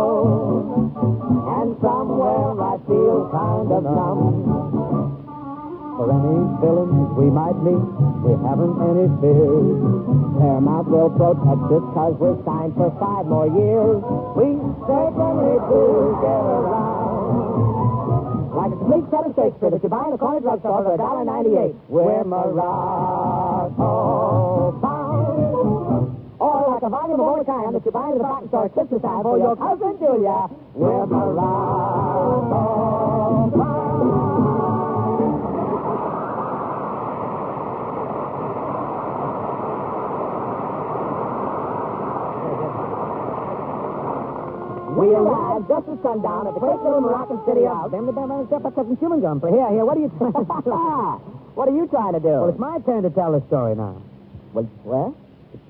Speaker 12: And somewhere I feel kind of numb. For any villains we might meet, we haven't any fears. Paramount will protect us 'cause we're signed for 5 more years. We certainly do get around. Like a complete set of Shakespeare that you buy in a corner drugstore for $1.98. We're Morocco bound. Or like a volume of old time that you buy in the department store at Christmas time for your cousin Julia. We're Morocco bound. We arrived just at sundown at the great little Moroccan city of... Chewing gum. Here, what are you... What are you trying to do? Well, it's my turn to tell the story now. Well?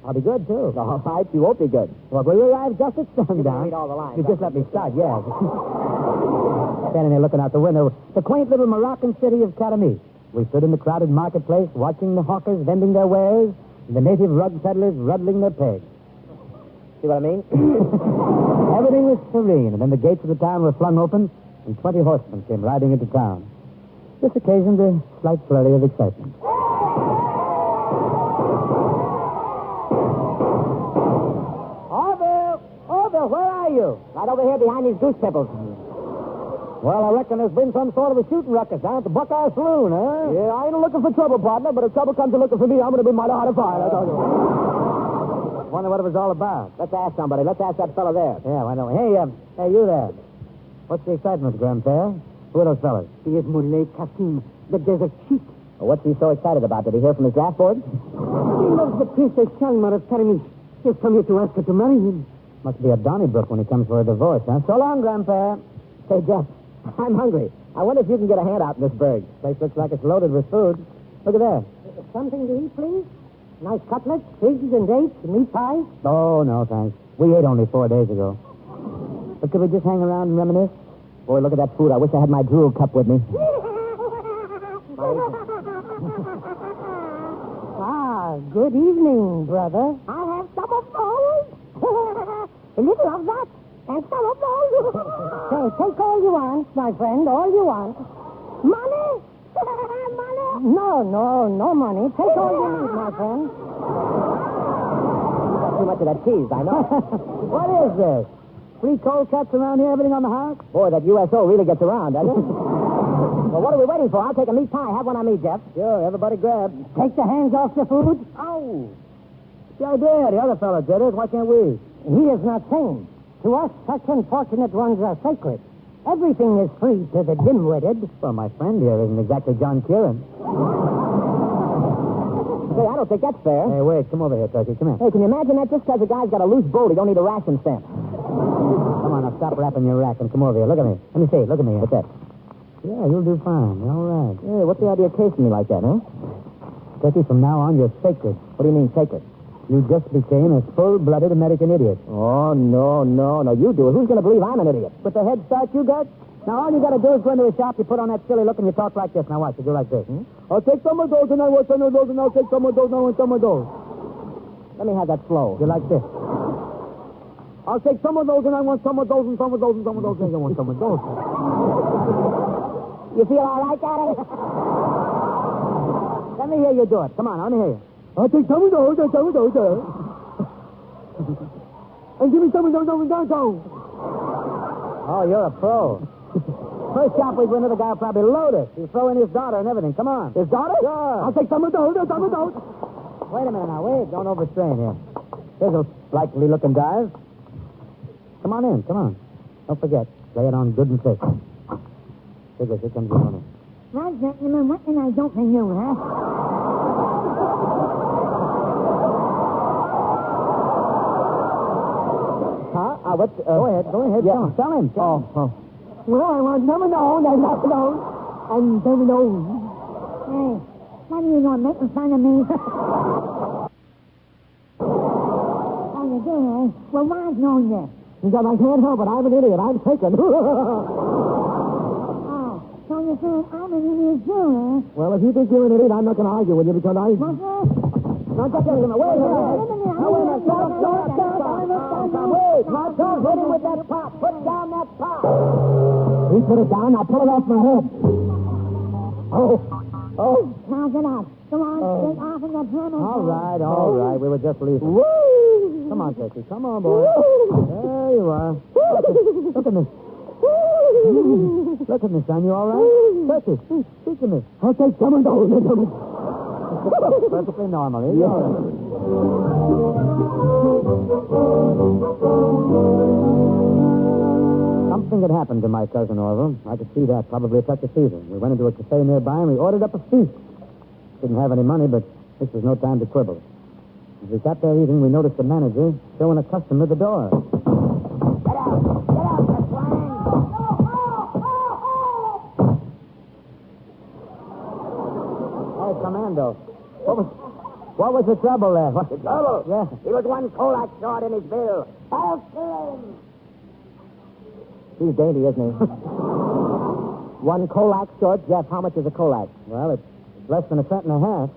Speaker 12: I'll be good, too. All right, you won't be good. Well, we arrived just at sundown. You can read all the lines. You just let me start, yes. Standing there looking out the window, the quaint little Moroccan city of Catamite. We stood in the crowded marketplace, watching the hawkers vending their wares, and the native rug peddlers ruddling their pegs. See what I mean? Everything was serene, and then the gates of the town were flung open, and 20 horsemen came riding into town. This occasioned a slight flurry of excitement. Orville, where are you? Right over here behind these goose pimples. Well, I reckon there's been some sort of a shooting ruckus down at the Buckeye Saloon, huh? Yeah, I ain't looking for trouble, partner, but if trouble comes to looking for me, I'm going to be mighty hard to find, I tell you. Wonder what it was all about. Let's ask somebody. Let's ask that fellow there. Yeah, why don't we? Hey, you there. What's the excitement, Grandpa? Who are those fellas?
Speaker 4: He is Moulay Kassim, the desert chief.
Speaker 12: Well, what's he so excited about? Did he hear from his draft board?
Speaker 4: He loves the Princess Shalmar of Catamite. He's come here to ask her to marry him.
Speaker 12: Must be a Donnybrook when he comes for a divorce, huh? So long, Grandpa. Say, Jeff, I'm hungry. I wonder if you can get a hand out in this burg. Place looks like it's loaded with food. Look at that.
Speaker 4: Something to eat, please? Nice cutlets, figs and dates, meat pie?
Speaker 12: Oh, no, thanks. We ate only 4 days ago. But could we just hang around and reminisce? Boy, look at that food. I wish I had my drool cup with me.
Speaker 4: Good evening, brother. I have some of those. A little of that, and some of those. So, take all you want, my friend, all you want. Money? Money? No money. Take all you need, my friend.
Speaker 12: You got too much of that cheese, I know. What is this? Free cold cuts around here, everything on the house? Boy, that USO really gets around, doesn't it? Well, what are we waiting for? I'll take a meat pie. Have one on me, Jeff. Sure, everybody grab.
Speaker 4: Take the hands off the food.
Speaker 12: Ow. Yeah, I did. The other fellow did it. Why can't we?
Speaker 4: He is not sane. To us, such unfortunate ones are sacred. Everything is free to the dim-witted.
Speaker 12: Well, my friend here isn't exactly John Kieran. Hey, I don't think that's fair. Hey, wait. Come over here, Turkey. Come here. Hey, can you imagine that? Just because a guy's got a loose bolt, he don't need a ration stamp. Come on, now stop wrapping your rack and come over here. Look at me. Let me see. Look at me. What's that? Yeah, you'll do fine. You're all right. Hey, what's the idea of casing me like that, huh? Turkey, from now on, you're sacred. What do you mean, sacred? You just became a full-blooded American idiot. Oh, no. You do it. Who's going to believe I'm an idiot? With the head start you got? Now, all you got to do is go into a shop, you put on that silly look, and you talk like this. Now, watch. You do like this. I'll take some of those, and I want some of those, and I'll take some of those, and I want some of those. Let me have that slow. You like this. I'll take some of those, and I want some of those, and some of those, and some of those, and I want some of those. You feel all right, Daddy? Let me hear you do it. Come on, let me hear you. I'll take some of those, and some of those, and give me some of those over downtown. Oh, you're a pro. First shop we went to, the guy will probably load it. He'll throw in his daughter and everything. Come on. His daughter? Sure. I'll take some of those, some of those. Wait a minute now. Wait. Don't overstrain here. Here's a likely-looking guy. Come on in. Come on. Don't forget. Lay it on good and thick. Here comes the owner.
Speaker 4: Well, gentlemen, what can I do for you, huh?
Speaker 12: Go ahead. Yeah. Tell him. Oh.
Speaker 4: Well, I want some of those, and some of those, and some of those. Hey, what are you doing, making fun of me? Oh, you do, eh? Well, why's knowing this?
Speaker 12: Because I can't help it. I'm an idiot. I'm taken.
Speaker 4: So you think I'm an idiot too, eh?
Speaker 12: Well, if you think you're an idiot, I'm not going to argue with you because I...
Speaker 4: What's that?
Speaker 12: Now, just a minute. Wait a minute. Stop. Wait, now don't hit him with that pot. Put down that pot. He put it down. Now pull it off my head. Oh.
Speaker 4: How's it up? Come on, get off and get hammered.
Speaker 12: All right. We were just leaving.
Speaker 4: Woo!
Speaker 12: Come on, Turkey. Come on, boy. There you are. Look at me. Look at me, son. You all right? Turkey, speak to me. Okay, come on, perfectly normal. Here you are. Something had happened to my cousin Orville. I could see that. Probably a touch of fever. We went into a cafe nearby and we ordered up a feast. Didn't have any money, but this was no time to quibble. As we sat there eating, we noticed the manager showing a customer the door.
Speaker 4: Get out, that's flying.
Speaker 12: Hey, Commando. What was the trouble there?
Speaker 4: The trouble?
Speaker 12: Yeah.
Speaker 4: He was one Kolak short in his bill. I'll kill him.
Speaker 12: He's dainty, isn't he? One Kolak short, Jeff. How much is a Kolak? Well, it's less than a cent and a half.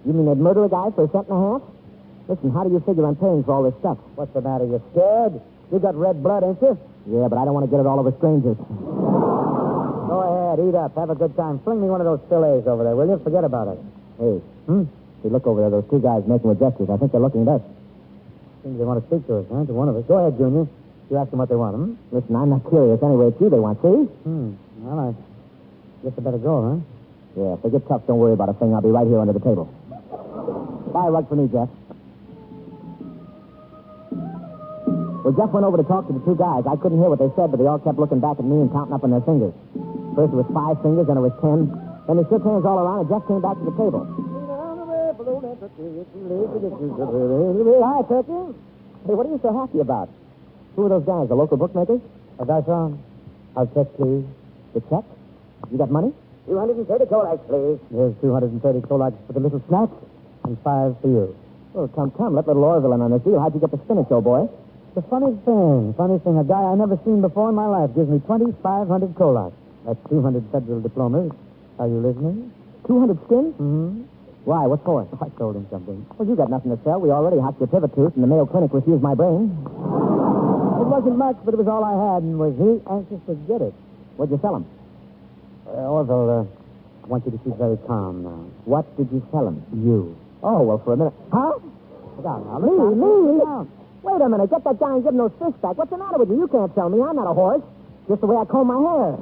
Speaker 12: You mean they'd murder a guy for a cent and a half? Listen, how do you figure on paying for all this stuff? What's the matter? You scared? You got red blood, ain't you? Yeah, but I don't want to get it all over strangers. Go ahead, eat up. Have a good time. Fling me one of those fillets over there, will you? Forget about it. Hey. Hey, look over there. Those two guys making with gestures. I think they're looking at us. Seems they want to speak to us, huh? To one of us. Go ahead, Junior. You ask them what they want, Listen, I'm not curious. Anyway, it's you they want, see? Well, I guess I better go, huh? Yeah, if they get tough, don't worry about a thing. I'll be right here under the table. Buy a rug for me, Jeff. Well, Jeff went over to talk to the two guys. I couldn't hear what they said, but they all kept looking back at me and counting up on their fingers. First it was 5 fingers, then it was 10. Then they shook hands all around, and Jeff came back to the table. Hi, Turkey. Hey, what are you so happy about? Who are those guys, the local bookmakers? That's wrong. I'll check, please. The check? You got money?
Speaker 4: 230 Kolaks, please.
Speaker 12: Here's 230 Kolaks for the little snack, and 5 for you. Well, come. Let little Orville in on this deal. How'd you get the spinach, old boy? The funny thing. A guy I never seen before in my life gives me 2,500 Kolaks. That's 200 federal diplomas. Are you listening? 200 skins? Mm-hmm. Why? What for? I told him something. Well, you got nothing to sell. We already hacked your pivot tooth, and the Mayo Clinic refused my brain. It wasn't much, but it was all I had, and was he anxious to get it? What'd you sell him? Orville, I want you to keep very calm now. What did you sell him? You. Oh, well, for a minute. Huh? Sit down now. Me? Wait a minute. Get that guy and give him those fish back. What's the matter with you? You can't tell me. I'm not a horse. Just the way I comb my hair.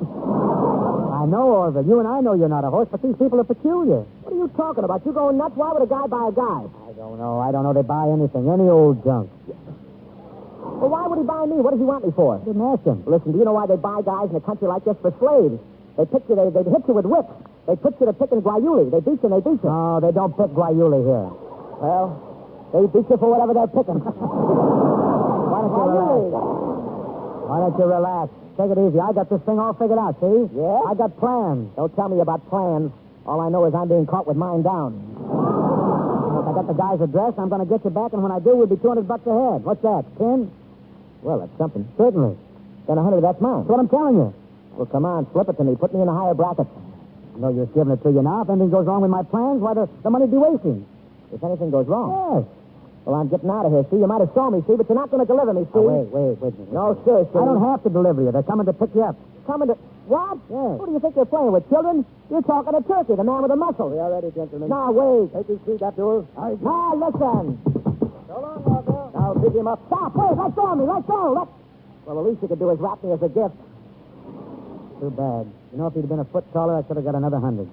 Speaker 12: I know, Orville. You and I know you're not a horse, but these people are peculiar. What are you talking about? You going nuts? Why would a guy buy a guy? I don't know. They buy anything. Any old junk. Well, why would he buy me? What does he want me for? Didn't ask him. Listen, do you know why they buy guys in a country like this? For slaves. They hit you with whips. They put you to picking guayuli. They beat you. No, they don't pick guayuli here. Well, they beat you for whatever they're picking. Why don't you relax? Take it easy. I got this thing all figured out, see? Yeah? I got plans. Don't tell me about plans. All I know is I'm being caught with mine down. If I got the guy's address, I'm going to get you back, and when I do, we'll be $200 ahead. What's that, 10? Well, that's something. Certainly. Then 100, that's mine. That's what I'm telling you. Well, come on, flip it to me. Put me in a higher bracket. I know you're giving it to you now. If anything goes wrong with my plans, why, the money'd be wasting. If anything goes wrong? Yes. Well, I'm getting out of here, see? You might have saw me, see, but you're not going to deliver me, see? Oh, wait a minute. No, seriously. I don't have to deliver you. They're coming to pick you up. Coming to... What? Yes. Who do you think you're playing with, children? You're talking to Turkey, the man with the muscle. We are ready, gentlemen. Now, wait. Take his seat, Abdul. Now, listen. So long, Walter. Now, pick him up. Stop, wait, let go of me, let go. Well, the least you could do is wrap me as a gift. Too bad. You know, if he'd been a foot taller, I could have got another 100.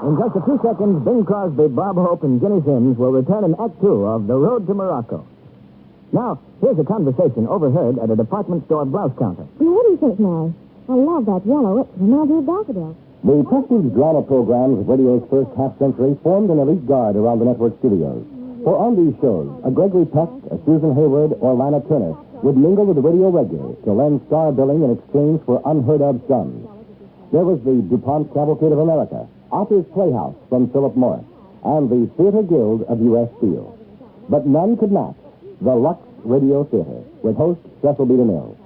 Speaker 12: In just a few seconds, Bing Crosby, Bob Hope, and Ginny Sims will return in Act 2 of The Road to Morocco. Now, here's a conversation overheard at a department store blouse counter.
Speaker 4: What do you think, Mary? I love that yellow. It reminds me of daffodils.
Speaker 3: The prestige drama programs of radio's first half-century formed an elite guard around the network studios. For on these shows, a Gregory Peck, a Susan Hayward, or Lana Turner would mingle with the radio regulars to lend star billing in exchange for unheard-of sums. There was the DuPont Cavalcade of America, Arthur's Playhouse from Philip Morris, and the Theater Guild of U.S. Steel. But none could match the Lux Radio Theater with host Cecil B. DeMille.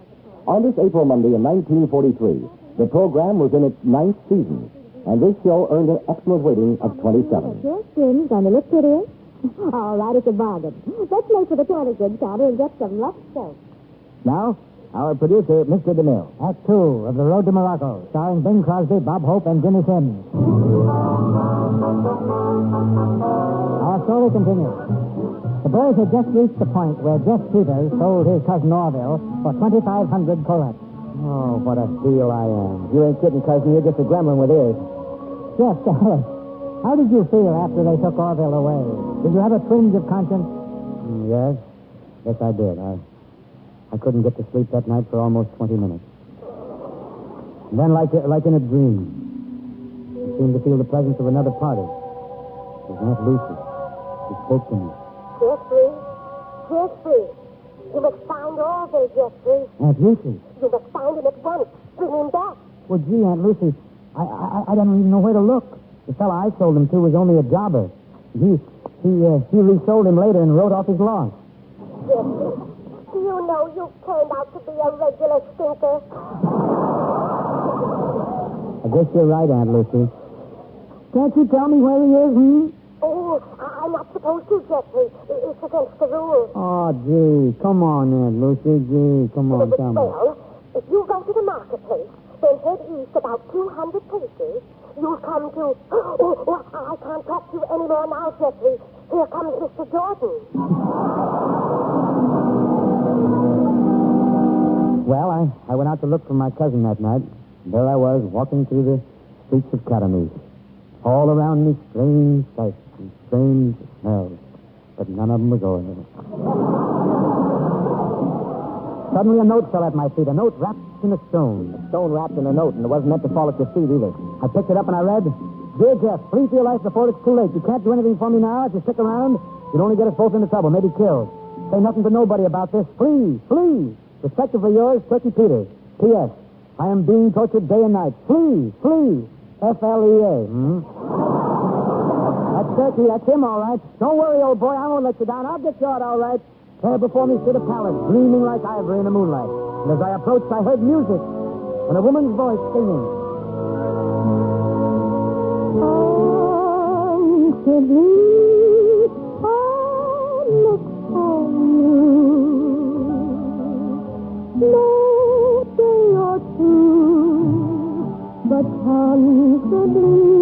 Speaker 3: On this April Monday in 1943, the program was in its 9th season, and this show earned an excellent rating of 27.
Speaker 4: Yes, Jim, gonna look pretty? All right, it's a bargain. Let's make for the toilet goods counter and get some Lux soap.
Speaker 12: Now, our producer, Mr. DeMille.
Speaker 13: Act 2 of The Road to Morocco, starring Bing Crosby, Bob Hope, and Jimmy Sims. Our story continues. The boys had just reached the point where Jeff Peters sold his cousin Orville for 2,500 corettes.
Speaker 12: Oh, what a deal I am. You ain't kidding, cousin. You're just a gremlin with ears.
Speaker 13: Jeff, how did you feel after they took Orville away? Did you have a twinge of conscience?
Speaker 12: Yes. Yes, I did. I couldn't get to sleep that night for almost 20 minutes. And then, like in a dream, I seemed to feel the presence of another party. It was Aunt Lucy. She spoke to me.
Speaker 4: Jeffrey, you must find Orville, Jeffrey.
Speaker 12: Aunt Lucy?
Speaker 4: You must find him at once. Bring him back.
Speaker 12: Well, gee, Aunt Lucy, I don't even know where to look. The fellow I sold him to was only a jobber. He resold him later and wrote off his loss.
Speaker 4: Jeffrey, do you know you turned out to be a regular stinker?
Speaker 12: I guess you're right, Aunt Lucy. Can't you tell me where he is,
Speaker 4: Oh, I'm not supposed to, Jeffrey. It's against the rules.
Speaker 12: Oh, gee. Come on, Aunt Lucy. Gee, come on, tell me.
Speaker 4: Well, if you go to the marketplace, then head east about 200 paces, you'll come to... Oh, I can't talk to you anymore now, Jeffrey. Here comes Mr. Jordan.
Speaker 12: Well, I went out to look for my cousin that night. There I was, walking through the streets of Catamouche. All around me, strange sights and strange smells, but none of them was oil. Suddenly a note fell at my feet, a note wrapped in a stone. A stone wrapped in a note, and it wasn't meant to fall at your feet either. I picked it up and I read, Dear Jeff, flee for your life before it's too late. You can't do anything for me now. If you stick around, you'll only get us both into trouble, maybe killed. Say nothing to nobody about this. Flee! Respectively yours, Turkey Peters. P.S. I am being tortured day and night. Flee! F-L-E-A. That's Turkey. That's him, all right. Don't worry, old boy. I won't let you down. I'll get you out, all right. There before me stood a palace, gleaming like ivory in the moonlight. And as I approached, I heard music and a woman's voice singing.
Speaker 4: No day or two, but constantly.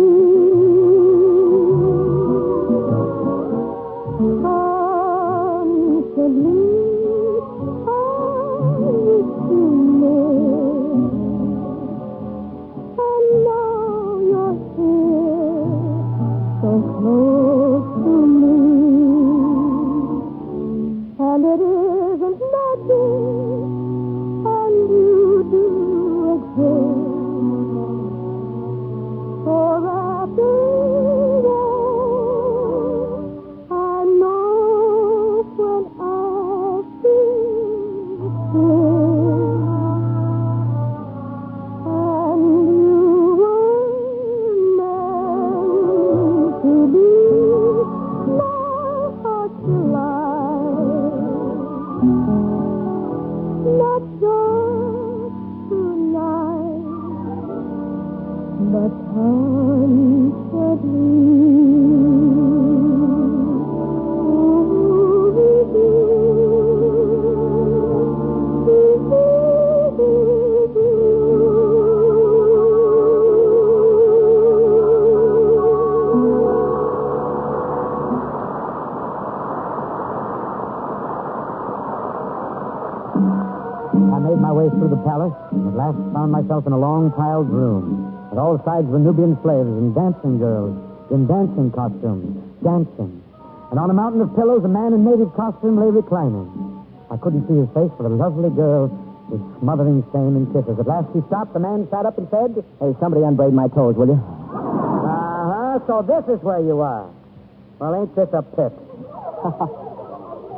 Speaker 12: Myself in a long tiled room. At all sides were Nubian slaves and dancing girls in dancing costumes, dancing. And on a mountain of pillows, a man in native costume lay reclining. I couldn't see his face, but a lovely girl was smothering shame in kisses. At last he stopped. The man sat up and said, Hey, somebody unbraid my toes, will you? So this is where you are. Well, ain't this a pip?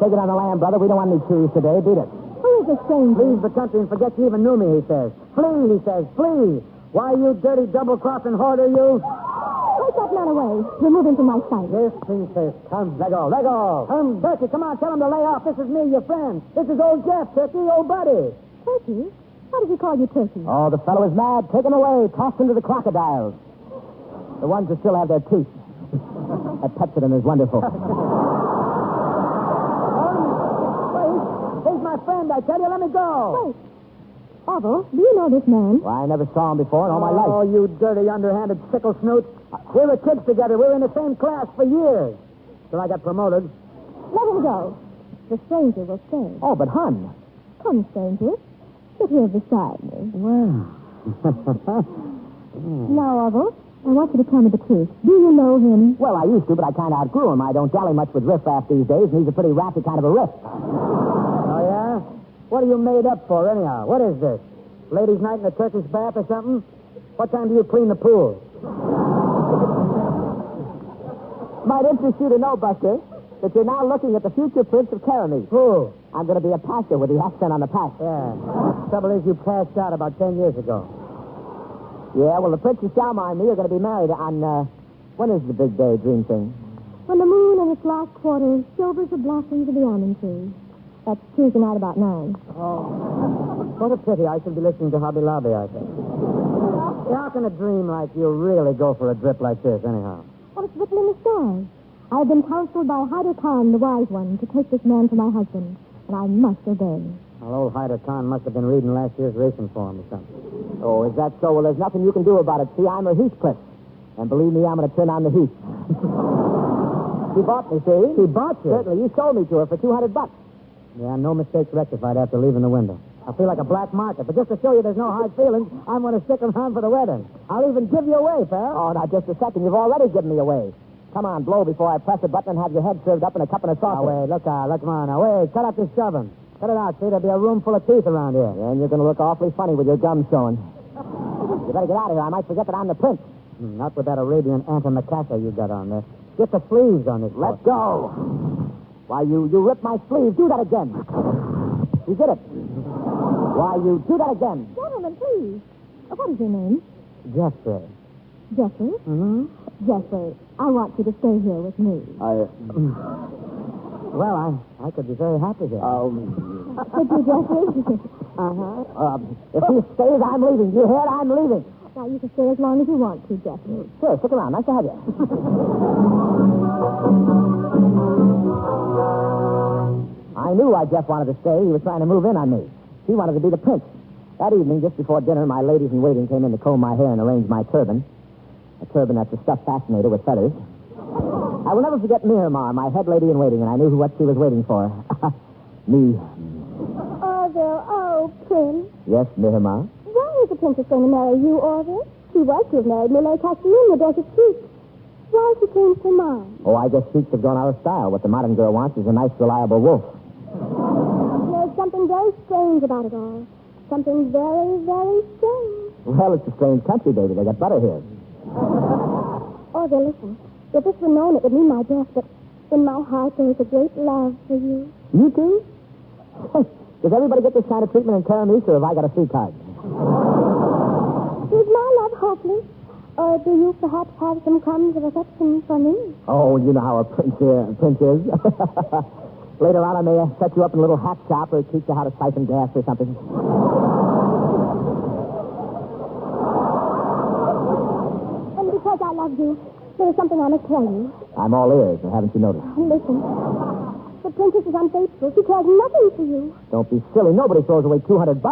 Speaker 12: Take it on the lam, brother. We don't want any cheese today. Beat it.
Speaker 4: Who is this stranger?
Speaker 12: Leave the country and forget you even knew me, he says. Flee, he says, flee. Why, you dirty double-crossing hoarder, you?
Speaker 4: Take that man away. Remove him from my sight.
Speaker 12: Yes, princess. Come, let go. Bertie, come on, tell him to lay off. This is me, your friend. This is old Jeff, Turkey, old buddy.
Speaker 4: Turkey? Why does he call you Turkey?
Speaker 12: Oh, the fellow is mad. Take him away. Toss him to the crocodiles. The ones that still have their teeth. That pepsodent is wonderful.
Speaker 13: He's my friend, I tell you. Let me go.
Speaker 4: Wait. Orville, do you know this man?
Speaker 12: Well, I never saw him before in all my life.
Speaker 13: Oh, you dirty, underhanded sickle snoot. We were kids together. We were in the same class for years. Till I got promoted.
Speaker 4: Let him go. The stranger will stay.
Speaker 12: Oh, but Hun.
Speaker 4: Come, stranger. Sit here beside me.
Speaker 12: Wow.
Speaker 4: Now, Orville, I want you to tell me the truth. Do you know him?
Speaker 12: Well, I used to, but I kind of outgrew him. I don't dally much with riffraff these days, and he's a pretty ratty kind of a riff.
Speaker 13: Oh, yeah? What are you made up for, anyhow? What is this? Ladies' night in a Turkish bath or something? What time do you clean the pool?
Speaker 12: Might interest you to know, Buster, that you're now looking at the future Prince of Caramie.
Speaker 13: Who?
Speaker 12: I'm going to be a pastor with the accent on the pass.
Speaker 13: Yeah. Trouble is, you passed out about 10 years ago.
Speaker 12: Yeah, well, the Princess Salma and me are going to be married on, when is the big day dream thing?
Speaker 4: When the moon in its last quarter silvers the blossoms of the almond tree. That's Tuesday night about 9.
Speaker 13: Oh. What a pity. I should be listening to Hobby Lobby, I think. How can a dream like you really go for a drip like this, anyhow?
Speaker 4: Well, it's written in the stars. I have been counseled by Hyder Khan, the wise one, to take this man for my husband, and I must obey.
Speaker 13: Well, old Hyder Khan must have been reading last year's racing form or something.
Speaker 12: Oh, is that so? Well, there's nothing you can do about it. See, I'm her Heathcliff. And believe me, I'm going to turn on the heat. She bought me, see?
Speaker 13: She bought you?
Speaker 12: Certainly. You sold me to her for $200.
Speaker 13: Yeah, no mistakes rectified after leaving the window. I feel like a black market, but just to show you there's no hard feelings, I'm going to stick around for the wedding. I'll even give you away, pal.
Speaker 12: Oh, now, just a second. You've already given me away. Come on, blow before I press a button and have your head served up in a cup and a saucer.
Speaker 13: Now, wait, look out. Come on now. Wait, cut out this shoving. Cut it out, see? There'll be a room full of teeth around here.
Speaker 12: Yeah, and you're going to look awfully funny with your gums showing. You better get out of here. I might forget that I'm the prince.
Speaker 13: Not with that Arabian antimacassar you got on there. Get the sleeves on this.
Speaker 12: Let go. Why, you ripped my sleeve. Do that again. You did it. Why, you do that again.
Speaker 4: Gentlemen, please. What is your name?
Speaker 13: Jeffrey.
Speaker 4: Jeffrey?
Speaker 13: Mm-hmm.
Speaker 4: Jeffrey, I want you to stay here with me.
Speaker 13: Well, I could be very happy here.
Speaker 4: Could you, Jeffrey?
Speaker 12: If he stays, I'm leaving. You hear? I'm leaving.
Speaker 4: Now, you can stay as long as you want to, Jeffrey.
Speaker 12: Sure, stick around. Nice to have you. I knew why Jeff wanted to stay. He was trying to move in on me. He wanted to be the prince. That evening, just before dinner, my ladies in waiting came in to comb my hair and arrange my turban. A turban that's a stuffed fascinator with feathers. I will never forget Miramar, my head lady in waiting, and I knew what she was waiting for. Me.
Speaker 4: Orville, oh, Prince.
Speaker 12: Yes, Miramar?
Speaker 4: Why is the princess going to marry you, Orville? She was to have married Millet Cassidy in the desert sheep. Why she changed her mind?
Speaker 12: Oh, I guess sheets have gone out of style. What the modern girl wants is a nice, reliable wolf.
Speaker 4: There's something very strange about it all. Something very, very strange.
Speaker 12: Well, it's a strange country, baby. They got butter here.
Speaker 4: Orville, listen. If this were known, it would mean my death, but in my heart there is a great love for you.
Speaker 12: You too? Does everybody get this kind of treatment in Caramie, or have I got a free card?
Speaker 4: Is my love hopeless? Or do you perhaps have some crumbs of affection for me?
Speaker 12: Oh, you know how a prince is. Later on, I may set you up in a little hat shop or teach you how to siphon gas or something.
Speaker 4: And because I love you, there is something I must tell you.
Speaker 12: I'm all ears, haven't you noticed?
Speaker 4: Listen. The princess is unfaithful. She cares nothing for you.
Speaker 12: Don't be silly. Nobody throws away $200.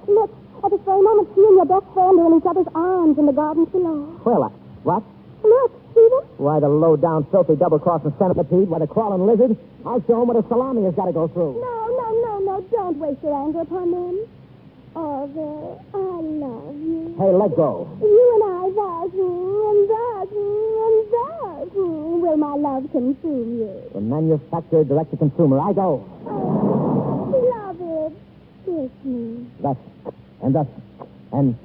Speaker 4: Look, at this very moment, she and your best friend are in each other's arms in the gardens below.
Speaker 12: Well, what?
Speaker 4: Look, see them?
Speaker 12: Why, the low-down, filthy, double-crossing centipede, why, the crawling lizard. I'll show him what a salami has got to go through.
Speaker 4: No, don't waste your anger upon them. Orville, I love you.
Speaker 12: Hey, let go.
Speaker 4: You and I, thus will my love consume you.
Speaker 12: The manufacturer, direct-to-consumer. I go.
Speaker 4: Beloved, kiss me.
Speaker 12: Thus, and thus, and...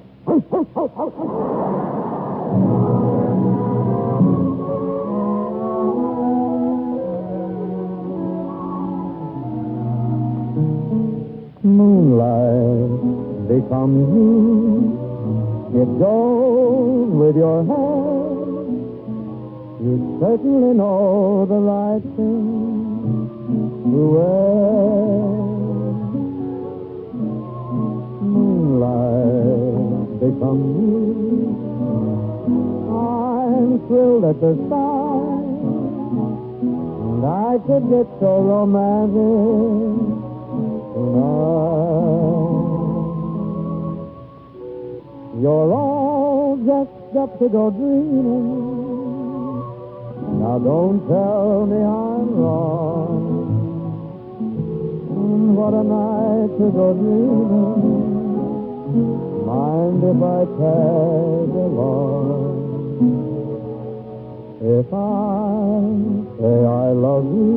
Speaker 6: Moonlight becomes you. It goes with your hair. You certainly know the right thing to wear. the side, and I could get so romantic tonight. You're all dressed up to go dreaming. Now don't tell me I'm wrong. What a night to go dreaming. Mind if I tag along? If I say I love you,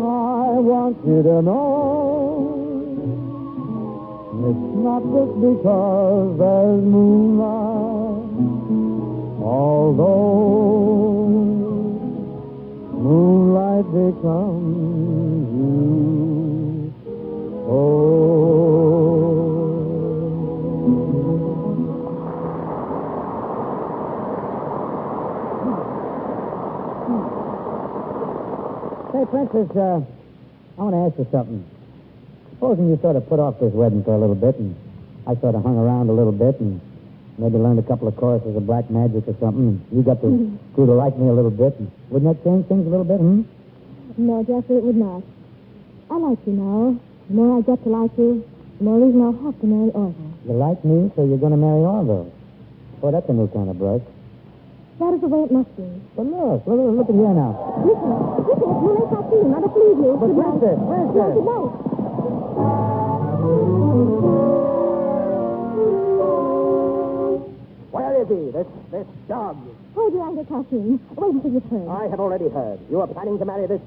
Speaker 6: I want you to know it's not just because there's moonlight, although moonlight becomes you.
Speaker 13: Say, Princess, I want to ask you something. Supposing you sort of put off this wedding for a little bit, and I sort of hung around a little bit, and maybe learned a couple of courses of black magic or something, and you got to grew to like me a little bit, and wouldn't that change things a little bit,
Speaker 14: No, Jeffrey, it would not. I like you now. The more I get to like you, the more reason I'll have to marry Orville.
Speaker 13: You like me, so you're going to marry Orville. Boy, that's a new kind of brush.
Speaker 14: That is the way it must be.
Speaker 13: But look at here now.
Speaker 14: Listen, it's too late I see you. Now to leave you.
Speaker 13: But Princess,
Speaker 14: Good night.
Speaker 12: Where is he, this dog?
Speaker 14: Hold your anger, Kasim. Wait until you've heard.
Speaker 12: I have already heard. You are planning to marry this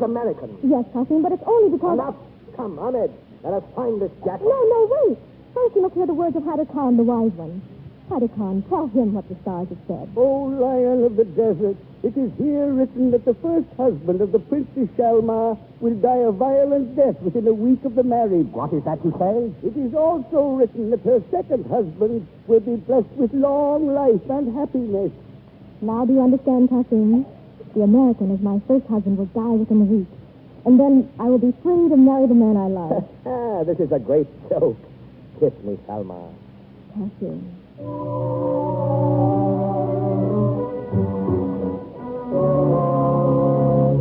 Speaker 12: American.
Speaker 14: Yes, Kasim, but it's only because...
Speaker 12: Enough. Come, Ahmed. Let us find this jack.
Speaker 14: No, wait. First you must hear the words of Hyder Khan, the wise one. Hyder Khan, tell him what the stars have said.
Speaker 6: O Lion of the Desert, it is here written that the first husband of the Princess Shalma will die a violent death within a week of the marriage.
Speaker 12: What is that you say?
Speaker 6: It is also written that her second husband will be blessed with long life and happiness.
Speaker 14: Now do you understand, Kasim? The American, as my first husband, will die within a week. And then I will be free to marry the man I love.
Speaker 12: This is a great joke. Kiss me, Salma.
Speaker 14: Kasim. I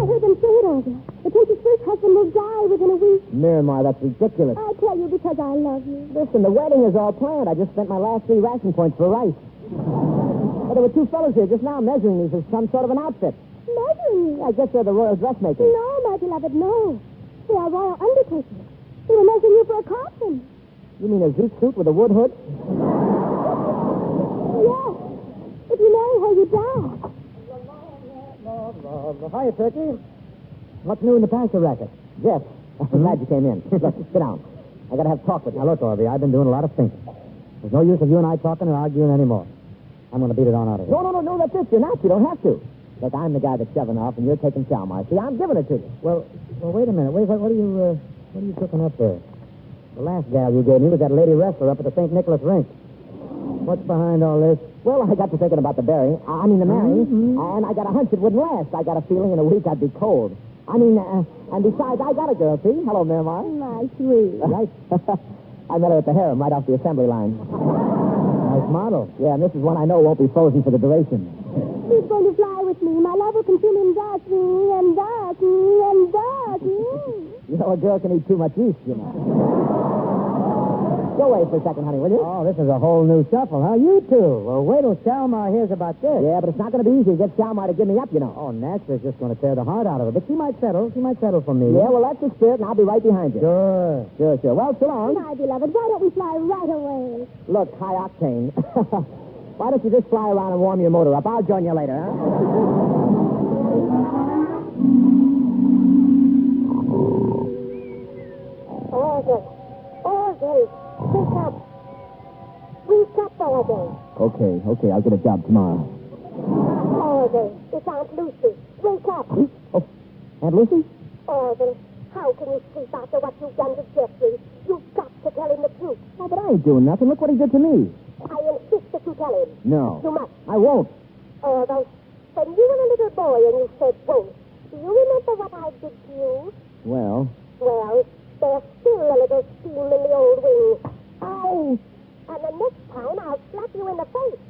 Speaker 14: heard them say it, Olga. The prince's first husband will die within a week.
Speaker 12: Miramar, that's ridiculous.
Speaker 14: I tell you because I love you.
Speaker 12: Listen, the wedding is all planned. I just spent my last 3 ration points for rice. But there were 2 fellows here just now measuring me for some sort of an outfit.
Speaker 14: Measuring you?
Speaker 12: I guess they're the royal dressmakers.
Speaker 14: No, my beloved, no. They are royal undertakers. They were measuring you for a coffin.
Speaker 12: You mean a zoot suit with a wood hood?
Speaker 14: Yes. If you marry her, you die.
Speaker 13: Hiya, Turkey. What's new in the pasture racket?
Speaker 12: Jeff, I'm glad you came in. Look, sit down. I got to have a talk with you.
Speaker 13: Now, look, Orville, I've been doing a lot of thinking. There's no use of you and I talking and arguing anymore. I'm going to beat it on out of here.
Speaker 12: No, that's it. You're not. You don't have to. Look, I'm the guy that's shoving off, and you're taking Chalmar. See, I'm giving it to you.
Speaker 13: Well, wait a minute. What are you cooking up there? The last gal you gave me was that lady wrestler up at the St. Nicholas rink. What's behind all this?
Speaker 12: Well, I got to thinking about the marrying, and I got a hunch it wouldn't last. I got a feeling in a week I'd be cold. And besides, I got a girl, see? Hello, Miramar.
Speaker 14: My sweet.
Speaker 12: Right? I met her at the harem right off the assembly line.
Speaker 13: Nice model.
Speaker 12: Yeah, and this is one I know won't be frozen for the duration.
Speaker 14: He's going to fly with me. My love will consume him darkly and darkly and darkly.
Speaker 12: You know, a girl can eat too much yeast, you know. Go away for a second, honey, will you?
Speaker 13: Oh, this is a whole new shuffle, huh? You two. Well, wait till Chalmar hears about this.
Speaker 12: Yeah, but it's not going to be easy to get Chalmar to give me up, you know.
Speaker 13: Oh, naturally, it's just going to tear the heart out of her. But she might settle. She might settle for me.
Speaker 12: Yeah, well, that's the spirit, and I'll be right behind you.
Speaker 13: Sure.
Speaker 12: Well, so long.
Speaker 14: My beloved, why don't we fly right away?
Speaker 12: Look, high octane. Why don't you just fly around and warm your motor up? I'll join you later, huh?
Speaker 14: Orville, wake up. Wake up, Orville.
Speaker 12: Okay, I'll get a job tomorrow.
Speaker 14: Orville, it's Aunt Lucy. Wake up.
Speaker 12: Oh, Aunt Lucy?
Speaker 14: Orville, how can you sleep after what you've done to Jeffrey? You've got to tell him the truth.
Speaker 12: Oh, but I ain't doing nothing. Look what he did to me.
Speaker 14: I insist that you tell him.
Speaker 12: No.
Speaker 14: You must.
Speaker 12: I won't.
Speaker 14: Orville, when you were a little boy and you said won't, do you remember what I did to you?
Speaker 12: Well,
Speaker 14: there's still a little steam in the old wing. Ow! And the next time I'll slap you in the face.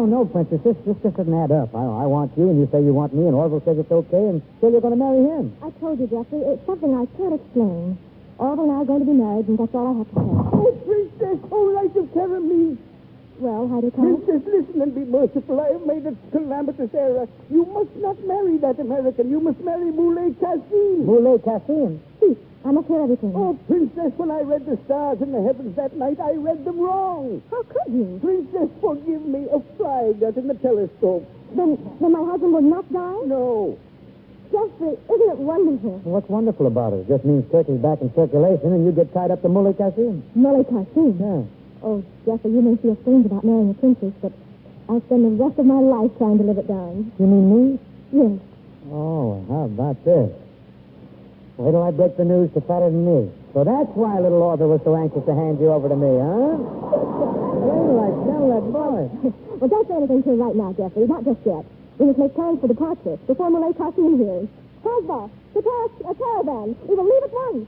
Speaker 13: No, Princess. This just doesn't add up. I want you, and you say you want me, and Orville says it's okay, and still you're going to marry him.
Speaker 14: I told you, Jeffrey, it's something I can't explain. Orville and I are going to be married, and that's all I have to say.
Speaker 6: Oh, Princess, oh, light of terror me.
Speaker 14: Well, how do you come?
Speaker 6: Princess, listen and be merciful. I have made a calamitous error. You must not marry that American. You must marry Moulay Cassim.
Speaker 13: Moulay Cassim?
Speaker 14: Speak. I must hear everything.
Speaker 6: Oh, Princess, when I read the stars in the heavens that night, I read them wrong.
Speaker 14: How could you?
Speaker 6: Princess, forgive me. A fly got in the telescope.
Speaker 14: Then my husband will not die?
Speaker 6: No.
Speaker 14: Jeffrey, isn't it wonderful?
Speaker 13: What's wonderful about it? It just means Turkey's back in circulation, and you get tied up to Moulay Cassim.
Speaker 14: Moulay Cassim?
Speaker 13: Yeah.
Speaker 14: Oh, Jeffrey, you may feel strange about marrying a princess, but I'll spend the rest of my life trying to live it down.
Speaker 13: You mean me?
Speaker 14: Yes.
Speaker 13: Oh, how about this? Wait till I break the news to fatter than me. So that's why little Orville was so anxious to hand you over to me, huh? Wait till I tell that boy.
Speaker 14: Well, don't say anything to him right now, Jeffrey. Not just yet. We must make plans for departure before Moulay Cassim hears. Crosby, prepare a caravan. We will leave at once.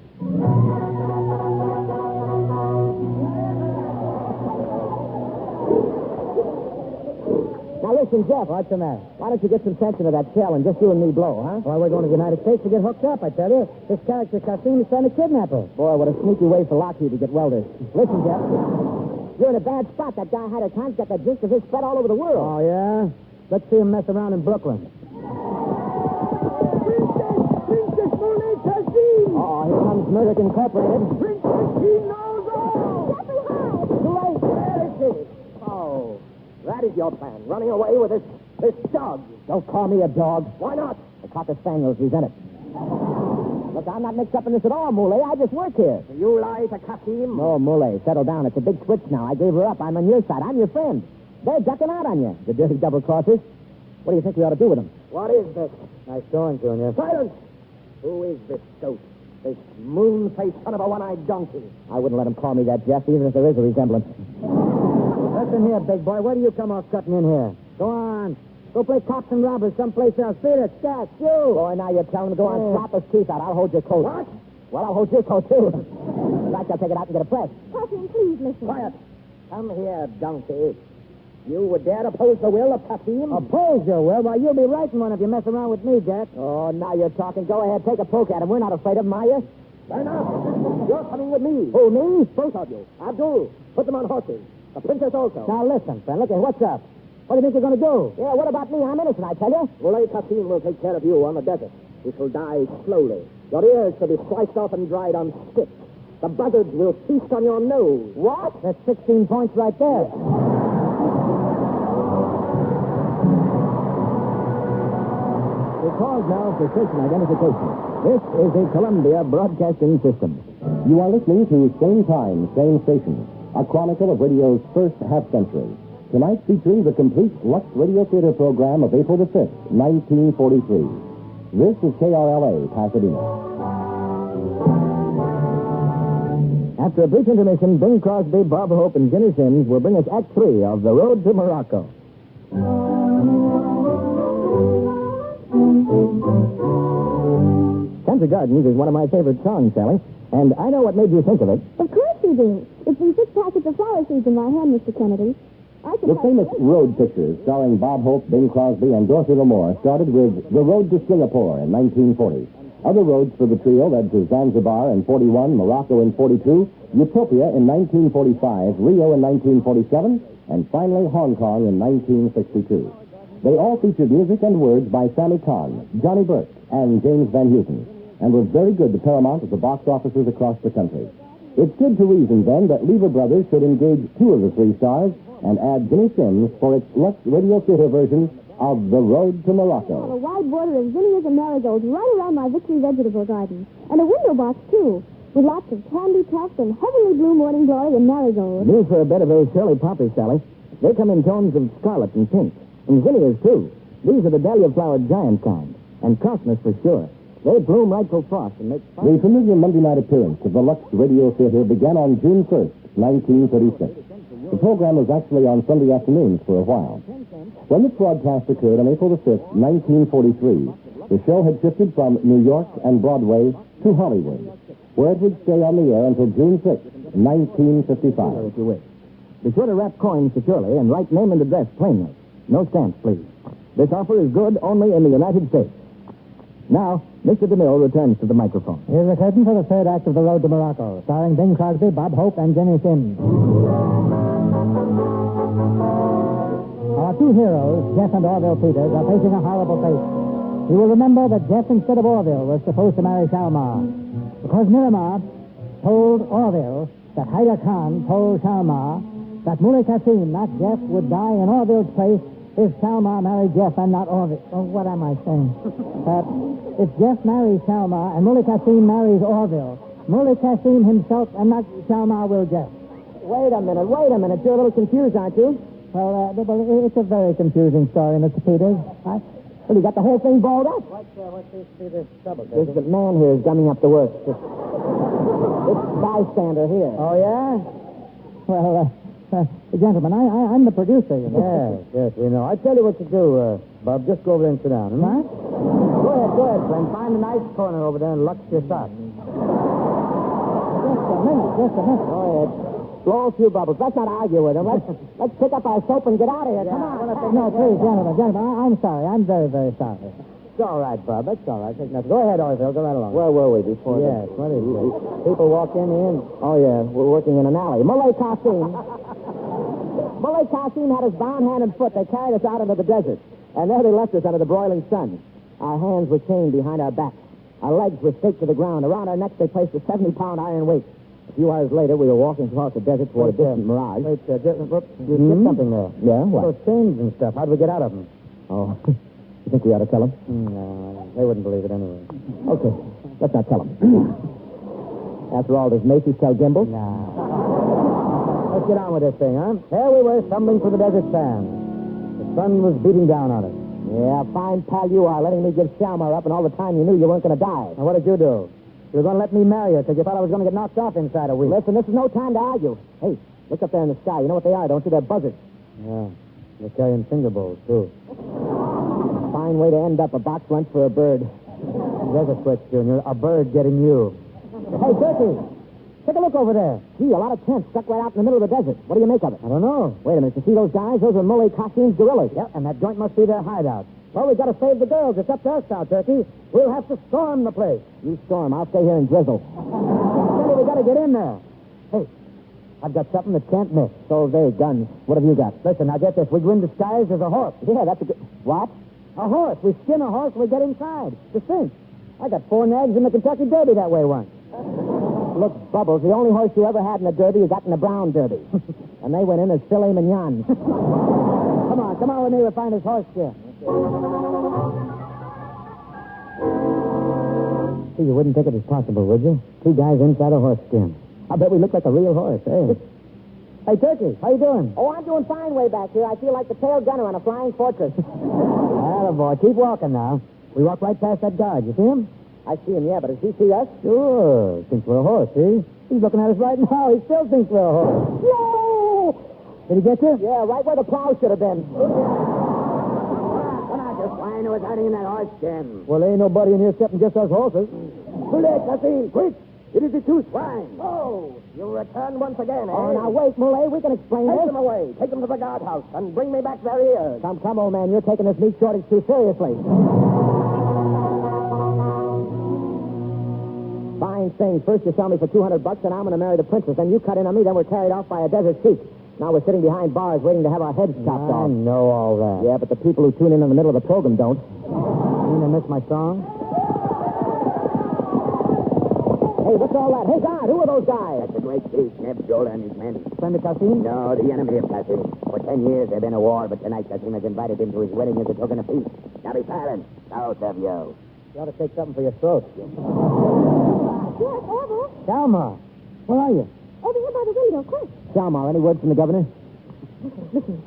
Speaker 5: Now, listen, Jeff.
Speaker 13: What's the matter?
Speaker 5: Why don't you get some sense into that shell and just you and me blow, huh?
Speaker 13: Well, we're going to the United States to get hooked up, I tell you. This character Cassim is trying to kidnap her.
Speaker 5: Boy, what a sneaky way for Lockheed to get welders. Listen, Jeff. You're in a bad spot. That guy had his hands got the gist of his spread all over the world.
Speaker 13: Oh, yeah? Let's see him mess around in Brooklyn.
Speaker 6: Princess Moulay Cassim!
Speaker 5: Oh, here comes Murdoch Incorporated.
Speaker 6: Princess, he knows all!
Speaker 14: Jeffrey, hi!
Speaker 5: Too late. There it is. Oh, that is your plan. Running away with this dog. Don't call me a dog. Why not? The Cocker Spaniels resent it. Look, I'm not mixed up in this at all, Moulay. I just work here.
Speaker 6: You lie to Cassim?
Speaker 5: No, Moulay, settle down. It's a big switch now. I gave her up. I'm on your side. I'm your friend. They're ducking out on you, the dirty double-crossers. What do you think we ought to do with them?
Speaker 6: What is this?
Speaker 13: Nice going, Junior.
Speaker 6: Silence! Who is this goat? This moon-faced son of a one-eyed donkey?
Speaker 5: I wouldn't let him call me that, Jeff, even if there is a resemblance.
Speaker 13: Listen here, big boy. Where do you come off cutting in here? Go on. Go play cops and robbers someplace else. Beat it, scat, you.
Speaker 5: Boy, now you're telling him to go on, slap his teeth out. I'll hold your coat.
Speaker 6: What?
Speaker 5: Well, I'll hold your coat, too. In fact, I'll take it out and get a press.
Speaker 14: Cassim, please listen.
Speaker 6: Quiet. Come here, donkey. You would dare oppose the will of Cassim?
Speaker 13: Oppose your will? Well, you'll be right in one if you mess around with me, Jack.
Speaker 5: Oh, now you're talking. Go ahead, take a poke at him. We're not afraid of him, are you?
Speaker 6: Turn up. You're coming with me.
Speaker 5: Who, me?
Speaker 6: Both of you. Abdul, put them on horses. The princess also.
Speaker 5: Now, listen, friend. Look, what's up? What do you think you're going to do? Yeah, what about me? I'm innocent, I tell you.
Speaker 6: Moulay Cassim will take care of you on the desert. You shall die slowly. Your ears shall be sliced off and dried on sticks. The buzzards will feast on your nose.
Speaker 5: What? That's 16 points right there.
Speaker 3: We're called now for station identification. This is the Columbia Broadcasting System. You are listening to Same Time, Same Station, a chronicle of radio's first half-century. Tonight featuring the complete Lux Radio Theater program of April the 5th, 1943. This is KRLA, Pasadena.
Speaker 5: After a brief intermission, Bing Crosby, Bob Hope, and Ginny Sims will bring us Act 3 of The Road to Morocco. Country Gardens is one of my favorite songs, Sally, and I know what made you think of it.
Speaker 14: Of course you do. It's been 6 packets of flower seeds in my hand, Mr. Kennedy.
Speaker 3: The famous road pictures starring Bob Hope, Bing Crosby, and Dorothy L'Amour started with The Road to Singapore in 1940. Other roads for the trio led to Zanzibar in 41, Morocco in 42, Utopia in 1945, Rio in 1947, and finally Hong Kong in 1962. They all featured music and words by Sammy Kahn, Johnny Burke, and James Van Houten, and were very good to Paramount at the box offices across the country. It stood to reason, then, that Lever Brothers should engage 2 of the 3 stars and add Ginny Sims for its Lux Radio Theater version of The Road to Morocco.
Speaker 14: I have a wide border of zinnias and marigolds right around my Victory vegetable garden. And a window box, too, with lots of candy tufts and heavenly blue morning glory and marigolds.
Speaker 5: These are a bed of those Shirley poppies, Sally. They come in tones of scarlet and pink. And zinnias, too. These are the dahlia-flowered giant kind. And Cosmos for sure. They bloom right till frost and make fun.
Speaker 3: The familiar Monday night appearance of the Lux Radio Theater began on June 1st, 1936. The program was actually on Sunday afternoons for a while. When the broadcast occurred on April the 5th, 1943, the show had shifted from New York and Broadway to Hollywood, where it would stay on the air until June 6th, 1955.
Speaker 5: If you wish. Be sure to wrap coins securely and write name and address plainly.
Speaker 3: No stamps, please. This offer is good only in the United States. Now, Mr. DeMille returns to the microphone.
Speaker 13: Here's the curtain for the third act of The Road to Morocco, starring Bing Crosby, Bob Hope, and Jimmy Sims. Our two heroes, Jeff and Orville Peters, are facing a horrible fate. You will remember that Jeff, instead of Orville, was supposed to marry Shalmar. Because Miramar told Orville that Hyder Khan told Shalmar that Muley Kassim, not Jeff, would die in Orville's place if Shalmar married Jeff and not Orville. Oh, what am I saying? If Jeff marries Shalmar and Muley Kassim marries Orville, Muley Kassim himself and not Shalmar will Jeff.
Speaker 12: Wait a minute. You're a little confused, aren't you?
Speaker 13: Well, it's a very confusing story, Mr. Peters.
Speaker 12: Well, you got the whole thing balled up.
Speaker 13: What seems to be this trouble?
Speaker 12: This man here is gumming up the works. This bystander here.
Speaker 13: Oh, yeah? Well, gentlemen, I'm the producer, you know.
Speaker 6: Yes, we know. I tell you what to do, Bob. Just go over there and sit down.
Speaker 13: What?
Speaker 6: Go ahead, friend. Find a nice corner over there and lux your socks.
Speaker 13: Just a minute.
Speaker 12: Go ahead. Blow a few bubbles. Let's not argue with him. Let's pick up our soap and get out of here. Come on.
Speaker 13: No, please, gentlemen. I'm sorry. I'm very, very sorry.
Speaker 6: It's all right, Bob. That's all right. Take nothing. Go ahead, Orville. Go right along.
Speaker 12: Where were we before?
Speaker 6: Yes, what is it?
Speaker 12: People walked in here. Oh, yeah. We're working in an alley. Muley Kassim had us bound hand and foot. They carried us out into the desert. And there they left us under the broiling sun. Our hands were chained behind our backs. Our legs were staked to the ground. Around our necks, they placed a 70-pound iron weight. A few hours later, we were walking across the desert toward a distant mirage.
Speaker 6: Wait, you skipped something there.
Speaker 12: Yeah, what?
Speaker 6: Those chains and stuff. How'd we get out of them?
Speaker 12: Oh, you think we ought to tell them?
Speaker 6: No, they wouldn't believe it anyway.
Speaker 12: Okay, let's not tell them. After all, does Macy's tell Gimbal?
Speaker 6: No. Let's get on with this thing, huh? There we were, stumbling through the desert sand. The sun was beating down on us.
Speaker 12: Yeah, fine pal you are, letting me give Shalmar up, and all the time you knew you weren't going to die.
Speaker 6: Now, what did you do? You were going to let me marry her because you thought I was going to get knocked off inside a week.
Speaker 12: Listen, this is no time to argue. Hey, look up there in the sky. You know what they are, don't you? They're buzzards.
Speaker 6: Yeah, they're carrying finger bowls, too.
Speaker 12: Fine way to end up a box lunch for a bird.
Speaker 6: There's a switch, Junior. A bird getting you.
Speaker 12: Hey, Turkey, take a look over there. Gee, a lot of tents stuck right out in the middle of the desert. What do you make of it?
Speaker 6: I don't know.
Speaker 12: Wait a minute. You see those guys? Those are Muley Kassim's gorillas.
Speaker 6: Yep, and that joint must be their hideout.
Speaker 12: Well, we've got to save the girls. It's up to us now, Turkey. We'll have to storm the place. You storm. I'll stay here and drizzle.
Speaker 6: Tell you, we got to get in there. Hey, I've got something that can't miss.
Speaker 12: So they guns. What have you got?
Speaker 6: Listen, now get this. We go in disguise as a horse.
Speaker 12: Yeah, that's a good... What?
Speaker 6: A horse. We skin a horse and we get inside. The cinch. I got 4 nags in the Kentucky Derby that way once.
Speaker 12: Look, Bubbles, the only horse you ever had in the Derby you got in the Brown Derby. And they went in as filet mignon.
Speaker 6: Come on with me. We'll find this horse skin.
Speaker 12: See, you wouldn't think it was possible, would you? 2 guys inside a horse skin. I bet we look like a real horse, eh?
Speaker 6: Hey, Turkey, how you doing?
Speaker 12: Oh, I'm doing fine way back here. I feel like the tail gunner on a flying fortress.
Speaker 6: Attaboy. Keep walking now. We walk right past that guard. You see him?
Speaker 12: I see him, yeah, but does he see us?
Speaker 6: Sure. Thinks we're a horse, see? He's looking at us right now. He still thinks we're a horse.
Speaker 12: Yo!
Speaker 6: Did he get you?
Speaker 12: Yeah, right where the plow should have been.
Speaker 6: I know it's hiding in that horse skin. Well, there ain't nobody in here except just us horses.
Speaker 12: Quick!
Speaker 6: It is the 2 swine.
Speaker 12: Oh, you returned once again, eh? Oh, now wait, Muley. We can explain this.
Speaker 6: Take them away. Take them to the guardhouse and bring me back their ears.
Speaker 12: Come, old man. You're taking this meat shortage too seriously. Fine thing. First you sell me for $200, and I'm going to marry the princess. Then you cut in on me. Then we're carried off by a desert sheik. Now we're sitting behind bars waiting to have our heads chopped off.
Speaker 6: I know all that.
Speaker 12: Yeah, but the people who tune in the middle of the program don't.
Speaker 6: You mean I missed my song?
Speaker 12: Hey, what's all that? Hey, God, who are those guys?
Speaker 15: That's the great chief, Neb Jola and his men.
Speaker 6: Friend of Kassim?
Speaker 15: No, the enemy of Kassim. For 10 years they've been at war, but tonight Kassim has invited him to his wedding as a token of peace. Now be silent, both of you.
Speaker 6: You ought to take something for your throat.
Speaker 14: Yes, Ever.
Speaker 6: Salma, where are you?
Speaker 14: Over here by the window, quick.
Speaker 12: Shalmar, any word from the governor?
Speaker 14: Listen.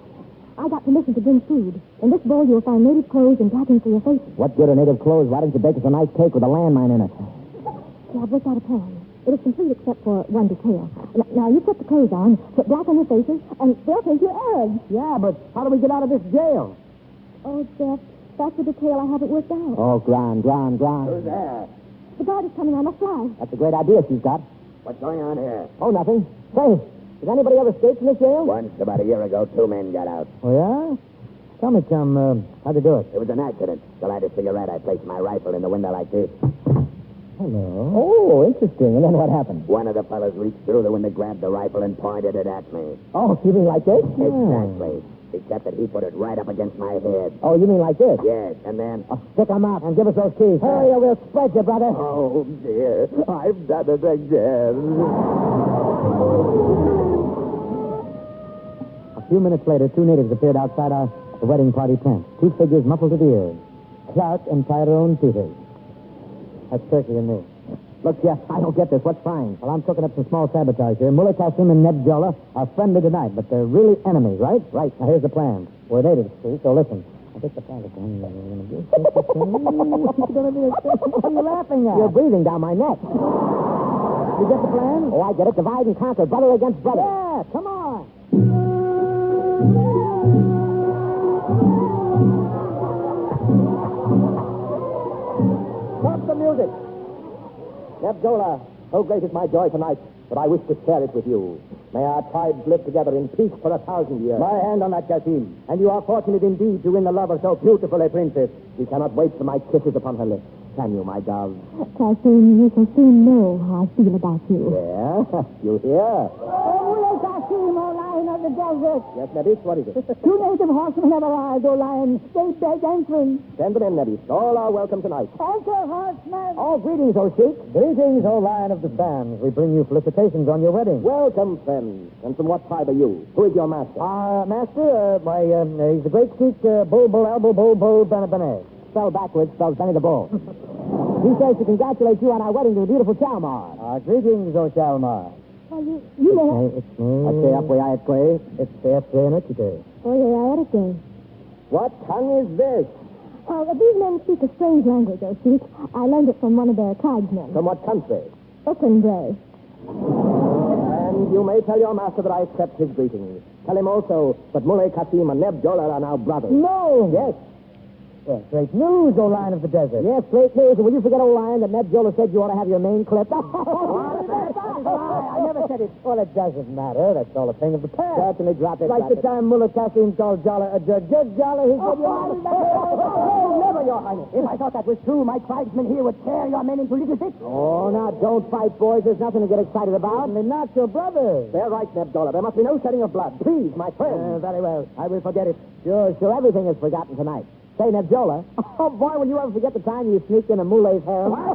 Speaker 14: I got permission to bring food. In this bowl, you'll find native clothes and blacking for your faces.
Speaker 12: What good are native clothes? Why don't you bake us a nice cake with a landmine in it?
Speaker 14: Yeah, I've worked out a plan. It is complete except for one detail. Now, you put the clothes on, put black on your faces, and they'll think you're Arabs.
Speaker 6: Yeah, but how do we get out of this jail?
Speaker 14: Oh, Jeff, that's the detail I haven't worked out.
Speaker 12: Oh, grand.
Speaker 15: Who's there?
Speaker 14: The guard is coming. I must fly.
Speaker 12: That's a great idea she's got.
Speaker 15: What's going on here?
Speaker 12: Oh, nothing. Say, did anybody ever escape from this jail?
Speaker 15: Once, about a year ago, 2 men got out.
Speaker 6: Oh, yeah?
Speaker 12: Tell me, chum, how'd you do it?
Speaker 15: It was an accident. To light a cigarette, I placed my rifle in the window like this.
Speaker 12: Hello. Oh, interesting. And then what happened?
Speaker 15: One of the fellows reached through the window, grabbed the rifle, and pointed it at me.
Speaker 12: Oh, you mean like this?
Speaker 15: Exactly. Except that he put it right up against my head.
Speaker 12: Oh, you mean like this?
Speaker 15: Yes, and then...
Speaker 12: Oh, stick 'em out and give us those keys. Hurry or we'll spread you, brother.
Speaker 15: Oh, dear. I've done it again.
Speaker 12: A few minutes later, two natives appeared outside the wedding party tent. Two figures muffled to the ears. Clark and Tyrone Peters. That's Turkey and me. Look, Jeff, I don't get this. What's fine? Well, I'm cooking up some small sabotage here. Muley Kassim and Ned Jola are friendly tonight, but they're really enemies, right? Right. Now, here's the plan. We're natives, see, so listen. I think the plan is going to be... What are you laughing at? You're breathing down my neck. You get the plan? Oh, I get it. Divide and conquer. Brother against brother. Yeah, come on. Stop the music. Ned Jola, so great is my joy tonight that I wish to share it with you. May our tribes live together in peace for 1,000 years. My hand on that, Kassim. And you are fortunate indeed to win the love of so beautiful a princess. We cannot wait for my kisses upon her lips. Can you, my dove?
Speaker 14: Kassim, you shall soon know how I feel about you.
Speaker 12: Yeah? You hear?
Speaker 4: Oh, Kassim, O Lion of the desert.
Speaker 12: Yes, Nebis, what is it?
Speaker 4: Two native horsemen have arrived, O Lion. They beg entrance.
Speaker 12: Send them in, Nebis. All are welcome tonight.
Speaker 4: Enter, horsemen.
Speaker 12: Oh, greetings, O Sheik. Greetings, O Lion of the Sands. We bring you felicitations on your wedding. Welcome, friends. And from what tribe are you? Who is your master? Our master? He's the great Sheik Bulbul Elbul Bulbul Benet. Spelled backwards spells Benny the Bull. He says to congratulate you on our wedding to the beautiful Chalmar. Greetings, O Chalmar.
Speaker 14: Well, you know...
Speaker 12: It's What tongue is this?
Speaker 14: These men speak a strange language, O Sheik. I learned it from one of their tribesmen.
Speaker 12: From what country?
Speaker 14: Ukunbray.
Speaker 12: And you may tell your master that I accept his greetings. Tell him also that Muley Kassim and Neb Jola are now brothers. No! Yes. Yes, great news, O Lion of the Desert. Yes, great news. And will you forget, O Lion, that Ned Jola said you ought to have your mane clipped? I never said it. Well, it doesn't matter. That's all a thing of the past. Certainly drop it. Like the time Muley Kassim told Jola, Judge Jola, he said never, Your Highness. If I thought that was true, my tribesmen here would tear your men into little bits. Oh, now, don't fight, boys. There's nothing to get excited about. They're not your brothers. They're right, Neb Jola. There must be no shedding of blood. Please, my friend. Very well. I will forget it. Sure. Everything is forgotten tonight. Say, Neb Jola. Oh, boy, will you ever forget the time you sneaked into Muley's harem? My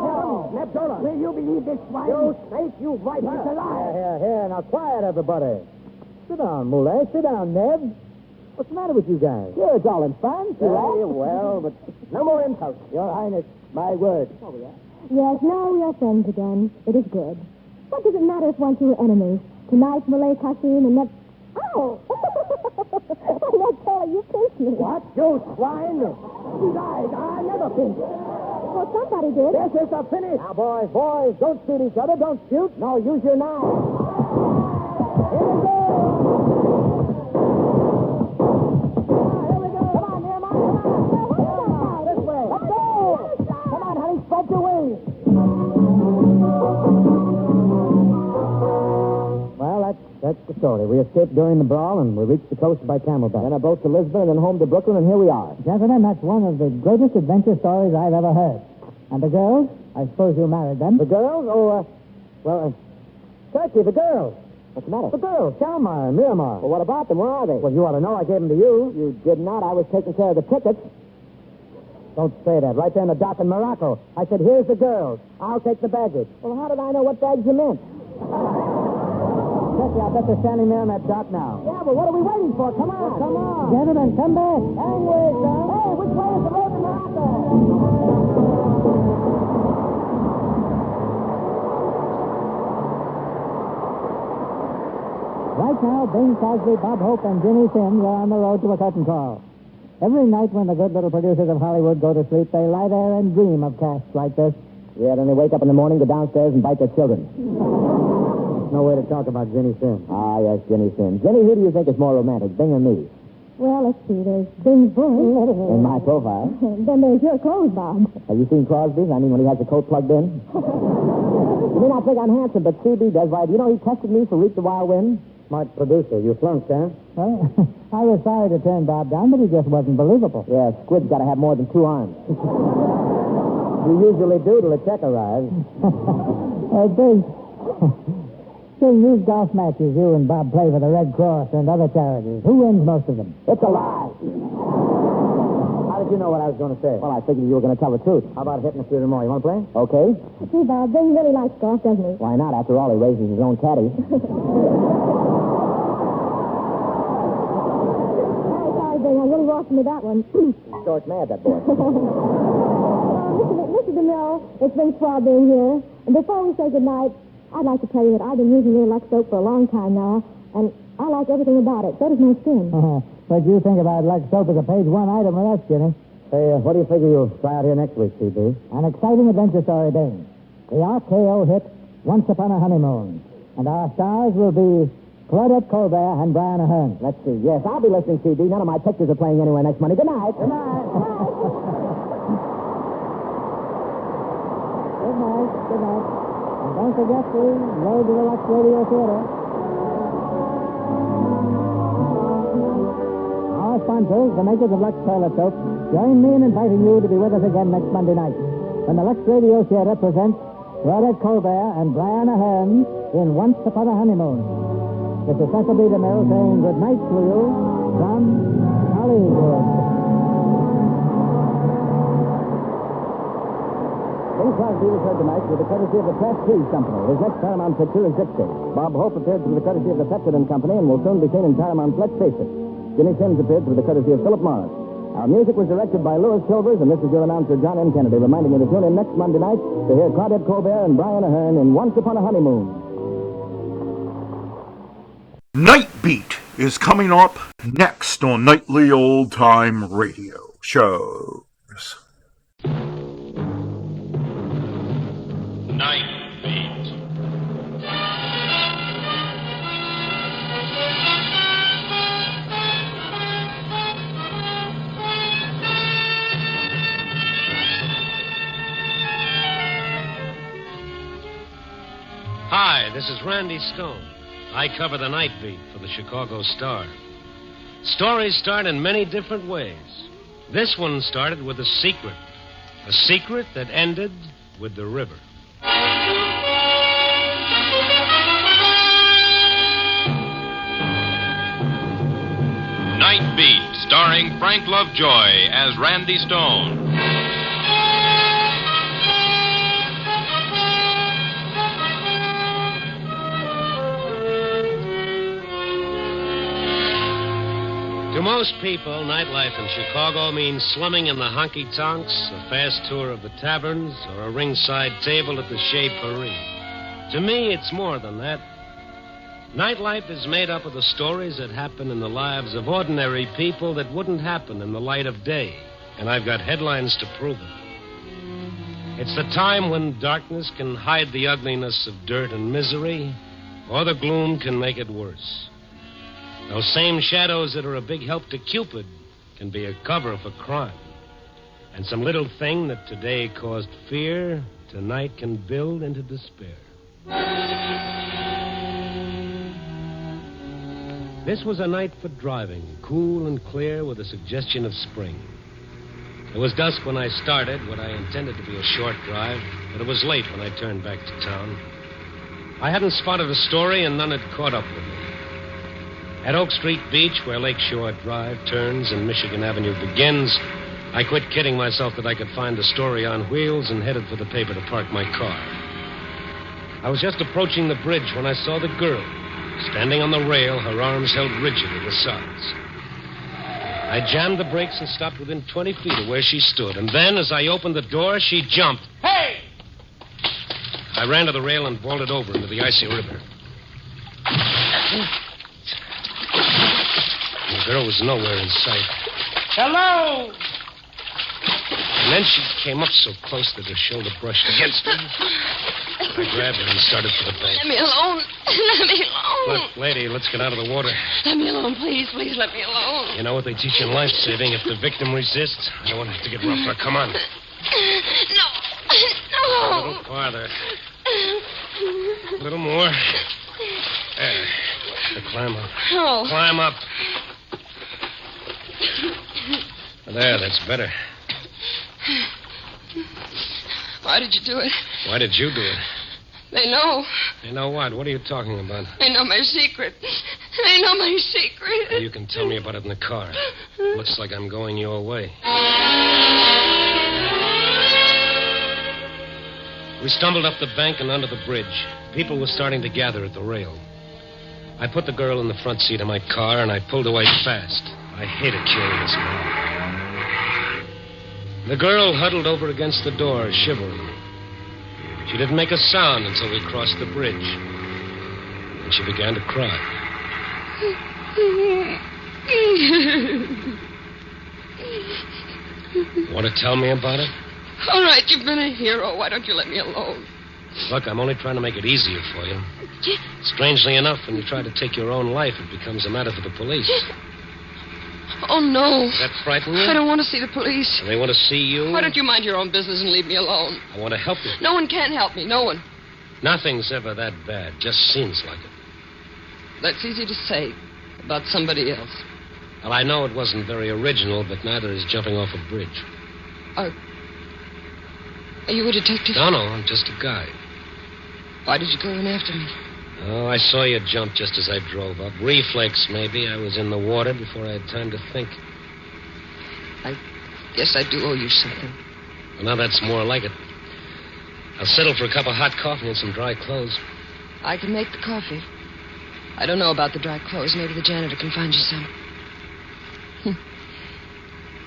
Speaker 12: heavens, Neb Jola. Will you believe this swine? You snake, you viper. It's a lie. Here. Now, quiet, everybody. Sit down, Muley. Sit down, Neb. What's the matter with you guys? Sure, it's all in fun. Very well, but no more impulse. Your Highness, my word. Oh, yeah?
Speaker 14: Yes, now we are friends again. It is good. What does it matter if once you were enemies? Tonight, Muley Kassim and Neb... Ow! Ned Jola, you pinched me.
Speaker 12: What? You swine? He died. I never pinched.
Speaker 14: Well, somebody did.
Speaker 12: This is the finish. Now, boys, don't shoot each other. Don't shoot. No, use your knife. Here we go. Here we go. Come on, Nehemiah. Come on. This way. Let's go. Come on, honey. Spread your wings. Well, that's the story. We escaped during the brawl, and we reached the coast by camelback. Then a boat to Lisbon, and then home to Brooklyn, and here we are.
Speaker 13: Gentlemen, that's one of the greatest adventure stories I've ever heard. And the girls? I suppose you married them.
Speaker 12: The girls? Turkey, the girls. What's the matter? The girls, Chalmar and Miramar. Well, what about them? Where are they? Well, you ought to know. I gave them to you. You did not. I was taking care of the tickets. Don't say that. Right there in the dock in Morocco. I said, here's the girls. I'll take the baggage. Well, how did I know what bags you meant? Turkey, I bet they're standing there in that dock now. Yeah, but what are we waiting for? Come on. Well, come on.
Speaker 13: Gentlemen, come back.
Speaker 12: Hang with, son. Hey, which way is the road to Morocco?
Speaker 13: Right now, Bing Crosby, Bob Hope, and Jimmy Sims are on the road to a curtain call. Every night when the good little producers of Hollywood go to sleep, they lie there and dream of casts like this.
Speaker 12: Yeah, then they wake up in the morning, go downstairs, and bite their children. No way to talk about Jenny Sims. Ah, yes, Jenny Sims. Jenny, who do you think is more romantic, Bing or me?
Speaker 14: Well, let's see. There's Bing's voice.
Speaker 12: In my profile.
Speaker 14: Then there's your clothes, Bob.
Speaker 12: Have you seen Crosby's? I mean, when he has the coat plugged in? You may not think I'm handsome, but CB does. Why, do you know he tested me for Reap the Wild Wind? Smart producer. You flunked, huh?
Speaker 13: Well, I was sorry to turn Bob down, but he just wasn't believable.
Speaker 12: Yeah, Squid's got to have more than 2 arms. You usually do till the check arrives.
Speaker 13: Big. Say, these golf matches you and Bob play for the Red Cross and other charities, who wins most of them?
Speaker 12: It's a lie. How did you know what I was going to say? Well, I figured you were going to tell the truth. How about hitting a few more? You want to play? Okay.
Speaker 14: See, Bob, Ben really likes golf, doesn't he?
Speaker 12: Why not? After all, he raises his own caddy.
Speaker 14: Sorry, Ben, I really lost me that one.
Speaker 12: Short mad, that boy.
Speaker 14: Mr. DeMille, it's been swell being here. And before we say goodnight, I'd like to tell you that I've been using your Lux soap for a long time now, and I like everything about it. So does my skin.
Speaker 13: What do you think about Lux soap as a page 1 item with us, Jenny?
Speaker 12: Hey, what do you figure you'll try out here next week, CB?
Speaker 13: An exciting adventure story, Dane. The RKO hit Once Upon a Honeymoon. And our stars will be Claudette Colbert and Brian Ahern.
Speaker 12: Let's see. Yes, I'll be listening, CB. None of my pictures are playing anywhere next Monday. Good night.
Speaker 13: Good night. Good night. Good night. And don't forget to load to the Lux Radio Theater. Our sponsors, the makers of Lux Toilet Soap, join me in inviting you to be with us again next Monday night when the Lux Radio Theater presents Claudette Colbert and Brian Ahern in Once Upon a Honeymoon. This is Cecil B. DeMille saying good night to you from Hollywood.
Speaker 3: Bing Crosby was heard tonight with the courtesy of the Press Cheese Company. His next Paramount picture is Dixie. Bob Hope appeared through the courtesy of the Pepsodent Company and will soon be seen in Paramount's Let's Face It. Jimmy Sims appeared through the courtesy of Philip Morris. Our music was directed by Louis Silvers, and this is your announcer, John M. Kennedy, reminding you to tune in next Monday night to hear Claudette Colbert and Brian Ahern in Once Upon a Honeymoon.
Speaker 1: Night Beat is coming up next on Nightly Old Time Radio Shows.
Speaker 16: Night Beat.
Speaker 17: Hi, this is Randy Stone. I cover the Night Beat for the Chicago Star. Stories start in many different ways. This one started with a secret that ended with the river.
Speaker 16: Night Beat, starring Frank Lovejoy as Randy Stone.
Speaker 17: To most people, nightlife in Chicago means slumming in the honky-tonks, a fast tour of the taverns, or a ringside table at the Chez Paris. To me, it's more than that. Nightlife is made up of the stories that happen in the lives of ordinary people that wouldn't happen in the light of day. And I've got headlines to prove it. It's the time when darkness can hide the ugliness of dirt and misery, or the gloom can make it worse. Those same shadows that are a big help to Cupid can be a cover for crime. And some little thing that today caused fear, tonight can build into despair. This was a night for driving, cool and clear with a suggestion of spring. It was dusk when I started what I intended to be a short drive, but it was late when I turned back to town. I hadn't spotted a story and none had caught up with me. At Oak Street Beach, where Lakeshore Drive turns and Michigan Avenue begins, I quit kidding myself that I could find a story on wheels and headed for the paper to park my car. I was just approaching the bridge when I saw the girl, standing on the rail, her arms held rigid at the sides. I jammed the brakes and stopped within 20 feet of where she stood, and then, as I opened the door, she jumped.
Speaker 16: Hey!
Speaker 17: I ran to the rail and vaulted over into the icy river. The girl was nowhere in sight.
Speaker 16: Hello!
Speaker 17: And then she came up so close that her shoulder brushed against me. I grabbed her and started for the bank.
Speaker 19: Let me alone. Let me alone.
Speaker 17: Look, lady, let's get out of the water.
Speaker 19: Let me alone, please. Please let me alone.
Speaker 17: You know what they teach in life-saving? If the victim resists, I don't want it to get rougher. Come on.
Speaker 19: No.
Speaker 17: A little farther. A little more. There. Climb up.
Speaker 19: No.
Speaker 17: Climb up. There, that's better.
Speaker 19: Why did you do it?
Speaker 17: Why did you do it?
Speaker 19: They know.
Speaker 17: They know what? What are you talking about?
Speaker 19: They know my secret. They know my secret.
Speaker 17: You can tell me about it in the car. Looks like I'm going your way. We stumbled up the bank and under the bridge. People were starting to gather at the rail. I put the girl in the front seat of my car, and I pulled away fast. I hate a curious mob. The girl huddled over against the door, shivering. She didn't make a sound until we crossed the bridge. And she began to cry. Want to tell me about it?
Speaker 19: All right, you've been a hero. Why don't you let me alone?
Speaker 17: Look, I'm only trying to make it easier for you. Strangely enough, when you try to take your own life, it becomes a matter for the police.
Speaker 19: Oh, no.
Speaker 17: Does that frighten you?
Speaker 19: I don't want to see the police.
Speaker 17: They want to see you?
Speaker 19: Why don't you mind your own business and leave me alone?
Speaker 17: I want to help you.
Speaker 19: No one can help me. No one.
Speaker 17: Nothing's ever that bad. Just seems like it.
Speaker 19: That's easy to say about somebody else.
Speaker 17: Well, I know it wasn't very original, but neither is jumping off a bridge.
Speaker 19: Are you a detective?
Speaker 17: No, I'm just a guy.
Speaker 19: Why did you go in after me?
Speaker 17: Oh, I saw you jump just as I drove up. Reflex, maybe. I was in the water before I had time to think.
Speaker 19: I guess I do owe you something.
Speaker 17: Well, now that's more like it. I'll settle for a cup of hot coffee and some dry clothes.
Speaker 19: I can make the coffee. I don't know about the dry clothes. Maybe the janitor can find you some.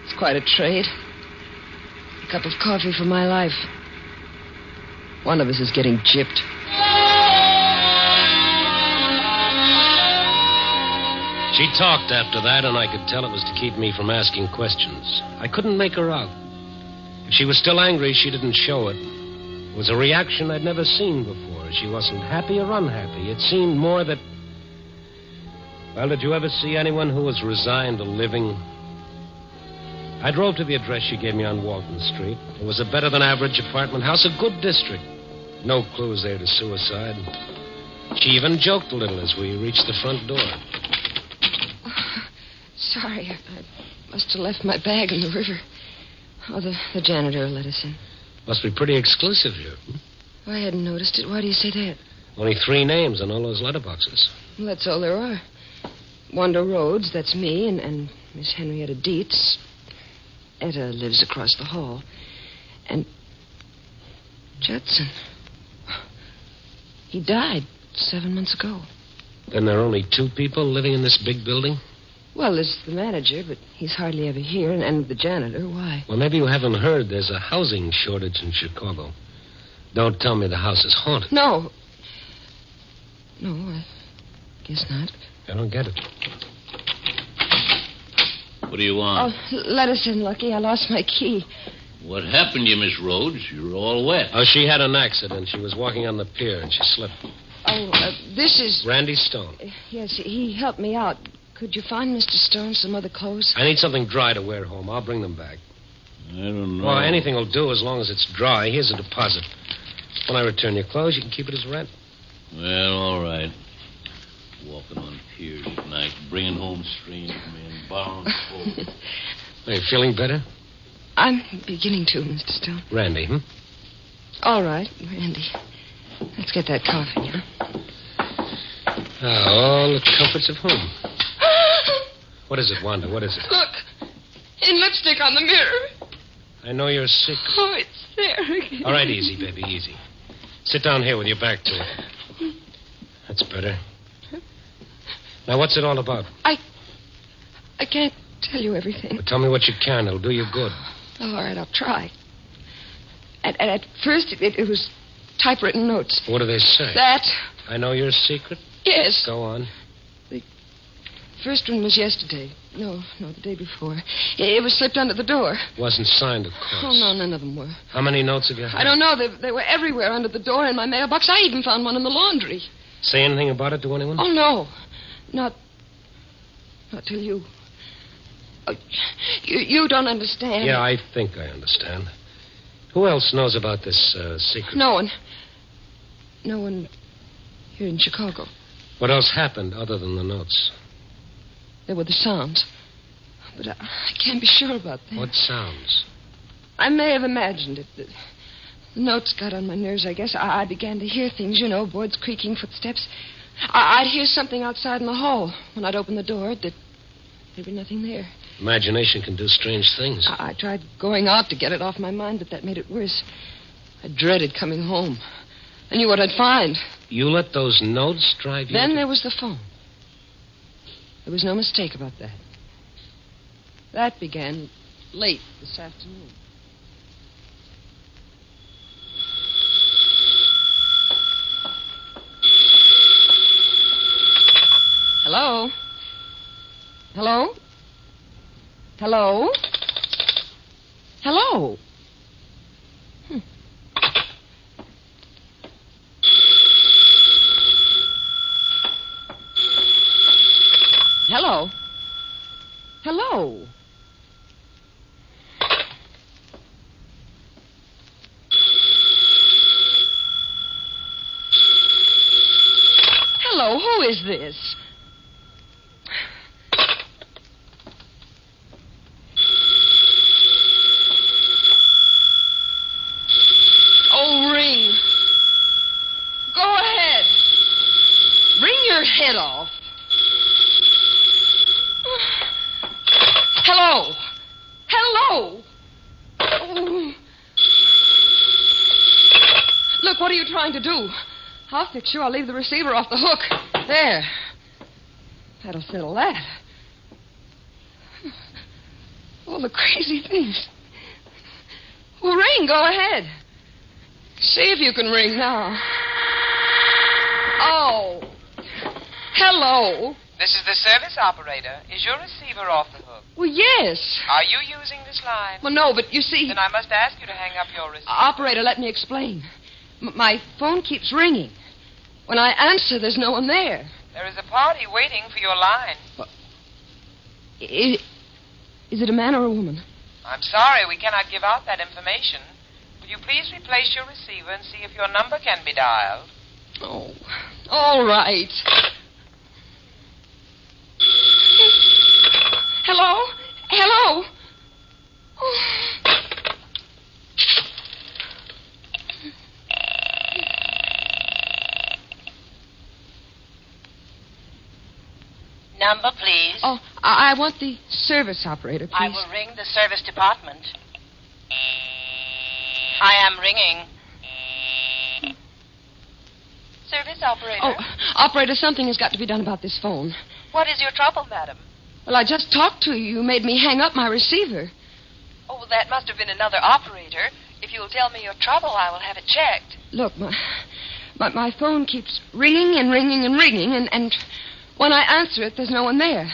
Speaker 19: It's quite a trade. A cup of coffee for my life. One of us is getting gypped.
Speaker 17: She talked after that, and I could tell it was to keep me from asking questions. I couldn't make her out. If she was still angry, she didn't show it. It was a reaction I'd never seen before. She wasn't happy or unhappy. It seemed more that... Well, did you ever see anyone who was resigned to living? I drove to the address she gave me on Walton Street. It was a better-than-average apartment house, a good district. No clues there to suicide. She even joked a little as we reached the front door.
Speaker 19: Sorry, I must have left my bag in the river. Oh, the janitor let us in.
Speaker 17: Must be pretty exclusive here.
Speaker 19: I hadn't noticed it. Why do you say that?
Speaker 17: Only 3 names on all those letterboxes.
Speaker 19: Well, that's all there are. Wanda Rhodes, that's me, and Miss Henrietta Dietz. Etta lives across the hall. And Judson. He died 7 months ago.
Speaker 17: Then there are only 2 people living in this big building?
Speaker 19: Well, there's the manager, but he's hardly ever here, and the janitor. Why?
Speaker 17: Well, maybe you haven't heard there's a housing shortage in Chicago. Don't tell me the house is haunted.
Speaker 19: No. No, I guess not.
Speaker 17: I don't get it.
Speaker 11: What do you want?
Speaker 19: Oh, let us in, Lucky. I lost my key.
Speaker 11: What happened to you, Miss Rhodes? You're all wet.
Speaker 17: Oh, she had an accident. She was walking on the pier, and she slipped.
Speaker 19: Oh, this is...
Speaker 17: Randy Stone.
Speaker 19: Yes, he helped me out. Could you find Mr. Stone some other clothes?
Speaker 17: I need something dry to wear home. I'll bring them back.
Speaker 11: I don't know.
Speaker 17: Well, anything will do as long as it's dry. Here's a deposit. When I return your clothes, you can keep it as rent.
Speaker 11: Well, all right. Walking on piers at night, bringing home strange men, borrowing clothes.
Speaker 17: Are you feeling better?
Speaker 19: I'm beginning to, Mr. Stone.
Speaker 17: Randy,
Speaker 19: All right, Randy. Let's get that coffee, huh?
Speaker 17: All the comforts of home. What is it, Wanda? What is it?
Speaker 19: Look. In lipstick on the mirror.
Speaker 17: I know you're sick.
Speaker 19: Oh, it's there again.
Speaker 17: All right, easy, baby, easy. Sit down here with your back to it. That's better. Now, what's it all about?
Speaker 19: I can't tell you everything.
Speaker 17: Well, tell me what you can. It'll do you good.
Speaker 19: Oh, all right, I'll try. At first, it was typewritten notes.
Speaker 17: What do they say?
Speaker 19: That.
Speaker 17: I know your secret?
Speaker 19: Yes.
Speaker 17: Go on.
Speaker 19: The first one was yesterday. No, the day before. It was slipped under the door.
Speaker 17: Wasn't signed, of course.
Speaker 19: Oh, no, none of them were.
Speaker 17: How many notes have you had?
Speaker 19: I don't know. They were everywhere under the door in my mailbox. I even found one in the laundry.
Speaker 17: Say anything about it to anyone?
Speaker 19: Oh, no. Not till you. Oh, you don't understand.
Speaker 17: Yeah, I think I understand. Who else knows about this secret?
Speaker 19: No one. No one here in Chicago.
Speaker 17: What else happened other than the notes?
Speaker 19: There were the sounds. But I can't be sure about that.
Speaker 17: What sounds?
Speaker 19: I may have imagined it. The notes got on my nerves, I guess. I began to hear things, boards creaking, footsteps. I'd hear something outside in the hall. When I'd open the door, there'd be nothing there.
Speaker 17: Imagination can do strange things.
Speaker 19: I tried going out to get it off my mind, but that made it worse. I dreaded coming home. I knew what I'd find.
Speaker 17: You let those notes drive you?
Speaker 19: Then there was the phone. There was no mistake about that. That began late this afternoon. Hello? Hello? Hello? Hello? Hello? Hello? Hello, who is this? Oh, ring. Go ahead. Ring your head off. Hello. Hello. Oh. Look, what are you trying to do? I'll fix you. I'll leave the receiver off the hook. There. That'll settle that. All the crazy things. Well, ring. Go ahead. See if you can ring now. Oh. Hello.
Speaker 8: This is the service operator. Is your receiver off the hook?
Speaker 19: Well, yes.
Speaker 8: Are you using this line?
Speaker 19: Well, no, but you see...
Speaker 8: Then I must ask you to hang up your receiver.
Speaker 19: Operator, let me explain. My phone keeps ringing. When I answer, there's no one there.
Speaker 8: There is a party waiting for your line.
Speaker 19: Is it a man or a woman?
Speaker 8: I'm sorry, we cannot give out that information. Will you please replace your receiver and see if your number can be dialed?
Speaker 19: Oh, all right. Hello? Hello? Oh.
Speaker 21: Number, please.
Speaker 19: Oh, I want the service operator, please.
Speaker 21: I will ring the service department. I am ringing. Service operator?
Speaker 19: Oh, operator, something has got to be done about this phone.
Speaker 21: What is your trouble, madam?
Speaker 19: Well, I just talked to you. You made me hang up my receiver.
Speaker 21: Oh, well, that must have been another operator. If you'll tell me your trouble, I will have it checked.
Speaker 19: Look, my phone keeps ringing and ringing and ringing, and when I answer it, there's no one there.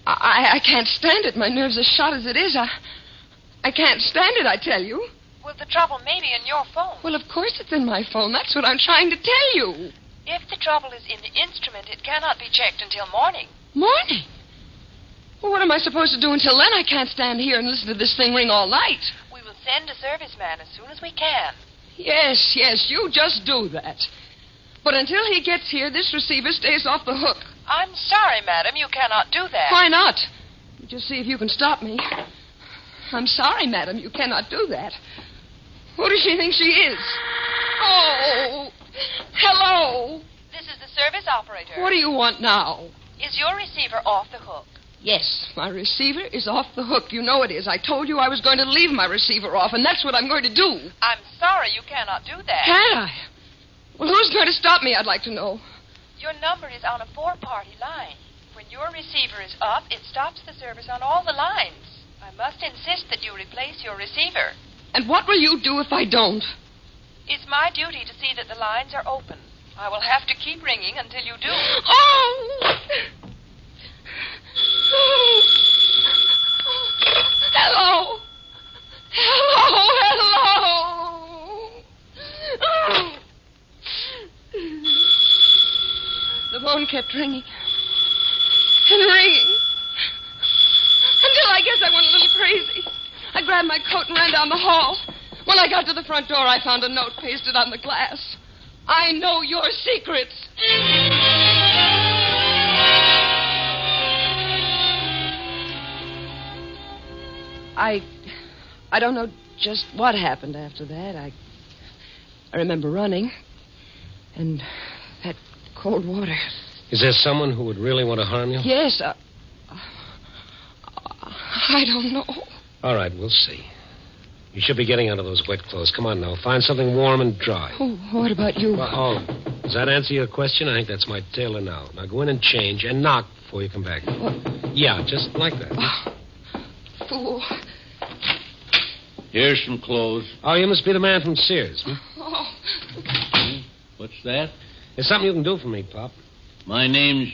Speaker 19: I can't stand it. My nerves are shot as it is. I can't stand it, I tell you.
Speaker 21: Well, the trouble may be in your phone.
Speaker 19: Well, of course it's in my phone. That's what I'm trying to tell you.
Speaker 21: If the trouble is in the instrument, it cannot be checked until morning.
Speaker 19: Morning? Well, what am I supposed to do until then? I can't stand here and listen to this thing ring all night.
Speaker 21: We will send a serviceman as soon as we can.
Speaker 19: Yes, you just do that. But until he gets here, this receiver stays off the hook.
Speaker 21: I'm sorry, madam. You cannot do that.
Speaker 19: Why not? Just see if you can stop me. I'm sorry, madam. You cannot do that. Who does she think she is? Oh, hello.
Speaker 21: This is the service operator.
Speaker 19: What do you want now?
Speaker 21: Is your receiver off the hook?
Speaker 19: Yes, my receiver is off the hook. You know it is. I told you I was going to leave my receiver off, and that's what I'm going to do.
Speaker 21: I'm sorry you cannot do that.
Speaker 19: Can't I? Well, who's going to stop me, I'd like to know.
Speaker 21: Your number is on a 4-party line. When your receiver is up, it stops the service on all the lines. I must insist that you replace your receiver.
Speaker 19: And what will you do if I don't?
Speaker 21: It's my duty to see that the lines are open. I will have to keep ringing until you do.
Speaker 19: Oh! Hello! Hello! The phone kept ringing and ringing until I guess I went a little crazy. I grabbed my coat and ran down the hall. When I got to the front door, I found a note pasted on the glass. I know your secrets. I don't know just what happened after that. I remember running. And that cold water.
Speaker 17: Is there someone who would really want to harm you?
Speaker 19: Yes. I don't know.
Speaker 17: All right, we'll see. You should be getting out of those wet clothes. Come on now. Find something warm and dry.
Speaker 19: Oh, what about you?
Speaker 17: Does that answer your question? I think that's my tailor now. Now go in and change and knock before you come back.
Speaker 19: What?
Speaker 17: Yeah, just like that.
Speaker 19: Oh, fool.
Speaker 11: Here's some clothes.
Speaker 17: Oh, you must be the man from Sears. Hmm?
Speaker 19: Oh.
Speaker 11: What's that?
Speaker 17: There's something you can do for me, Pop.
Speaker 11: My name's...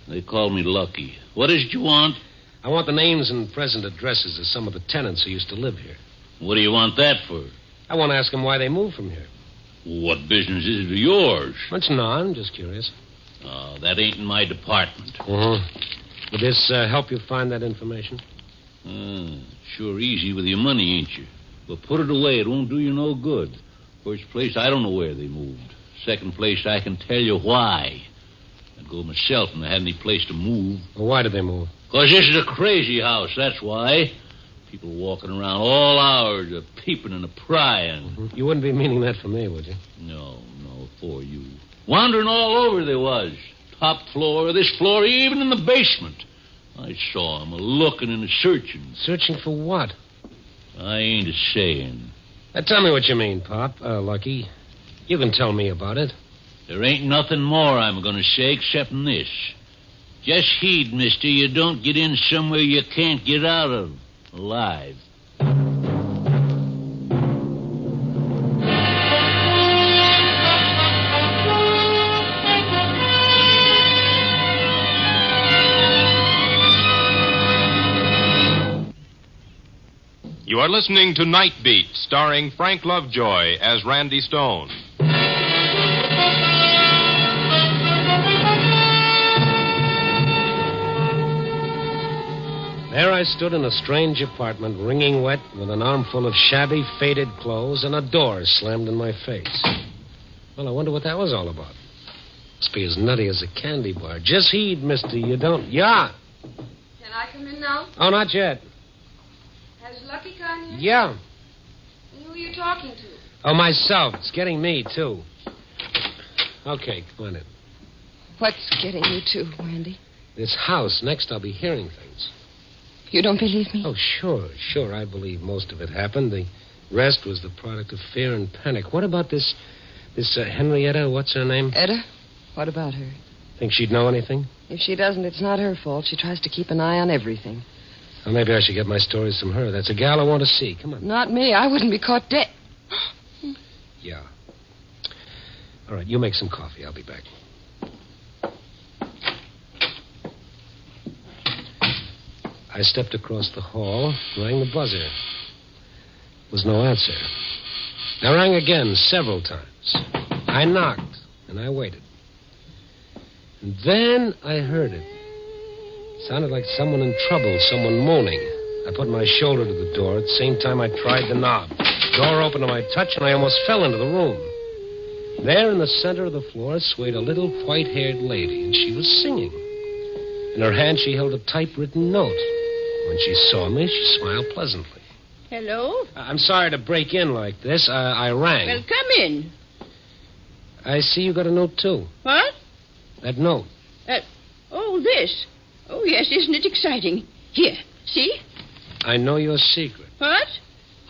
Speaker 11: They call me Lucky. What is it you want?
Speaker 17: I want the names and present addresses of some of the tenants who used to live here.
Speaker 11: What do you want that for?
Speaker 17: I want to ask them why they moved from here.
Speaker 11: What business is it of yours?
Speaker 17: It's none. I'm just curious.
Speaker 11: Oh, that ain't in my department.
Speaker 17: Would this help you find that information?
Speaker 11: Sure easy with your money, ain't you? But put it away. It won't do you no good. First place, I don't know where they moved. Second place, I can tell you why. I'd go myself and I had any place to move.
Speaker 17: Well, why did they move?
Speaker 11: Because this is a crazy house, that's why. People walking around all hours, peeping and prying.
Speaker 17: Mm-hmm. You wouldn't be meaning that for me, would you?
Speaker 11: No, for you. Wandering all over they was. Top floor, this floor, even in the basement. I saw them a-looking and a-searching.
Speaker 17: Searching for what?
Speaker 11: I ain't a-saying.
Speaker 17: Tell me what you mean, Pop, Lucky. You can tell me about it.
Speaker 11: There ain't nothing more I'm going to say except this. Just heed, mister, you don't get in somewhere you can't get out of alive.
Speaker 16: You are listening to Night Beat, starring Frank Lovejoy as Randy Stone.
Speaker 17: There I stood in a strange apartment, wringing wet, with an armful of shabby, faded clothes, and a door slammed in my face. Well, I wonder what that was all about. Must be as nutty as a candy bar. Just heed, mister, you don't... Yeah.
Speaker 19: Can I come in now?
Speaker 17: Oh, not yet.
Speaker 19: Has Lucky come yet?
Speaker 17: Yeah.
Speaker 19: And who are you talking to?
Speaker 17: Oh, myself. It's getting me, too. Okay, come on in.
Speaker 19: What's getting you too, Randy?
Speaker 17: This house. Next, I'll be hearing things.
Speaker 19: You don't believe me?
Speaker 17: Oh, sure. I believe most of it happened. The rest was the product of fear and panic. What about this Henrietta, what's her name?
Speaker 19: Etta? What about her?
Speaker 17: Think she'd know anything?
Speaker 19: If she doesn't, it's not her fault. She tries to keep an eye on everything.
Speaker 17: Well, maybe I should get my stories from her. That's a gal I want to see. Come on.
Speaker 19: Not me. I wouldn't be caught dead.
Speaker 17: Yeah. All right, you make some coffee. I'll be back. I stepped across the hall, rang the buzzer. There was no answer. I rang again several times. I knocked, and I waited. And then I heard it. It sounded like someone in trouble, someone moaning. I put my shoulder to the door. At the same time, I tried the knob. Door opened to my touch, and I almost fell into the room. There in the center of the floor swayed a little white-haired lady, and she was singing. In her hand, she held a typewritten note. When she saw me, she smiled pleasantly.
Speaker 9: Hello?
Speaker 17: I'm sorry to break in like this. I rang.
Speaker 9: Well, come in.
Speaker 17: I see you got a note, too.
Speaker 9: What?
Speaker 17: That note.
Speaker 9: This. Oh, yes, isn't it exciting? Here, see?
Speaker 17: I know your secret.
Speaker 9: What?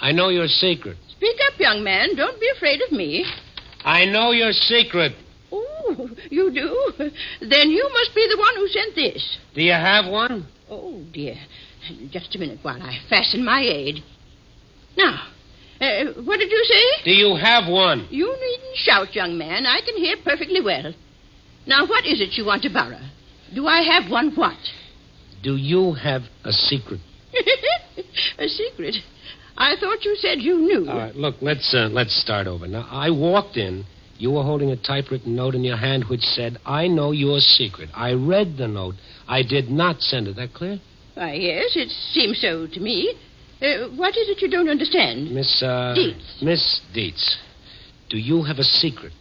Speaker 17: I know your secret.
Speaker 9: Speak up, young man. Don't be afraid of me.
Speaker 17: I know your secret.
Speaker 9: Oh, you do? Then you must be the one who sent this.
Speaker 17: Do you have one?
Speaker 9: Oh, dear. Just a minute while I fasten my aid. Now, what did you say?
Speaker 17: Do you have one?
Speaker 9: You needn't shout, young man. I can hear perfectly well. Now, what is it you want to borrow? Do I have one what?
Speaker 17: Do you have a secret?
Speaker 9: A secret? I thought you said you knew.
Speaker 17: All right, look, let's start over. Now, I walked in. You were holding a typewritten note in your hand which said, I know your secret. I read the note. I did not send it. That clear?
Speaker 9: Why, yes, it seems so to me. What is it you don't understand?
Speaker 17: Miss,
Speaker 9: Dietz.
Speaker 17: Miss Dietz, do you have a secret?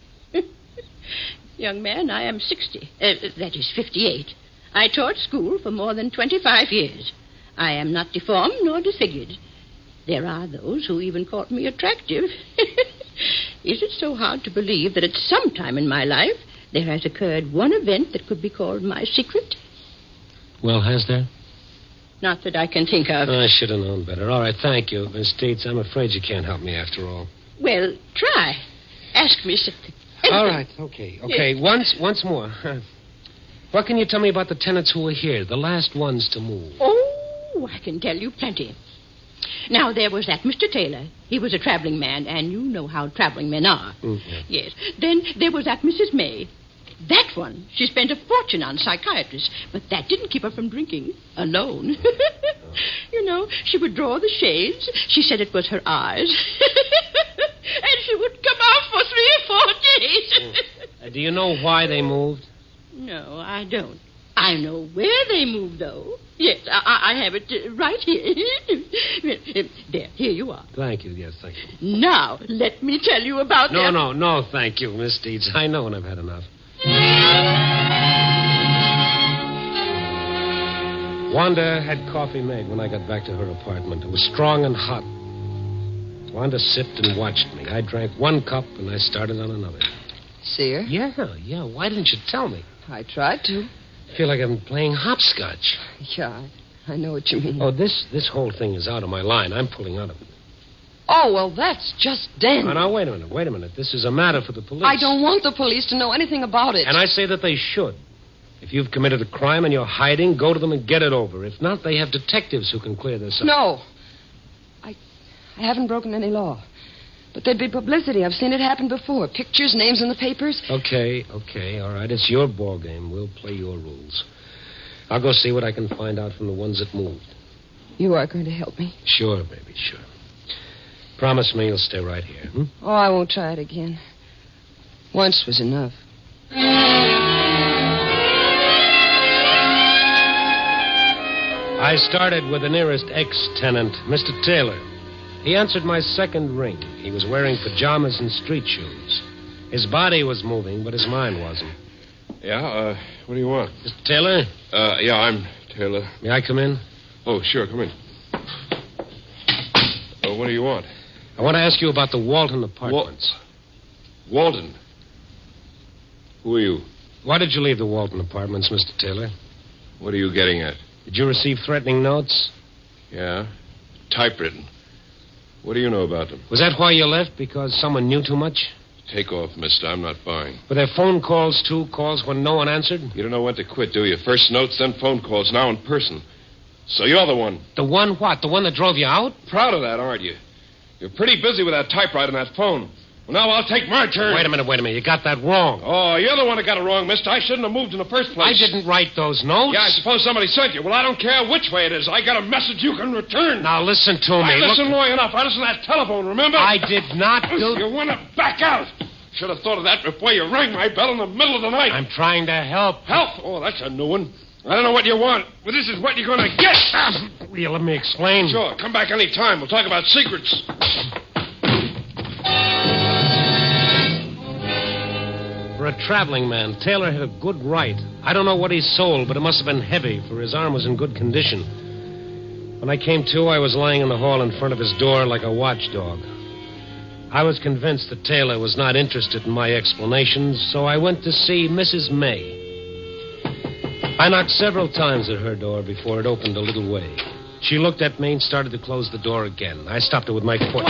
Speaker 9: Young man, I am 60. That is 58. I taught school for more than 25 years. I am not deformed nor disfigured. There are those who even call me attractive. Is it so hard to believe that at some time in my life there has occurred one event that could be called my secret?
Speaker 17: Well, has there?
Speaker 9: Not that I can think of.
Speaker 17: I should have known better. All right, thank you, Miss Dietz. I'm afraid you can't help me after all.
Speaker 9: Well, try. Ask me something.
Speaker 17: All right, okay.
Speaker 9: Yes.
Speaker 17: Once more. What can you tell me about the tenants who were here, the last ones to move?
Speaker 9: Oh, I can tell you plenty. Now, there was that Mr. Taylor. He was a traveling man, and you know how traveling men are.
Speaker 17: Mm-hmm.
Speaker 9: Yes. Then there was that Mrs. May. That one, she spent a fortune on psychiatrists, but that didn't keep her from drinking alone. You know, she would draw the shades. She said it was her eyes. And she would come out for 3 or 4 days.
Speaker 17: Do you know why they moved?
Speaker 9: No, I don't. I know where they moved, though. Yes, I have it right here. There, here you are.
Speaker 17: Thank you, yes, thank you.
Speaker 9: Now, let me tell you about that.
Speaker 17: No, thank you, Miss Dietz. I know when I've had enough. Wanda had coffee made when I got back to her apartment. It was strong and hot. Wanda sipped and watched me. I drank 1 cup, and I started on another.
Speaker 19: See her?
Speaker 17: Yeah. Why didn't you tell me?
Speaker 19: I tried to.
Speaker 17: I feel like I'm playing hopscotch.
Speaker 19: Yeah, I know what you mean.
Speaker 17: Oh, this whole thing is out of my line. I'm pulling out of it.
Speaker 19: Oh, well, that's just dandy.
Speaker 17: Now, wait a minute. This is a matter for the police.
Speaker 19: I don't want the police to know anything about it.
Speaker 17: And I say that they should. If you've committed a crime and you're hiding, go to them and get it over. If not, they have detectives who can clear this up.
Speaker 19: No. I haven't broken any law. But there'd be publicity. I've seen it happen before. Pictures, names in the papers.
Speaker 17: Okay. All right. It's your ball game. We'll play your rules. I'll go see what I can find out from the ones that moved.
Speaker 19: You are going to help me?
Speaker 17: Sure, baby, sure. Promise me you'll stay right here, hmm?
Speaker 19: Oh, I won't try it again. Once was enough.
Speaker 17: I started with the nearest ex-tenant, Mr. Taylor. He answered my second ring. He was wearing pajamas and street shoes. His body was moving, but his mind wasn't.
Speaker 10: Yeah, what do you want?
Speaker 17: Mr. Taylor?
Speaker 10: Yeah, I'm Taylor.
Speaker 17: May I come in?
Speaker 10: Oh, sure, come in. What do you want?
Speaker 17: I want to ask you about the Walton apartments.
Speaker 10: Walton? Who are you?
Speaker 17: Why did you leave the Walton apartments, Mr. Taylor?
Speaker 10: What are you getting at?
Speaker 17: Did you receive threatening notes?
Speaker 10: Yeah, typewritten. What do you know about them?
Speaker 17: Was that why you left? Because someone knew too much?
Speaker 10: Take off, mister. I'm not buying.
Speaker 17: Were there phone calls, too? Calls when no one answered?
Speaker 10: You don't know when to quit, do you? First notes, then phone calls, now in person. So you're the one.
Speaker 17: The one what? The one that drove you out?
Speaker 10: Proud of that, aren't you? You're pretty busy with that typewriter and that phone. Well, now I'll take my turn.
Speaker 17: Wait a minute. You got that wrong.
Speaker 10: Oh, you're the one that got it wrong, mister. I shouldn't have moved in the first place.
Speaker 17: I didn't write those notes.
Speaker 10: Yeah, I suppose somebody sent you. Well, I don't care which way it is. I got a message you can return.
Speaker 17: Now, listen to me.
Speaker 10: I listened long enough. I listened to that telephone, remember?
Speaker 17: I did not do...
Speaker 10: You want to back out. Should have thought of that before you rang my bell in the middle of the night.
Speaker 17: I'm trying to help.
Speaker 10: Help? Oh, that's a new one. I don't know what you want, but this is what you're going to get.
Speaker 17: Will you let me explain?
Speaker 10: Sure. Come back any time. We'll talk about secrets.
Speaker 17: For a traveling man, Taylor had a good right. I don't know what he sold, but it must have been heavy, for his arm was in good condition. When I came to, I was lying in the hall in front of his door like a watchdog. I was convinced that Taylor was not interested in my explanations, so I went to see Mrs. May. I knocked several times at her door before it opened a little way. She looked at me and started to close the door again. I stopped her with my foot.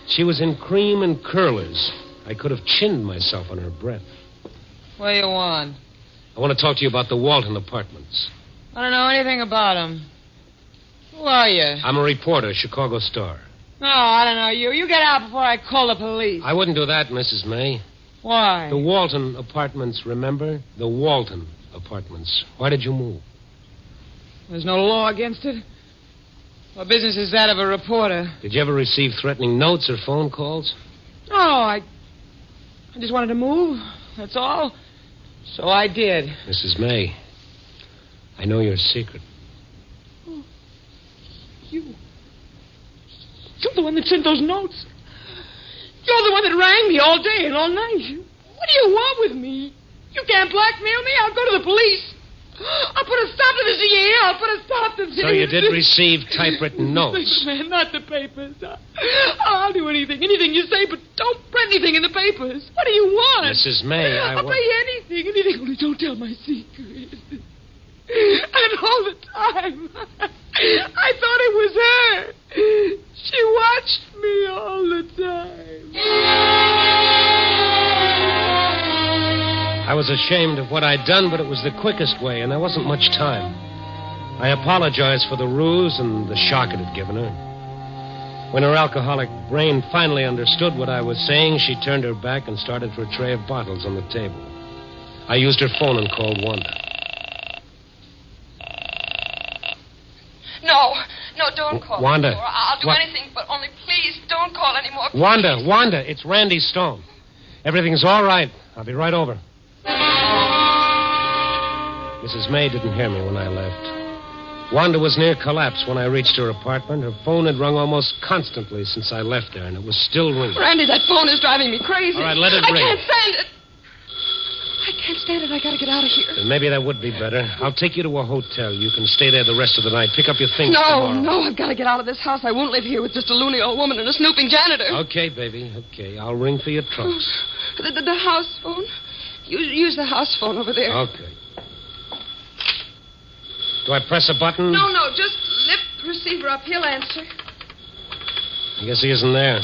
Speaker 17: She was in cream and curlers. I could have chinned myself on her breath.
Speaker 22: What do you want?
Speaker 17: I want to talk to you about the Walton apartments.
Speaker 22: I don't know anything about them. Who are you?
Speaker 17: I'm a reporter, Chicago Star.
Speaker 22: No, I don't know you. You get out before I call the police.
Speaker 17: I wouldn't do that, Mrs. May.
Speaker 22: Why?
Speaker 17: The Walton apartments, remember? The Walton apartments. Why did you move?
Speaker 22: There's no law against it. What business is that of a reporter?
Speaker 17: Did you ever receive threatening notes or phone calls?
Speaker 22: No, I just wanted to move. That's all. So I did.
Speaker 17: Mrs. May, I know your secret.
Speaker 22: Oh, You're the one that sent those notes. You're the one that rang me all day and all night. What do you want with me? You can't blackmail me. I'll go to the police. I'll put a stop to this. Yeah, I'll put a stop to this.
Speaker 17: So you did receive typewritten notes.
Speaker 22: Man, not the papers. I'll do anything you say, but don't print anything in the papers. What do you want?
Speaker 17: Mrs. May,
Speaker 22: I'll pay anything, only don't tell my secret. And all the time, I thought it was her. She watched me all the time.
Speaker 17: I was ashamed of what I'd done, but it was the quickest way, and there wasn't much time. I apologized for the ruse and the shock it had given her. When her alcoholic brain finally understood what I was saying, she turned her back and started for a tray of bottles on the table. I used her phone and called Wanda.
Speaker 19: No, don't call
Speaker 17: Wanda.
Speaker 19: anymore. I'll do anything, but only please don't call anymore. Please.
Speaker 17: Wanda, it's Randy Stone. Everything's all right. I'll be right over. Mrs. May didn't hear me when I left. Wanda was near collapse when I reached her apartment. Her phone had rung almost constantly since I left there, and it was still ringing.
Speaker 19: Randy, that phone is driving me crazy.
Speaker 17: All right, let it ring.
Speaker 19: I can't stand it. I gotta get out of here.
Speaker 17: Then maybe that would be better. I'll take you to a hotel. You can stay there the rest of the night. Pick up your things tomorrow.
Speaker 19: No, I've got to get out of this house. I won't live here with just a loony old woman and a snooping janitor.
Speaker 17: Okay, baby, okay. I'll ring for your trunks.
Speaker 19: The house phone? Use the house phone over there.
Speaker 17: Okay. Do I press a button?
Speaker 19: No, just lift the receiver up. He'll answer.
Speaker 17: I guess he isn't there.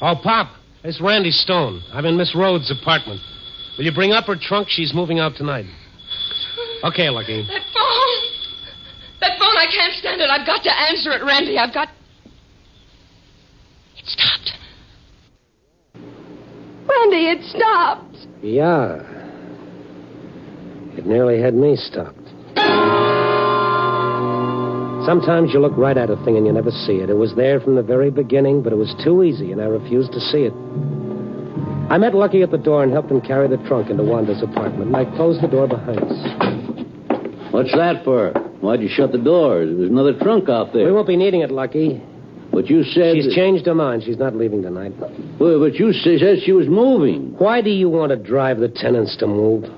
Speaker 17: Oh, Pop, it's Randy Stone. I'm in Miss Rhodes' apartment. Will you bring up her trunk? She's moving out tonight. Okay, Lucky.
Speaker 19: That phone, I can't stand it. I've got to answer it, Randy. It stopped. Randy, it stopped.
Speaker 17: Yeah. It nearly had me stopped. Sometimes you look right at a thing and you never see it. It was there from the very beginning, but it was too easy, and I refused to see it. I met Lucky at the door and helped him carry the trunk into Wanda's apartment, and I closed the door behind us.
Speaker 11: What's that for? Why'd you shut the door? There's another trunk out there.
Speaker 17: We won't be needing it, Lucky.
Speaker 11: But you said...
Speaker 17: She's changed her mind. She's not leaving tonight.
Speaker 11: Well, but you said she was moving.
Speaker 17: Why do you want to drive the tenants to move?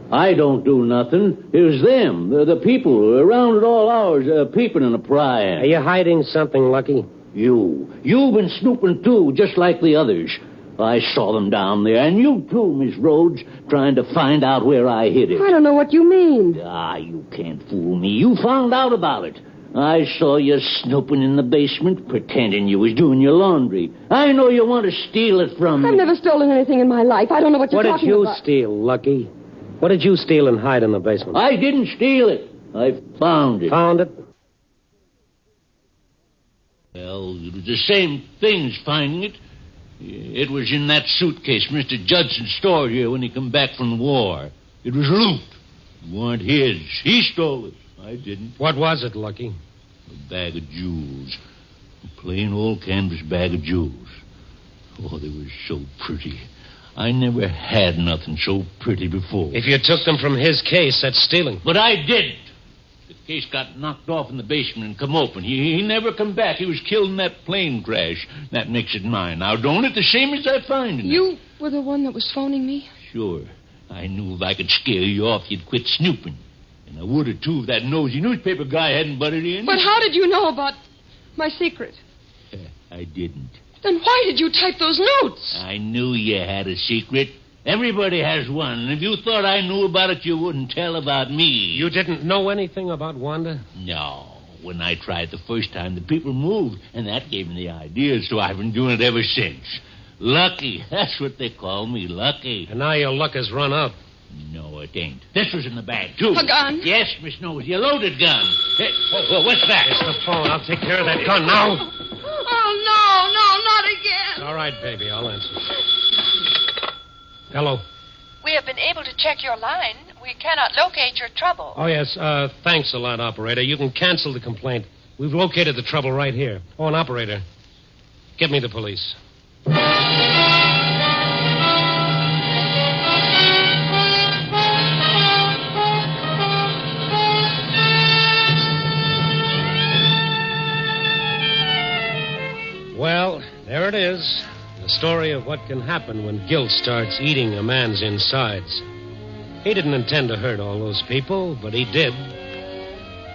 Speaker 11: I don't do nothing. It was them, the people, around at all hours, peeping and prying.
Speaker 17: Are you hiding something, Lucky?
Speaker 11: You've been snooping, too, just like the others. I saw them down there, and you, too, Miss Rhodes, trying to find out where I hid it.
Speaker 19: I don't know what you mean.
Speaker 11: You can't fool me. You found out about it. I saw you snooping in the basement, pretending you was doing your laundry. I know you want to steal it from me.
Speaker 19: I've never stolen anything in my life. I don't know what you're talking about.
Speaker 17: What did you steal, Lucky? What did you steal and hide in the basement?
Speaker 11: I didn't steal it. I found it.
Speaker 17: Found it?
Speaker 11: Well, it was the same thing as finding it. It was in that suitcase Mr. Judson stored here when he come back from the war. It was loot. It weren't his. He stole it. I didn't.
Speaker 17: What was it, Lucky?
Speaker 11: A bag of jewels. A plain old canvas bag of jewels. Oh, they were so pretty. I never had nothing so pretty before.
Speaker 17: If you took them from his case, that's stealing.
Speaker 11: But I didn't. The case got knocked off in the basement and come open. He never come back. He was killed in that plane crash. That makes it mine. Now, don't it the same as I find it?
Speaker 19: You were the one that was phoning me?
Speaker 11: Sure. I knew if I could scare you off, you'd quit snooping. And I would have, too, if that nosy newspaper guy hadn't butted in.
Speaker 19: But how did you know about my secret?
Speaker 11: I didn't.
Speaker 19: Then why did you type those notes?
Speaker 11: I knew you had a secret. Everybody has one. And if you thought I knew about it, you wouldn't tell about me.
Speaker 17: You didn't know anything about Wanda?
Speaker 11: No. When I tried the first time, the people moved, and that gave me the idea, so I've been doing it ever since. Lucky. That's what they call me, Lucky.
Speaker 17: And now your luck has run out.
Speaker 11: No, it ain't. This was in the bag, too.
Speaker 19: A gun?
Speaker 11: Yes, Miss Nosy, a loaded gun. Hey, what's that?
Speaker 17: It's the phone. I'll take care of that gun now.
Speaker 19: Oh, no, not again.
Speaker 17: All right, baby, I'll answer. Hello.
Speaker 21: We have been able to check your line. We cannot locate your trouble.
Speaker 17: Oh, yes. Thanks a lot, operator. You can cancel the complaint. We've located the trouble right here. Oh, an operator. Get me the police. Well, there it is. The story of what can happen when guilt starts eating a man's insides. He didn't intend to hurt all those people, but he did.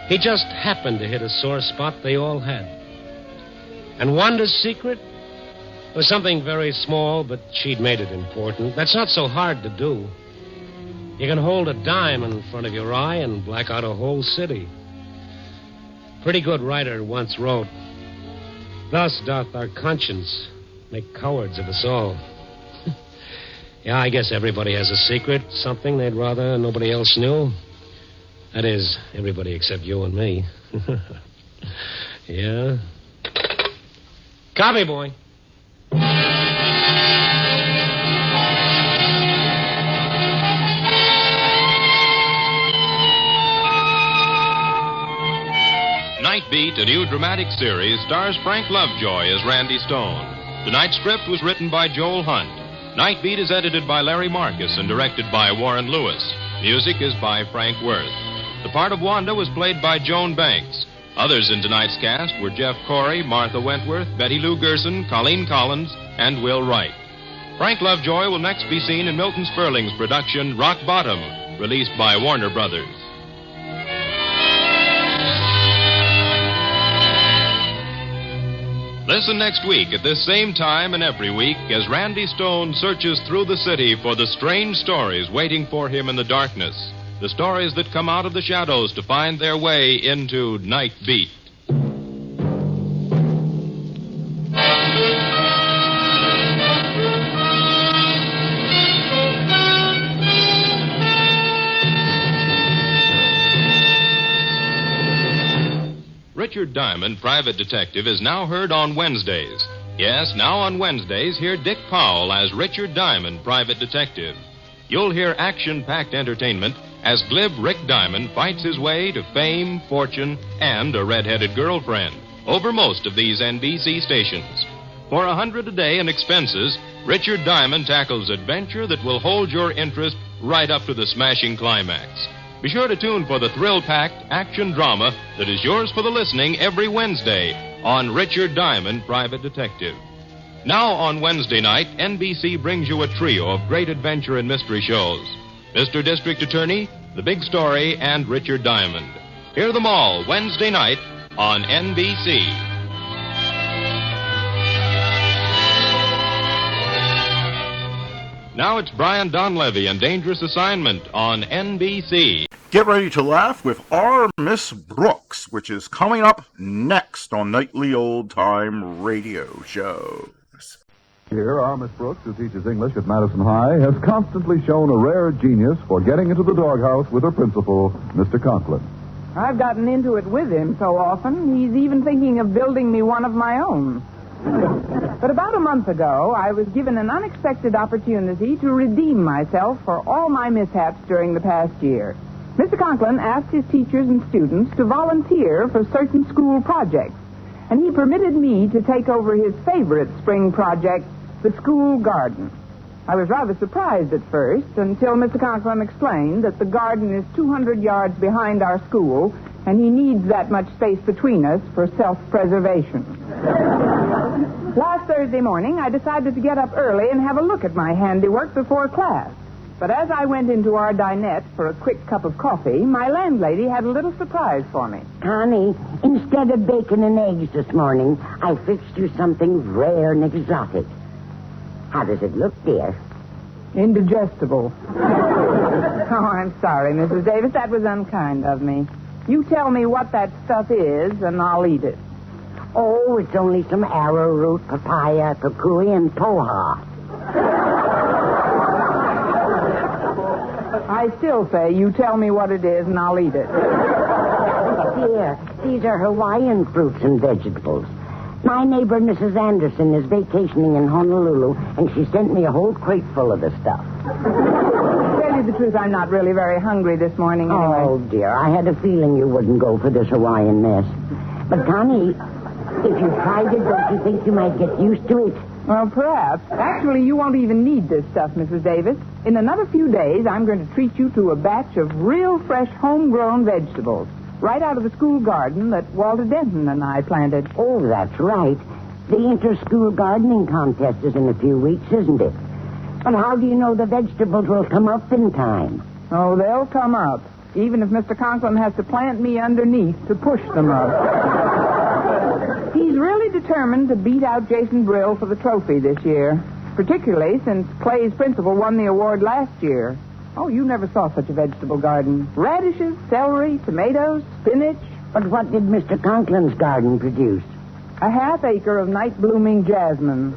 Speaker 17: He just happened to hit a sore spot they all had. And Wanda's secret was something very small, but she'd made it important. That's not so hard to do. You can hold a dime in front of your eye and black out a whole city. Pretty good writer once wrote, "Thus doth our conscience make cowards of us all." Yeah, I guess everybody has a secret, something they'd rather nobody else knew. That is, everybody except you and me. Yeah? Copy, boy.
Speaker 16: Night Beat, a new dramatic series, stars Frank Lovejoy as Randy Stone. Tonight's script was written by Joel Hunt. Night Beat is edited by Larry Marcus and directed by Warren Lewis. Music is by Frank Worth. The part of Wanda was played by Joan Banks. Others in tonight's cast were Jeff Corey, Martha Wentworth, Betty Lou Gerson, Colleen Collins, and Will Wright. Frank Lovejoy will next be seen in Milton Sperling's production, Rock Bottom, released by Warner Brothers. Listen next week at this same time and every week as Randy Stone searches through the city for the strange stories waiting for him in the darkness. The stories that come out of the shadows to find their way into Night Beat. Richard Diamond, Private Detective, is now heard on Wednesdays. Yes, now on Wednesdays, hear Dick Powell as Richard Diamond, Private Detective. You'll hear action-packed entertainment as glib Rick Diamond fights his way to fame, fortune, and a red-headed girlfriend over most of these NBC stations. For $100 a day in expenses, Richard Diamond tackles adventure that will hold your interest right up to the smashing climax. Be sure to tune for the thrill-packed action drama that is yours for the listening every Wednesday on Richard Diamond, Private Detective. Now on Wednesday night, NBC brings you a trio of great adventure and mystery shows. Mr. District Attorney, The Big Story, and Richard Diamond. Hear them all Wednesday night on NBC. Now it's Brian Donlevy and Dangerous Assignment on NBC.
Speaker 1: Get ready to laugh with our Miss Brooks, which is coming up next on Nightly Old Time Radio Shows.
Speaker 7: Here, our Miss Brooks, who teaches English at Madison High, has constantly shown a rare genius for getting into the doghouse with her principal, Mr. Conklin.
Speaker 18: I've gotten into it with him so often, he's even thinking of building me one of my own. But about a month ago, I was given an unexpected opportunity to redeem myself for all my mishaps during the past year. Mr. Conklin asked his teachers and students to volunteer for certain school projects, and he permitted me to take over his favorite spring project, the school garden. I was rather surprised at first until Mr. Conklin explained that the garden is 200 yards behind our school, and he needs that much space between us for self-preservation. Last Thursday morning, I decided to get up early and have a look at my handiwork before class. But as I went into our dinette for a quick cup of coffee, my landlady had a little surprise for me.
Speaker 23: Connie, instead of bacon and eggs this morning, I fixed you something rare and exotic. How does it look, dear?
Speaker 18: Indigestible. Oh, I'm sorry, Mrs. Davis. That was unkind of me. You tell me what that stuff is, and I'll eat it.
Speaker 23: Oh, it's only some arrowroot, papaya, kukui, and poha.
Speaker 18: I still say you tell me what it is, and I'll eat it.
Speaker 23: Dear, these are Hawaiian fruits and vegetables. My neighbor, Mrs. Anderson, is vacationing in Honolulu, and she sent me a whole crate full of the stuff.
Speaker 18: To tell you the truth, I'm not really very hungry this morning anyway.
Speaker 23: Oh, dear, I had a feeling you wouldn't go for this Hawaiian mess. But, Connie, if you tried it, don't you think you might get used to it?
Speaker 18: Well, perhaps. Actually, you won't even need this stuff, Mrs. Davis. In another few days, I'm going to treat you to a batch of real fresh homegrown vegetables. Right out of the school garden that Walter Denton and I planted.
Speaker 23: Oh, that's right. The inter-school gardening contest is in a few weeks, isn't it? But how do you know the vegetables will come up in time?
Speaker 18: Oh, they'll come up, even if Mr. Conklin has to plant me underneath to push them up. He's really determined to beat out Jason Brill for the trophy this year, particularly since Clay's principal won the award last year. Oh, you never saw such a vegetable garden. Radishes, celery, tomatoes, spinach.
Speaker 23: But what did Mr. Conklin's garden produce?
Speaker 18: A half-acre of night-blooming jasmine.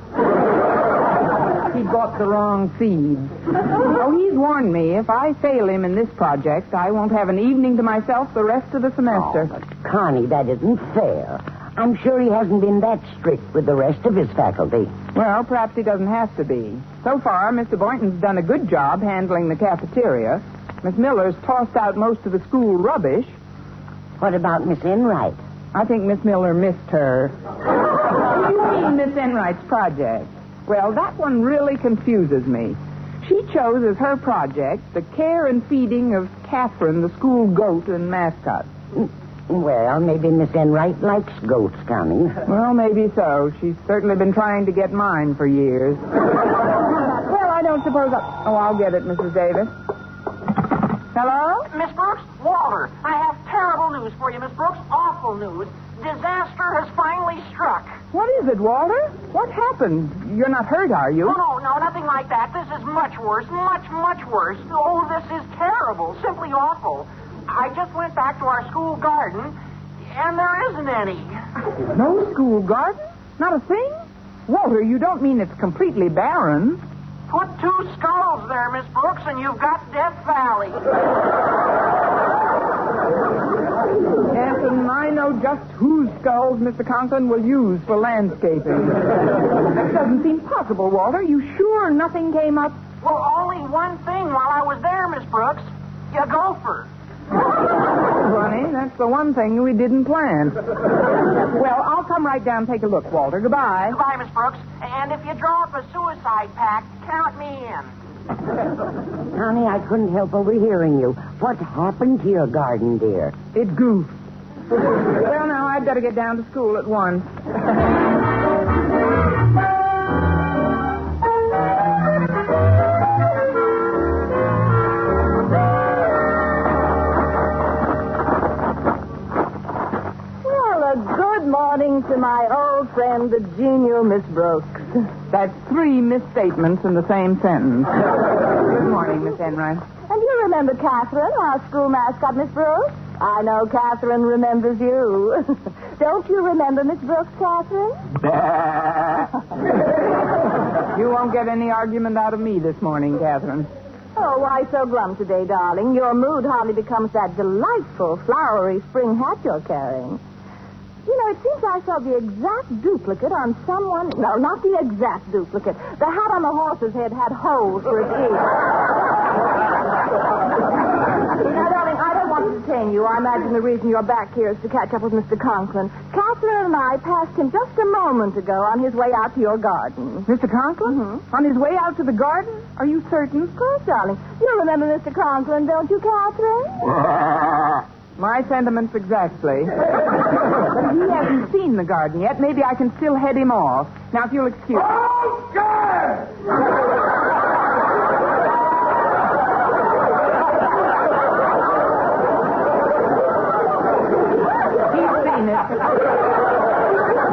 Speaker 18: He bought the wrong seeds. Oh, he's warned me if I fail him in this project, I won't have an evening to myself the rest of the semester.
Speaker 23: Oh, but Connie, that isn't fair. I'm sure he hasn't been that strict with the rest of his faculty.
Speaker 18: Well, perhaps he doesn't have to be. So far, Mr. Boynton's done a good job handling the cafeteria. Miss Miller's tossed out most of the school rubbish.
Speaker 23: What about Miss Enright?
Speaker 18: I think Miss Miller missed her. You mean Miss Enright's project? Well, that one really confuses me. She chose as her project the care and feeding of Catherine, the school goat and mascot.
Speaker 23: Well, maybe Miss Enright likes goats, Connie.
Speaker 18: Well, maybe so. She's certainly been trying to get mine for years. Well, I don't suppose I'll get it, Mrs. Davis. Hello?
Speaker 2: Miss Brooks? Walter, I have terrible news for you, Miss Brooks. Awful news. Disaster has finally struck.
Speaker 18: What is it, Walter? What happened? You're not hurt, are you?
Speaker 2: No, nothing like that. This is much worse. Much worse. Oh, this is terrible. Simply awful. I just went back to our school garden, and there isn't any.
Speaker 18: No school garden? Not a thing? Walter, you don't mean it's completely barren.
Speaker 2: Put 2 skulls there, Miss Brooks, and you've got Death Valley.
Speaker 18: Yes, and I know just whose skulls Mr. Conklin will use for landscaping. That doesn't seem possible, Walter. You sure nothing came up?
Speaker 2: Well, only one thing while I was there, Miss Brooks. A gopher.
Speaker 18: Funny, that's the one thing we didn't plan. Well, I'll come right down and take a look, Walter. Goodbye.
Speaker 2: Goodbye, Miss Brooks. And if you draw up a suicide pact, count me in.
Speaker 23: Connie, I couldn't help overhearing you. What happened to your garden, dear?
Speaker 18: It goofed. Well, now, I'd better get down to school at once.
Speaker 5: Good morning to my old friend, the genial Miss Brooks.
Speaker 18: That's 3 misstatements in the same sentence. Good morning, Miss Enright.
Speaker 5: And you remember Catherine, our school mascot, Miss Brooks? I know Catherine remembers you. Don't you remember Miss Brooks, Catherine?
Speaker 18: You won't get any argument out of me this morning, Catherine.
Speaker 5: Oh, why so glum today, darling? Your mood hardly becomes that delightful, flowery spring hat you're carrying. You know, it seems I saw the exact duplicate on someone... No, not the exact duplicate. The hat on the horse's head had holes for its ears. Now, darling, I don't want to detain you. I imagine the reason you're back here is to catch up with Mr. Conklin. Catherine and I passed him just a moment ago on his way out to your garden.
Speaker 18: Mr. Conklin? Mm-hmm. On his way out to the garden? Are you certain?
Speaker 5: Of course, darling. You remember Mr. Conklin, don't you, Catherine?
Speaker 18: My sentiments exactly. But he hasn't seen the garden yet. Maybe I can still head him off. Now, if you'll excuse me.
Speaker 2: Oh, God!
Speaker 18: He's seen it.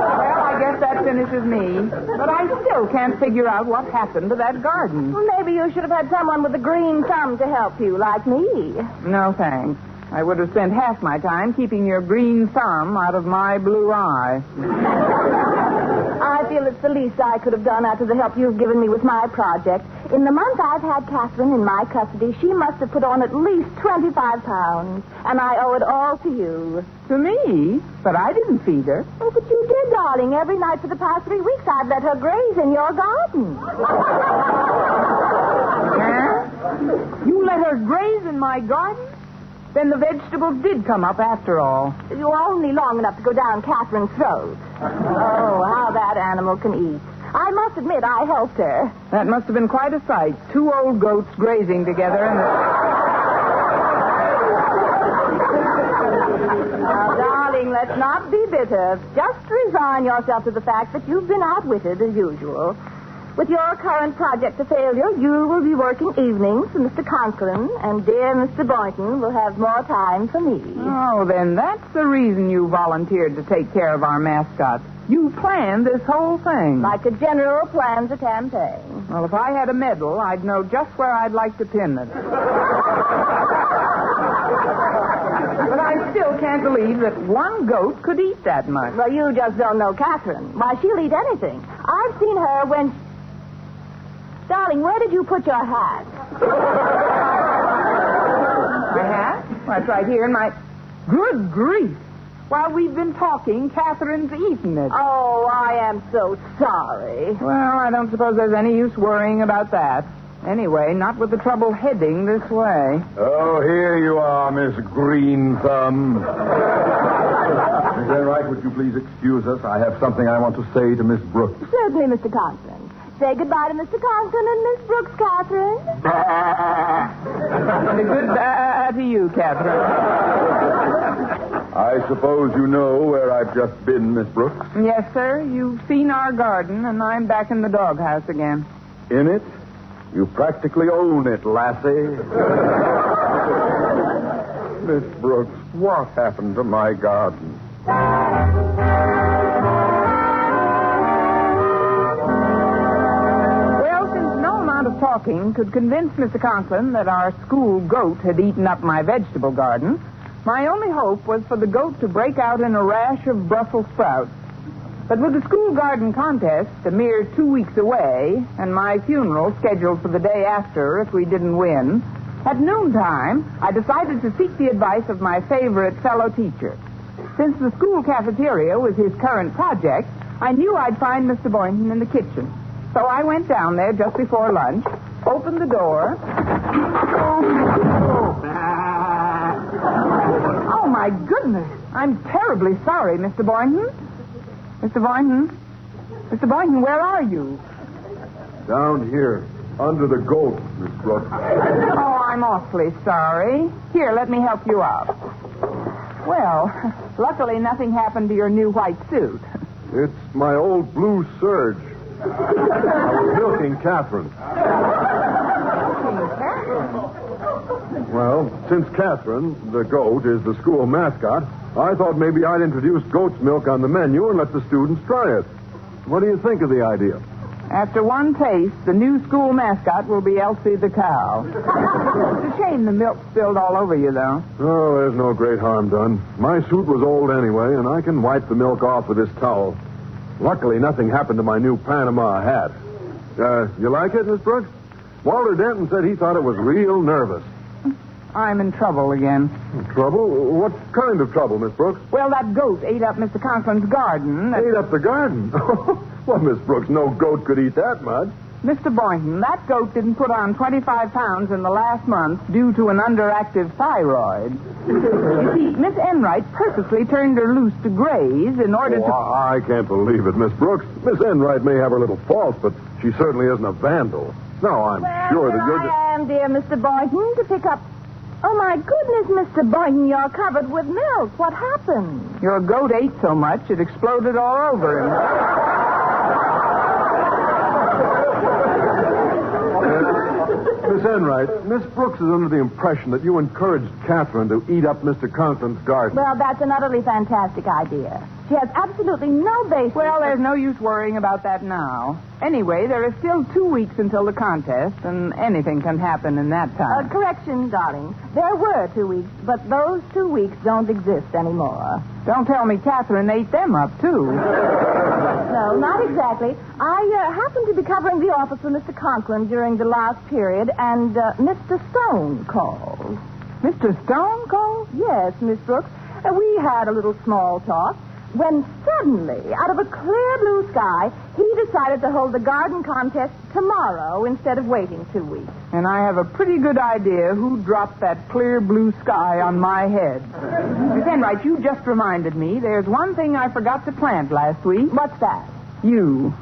Speaker 18: Well, I guess that finishes me. But I still can't figure out what happened to that garden.
Speaker 5: Well, maybe you should have had someone with a green thumb to help you, like me.
Speaker 18: No, thanks. I would have spent half my time keeping your green thumb out of my blue eye.
Speaker 5: I feel it's the least I could have done after the help you've given me with my project. In the month I've had Catherine in my custody, she must have put on at least 25 pounds. And I owe it all to you.
Speaker 18: To me? But I didn't feed her.
Speaker 5: Oh, but you did, darling. Every night for the past 3 weeks I've let her graze in your garden.
Speaker 18: Huh? You let her graze in my garden? Then the vegetables did come up after all.
Speaker 5: You were only long enough to go down Catherine's throat. Oh, how that animal can eat. I must admit, I helped her.
Speaker 18: That must have been quite a sight. 2 old goats grazing together and...
Speaker 5: Now, darling, let's not be bitter. Just resign yourself to the fact that you've been outwitted as usual. With your current project a failure, you will be working evenings for Mr. Conklin, and dear Mr. Boynton will have more time for me.
Speaker 18: Oh, then that's the reason you volunteered to take care of our mascot. You planned this whole thing.
Speaker 5: Like a general plans a campaign.
Speaker 18: Well, if I had a medal, I'd know just where I'd like to pin it. But I still can't believe that one goat could eat that much.
Speaker 5: Well, you just don't know Catherine. Why, she'll eat anything. I've seen her when... Darling, where did you put your hat?
Speaker 18: My hat? Well, it's right here in my... Good grief. While we've been talking, Catherine's eaten it.
Speaker 5: Oh, I am so sorry.
Speaker 18: Well, I don't suppose there's any use worrying about that. Anyway, not with the trouble heading this way.
Speaker 6: Oh, here you are, Miss Green Thumb. Miss Enright, would you please excuse us? I have something I want to say to Miss Brooks.
Speaker 5: Certainly, Mr. Conklin. Say goodbye to Mr. Conklin and Miss Brooks, Catherine.
Speaker 18: Goodbye to you, Catherine.
Speaker 6: I suppose you know where I've just been, Miss Brooks?
Speaker 18: Yes, sir. You've seen our garden, and I'm back in the doghouse again.
Speaker 6: In it? You practically own it, lassie. Miss Brooks, what happened to my garden?
Speaker 18: Well, since no amount of talking could convince Mr. Conklin that our school goat had eaten up my vegetable garden, my only hope was for the goat to break out in a rash of Brussels sprouts. But with the school garden contest a mere 2 weeks away, and my funeral scheduled for the day after if we didn't win, at noontime, I decided to seek the advice of my favorite fellow teacher. Since the school cafeteria was his current project, I knew I'd find Mr. Boynton in the kitchen. So I went down there just before lunch, opened the door. Oh, my goodness. I'm terribly sorry, Mr. Boynton. Mr. Boynton? Mr. Boynton, where are you?
Speaker 6: Down here, under the goat, Miss Brooks.
Speaker 18: Oh, I'm awfully sorry. Here, let me help you up. Well, luckily nothing happened to your new white suit.
Speaker 6: It's my old blue serge. I was milking Catherine. Well, since Catherine, the goat, is the school mascot, I thought maybe I'd introduce goat's milk on the menu and let the students try it. What do you think of the idea?
Speaker 18: After one taste, the new school mascot will be Elsie the cow. It's a shame the milk spilled all over you, though.
Speaker 6: Oh, there's no great harm done. My suit was old anyway, and I can wipe the milk off with this towel. Luckily, nothing happened to my new Panama hat. You like it, Miss Brooks? Walter Denton said he thought it was real nervous.
Speaker 18: I'm in trouble again.
Speaker 6: Trouble? What kind of trouble, Miss Brooks?
Speaker 18: Well, that goat ate up Mr. Conklin's garden.
Speaker 6: Ate up the garden? Well, Miss Brooks, no goat could eat that much.
Speaker 18: Mr. Boynton, that goat didn't put on 25 pounds in the last month due to an underactive thyroid. You see, Miss Enright purposely turned her loose to graze in order to...
Speaker 6: I can't believe it, Miss Brooks. Miss Enright may have her little faults, but she certainly isn't a vandal. No, I'm sure that you're...
Speaker 5: I am, dear Mr. Boynton, to pick up... Oh, my goodness, Mr. Boynton, you're covered with milk. What happened?
Speaker 18: Your goat ate so much it exploded all over him.
Speaker 6: Miss Enright, Miss Brooks is under the impression that you encouraged Catherine to eat up Mr. Conklin's garden.
Speaker 5: Well, that's an utterly fantastic idea. She has absolutely no basis.
Speaker 18: Well, there's no use worrying about that now. Anyway, there is still 2 weeks until the contest, and anything can happen in that time.
Speaker 5: Correction, darling. There were 2 weeks, but those 2 weeks don't exist anymore.
Speaker 18: Don't tell me Catherine ate them up, too.
Speaker 5: No, not exactly. I happened to be covering the office for Mr. Conklin during the last period, and Mr. Stone called.
Speaker 18: Mr. Stone called?
Speaker 5: Yes, Miss Brooks. We had a little small talk. When suddenly, out of a clear blue sky, he decided to hold the garden contest tomorrow instead of waiting 2 weeks.
Speaker 18: And I have a pretty good idea who dropped that clear blue sky on my head. Miss Enright, you just reminded me there's one thing I forgot to plant last week.
Speaker 5: What's that?
Speaker 18: You.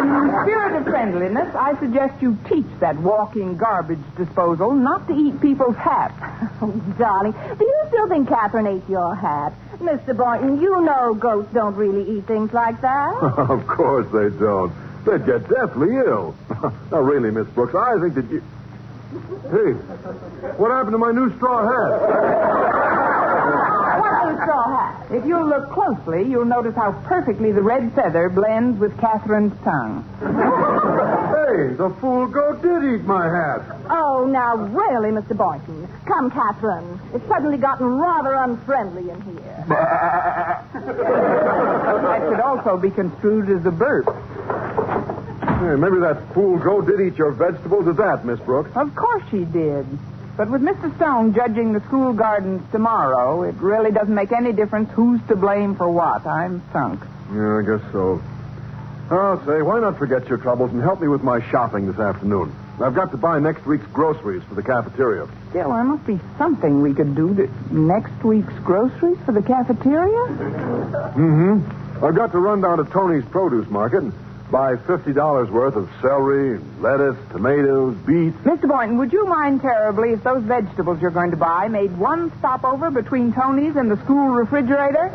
Speaker 18: And spirit of friendliness, I suggest you teach that walking garbage disposal not to eat people's hats.
Speaker 5: Oh, darling, do you still think Catherine ate your hat? Mr. Boynton, you know goats don't really eat things like that.
Speaker 6: Of course they don't. They'd get deathly ill. Now, really, Miss Brooks, I think that you... Hey, what happened to my new straw hat?
Speaker 18: What's the straw hat? If you'll look closely, you'll notice how perfectly the red feather blends with Catherine's tongue.
Speaker 6: Hey, the fool goat did eat my hat.
Speaker 5: Oh, now, really, Mr. Boynton. Come, Catherine. It's suddenly gotten rather unfriendly in here.
Speaker 18: That could also be construed as a burp.
Speaker 6: Hey, maybe that fool goat did eat your vegetables at that, Miss Brooks.
Speaker 18: Of course she did. But with Mr. Stone judging the school gardens tomorrow, it really doesn't make any difference who's to blame for what. I'm sunk.
Speaker 6: Yeah, I guess so. I'll say, why not forget your troubles and help me with my shopping this afternoon? I've got to buy next week's groceries for the cafeteria.
Speaker 18: Still, there must be something we could do to next week's groceries for the cafeteria?
Speaker 6: Mm-hmm. I've got to run down to Tony's produce market and buy $50 worth of celery, lettuce, tomatoes, beets.
Speaker 18: Mr. Boynton, would you mind terribly if those vegetables you're going to buy made one stopover between Tony's and the school refrigerator?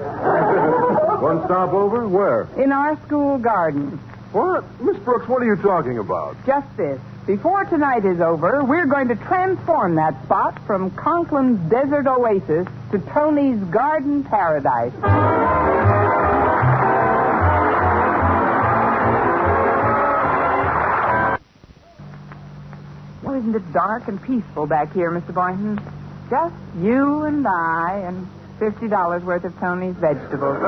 Speaker 6: One stopover? Where?
Speaker 18: In our school garden.
Speaker 6: What? Miss Brooks, what are you talking about?
Speaker 18: Just this. Before tonight is over, we're going to transform that spot from Conklin's desert oasis to Tony's garden paradise. Well, isn't it dark and peaceful back here, Mr. Boynton? Just you and I and $50 worth of Tony's vegetables.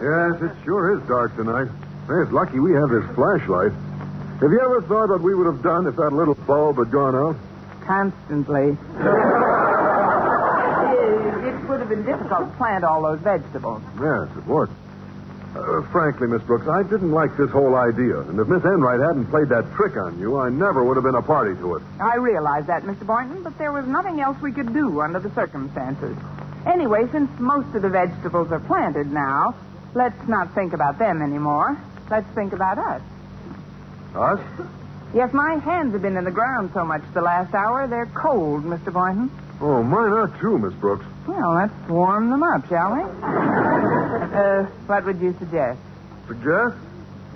Speaker 6: Yes, it sure is dark tonight. It's lucky we have this flashlight. Have you ever thought what we would have done if that little bulb had gone out?
Speaker 18: Constantly. It would have been difficult to plant all those vegetables.
Speaker 6: Yes, it would. Frankly, Miss Brooks, I didn't like this whole idea. And if Miss Enright hadn't played that trick on you, I never would have been a party to it.
Speaker 18: I realize that, Mr. Boynton, but there was nothing else we could do under the circumstances. Anyway, since most of the vegetables are planted now, let's not think about them anymore. Let's think about us.
Speaker 6: Us?
Speaker 18: Yes, my hands have been in the ground so much the last hour, they're cold, Mr. Boynton.
Speaker 6: Oh, mine are too, Miss Brooks.
Speaker 18: Well, let's warm them up, shall we? What would you suggest?
Speaker 6: Suggest?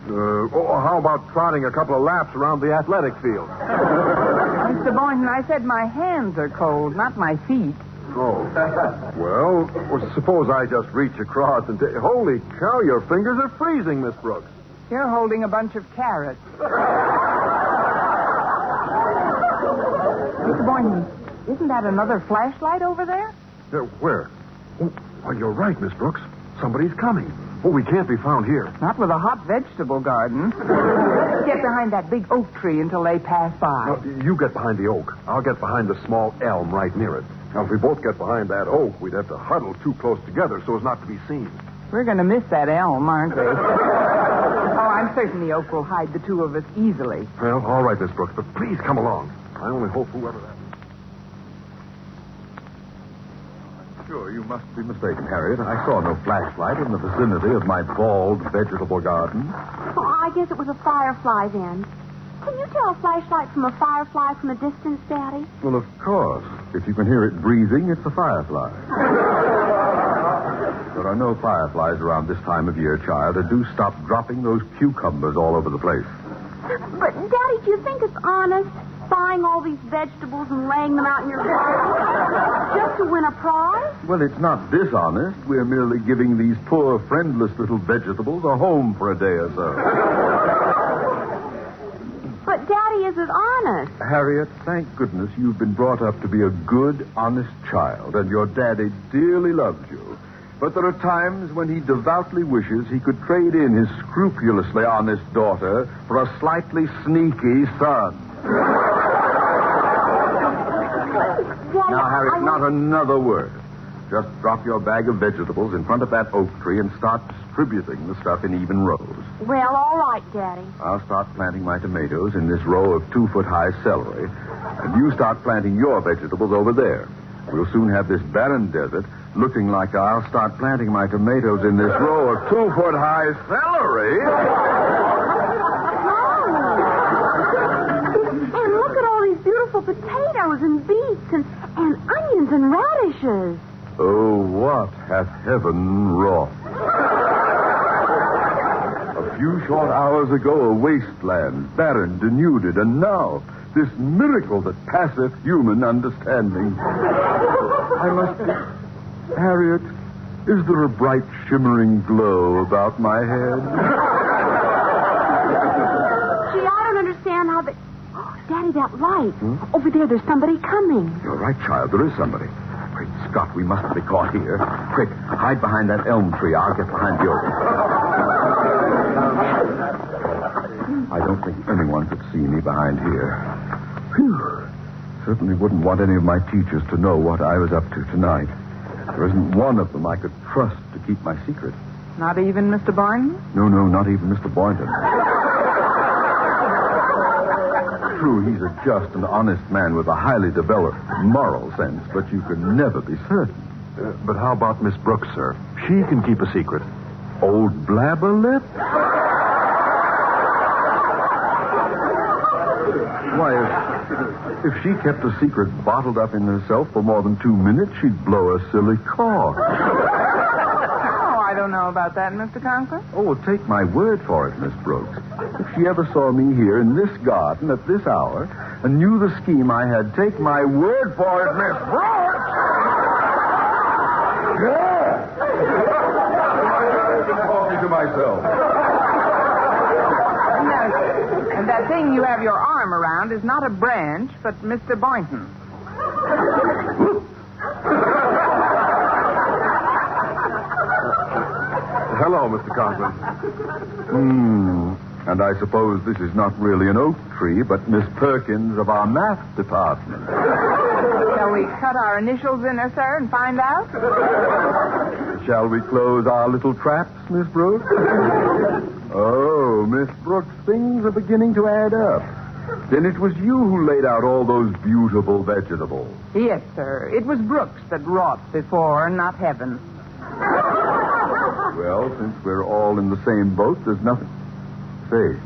Speaker 6: How about trotting a couple of laps around the athletic field?
Speaker 18: Mr. Boynton, I said my hands are cold, not my feet.
Speaker 6: Oh. Well, suppose I just reach across and Holy cow, your fingers are freezing, Miss Brooks.
Speaker 18: You're holding a bunch of carrots. Mr. Boynton, isn't that another flashlight over there?
Speaker 6: Where? Oh, you're right, Miss Brooks. Somebody's coming. Oh, we can't be found here.
Speaker 18: Not with a hot vegetable garden. Get behind that big oak tree until they pass by.
Speaker 6: No, you get behind the oak. I'll get behind the small elm right near it. Now, if we both get behind that oak, we'd have to huddle too close together so as not to be seen.
Speaker 18: We're going to miss that elm, aren't we? Oh, I'm certain the oak will hide the two of us easily.
Speaker 6: Well, all right, Miss Brooks, but please come along. I only hope whoever that is.
Speaker 7: Sure, you must be mistaken, Harriet. I saw no flashlight in the vicinity of my bald vegetable garden.
Speaker 14: Oh, I guess it was a firefly then. Can you tell a flashlight from a firefly from a distance, Daddy?
Speaker 7: Well, of course. If you can hear it breathing, it's a firefly. There are no fireflies around this time of year, child, and do stop dropping those cucumbers all over the place.
Speaker 14: But, Daddy, do you think it's honest, buying all these vegetables and laying them out in your garden just to win a prize?
Speaker 7: Well, it's not dishonest. We're merely giving these poor, friendless little vegetables a home for a day or so.
Speaker 14: But, Daddy, is it honest?
Speaker 7: Harriet, thank goodness you've been brought up to be a good, honest child, and your daddy dearly loves you. But there are times when he devoutly wishes he could trade in his scrupulously honest daughter for a slightly sneaky son.
Speaker 14: Daddy,
Speaker 7: Now, Harriet, not another word. Just drop your bag of vegetables in front of that oak tree and start distributing the stuff in even rows.
Speaker 14: Well, all right, Daddy.
Speaker 7: I'll start planting my tomatoes in this row of 2-foot-high celery, and you start planting your vegetables over there. We'll soon have this barren desert looking like I'll start planting my tomatoes in this row of 2-foot-high celery.
Speaker 4: beautiful potatoes and beets and onions and radishes.
Speaker 7: Oh, what hath heaven wrought? A few short hours ago, a wasteland, barren, denuded, and now this miracle that passeth human understanding. I must be... Harriet, is there a bright, shimmering glow about my head?
Speaker 4: Gee, I don't understand how they... Oh, Daddy, that light. Over there's somebody coming.
Speaker 7: You're right, child. There is somebody. Great Scott, we mustn't be caught here. Quick, hide behind that elm tree. I'll get behind the others. I don't think anyone could see me behind here. Phew. Certainly wouldn't want any of my teachers to know what I was up to tonight. There isn't one of them I could trust to keep my secret.
Speaker 18: Not even Mr. Boynton?
Speaker 7: No, not even Mr. Boynton. True, he's a just and honest man with a highly developed moral sense, but you can never be certain.
Speaker 6: But how about Miss Brooks, sir? She can keep a secret.
Speaker 7: Old blabberlip? Why, if she kept a secret bottled up in herself for more than 2 minutes, she'd blow a silly cork.
Speaker 18: Oh, I don't know about that, Mr. Conklin.
Speaker 7: Oh, well, take my word for it, Miss Brooks. If she ever saw me here in this garden at this hour and knew the scheme I had, take my word for it, Miss Brooks! Yeah! I'm talking to myself.
Speaker 18: And that thing you have your arm around is not a branch, but Mr. Boynton.
Speaker 6: Hello, Mr. Conklin.
Speaker 7: And I suppose this is not really an oak tree, but Miss Perkins of our math department.
Speaker 18: Shall we cut our initials in her, sir, and find out?
Speaker 7: Shall we close our little traps, Miss Brooks? Oh, Miss Brooks, things are beginning to add up. Then it was you who laid out all those beautiful vegetables.
Speaker 18: Yes, sir. It was Brooks that wrought before, not heaven.
Speaker 7: Well, since we're all in the same boat, there's nothing. Say,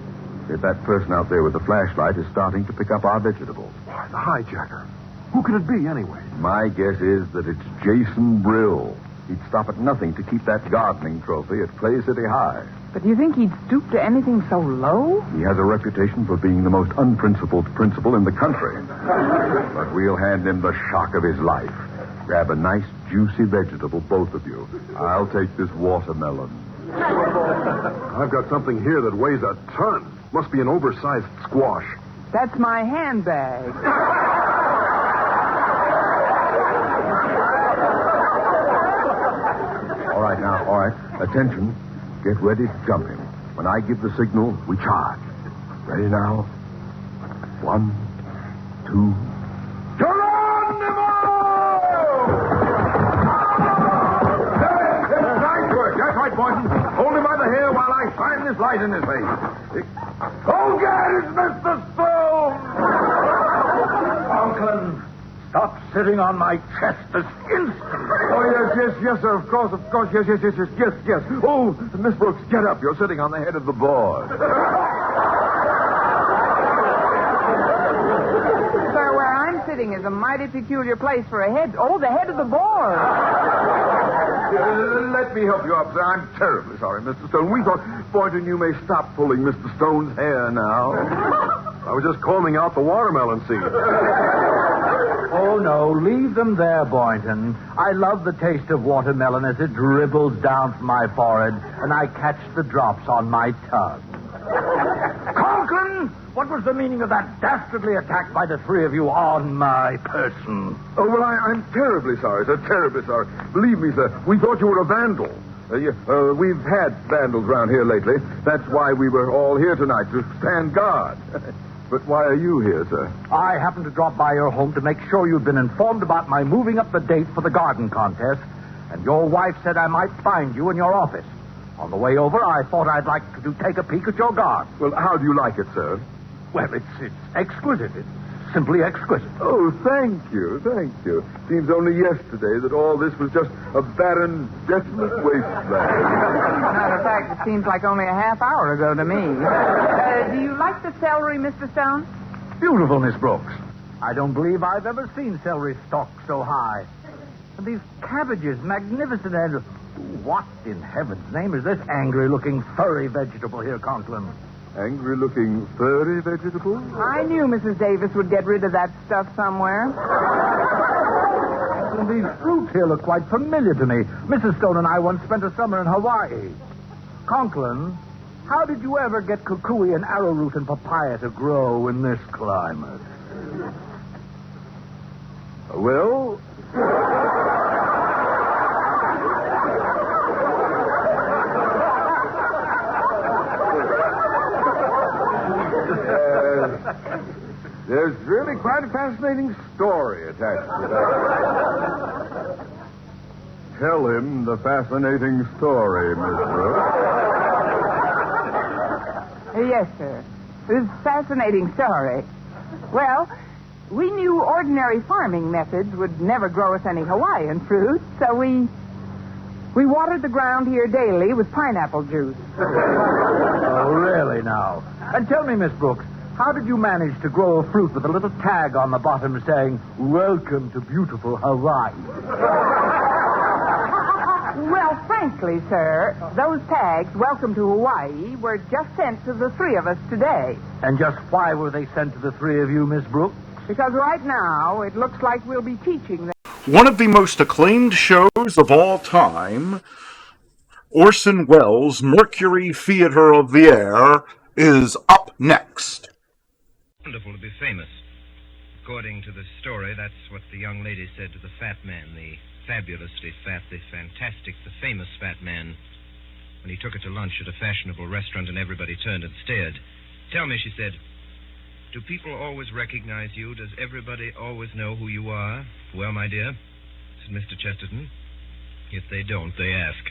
Speaker 7: if that person out there with the flashlight is starting to pick up our vegetables.
Speaker 6: Why, the hijacker. Who could it be, anyway?
Speaker 7: My guess is that it's Jason Brill. He'd stop at nothing to keep that gardening trophy at Clay City High.
Speaker 18: But do you think he'd stoop to anything so low?
Speaker 7: He has a reputation for being the most unprincipled principal in the country. But we'll hand him the shock of his life. Grab a nice, juicy vegetable, both of you. I'll take this watermelon.
Speaker 6: I've got something here that weighs a ton. Must be an oversized squash.
Speaker 18: That's my handbag.
Speaker 7: All right, now, all right. Attention. Get ready to jump him. When I give the signal, we charge. Ready now? 1, 2... Geronimo!
Speaker 6: Nice work. That's right, Boynton. Hold him by the hair while I shine this light in his face.
Speaker 7: Oh, God, it's Mr. Stone!
Speaker 15: Conklin, stop sitting on my chest this instant.
Speaker 7: Oh, yes, sir. Of course. Yes. Oh, Miss Brooks, get up. You're sitting on the head of the board.
Speaker 18: Sir, where I'm sitting is a mighty peculiar place for a head. Oh, the head of the board.
Speaker 7: Let me help you up, sir. I'm terribly sorry, Mr. Stone. We thought, Boynton, you may stop pulling Mr. Stone's hair now.
Speaker 6: I was just combing out the watermelon seed.
Speaker 15: Oh, no, leave them there, Boynton. I love the taste of watermelon as it dribbles down from my forehead, and I catch the drops on my tongue. Conklin, what was the meaning of that dastardly attack by the three of you on my person?
Speaker 7: Oh, well, I'm terribly sorry, sir. Terribly sorry. Believe me, sir, we thought you were a vandal. We've had vandals around here lately. That's why we were all here tonight, to stand guard. But why are you here, sir?
Speaker 15: I happened to drop by your home to make sure you'd been informed about my moving up the date for the garden contest, and your wife said I might find you in your office. On the way over, I thought I'd like to take a peek at your garden.
Speaker 7: Well, how do you like it, sir?
Speaker 15: Well, it's exquisite. It's simply exquisite.
Speaker 7: Oh, thank you. Seems only yesterday that all this was just a barren, desolate wasteland.
Speaker 18: Matter of fact, it seems like only a half hour ago to me. Do you like the celery, Mr. Stone?
Speaker 15: Beautiful, Miss Brooks. I don't believe I've ever seen celery stalks so high. And these cabbages, magnificent, and what in heaven's name is this angry-looking, furry vegetable here, Conklin?
Speaker 6: Angry-looking, furry vegetable?
Speaker 18: I knew Mrs. Davis would get rid of that stuff somewhere.
Speaker 15: And these fruits here look quite familiar to me. Mrs. Stone and I once spent a summer in Hawaii. Conklin, how did you ever get kukui and arrowroot and papaya to grow in this climate?
Speaker 6: Well... There's really quite a fascinating story attached to that. Tell him the fascinating story, Miss Brooks.
Speaker 18: Yes, sir. This fascinating story. Well, we knew ordinary farming methods would never grow us any Hawaiian fruit, so we watered the ground here daily with pineapple juice.
Speaker 15: Oh, really now? And tell me, Miss Brooks, how did you manage to grow a fruit with a little tag on the bottom saying, "Welcome to beautiful Hawaii"?
Speaker 18: Well, frankly, sir, those tags, "Welcome to Hawaii," were just sent to the three of us today.
Speaker 15: And just why were they sent to the three of you, Miss Brooks?
Speaker 18: Because right now, it looks like we'll be teaching them.
Speaker 1: One of the most acclaimed shows of all time, Orson Welles' Mercury Theater of the Air, is up next.
Speaker 12: Wonderful to be famous. According to the story, that's what the young lady said to the fat man, the fabulously fat, the fantastic, the famous fat man, when he took her to lunch at a fashionable restaurant and everybody turned and stared. "Tell me," she said, "do people always recognize you? Does everybody always know who you are?" "Well, my dear," said Mr. Chesterton, "if they don't, they ask."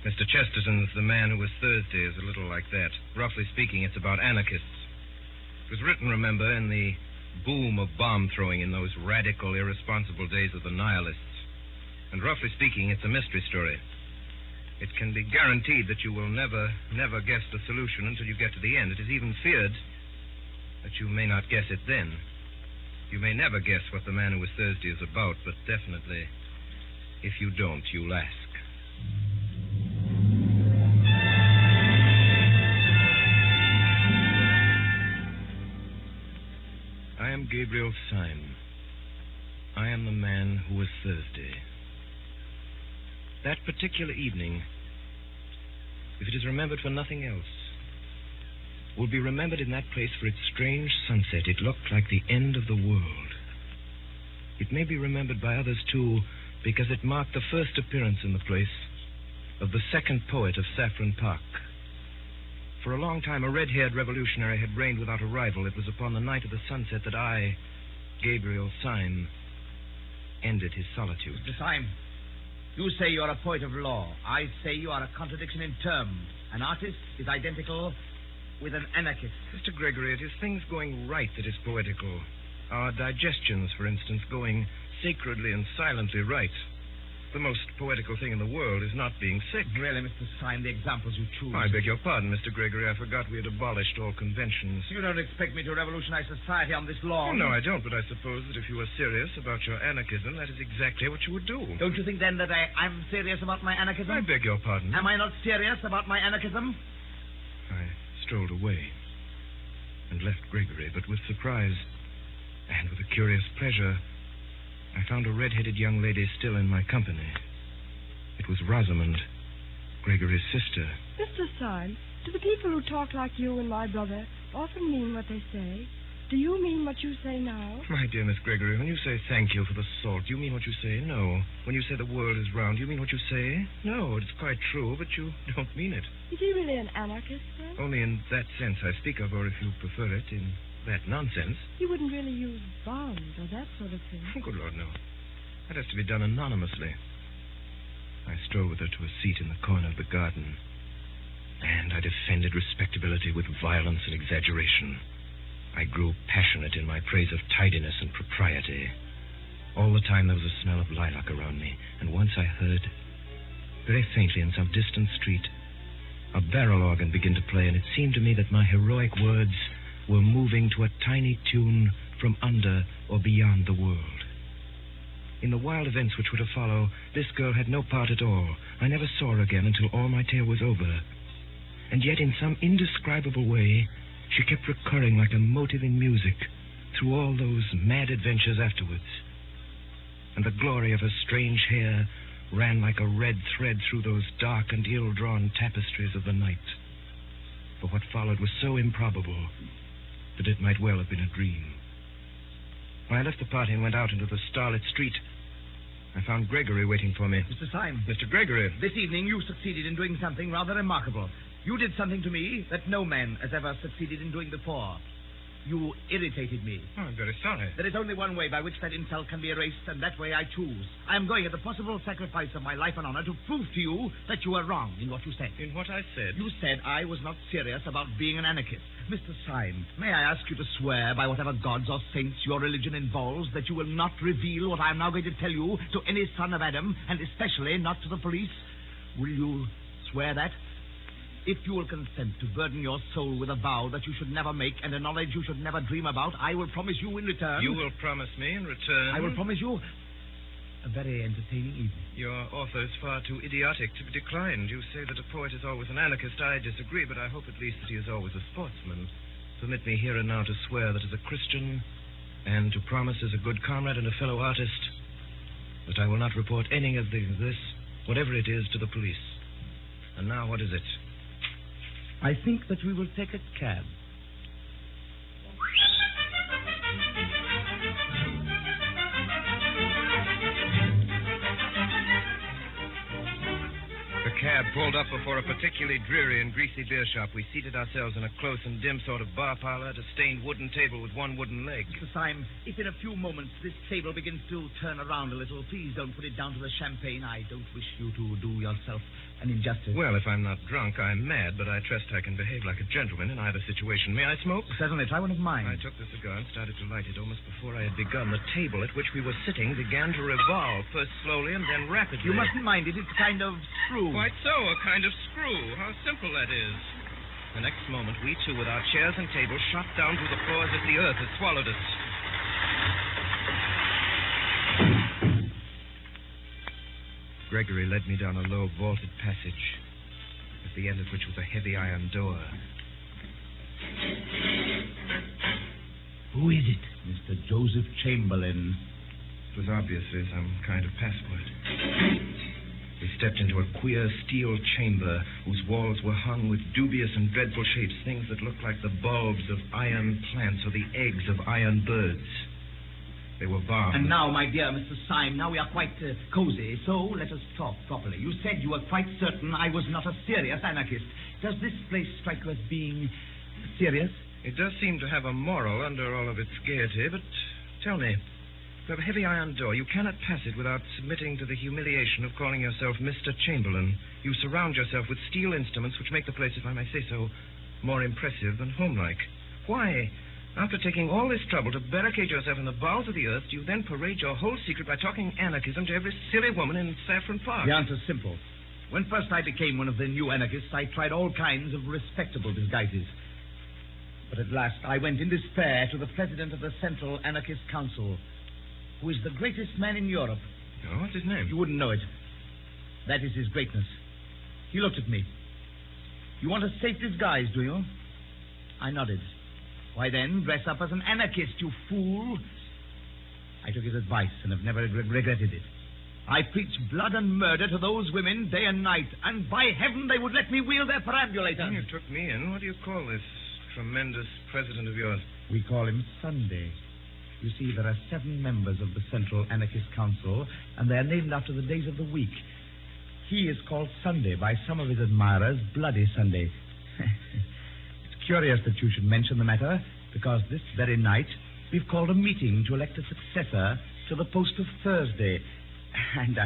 Speaker 12: Mr. Chesterton's The Man Who Was Thursday is a little like that. Roughly speaking, it's about anarchists. It was written, remember, in the boom of bomb-throwing in those radical, irresponsible days of the nihilists. And roughly speaking, it's a mystery story. It can be guaranteed that you will never guess the solution until you get to the end. It is even feared that you may not guess it then. You may never guess what The Man Who Was Thursday is about, but definitely, if you don't, you'll ask. I am Gabriel Syme. I am the man who was Thursday. That particular evening, if it is remembered for nothing else, will be remembered in that place for its strange sunset. It looked like the end of the world. It may be remembered by others, too, because it marked the first appearance in the place of the second poet of Saffron Park. For a long time, a red-haired revolutionary had reigned without a rival. It was upon the night of the sunset that I, Gabriel Syme, ended his solitude.
Speaker 13: Mr. Syme, you say you are a poet of law. I say you are a contradiction in terms. An artist is identical with an anarchist.
Speaker 12: Mr. Gregory, it is things going right that is poetical. Our digestions, for instance, going sacredly and silently right. The most poetical thing in the world is not being sick.
Speaker 13: Really, Mr. Syme, the examples you choose...
Speaker 12: I beg your pardon, Mr. Gregory. I forgot we had abolished all conventions.
Speaker 13: You don't expect me to revolutionize society on this lawn?
Speaker 12: Oh, no, I don't, but I suppose that if you were serious about your anarchism, that is exactly what you would do.
Speaker 13: Don't you think, then, that I'm serious about my anarchism?
Speaker 12: I beg your pardon.
Speaker 13: Am I not serious about my anarchism?
Speaker 12: I strolled away and left Gregory, but with surprise and with a curious pleasure, I found a red-headed young lady still in my company. It was Rosamond, Gregory's sister.
Speaker 20: Mr. Syme, do the people who talk like you and my brother often mean what they say? Do you mean what you say now?
Speaker 12: My dear Miss Gregory, when you say thank you for the salt, do you mean what you say? No. When you say the world is round, do you mean what you say? No, it's quite true, but you don't mean it.
Speaker 20: Is he really an anarchist, then?
Speaker 12: Only in that sense I speak of, or if you prefer it, in that nonsense.
Speaker 20: He wouldn't really use bombs or that sort of thing.
Speaker 12: Oh, good Lord, no. That has to be done anonymously. I strolled with her to a seat in the corner of the garden, and I defended respectability with violence and exaggeration. I grew passionate in my praise of tidiness and propriety. All the time there was a smell of lilac around me, and once I heard, very faintly in some distant street, a barrel organ begin to play, and it seemed to me that my heroic words were moving to a tiny tune from under or beyond the world. In the wild events which were to follow, this girl had no part at all. I never saw her again until all my tale was over. And yet, in some indescribable way, she kept recurring like a motive in music through all those mad adventures afterwards. And the glory of her strange hair ran like a red thread through those dark and ill-drawn tapestries of the night. For what followed was so improbable that it might well have been a dream. When I left the party and went out into the starlit street, I found Gregory waiting for me.
Speaker 13: Mr. Syme.
Speaker 12: Mr. Gregory.
Speaker 13: This evening you succeeded in doing something rather remarkable. You did something to me that no man has ever succeeded in doing before. You irritated me.
Speaker 12: Oh, I'm very sorry.
Speaker 13: There is only one way by which that insult can be erased, and that way I choose. I am going at the possible sacrifice of my life and honor to prove to you that you were wrong in what you said.
Speaker 12: In what I said?
Speaker 13: You said I was not serious about being an anarchist. Mr. Syme, may I ask you to swear by whatever gods or saints your religion involves that you will not reveal what I am now going to tell you to any son of Adam, and especially not to the police? Will you swear that? If you will consent to burden your soul with a vow that you should never make and a knowledge you should never dream about, I will promise you in return...
Speaker 12: You will promise me in return...
Speaker 13: I will promise you a very entertaining evening.
Speaker 12: Your offer is far too idiotic to be declined. You say that a poet is always an anarchist. I disagree, but I hope at least that he is always a sportsman. Permit me here and now to swear that as a Christian and to promise as a good comrade and a fellow artist that I will not report any of this, whatever it is, to the police. And now, what is it?
Speaker 13: I think that we will take a cab.
Speaker 12: The cab pulled up before a particularly dreary and greasy beer shop. We seated ourselves in a close and dim sort of bar parlor at a stained wooden table with one wooden leg.
Speaker 13: Mr. Syme, if in a few moments this table begins to turn around a little, please don't put it down to the champagne. I don't wish you to do yourself an injustice.
Speaker 12: Well, if I'm not drunk, I'm mad, but I trust I can behave like a gentleman in either situation. May I smoke?
Speaker 13: Certainly. Try one of mine.
Speaker 12: I took the cigar and started to light it. Almost before I had begun, the table at which we were sitting began to revolve, first slowly and then rapidly.
Speaker 13: You mustn't mind it. It's a kind of screw.
Speaker 12: Quite so, a kind of screw. How simple that is. The next moment, we two, with our chairs and tables, shot down through the floor as if the earth had swallowed us. Gregory led me down a low, vaulted passage, at the end of which was a heavy iron door.
Speaker 13: Who is it? Mr. Joseph Chamberlain.
Speaker 12: It was obviously some kind of password. We stepped into a queer steel chamber whose walls were hung with dubious and dreadful shapes, things that looked like the bulbs of iron plants or the eggs of iron birds. They were bombs.
Speaker 13: And now, my dear Mr. Syme, now we are quite cozy, so let us talk properly. You said you were quite certain I was not a serious anarchist. Does this place strike you as being serious?
Speaker 12: It does seem to have a moral under all of its gaiety, but tell me, you have a heavy iron door. You cannot pass it without submitting to the humiliation of calling yourself Mr. Chamberlain. You surround yourself with steel instruments which make the place, if I may say so, more impressive and homelike. Why, after taking all this trouble to barricade yourself in the bowels of the earth, do you then parade your whole secret by talking anarchism to every silly woman in Saffron Park?
Speaker 13: The answer's simple. When first I became one of the new anarchists, I tried all kinds of respectable disguises. But at last I went in despair to the president of the Central Anarchist Council, who is the greatest man in Europe.
Speaker 12: Oh, what's his name?
Speaker 13: You wouldn't know it. That is his greatness. He looked at me. You want a safe disguise, do you? I nodded. Why then, dress up as an anarchist, you fool. I took his advice and have never regretted it. I preached blood and murder to those women day and night, and by heaven they would let me wheel their perambulator.
Speaker 12: You took me in. What do you call this tremendous president of yours?
Speaker 13: We call him Sunday. You see, there are 7 members of the Central Anarchist Council, and they are named after the days of the week. He is called Sunday by some of his admirers, Bloody Sunday. It's curious that you should mention the matter, because this very night we've called a meeting to elect a successor to the post of Thursday. And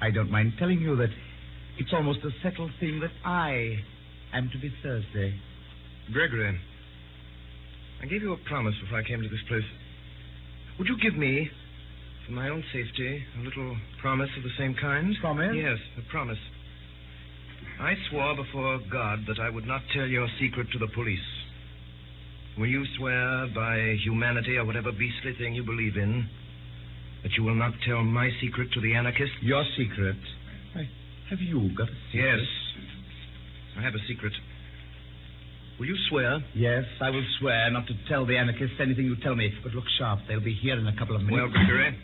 Speaker 13: I don't mind telling you that it's almost a settled thing that I am to be Thursday.
Speaker 12: Gregory, I gave you a promise before I came to this place. Would you give me, for my own safety, a little promise of the same kind?
Speaker 13: Promise?
Speaker 12: Yes, a promise. I swore before God that I would not tell your secret to the police. Will you swear by humanity or whatever beastly thing you believe in that you will not tell my secret to the anarchists?
Speaker 13: Your secret? Have you got a secret?
Speaker 12: Yes. I have a secret. Will you swear?
Speaker 13: Yes, I will swear not to tell the anarchists anything you tell me. But look sharp. They'll be here in a couple of minutes.
Speaker 12: Well, Gregory,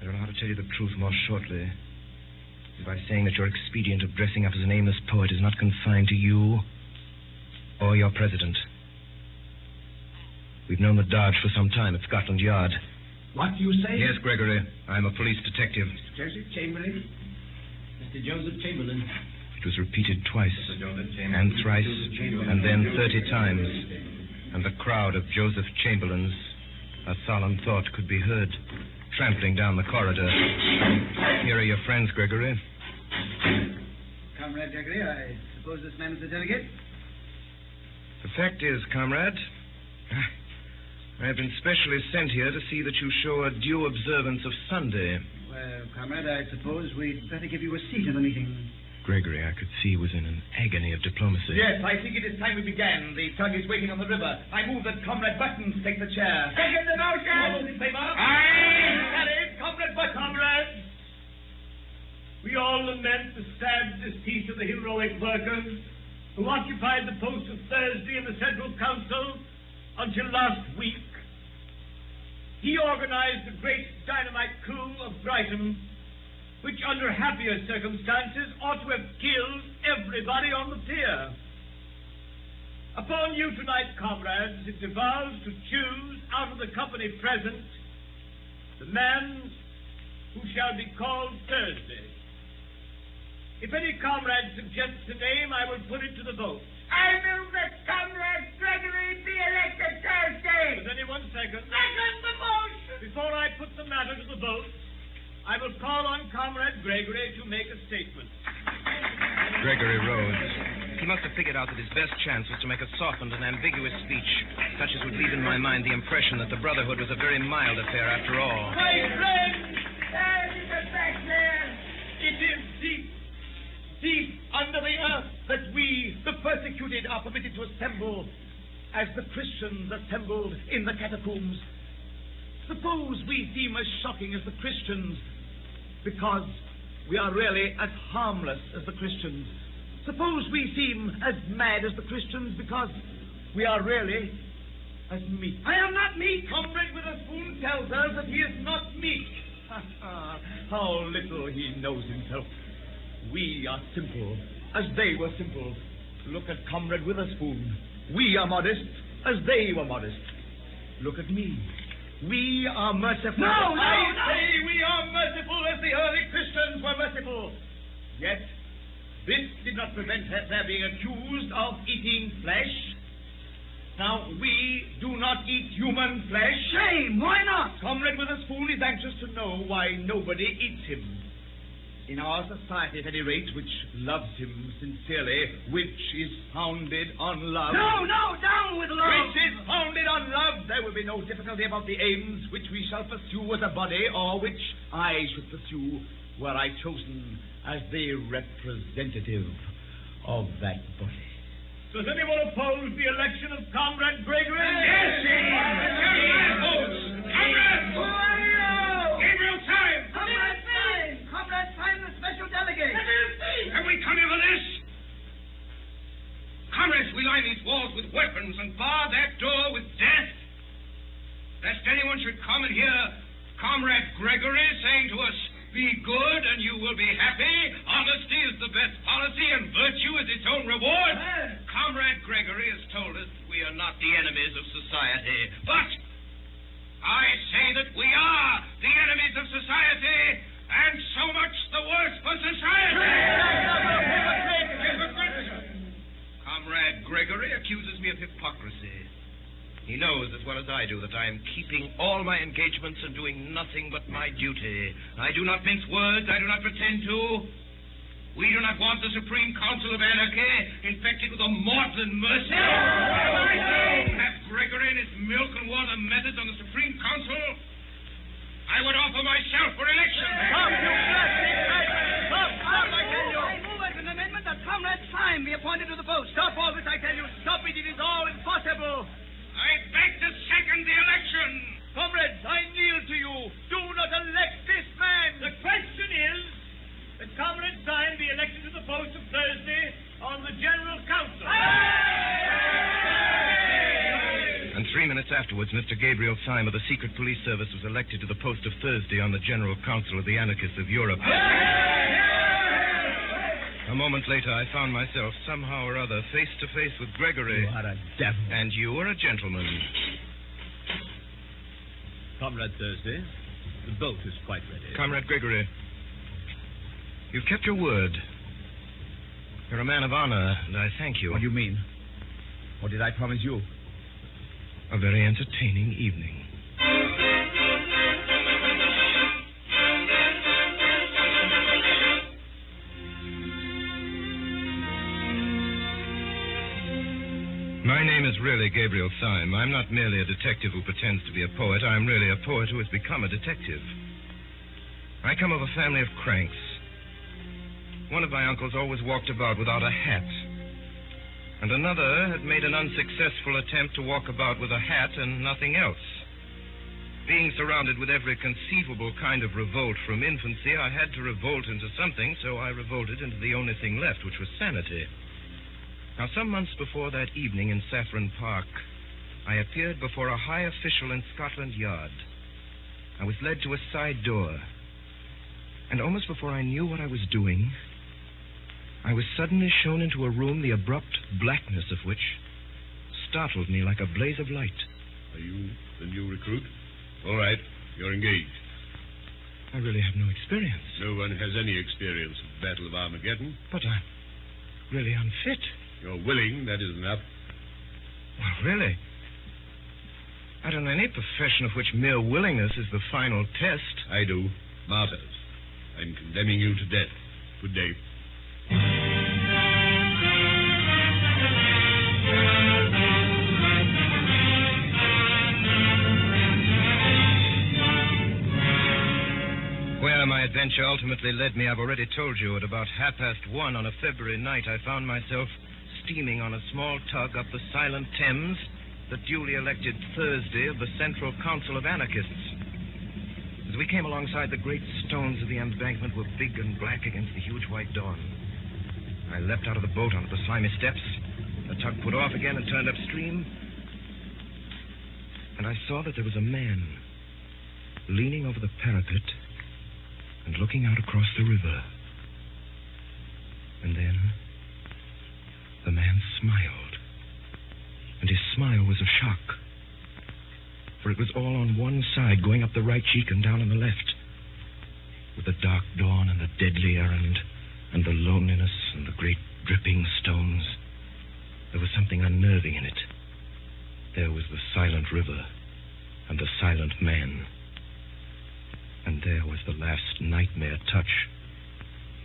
Speaker 12: I don't know how to tell you the truth more shortly than by saying that your expedient of dressing up as an aimless poet is not confined to you or your president. We've known the Dodge for some time at Scotland Yard.
Speaker 13: What do you say?
Speaker 12: Yes, Gregory. I'm a police detective.
Speaker 13: Joseph Chamberlain? Mr. Joseph Chamberlain.
Speaker 12: It was repeated twice, and thrice, and then 30 times. And the crowd of Joseph Chamberlains, a solemn thought could be heard, trampling down the corridor. Here are your friends, Gregory.
Speaker 3: Comrade Gregory, I suppose this man is a delegate?
Speaker 12: The fact is, comrade, I have been specially sent here to see that you show a due observance of Sunday.
Speaker 3: Well, comrade, I suppose we'd better give you a seat in the meeting.
Speaker 12: Gregory, I could see, was in an agony of diplomacy.
Speaker 13: Yes, I think it is time we began. The tug is waiting on the river. I move that Comrade Buttons take the chair.
Speaker 3: Second the motion!
Speaker 13: All those in favor?
Speaker 3: Aye!
Speaker 13: Carried. Comrade Buttons. Comrades, we all lament the sad decease of the heroic workers who occupied the post of Thursday in the Central Council until last week. He organized the great dynamite coup of Brighton, which under happier circumstances ought to have killed everybody on the pier. Upon you tonight, comrades, it devolves to choose out of the company present the man who shall be called Thursday. If any comrade suggests a name, I will put it to the vote.
Speaker 3: I move that Comrade Gregory be elected Thursday.
Speaker 13: Does anyone second?
Speaker 3: Second the motion.
Speaker 13: Before I put the matter to the vote, I will call on Comrade Gregory to make a statement.
Speaker 12: Gregory rose. He must have figured out that his best chance was to make a softened and ambiguous speech, such as would leave in my mind the impression that the Brotherhood was a very mild affair after all.
Speaker 13: My friend!
Speaker 3: There's the back there.
Speaker 13: It is deep under the earth that we, the persecuted, are permitted to assemble as the Christians assembled in the catacombs. Suppose we seem as shocking as the Christians because we are really as harmless as the Christians. Suppose we seem as mad as the Christians because we are really as meek. I am not meek. Comrade Witherspoon tells us that he is not meek. How little he knows himself. We are simple, as they were simple. Look at Comrade Witherspoon. We are modest, as they were modest. Look at me. We are merciful.
Speaker 3: No!
Speaker 13: I say we are merciful as the early Christians were merciful. Yet, this did not prevent their being accused of eating flesh. Now, we do not eat human flesh.
Speaker 3: Shame! Why not?
Speaker 13: Comrade Witherspoon is anxious to know why nobody eats him. In our society, at any rate, which loves him sincerely, which is founded on love.
Speaker 3: No, down with love!
Speaker 13: Which is founded on love. There will be no difficulty about the aims which we shall pursue as a body, or which I should pursue were I chosen as the representative of that body. Does anyone oppose the election of Comrade Gregory?
Speaker 3: Yes,
Speaker 13: Comrade!
Speaker 3: Gabriel Time! Comrade Time, the special delegate!
Speaker 8: Have we come here for this? Comrades, we line these walls with weapons and bar that door with death. Lest anyone should come and hear Comrade Gregory saying to us, be good and you will be happy. Honesty is the best policy and virtue is its own reward. Comrade Gregory has told us we are not the enemies of society. But I say that we are the enemies of society, and so much the worse for society. Comrade Gregory accuses me of hypocrisy. He knows as well as I do that I am keeping all my engagements and doing nothing but my duty. I do not mince words. I do not pretend to. We do not want the Supreme Council of Anarchy infected with a maudlin mercy. Have Gregory and his milk and water methods on the Supreme Council. I would offer myself for election.
Speaker 3: I move as an amendment that Comrade Time be appointed to
Speaker 12: minutes afterwards, Mr. Gabriel Syme of the Secret Police Service was elected to the post of Thursday on the General Council of the Anarchists of Europe. A moment later, I found myself, somehow or other, face to face with Gregory.
Speaker 9: You are a devil.
Speaker 12: And you are a gentleman.
Speaker 9: Comrade Thursday, the boat is quite ready.
Speaker 12: Comrade Gregory, you've kept your word. You're a man of honor, and I thank you.
Speaker 9: What do you mean? What did I promise you?
Speaker 12: A very entertaining evening. My name is really Gabriel Syme. I'm not merely a detective who pretends to be a poet. I'm really a poet who has become a detective. I come of a family of cranks. One of my uncles always walked about without a hat. And another had made an unsuccessful attempt to walk about with a hat and nothing else. Being surrounded with every conceivable kind of revolt from infancy, I had to revolt into something, so I revolted into the only thing left, which was sanity. Now, some months before that evening in Saffron Park, I appeared before a high official in Scotland Yard. I was led to a side door. And almost before I knew what I was doing, I was suddenly shown into a room, the abrupt blackness of which startled me like a blaze of light.
Speaker 10: Are you the new recruit? All right, you're engaged.
Speaker 12: I really have no experience.
Speaker 10: No one has any experience of the Battle of Armageddon.
Speaker 12: But I'm really unfit.
Speaker 10: You're willing, that is enough.
Speaker 12: Well, really? I don't know any profession of which mere willingness is the final test.
Speaker 10: I do. Martyrs. I'm condemning you to death. Good day. Where my adventure ultimately led me, I've already told you. At about 1:30 on a February night, I found myself steaming on a small tug up the silent Thames, the duly elected Thursday of the Central Council of Anarchists. As we came alongside, the great stones of the embankment were big and black against the huge white dawn. I leapt out of the boat onto the slimy steps. The tug put off again and turned upstream. And I saw that there was a man leaning over the parapet and looking out across the river. And then the man smiled. And his smile was a shock. For it was all on one side, going up the right cheek and down on the left. With the dark dawn and the deadly errand and the loneliness and the great dripping stones, there was something unnerving in it. There was the silent river and the silent man. And there was the last nightmare touch,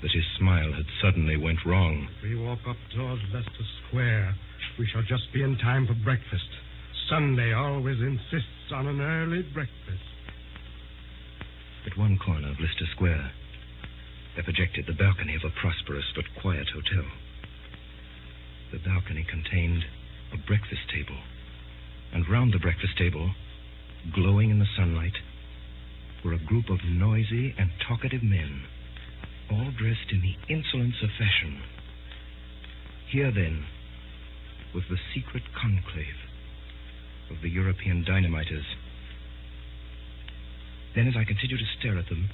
Speaker 10: that his smile had suddenly went wrong.
Speaker 22: We walk up towards Leicester Square. We shall just be in time for breakfast. Sunday always insists on an early breakfast.
Speaker 12: At one corner of Leicester Square, there projected the balcony of a prosperous but quiet hotel. The balcony contained a breakfast table, and round the breakfast table, glowing in the sunlight, were a group of noisy and talkative men, all dressed in the insolence of fashion. Here, then, was the secret conclave of the European dynamiters. Then, as I continued to stare at them,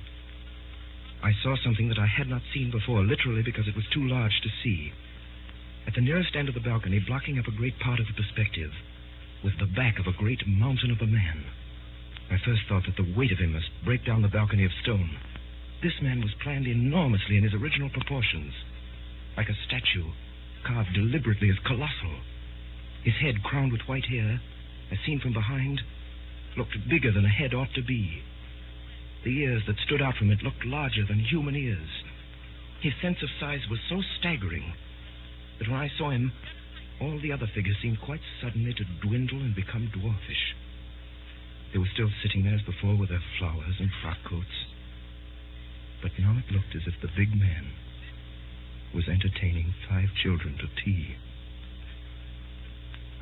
Speaker 12: I saw something that I had not seen before, literally because it was too large to see. At the nearest end of the balcony, blocking up a great part of the perspective, was the back of a great mountain of a man. I first thought that the weight of him must break down the balcony of stone. This man was planned enormously in his original proportions, like a statue, carved deliberately as colossal. His head, crowned with white hair, as seen from behind, looked bigger than a head ought to be. The ears that stood out from it looked larger than human ears. His sense of size was so staggering that when I saw him, all the other figures seemed quite suddenly to dwindle and become dwarfish. They were still sitting there as before with their flowers and frock coats. But now it looked as if the big man was entertaining 5 children to tea.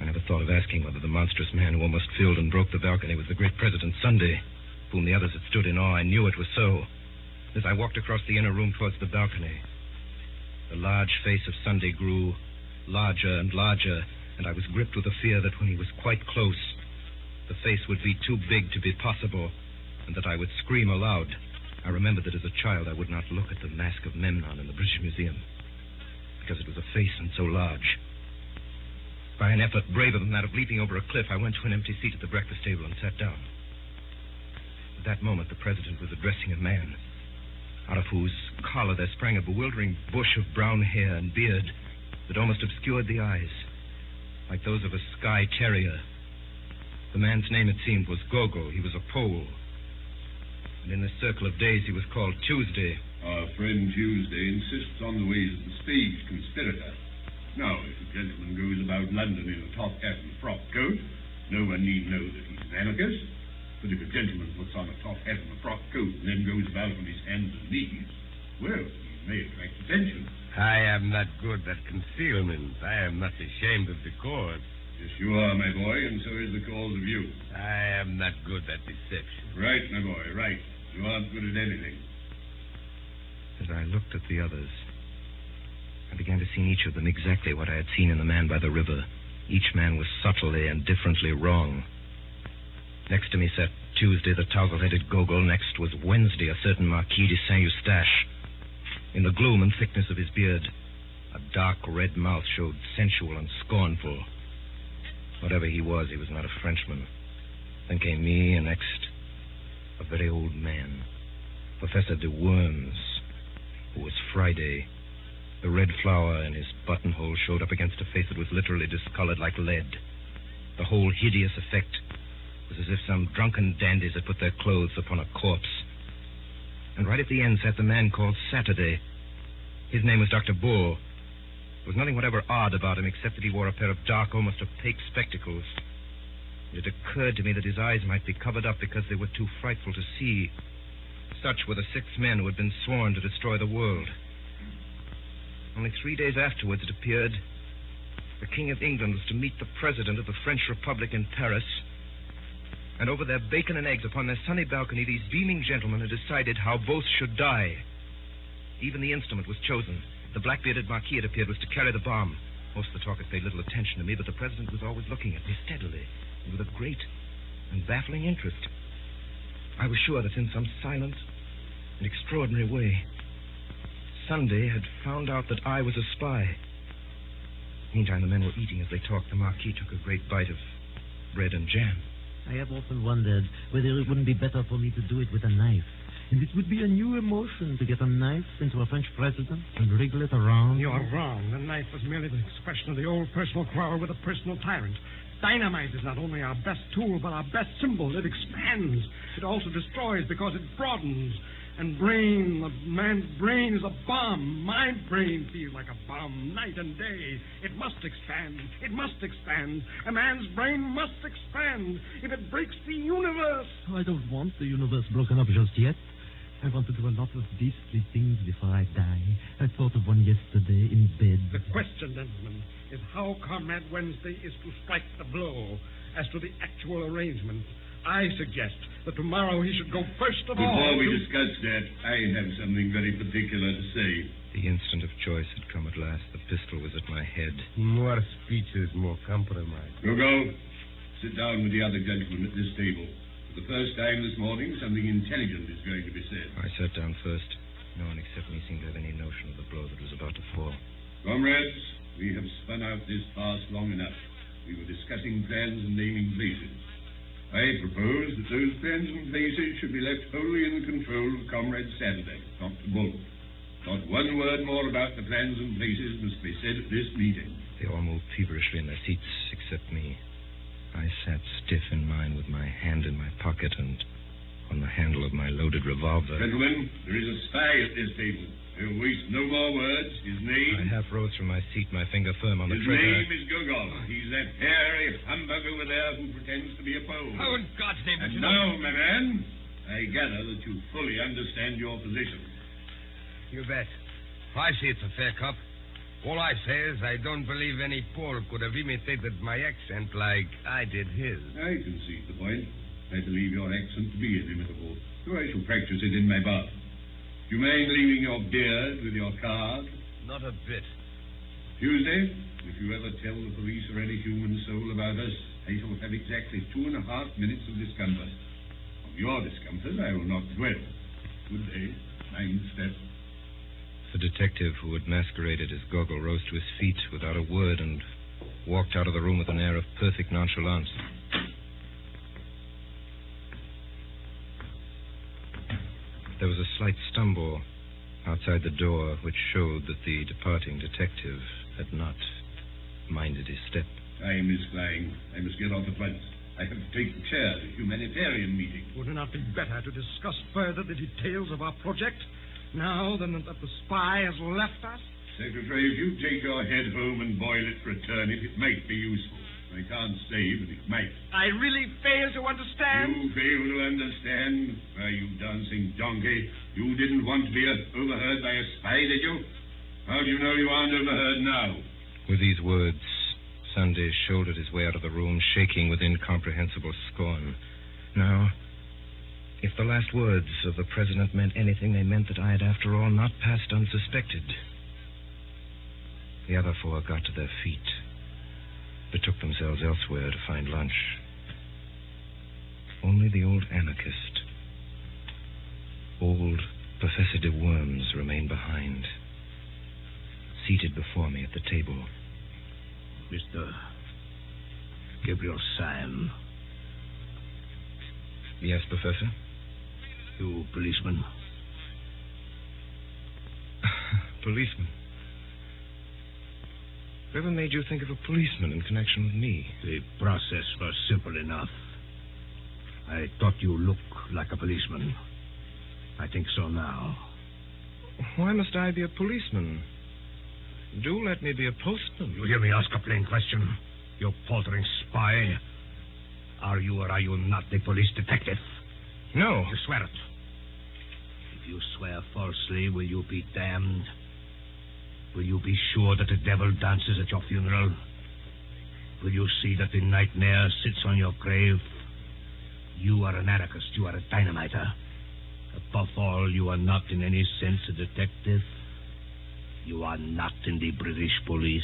Speaker 12: I never thought of asking whether the monstrous man who almost filled and broke the balcony was the great President Sunday, whom the others had stood in awe. I knew it was so. As I walked across the inner room towards the balcony, the large face of Sunday grew larger and larger, and I was gripped with a fear that when he was quite close,
Speaker 10: The face would be too big to be possible, and that I would scream aloud. I remembered that as a child I would not look at the Mask of Memnon in the British Museum, because it was a face and so large. By an effort braver than that of leaping over a cliff, I went to an empty seat at the breakfast table and sat down. At that moment, the president was addressing a man, out of whose collar there sprang a bewildering bush of brown hair and beard that almost obscured the eyes, like those of a Skye terrier. The man's name, it seemed, was Gogol. He was a Pole. And in this circle of days, he was called Tuesday.
Speaker 11: Our friend Tuesday insists on the ways of the stage conspirator. Now, if a gentleman goes about London in a top hat and frock coat, no one need know that he's an anarchist. But if a gentleman puts on a top hat and a frock coat and then goes about on his hands and knees, well, he may attract attention.
Speaker 19: I am not good at concealment. I am not ashamed of the cause.
Speaker 11: Yes, you are, my boy, and so is the cause of you.
Speaker 19: I am not good at deception.
Speaker 11: Right, my boy, right. You aren't good at anything.
Speaker 10: As I looked at the others, I began to see in each of them exactly what I had seen in the man by the river. Each man was subtly and differently wrong. Next to me sat Tuesday, the toggle-headed Gogol. Next was Wednesday, a certain Marquis de Saint-Eustache. In the gloom and thickness of his beard, a dark red mouth showed sensual and scornful. Whatever he was not a Frenchman. Then came me, and next, a very old man, Professor de Worms, who was Friday. The red flower in his buttonhole showed up against a face that was literally discolored like lead. The whole hideous effect was as if some drunken dandies had put their clothes upon a corpse. And right at the end sat the man called Saturday. His name was Dr. Bull. There was nothing whatever odd about him except that he wore a pair of dark, almost opaque spectacles. It occurred to me that his eyes might be covered up because they were too frightful to see. Such were the 6 men who had been sworn to destroy the world. Only 3 days afterwards, it appeared, the King of England was to meet the President of the French Republic in Paris. And over their bacon and eggs upon their sunny balcony, these beaming gentlemen had decided how both should die. Even the instrument was chosen. The black-bearded Marquis, it appeared, was to carry the bomb. Most of the talkers paid little attention to me, but the President was always looking at me steadily and with a great and baffling interest. I was sure that in some silent and extraordinary way, Sunday had found out that I was a spy. Meantime, the men were eating as they talked. The Marquis took a great bite of bread and jam.
Speaker 21: I have often wondered whether it wouldn't be better for me to do it with a knife. And it would be a new emotion to get a knife into a French president and wriggle it around.
Speaker 22: You're wrong. The knife was merely the expression of the old personal quarrel with a personal tyrant. Dynamite is not only our best tool, but our best symbol. It expands. It also destroys because it broadens. And the man's brain is a bomb. My brain feels like a bomb night and day. It must expand. It must expand. A man's brain must expand. If it breaks the universe.
Speaker 21: Oh, I don't want the universe broken up just yet. I want to do a lot of beastly things before I die. I thought of one yesterday in bed.
Speaker 22: The question, gentlemen, is how Comrade Wednesday is to strike the blow. As to the actual arrangement, I suggest that tomorrow he should go first of all.
Speaker 11: Before we discuss that, I have something very particular to say.
Speaker 10: The instant of choice had come at last. The pistol was at my head.
Speaker 19: More speeches, more compromise.
Speaker 11: Go. Sit down with the other gentlemen at this table. For the first time this morning, something intelligent is going to be said.
Speaker 10: I sat down first. No one except me seemed to have any notion of the blow that was about to fall.
Speaker 11: Comrades, we have spun out this farce long enough. We were discussing plans and naming places. I propose that those plans and places should be left wholly in the control of Comrade Saturday, Dr. Bull. Not one word more about the plans and places must be said at this meeting.
Speaker 10: They all moved feverishly in their seats, except me. I sat stiff in mine with my hand in my pocket and on the handle of my loaded revolver.
Speaker 11: Gentlemen, there is a spy at this table. We'll waste no more words. His name...
Speaker 10: I half rose from my seat, my finger firm on the
Speaker 11: His
Speaker 10: trigger.
Speaker 11: name is Gogol. He's that hairy humbug over there who pretends to be a Pole.
Speaker 19: How in God's name did
Speaker 11: And
Speaker 19: you
Speaker 11: now, my man, I gather that you fully understand your position.
Speaker 19: You bet. I see it's a fair cop. All I say is I don't believe any Pole could have imitated my accent like I did his.
Speaker 11: I concede the point. I believe your accent to be inimitable, so I shall practice it in my bath. Do you mind leaving your beard with your card?
Speaker 19: Not a bit.
Speaker 11: Tuesday, if you ever tell the police or any human soul about us, I shall have exactly 2.5 minutes of discomfort. On your discomfort, I will not dwell. Good day. Mind step.
Speaker 12: The detective who had masqueraded as Gogol rose to his feet without a word and walked out of the room with an air of perfect nonchalance. There was a slight stumble outside the door which showed that the departing detective had not minded his step.
Speaker 11: Time is flying. I must get off at once. I have to take the chair at a humanitarian meeting.
Speaker 22: Would it not be better to discuss further the details of our project now than that the spy has left us?
Speaker 11: Secretary, if you take your head home and boil it for a turnip, it might be useful. I can't say, but it might.
Speaker 22: I really fail to understand.
Speaker 11: You fail to understand? Why, you dancing donkey. You didn't want to be overheard by a spy, did you? How do you know you aren't overheard now?
Speaker 12: With these words, Sunday shouldered his way out of the room, shaking with incomprehensible scorn. Now, if the last words of the president meant anything, they meant that I had, after all, not passed unsuspected. The other four got to their feet, betook themselves elsewhere to find lunch. Only the old anarchist, old Professor de Worms, remained behind, seated before me at the table.
Speaker 16: Mr. Gabriel Sam.
Speaker 12: Yes, Professor?
Speaker 16: You policeman?
Speaker 12: Policeman? Whoever made you think of a policeman in connection with me?
Speaker 16: The process was simple enough. I thought you looked like a policeman. I think so now.
Speaker 12: Why must I be a policeman? Do let me be a postman.
Speaker 16: You hear me ask a plain question? You paltering spy. Are you or are you not the police detective?
Speaker 12: No.
Speaker 16: You swear it. If you swear falsely, will you be damned? Will you be sure that the devil dances at your funeral? Will you see that the nightmare sits on your grave? You are an anarchist. You are a dynamiter. Above all, you are not in any sense a detective. You are not in the British police.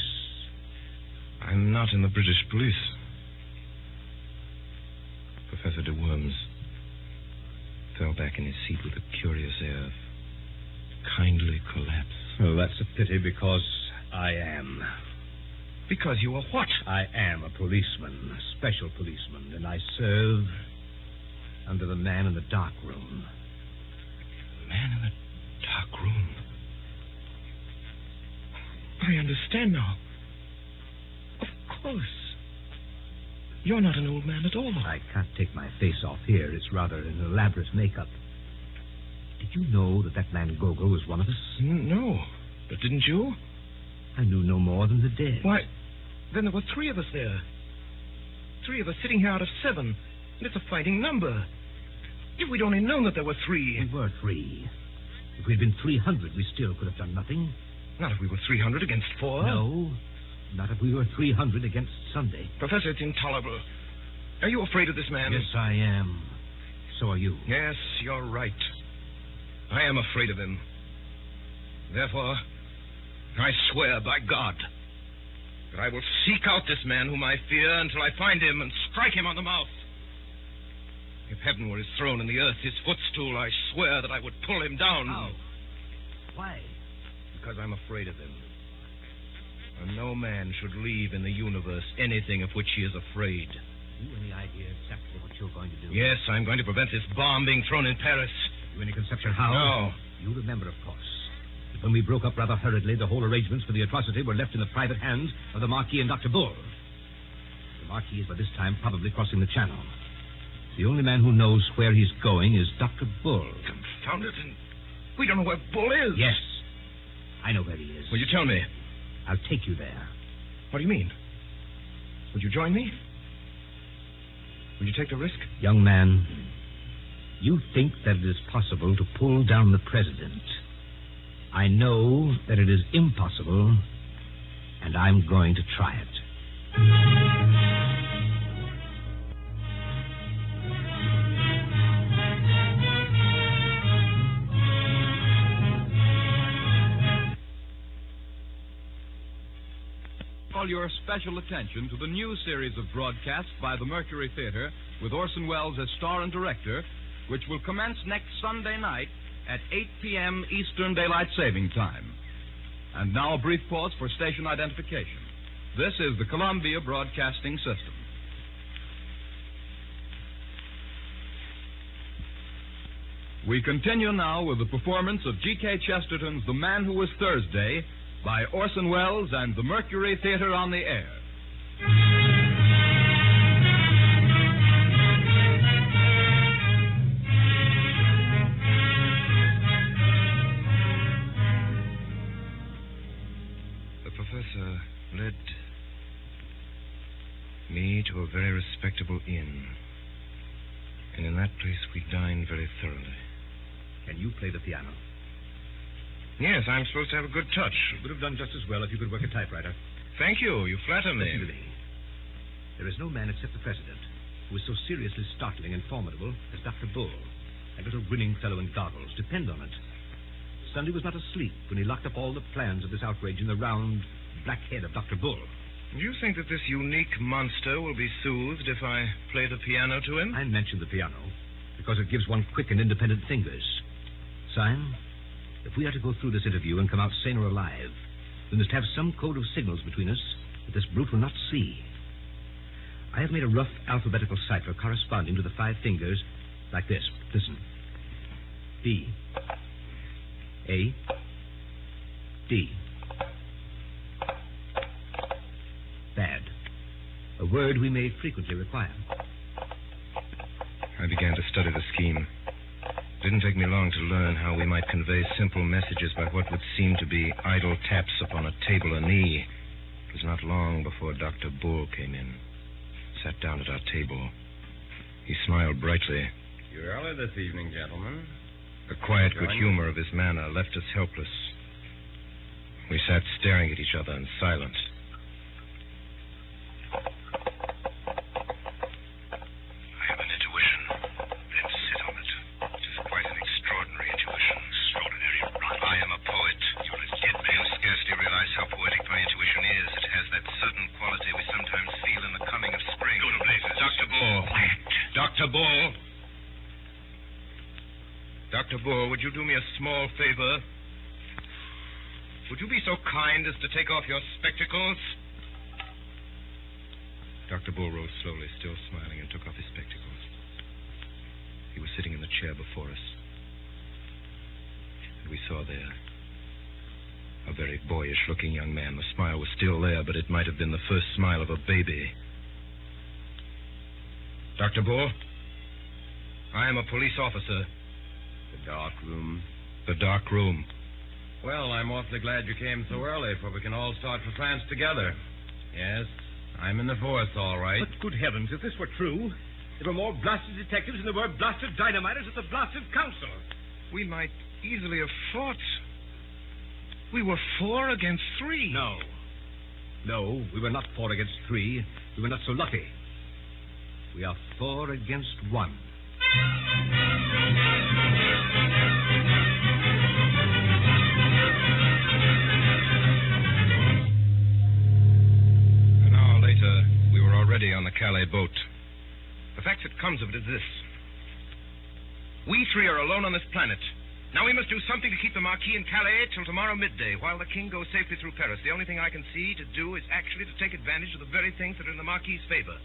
Speaker 12: I'm not in the British police. Professor de Worms fell back in his seat with a curious air of kindly collapse.
Speaker 16: Well, that's a pity because I am.
Speaker 12: Because you are what?
Speaker 16: I am a policeman, a special policeman, and I serve under the man in the dark room.
Speaker 12: The man in the dark room? I understand now. Of course. You're not an old man at all.
Speaker 16: I can't take my face off here. It's rather an elaborate makeup. Did you know that man Gogol was one of us?
Speaker 12: No. But didn't you?
Speaker 16: I knew no more than the dead.
Speaker 12: Why, then there were 3 of us there. 3 of us sitting here out of 7. And it's a fighting number. If we'd only known that there were 3.
Speaker 16: We were 3. If we'd been 300, we still could have done nothing.
Speaker 12: Not if we were 300 against 4.
Speaker 16: No. Not if we were 300 against Sunday.
Speaker 12: Professor, it's intolerable. Are you afraid of this man?
Speaker 16: Yes, I am. So are you.
Speaker 12: Yes, you're right. I am afraid of him. Therefore, I swear by God that I will seek out this man whom I fear until I find him and strike him on the mouth. If heaven were his throne and the earth his footstool, I swear that I would pull him down.
Speaker 16: How? Why?
Speaker 12: Because I'm afraid of him. And no man should leave in the universe anything of which he is afraid.
Speaker 16: Have you any idea exactly what you're going to do?
Speaker 12: Yes, I'm going to prevent this bomb being thrown in Paris.
Speaker 16: You any conception how?
Speaker 12: No.
Speaker 16: You remember, of course, that when we broke up rather hurriedly, the whole arrangements for the atrocity were left in the private hands of the Marquis and Dr. Bull. The Marquis is by this time probably crossing the Channel. The only man who knows where he's going is Dr. Bull.
Speaker 12: Confound it, and we don't know where Bull is.
Speaker 16: Yes. I know where he is.
Speaker 12: Will you tell me?
Speaker 16: I'll take you there.
Speaker 12: What do you mean? Would you join me? Would you take the risk?
Speaker 16: Young man, you think that it is possible to pull down the president. I know that it is impossible, and I'm going to try it.
Speaker 2: call your special attention to the new series of broadcasts by the Mercury Theater with Orson Welles as star and director, which will commence next Sunday night at 8 p.m. Eastern Daylight Saving Time. And now a brief pause for station identification. This is the Columbia Broadcasting System. We continue now with the performance of G.K. Chesterton's The Man Who Was Thursday by Orson Welles and the Mercury Theater on the air.
Speaker 10: The professor led me to a very respectable inn. And in that place we dined very thoroughly.
Speaker 16: Can you play the piano?
Speaker 10: Yes, I'm supposed to have a good touch.
Speaker 16: It would have done just as well if you could work a typewriter.
Speaker 10: Thank you. You flatter me.
Speaker 16: Listen to me. There is no man except the President who is so seriously startling and formidable as Dr. Bull. That little grinning fellow in goggles. Depend on it. Sunday was not asleep when he locked up all the plans of this outrage in the round, black head of Dr. Bull.
Speaker 10: Do you think that this unique monster will be soothed if I play the piano to him?
Speaker 16: I mentioned the piano because it gives one quick and independent fingers. Sime, if we are to go through this interview and come out sane or alive, we must have some code of signals between us that this brute will not see. I have made a rough alphabetical cipher corresponding to the 5 fingers like this. Listen. B. A. D. Bad. A word we may frequently require.
Speaker 10: I began to study the scheme. It didn't take me long to learn how we might convey simple messages by what would seem to be idle taps upon a table or knee. It was not long before Dr. Bull came in, sat down at our table. He smiled brightly.
Speaker 17: You're early this evening, gentlemen.
Speaker 10: The quiet good humor of his manner left us helpless. We sat staring at each other in silence. I have an intuition. Then sit on it. It is quite an extraordinary intuition. Extraordinary rot. I am a poet. You're a dead man. You scarcely realize how poetic my intuition is. It has that certain quality we sometimes feel in the coming of spring. Go to blazes. Dr. Bull. Quiet. Dr. Bull. Dr. Bull, would you do me a small favor? Would you be so kind as to take off your spectacles? Dr. Bull rose slowly, still smiling, and took off his spectacles. He was sitting in the chair before us. And we saw there a very boyish-looking young man. The smile was still there, but it might have been the first smile of a baby. Dr. Bull, I am a police officer.
Speaker 17: The dark room.
Speaker 10: The dark room.
Speaker 17: Well, I'm awfully glad you came so early, for we can all start for France together. Yes, I'm in the force, all right.
Speaker 16: But good heavens, if this were true, there were more blasted detectives than there were blasted dynamiters at the blasted council.
Speaker 10: We might easily have fought. We were 4 against 3.
Speaker 16: No, we were not 4 against 3. We were not so lucky. We are 4 against 1.
Speaker 10: An hour later, we were already on the Calais boat. The fact that comes of it is this. We 3 are alone on this planet. Now we must do something to keep the Marquis in Calais till tomorrow midday, while the King goes safely through Paris. The only thing I can see to do is actually to take advantage of the very things that are in the Marquis's favor.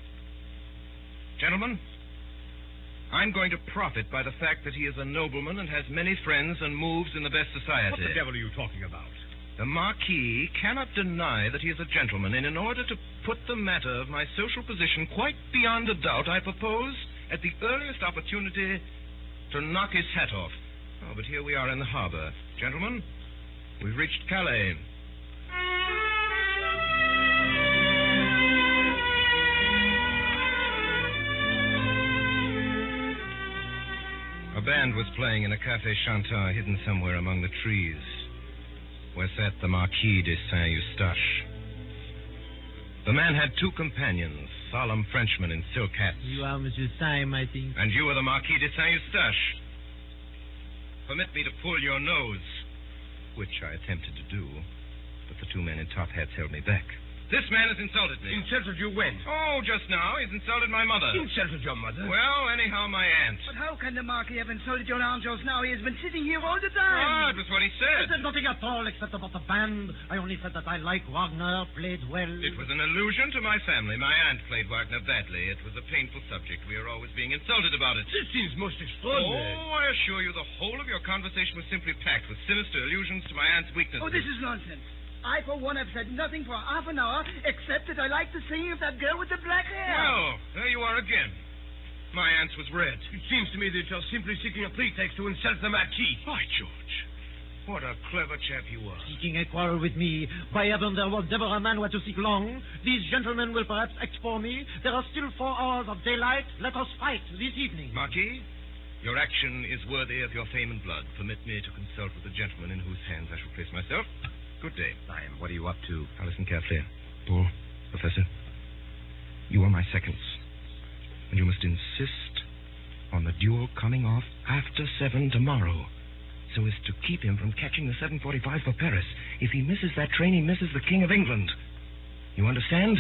Speaker 10: Gentlemen, I'm going to profit by the fact that he is a nobleman and has many friends and moves in the best society.
Speaker 16: What the devil are you talking about?
Speaker 10: The Marquis cannot deny that he is a gentleman, and in order to put the matter of my social position quite beyond a doubt, I propose, at the earliest opportunity, to knock his hat off. Oh, but here we are in the harbor. Gentlemen, we've reached Calais. A band was playing in a Café Chantant hidden somewhere among the trees, where sat the Marquis de Saint-Eustache. The man had 2 companions, solemn Frenchmen in silk hats.
Speaker 21: You are Monsieur Syme, I think.
Speaker 10: And you are the Marquis de Saint-Eustache. Permit me to pull your nose, which I attempted to do, but the 2 men in top hats held me back.
Speaker 17: This man has insulted me.
Speaker 19: Insulted you when?
Speaker 17: Oh, just now. He's insulted my mother.
Speaker 19: Insulted your mother?
Speaker 17: Well, anyhow, my aunt.
Speaker 5: But how can the Marquis have insulted your aunt just now? He has been sitting here all the time.
Speaker 17: Oh, it was what he
Speaker 21: I
Speaker 17: said.
Speaker 21: said nothing at all except about the band. I only said that I like Wagner, played well.
Speaker 17: It was an allusion to my family. My aunt played Wagner badly. It was a painful subject. We are always being insulted about it.
Speaker 19: This seems most extraordinary.
Speaker 17: Oh, I assure you, the whole of your conversation was simply packed with sinister allusions to my aunt's weaknesses.
Speaker 5: Oh, this is nonsense. I, for one, have said nothing for half an hour, except that I like the singing of that girl with the black hair.
Speaker 17: Well, there you are again. My aunt's was red.
Speaker 19: It seems to me that you're simply seeking a pretext to insult the Marquis.
Speaker 17: By George. What a clever chap you are.
Speaker 21: Seeking a quarrel with me. By heaven, there was never a man where to seek long. These gentlemen will perhaps act for me. There are still 4 hours of daylight. Let us fight this evening.
Speaker 17: Marquis, your action is worthy of your fame and blood. Permit me to consult with the gentleman in whose hands I shall place myself. Good day.
Speaker 12: Lion, what are you up to?
Speaker 10: Now listen carefully. Bull, Professor, you are my seconds. And you must insist on the duel coming off after 7 tomorrow, so as to keep him from catching the 7:45 for Paris. If he misses that train, he misses the King of England. You understand?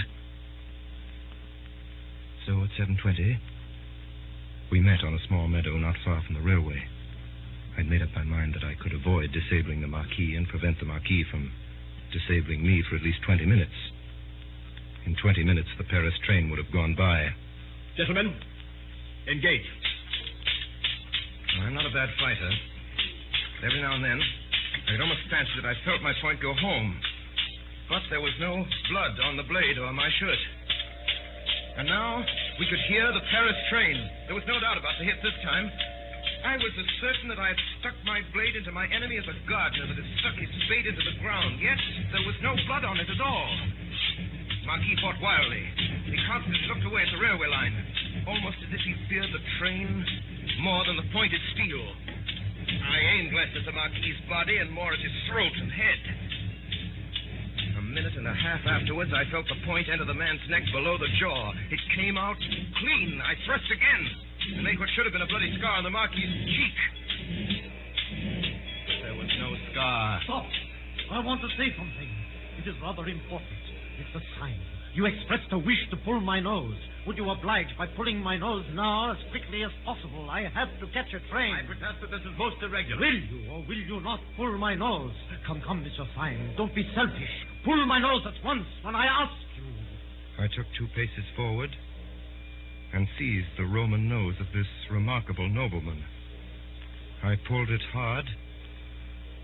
Speaker 10: So at 7:20, we met on a small meadow not far from the railway. I'd made up my mind that I could avoid disabling the Marquis and prevent the Marquis from disabling me for at least 20 minutes. In 20 minutes, the Paris train would have gone by.
Speaker 9: Gentlemen, engage.
Speaker 17: I'm not a bad fighter. Every now and then, I'd almost fancy that I felt my point go home. But there was no blood on the blade or my shirt. And now, we could hear the Paris train. There was no doubt about the hit this time. I was as certain that I had stuck my blade into my enemy as a gardener that has stuck his spade into the ground. Yet, there was no blood on it at all. Marquis fought wildly. He constantly looked away at the railway line, almost as if he feared the train more than the pointed steel. I aimed less at the Marquis's body and more at his throat and head. A minute and a half afterwards, I felt the point enter the man's neck below the jaw. It came out clean. I thrust again and made what should have been a bloody scar on the Marquis's cheek. But there was no scar.
Speaker 21: Stop. I want to say something. It is rather important. It's a sign. You expressed a wish to pull my nose. Would you oblige by pulling my nose now as quickly as possible? I have to catch a train.
Speaker 9: I protest that this is most irregular.
Speaker 21: Will you or will you not pull my nose? Come, Mr. Syme. Don't be selfish. Pull my nose at once when I ask you.
Speaker 10: I took 2 paces forward and seized the Roman nose of this remarkable nobleman. I pulled it hard,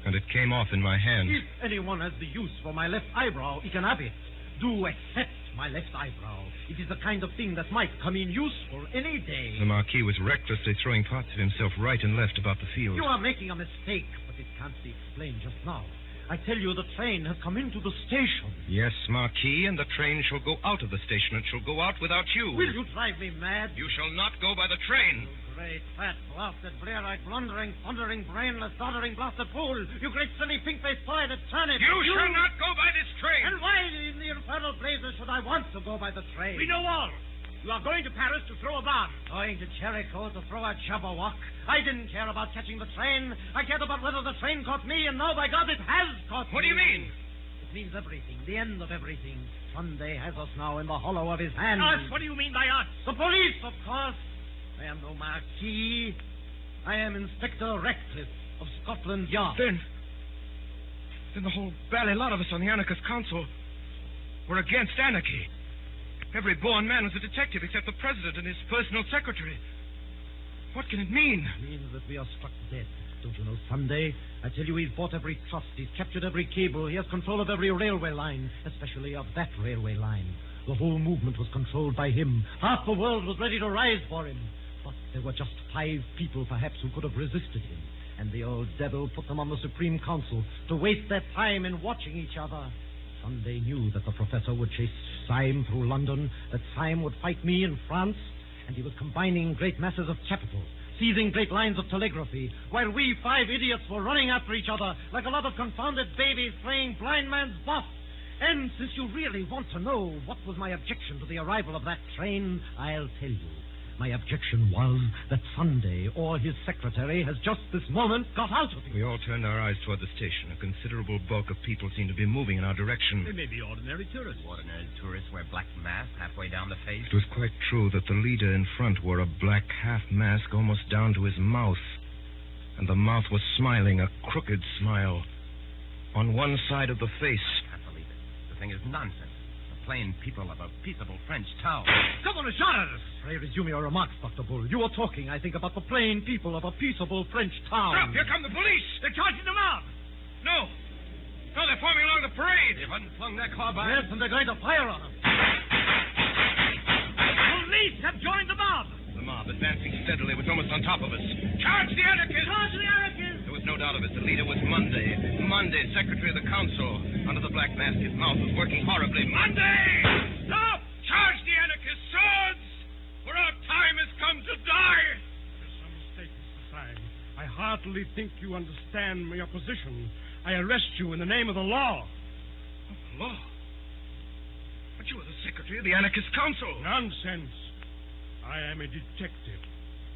Speaker 10: and it came off in my hand.
Speaker 21: If anyone has the use for my left eyebrow, he can have it. Do accept my left eyebrow. It is the kind of thing that might come in useful any day.
Speaker 10: The Marquis was recklessly throwing parts of himself right and left about the field.
Speaker 21: You are making a mistake, but it can't be explained just now. I tell you, the train has come into the station.
Speaker 10: Yes, Marquis, and the train shall go out of the station. It shall go out without you.
Speaker 21: Will you drive me mad?
Speaker 17: You shall not go by the train.
Speaker 21: Great, fat, blasted, blear-eyed, blundering, thundering, brainless, doddering, blasted fool. You great silly, pink-faced pie-eyed turnip.
Speaker 17: You shall not go by this train.
Speaker 21: And why in the infernal blazes should I want to go by the train?
Speaker 9: We know all. You are going to Paris to throw a bomb.
Speaker 21: Going to Jericho to throw a Jabberwock. I didn't care about catching the train. I cared about whether the train caught me, and now, by God, it has caught me.
Speaker 17: What do you mean?
Speaker 21: It means everything, the end of everything. Sunday has us now in the hollow of his hand.
Speaker 9: Us? What do you mean by us?
Speaker 21: The police, of course. I am no Marquis. I am Inspector Ratcliffe of Scotland Yard.
Speaker 10: Then the whole bally lot of us on the anarchist council were against anarchy. Every born man was a detective except the president and his personal secretary. What can it mean?
Speaker 21: It means that we are struck dead. Don't you know, Sunday? I tell you, he's bought every trust. He's captured every cable. He has control of every railway line, especially of that railway line. The whole movement was controlled by him. Half the world was ready to rise for him. But there were just 5 people, perhaps, who could have resisted him. And the old devil put them on the Supreme Council to waste their time in watching each other. Sunday knew that the professor would chase Syme through London, that Syme would fight me in France, and he was combining great masses of capital, seizing great lines of telegraphy, while we 5 idiots were running after each other like a lot of confounded babies playing blind man's buff. And since you really want to know what was my objection to the arrival of that train, I'll tell you. My objection was that Sunday or his secretary has just this moment got out of here.
Speaker 12: We all turned our eyes toward the station. A considerable bulk of people seemed to be moving in our direction.
Speaker 21: They may be ordinary tourists.
Speaker 4: Ordinary tourists wear black masks halfway down the face.
Speaker 12: It was quite true that the leader in front wore a black half mask almost down to his mouth. And the mouth was smiling, a crooked smile, on one side of the face.
Speaker 4: I can't believe it. The thing is nonsense. The plain people of a peaceable French town.
Speaker 21: Someone has shot at us. Pray resume your remarks, Dr. Bull. You were talking, I think, about the plain people of a peaceable French town.
Speaker 8: Stop! Here come the police! They're charging the mob! No! No, they're forming along the parade!
Speaker 4: They've unslung their carbines.
Speaker 21: Yes, and they're going to fire on us. The police have joined the mob!
Speaker 12: The mob, advancing steadily, was almost on top of us.
Speaker 8: Charge the anarchists!
Speaker 21: Charge the anarchists!
Speaker 12: There was no doubt of it. The leader was Monday. Monday, Secretary of the Council. Under the black mask, his mouth was working horribly.
Speaker 8: Monday! Stop! Charge the anarchists! Swords! For our time has come to die!
Speaker 22: There's some mistake, Mr. Syme. I heartily think you understand my position. I arrest you in the name of the law.
Speaker 12: Oh, the law? But you are the Secretary of the Anarchist Council.
Speaker 22: Nonsense. I am a detective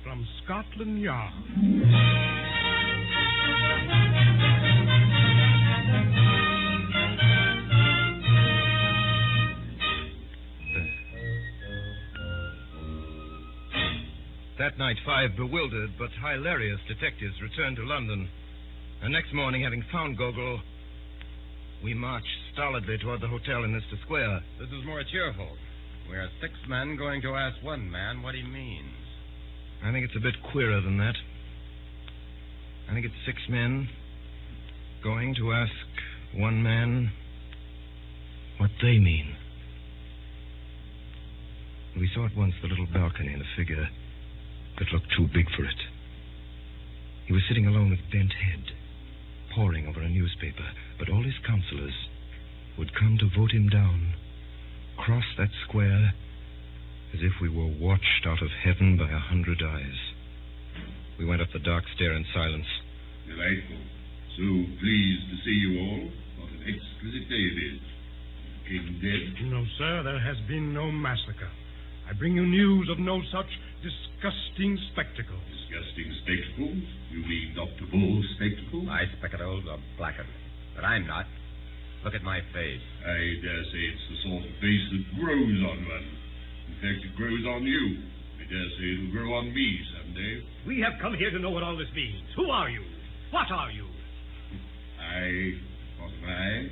Speaker 22: from Scotland Yard.
Speaker 12: That night, 5 bewildered but hilarious detectives returned to London. And next morning, having found Gogol, we marched stolidly toward the hotel in Leicester Square.
Speaker 4: This is more cheerful. We are 6 men going to ask one man what he means.
Speaker 12: I think it's a bit queerer than that. I think it's 6 men going to ask one man what they mean. We saw at once the little balcony and a figure that looked too big for it. He was sitting alone with bent head, poring over a newspaper, but all his counselors would come to vote him down, cross that square as if we were watched out of heaven by 100 eyes. We went up the dark stair in silence.
Speaker 11: Delightful. So pleased to see you all. What an exquisite day it is. King dead?
Speaker 22: No, sir, there has been no massacre. I bring you news of no such disgusting spectacle.
Speaker 11: Disgusting spectacles? You mean Dr. Bull's spectacles?
Speaker 4: My spectacles are blackened, but I'm not. Look at my face.
Speaker 11: I dare say it's the sort of face that grows on one. In fact, it grows on you. I dare say it'll grow on me someday.
Speaker 21: We have come here to know what all this means. Who are you? What are you?
Speaker 11: What am I?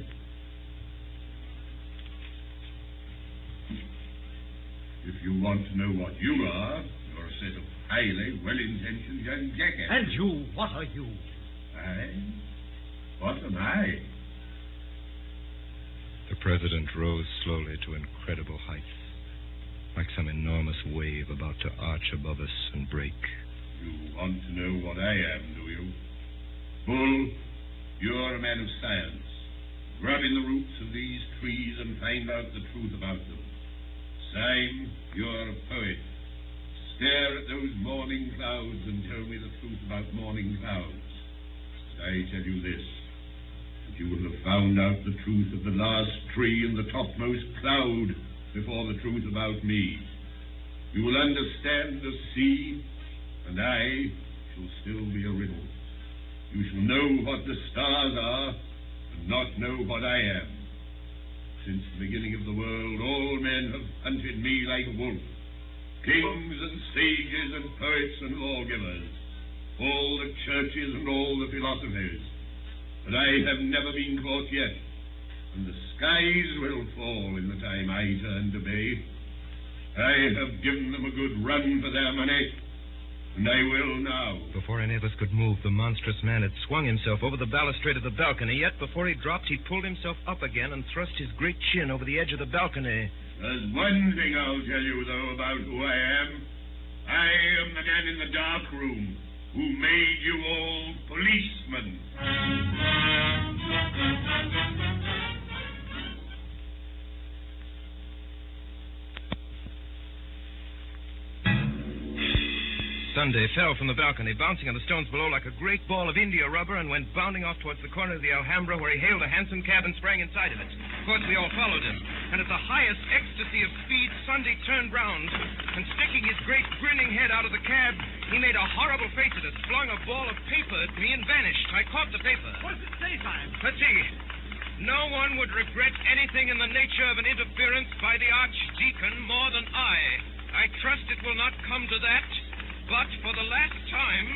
Speaker 11: If you want to know what you are, you're a set of highly well-intentioned young jackasses.
Speaker 21: And you, what are you?
Speaker 11: What am I?
Speaker 12: The president rose slowly to incredible heights, like some enormous wave about to arch above us and break.
Speaker 11: You want to know what I am, do you? Bull, you're a man of science. Grub in the roots of these trees and find out the truth about them. Syme, you're a poet. Stare at those morning clouds and tell me the truth about morning clouds. But I tell you this, that you will have found out the truth of the last tree and the topmost cloud before the truth about me. You will understand the sea, and I shall still be a riddle. You shall know what the stars are, and not know what I am. Since the beginning of the world, all men have hunted me like a wolf. Kings and sages and poets and lawgivers, all the churches and all the philosophers. But I have never been caught yet, and the skies will fall in the time I turn to bay. I have given them a good run for their money, and I will now.
Speaker 12: Before any of us could move, the monstrous man had swung himself over the balustrade of the balcony, yet before he dropped, he pulled himself up again and thrust his great chin over the edge of the balcony.
Speaker 11: There's one thing I'll tell you, though, about who I am. I am the man in the dark room who made you all policemen.
Speaker 12: Sunday fell from the balcony, bouncing on the stones below like a great ball of India rubber, and went bounding off towards the corner of the Alhambra, where he hailed a hansom cab and sprang inside of it. Of course, we all followed him. And at the highest ecstasy of speed, Sunday turned round, and sticking his great grinning head out of the cab, he made a horrible face at us, flung a ball of paper at me, and vanished. I caught the paper.
Speaker 21: What does it say, Simon?
Speaker 12: Let's see. No one would regret anything in the nature of an interference by the Archdeacon more than I trust it will not come to that. But for the last time,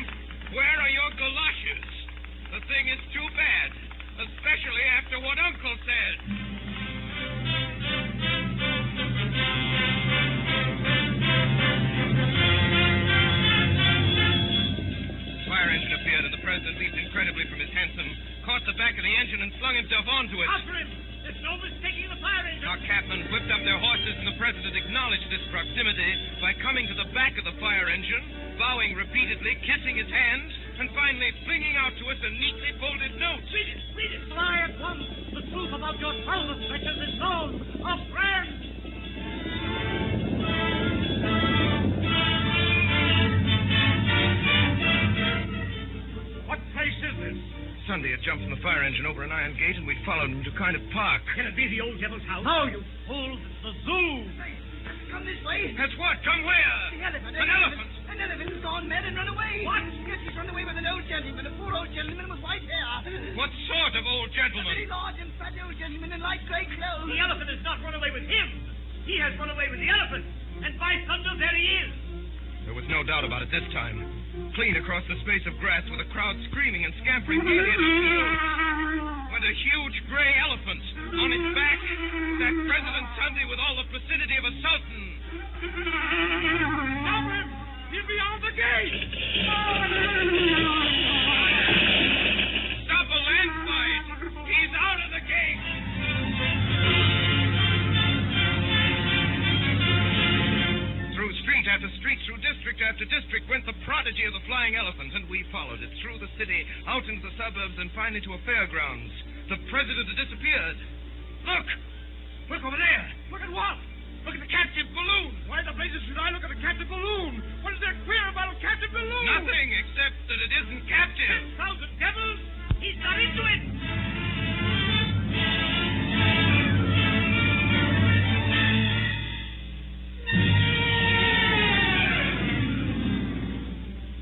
Speaker 12: where are your galoshes? The thing is too bad, especially after what Uncle said. Fire engine appeared, and the president leaped incredibly from his hansom, caught the back of the engine, and flung himself onto it.
Speaker 21: After him! There's no mistaking the fire engine!
Speaker 12: Our cabmen whipped up their horses, and the president acknowledged this proximity by coming to the back of the fire engine, bowing repeatedly, kissing his hands, and finally flinging out to us a neatly folded note.
Speaker 21: Read it! Read it! Fly at once! The truth about your salvage stretches is known! A friend! What place is this?
Speaker 12: Sunday had jumped from the fire engine over an iron gate, and we'd followed him to a kind of park.
Speaker 21: Can it be the old devil's house? No, you fool! It's the zoo!
Speaker 5: Come this way.
Speaker 12: That's what? Come where?
Speaker 5: The elephant.
Speaker 12: An elephant?
Speaker 5: An elephant has gone mad and run away.
Speaker 21: What?
Speaker 5: Yes, he's run away with an old gentleman, a poor old gentleman with white hair.
Speaker 12: What sort of old
Speaker 5: A
Speaker 12: gentleman?
Speaker 5: very large and fat old gentleman in light grey clothes.
Speaker 21: The elephant has not run away with him. He has run away with the elephant. And by thunder, there he is.
Speaker 12: There was no doubt about it this time. Clean across the space of grass with a crowd screaming and scampering gaily at his heels went a huge gray elephant. On its back sat President Sunday with all the placidity of a sultan.
Speaker 21: Stop him! He's beyond the gate!
Speaker 12: Stop a landslide! He's out of the gate! Through street after street, through district after district, went the prodigy of the flying elephant, and we followed it through the city, out into the suburbs, and finally to a fairgrounds. The president had disappeared. Look! Look over there!
Speaker 21: Look at what?
Speaker 12: Look at the captive balloon!
Speaker 21: Why the blazes should I look at a captive balloon? What is there queer about a captive balloon?
Speaker 12: Nothing, except that it isn't captive.
Speaker 21: 10,000 devils! He's not into it!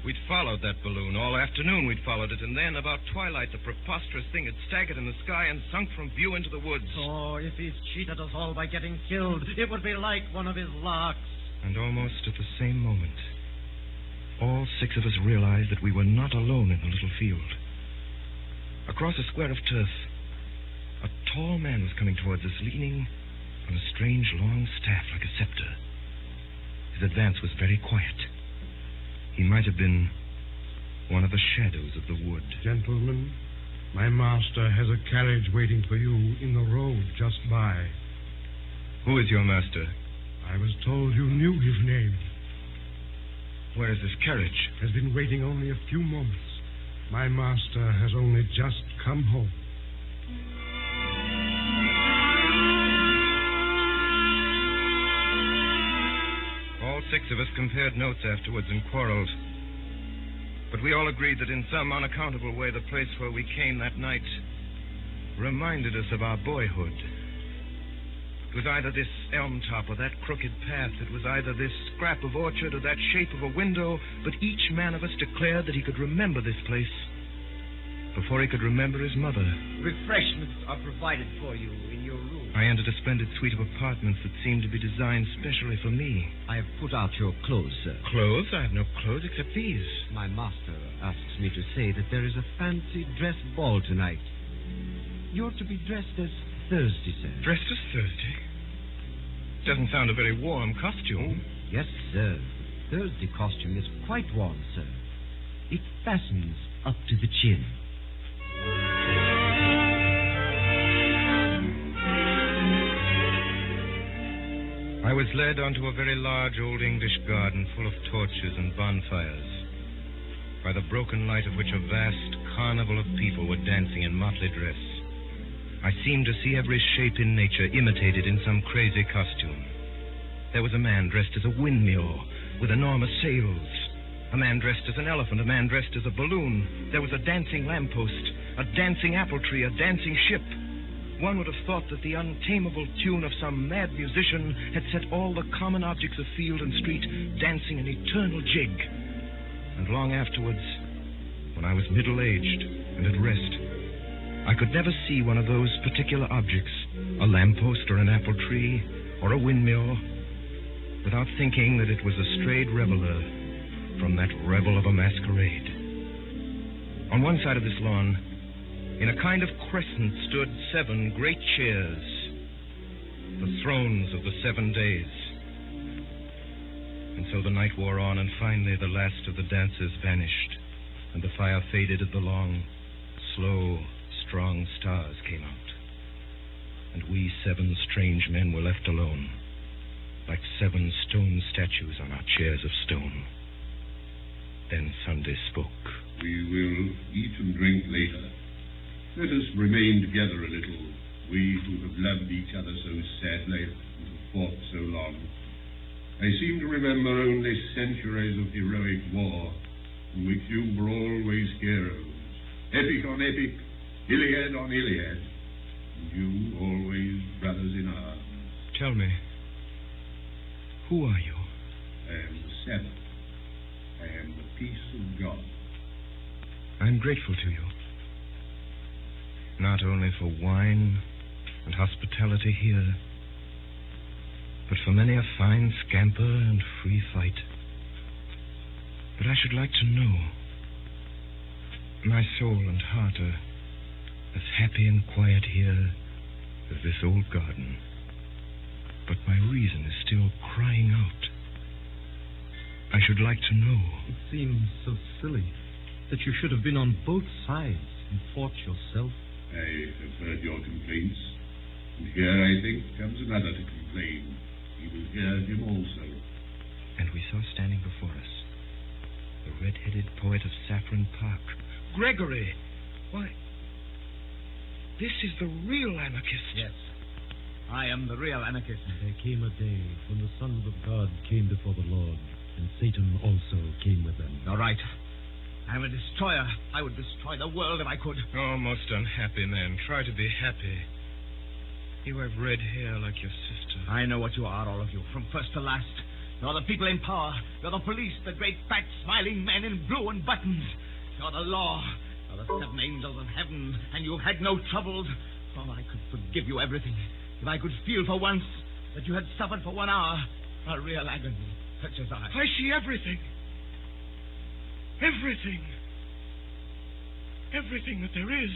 Speaker 12: We'd followed that balloon. All afternoon we'd followed it, and then, about twilight, the preposterous thing had staggered in the sky and sunk from view into the woods.
Speaker 21: Oh, if he's cheated us all by getting killed, it would be like one of his larks.
Speaker 10: And almost at the same moment, all six of us realized that we were not alone in the little field. Across a square of turf, a tall man was coming towards us, leaning on a strange long staff like a scepter. His advance was very quiet. He might have been one of the shadows of the wood.
Speaker 22: Gentlemen, my master has a carriage waiting for you in the road just by.
Speaker 12: Who is your master?
Speaker 22: I was told you knew his name.
Speaker 10: Where is this carriage?
Speaker 22: Has been waiting only a few moments. My master has only just come home.
Speaker 12: All six of us compared notes afterwards and quarreled. But we all agreed that in some unaccountable way the place where we came that night reminded us of our boyhood. It was either this elm top or that crooked path. It was either this scrap of orchard or that shape of a window. But each man of us declared that he could remember this place before he could remember his mother.
Speaker 7: Refreshments are provided for you in your room.
Speaker 10: I entered a splendid suite of apartments that seemed to be designed specially for me.
Speaker 7: I have put out your clothes, sir.
Speaker 10: Clothes? I have no clothes except these.
Speaker 7: My master asks me to say that there is a fancy dress ball tonight. You're to be dressed as Thursday, sir.
Speaker 10: Dressed as Thursday? Doesn't sound a very warm costume.
Speaker 7: Yes, sir. The Thursday costume is quite warm, sir. It fastens up to the chin.
Speaker 12: I was led onto a very large old English garden full of torches and bonfires, by the broken light of which a vast carnival of people were dancing in motley dress. I seemed to see every shape in nature imitated in some crazy costume. There was a man dressed as a windmill with enormous sails,
Speaker 10: A man dressed as an elephant, a man dressed as a balloon. There was a dancing lamppost, a dancing apple tree, a dancing ship. One would have thought that the untamable tune of some mad musician had set all the common objects of field and street dancing an eternal jig. And long afterwards, when I was middle-aged and at rest, I could never see one of those particular objects, a lamppost or an apple tree or a windmill, without thinking that it was a strayed reveler from that revel of a masquerade. On one side of this lawn, in a kind of crescent, stood 7 great chairs, the thrones of the 7 days. And so the night wore on, and finally the last of the dancers vanished, and the fire faded as the long, slow, strong stars came out. And we 7 strange men were left alone, like 7 stone statues on our chairs of stone. Then Sunday spoke.
Speaker 11: We will eat and drink later. Let us remain together a little, we who have loved each other so sadly and have fought so long. I seem to remember only centuries of heroic war, in which you were always heroes, epic on epic, Iliad on Iliad, and you always brothers in arms.
Speaker 10: Tell me, who are you?
Speaker 11: I am the Sabbath. I am the peace of God.
Speaker 10: I'm grateful to you. Not only for wine and hospitality here, but for many a fine scamper and free fight. But I should like to know. My soul and heart are as happy and quiet here as this old garden. But my reason is still crying out. I should like to know.
Speaker 21: It seems so silly that you should have been on both sides and fought yourself.
Speaker 11: I have heard your complaints, and here, I think, comes another to complain. We will hear him also.
Speaker 10: And we saw standing before us the red-headed poet of Saffron Park. Gregory! Why, this is the real anarchist.
Speaker 21: Yes, I am the real anarchist. There came a day when the sons of God came before the Lord, and Satan also came with them.
Speaker 6: All right. I'm a destroyer. I would destroy the world if I could.
Speaker 10: Oh, most unhappy man. Try to be happy. You have red hair like your sister.
Speaker 6: I know what you are, all of you, from first to last. You're the people in power. You're the police, the great, fat, smiling men in blue and buttons. You're the law. You're the 7 angels of heaven, and you've had no troubles. Oh, I could forgive you everything if I could feel for once that you had suffered for 1 hour a real agony, such as I.
Speaker 10: I see everything. Everything. Everything that there is.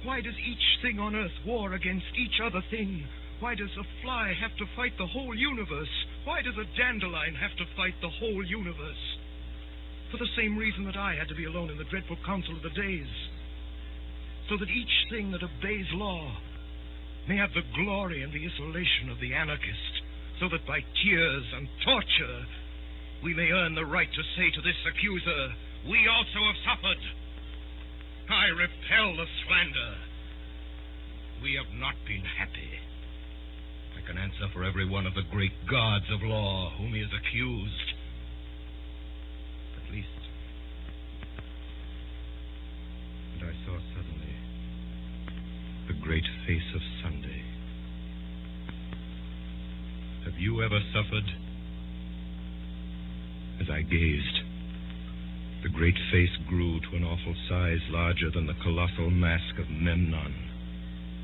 Speaker 10: Why does each thing on earth war against each other thing? Why does a fly have to fight the whole universe? Why does a dandelion have to fight the whole universe? For the same reason that I had to be alone in the dreadful council of the days. So that each thing that obeys law may have the glory and the isolation of the anarchist. So that by tears and torture we may earn the right to say to this accuser, we also have suffered. I repel the slander. We have not been happy. I can answer for every one of the great gods of law whom he is accused. At least. And I saw suddenly the great face of Sunday. Have you ever suffered? As I gazed, the great face grew to an awful size larger than the colossal mask of Memnon,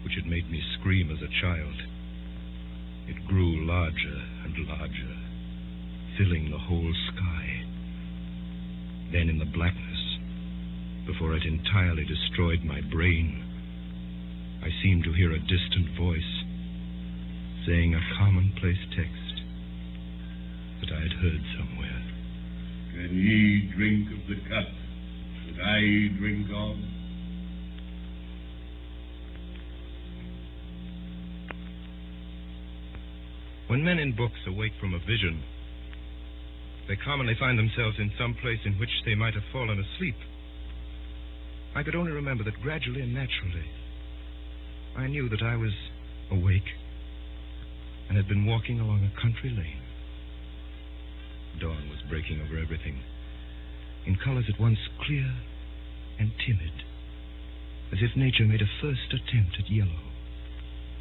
Speaker 10: which had made me scream as a child. It grew larger and larger, filling the whole sky. Then in the blackness, before it entirely destroyed my brain, I seemed to hear a distant voice saying a commonplace text that I had heard somewhere.
Speaker 11: Can ye drink of the cup that I drink of?
Speaker 10: When men in books awake from a vision, they commonly find themselves in some place in which they might have fallen asleep. I could only remember that gradually and naturally I knew that I was awake and had been walking along a country lane. Dawn was breaking over everything, in colors at once clear and timid, as if nature made a first attempt at yellow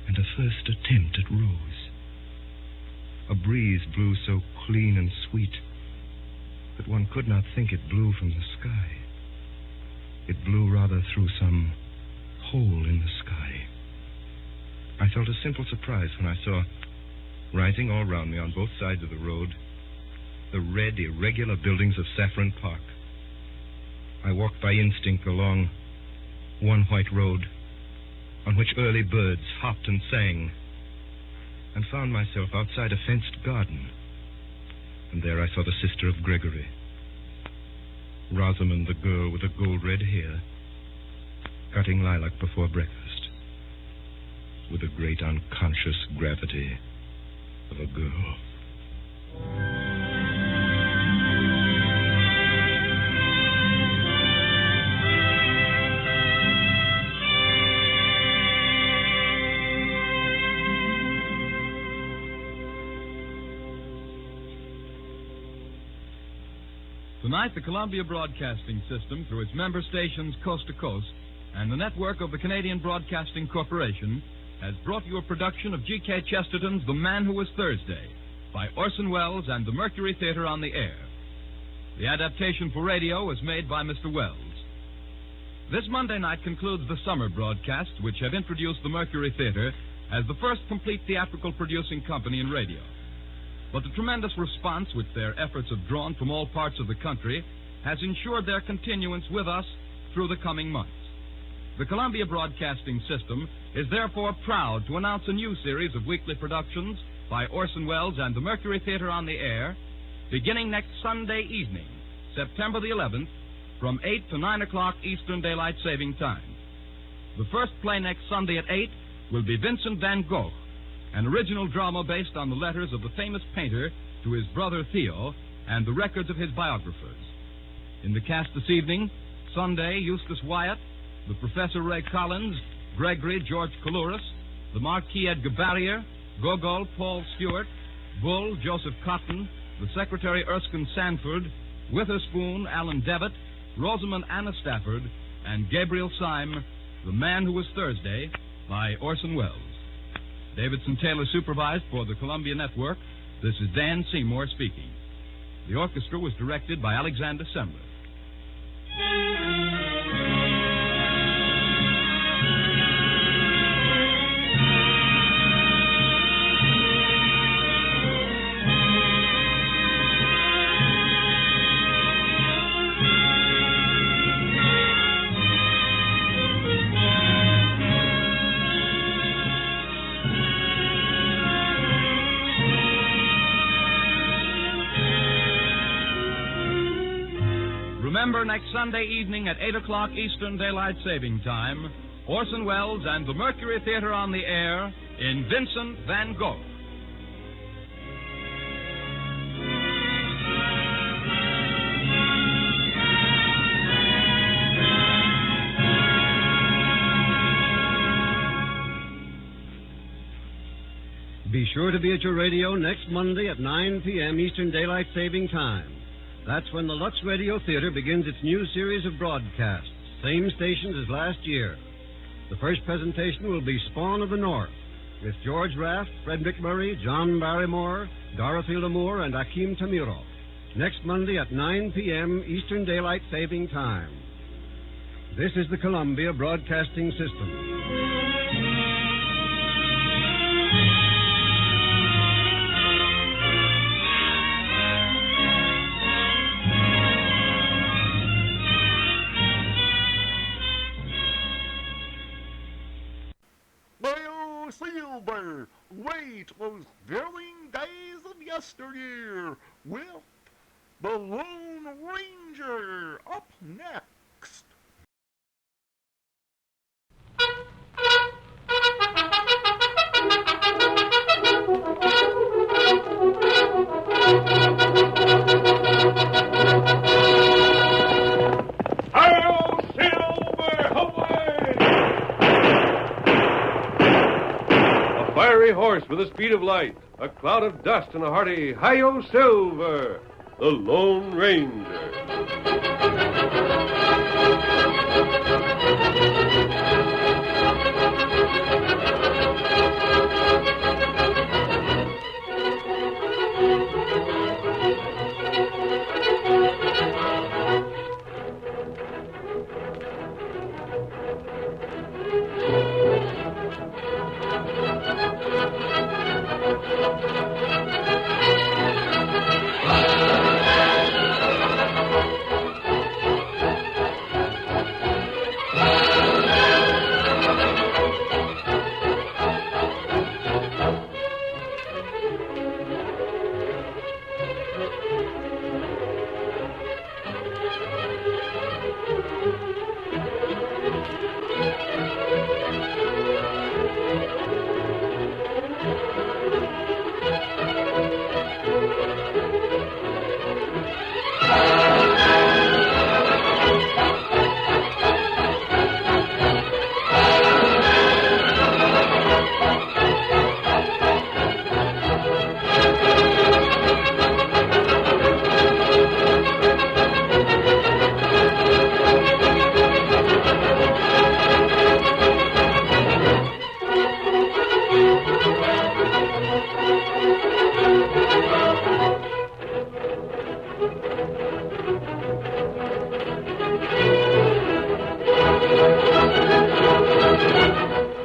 Speaker 10: and a first attempt at rose. A breeze blew so clean and sweet that one could not think it blew from the sky. It blew rather through some hole in the sky. I felt a simple surprise when I saw, rising all round me on both sides of the road, the red, irregular buildings of Saffron Park. I walked by instinct along one white road on which early birds hopped and sang, and found myself outside a fenced garden. And there I saw the sister of Gregory, Rosamond, the girl with the gold-red hair, cutting lilac before breakfast with the great unconscious gravity of a girl.
Speaker 2: Tonight, the Columbia Broadcasting System, through its member stations coast to coast, and the network of the Canadian Broadcasting Corporation, has brought you a production of G.K. Chesterton's The Man Who Was Thursday, by Orson Welles and the Mercury Theater on the air. The adaptation for radio was made by Mr. Welles. This Monday night concludes the summer broadcasts, which have introduced the Mercury Theater as the first complete theatrical producing company in radio. But the tremendous response which their efforts have drawn from all parts of the country has ensured their continuance with us through the coming months. The Columbia Broadcasting System is therefore proud to announce a new series of weekly productions by Orson Welles and the Mercury Theater on the air, beginning next Sunday evening, September the 11th, from 8 to 9 o'clock Eastern Daylight Saving Time. The first play next Sunday at 8 will be Vincent van Gogh, an original drama based on the letters of the famous painter to his brother Theo and the records of his biographers. In the cast this evening, Sunday, Eustace Wyatt, the Professor Ray Collins, Gregory George Coulouris, the Marquis Edgar Barrier, Gogol Paul Stewart, Bull Joseph Cotton, the Secretary Erskine Sanford, Witherspoon Alan Devitt, Rosamond Anna Stafford, and Gabriel Syme, The Man Who Was Thursday, by Orson Welles. Davidson Taylor supervised for the Columbia Network. This is Dan Seymour speaking. The orchestra was directed by Alexander Semler. Remember, next Sunday evening at 8 o'clock Eastern Daylight Saving Time, Orson Welles and the Mercury Theater on the air in Vincent van Gogh.
Speaker 14: Be sure to be at your radio next Monday at 9 p.m. Eastern Daylight Saving Time. That's when the Lux Radio Theater begins its new series of broadcasts, same stations as last year. The first presentation will be Spawn of the North, with George Raft, Frederick Murray, John Barrymore, Dorothy Lamour, and Akim Tamirov. Next Monday at 9 p.m. Eastern Daylight Saving Time. This is the Columbia Broadcasting System.
Speaker 1: Silver, wait those thrilling days of yesteryear with the Lone Ranger up next.
Speaker 11: Hail, Silver, away!
Speaker 15: Fiery horse with the speed of light, a cloud of dust, and a hearty "Hi-yo, Silver!" the Lone Ranger.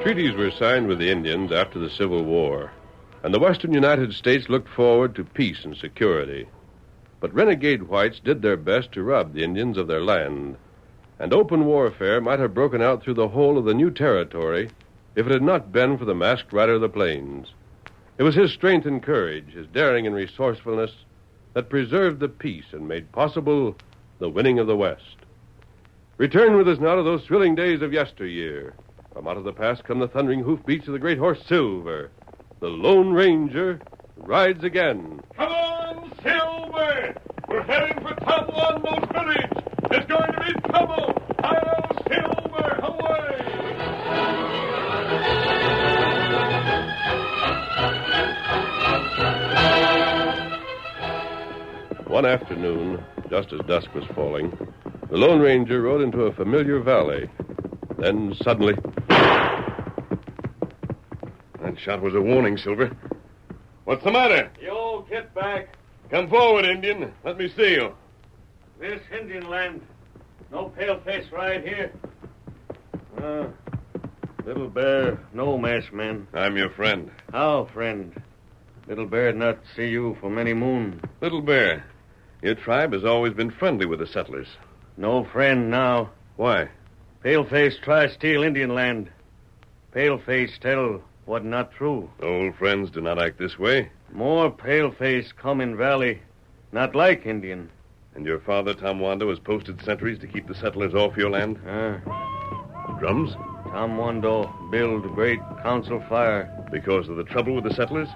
Speaker 15: Treaties were signed with the Indians after the Civil War, and the western United States looked forward to peace and security. But renegade whites did their best to rob the Indians of their land, and open warfare might have broken out through the whole of the new territory if it had not been for the masked rider of the plains. It was his strength and courage, his daring and resourcefulness, that preserved the peace and made possible the winning of the West. Return with us now to those thrilling days of yesteryear. From out of the past come the thundering hoofbeats of the great horse Silver. The Lone Ranger rides again. Come on, Silver! We're heading for Tom Wando's village. There's going to be trouble. Hi-yo, Silver, away! One afternoon, just as dusk was falling, the Lone Ranger rode into a familiar valley. Then suddenly... That shot was a warning, Silver. What's the matter?
Speaker 18: You get back.
Speaker 15: Come forward, Indian. Let me see you.
Speaker 18: This Indian land. No paleface right here. Little Bear, no masked man.
Speaker 15: I'm your friend.
Speaker 18: How, friend? Little Bear not see you for many moon.
Speaker 15: Little Bear, your tribe has always been friendly with the settlers.
Speaker 18: No friend now.
Speaker 15: Why?
Speaker 18: Paleface try steal Indian land. Paleface tell what not true.
Speaker 15: Old friends do not act this way.
Speaker 18: More paleface come in valley. Not like Indian.
Speaker 15: And your father, Tom Wando, has posted sentries to keep the settlers off your land? Drums?
Speaker 18: Tom Wando build great council fire.
Speaker 15: Because of the trouble with the settlers?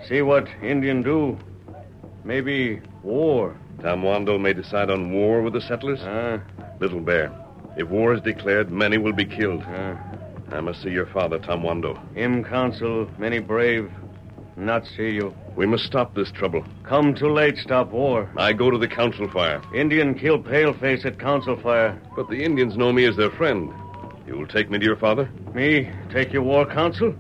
Speaker 18: See what Indian do. Maybe war.
Speaker 15: Tom Wando may decide on war with the settlers? Little Bear, if war is declared, many will be killed. I must see your father, Tom Wando.
Speaker 18: Him council, many brave. Not see you.
Speaker 15: We must stop this trouble.
Speaker 18: Come too late, stop war.
Speaker 15: I go to the council fire.
Speaker 18: Indian kill paleface at council fire.
Speaker 15: But the Indians know me as their friend. You will take me to your father?
Speaker 18: Me? Take your war council?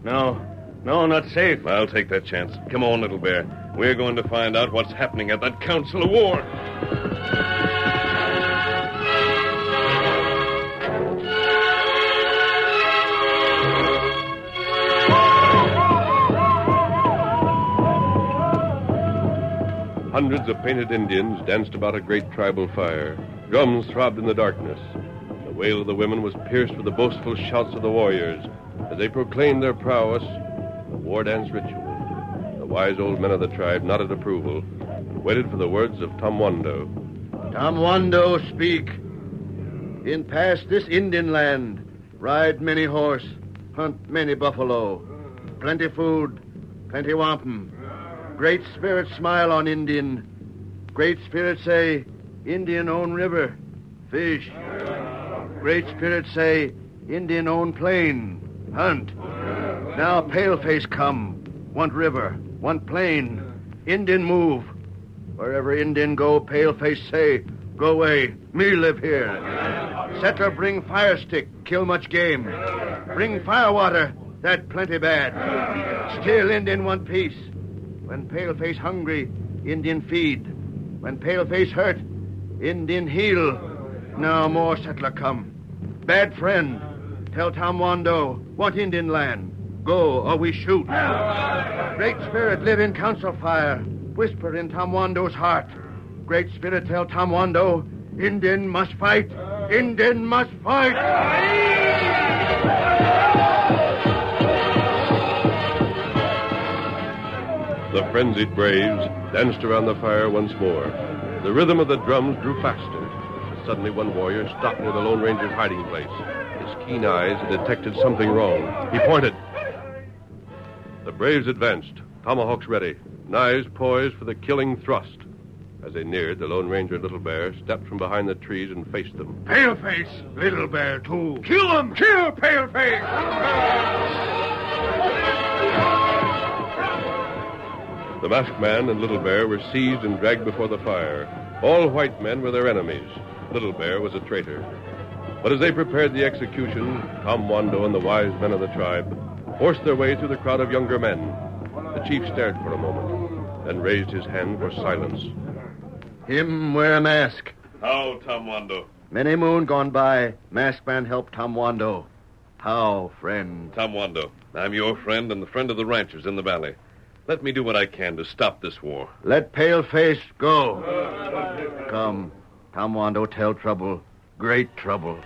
Speaker 18: No, not safe.
Speaker 15: I'll take that chance. Come on, Little Bear. We're going to find out what's happening at that council of war. Hundreds of painted Indians danced about a great tribal fire. Drums throbbed in the darkness. The wail of the women was pierced with the boastful shouts of the warriors as they proclaimed their prowess, the war dance ritual. The wise old men of the tribe nodded approval and waited for the words of Tom Wando.
Speaker 23: Tom Wando, speak. In past this Indian land, ride many horse, hunt many buffalo, plenty food, plenty wampum. Great Spirit smile on Indian. Great Spirit say, Indian own river, fish. Great Spirit say, Indian own plain, hunt. Now paleface come, want river, want plain. Indian move. Wherever Indian go, paleface say, go away. Me live here. Settler bring fire stick, kill much game. Bring fire water, that plenty bad. Still Indian want peace. When paleface hungry, Indian feed. When paleface hurt, Indian heal. Now more settler come. Bad friend, tell Tom Wando, want Indian land. Go, or we shoot. Great Spirit live in council fire. Whisper in Tom Wando's heart. Great Spirit tell Tom Wando, Indian must fight. Indian must fight.
Speaker 15: The frenzied braves danced around the fire once more. The rhythm of the drums grew faster. Suddenly one warrior stopped near the Lone Ranger's hiding place. His keen eyes had detected something wrong. He pointed. The braves advanced, tomahawks ready, knives poised for the killing thrust. As they neared, the Lone Ranger and Little Bear stepped from behind the trees and faced them.
Speaker 23: Paleface, Little Bear, too.
Speaker 8: Kill him! Kill Paleface!
Speaker 15: The masked man and Little Bear were seized and dragged before the fire. All white men were their enemies. Little Bear was a traitor. But as they prepared the execution, Tom Wando and the wise men of the tribe forced their way through the crowd of younger men. The chief stared for a moment, then raised his hand for silence.
Speaker 23: Him wear a mask.
Speaker 11: How, Tom Wando?
Speaker 23: Many moon gone by, masked man help Tom Wando. How, friend?
Speaker 11: Tom Wando, I'm your friend and the friend of the ranchers in the valley. Let me do what I can to stop this war.
Speaker 23: Let Paleface go. Come, Tom Wando tell trouble. Great trouble.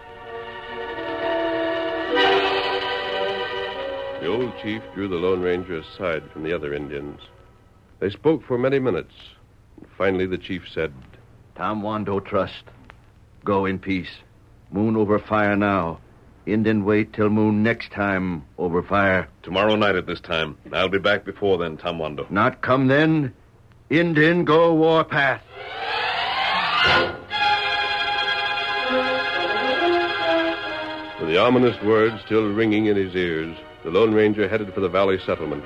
Speaker 15: The old chief drew the Lone Ranger aside from the other Indians. They spoke for many minutes. And finally, the chief said,
Speaker 23: Tom Wando trust. Go in peace. Moon over fire now. Indian wait till moon next time over fire.
Speaker 11: Tomorrow night at this time. I'll be back before then, Tom Wando.
Speaker 23: Not come then. Indian go war path.
Speaker 15: With the ominous words still ringing in his ears, the Lone Ranger headed for the valley settlement.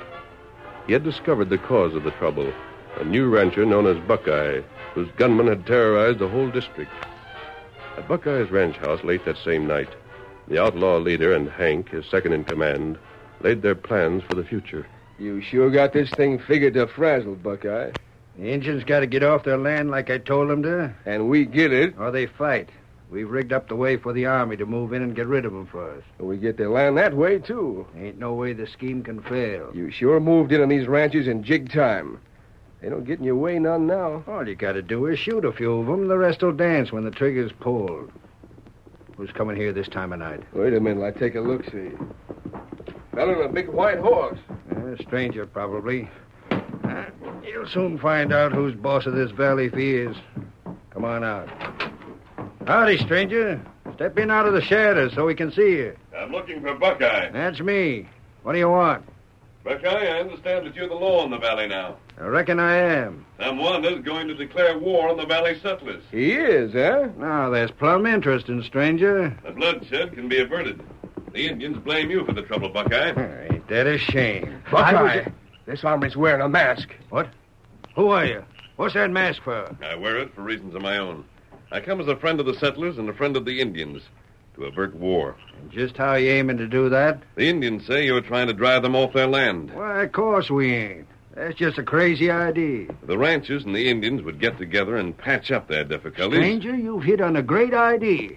Speaker 15: He had discovered the cause of the trouble, a new rancher known as Buckeye, whose gunmen had terrorized the whole district. At Buckeye's ranch house late that same night, the outlaw leader and Hank, his second-in-command, laid their plans for the future.
Speaker 3: You sure got this thing figured to frazzle, Buckeye.
Speaker 13: The Indians got to get off their land like I told them to.
Speaker 3: And we get it.
Speaker 13: Or they fight. We've rigged up the way for the army to move in and get rid of them for us.
Speaker 3: We get their land that way, too.
Speaker 13: Ain't no way the scheme can fail.
Speaker 3: You sure moved in on these ranches in jig time. They don't get in your way none now.
Speaker 13: All you got to do is shoot a few of them. The rest will dance when the trigger's pulled. Who's coming here this time of night?
Speaker 3: Wait a minute, I take a look-see. Fellow on a big white horse.
Speaker 13: A stranger, probably. You'll soon find out who's boss of this valley if he is. Come on out. Howdy, stranger. Step in out of the shadows so we can see you.
Speaker 11: I'm looking for Buckeye.
Speaker 13: That's me. What do you want?
Speaker 11: Buckeye, I understand that you're the law in the valley now.
Speaker 13: I reckon I am.
Speaker 11: Sam Wanda's going to declare war on the valley settlers.
Speaker 3: He is, eh?
Speaker 13: Now, there's plumb interest in stranger.
Speaker 11: The bloodshed can be averted. The Indians blame you for the trouble, Buckeye.
Speaker 13: Ain't that a shame?
Speaker 3: Buckeye, this army's wearing a mask.
Speaker 13: What? Who are you? What's that mask for?
Speaker 11: I wear it for reasons of my own. I come as a friend of the settlers and a friend of the Indians to avert war.
Speaker 13: And just how you aiming to do that?
Speaker 11: The Indians say you're trying to drive them off their land.
Speaker 13: Why, of course we ain't. That's just a crazy idea.
Speaker 11: The ranchers and the Indians would get together and patch up their difficulties.
Speaker 13: Stranger, you've hit on a great idea.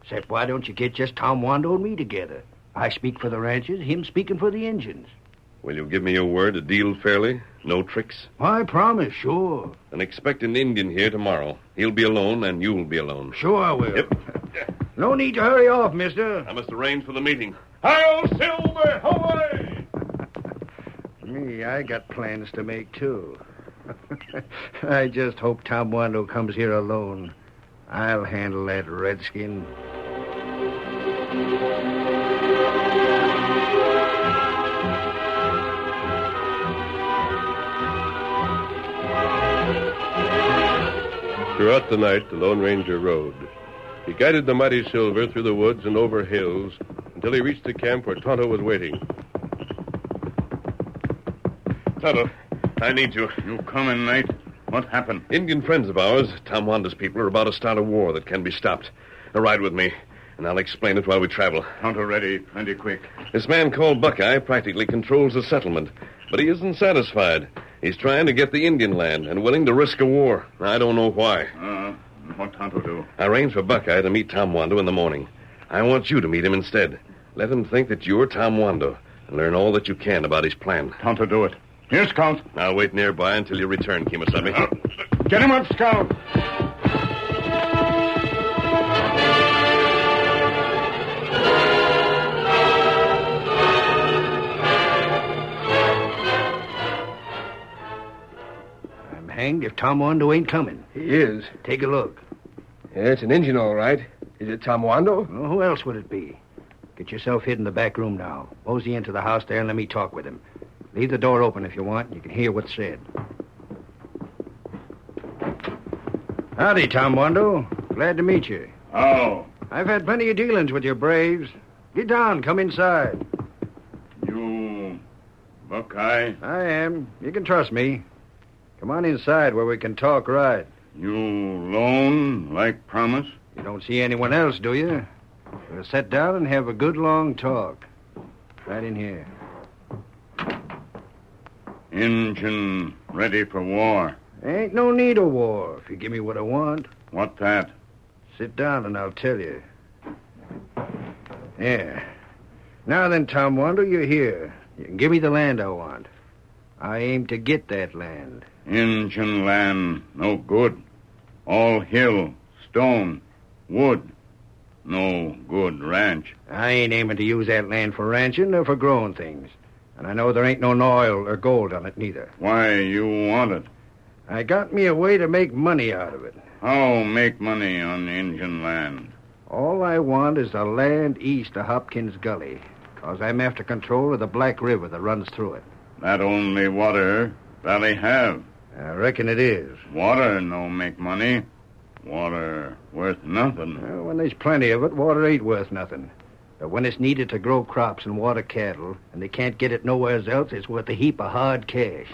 Speaker 13: Except why don't you get just Tom Wando and me together? I speak for the ranchers, him speaking for the Indians.
Speaker 11: Will you give me your word to deal fairly? No tricks?
Speaker 13: I promise, sure.
Speaker 11: Then expect an Indian here tomorrow. He'll be alone, and you'll be alone.
Speaker 13: Sure I will.
Speaker 11: Yep.
Speaker 13: No need to hurry off, mister.
Speaker 11: I must arrange for the meeting.
Speaker 13: Hail, Silver, away! Me, I got plans to make, too. I just hope Tom Wando comes here alone. I'll handle that redskin.
Speaker 15: Throughout the night, the Lone Ranger rode. He guided the mighty Silver through the woods and over hills until he reached the camp where Tonto was waiting.
Speaker 11: Tonto, I need you.
Speaker 23: You coming, Knight?
Speaker 11: What happened?
Speaker 15: Indian friends of ours, Tom Wanda's people, are about to start a war that can be stopped. Now ride with me, and I'll explain it while we travel.
Speaker 11: Cantor ready, plenty quick.
Speaker 15: This man called Buckeye practically controls the settlement, but he isn't satisfied. He's trying to get the Indian land and willing to risk a war. I don't know why.
Speaker 11: What Tonto do?
Speaker 15: I arranged for Buckeye to meet Tom Wando in the morning. I want you to meet him instead. Let him think that you're Tom Wando and learn all that you can about his plan.
Speaker 11: Tonto, do it. Here, Scout.
Speaker 15: I'll wait nearby until you return, Kimasabi.
Speaker 11: Get him up, Scout.
Speaker 13: I'm hanged if Tom Wando ain't coming.
Speaker 3: He is.
Speaker 13: Take a look.
Speaker 3: Yeah, it's an Indian, all right. Is it Tom Wando?
Speaker 13: Well, who else would it be? Get yourself hid in the back room now. Mosey into the house there and let me talk with him. Leave the door open if you want. You can hear what's said. Howdy, Tom Wando. Glad to meet you.
Speaker 11: Oh.
Speaker 13: I've had plenty of dealings with your braves. Get down. Come inside.
Speaker 11: You... Buckeye?
Speaker 13: I am. You can trust me. Come on inside where we can talk right.
Speaker 11: You alone, like promise?
Speaker 13: You don't see anyone else, do you? We'll sit down and have a good long talk. Right in here.
Speaker 11: Injun ready for war.
Speaker 13: Ain't no need of war if you give me what I want.
Speaker 11: What that?
Speaker 13: Sit down and I'll tell you. Yeah. Now then, Tom Wando, you're here. You can give me the land I want. I aim to get that land.
Speaker 11: Injun land, no good. All hill, stone, wood. No good ranch.
Speaker 13: I ain't aiming to use that land for ranching or for growing things. And I know there ain't no oil or gold on it, neither.
Speaker 11: Why you want it?
Speaker 13: I got me a way to make money out of it.
Speaker 11: How make money on Injun land?
Speaker 13: All I want is the land east of Hopkins Gully, 'cause I'm after control of the Black River that runs through it.
Speaker 11: That only water valley have.
Speaker 13: I reckon it is.
Speaker 11: Water no make money. Water worth nothing.
Speaker 13: Well, when there's plenty of it, water ain't worth nothing. But when it's needed to grow crops and water cattle, and they can't get it nowhere else, it's worth a heap of hard cash.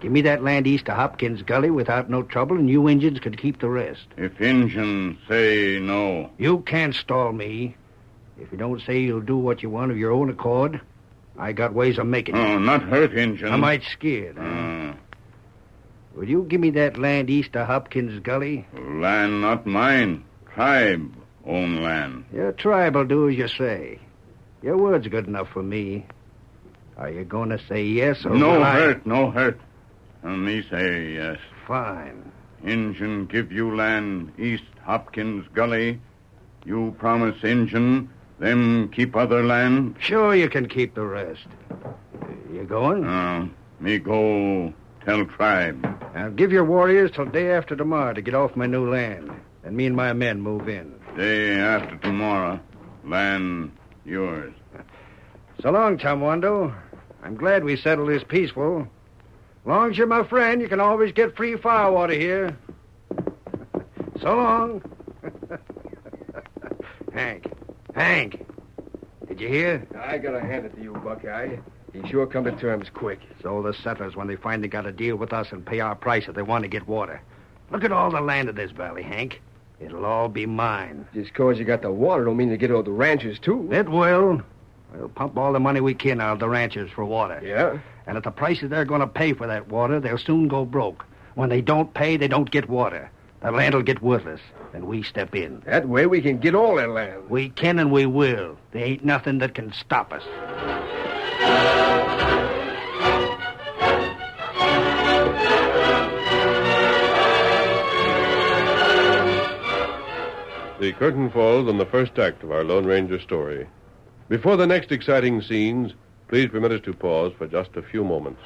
Speaker 13: Give me that land east of Hopkins Gully without no trouble, and you Injuns could keep the rest.
Speaker 11: If Injun say no...
Speaker 13: You can't stall me. If you don't say you'll do what you want of your own accord, I got ways of making it.
Speaker 11: Oh, not hurt Injun.
Speaker 13: I might scared, huh? Will you give me that land east of Hopkins Gully?
Speaker 11: Land not mine. Tribe own land.
Speaker 13: Your tribe will do as you say. Your word's good enough for me. Are you going to say yes or
Speaker 11: no?
Speaker 13: No
Speaker 11: hurt. And me say yes.
Speaker 13: Fine.
Speaker 11: Injun give you land east Hopkins Gully. You promise Injun, them keep other land?
Speaker 13: Sure you can keep the rest. You going?
Speaker 11: Me go tell tribe.
Speaker 13: I'll give your warriors till day after tomorrow to get off my new land. And me and my men move in.
Speaker 11: Day after tomorrow. Land yours.
Speaker 13: So long, Tom Wando. I'm glad we settled this peaceful. Long as you're my friend, you can always get free firewater here. So long. Hank. Did you hear?
Speaker 3: I gotta hand it to you, Buckeye. He sure come to terms quick.
Speaker 13: So the settlers, when they finally got to deal with us and pay our price if they want to get water. Look at all the land of this valley, Hank. It'll all be mine.
Speaker 3: Just 'cause you got the water don't mean you get all the ranches, too.
Speaker 13: It will. We'll pump all the money we can out of the ranchers for water.
Speaker 3: Yeah?
Speaker 13: And at the prices they're going to pay for that water, they'll soon go broke. When they don't pay, they don't get water. The land will get worthless, and we step in.
Speaker 3: That way we can get all that land.
Speaker 13: We can and we will. There ain't nothing that can stop us.
Speaker 15: The curtain falls on the first act of our Lone Ranger story. Before the next exciting scenes, please permit us to pause for just a few moments.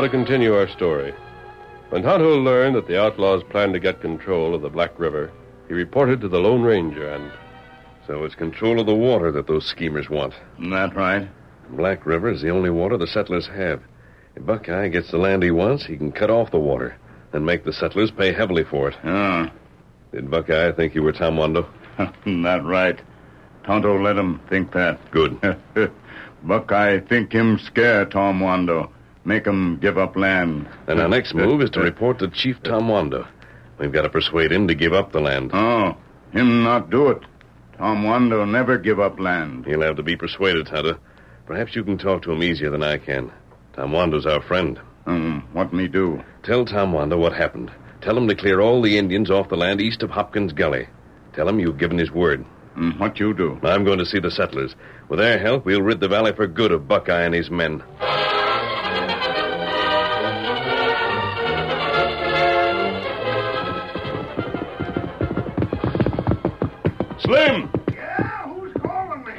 Speaker 15: to continue our story. When Tonto learned that the outlaws planned to get control of the Black River, he reported to the Lone Ranger and...
Speaker 16: So it's control of the water that those schemers want.
Speaker 23: That right?
Speaker 16: Black River is the only water the settlers have. If Buckeye gets the land he wants, he can cut off the water and make the settlers pay heavily for it.
Speaker 23: Ah.
Speaker 16: Did Buckeye think you were Tom Wando?
Speaker 23: That right. Tonto let him think that.
Speaker 16: Good.
Speaker 23: Buckeye think him scare Tom Wando. Make him give up land.
Speaker 16: And our next move is to report to Chief Tom Wando. We've got to persuade him to give up the land.
Speaker 23: Oh, him not do it. Tom Wando never give up land.
Speaker 16: He'll have to be persuaded, Tonto. Perhaps you can talk to him easier than I can. Tom Wando's our friend.
Speaker 23: What me do?
Speaker 16: Tell Tom Wando what happened. Tell him to clear all the Indians off the land east of Hopkins Gully. Tell him you've given his word.
Speaker 23: What you do?
Speaker 16: I'm going to see the settlers. With their help, we'll rid the valley for good of Buckeye and his men.
Speaker 13: Slim! Yeah, who's calling me?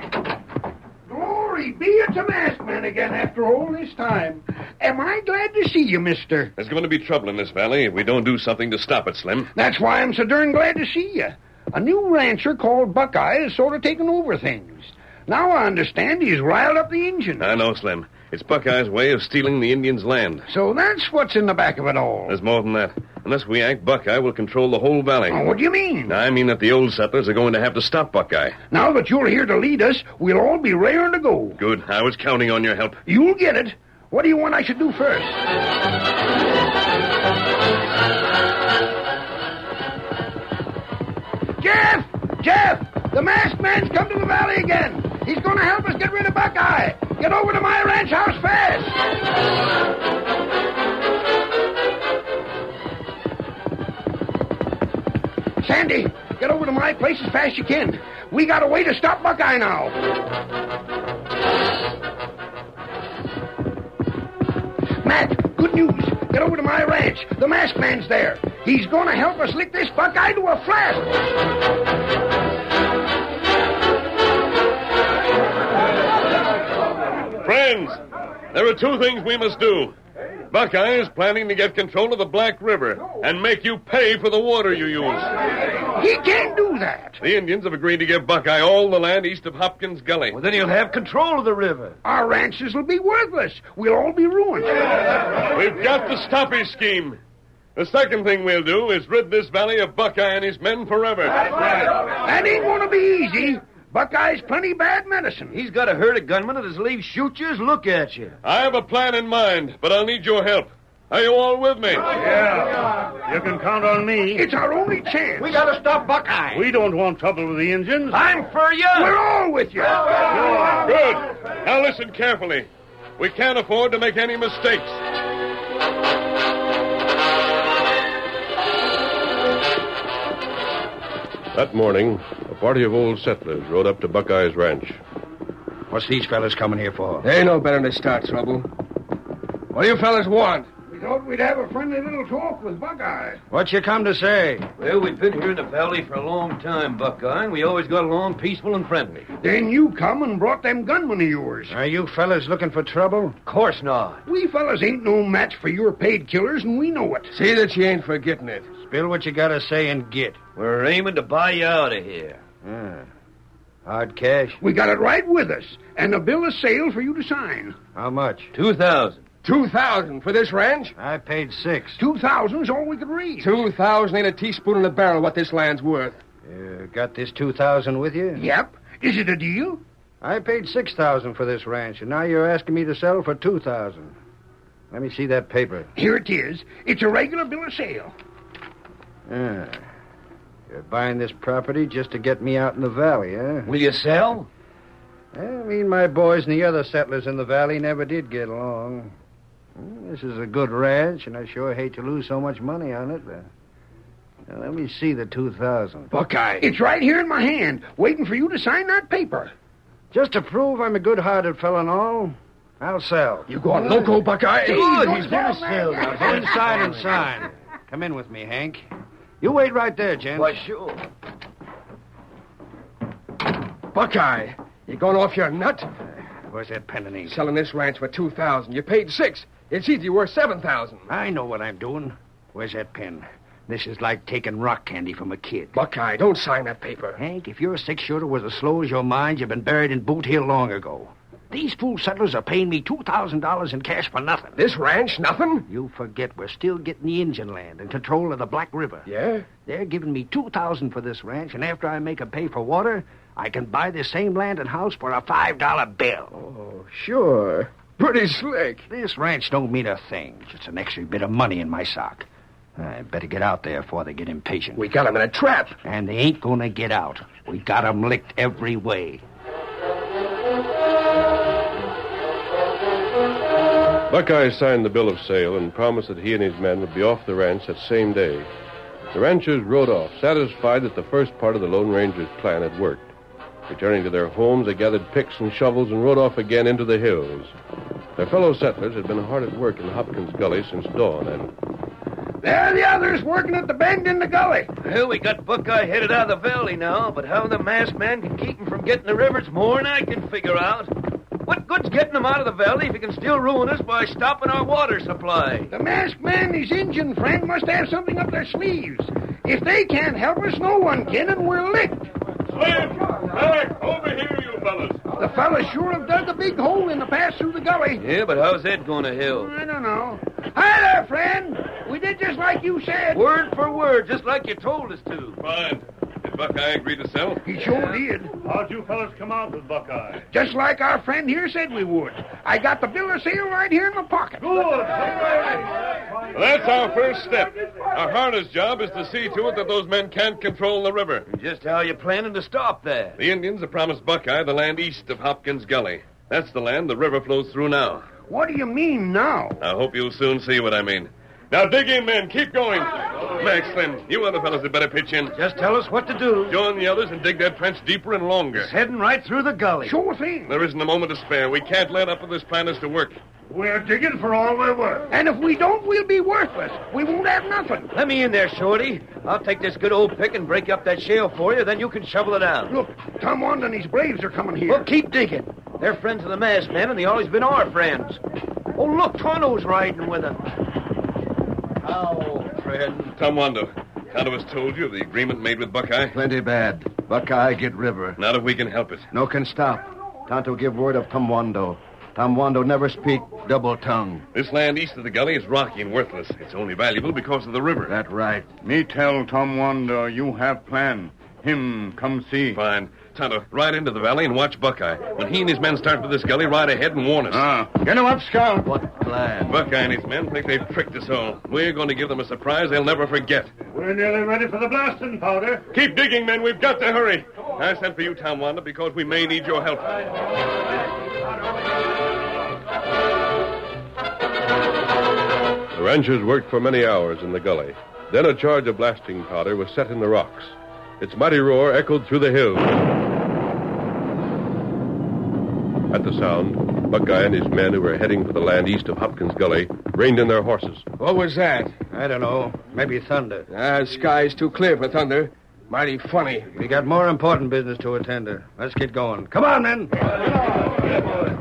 Speaker 13: Glory be it to masked men again after all this time. Am I glad to see you, mister?
Speaker 16: There's going to be trouble in this valley if we don't do something to stop it, Slim.
Speaker 13: That's why I'm so darn glad to see you. A new rancher called Buckeye is sort of taking over things. Now I understand he's riled up the Indians.
Speaker 16: I know, Slim. It's Buckeye's way of stealing the Indians' land.
Speaker 13: So that's what's in the back of it all.
Speaker 16: There's more than that. Unless we act, Buckeye will control the whole valley.
Speaker 13: Oh, what do you mean?
Speaker 16: I mean that the old settlers are going to have to stop Buckeye.
Speaker 13: Now that you're here to lead us, we'll all be raring to go.
Speaker 16: Good. I was counting on your help.
Speaker 13: You'll get it. What do you want I should do first? Jeff! The masked man's come to the valley again. He's going to help us get rid of Buckeye. Get over to my ranch house fast. Sandy, get over to my place as fast as you can. We got a way to stop Buckeye now. Matt, good news. Get over to my ranch. The masked man's there. He's going to help us lick this Buckeye to a flat.
Speaker 15: Friends, there are two things we must do. Buckeye is planning to get control of the Black River and make you pay for the water you use.
Speaker 13: He can't do that.
Speaker 15: The Indians have agreed to give Buckeye all the land east of Hopkins Gully.
Speaker 13: Well, then he'll have control of the river. Our ranches will be worthless. We'll all be ruined.
Speaker 15: We've got to stop his scheme. The second thing we'll do is rid this valley of Buckeye and his men forever.
Speaker 13: That ain't going to be easy. Buckeye's plenty bad medicine.
Speaker 19: He's got a herd of gunmen that'll leave shoot you as look at you.
Speaker 15: I have a plan in mind, but I'll need your help. Are you all with me?
Speaker 18: Yeah. You can count on me.
Speaker 13: It's our only chance.
Speaker 19: We got to stop Buckeye.
Speaker 18: We don't want trouble with the Indians.
Speaker 19: I'm for you.
Speaker 13: We're all with you.
Speaker 15: Good. Now listen carefully. We can't afford to make any mistakes. That morning, a party of old settlers rode up to Buckeye's ranch.
Speaker 13: What's these fellas coming here for?
Speaker 3: They know better than to start trouble. What do you fellas want?
Speaker 13: We thought we'd have a friendly little talk with Buckeye.
Speaker 19: What you come to say?
Speaker 20: Well, we've been here in the valley for a long time, Buckeye, and we always got along peaceful and friendly.
Speaker 13: Then you come and brought them gunmen of yours.
Speaker 19: Are you fellas looking for trouble?
Speaker 20: Of course not.
Speaker 13: We fellas ain't no match for your paid killers, and we know it.
Speaker 3: See that you ain't forgetting it.
Speaker 19: Spill what you got to say and get.
Speaker 20: We're aiming to buy you out of here.
Speaker 19: Hard cash?
Speaker 13: We got it right with us, and a bill of sale for you to sign.
Speaker 19: How much?
Speaker 20: $2,000.
Speaker 3: $2,000 for this ranch?
Speaker 19: I paid $6.
Speaker 13: $2,000's all we could reach.
Speaker 3: $2,000 ain't a teaspoon in a barrel what this land's worth.
Speaker 19: You got this $2,000 with you?
Speaker 13: Yep. Is it a deal?
Speaker 19: I paid $6,000 for this ranch, and now you're asking me to settle for $2,000. Let me see that paper.
Speaker 13: Here it is. It's a regular bill of sale.
Speaker 19: You're buying this property just to get me out in the valley, huh?
Speaker 20: Will you sell?
Speaker 19: Me and my boys and the other settlers in the valley never did get along. This is a good ranch, and I sure hate to lose so much money on it. Now, let me see the $2,000.
Speaker 13: Buckeye. It's right here in my hand, waiting for you to sign that paper.
Speaker 19: Just to prove I'm a good-hearted fellow and all, I'll sell.
Speaker 3: You going loco, Buckeye?
Speaker 19: He's going to sell. Now, go inside and sign. Come in with me, Hank. You wait right there, gents.
Speaker 20: Why, sure.
Speaker 3: Buckeye, you going off your nut?
Speaker 19: Where's that pen and ink?
Speaker 3: Selling this ranch for $2,000. You paid $6,000. It's easy worth $7,000.
Speaker 19: I know what I'm doing. Where's that pen? This is like taking rock candy from a kid.
Speaker 3: Buckeye, don't sign that paper.
Speaker 19: Hank, if your six-shooter was as slow as your mind, you've been buried in Boot Hill long ago. These fool settlers are paying me $2,000 in cash for nothing.
Speaker 3: This ranch, nothing?
Speaker 19: You forget we're still getting the Indian land and control of the Black River.
Speaker 3: Yeah?
Speaker 19: They're giving me $2,000 for this ranch, and after I make them pay for water, I can buy this same land and house for a $5 bill.
Speaker 3: Oh, sure. Pretty slick.
Speaker 19: This ranch don't mean a thing. Just an extra bit of money in my sock. I better get out there before they get impatient.
Speaker 3: We got them in a trap.
Speaker 19: And they ain't gonna get out. We got them licked every way.
Speaker 15: Buckeye signed the bill of sale and promised that he and his men would be off the ranch that same day. The ranchers rode off, satisfied that the first part of the Lone Ranger's plan had worked. Returning to their homes, they gathered picks and shovels and rode off again into the hills. Their fellow settlers had been hard at work in Hopkins Gully since dawn, and...
Speaker 13: There are the others working at the bend in the gully.
Speaker 20: Well, we got Buckeye headed out of the valley now, but how the masked man can keep him from getting the river's more than I can figure out. What good's getting him out of the valley if he can still ruin us by stopping our water supply?
Speaker 13: The masked man and his Indian friend must have something up their sleeves. If they can't help us, no one can, and we're licked.
Speaker 11: Slim! Back! Over here, you fellas!
Speaker 13: The fellas sure have dug a big hole in the pass through the gully.
Speaker 20: Yeah, but how's that going to help?
Speaker 13: I don't know. Hi there, friend. We did just like you said.
Speaker 20: Word for word, just like you told us to.
Speaker 11: Fine. Did Buckeye agree to sell?
Speaker 13: He sure did.
Speaker 11: How'd you fellas come out with Buckeye?
Speaker 13: Just like our friend here said we would. I got the bill of sale right here in my pocket.
Speaker 11: Good. That's our first step. Our hardest job is to see to it that those men can't control the river.
Speaker 20: Just how you planning to stop that?
Speaker 11: The Indians have promised Buckeye the land east of Hopkins Gully. That's the land the river flows through now.
Speaker 13: What do you mean now?
Speaker 11: I hope you'll soon see what I mean. Now dig in, men. Keep going. Max, Slim, you other fellas had better pitch in.
Speaker 20: Just tell us what to do.
Speaker 11: Join the others and dig that trench deeper and longer.
Speaker 20: It's heading right through the gully.
Speaker 13: Sure thing.
Speaker 11: There isn't a moment to spare. We can't let up with this plan is to work.
Speaker 13: We're digging for all we're worth. And if we don't, we'll be worthless. We won't have nothing.
Speaker 20: Let me in there, Shorty. I'll take this good old pick and break up that shale for you, then you can shovel it out.
Speaker 13: Look, Tom Wanda and his braves are coming here.
Speaker 20: Well, keep digging. They're friends of the masked man, and they always been our friends. Oh, look, Tonto's riding with them. Oh, friend.
Speaker 11: Tom Wando, Tonto has told you of the agreement made with Buckeye?
Speaker 23: Plenty bad. Buckeye get river.
Speaker 11: Not if we can help it.
Speaker 23: No can stop. Tonto give word of Tom Wando. Tom Wando never speak double tongue.
Speaker 11: This land east of the gully is rocky and worthless. It's only valuable because of the river.
Speaker 23: That right.
Speaker 4: Me tell Tom Wando you have plan. Him come see.
Speaker 11: Fine. Tonto, ride into the valley and watch Buckeye. When he and his men start for this gully, ride ahead and warn us.
Speaker 4: Get him up, Scout.
Speaker 20: What plan?
Speaker 11: Buckeye and his men think they've tricked us all. We're going to give them a surprise they'll never forget.
Speaker 4: We're nearly ready for the blasting powder.
Speaker 11: Keep digging, men. We've got to hurry. I sent for you, Tom Wanda, because we may need your help.
Speaker 15: The ranchers worked for many hours in the gully. Then a charge of blasting powder was set in the rocks. Its mighty roar echoed through the hills. At the sound, Buckeye and his men who were heading for the land east of Hopkins Gully reined in their horses.
Speaker 3: What was that?
Speaker 19: I don't know. Maybe thunder.
Speaker 3: The sky's too clear for thunder. Mighty funny.
Speaker 19: We got more important business to attend to. Let's get going. Come on, men.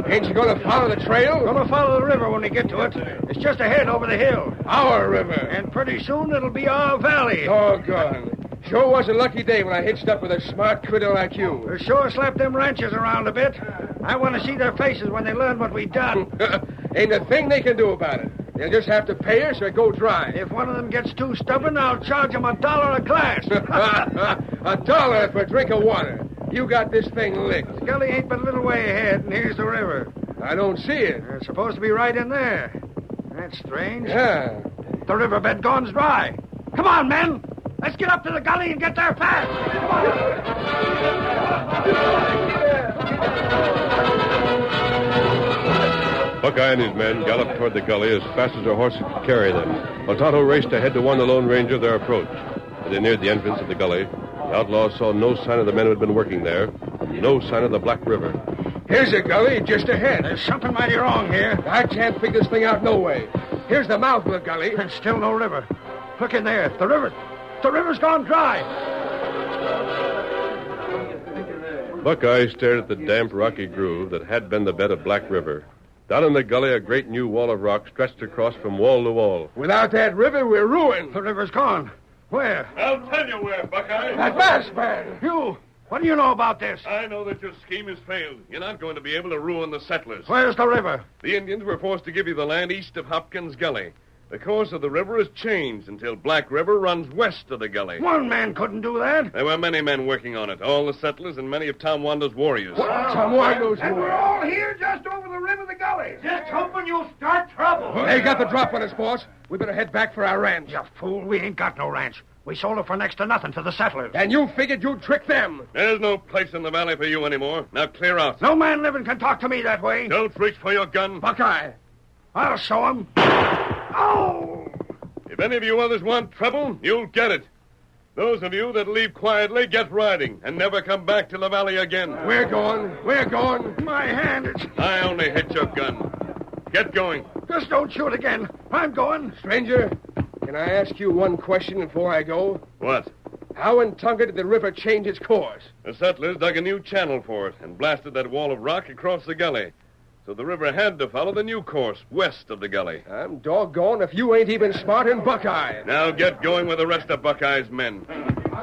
Speaker 3: Ain't you going to follow the trail?
Speaker 19: Going to follow the river when we get to it. It's just ahead over the hill.
Speaker 3: Our river.
Speaker 19: And pretty soon it'll be our valley.
Speaker 3: Doggone. Sure was a lucky day when I hitched up with a smart critter like you.
Speaker 19: We'll sure slap them ranchers around a bit. I want to see their faces when they learn what we've done.
Speaker 3: Ain't a thing they can do about it. They'll just have to pay us or go dry.
Speaker 19: If one of them gets too stubborn, I'll charge them $1 a glass.
Speaker 3: $1 for a drink of water. You got this thing licked.
Speaker 19: The gully ain't but a little way ahead, and here's the river.
Speaker 3: I don't see it.
Speaker 19: It's supposed to be right in there. That's strange.
Speaker 3: Yeah.
Speaker 19: The riverbed gone's dry. Come on, men. Let's get up to the gully and get there fast. Come
Speaker 15: on. Buckeye and his men galloped toward the gully as fast as their horses could carry them, while Tonto raced ahead to warn the Lone Ranger of their approach. As they neared the entrance of the gully, the outlaws saw no sign of the men who had been working there, no sign of the Black River.
Speaker 3: Here's the gully just ahead.
Speaker 19: There's something mighty wrong here.
Speaker 3: I can't figure this thing out no way. Here's the mouth of the gully.
Speaker 19: And still no river. Look in there. The river's gone dry.
Speaker 15: Buckeye stared at the damp, rocky groove that had been the bed of Black River. Down in the gully, a great new wall of rock stretched across from wall to wall.
Speaker 3: Without that river, we're ruined.
Speaker 19: The river's gone. Where?
Speaker 11: I'll tell you where, Buckeye.
Speaker 3: That masked man.
Speaker 19: You. What do you know about this?
Speaker 11: I know that your scheme has failed. You're not going to be able to ruin the settlers.
Speaker 19: Where's the river?
Speaker 15: The Indians were forced to give you the land east of Hopkins Gully. The course of the river has changed until Black River runs west of the gully.
Speaker 19: One man couldn't do that.
Speaker 15: There were many men working on it, all the settlers and many of Tom Wando's warriors.
Speaker 3: Tom Wando's
Speaker 5: And we're all here just over the rim of the gully. Just hoping you'll start trouble.
Speaker 3: They got the drop on us, boss. We better head back for our ranch.
Speaker 19: You fool, we ain't got no ranch. We sold it for next to nothing to the settlers.
Speaker 3: And you figured you'd trick them.
Speaker 15: There's no place in the valley for you anymore. Now clear out.
Speaker 19: No man living can talk to me that way.
Speaker 15: Don't reach for your gun.
Speaker 3: Buckeye.
Speaker 19: I'll show him. Oh!
Speaker 15: If any of you others want trouble, you'll get it. Those of you that leave quietly, get riding and never come back to the valley again.
Speaker 3: We're going. We're going.
Speaker 19: My hand is...
Speaker 15: I only hit your gun. Get going.
Speaker 19: Just don't shoot again. I'm going.
Speaker 3: Stranger, can I ask you one question before I go?
Speaker 15: What?
Speaker 3: How in Tonga did the river change its course?
Speaker 15: The settlers dug a new channel for it and blasted that wall of rock across the gully. So the river had to follow the new course west of the gully.
Speaker 3: I'm doggone if you ain't even smart in Buckeye.
Speaker 15: Now get going with the rest of Buckeye's men.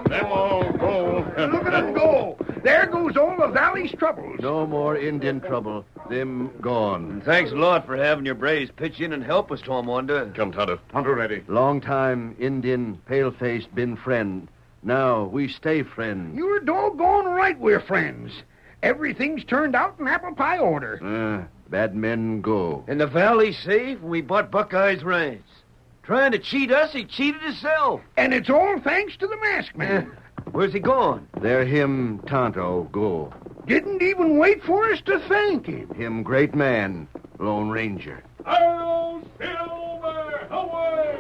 Speaker 11: Them all go.
Speaker 5: Look at them go. There goes all the valley's troubles.
Speaker 23: No more Indian trouble. Them gone.
Speaker 20: And thanks a lot for having your braves pitch in and help us, Tom Wanda.
Speaker 15: Come, Tonto.
Speaker 11: Tonto ready.
Speaker 23: Long time Indian pale-faced been friend. Now we stay friend.
Speaker 5: You're doggone right we're friends. Everything's turned out in apple pie order.
Speaker 23: Bad men go.
Speaker 20: And the valley's safe. We bought Buckeye's ranch. Trying to cheat us, he cheated himself.
Speaker 5: And it's all thanks to the masked man.
Speaker 20: Where's he gone?
Speaker 23: There him, Tonto, go.
Speaker 5: Didn't even wait for us to thank him.
Speaker 23: Him great man, Lone Ranger.
Speaker 11: Hail, Silver, away!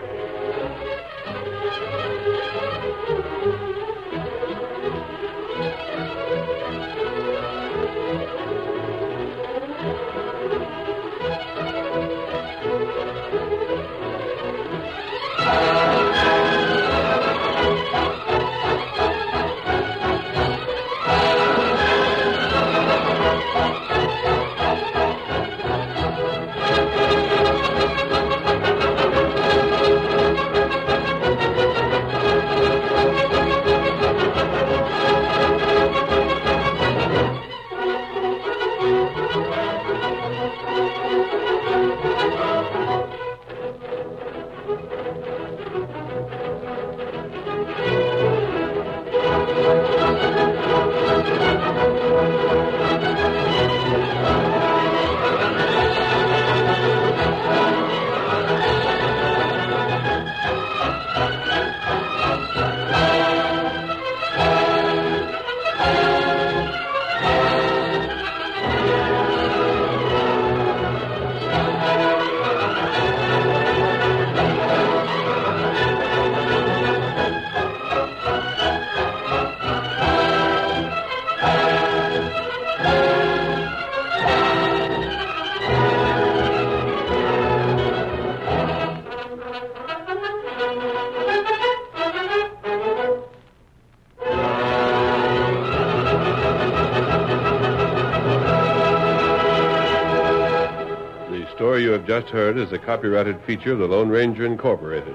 Speaker 15: The story you have just heard is a copyrighted feature of the Lone Ranger Incorporated.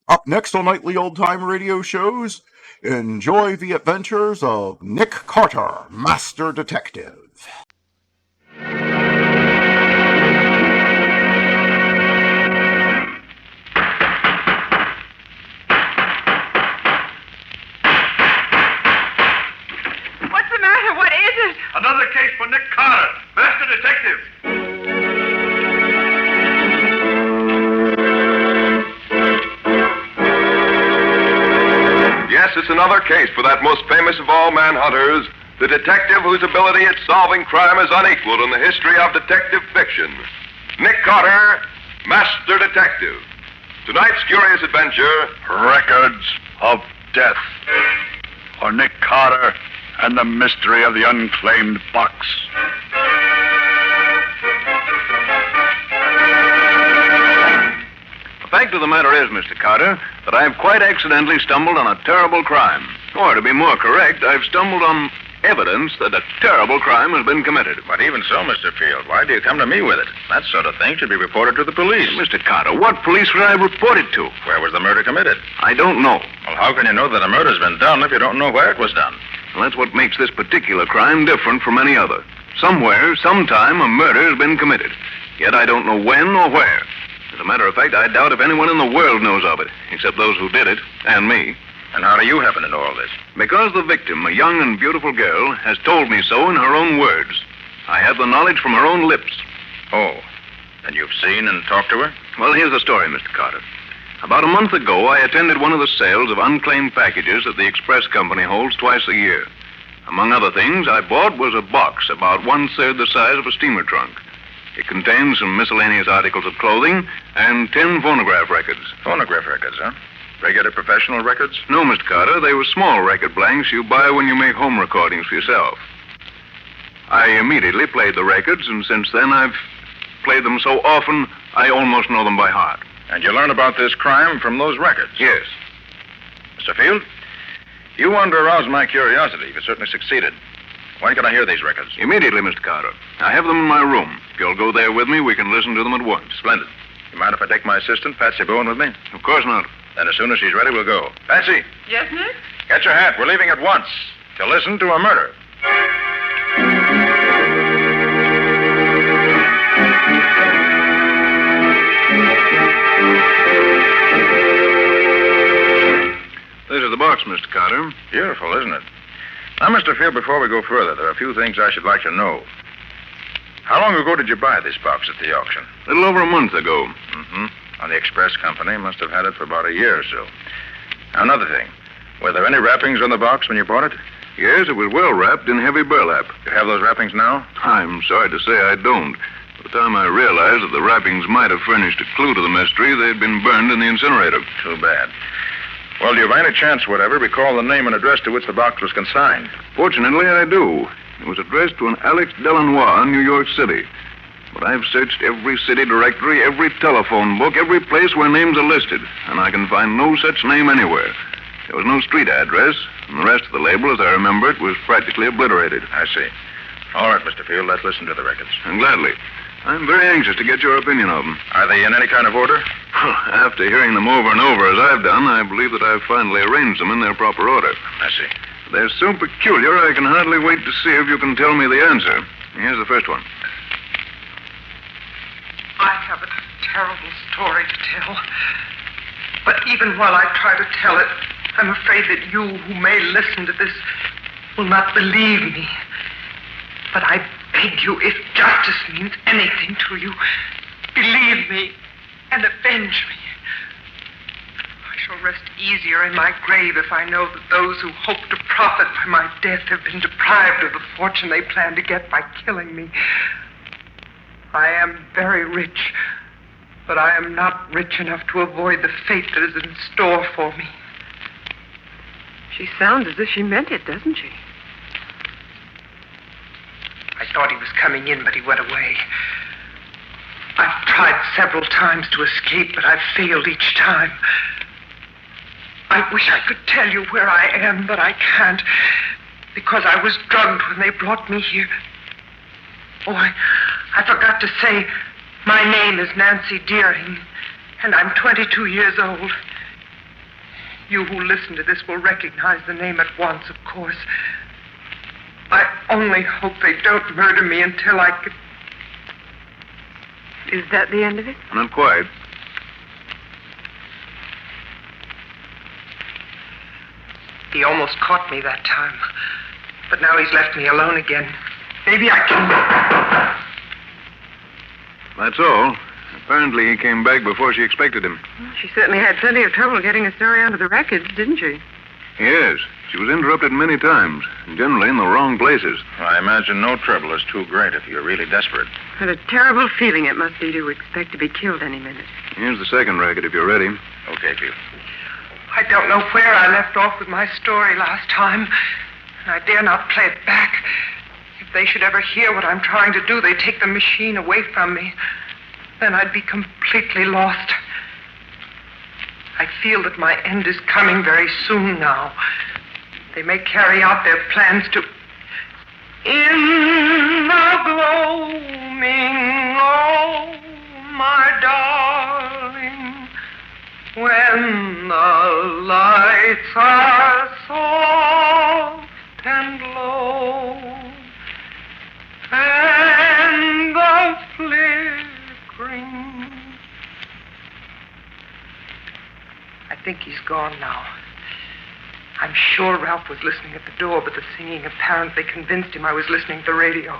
Speaker 1: Up next on Nightly Old Time Radio shows, enjoy the adventures of Nick Carter, Master Detective.
Speaker 9: What's the matter? What is it?
Speaker 8: Another case for Nick Carter, Master Detective.
Speaker 17: Yes, it's another case for that most famous of all manhunters, the detective whose ability at solving crime is unequaled in the history of detective fiction. Nick Carter, Master Detective. Tonight's curious adventure,
Speaker 24: Records of Death. For Nick Carter and the mystery of the unclaimed box.
Speaker 17: fact of the matter is, Mr. Carter, that I've quite accidentally stumbled on a terrible crime. Or, to be more correct, I've stumbled on evidence that a terrible crime has been committed.
Speaker 7: But even so, Mr. Field, why do you come to me with it? That sort of thing should be reported to the police.
Speaker 17: Mr. Carter, what police would I report it to?
Speaker 7: Where was the murder committed?
Speaker 17: I don't know.
Speaker 7: Well, how can you know that a murder's been done if you don't know where it was done?
Speaker 17: Well, that's what makes this particular crime different from any other. Somewhere, sometime, a murder has been committed. Yet I don't know when or where. As a matter of fact, I doubt if anyone in the world knows of it, except those who did it, and me.
Speaker 7: And how do you happen to know all this?
Speaker 17: Because the victim, a young and beautiful girl, has told me so in her own words. I have the knowledge from her own lips.
Speaker 7: Oh, and you've seen and talked to her?
Speaker 17: Well, here's the story, Mr. Carter. About a month ago, I attended one of the sales of unclaimed packages that the express company holds twice a year. Among other things, I bought was a box about one-third the size of a steamer trunk. It contains some miscellaneous articles of clothing and 10 phonograph records.
Speaker 7: Phonograph records, huh? Regular professional records?
Speaker 17: No, Mr. Carter. They were small record blanks you buy when you make home recordings for yourself. I immediately played the records, and since then I've played them so often, I almost know them by heart.
Speaker 7: And you learned about this crime from those records?
Speaker 17: Yes.
Speaker 7: Mr. Field, you wanted to arouse my curiosity. You certainly succeeded. When can I hear these records?
Speaker 17: Immediately, Mr. Carter. I have them in my room. If you'll go there with me, we can listen to them at once.
Speaker 7: Splendid. You mind if I take my assistant, Patsy Bowen, with me?
Speaker 17: Of course not.
Speaker 7: Then as soon as she's ready, we'll go. Patsy,
Speaker 9: Yes, Nick?
Speaker 7: get your hat. We're leaving at once to listen to a murder.
Speaker 17: This is the box, Mr. Carter.
Speaker 7: Beautiful, isn't it? Now, Mr. Field, before we go further, there are a few things I should like to know. How long ago did you buy this box at the auction?
Speaker 17: A little over a month ago.
Speaker 7: Mm-hmm. On the express company, must have had it for about a year or so. Now, another thing. Were there any wrappings on the box when you bought it?
Speaker 17: Yes, it was well wrapped in heavy burlap.
Speaker 7: You have those wrappings now?
Speaker 17: I'm sorry to say I don't. By the time I realized that the wrappings might have furnished a clue to the mystery, they'd been burned in the incinerator.
Speaker 7: Too bad. Well, do you by any chance, whatever, recall the name and address to which the box was consigned?
Speaker 17: Fortunately, I do. It was addressed to an Alex Delanois in New York City. But I've searched every city directory, every telephone book, every place where names are listed, and I can find no such name anywhere. There was no street address, and the rest of the label, as I remember it, was practically obliterated.
Speaker 7: I see. All right, Mr. Field, let's listen to the records.
Speaker 17: And gladly. I'm very anxious to get your opinion of them.
Speaker 7: Are they in any kind of order?
Speaker 17: After hearing them over and over as I've done, I believe that I've finally arranged them in their proper order.
Speaker 7: I see.
Speaker 17: They're so peculiar, I can hardly wait to see if you can tell me the answer. Here's the first one.
Speaker 9: I have a terrible story to tell. But even while I try to tell it, I'm afraid that you, who may listen to this, will not believe me. But I beg you, if justice means anything to you, believe me and avenge me. I shall rest easier in my grave if I know that those who hope to profit by my death have been deprived of the fortune they plan to get by killing me. I am very rich, but I am not rich enough to avoid the fate that is in store for me.
Speaker 12: She sounds as if she meant it, doesn't she?
Speaker 9: I thought he was coming in, but he went away. I've tried several times to escape, but I've failed each time. I wish I could tell you where I am, but I can't, because I was drugged when they brought me here. Oh, I forgot to say, my name is Nancy Deering, and I'm 22 years old. You who listen to this will recognize the name at once, of course. I only hope they don't murder me until I can...
Speaker 12: Is that the end of it?
Speaker 17: Not quite.
Speaker 9: He almost caught me that time, but now he's left me alone again. Maybe I can...
Speaker 17: That's all. Apparently he came back before she expected him.
Speaker 12: Well, she certainly had plenty of trouble getting a story onto the records, didn't she?
Speaker 17: Yes. She was interrupted many times, generally in the wrong places.
Speaker 7: I imagine no trouble is too great if you're really desperate.
Speaker 12: What a terrible feeling it must be to expect to be killed any minute.
Speaker 17: Here's the second record, if you're ready.
Speaker 7: Okay, Field.
Speaker 9: I don't know where I left off with my story last time, and I dare not play it back. If they should ever hear what I'm trying to do, they'd take the machine away from me. Then I'd be completely lost. I feel that my end is coming very soon now. They may carry out their plans to... In the gloaming, oh, my darling, when the lights are soft and low, and the flickering... I think he's gone now. I'm sure Ralph was listening at the door, but the singing apparently convinced him I was listening to the radio.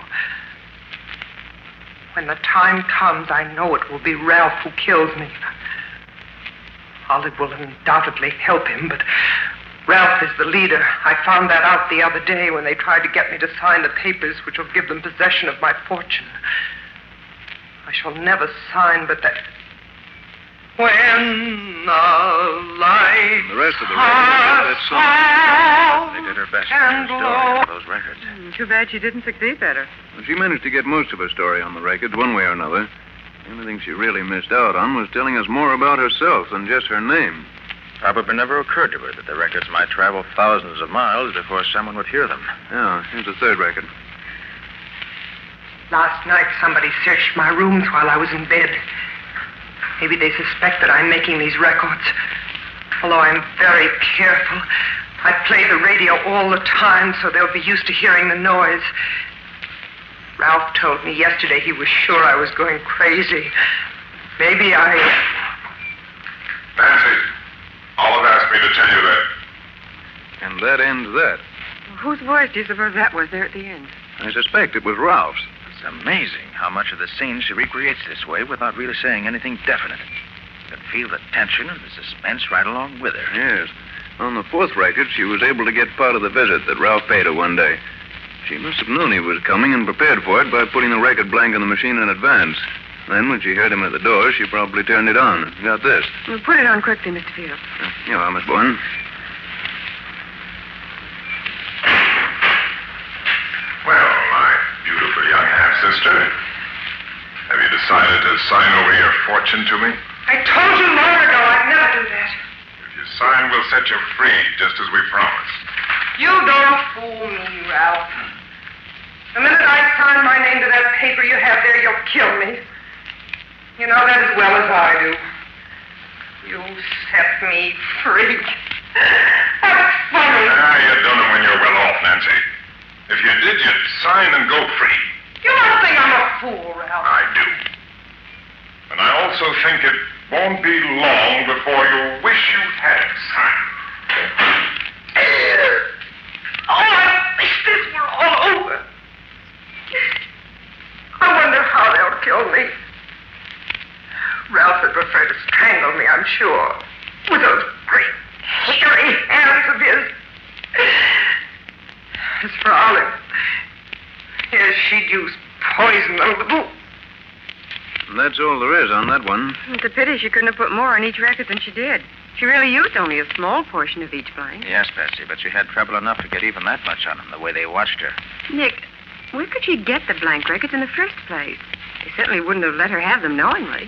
Speaker 9: When the time comes, I know it will be Ralph who kills me. Olive will undoubtedly help him, but Ralph is the leader. I found that out the other day when they tried to get me to sign the papers which will give them possession of my fortune. I shall never sign, but that... When the lights...
Speaker 7: The rest of the record, that song. They did her best to get her story on those records.
Speaker 12: Too bad she didn't succeed better.
Speaker 7: Well, she managed to get most of her story on the records, one way or another. The only thing she really missed out on was telling us more about herself than just her name. Probably never occurred to her that the records might travel thousands of miles before someone would hear them. Yeah, here's the third record.
Speaker 9: Last night, somebody searched my rooms while I was in bed. Maybe they suspect that I'm making these records. Although I'm very careful, I play the radio all the time so they'll be used to hearing the noise. Ralph told me yesterday he was sure I was going crazy. Maybe I...
Speaker 17: Nancy, Olive asked me to tell you that.
Speaker 7: And that ends that.
Speaker 12: Whose voice do you suppose that was there at the end?
Speaker 7: I suspect it was Ralph's.
Speaker 6: It's amazing how much of the scene she recreates this way without really saying anything definite. You can feel the tension and the suspense right along with her.
Speaker 7: Yes. On the fourth record, she was able to get part of the visit that Ralph paid her one day. She must have known he was coming and prepared for it by putting the record blank in the machine in advance. Then, when she heard him at the door, she probably turned it on and got this.
Speaker 12: Well, put it on quickly, Mr. Field.
Speaker 7: Here you are, Miss Bourne.
Speaker 17: Well, my beautiful young half-sister, have you decided to sign over your fortune to me?
Speaker 9: I told you long ago I'd never do that.
Speaker 17: If you sign, we'll set you free, just as we promised.
Speaker 9: You don't fool me, Ralph. The minute I sign my name to that paper you have there, you'll kill me. You know that as well as I do. You set me free. That's funny.
Speaker 17: You don't know when you're well off, Nancy. If you did, you'd sign and go free.
Speaker 9: You don't think I'm a fool, Ralph.
Speaker 17: I do. And I also think it won't be long before you wish you had signed.
Speaker 9: Oh, I wish this were all over. I wonder how they'll kill me. Ralph would prefer to strangle me, I'm sure. With those great, hairy hands of his. As for Olive, yes, she'd use poison on the boot.
Speaker 7: That's all there is on that one.
Speaker 12: It's a pity she couldn't have put more on each record than she did. She really used only a small portion of each blank.
Speaker 6: Yes, Betsy, but she had trouble enough to get even that much on them, the way they watched her.
Speaker 12: Nick, where could she get the blank records in the first place? They certainly wouldn't have let her have them knowingly.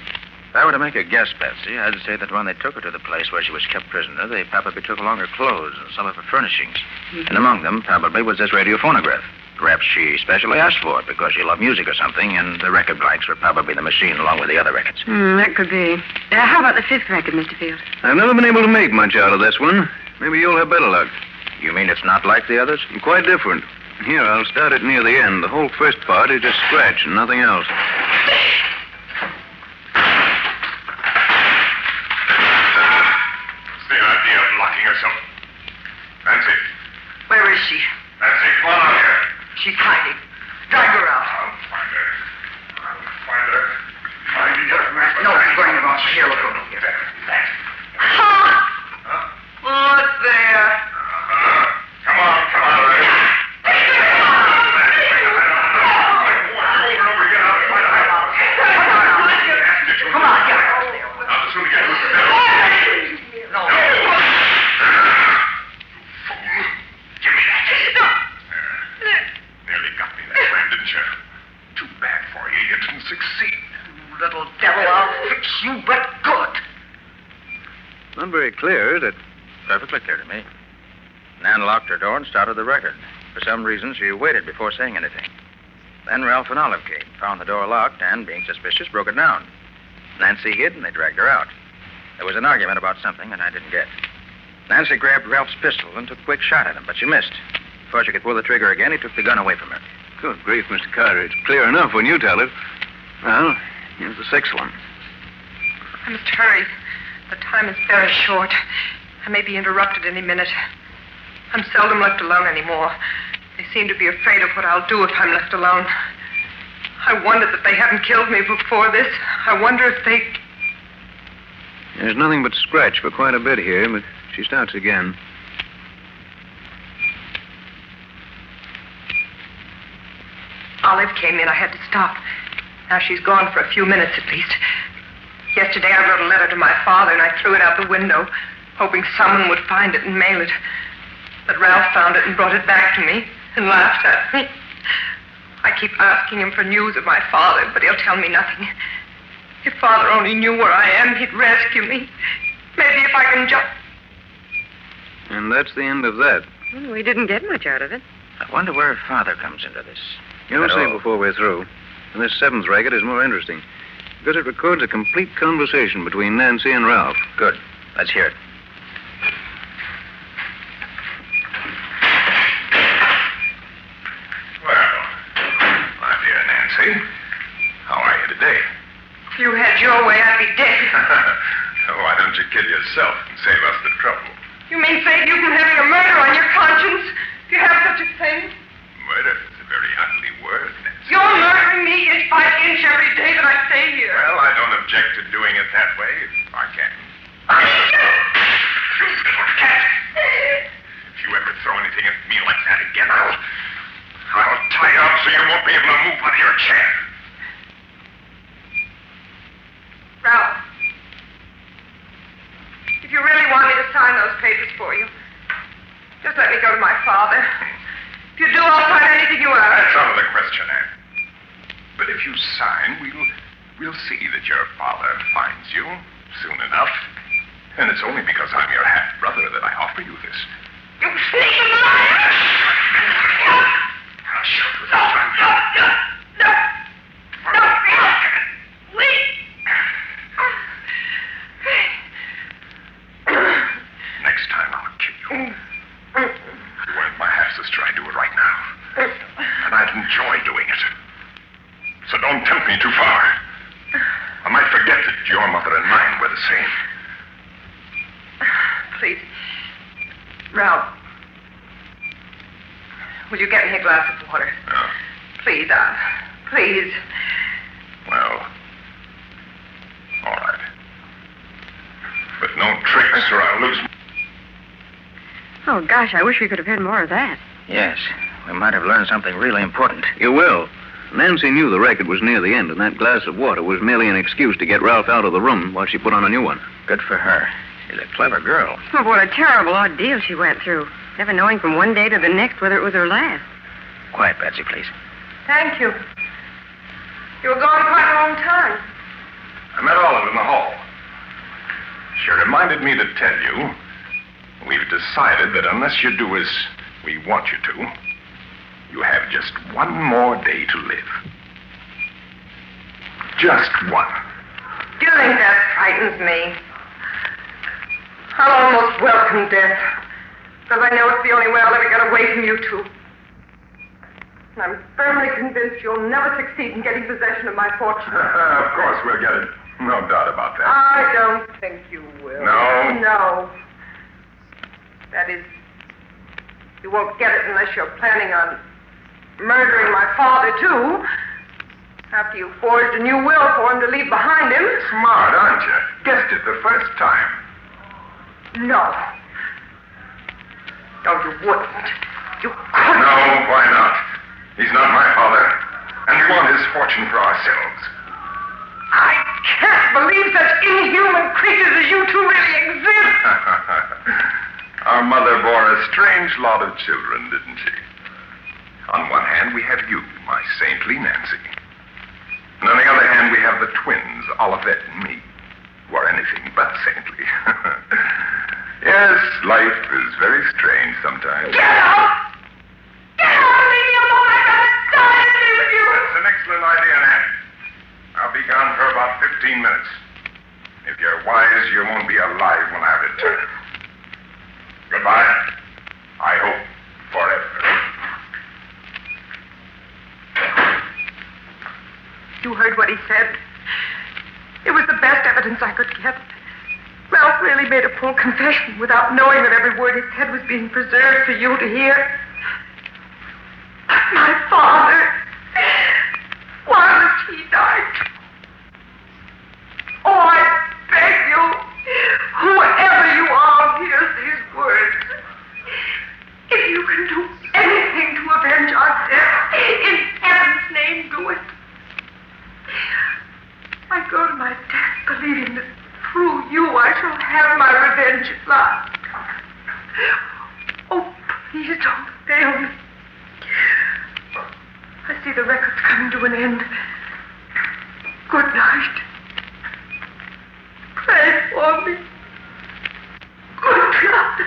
Speaker 6: If I were to make a guess, Betsy, I'd say that when they took her to the place where she was kept prisoner, they probably took along her clothes and some of her furnishings.
Speaker 12: Mm-hmm.
Speaker 6: And among them probably was this radio phonograph. Perhaps she specially asked for it because she loved music or something, and the record blanks were probably in the machine along with the other records.
Speaker 12: That could be. How about the fifth record, Mr. Field?
Speaker 7: I've never been able to make much out of this one. Maybe you'll have better luck.
Speaker 6: You mean it's not like the others?
Speaker 7: Quite different. Here, I'll start it near the end. The whole first part is just scratch and nothing else.
Speaker 17: What's the idea of locking us up? Nancy.
Speaker 9: Where is she?
Speaker 17: Nancy, come on out here.
Speaker 9: She's hiding. Drag her out.
Speaker 17: I'll find her.
Speaker 9: No, bring her on. Here, look over here. Look there.
Speaker 17: Come on.
Speaker 9: Come on, get her.
Speaker 17: Now, the sooner you get her, the better.
Speaker 9: No.
Speaker 17: Give me that. Nearly got me that time, didn't you? Too bad for you. You didn't succeed.
Speaker 9: Little devil, I'll fix you, but good.
Speaker 7: very clear that...
Speaker 6: Perfectly clear to me. Nan locked her door and started the record. For some reason, she waited before saying anything. Then Ralph and Olive came, found the door locked, and, being suspicious, broke it down. Nancy hid, and they dragged her out. There was an argument about something that I didn't get. Nancy grabbed Ralph's pistol and took a quick shot at him, but she missed. Before she could pull the trigger again, he took the gun away from her.
Speaker 7: Good grief, Mr. Carter. It's clear enough when you tell it. Well, here's the sixth one.
Speaker 9: I must hurry. The time is very short. I may be interrupted any minute. I'm seldom left alone anymore. They seem to be afraid of what I'll do if I'm left alone. I wonder that they haven't killed me before this. I wonder if they...
Speaker 7: There's nothing but scratch for quite a bit here, but she starts again.
Speaker 9: Olive came in. I had to stop. Now she's gone for a few minutes at least. Yesterday I wrote a letter to my father and I threw it out the window, hoping someone would find it and mail it. But Ralph found it and brought it back to me and laughed at me. I keep asking him for news of my father, but he'll tell me nothing. If Father only knew where I am, he'd rescue me. Maybe if I can just...
Speaker 7: And that's the end of that.
Speaker 12: Well, we didn't get much out of it.
Speaker 6: I wonder where Father comes into this.
Speaker 7: You'll see before we're through. And this seventh record is more interesting because it records a complete conversation between Nancy and Ralph.
Speaker 6: Good. Let's hear it.
Speaker 2: My dear Nancy, how are you today?
Speaker 9: If you had your way, I'd be dead.
Speaker 2: Why don't you kill yourself and save us the trouble?
Speaker 9: You mean save you from having a murder on your conscience? If you have such a thing?
Speaker 2: Murder is a very ugly word, Nancy.
Speaker 9: You're murdering me inch by inch every day that I stay here.
Speaker 2: Well, I don't object to doing it that way if I can. You little cat! If you ever throw anything at me like that again, I'll tie you up so you won't be able to move out of your chair.
Speaker 9: Ralph, if you really want me to sign those papers for you, just let me go to my father. If you do, I'll sign anything you ask.
Speaker 2: That's out of the question, Anne. But if you sign, we'll see that your father finds you soon enough. And it's only because I'm your half-brother that I offer you this.
Speaker 9: You sneaking liar!
Speaker 2: I'll show you this one.
Speaker 9: No! Wait!
Speaker 2: Next time I'll kill you. You weren't my half-sister. I do it right now. And I'd enjoy doing it. So don't tempt me too far. I might forget that your mother and mine were the same.
Speaker 9: Please. Ralph. Will you get me a glass of water?
Speaker 2: No.
Speaker 9: Please, please.
Speaker 2: Well, all right. But no tricks or I'll lose...
Speaker 12: Oh, gosh, I wish we could have heard more of that.
Speaker 6: Yes. We might have learned something really important.
Speaker 7: You will. Nancy knew the record was near the end, and that glass of water was merely an excuse to get Ralph out of the room while she put on a new one.
Speaker 6: Good for her. She's a clever girl.
Speaker 12: Oh, what a terrible ordeal she went through. Never knowing from one day to the next whether it was her last.
Speaker 6: Quiet, Betsy, please.
Speaker 9: Thank you. You were gone quite a long time.
Speaker 2: I met Olive in the hall. She reminded me to tell you we've decided that unless you do as we want you to, you have just one more day to live. Just one.
Speaker 9: Do you think that frightens me? I'll almost welcome death, because I know it's the only way I'll ever get away from you two. And I'm firmly convinced you'll never succeed in getting possession of my fortune.
Speaker 2: Of course we'll get it. No doubt about that.
Speaker 9: I don't think you will.
Speaker 2: No?
Speaker 9: No. That is, you won't get it unless you're planning on murdering my father, too. After you forged a new will for him to leave behind him.
Speaker 2: Smart, aren't you? Guessed it the first time.
Speaker 9: No. No, you wouldn't. You couldn't.
Speaker 2: No, why not? He's not my father. And we want his fortune for ourselves.
Speaker 9: I can't believe such inhuman creatures as you two really exist.
Speaker 2: Our mother bore a strange lot of children, didn't she? On one hand, we have you, my saintly Nancy. And on the other hand, we have the twins, Olivette and me. who are anything but saintly. Yes, life is very strange sometimes.
Speaker 9: Get out! Get out! Leave me alone! I gotta die to be with you!
Speaker 2: That's an excellent idea, Nan. I'll be gone for about 15 minutes. If you're wise, you won't be alive when I return. Goodbye. I hope forever.
Speaker 9: You heard what he said. It was the best evidence I could get. Ralph really made a full confession without knowing that every word he said was being preserved for you to hear. My father. Why must he die? Oh, I beg you, whoever you are who hears these words, if you can do anything to avenge our death, in heaven's name, do it. I go to my death believing that through you I shall have my revenge at last. Oh, please don't fail me. I see the record's coming to an end. Good night. Pray for me. Good God.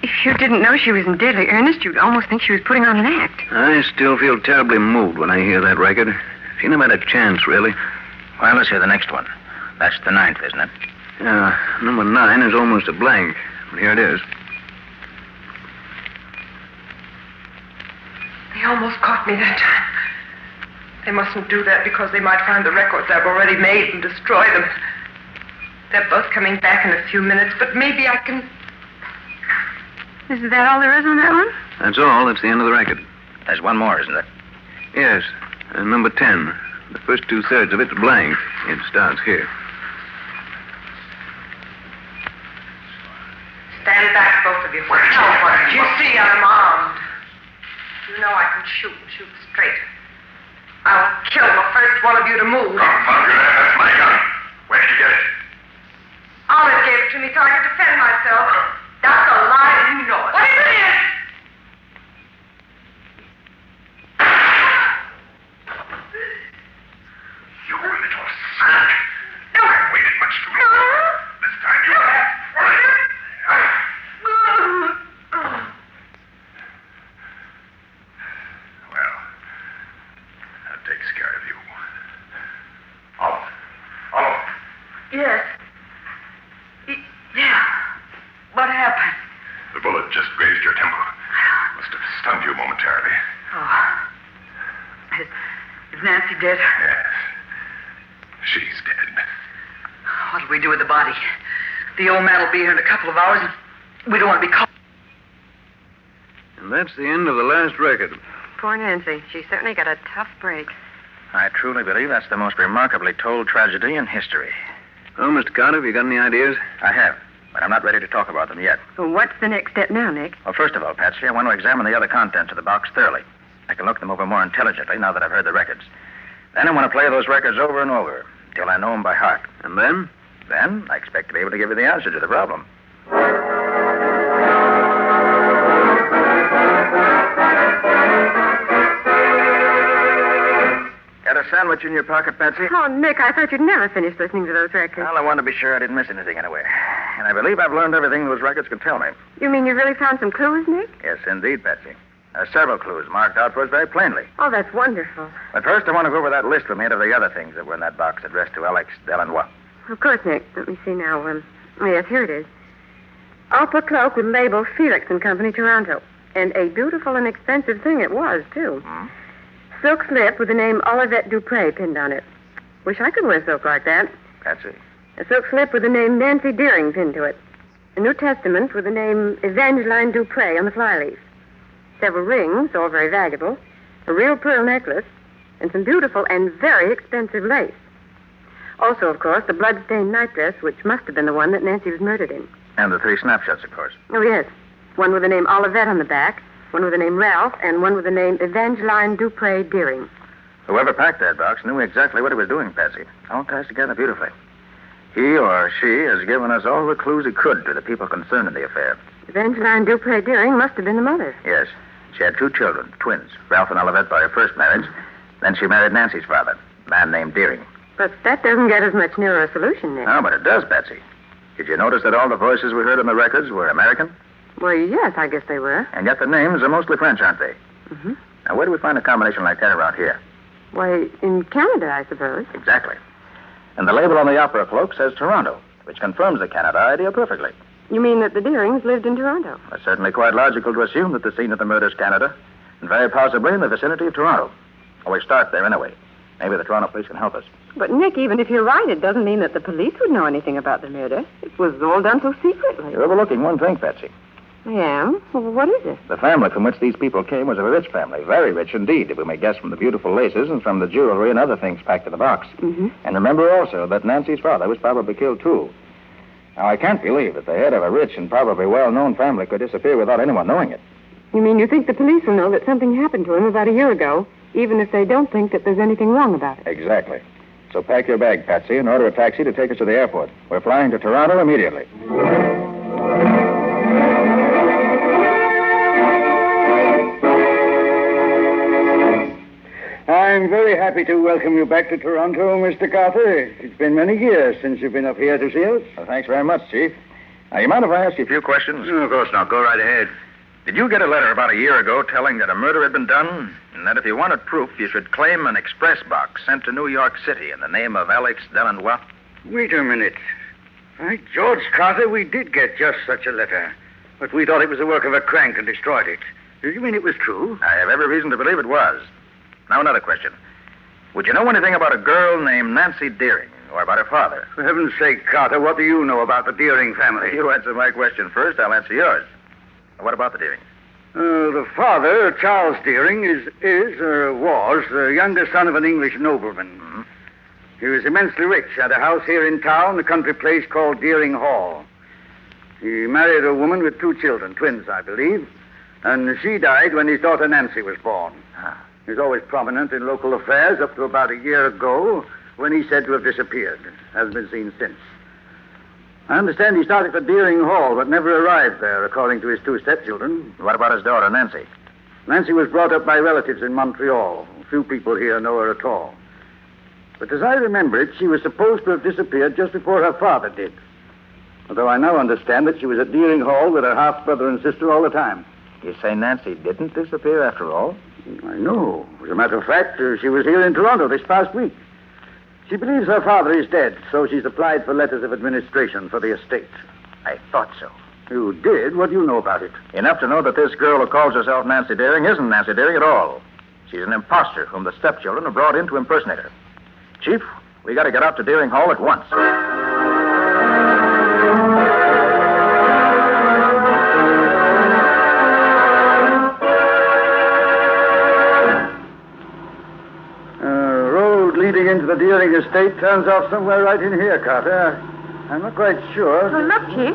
Speaker 12: If you didn't know she was in deadly earnest, you'd almost think she was putting on an act.
Speaker 7: I still feel terribly moved when I hear that record. She never had a chance, really.
Speaker 6: Well, let's hear the next one. That's the 9th, isn't it?
Speaker 7: Yeah, number 9 is almost a blank. But here it is.
Speaker 9: They almost caught me that time. They mustn't do that because they might find the records I've already made and destroy them. They're both coming back in a few minutes, but maybe I can...
Speaker 12: Is that all there is on that one?
Speaker 7: That's all. That's the end of the record.
Speaker 6: There's one more, isn't there?
Speaker 7: Yes, number 10. The first 2/3 of it's blank. It starts here.
Speaker 9: Stand back, both of you. You see I'm armed. You know I can shoot straight. I'll kill the first one of you to move.
Speaker 2: Confound you, that's my gun. Where did you get it?
Speaker 9: Olive gave it to me so I could defend myself. That's a lie, and you know it. What is it?
Speaker 2: You little son. You haven't waited much too long. This time you have. Well, that takes care of you. Olive.
Speaker 9: Yes. Yeah. What happened?
Speaker 2: The bullet just grazed your temple. Must have stunned you momentarily.
Speaker 9: Oh. Is Nancy dead?
Speaker 2: Yes. She's dead.
Speaker 9: What'll we do with the body? The old man will be here in a couple of hours, and we don't want to be caught.
Speaker 7: And that's the end of the last record.
Speaker 12: Poor Nancy. She certainly got a tough break.
Speaker 6: I truly believe that's the most remarkably told tragedy in history.
Speaker 7: Oh, Mr. Carter, have you got any ideas?
Speaker 6: I have, but I'm not ready to talk about them yet.
Speaker 12: Well, what's the next step now, Nick?
Speaker 6: Well, first of all, Patsy, I want to examine the other contents of the box thoroughly. I can look them over more intelligently now that I've heard the records. Then I want to play those records over and over till I know them by heart.
Speaker 7: And then?
Speaker 6: Then I expect to be able to give you the answer to the problem. Got a sandwich in your pocket, Patsy?
Speaker 12: Oh, Nick, I thought you'd never finish listening to those records.
Speaker 6: Well, I wanted to be sure I didn't miss anything anyway. And I believe I've learned everything those records could tell me.
Speaker 12: You mean you really found some clues, Nick?
Speaker 6: Yes, indeed, Patsy. There are several clues marked out for us very plainly.
Speaker 12: Oh, that's wonderful.
Speaker 6: But first, I want to go over that list we made of the other things that were in that box addressed to Alex Delanois.
Speaker 12: Of course, Nick. Let me see now. Yes, here it is. Opera cloak with label Felix and Company, Toronto. And a beautiful and expensive thing it was, too. Silk slip with the name Olivette Dupre pinned on it. Wish I could wear silk like that.
Speaker 6: Patsy.
Speaker 12: A silk slip with the name Nancy Deering pinned to it. A New Testament with the name Evangeline Dupre on the flyleaf. Several rings, all very valuable. A real pearl necklace. And some beautiful and very expensive lace. Also, of course, the blood-stained nightdress, which must have been the one that Nancy was murdered in.
Speaker 6: And the 3 snapshots, of course.
Speaker 12: Oh, yes. One with the name Olivette on the back, one with the name Ralph, and one with the name Evangeline Dupre Deering.
Speaker 6: Whoever packed that box knew exactly what he was doing, Patsy. All ties together beautifully. He or she has given us all the clues he could to the people concerned in the affair.
Speaker 12: Evangeline Dupre Deering must have been the mother.
Speaker 6: Yes. She had 2 children, twins, Ralph and Olivette by her first marriage. Then she married Nancy's father, a man named Deering.
Speaker 12: But that doesn't get us much nearer a solution, Nick.
Speaker 6: No, but it does, Patsy. Did you notice that all the voices we heard on the records were American?
Speaker 12: Well, yes, I guess they were.
Speaker 6: And yet the names are mostly French, aren't they?
Speaker 12: Mm-hmm.
Speaker 6: Now, where do we find a combination like that around here?
Speaker 12: Why, in Canada, I suppose.
Speaker 6: Exactly. And the label on the opera cloak says Toronto, which confirms the Canada idea perfectly.
Speaker 12: You mean that the Deerings lived in Toronto?
Speaker 6: It's certainly quite logical to assume that the scene of the murder is Canada, and very possibly in the vicinity of Toronto. Or we start there anyway. Maybe the Toronto police can help us.
Speaker 12: But, Nick, even if you're right, it doesn't mean that the police would know anything about the murder. It was all done so secretly.
Speaker 6: You're overlooking one thing, Patsy.
Speaker 12: I am? Well, what is it?
Speaker 6: The family from which these people came was a rich family, very rich indeed, if we may guess from the beautiful laces and from the jewelry and other things packed in the box.
Speaker 12: Mm-hmm.
Speaker 6: And remember also that Nancy's father was probably killed, too. Now, I can't believe that the head of a rich and probably well-known family could disappear without anyone knowing it.
Speaker 12: You mean you think the police will know that something happened to him about a year ago, even if they don't think that there's anything wrong about it?
Speaker 6: Exactly. So pack your bag, Patsy, and order a taxi to take us to the airport. We're flying to Toronto immediately.
Speaker 19: I'm very happy to welcome you back to Toronto, Mr. Carter. It's been many years since you've been up here to see us.
Speaker 6: Well, thanks very much, Chief. Now, you mind if I ask you a few questions?
Speaker 7: Of course not. Go right ahead.
Speaker 6: Did you get a letter about a year ago telling that a murder had been done, and that if you wanted proof, you should claim an express box sent to New York City in the name of Alex Delanois?
Speaker 19: Wait a minute. By George, Carter, we did get just such a letter. But we thought it was the work of a crank and destroyed it. Do you mean it was true?
Speaker 6: I have every reason to believe it was. Now, another question. Would you know anything about a girl named Nancy Deering, or about her father?
Speaker 19: For heaven's sake, Carter, what do you know about the Deering family?
Speaker 6: You answer my question first, I'll answer yours. What about the Deering?
Speaker 19: The father, Charles Deering, was the younger son of an English nobleman.
Speaker 6: Mm-hmm.
Speaker 19: He was immensely rich, had a house here in town, a country place called Deering Hall. He married a woman with 2 children, twins, I believe, and she died when his daughter Nancy was born. He was always prominent in local affairs up to about a year ago, when he's said to have disappeared. Hasn't been seen since. I understand he started for Deering Hall, but never arrived there, according to his 2 stepchildren.
Speaker 6: What about his daughter, Nancy?
Speaker 19: Nancy was brought up by relatives in Montreal. Few people here know her at all. But as I remember it, she was supposed to have disappeared just before her father did. Although I now understand that she was at Deering Hall with her half-brother and sister all the time.
Speaker 6: You say Nancy didn't disappear after all?
Speaker 19: I know. As a matter of fact, she was here in Toronto this past week. She believes her father is dead, so she's applied for letters of administration for the estate.
Speaker 6: I thought so.
Speaker 19: You did? What do you know about it?
Speaker 6: Enough to know that this girl who calls herself Nancy Deering isn't Nancy Deering at all. She's an imposter whom the stepchildren have brought in to impersonate her. Chief, we got to get out to Deering Hall at once.
Speaker 19: Leading into the Deering estate turns off somewhere right in here, Carter. I'm not quite sure.
Speaker 12: Oh, look, Chief.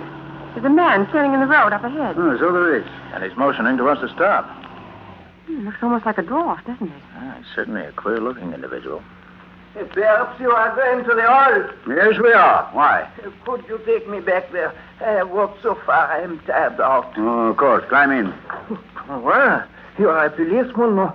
Speaker 12: There's a man standing in the road up ahead.
Speaker 19: Oh, so there is.
Speaker 6: And he's motioning to us to stop.
Speaker 12: Looks almost like a dwarf, doesn't it?
Speaker 6: He's certainly a queer-looking individual.
Speaker 10: Perhaps you are going to the hall.
Speaker 19: Yes, we are. Why?
Speaker 10: Could you take me back there? I have walked so far, I am tired out.
Speaker 19: Oh, of course. Climb in.
Speaker 10: Well, you are a policeman, no?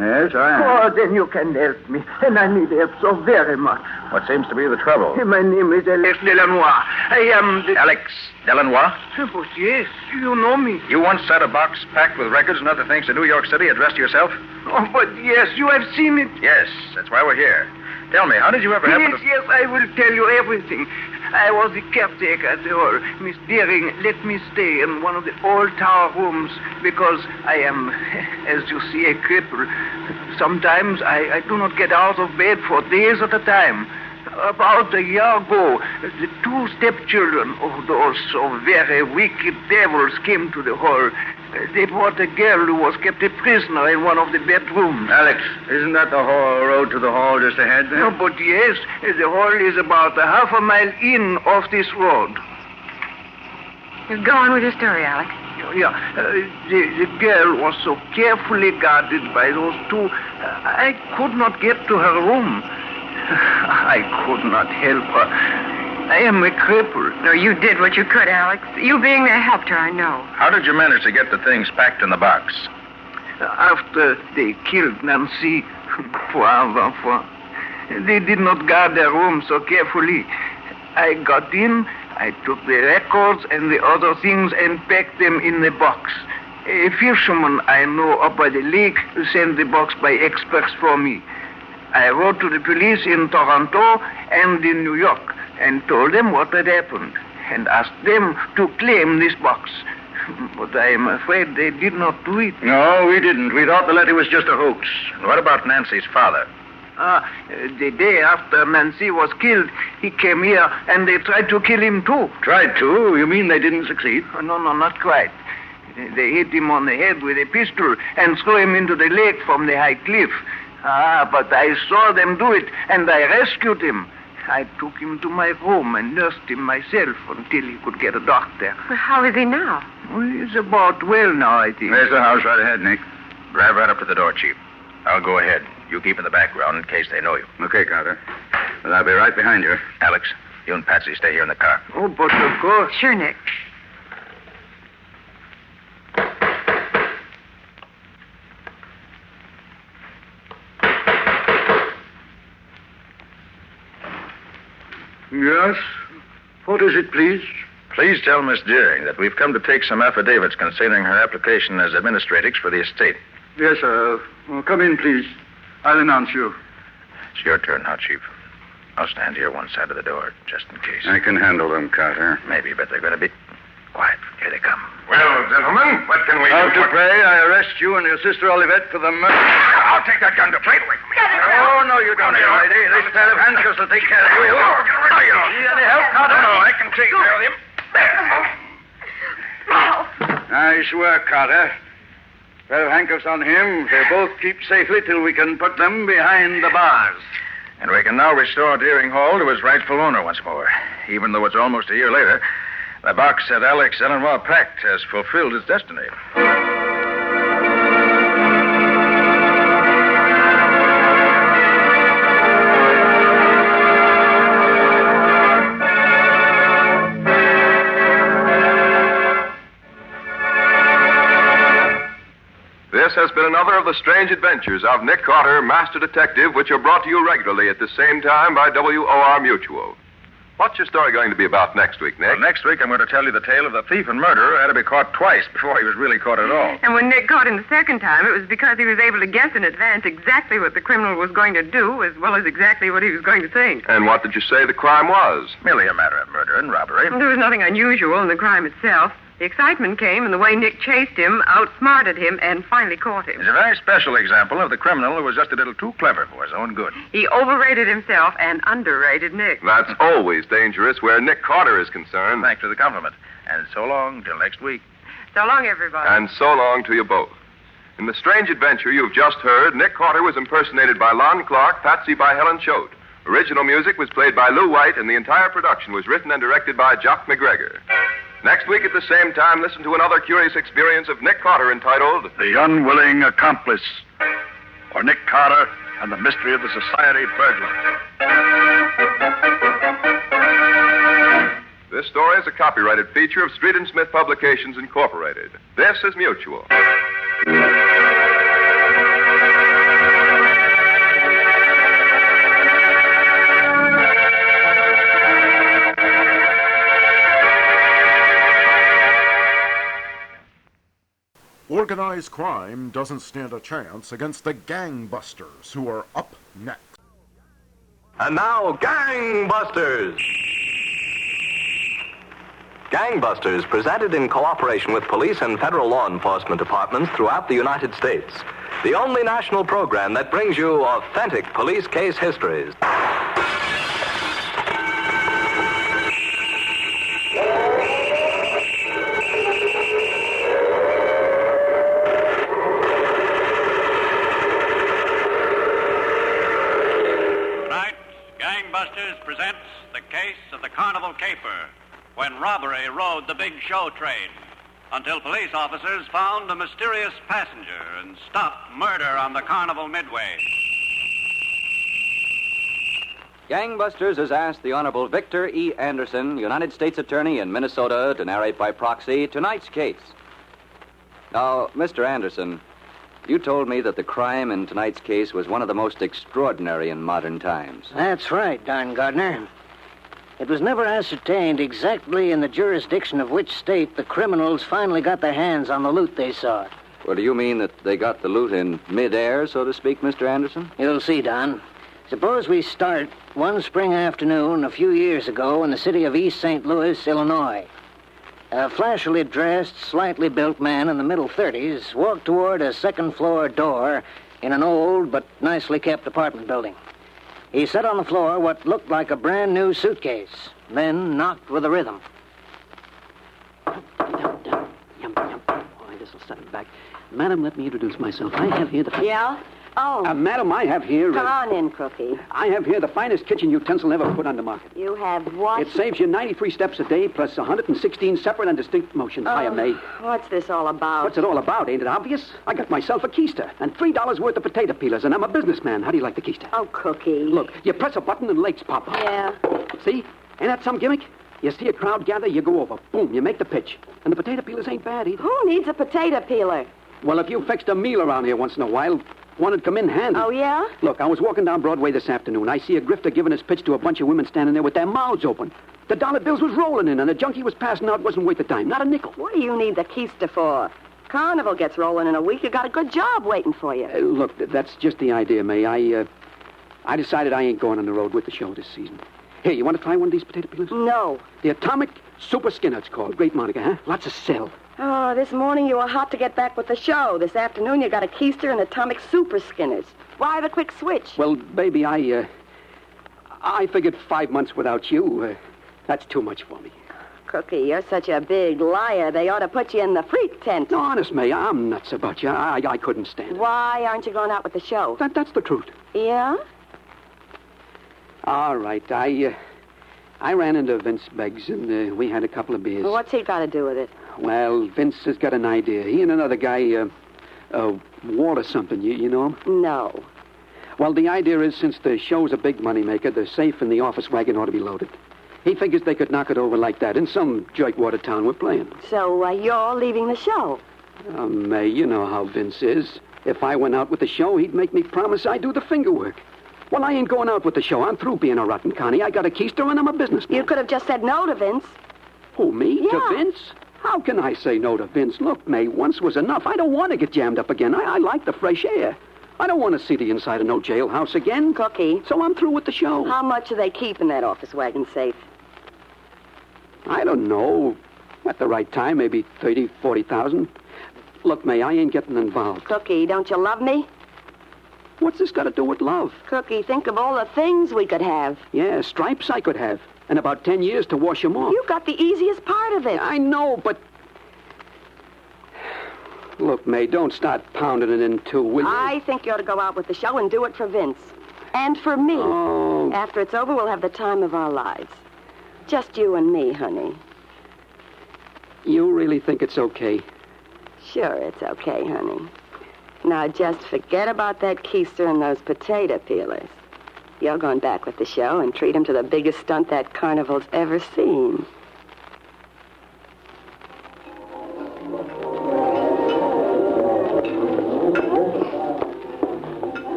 Speaker 19: Yes, I am.
Speaker 10: Oh, then you can help me. And I need help so very much.
Speaker 6: What seems to be the trouble?
Speaker 10: My name is Alex Delanois. I am the...
Speaker 6: Alex Delanois?
Speaker 10: But yes, you know me.
Speaker 6: You once sent a box packed with records and other things to New York City addressed to yourself?
Speaker 10: Oh, but yes, you have seen it.
Speaker 6: Yes, that's why we're here. Tell me, how did you ever happen to...
Speaker 10: Yes, I will tell you everything. I was the caretaker at the hall. Miss Deering let me stay in one of the old tower rooms because I am, as you see, a cripple. Sometimes I do not get out of bed for days at a time. About a year ago, the 2 stepchildren, those so very wicked devils, came to the hall. They brought a girl who was kept a prisoner in one of the bedrooms.
Speaker 19: Alex, isn't that the road to the hall just ahead there?
Speaker 10: No, but yes, the hall is about a half a mile in off this road.
Speaker 12: Go on with your story, Alex.
Speaker 10: Yeah, the girl was so carefully guarded by those 2, I could not get to her room. I could not help her. I am a cripple.
Speaker 12: No, you did what you could, Alex. You being there helped her, I know.
Speaker 6: How did you manage to get the things packed in the box?
Speaker 10: After they killed Nancy, poor enfant, They did not guard their room so carefully. I got in, I took the records and the other things and packed them in the box. A fisherman I know up by the lake sent the box by express for me. I wrote to the police in Toronto and in New York and told them what had happened and asked them to claim this box. But I am afraid they did not do it.
Speaker 24: No, we didn't. We thought the letter was just a hoax.
Speaker 6: What about Nancy's father?
Speaker 10: The day after Nancy was killed, he came here and they tried to kill him too.
Speaker 24: Tried to? You mean they didn't succeed?
Speaker 10: No, not quite. They hit him on the head with a pistol and threw him into the lake from the high cliff. But I saw them do it and I rescued him. I took him to my room and nursed him myself until he could get a doctor.
Speaker 12: Well, how is he now?
Speaker 10: Well, he's about well now, I think.
Speaker 24: There's the house right ahead, Nick.
Speaker 6: Drive right up to the door, Chief. I'll go ahead. You keep in the background in case they know you.
Speaker 24: Okay, Carter. But I'll be right behind you.
Speaker 6: Alex, you and Patsy stay here in the car.
Speaker 10: Oh, but of course.
Speaker 12: Sure, Nick.
Speaker 24: Yes? What is it, please?
Speaker 6: Please tell Miss Deering that we've come to take some affidavits concerning her application as administratrix for the estate.
Speaker 24: Yes, sir. Come in, please. I'll announce you.
Speaker 6: It's your turn now, Chief. I'll stand here one side of the door, just in case.
Speaker 24: I can handle them, Carter.
Speaker 6: Maybe, but they're going to be quiet. Here they come.
Speaker 2: Well, gentlemen, what can we do?
Speaker 24: Out to pray, I arrest you and your sister Olivette for the murder.
Speaker 2: I'll take that gun to plate away from me.
Speaker 24: Oh, no, you don't, young lady. This pair of handcuffs will take care of you. Need any help, Carter?
Speaker 2: No, I can take care of him.
Speaker 24: Nice work, Carter. Pair of handcuffs on him. They'll both keep safely till we can put them behind the bars.
Speaker 6: And we can now restore Deering Hall to its rightful owner once more. Even though it's almost a year later, the box that Alex Ellenroy packed has fulfilled its destiny.
Speaker 17: This has been another of the strange adventures of Nick Carter, Master Detective, which are brought to you regularly at the same time by WOR Mutual. What's your story going to be about next week, Nick?
Speaker 6: Well, next week I'm going to tell you the tale of the thief and murderer who had to be caught twice before he was really caught at all.
Speaker 12: And when Nick caught him the second time, it was because he was able to guess in advance exactly what the criminal was going to do, as well as exactly what he was going to think.
Speaker 17: And what did you say the crime was?
Speaker 6: Merely a matter of murder and robbery.
Speaker 12: There was nothing unusual in the crime itself. The excitement came in the way Nick chased him, outsmarted him, and finally caught him.
Speaker 6: It's a very special example of the criminal who was just a little too clever for his own good.
Speaker 12: He overrated himself and underrated Nick.
Speaker 17: That's always dangerous where Nick Carter is concerned.
Speaker 6: Thanks for the compliment. And so long till next week.
Speaker 12: So long, everybody.
Speaker 17: And so long to you both. In the strange adventure you've just heard, Nick Carter was impersonated by Lon Clark, Patsy by Helen Choate. Original music was played by Lou White, and the entire production was written and directed by Jock McGregor. Next week at the same time, listen to another curious experience of Nick Carter entitled
Speaker 24: The Unwilling Accomplice, or Nick Carter and the Mystery of the Society Burglar.
Speaker 17: This story is a copyrighted feature of Street & Smith Publications, Incorporated. This is Mutual.
Speaker 1: Organized crime doesn't stand a chance against the gangbusters, who are up next.
Speaker 14: And now, Gangbusters! Gangbusters, presented in cooperation with police and federal law enforcement departments throughout the United States. The only national program that brings you authentic police case histories.
Speaker 16: Presents the case of the Carnival Caper, when robbery rode the big show train, until police officers found a mysterious passenger and stopped murder on the Carnival Midway.
Speaker 21: Gangbusters has asked the Honorable Victor E. Anderson, United States Attorney in Minnesota, to narrate by proxy tonight's case. Now, Mr. Anderson, You told me that the crime in tonight's case was one of the most extraordinary in modern times.
Speaker 4: That's right, Don Gardner. It was never ascertained exactly in the jurisdiction of which state the criminals finally got their hands on the loot they sought.
Speaker 21: Well, do you mean that they got the loot in midair, so to speak, Mr. Anderson?
Speaker 4: You'll see, Don. Suppose we start one spring afternoon a few years ago in the city of East St. Louis, Illinois. A flashily dressed, slightly built man in the middle 30s walked toward a second-floor door in an old but nicely kept apartment building. He set on the floor what looked like a brand-new suitcase, then knocked with a rhythm.
Speaker 13: Boy, this'll set it back. Madam, let me introduce myself. I have here the...
Speaker 18: Yeah? Oh.
Speaker 13: Madam, I have here...
Speaker 18: Come on in, Crookie.
Speaker 13: I have here the finest kitchen utensil ever put on the market.
Speaker 18: You have what?
Speaker 13: It saves you 93 steps a day plus 116 separate and distinct motions. Hiya, May.
Speaker 18: What's this all about?
Speaker 13: What's it all about? Ain't it obvious? I got myself a keister and $3 worth of potato peelers, and I'm a businessman. How do you like the keister?
Speaker 18: Oh, Cookie.
Speaker 13: Look, you press a button and legs pop up.
Speaker 18: Yeah.
Speaker 13: See? Ain't that some gimmick? You see a crowd gather, you go over. Boom, you make the pitch. And the potato peelers ain't bad either.
Speaker 18: Who needs a potato peeler?
Speaker 13: Well, if you fixed a meal around here once in a while, one would come in handy.
Speaker 18: Oh, yeah?
Speaker 13: Look, I was walking down Broadway this afternoon. I see a grifter giving his pitch to a bunch of women standing there with their mouths open. The dollar bills was rolling in, and the junkie was passing out wasn't worth a dime. Not a nickel.
Speaker 18: What do you need the keister for? Carnival gets rolling in a week. You got a good job waiting for you.
Speaker 13: Look, that's just the idea, May. I decided I ain't going on the road with the show this season. Here, you want to try one of these potato peelers?
Speaker 18: No.
Speaker 13: The Atomic Super Skinner, it's called. Great moniker, huh? Lots of sell.
Speaker 18: Oh, this morning you were hot to get back with the show. This afternoon you got a keister and Atomic Super Skinners. Why the quick switch?
Speaker 13: Well, baby, I figured 5 months without you. That's too much for me.
Speaker 18: Cookie, you're such a big liar. They ought to put you in the freak tent.
Speaker 13: No, honest, May, I'm nuts about you. I couldn't stand it.
Speaker 18: Why aren't you going out with the show?
Speaker 13: That's the truth.
Speaker 18: Yeah?
Speaker 13: All right, I ran into Vince Beggs, and we had a couple of beers.
Speaker 18: Well, what's he got to do with it?
Speaker 13: Well, Vince has got an idea. He and another guy, Walter something. You know him?
Speaker 18: No.
Speaker 13: Well, the idea is, since the show's a big moneymaker, the safe in the office wagon ought to be loaded. He figures they could knock it over like that in some jerkwater town we're playing.
Speaker 18: So, you're leaving the show?
Speaker 13: May, you know how Vince is. If I went out with the show, he'd make me promise I'd do the finger work. Well, I ain't going out with the show. I'm through being a rotten connie. I got a keister and I'm a businessman.
Speaker 18: You could have just said no to Vince.
Speaker 13: Who, me?
Speaker 18: Yeah.
Speaker 13: To Vince? How can I say no to Vince? Look, May, once was enough. I don't want to get jammed up again. I like the fresh air. I don't want to see the inside of no jailhouse again.
Speaker 18: Cookie.
Speaker 13: So I'm through with the show.
Speaker 18: How much do they keep in that office wagon safe?
Speaker 13: I don't know. At the right time, maybe 30, 40,000. Look, May, I ain't getting involved.
Speaker 18: Cookie, don't you love me?
Speaker 13: What's this got to do with love?
Speaker 18: Cookie, think of all the things we could have.
Speaker 13: Yeah, stripes I could have. And about 10 years to wash them off.
Speaker 18: You got the easiest part of it.
Speaker 13: I know, but... Look, May, don't start pounding it in two, will you?
Speaker 18: I think you ought to go out with the show and do it for Vince. And for me.
Speaker 13: Oh.
Speaker 18: After it's over, we'll have the time of our lives. Just you and me, honey.
Speaker 13: You really think it's okay?
Speaker 18: Sure, it's okay, honey. Now, just forget about that keister and those potato peelers. You're going back with the show and treat him to the biggest stunt that carnival's ever seen.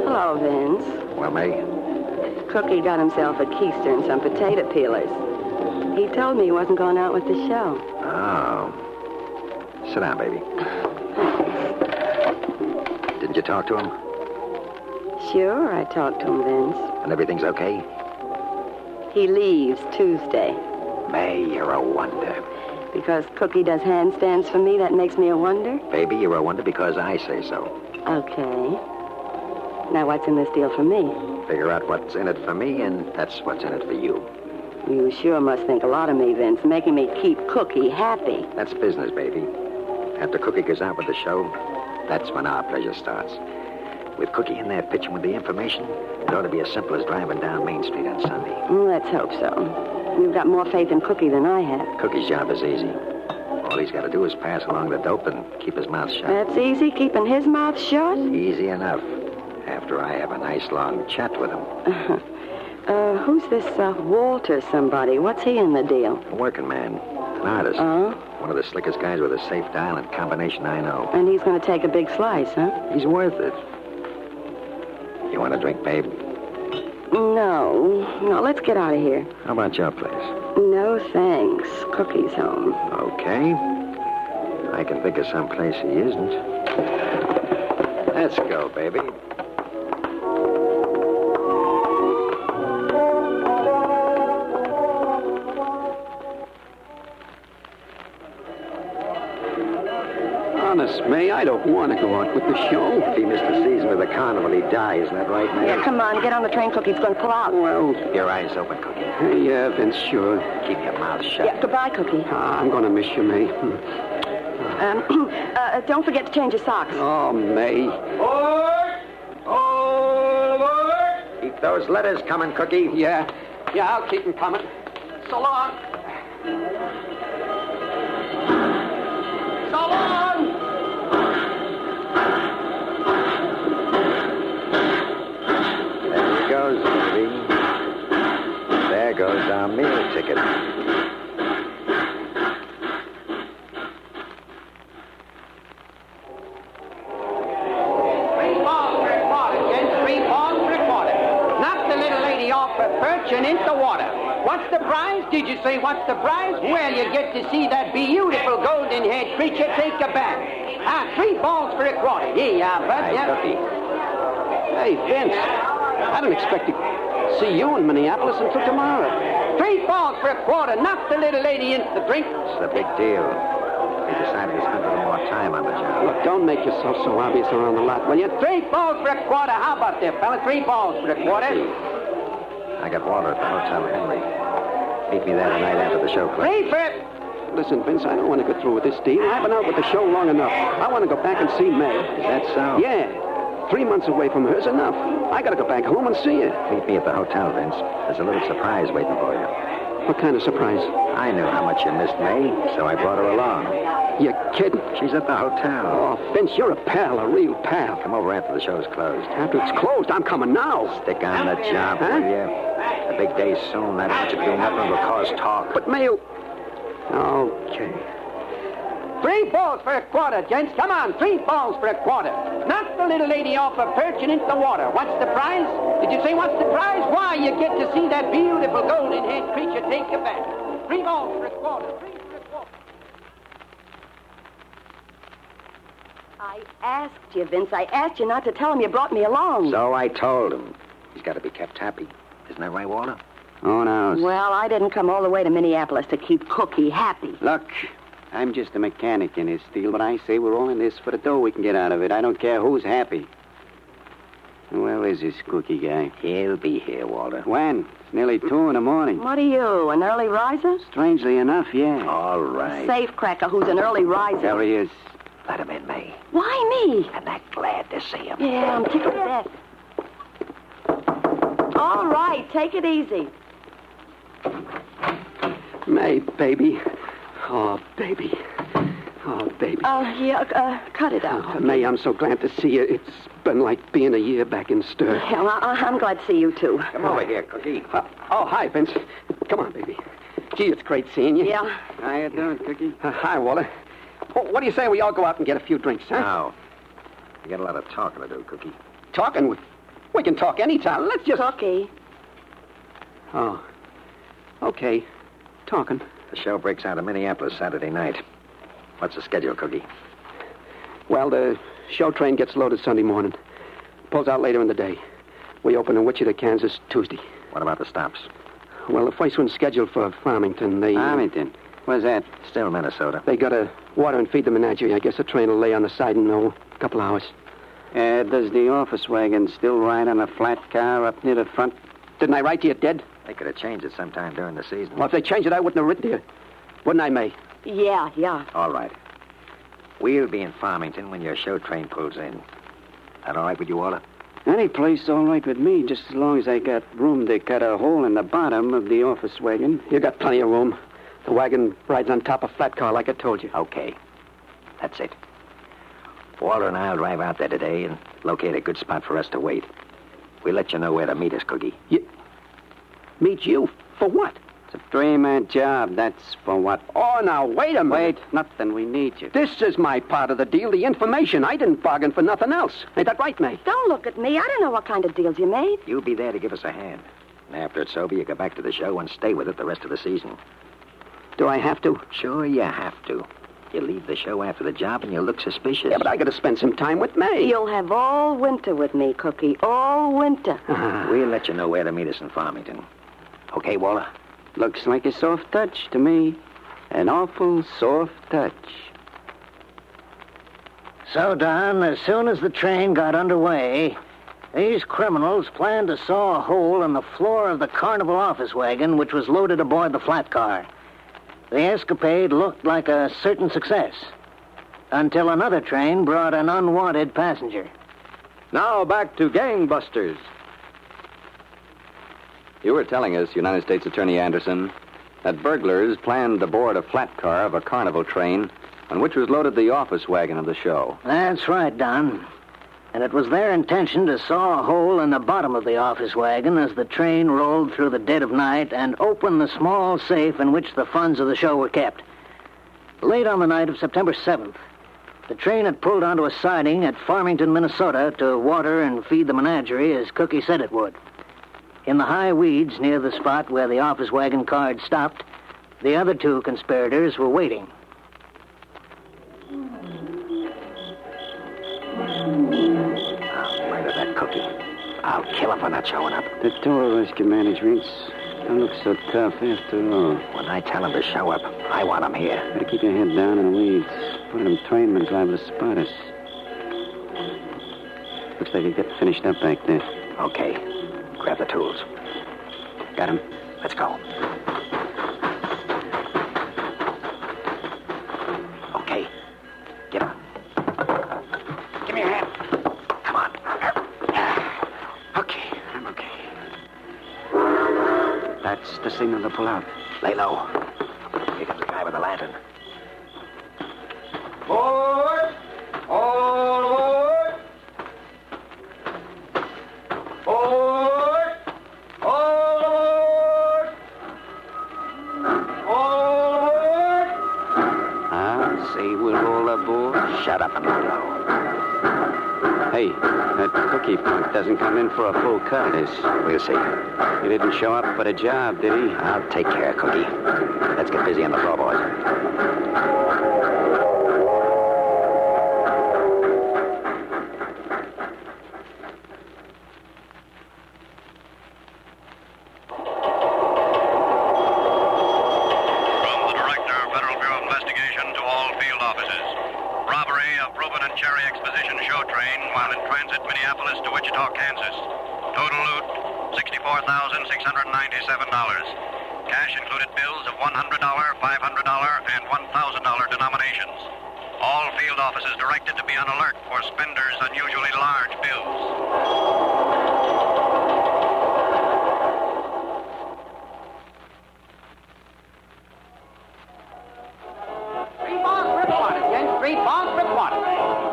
Speaker 18: Hello, Vince.
Speaker 22: Well, May?
Speaker 18: Cookie got himself a keister and some potato peelers. He told me he wasn't going out with the show.
Speaker 22: Oh. Sit down, baby. Didn't you talk to him?
Speaker 18: Sure, I talked to him, Vince.
Speaker 22: And everything's okay?
Speaker 18: He leaves Tuesday.
Speaker 22: May, you're a wonder.
Speaker 18: Because Cookie does handstands for me, that makes me a wonder?
Speaker 22: Baby, you're a wonder because I say so.
Speaker 18: Okay. Now, what's in this deal for me?
Speaker 22: Figure out what's in it for me, and that's what's in it for you.
Speaker 18: You sure must think a lot of me, Vince, making me keep Cookie happy.
Speaker 22: That's business, baby. After Cookie goes out with the show, that's when our pleasure starts. With Cookie in there pitching with the information, it ought to be as simple as driving down Main Street on Sunday.
Speaker 18: Let's hope so. You've got more faith in Cookie than I have.
Speaker 22: Cookie's job is easy. All he's got to do is pass along the dope and keep his mouth shut.
Speaker 18: That's easy, keeping his mouth shut?
Speaker 22: Easy enough. After I have a nice long chat with him.
Speaker 18: Who's this Walter somebody? What's he in the deal?
Speaker 22: A working man. An artist.
Speaker 18: Oh?
Speaker 22: One of the slickest guys with a safe dial and combination I know.
Speaker 18: And he's going to take a big slice, huh?
Speaker 22: He's worth it. You want a drink, babe?
Speaker 18: No, let's get out of here.
Speaker 22: How about your place?
Speaker 18: No, thanks. Cookie's home.
Speaker 22: Okay. I can think of some place he isn't. Let's go, baby.
Speaker 13: Honest, May, I don't want to go out with the show.
Speaker 22: If he missed the season with the carnival, he'd die. Isn't that right, May?
Speaker 18: Yeah, come on, get on the train. Cookie's going to pull out.
Speaker 13: Well...
Speaker 22: Your eyes open, Cookie.
Speaker 13: Yeah, Vince, sure.
Speaker 22: Keep your mouth shut.
Speaker 18: Yeah, goodbye, Cookie.
Speaker 13: I'm going to miss you, May.
Speaker 18: Don't forget to change your socks.
Speaker 13: Oh, May.
Speaker 22: Keep those letters coming, Cookie.
Speaker 13: Yeah, I'll keep them coming. So long. So long!
Speaker 22: There he goes, baby. There goes our meal ticket.
Speaker 3: Into water. What's the prize? Did you say what's the prize? Well, you get to see that beautiful golden-haired creature take a bath. 3 balls for a quarter. Here you are, Bud.
Speaker 22: Cookie.
Speaker 13: Hey, Vince. I don't expect to see you in Minneapolis until tomorrow.
Speaker 3: 3 balls for a quarter. Knock the little lady into the drink.
Speaker 22: It's a big deal. He decided he's had a little more time on the job.
Speaker 13: Look, don't make yourself so obvious around the lot, will you?
Speaker 3: 3 balls for a quarter. How about that, fella? 3 balls for a quarter.
Speaker 22: I got water at the Hotel Henry. Meet me there tonight after the show closes.
Speaker 3: 3 for it.
Speaker 13: Listen, Vince, I don't want to go through with this deal. I've been out with the show long enough. I want to go back and see May.
Speaker 22: Is that so?
Speaker 13: Yeah. 3 months away from her is enough. I got to go back home and see her.
Speaker 22: Meet me at the hotel, Vince. There's a little surprise waiting for you.
Speaker 13: What kind of surprise?
Speaker 22: I knew how much you missed May, so I brought her along.
Speaker 13: You're kidding?
Speaker 22: She's at the hotel.
Speaker 13: Oh, Vince, you're a pal, a real pal.
Speaker 22: Come over after the show's closed.
Speaker 13: After it's closed, I'm coming now.
Speaker 22: Stick on the job, will you? The big day soon. That much of doing nothing will cause talk.
Speaker 13: But May... Okay.
Speaker 3: 3 balls for a quarter, gents. Come on, 3 balls for a quarter. Knock the little lady off a perch and into the water. What's the prize? Did you say what's the prize? Why, you get to see that beautiful golden-haired creature take a bath. 3 balls for a quarter. 3 for a quarter.
Speaker 18: I asked you, Vince. I asked you not to tell him you brought me along.
Speaker 22: So I told him. He's got to be kept happy. Isn't that right, Walter?
Speaker 13: Oh, no.
Speaker 18: Well, I didn't come all the way to Minneapolis to keep Cookie happy.
Speaker 5: Look, I'm just a mechanic in his steel, but I say we're all in this for the dough we can get out of it. I don't care who's happy. Where is this Cookie guy?
Speaker 22: He'll be here, Walter.
Speaker 5: When? It's nearly 2 in the morning.
Speaker 18: What are you, an early riser?
Speaker 5: Strangely enough, yeah.
Speaker 22: All right.
Speaker 18: Safecracker who's an early riser.
Speaker 5: There he is.
Speaker 22: Let him in, May.
Speaker 18: Why me?
Speaker 22: I'm not glad to see him.
Speaker 18: Yeah, I'm tickled to death. All right, take it easy.
Speaker 13: May, baby. Oh, baby. Oh, baby.
Speaker 18: Cut it out.
Speaker 13: Oh, May, I'm so glad to see you. It's been like being a year back in stir.
Speaker 18: Well, I'm glad to see you, too.
Speaker 22: Come over here, Cookie.
Speaker 13: Hi, Vince. Come on, baby. Gee, it's great seeing you.
Speaker 18: Yeah.
Speaker 5: How you doing, Cookie?
Speaker 13: Hi, Walter. What do you say we all go out and get a few drinks, huh?
Speaker 22: No. You got a lot of talking to do, Cookie.
Speaker 13: Talking? We can talk anytime. Let's just...
Speaker 18: Cookie.
Speaker 13: Oh. Okay. Talking.
Speaker 22: The show breaks out in Minneapolis Saturday night. What's the schedule, Cookie?
Speaker 13: Well, the show train gets loaded Sunday morning. Pulls out later in the day. We open in Wichita, Kansas, Tuesday.
Speaker 22: What about the stops?
Speaker 13: Well, the first one's scheduled for Farmington.
Speaker 5: Farmington? Where's that?
Speaker 22: Still Minnesota.
Speaker 5: They gotta water and feed the menagerie. I guess the train will lay on the side in a couple hours.
Speaker 22: Does the office wagon still ride on a flat car up near the front?
Speaker 5: Didn't I write to you dead?
Speaker 22: They could have changed it sometime during the season.
Speaker 5: Well, if they changed it, I wouldn't have written to you. Wouldn't I, May?
Speaker 18: Yeah.
Speaker 22: All right. We'll be in Farmington when your show train pulls in. That all right with you, Walter? Any place all right with me, just as long as I got room to cut a hole in the bottom of the office wagon.
Speaker 5: You got plenty of room. The wagon rides on top of a flat car, like I told you.
Speaker 22: Okay. That's it. Walter and I'll drive out there today and locate a good spot for us to wait. We'll let you know where to meet us, Cookie.
Speaker 13: meet you. For what?
Speaker 22: It's a three-man job. That's for what?
Speaker 13: Oh, now, wait a minute.
Speaker 22: Wait, nothing. We need you.
Speaker 13: This is my part of the deal, the information. I didn't bargain for nothing else. Ain't that right, May?
Speaker 18: Don't look at me. I don't know what kind of deals you made.
Speaker 22: You'll be there to give us a hand. And after it's over, you go back to the show and stay with it the rest of the season.
Speaker 13: Do I have to?
Speaker 22: Sure, you have to. You leave the show after the job and you look suspicious.
Speaker 13: Yeah, but I got to spend some time with May.
Speaker 18: You'll have all winter with me, Cookie. All winter.
Speaker 22: We'll let you know where to meet us in Farmington. Okay, Waller?
Speaker 13: Looks like a soft touch to me. An awful soft touch.
Speaker 4: So, Don, as soon as the train got underway, these criminals planned to saw a hole in the floor of the Carnival office wagon, which was loaded aboard the flat car. The escapade looked like a certain success, until another train brought an unwanted passenger.
Speaker 21: Now back to Gangbusters. You were telling us, United States Attorney Anderson, that burglars planned to board a flat car of a Carnival train on which was loaded the office wagon of the show.
Speaker 4: That's right, Don. And it was their intention to saw a hole in the bottom of the office wagon as the train rolled through the dead of night and open the small safe in which the funds of the show were kept. Late on the night of September 7th, the train had pulled onto a siding at Farmington, Minnesota to water and feed the menagerie as Cookie said it would. In the high weeds near the spot where the office wagon car had stopped, the other two conspirators were waiting.
Speaker 22: I'll murder that Cookie. I'll kill him for not showing up.
Speaker 13: The two of us can manage, Rinks. Don't look so tough after all.
Speaker 22: When I tell him to show up, I want him here.
Speaker 13: Better keep your head down in the weeds. One of them trainmen liable to spot us. Looks like you got finished up back there.
Speaker 22: Okay. Grab the tools. Got him? Let's go. Okay. Get on. Give me your hand. Come on.
Speaker 13: Okay, I'm okay. That's the signal to pull out.
Speaker 22: Lay low. Here comes the guy with the lantern.
Speaker 13: Forward! All aboard! Forward! All aboard! All aboard!
Speaker 22: Ah, say we're all aboard. Shut up and let go.
Speaker 13: Hey, that Cookie punk doesn't come in for a full cut.
Speaker 22: We'll see.
Speaker 13: He didn't show up for the job, did he?
Speaker 22: I'll take care of Cookie. Let's get busy on the floorboards.
Speaker 16: Cash included bills of $100, $500, and $1,000 denominations. All field offices directed to be on alert for spenders' unusually large bills.
Speaker 3: $3 for a quarter, gents. $3 for a quarter.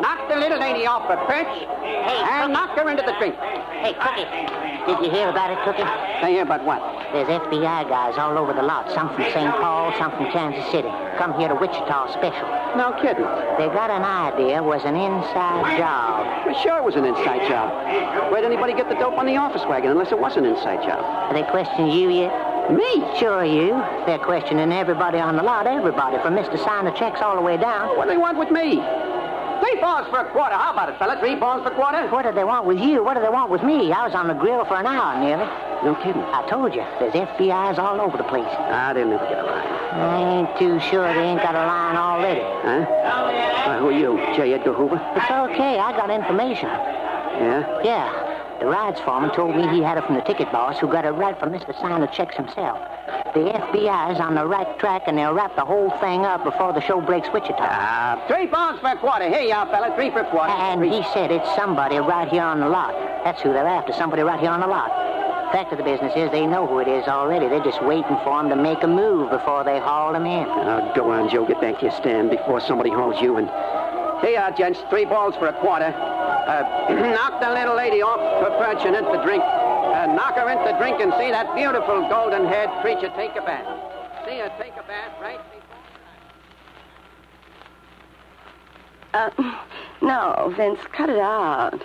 Speaker 3: Knock the little lady off her perch and knock her into the drink.
Speaker 4: Hey, Cookie, did you hear about it, Cookie?
Speaker 3: I hear about what?
Speaker 4: There's FBI guys all over the lot. Some from St. Paul, some from Kansas City. Come here to Wichita special.
Speaker 3: No kidding.
Speaker 4: They got an idea it was an inside job.
Speaker 13: Well, sure it was an inside job. Where'd anybody get the dope on the office wagon unless it was an inside job?
Speaker 4: Are they questioning you yet?
Speaker 13: Me?
Speaker 4: Sure you. They're questioning everybody on the lot, everybody, from Mr. Signer Checks all the way down.
Speaker 13: What do they want with me?
Speaker 3: $3 for a quarter. How about it, fella? $3 for a quarter?
Speaker 4: What do they want with you? What do they want with me? I was on the grill for an hour nearly.
Speaker 13: No kidding.
Speaker 4: I told you, there's FBI's all over the place.
Speaker 13: Ah, they'll never get a line.
Speaker 4: I ain't too sure they ain't got a line already.
Speaker 13: Huh? Who are you, J. Edgar Hoover?
Speaker 4: It's okay, I got information.
Speaker 13: Yeah?
Speaker 4: Yeah. The rides foreman told me he had it from the ticket boss who got it right from Mr. Signer Checks himself. The FBI's on the right track, and they'll wrap the whole thing up before the show breaks Wichita.
Speaker 3: $3 for a quarter. Here you are, fella. 3 for a quarter.
Speaker 4: And he said it's somebody right here on the lot. That's who they're after, somebody right here on the lot. Fact of the business is they know who it is already. They're just waiting for him to make a move before they haul him in.
Speaker 13: Go on, Joe. Get back to your stand before somebody hauls you in. Here you are, gents. $3 for a quarter. Knock the little lady off her perch and into the drink. Knock her into drink and see that beautiful golden-haired preacher take a bath. See her take a bath right before...
Speaker 18: No, Vince, cut it out.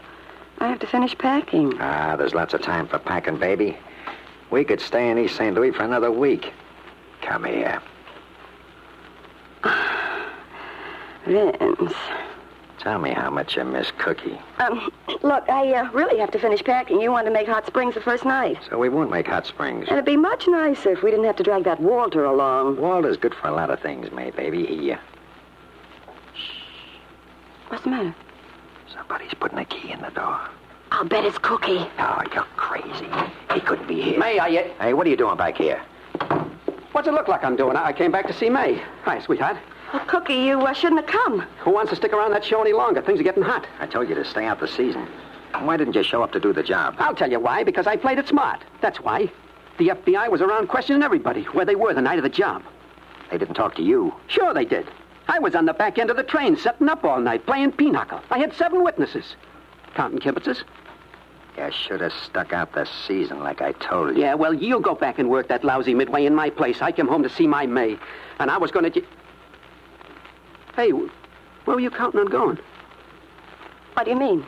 Speaker 18: I have to finish packing.
Speaker 22: There's lots of time for packing, baby. We could stay in East St. Louis for another week. Come here.
Speaker 18: Vince.
Speaker 22: Tell me how much you miss Cookie.
Speaker 18: Look, I really have to finish packing. You want to make Hot Springs the first night.
Speaker 22: So we won't make Hot Springs.
Speaker 18: And it'd be much nicer if we didn't have to drag that Walter along.
Speaker 22: Walter's good for a lot of things, May, baby. He,
Speaker 18: What's the matter?
Speaker 22: Somebody's putting a key in the door.
Speaker 18: I'll bet it's Cookie.
Speaker 22: Oh, you're crazy. He couldn't be here.
Speaker 13: May,
Speaker 22: Hey, what are you doing back here?
Speaker 13: What's it look like I'm doing? I came back to see May. Hi, sweetheart.
Speaker 18: Well, Cookie, you shouldn't have come.
Speaker 13: Who wants to stick around that show any longer? Things are getting hot.
Speaker 22: I told you to stay out the season. Why didn't you show up to do the job?
Speaker 13: I'll tell you why. Because I played it smart. That's why. The FBI was around questioning everybody where they were the night of the job.
Speaker 22: They didn't talk to you.
Speaker 13: Sure they did. I was on the back end of the train, setting up all night, playing pinochle. I had 7 witnesses. Counting kibitzers.
Speaker 22: You should have stuck out the season like I told you.
Speaker 13: Yeah, well, you go back and work that lousy midway in my place. I came home to see my May, and I was going to... Hey, where were you counting on going?
Speaker 18: What do you mean?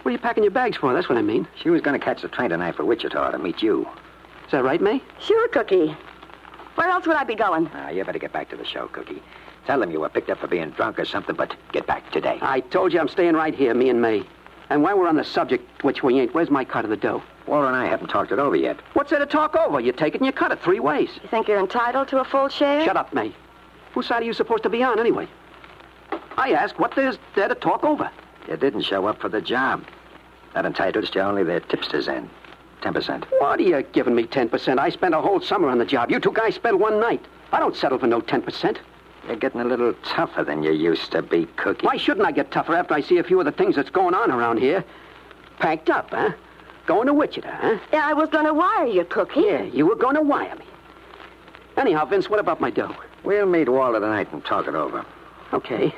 Speaker 13: What are you packing your bags for? That's what I mean.
Speaker 22: She was going to catch the train tonight for Wichita to meet you.
Speaker 13: Is that right, May?
Speaker 18: Sure, Cookie. Where else would I be going?
Speaker 22: You better get back to the show, Cookie. Tell them you were picked up for being drunk or something, but get back today.
Speaker 13: I told you I'm staying right here, me and May. And while we're on the subject, which we ain't, where's my cut of the dough?
Speaker 22: Walter and I haven't talked it over yet.
Speaker 13: What's there to talk over? You take it and you cut it 3 ways.
Speaker 18: You think you're entitled to a full share?
Speaker 13: Shut up, May. Whose side are you supposed to be on, anyway? I asked what there's there to talk over.
Speaker 22: You didn't show up for the job. That entitles you only the tipsters in. 10%.
Speaker 13: What are you giving me 10%? I spent a whole summer on the job. You 2 guys spent 1 night. I don't settle for no 10%.
Speaker 22: You're getting a little tougher than you used to be, Cookie.
Speaker 13: Why shouldn't I get tougher after I see a few of the things that's going on around here? Packed up, huh? Going to Wichita, huh?
Speaker 18: Yeah, I was going to wire you, Cookie.
Speaker 13: Yeah, you were going to wire me. Anyhow, Vince, what about my dough?
Speaker 22: We'll meet Walter tonight and talk it over.
Speaker 13: Okay.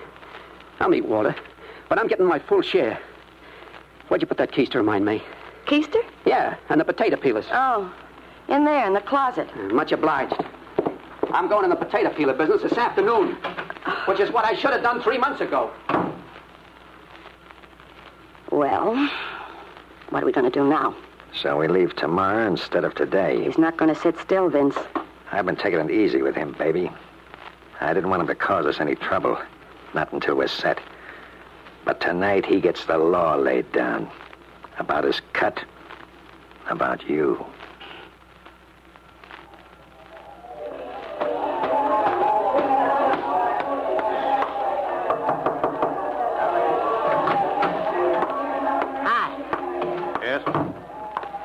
Speaker 13: I'll meet Walter. But I'm getting my full share. Where'd you put that keister of mine, May?
Speaker 18: Keister?
Speaker 13: Yeah, and the potato peelers.
Speaker 18: Oh, in there, in the closet.
Speaker 13: Much obliged. I'm going in the potato peeler business this afternoon, which is what I should have done 3 months ago.
Speaker 18: Well, what are we going to do now?
Speaker 22: So we leave tomorrow instead of today.
Speaker 18: He's not going to sit still, Vince.
Speaker 22: I've been taking it easy with him, baby. I didn't want him to cause us any trouble. Not until we're set. But tonight he gets the law laid down. About his cut. About you.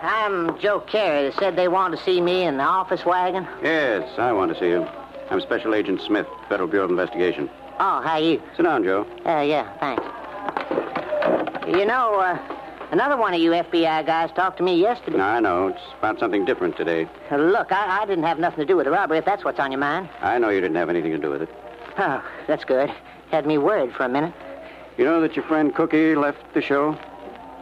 Speaker 11: I'm Joe Carey. They said they wanted to see me in the office wagon.
Speaker 15: Yes, I want to see you. I'm Special Agent Smith, Federal Bureau of Investigation.
Speaker 11: Oh, how you?
Speaker 15: Sit down, Joe.
Speaker 11: Yeah, thanks. You know, another one of you FBI guys talked to me yesterday.
Speaker 15: I know. It's about something different today.
Speaker 11: Look, I didn't have nothing to do with the robbery, if that's what's on your mind.
Speaker 15: I know you didn't have anything to do with it.
Speaker 11: Oh, that's good. Had me worried for a minute.
Speaker 15: You know that your friend Cookie left the show?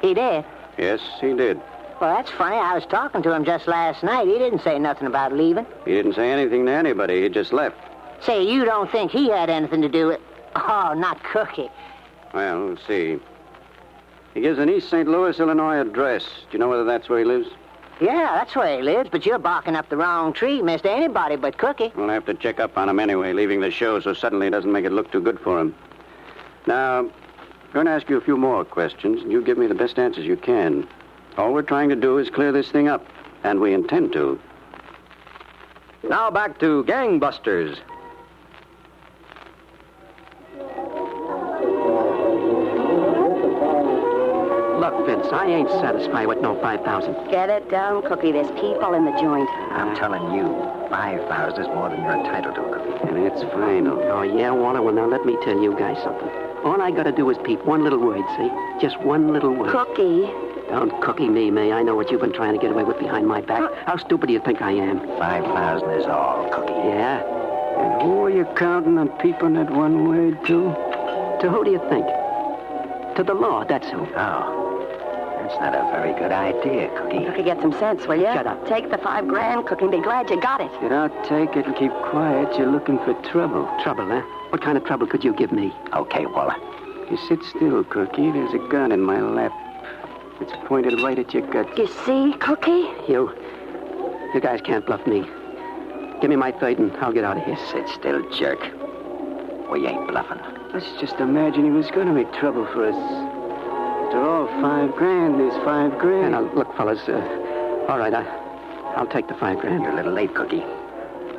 Speaker 11: He did?
Speaker 15: Yes, he did.
Speaker 11: Well, that's funny. I was talking to him just last night. He didn't say nothing about leaving.
Speaker 15: He didn't say anything to anybody. He just left.
Speaker 11: Say, you don't think he had anything to do with... Oh, not Cookie.
Speaker 15: Well, let's see. He gives an East St. Louis, Illinois address. Do you know whether that's where he lives?
Speaker 11: Yeah, that's where he lives, but you're barking up the wrong tree, mister. Anybody but Cookie.
Speaker 15: We'll have to check up on him anyway, leaving the show so suddenly doesn't make it look too good for him. Now, I'm going to ask you a few more questions, and you give me the best answers you can. All we're trying to do is clear this thing up, and we intend to.
Speaker 20: Now back to Gangbusters.
Speaker 13: Look, Vince, I ain't satisfied with no 5,000.
Speaker 18: Get it down, Cookie. There's people in the joint.
Speaker 22: I'm telling you, 5,000 is more than you're entitled to, Cookie.
Speaker 13: And it's final. Oh, yeah, Walter? Well, now let me tell you guys something. All I gotta do is peep one little word, see? Just one little word.
Speaker 18: Cookie.
Speaker 13: Don't cookie me, May. I know what you've been trying to get away with behind my back. How stupid do you think I am?
Speaker 22: 5,000 is all, Cookie.
Speaker 13: Yeah?
Speaker 15: And who are you counting on peeping that one word to?
Speaker 13: To who do you think? To the law, that's who.
Speaker 22: Oh. That's not a very good idea, Cookie.
Speaker 18: Cookie, get some sense, will you?
Speaker 22: Shut up.
Speaker 18: Take the $5,000, Cookie, and be glad you got it.
Speaker 13: If you don't take it and keep quiet, you're looking for trouble. Trouble, huh? What kind of trouble could you give me?
Speaker 22: Okay, Waller.
Speaker 13: You sit still, Cookie. There's a gun in my lap. It's pointed right at your gut.
Speaker 18: You see, Cookie?
Speaker 13: You guys can't bluff me. Give me my 30 and I'll get out of here.
Speaker 22: Sit still, jerk. We ain't bluffing.
Speaker 13: Let's just imagine he was going to make trouble for us. After all, $5,000 is $5,000. Now, look, fellas, all right, I'll take the $5,000.
Speaker 22: You're a little late, Cookie.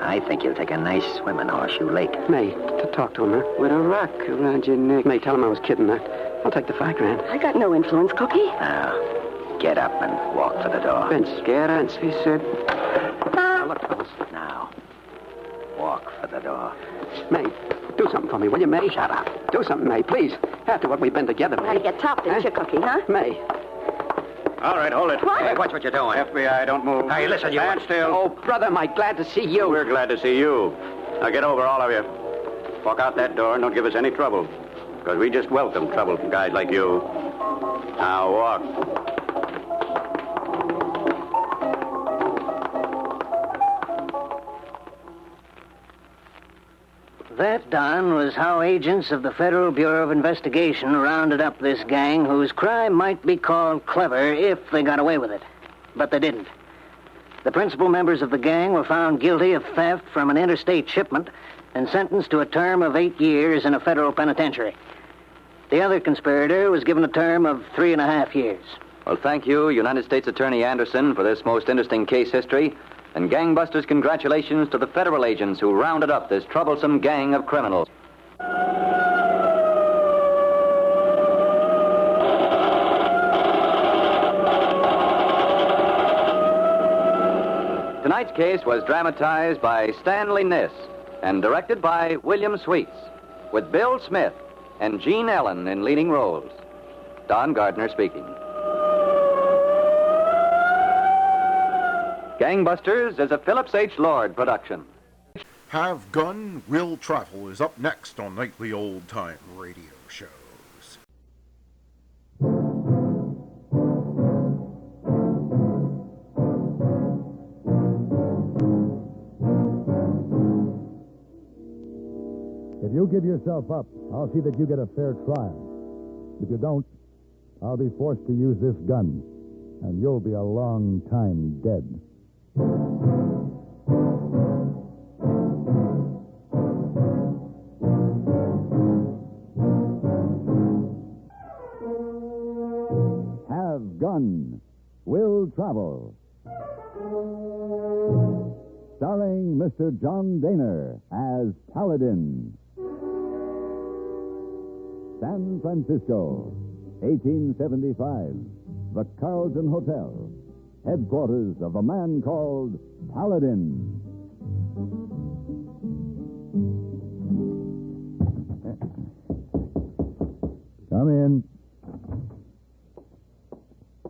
Speaker 22: I think you'll take a nice swim in Horseshoe Lake.
Speaker 13: May, to talk to him, huh? With a rock around your neck. May, tell him I was kidding. I'll take the $5,000.
Speaker 18: I got no influence, Cookie.
Speaker 22: Now, get up and walk for the door.
Speaker 13: Vince, he said. Now, look, fellas.
Speaker 22: Now, walk for the door.
Speaker 13: May, do something for me, will you, May?
Speaker 22: Shut up.
Speaker 13: Do something, May, please. After what we've been together, May.
Speaker 18: Gotta get tough, didn't you, Cookie, huh?
Speaker 13: May.
Speaker 22: All right, hold it.
Speaker 18: What?
Speaker 22: Hey, watch what you're doing.
Speaker 24: FBI, don't move.
Speaker 22: Hey, listen, you...
Speaker 24: Stand still.
Speaker 13: Oh, brother, am I glad to see you.
Speaker 24: We're glad to see you. Now get over, all of you. Walk out that door and don't give us any trouble. Because we just welcome trouble from guys like you. Now walk.
Speaker 4: That, Don, was how agents of the Federal Bureau of Investigation rounded up this gang whose crime might be called clever if they got away with it. But they didn't. The principal members of the gang were found guilty of theft from an interstate shipment and sentenced to a term of 8 years in a federal penitentiary. The other conspirator was given a term of 3.5 years.
Speaker 21: Well, thank you, United States Attorney Anderson, for this most interesting case history. And gangbusters, congratulations to the federal agents who rounded up this troublesome gang of criminals. Tonight's case was dramatized by Stanley Niss and directed by William Sweets, with Bill Smith and Gene Ellen in leading roles. Don Gardner speaking. Gangbusters is a Phillips H. Lord production.
Speaker 1: Have Gun, Will Travel is up next on Nightly Old Time Radio Shows.
Speaker 7: If you give yourself up, I'll see that you get a fair trial. If you don't, I'll be forced to use this gun, and you'll be a long time dead. Have Gun, Will Travel. Starring Mr. John Daner as Paladin. San Francisco, 1875. The Carlton Hotel. Headquarters of a man called Paladin. Come in.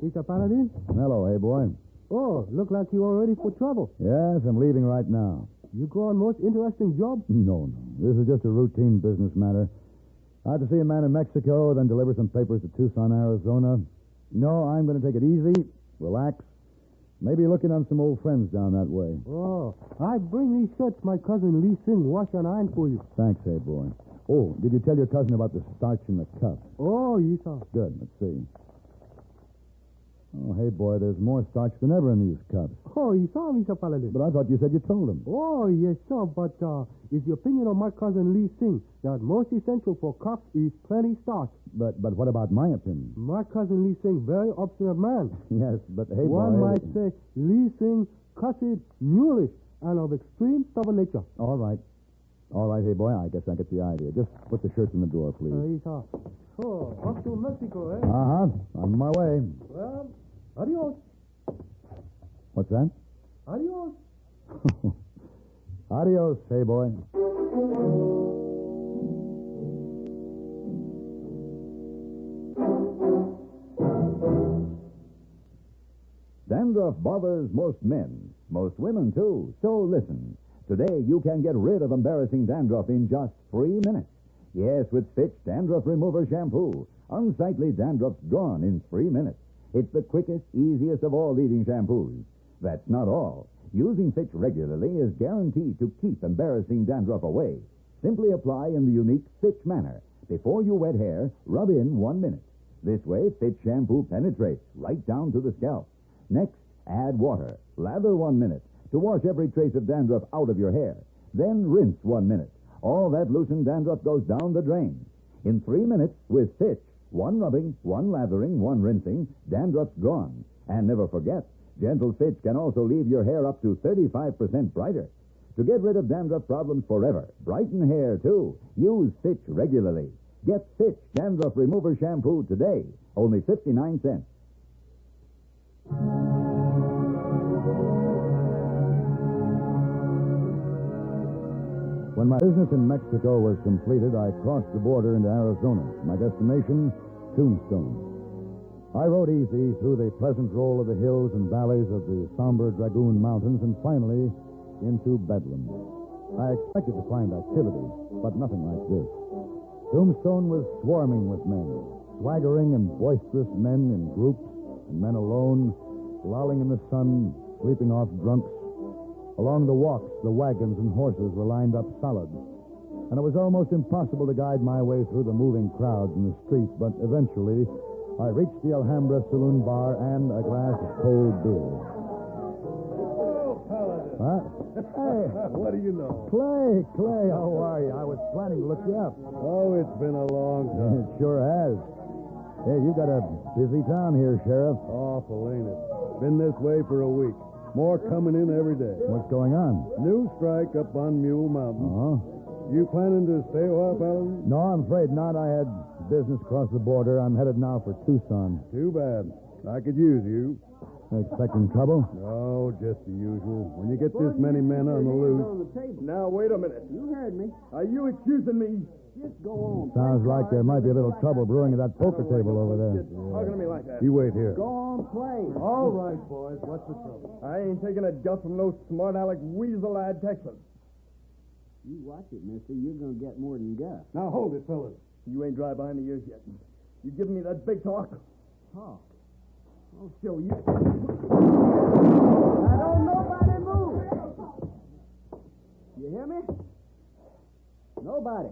Speaker 8: Mr. Paladin?
Speaker 7: Hello, hey boy.
Speaker 8: Oh, look like you are ready for trouble.
Speaker 7: Yes, I'm leaving right now.
Speaker 8: You go on most interesting job?
Speaker 7: No. This is just a routine business matter. I have to see a man in Mexico, then deliver some papers to Tucson, Arizona. No, I'm going to take it easy, relax. Maybe looking on some old friends down that way.
Speaker 8: Oh, I bring these shirts my cousin Lee Sing wash and iron for you.
Speaker 7: Thanks, hey boy. Oh, did you tell your cousin about the starch in the cup?
Speaker 8: Oh, yes, sir.
Speaker 7: Good, let's see. Oh, hey boy, there's more starch than ever in these cups.
Speaker 8: Oh, you saw Mr. Paladin.
Speaker 7: But I thought you said you told him.
Speaker 8: Oh, yes, sir, but it's the opinion of my cousin Lee Sing that most essential for cups is plenty starch.
Speaker 7: But what about my opinion?
Speaker 8: My cousin Lee Sing, very obstinate man.
Speaker 7: Yes, but hey boy...
Speaker 8: One might say Lee Sing, cussed, mulish, and of extreme stubborn nature.
Speaker 7: All right, hey boy, I guess I get the idea. Just put the shirts in the drawer, please.
Speaker 8: Yes, sir. Oh, off to Mexico, eh?
Speaker 7: Uh-huh, on my way.
Speaker 8: Well, adios.
Speaker 7: What's that?
Speaker 8: Adios.
Speaker 7: Adios, hey boy.
Speaker 9: Dandruff bothers most men, most women too. So listen. Today you can get rid of embarrassing dandruff in just 3 minutes. Yes, with Fitch Dandruff Remover Shampoo. Unsightly dandruff's gone in 3 minutes. It's the quickest, easiest of all leading shampoos. That's not all. Using Fitch regularly is guaranteed to keep embarrassing dandruff away. Simply apply in the unique Fitch manner. Before you wet hair, rub in 1 minute. This way, Fitch shampoo penetrates right down to the scalp. Next, add water. Lather 1 minute to wash every trace of dandruff out of your hair. Then rinse 1 minute. All that loosened dandruff goes down the drain. In 3 minutes, with Fitch, 1 rubbing, 1 lathering, 1 rinsing, dandruff's gone. And never forget, Gentle Fitch can also leave your hair up to 35% brighter. To get rid of dandruff problems forever, brighten hair, too, use Fitch regularly. Get Fitch Dandruff Remover Shampoo today. Only 59 cents.
Speaker 7: When my business in Mexico was completed, I crossed the border into Arizona. My destination, Tombstone. I rode easy through the pleasant roll of the hills and valleys of the somber Dragoon Mountains and finally into Bedlam. I expected to find activity, but nothing like this. Tombstone was swarming with men, swaggering and boisterous men in groups, and men alone, lolling in the sun, sleeping off drunks. Along the walks, the wagons and horses were lined up solid, and it was almost impossible to guide my way through the moving crowds in the streets, but eventually I reached the Alhambra Saloon Bar and a glass of cold beer.
Speaker 8: Oh, Paladin.
Speaker 7: Huh? Hey.
Speaker 8: What do you know?
Speaker 7: Clay, how are you? I was planning to look you up.
Speaker 8: Oh, it's been a long time.
Speaker 7: It sure has. Hey, you've got a busy town here, Sheriff.
Speaker 8: Awful, ain't it? Been this way for a week. More coming in every day.
Speaker 7: What's going on?
Speaker 8: New strike up on Mule Mountain.
Speaker 7: Oh?
Speaker 8: You planning to stay a while, Paladin?
Speaker 7: No, I'm afraid not. I had business across the border. I'm headed now for Tucson.
Speaker 8: Too bad. I could use you.
Speaker 7: Expecting trouble?
Speaker 8: No, just the usual. When you get this many men on the loose. Now, wait a minute.
Speaker 3: You heard me.
Speaker 8: Are you accusing me?
Speaker 3: Just go on.
Speaker 7: Sounds like there might be a little trouble brewing at that poker table over there.
Speaker 8: Talking to me like that. You wait here.
Speaker 3: Go on, play.
Speaker 8: All right, boys. What's the trouble? I ain't taking a duff from no smart aleck weasel-eyed Texan.
Speaker 3: You watch it, mister. You're going to get more than guff.
Speaker 8: Now, hold it, fellas. You ain't dry behind the ears yet. You giving me that big talk?
Speaker 3: Talk.
Speaker 8: I'll show you.
Speaker 3: Now, don't nobody move. You hear me? Nobody.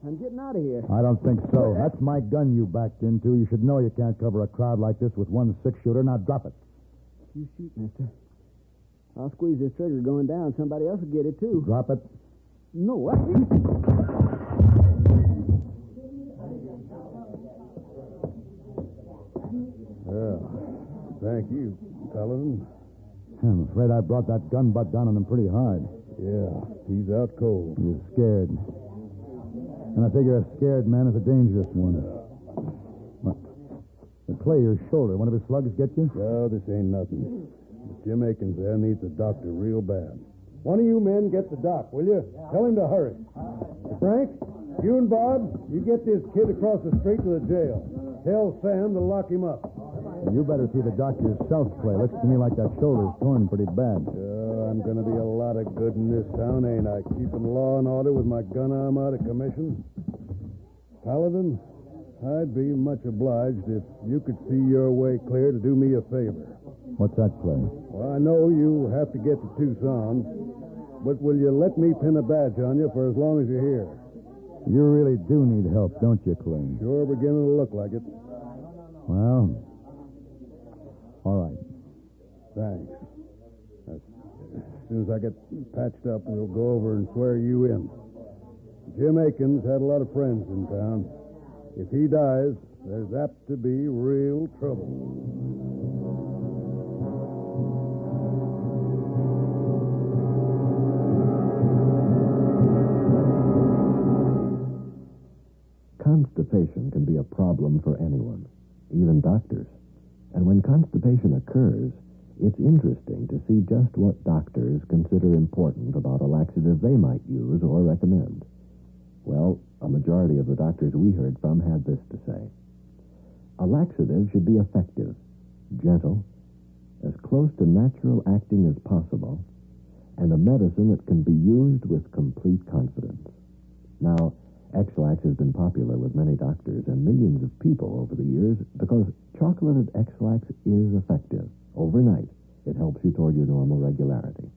Speaker 3: I'm getting out of here.
Speaker 7: I don't think so. That's my gun you backed into. You should know you can't cover a crowd like this with one six-shooter. Now drop it.
Speaker 3: You shoot, mister. I'll squeeze this trigger going down. Somebody else will get it, too.
Speaker 7: Drop it.
Speaker 3: No,
Speaker 8: Thank you, Paladin.
Speaker 7: I'm afraid I brought that gun butt down on him pretty hard.
Speaker 8: Yeah, he's out cold.
Speaker 7: He's scared. And I figure a scared man is a dangerous one. What? Clay, your shoulder. One of his slugs get you?
Speaker 8: No, this ain't nothing. But Jim Akins there needs a doctor real bad. One of you men get the doc, will you? Tell him to hurry. Frank, you and Bob, you get this kid across the street to the jail. Tell Sam to lock him up.
Speaker 7: You better see the doctor yourself, Clay. Looks to me like that shoulder's torn pretty bad.
Speaker 8: I'm going to be a lot of good in this town, ain't I? Keeping law and order with my gun arm out of commission. Paladin, I'd be much obliged if you could see your way clear to do me a favor.
Speaker 7: What's that, Clay?
Speaker 8: Well, I know you have to get to Tucson, but will you let me pin a badge on you for as long as you're here?
Speaker 7: You really do need help, don't you, Clay?
Speaker 8: Sure beginning to look like it.
Speaker 7: Well, all right.
Speaker 8: Thanks. As soon as I get patched up, we'll go over and swear you in. Jim Akins had a lot of friends in town. If he dies, there's apt to be real trouble.
Speaker 2: Constipation can be a problem for anyone, even doctors. And when constipation occurs, it's interesting to see just what doctors consider important about a laxative they might use or recommend. Well, a majority of the doctors we heard from had this to say. A laxative should be effective, gentle, as close to natural acting as possible, and a medicine that can be used with complete confidence. Now, X-Lax has been popular with many doctors and millions of people over the years because chocolated X-Lax is effective. Overnight, it helps you toward your normal regularity.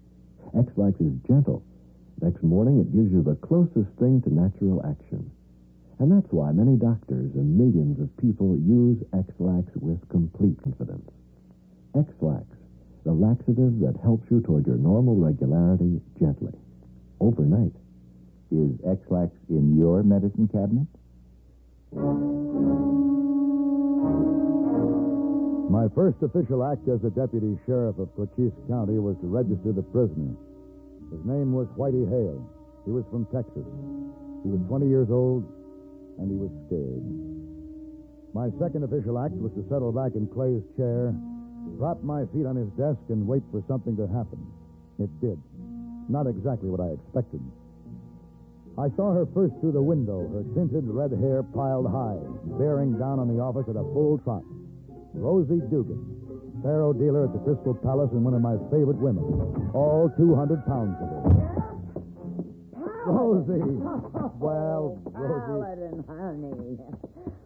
Speaker 2: X-Lax is gentle. Next morning, it gives you the closest thing to natural action. And that's why many doctors and millions of people use X-Lax with complete confidence. X-Lax, the laxative that helps you toward your normal regularity gently. Overnight.
Speaker 9: Is X-Lax in your medicine cabinet?
Speaker 7: My first official act as the deputy sheriff of Cochise County was to register the prisoner. His name was Whitey Hale. He was from Texas. He was 20 years old, and he was scared. My second official act was to settle back in Clay's chair, prop my feet on his desk, and wait for something to happen. It did. Not exactly what I expected. I saw her first through the window, her tinted red hair piled high, bearing down on the office at a full trot. Rosie Dugan, faro dealer at the Crystal Palace and one of my favorite women. All 200 pounds of her. Rosie! Well, Rosie...
Speaker 6: Paladin, honey.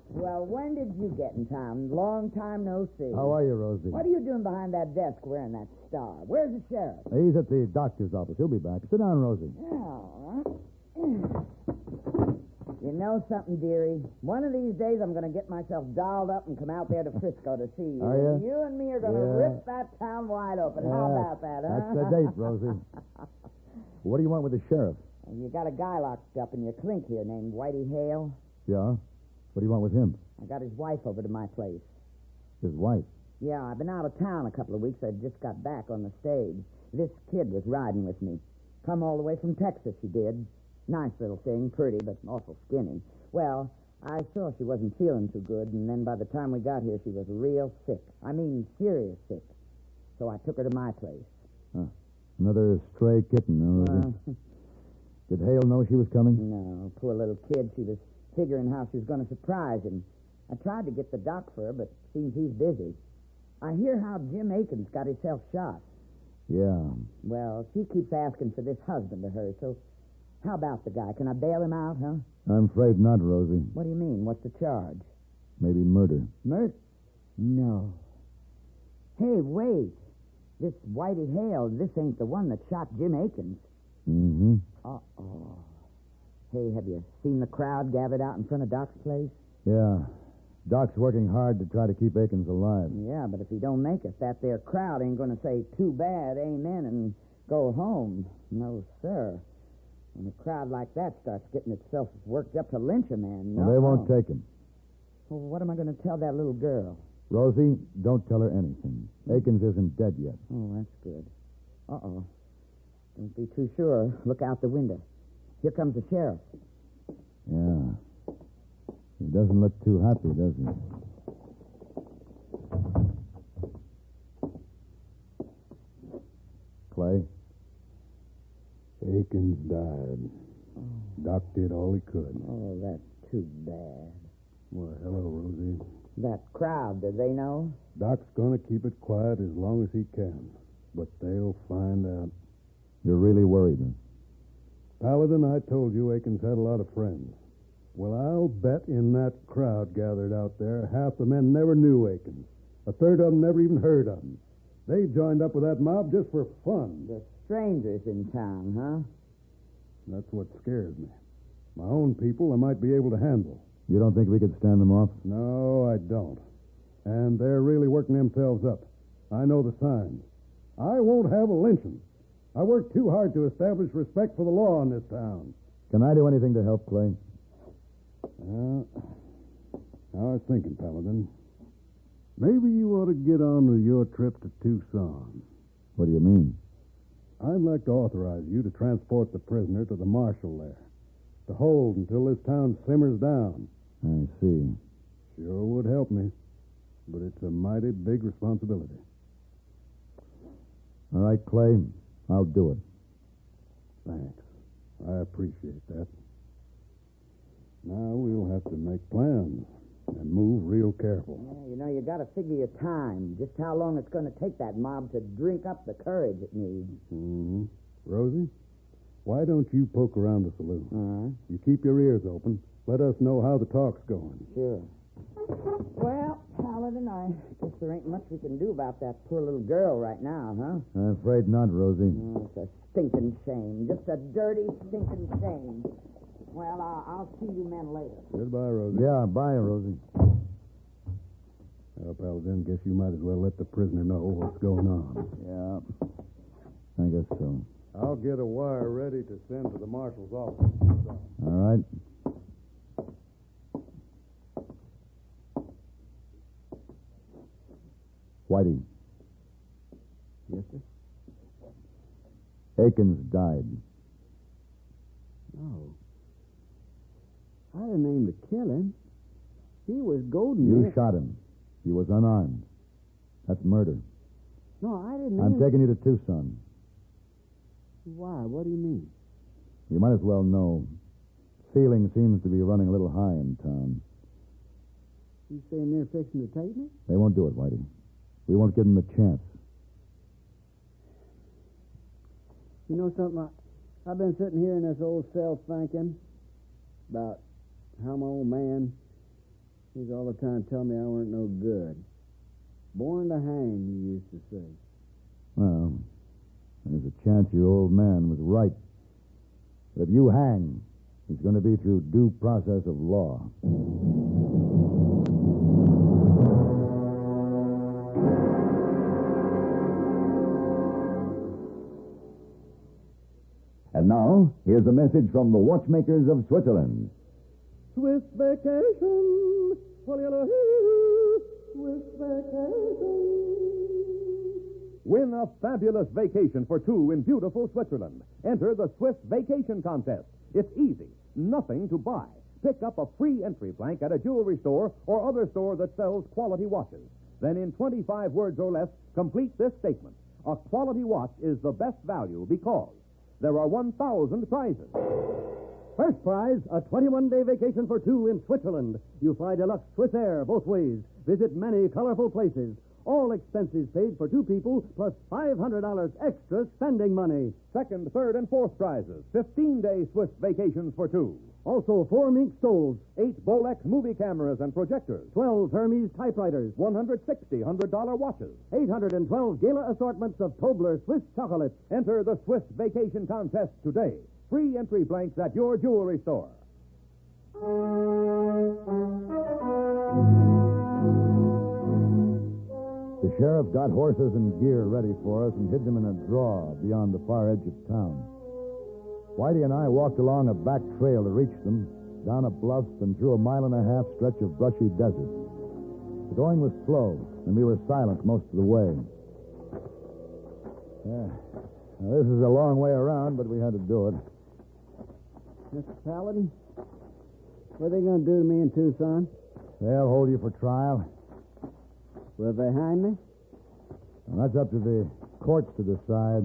Speaker 6: Well, when did you get in town? Long time no see.
Speaker 7: How are you, Rosie?
Speaker 6: What are you doing behind that desk wearing that star? Where's the sheriff?
Speaker 7: He's at the doctor's office. He'll be back. Sit down, Rosie.
Speaker 6: Yeah, all right. You know something, dearie? One of these days I'm going to get myself dolled up and come out there to Frisco to see you.
Speaker 7: Are you?
Speaker 6: You and me are going to rip that town wide open. How about that, huh?
Speaker 7: That's the date, Rosie. What do you want with the sheriff?
Speaker 6: You got a guy locked up in your clink here named Whitey Hale.
Speaker 7: Yeah? What do you want with him?
Speaker 6: I got his wife over to my place.
Speaker 7: His wife?
Speaker 6: Yeah, I've been out of town a couple of weeks. I just got back on the stage. This kid was riding with me. Come all the way from Texas, he did. Nice little thing, pretty, but awful skinny. Well, I saw she wasn't feeling too good, and then by the time we got here, she was real sick. I mean, serious sick. So I took her to my place.
Speaker 7: Another stray kitten, huh, Rosie? Did Hale know she was coming?
Speaker 6: No, poor little kid. She was figuring how she was going to surprise him. I tried to get the doc for her, but seems he's busy. I hear how Jim Akins got himself shot.
Speaker 7: Yeah.
Speaker 6: Well, she keeps asking for this husband of hers, so how about the guy? Can I bail him out, huh?
Speaker 7: I'm afraid not, Rosie.
Speaker 6: What do you mean? What's the charge?
Speaker 7: Maybe murder.
Speaker 6: Murder? No. Hey, wait. This Whitey Hale, this ain't the one that shot Jim Akins.
Speaker 7: Mm-hmm.
Speaker 6: Uh-oh. Hey, have you seen the crowd gathered out in front of Doc's place?
Speaker 7: Yeah. Doc's working hard to try to keep Akins alive.
Speaker 6: Yeah, but if he don't make it, that there crowd ain't going to say, too bad, amen, and go home. No, sir. When a crowd like that starts getting itself worked up to lynch a man, no.
Speaker 7: Well, they won't take him.
Speaker 6: Well, what am I going to tell that little girl?
Speaker 7: Rosie, don't tell her anything. Akins isn't dead yet.
Speaker 6: Oh, that's good. Uh-oh. Don't be too sure. Look out the window. Here comes the sheriff.
Speaker 7: Yeah. He doesn't look too happy, does he? Clay?
Speaker 8: Akins died. Doc did all he could.
Speaker 6: Oh, that's too bad.
Speaker 8: Well, hello, Rosie.
Speaker 6: That crowd, do they know?
Speaker 8: Doc's going to keep it quiet as long as he can. But they'll find out.
Speaker 7: You're really worried, then?
Speaker 8: Paladin, I told you Akins had a lot of friends. Well, I'll bet in that crowd gathered out there, half the men never knew Akins. A third of them never even heard of him. They joined up with that mob just for fun.
Speaker 6: The strangers in town, huh?
Speaker 8: That's what scares me. My own people I might be able to handle.
Speaker 7: You don't think we could stand them off?
Speaker 8: No, I don't. And they're really working themselves up. I know the signs. I won't have a lynching. I worked too hard to establish respect for the law in this town.
Speaker 7: Can I do anything to help, Clay?
Speaker 8: I was thinking, Paladin. Maybe you ought to get on with your trip to Tucson.
Speaker 7: What do you mean?
Speaker 8: I'd like to authorize you to transport the prisoner to the marshal there. To hold until this town simmers down.
Speaker 7: I see.
Speaker 8: Sure would help me. But it's a mighty big responsibility.
Speaker 7: All right, Clay. I'll do it.
Speaker 8: Thanks. I appreciate that. Now we'll have to make plans and move real careful.
Speaker 6: Yeah, you know, you got to figure your time. Just how long it's going to take that mob to drink up the courage it needs.
Speaker 8: Mm-hmm. Rosie, Why don't you poke around the saloon?
Speaker 6: All right.
Speaker 8: You keep your ears open. Let us know how the talk's going.
Speaker 6: Sure. Well, Paladin, I guess there ain't much we can do about that poor little girl right now, huh?
Speaker 7: I'm afraid not, Rosie.
Speaker 6: Oh, it's a stinking shame. Just a dirty, stinking shame. Well, I'll see you men later.
Speaker 8: Goodbye, Rosie.
Speaker 7: Yeah, bye, Rosie.
Speaker 8: Well, Paladin, guess you might as well let the prisoner know what's going on.
Speaker 7: Yeah, I guess so.
Speaker 8: I'll get a wire ready to send to the marshal's office.
Speaker 7: All right. Whitey.
Speaker 22: Yes, sir?
Speaker 7: Akins died.
Speaker 22: No. I didn't aim to kill him. He was goading
Speaker 7: You
Speaker 22: me.
Speaker 7: shot him. He was unarmed. That's murder.
Speaker 22: No, I didn't
Speaker 7: I'm
Speaker 22: aim...
Speaker 7: taking you to Tucson.
Speaker 22: Why? What do you mean?
Speaker 7: You might as well know. Feeling seems to be running a little high in town.
Speaker 22: You saying they're fixing to take me?
Speaker 7: They won't do it, Whitey. We won't give them the chance.
Speaker 22: You know something? I've been sitting here in this old cell thinking about how my old man, he's all the time telling me I weren't no good. Born to hang, he used to say.
Speaker 7: Well, there's a chance your old man was right. But if you hang, it's going to be through due process of law.
Speaker 9: And now, here's a message from the watchmakers of Switzerland.
Speaker 10: Swiss vacation, Swiss vacation.
Speaker 12: Win a fabulous vacation for two in beautiful Switzerland. Enter the Swiss Vacation Contest. It's easy. Nothing to buy. Pick up a free entry blank at a jewelry store or other store that sells quality watches. Then in 25 words or less, complete this statement. A quality watch is the best value because there are 1,000 prizes.
Speaker 10: First prize, a 21-day vacation for two in Switzerland. You fly deluxe Swiss Air both ways. Visit many colorful places. All expenses paid for two people, plus $500 extra spending money.
Speaker 12: Second, third, and fourth prizes. 15-day Swiss vacations for two.
Speaker 10: Also, 4 mink stoves,
Speaker 12: 8 Bolex movie cameras and projectors.
Speaker 10: 12 Hermes typewriters,
Speaker 12: 160 $100 watches.
Speaker 10: 812 gala assortments of Tobler Swiss chocolates.
Speaker 12: Enter the Swiss Vacation Contest today. Free entry blanks at your jewelry store.
Speaker 7: The sheriff got horses and gear ready for us and hid them in a draw beyond the far edge of town. Whitey and I walked along a back trail to reach them, down a bluff and through a 1.5 mile stretch of brushy desert. The going was slow, and we were silent most of the way. Yeah. Now, this is a long way around, but we had to do it.
Speaker 22: Mr. Paladin, what are they going to do to me in Tucson?
Speaker 7: They'll hold you for trial.
Speaker 22: Will they hang me?
Speaker 7: Well, that's up to the courts to decide.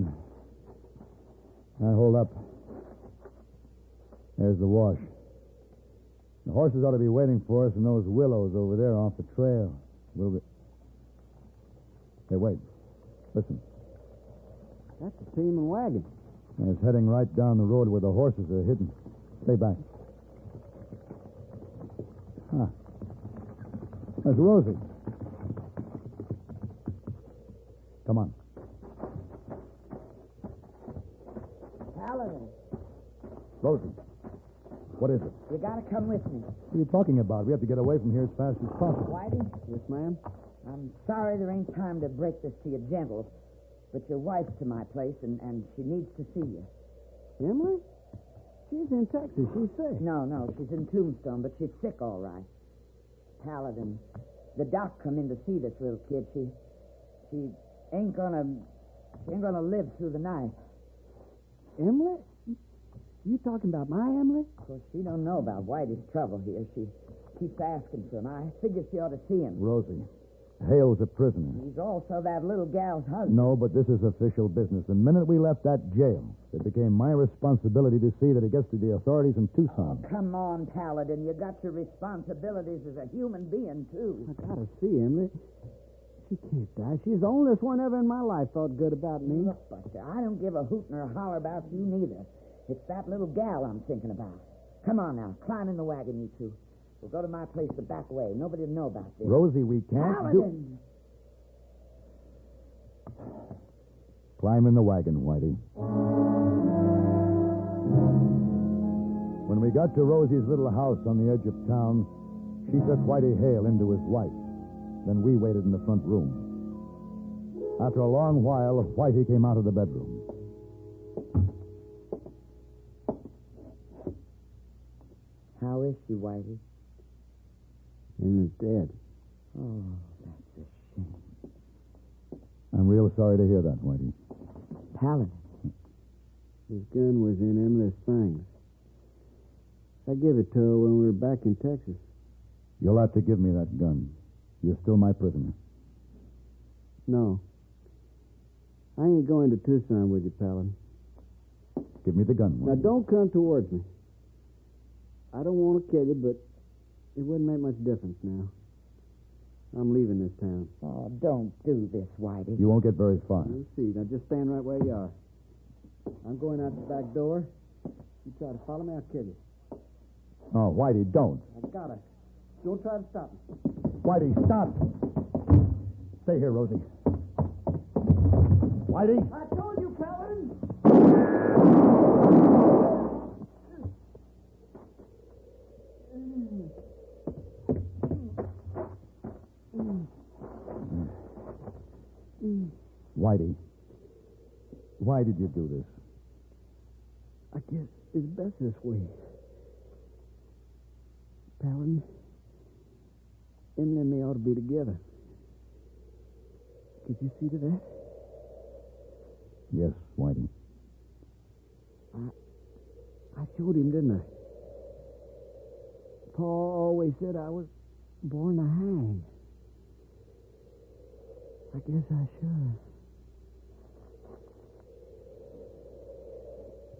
Speaker 7: Now, hold up. There's the wash. The horses ought to be waiting for us in those willows over there off the trail. We'll be... Hey, wait. Listen.
Speaker 22: That's a team and wagon.
Speaker 7: It's heading right down the road where the horses are hidden. Stay back. Huh. There's Rosie. Come on.
Speaker 6: Paladin,
Speaker 7: Rosie. What is it?
Speaker 6: you gotta come with me.
Speaker 7: What are you talking about? We have to get away from here as fast as possible.
Speaker 6: Whitey?
Speaker 22: Yes, ma'am?
Speaker 6: I'm sorry there ain't time to break this to you gentle, but your wife's to my place, and she needs to see you.
Speaker 22: Emily? She's in Texas. She's sick.
Speaker 6: No, she's in Tombstone, but she's sick all right. Paladin, the doc come in to see this little kid. She ain't gonna live through the night.
Speaker 22: Emily? You talking about my Emily?
Speaker 6: Of course, she don't know about Whitey's trouble here. She keeps asking for him. I figure she ought to see him.
Speaker 7: Rosie. Hale's a prisoner.
Speaker 6: He's also that little gal's husband.
Speaker 7: No, but this is official business. The minute we left that jail, it became my responsibility to see that he gets to the authorities in Tucson.
Speaker 6: Oh, come on, Paladin. You got your responsibilities as a human being, too.
Speaker 22: I gotta see Emily. She can't die. She's the only one ever in my life thought good about me.
Speaker 6: Look, Buster, I don't give a hoot nor a holler about you neither. It's that little gal I'm thinking about. Come on now, climb in the wagon, you two. We'll go to my place the back way. Nobody'll know about this.
Speaker 7: Rosie, we can't
Speaker 6: Paladin!
Speaker 7: Climb in the wagon, Whitey. When we got to Rosie's little house on the edge of town, she took Whitey Hale into his wife. Then we waited in the front room. After a long while, Whitey came out of the bedroom.
Speaker 6: How is she, Whitey?
Speaker 14: Emma's dead.
Speaker 6: Oh, that's a shame.
Speaker 7: I'm real sorry to hear that, Whitey.
Speaker 6: Paladin.
Speaker 14: His gun was in Emily's fangs. I gave it to her when we were back in Texas.
Speaker 7: You'll have to give me that gun. You're still my prisoner.
Speaker 14: No. I ain't going to Tucson with you, Paladin.
Speaker 7: Give me the gun, Whitey.
Speaker 14: Now, don't come towards me. I don't want to kill you, but it wouldn't make much difference now. I'm leaving this town.
Speaker 6: Oh, don't do this, Whitey.
Speaker 7: You won't get very far.
Speaker 14: You'll see. Now, just stand right where you are. I'm going out the back door. You try to follow me, I'll kill you.
Speaker 7: Oh, Whitey, don't.
Speaker 14: I got her. Don't try to stop me.
Speaker 7: Whitey, stop. Stay here, Rosie. Whitey?
Speaker 14: I told you, Paladin.
Speaker 7: Whitey, why did you do this?
Speaker 14: I guess it's best this way. Paladin, Emily and me ought to be together. Could you see to that?
Speaker 7: Yes, Whitey.
Speaker 14: I showed him, didn't I? Paul always said I was born to hang. I guess I should.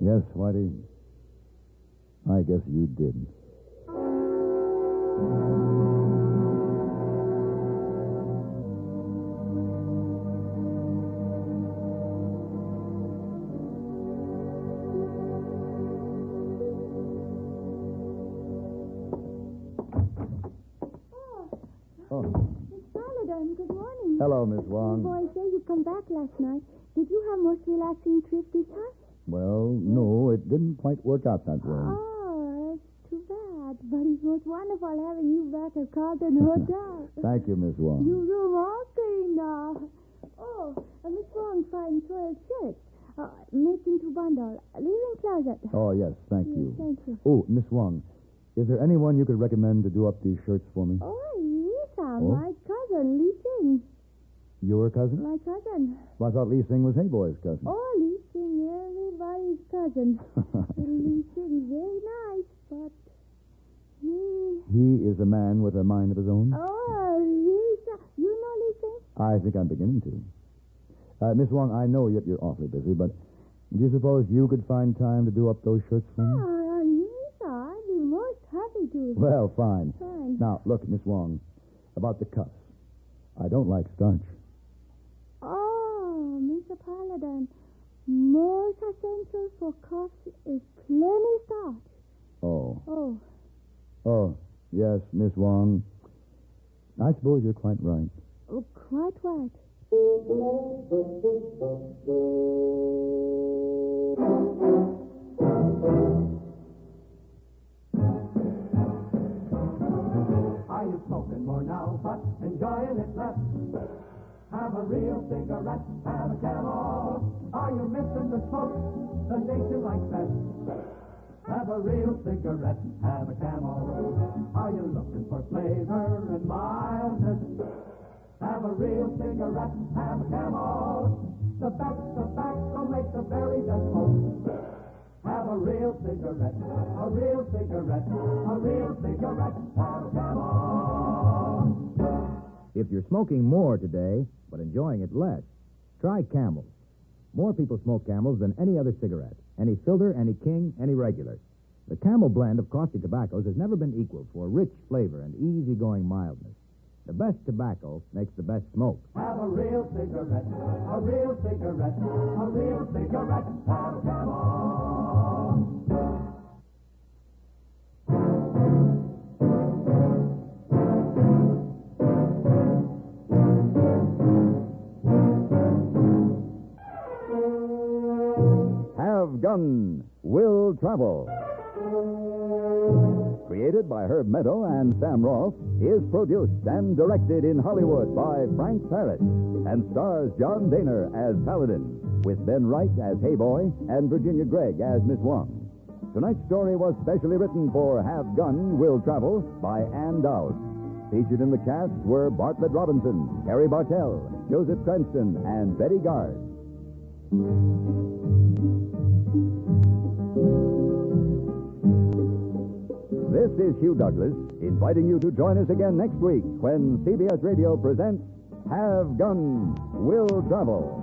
Speaker 7: Yes, Whitey. I guess you did.
Speaker 17: Good morning.
Speaker 7: Hello, Miss Wong.
Speaker 17: Boy, say you come back last night. Did you have most relaxing trip this time?
Speaker 7: Well, no, it didn't quite work out that way.
Speaker 17: Oh, that's too bad. But it was wonderful having you back at Carlton Hotel.
Speaker 7: Thank you, Miss Wong.
Speaker 17: You room all clean now. Oh, Miss Wong finds 12 shirts. Make into bundle. Leave in closet.
Speaker 7: Oh, yes, thank you.
Speaker 17: Thank you.
Speaker 7: Oh, Miss Wong, is there anyone you could recommend to do up these shirts for me?
Speaker 17: Oh, Lisa, my cousin, Lee Sing.
Speaker 7: Your cousin?
Speaker 17: My cousin.
Speaker 7: Well, I thought Lee Sing was Hayboy's cousin.
Speaker 17: Oh, Lee Sing, everybody's cousin. Lee Sing, very nice, but
Speaker 7: He is a man with a mind of his own?
Speaker 17: Oh, Lisa, you know Lee Sing?
Speaker 7: I think I'm beginning to. Miss Wong, I know you're awfully busy, but do you suppose you could find time to do up those shirts for me?
Speaker 17: Oh, Lisa, I'd be most happy to.
Speaker 7: Well, fine.
Speaker 17: Fine.
Speaker 7: Now, look, Miss Wong, about the cuffs. I don't like starch.
Speaker 17: Oh, Mr. Paladin, most essential for cuffs is plenty starch.
Speaker 7: Oh. Oh, yes, Miss Wong. I suppose you're quite right.
Speaker 17: Oh, quite right.
Speaker 19: Are you smoking more now, but enjoying it less? Have a real cigarette, have a Camel. Are you missing the smoke? The nation likes that. Have a real cigarette, have a Camel. Are you looking for flavor and mildness? Have a real cigarette, have a Camel. The best tobacco makes the very best smoke. Have a real cigarette, a real cigarette, a real cigarette, have a Camel.
Speaker 23: If you're smoking more today, but enjoying it less, try Camels. More people smoke Camels than any other cigarette. Any filter, any king, any regular. The Camel blend of costly tobaccos has never been equaled for rich flavor and easygoing mildness. The best tobacco makes the best smoke.
Speaker 19: Have a real cigarette, a real cigarette, a real cigarette. Have Camel.
Speaker 9: Have Gun Will Travel. Created by Herb Meadow and Sam Rolfe, is produced and directed in Hollywood by Frank Parrott and stars John Daner as Paladin, with Ben Wright as Hayboy and Virginia Gregg as Miss Wong. Tonight's story was specially written for Have Gun Will Travel by Ann Dowd. Featured in the cast were Bartlett Robinson, Harry Bartell, Joseph Cranston, and Betty Gard. This is Hugh Douglas, inviting you to join us again next week when CBS Radio presents Have Gun Will Travel.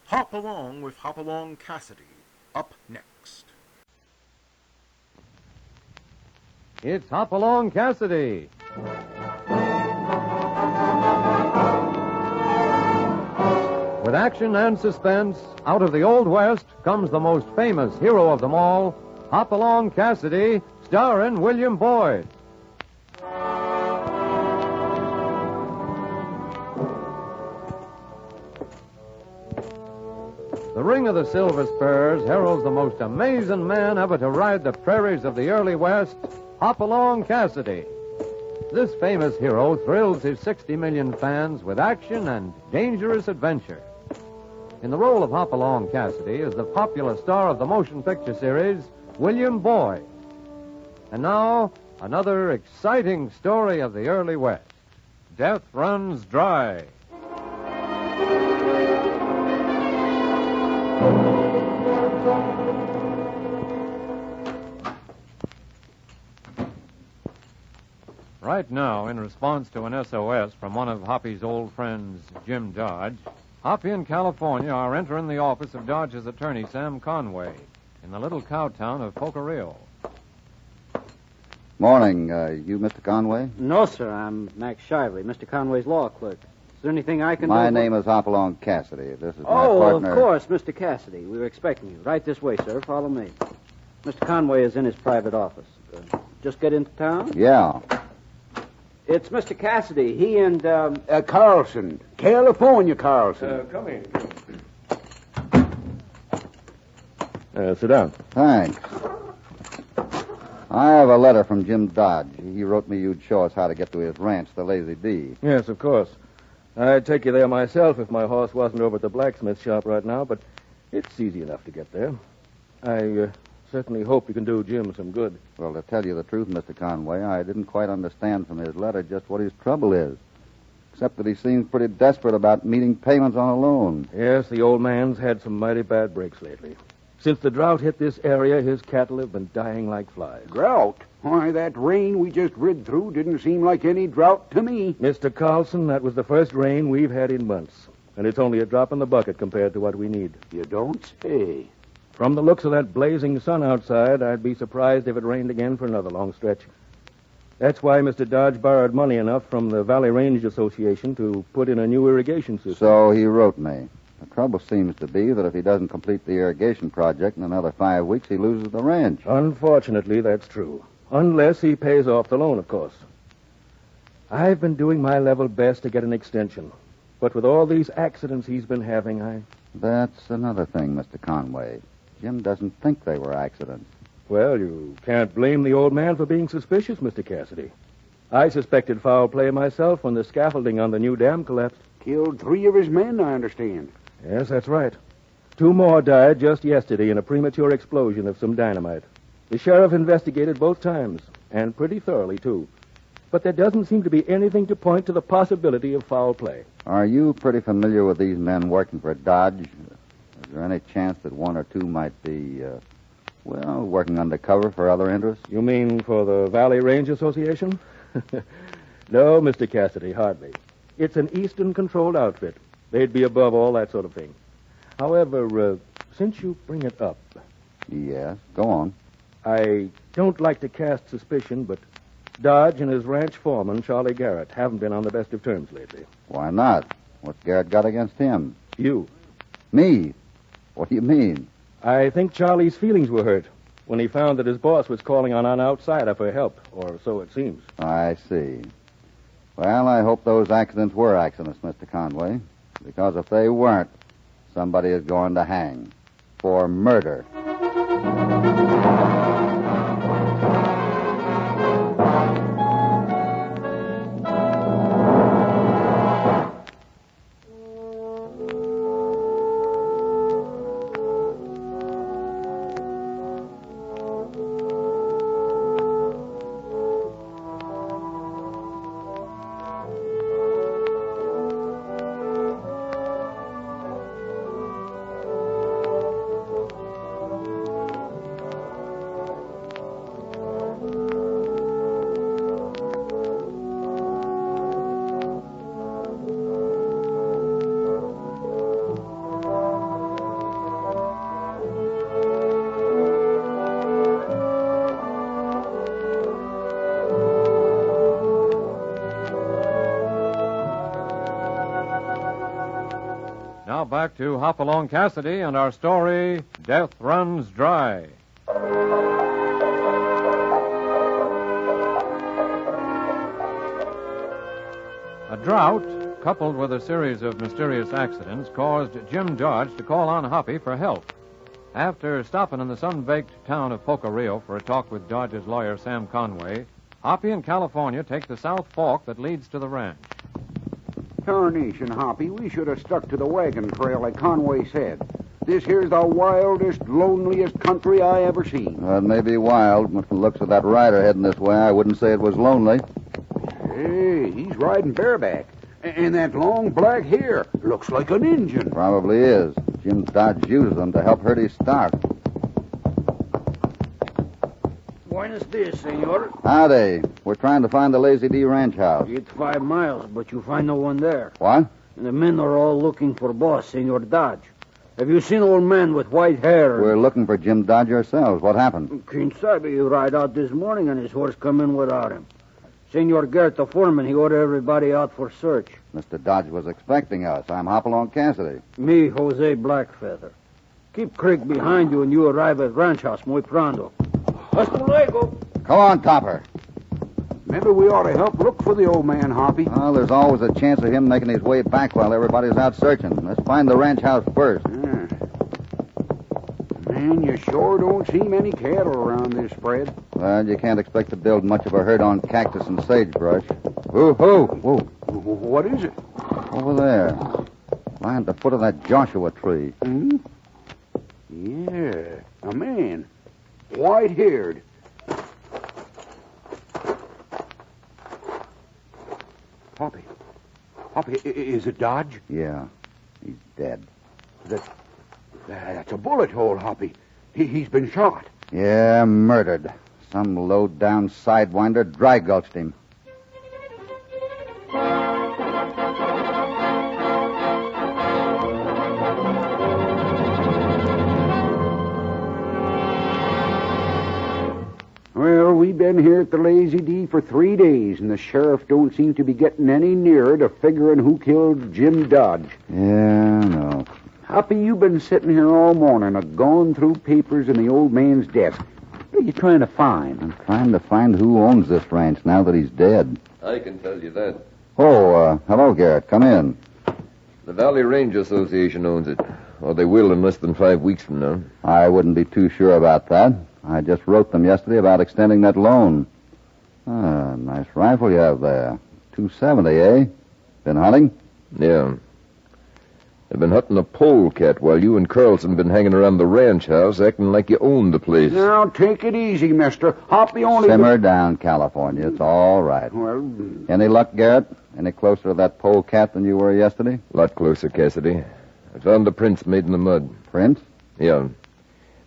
Speaker 1: Hop Along with Along Cassidy, up next.
Speaker 5: It's Hop Along Cassidy. With action and suspense, out of the Old West comes the most famous hero of them all, Hop Along Cassidy, starring William Boyd. The Ring of the Silver Spurs heralds the most amazing man ever to ride the prairies of the early West, Hop Along Cassidy. This famous hero thrills his 60 million fans with action and dangerous adventure. In the role of Hop Along Cassidy is the popular star of the motion picture series, William Boyd. And now, another exciting story of the early West. Death Runs Dry. Right now, in response to an SOS from one of Hoppy's old friends, Jim Dodge, Hoppy and California are entering the office of Dodge's attorney, Sam Conway, in the little cow town of Pocorillo.
Speaker 11: Morning. You Mr. Conway?
Speaker 14: No, sir. I'm Max Shively, Mr. Conway's law clerk. Is there anything I can do?
Speaker 11: My name is Hopalong Cassidy. This is my
Speaker 14: partner.
Speaker 11: partner.
Speaker 14: Of course, Mr. Cassidy. We were expecting you. Right this way, sir. Follow me. Mr. Conway is in his private office. Just get into town?
Speaker 11: Yeah.
Speaker 14: It's Mr. Cassidy. He and,
Speaker 16: Carlson. California Carlson.
Speaker 20: Come in. Sit down.
Speaker 11: Thanks. I have a letter from Jim Dodge. He wrote me you'd show us how to get to his ranch, the Lazy D.
Speaker 20: Yes, of course. I'd take you there myself if my horse wasn't over at the blacksmith shop right now, but it's easy enough to get there. I certainly hope you can do Jim some good.
Speaker 11: Well, to tell you the truth, Mr. Conway, I didn't quite understand from his letter just what his trouble is, except that he seems pretty desperate about meeting payments on a loan.
Speaker 20: Yes, the old man's had some mighty bad breaks lately. Since the drought hit this area, his cattle have been dying like flies.
Speaker 16: Drought? Why, that rain we just rid through didn't seem like any drought to me.
Speaker 20: Mr. Carlson, that was the first rain we've had in months, and it's only a drop in the bucket compared to what we need.
Speaker 16: You don't say.
Speaker 20: From the looks of that blazing sun outside, I'd be surprised if it rained again for another long stretch. That's why Mr. Dodge borrowed money enough from the Valley Range Association to put in a new irrigation system.
Speaker 11: So he wrote me. The trouble seems to be that if he doesn't complete the irrigation project in another 5 weeks, he loses the ranch.
Speaker 20: Unfortunately, that's true. Unless he pays off the loan, of course. I've been doing my level best to get an extension. But with all these accidents he's been having,
Speaker 11: That's another thing, Mr. Conway. Jim doesn't think they were accidents.
Speaker 20: Well, you can't blame the old man for being suspicious, Mr. Cassidy. I suspected foul play myself when the scaffolding on the new dam collapsed.
Speaker 16: Killed 3 of his men, I understand.
Speaker 20: Yes, that's right. 2 more died just yesterday in a premature explosion of some dynamite. The sheriff investigated both times, and pretty thoroughly, too. But there doesn't seem to be anything to point to the possibility of foul play.
Speaker 11: Are you pretty familiar with these men working for Dodge? Is there any chance that 1 or 2 might be, working undercover for other interests?
Speaker 20: You mean for the Valley Range Association? No, Mr. Cassidy, hardly. It's an Eastern-controlled outfit. They'd be above all that sort of thing. However, since you bring it up...
Speaker 11: Yes, go on.
Speaker 20: I don't like to cast suspicion, but Dodge and his ranch foreman, Charlie Garrett, haven't been on the best of terms lately.
Speaker 11: Why not? What's Garrett got against him?
Speaker 20: You.
Speaker 11: Me? What do you mean?
Speaker 20: I think Charlie's feelings were hurt when he found that his boss was calling on an outsider for help, or so it seems.
Speaker 11: I see. Well, I hope those accidents were accidents, Mr. Conway, because if they weren't, somebody is going to hang for murder.
Speaker 5: Now back to Hop Along Cassidy and our story, Death Runs Dry. A drought, coupled with a series of mysterious accidents, caused Jim Dodge to call on Hoppy for help. After stopping in the sun-baked town of Poco Rio for a talk with Dodge's lawyer, Sam Conway, Hoppy and California take the South Fork that leads to the ranch.
Speaker 16: Tarnation, Hoppy, we should have stuck to the wagon trail like Conway said. This here's the wildest, loneliest country I ever seen.
Speaker 11: It may be wild, but from the looks of that rider heading this way, I wouldn't say it was lonely.
Speaker 16: Hey, he's riding bareback. And that long black hair looks like an Injun.
Speaker 11: Probably is. Jim Dodge uses them to help hurt his stock.
Speaker 13: Buenos dias, senor.
Speaker 11: Howdy. We're trying to find the Lazy D ranch house.
Speaker 13: It's 5 miles, but you find no one there.
Speaker 11: What?
Speaker 13: And the men are all looking for boss, Senor Dodge. Have you seen old man with white hair?
Speaker 11: We're looking for Jim Dodge ourselves. What happened?
Speaker 13: Quien sabe, he ride out this morning and his horse come in without him. Senor Garrett, the foreman, he ordered everybody out for search.
Speaker 11: Mr. Dodge was expecting us. I'm Hopalong Cassidy.
Speaker 13: Me, Jose Blackfeather. Keep Crick behind you and you arrive at ranch house muy pronto. Hasta luego.
Speaker 11: Come on, Topper.
Speaker 16: Maybe we ought to help look for the old man, Hoppy.
Speaker 11: Well, there's always a chance of him making his way back while everybody's out searching. Let's find the ranch house first.
Speaker 16: Yeah. Man, you sure don't see many cattle around this spread.
Speaker 11: Well, you can't expect to build much of a herd on cactus and sagebrush. Whoa.
Speaker 16: What is it?
Speaker 11: Over there. Lying at the foot of that Joshua tree.
Speaker 16: Hmm? Yeah, a man. White-haired. Hoppy, is it Dodge?
Speaker 11: Yeah, he's dead.
Speaker 16: That's a bullet hole, Hoppy. He's been shot.
Speaker 11: Yeah, murdered. Some low-down sidewinder dry gulched him.
Speaker 16: Well, we've been here at the Lazy D for 3 days, and the sheriff don't seem to be getting any nearer to figuring who killed Jim Dodge.
Speaker 11: Yeah, no.
Speaker 16: Hoppy, you've been sitting here all morning, going through papers in the old man's desk. What are you trying to find?
Speaker 11: I'm trying to find who owns this ranch now that he's dead.
Speaker 4: I can tell you that.
Speaker 11: Oh, hello, Garrett. Come in.
Speaker 4: The Valley Range Association owns it. Or they will in less than 5 weeks from now.
Speaker 11: I wouldn't be too sure about that. I just wrote them yesterday about extending that loan. Ah, nice rifle you have there. 270, eh? Been hunting?
Speaker 4: Yeah. I've been hunting a polecat while you and Carlson been hanging around the ranch house acting like you owned the place.
Speaker 16: Now, take it easy, mister. Hoppy only...
Speaker 11: Simmer down, California. It's all right.
Speaker 16: Well...
Speaker 11: Any luck, Garrett? Any closer to that polecat than you were yesterday?
Speaker 4: A lot closer, Cassidy. I found the prints made in the mud.
Speaker 11: Prints?
Speaker 4: Yeah.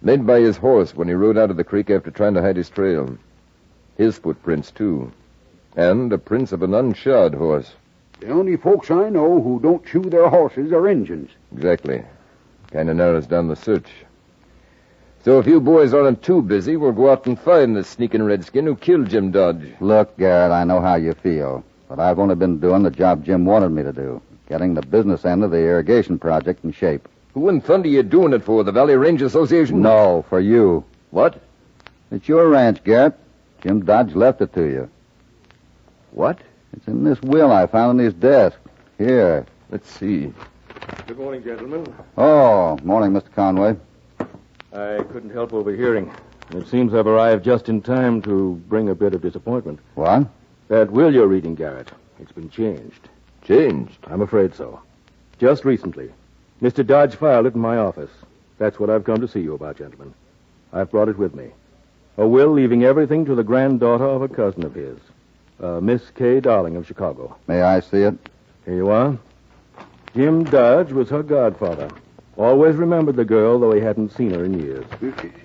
Speaker 4: Made by his horse when he rode out of the creek after trying to hide his trail. His footprints, too. And the prints of an unshod horse.
Speaker 16: The only folks I know who don't chew their horses are Injuns.
Speaker 4: Exactly. Kind of narrows down the search. So if you boys aren't too busy, we'll go out and find the sneaking redskin who killed Jim Dodge.
Speaker 11: Look, Garrett, I know how you feel. But I've only been doing the job Jim wanted me to do. Getting the business end of the irrigation project in shape.
Speaker 4: Who in thunder you doing it for? The Valley Range Association?
Speaker 11: No, for you.
Speaker 4: What?
Speaker 11: It's your ranch, Garrett. Jim Dodge left it to you.
Speaker 4: What?
Speaker 11: It's in this will I found in his desk. Here.
Speaker 4: Let's see.
Speaker 20: Good morning, gentlemen.
Speaker 11: Oh, morning, Mr. Conway.
Speaker 20: I couldn't help overhearing. It seems I've arrived just in time to bring a bit of disappointment.
Speaker 11: What?
Speaker 20: That will you're reading, Garrett. It's been changed.
Speaker 4: Changed?
Speaker 20: I'm afraid so. Just recently. Mr. Dodge filed it in my office. That's what I've come to see you about, gentlemen. I've brought it with me. A will leaving everything to the granddaughter of a cousin of his. Miss Kay Darling of Chicago.
Speaker 11: May I see it?
Speaker 20: Here you are. Jim Dodge was her godfather. Always remembered the girl, though he hadn't seen her in years.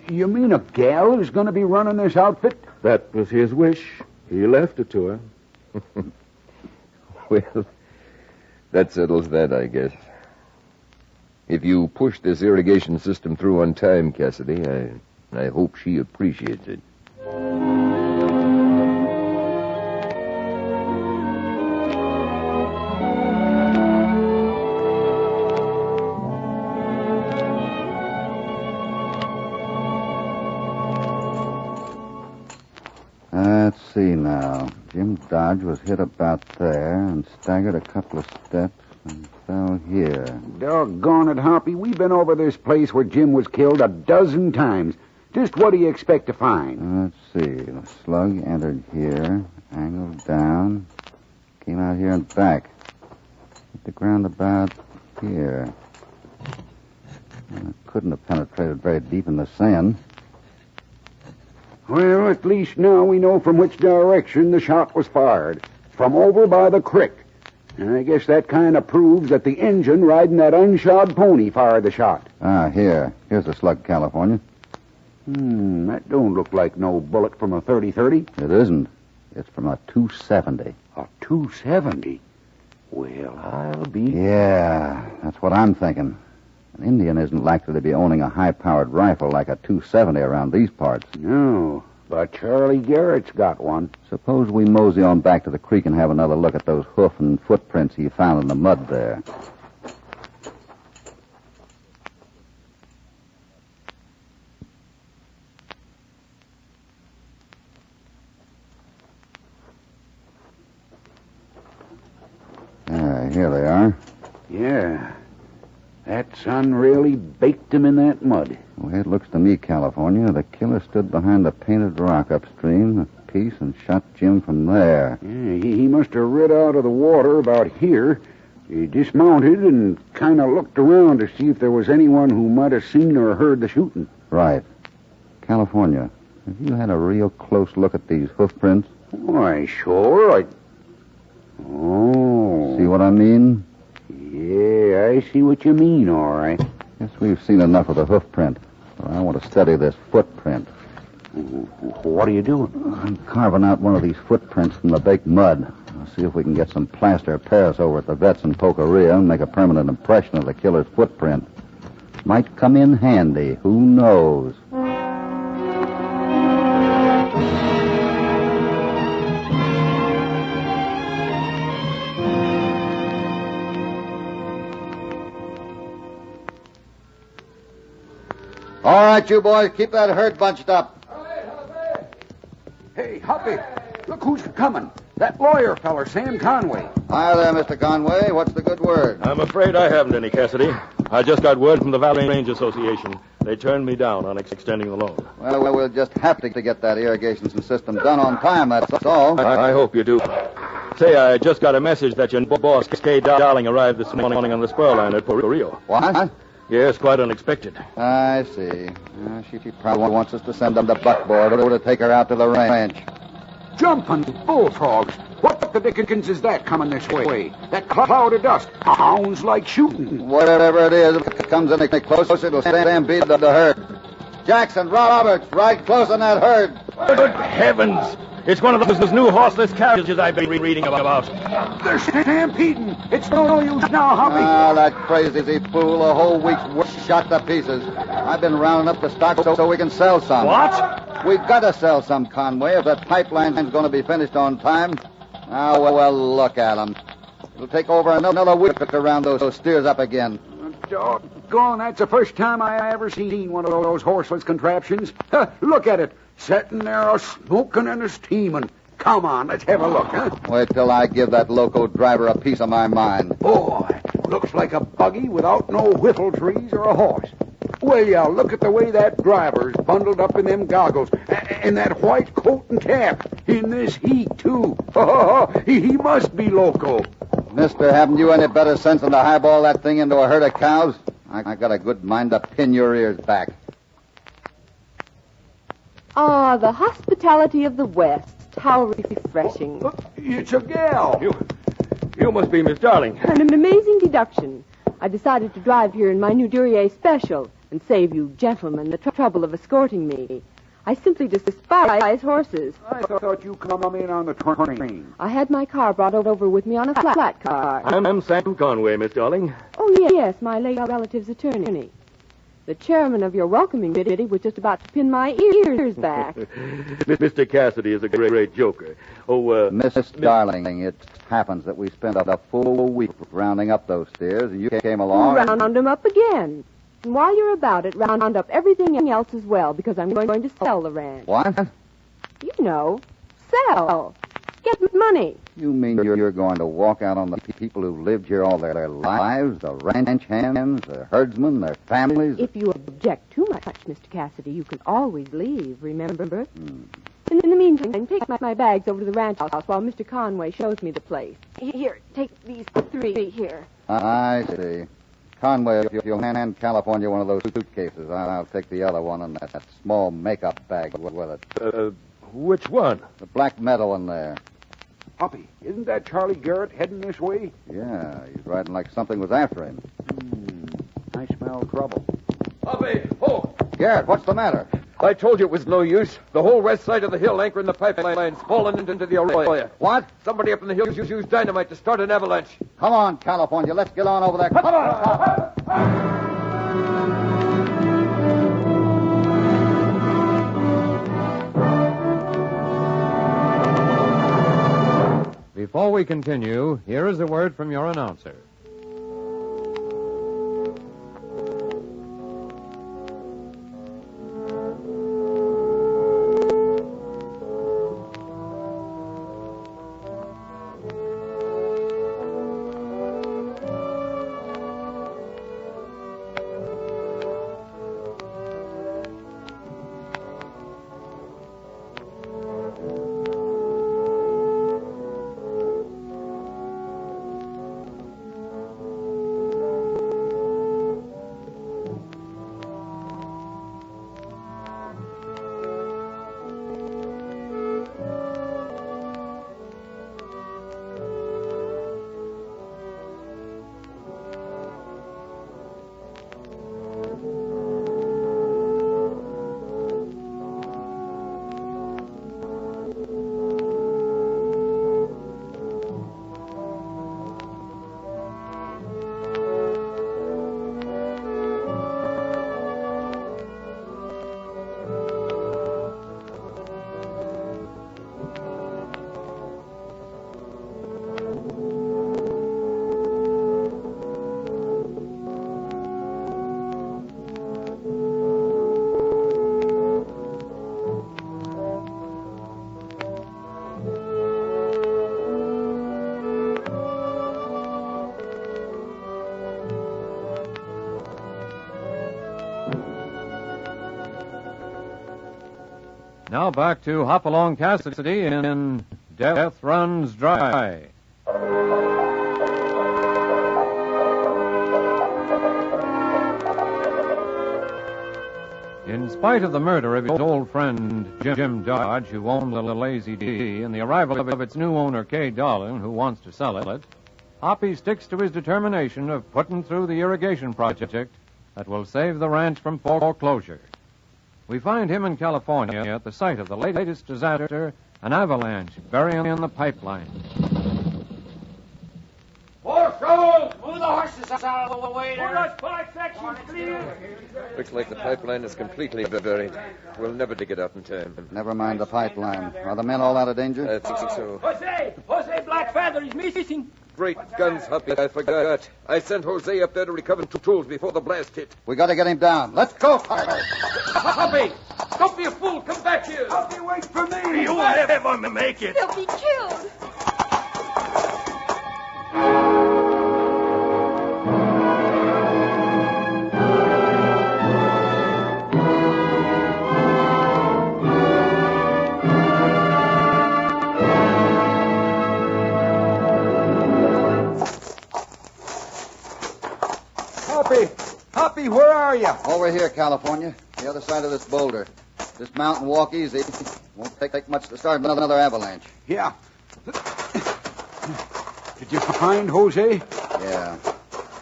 Speaker 16: You mean a gal is going to be running this outfit?
Speaker 20: That was his wish. He left it to her.
Speaker 4: Well, that settles that, I guess. If you push this irrigation system through on time, Cassidy, I hope she appreciates it.
Speaker 11: Let's see now. Jim Dodge was hit about there and staggered a couple of steps and fell here.
Speaker 16: Doggone it, Hoppy. We've been over this place where Jim was killed 12 times. Just what do you expect to find?
Speaker 11: Let's see. The slug entered here, angled down, came out here and back. Hit the ground about here. It couldn't have penetrated very deep in the sand.
Speaker 16: Well, at least now we know from which direction the shot was fired. From over by the creek. And I guess that kind of proves that the Injun riding that unshod pony fired the shot.
Speaker 11: Here. Here's the slug, California.
Speaker 16: That don't look like no bullet from a 30-30.
Speaker 11: It isn't. It's from a 270.
Speaker 16: A 270? Well, I'll be...
Speaker 11: Yeah, that's what I'm thinking. An Indian isn't likely to be owning a high-powered rifle like a 270 around these parts.
Speaker 16: No, but Charlie Garrett's got one.
Speaker 11: Suppose we mosey on back to the creek and have another look at those hoof and footprints he found in the mud there. Here they are.
Speaker 16: Yeah. That sun really baked him in that mud.
Speaker 11: The way it looks to me, California, the killer stood behind a painted rock upstream, a piece, and shot Jim from there.
Speaker 16: Yeah, he must have rid out of the water about here. He dismounted and kind of looked around to see if there was anyone who might have seen or heard the shooting.
Speaker 11: Right. California, have you had a real close look at these hoof prints?
Speaker 16: Why, sure. Oh.
Speaker 11: See what I mean?
Speaker 16: Yeah, I see what you mean, all right.
Speaker 11: Guess we've seen enough of the hoof print. But I want to study this footprint.
Speaker 16: What are you doing?
Speaker 11: I'm carving out one of these footprints from the baked mud. I'll see if we can get some plaster Paris over at the vets in Pocoria and make a permanent impression of the killer's footprint. Might come in handy. Who knows?
Speaker 15: All right, you boys, keep that herd bunched up.
Speaker 16: Hey, Hoppy, look who's coming. That lawyer feller, Sam Conway.
Speaker 15: Hi there, Mr. Conway. What's the good word?
Speaker 20: I'm afraid I haven't any, Cassidy. I just got word from the Valley Range Association. They turned me down on extending the loan.
Speaker 15: Well, we'll just have to get that irrigation system done on time, that's all.
Speaker 20: I hope you do. Say, I just got a message that your boss, Kay Darling, arrived this morning on the spur line at Puerto Rio.
Speaker 15: What?
Speaker 20: Yes, quite unexpected.
Speaker 15: I see. She probably wants us to send them the buckboard to take her out to the ranch.
Speaker 16: Jumping bullfrogs. What the dickens is that coming this way? That cloud of dust sounds like shooting.
Speaker 15: Whatever it is, if it comes any closer, it'll stampede the herd. Jackson, Roberts, right close on that herd.
Speaker 20: Good heavens! It's one of those new horseless carriages I've been reading about.
Speaker 16: They're stampeding. It's no use now, Hoppy.
Speaker 15: Ah, that crazy fool. A whole week's work shot to pieces. I've been rounding up the stock so we can sell some.
Speaker 20: What?
Speaker 15: We've got to sell some, Conway, if that pipeline's going to be finished on time. Ah, well, look at them. It'll take over another week to round those steers up again.
Speaker 16: Doggone, that's the first time I ever seen one of those horseless contraptions. Look at it. Sitting there a-smoking and a-steaming. Come on, let's have a look, huh?
Speaker 15: Wait till I give that loco driver a piece of my mind.
Speaker 16: Boy, looks like a buggy without no whiffletrees or a horse. Well, yeah, look at the way that driver's bundled up in them goggles. And that white coat and cap. In this heat, too. Oh, he must be loco.
Speaker 15: Mister, haven't you any better sense than to highball that thing into a herd of cows? I got a good mind to pin your ears back.
Speaker 18: Ah, the hospitality of the West. How refreshing.
Speaker 16: It's a gal.
Speaker 20: You must be Miss Darling.
Speaker 18: An amazing deduction. I decided to drive here in my new Duryea special and save you gentlemen the trouble of escorting me. I simply despise horses.
Speaker 16: I thought you come in on the train.
Speaker 18: I had my car brought over with me on a flat car.
Speaker 20: I'm Sam Conway, Miss Darling.
Speaker 18: Oh, yes, my late relative's attorney. The chairman of your welcoming committee was just about to pin my ears back.
Speaker 20: Mr. Cassidy is a great joker. Oh,
Speaker 15: Miss Darling, it happens that we spent a full week rounding up those steers, and you came along.
Speaker 18: Round them up again. And while you're about it, round up everything else as well, because I'm going to sell the ranch.
Speaker 15: What?
Speaker 18: You know, sell. Get money.
Speaker 15: You mean you're going to walk out on the people who've lived here all their lives, the ranch hands, the herdsmen, their families?
Speaker 18: If you object too much, Mr. Cassidy, you can always leave, remember? In the meantime, take my bags over to the ranch house while Mr. Conway shows me the place. Here, take these 3 here.
Speaker 15: I see. Conway, if you'll hand California one of those suitcases, I'll take the other one and that small makeup bag with it.
Speaker 20: Which one?
Speaker 15: The black metal in there.
Speaker 16: Hoppy, isn't that Charlie Garrett heading this way?
Speaker 15: Yeah, he's riding like something was after him.
Speaker 16: I smell trouble.
Speaker 21: Hoppy, ho!
Speaker 15: Garrett, what's the matter?
Speaker 21: I told you it was no use. The whole west side of the hill anchoring the pipeline's fallen into the arroyo.
Speaker 15: What?
Speaker 21: Somebody up in the hills used dynamite to start an avalanche.
Speaker 15: Come on, California. Let's get on over there. Come on!
Speaker 5: Before we continue, here is a word from your announcer. Now back to Hopalong Cassidy in Death Runs Dry. In spite of the murder of his old friend Jim Dodge, who owned the Lazy D, and the arrival of its new owner, Kay Darling, who wants to sell it, Hoppy sticks to his determination of putting through the irrigation project that will save the ranch from foreclosure. We find him in California at the site of the latest disaster, an avalanche burying the pipeline.
Speaker 21: Four souls! Move the horses out of the way there. Those 5 sections clear. Looks like the pipeline is completely buried. We'll never dig it up in time.
Speaker 15: Never mind the pipeline. Are the men all out of danger?
Speaker 21: I think so.
Speaker 13: Jose Black Feather is missing.
Speaker 21: Great guns, Hoppy. I forgot. I sent Jose up there to recover tools before the blast hit.
Speaker 15: We got to get him down. Let's go, Fibber.
Speaker 21: Hoppy! Don't be a fool. Come back here.
Speaker 16: Hoppy, wait for me.
Speaker 21: You'll never make it.
Speaker 18: He'll be killed.
Speaker 16: Hoppy, where are you?
Speaker 15: Over here, California. The other side of this boulder. This mountain walk easy. Won't take much to start another avalanche.
Speaker 16: Yeah. Did you find Jose?
Speaker 15: Yeah.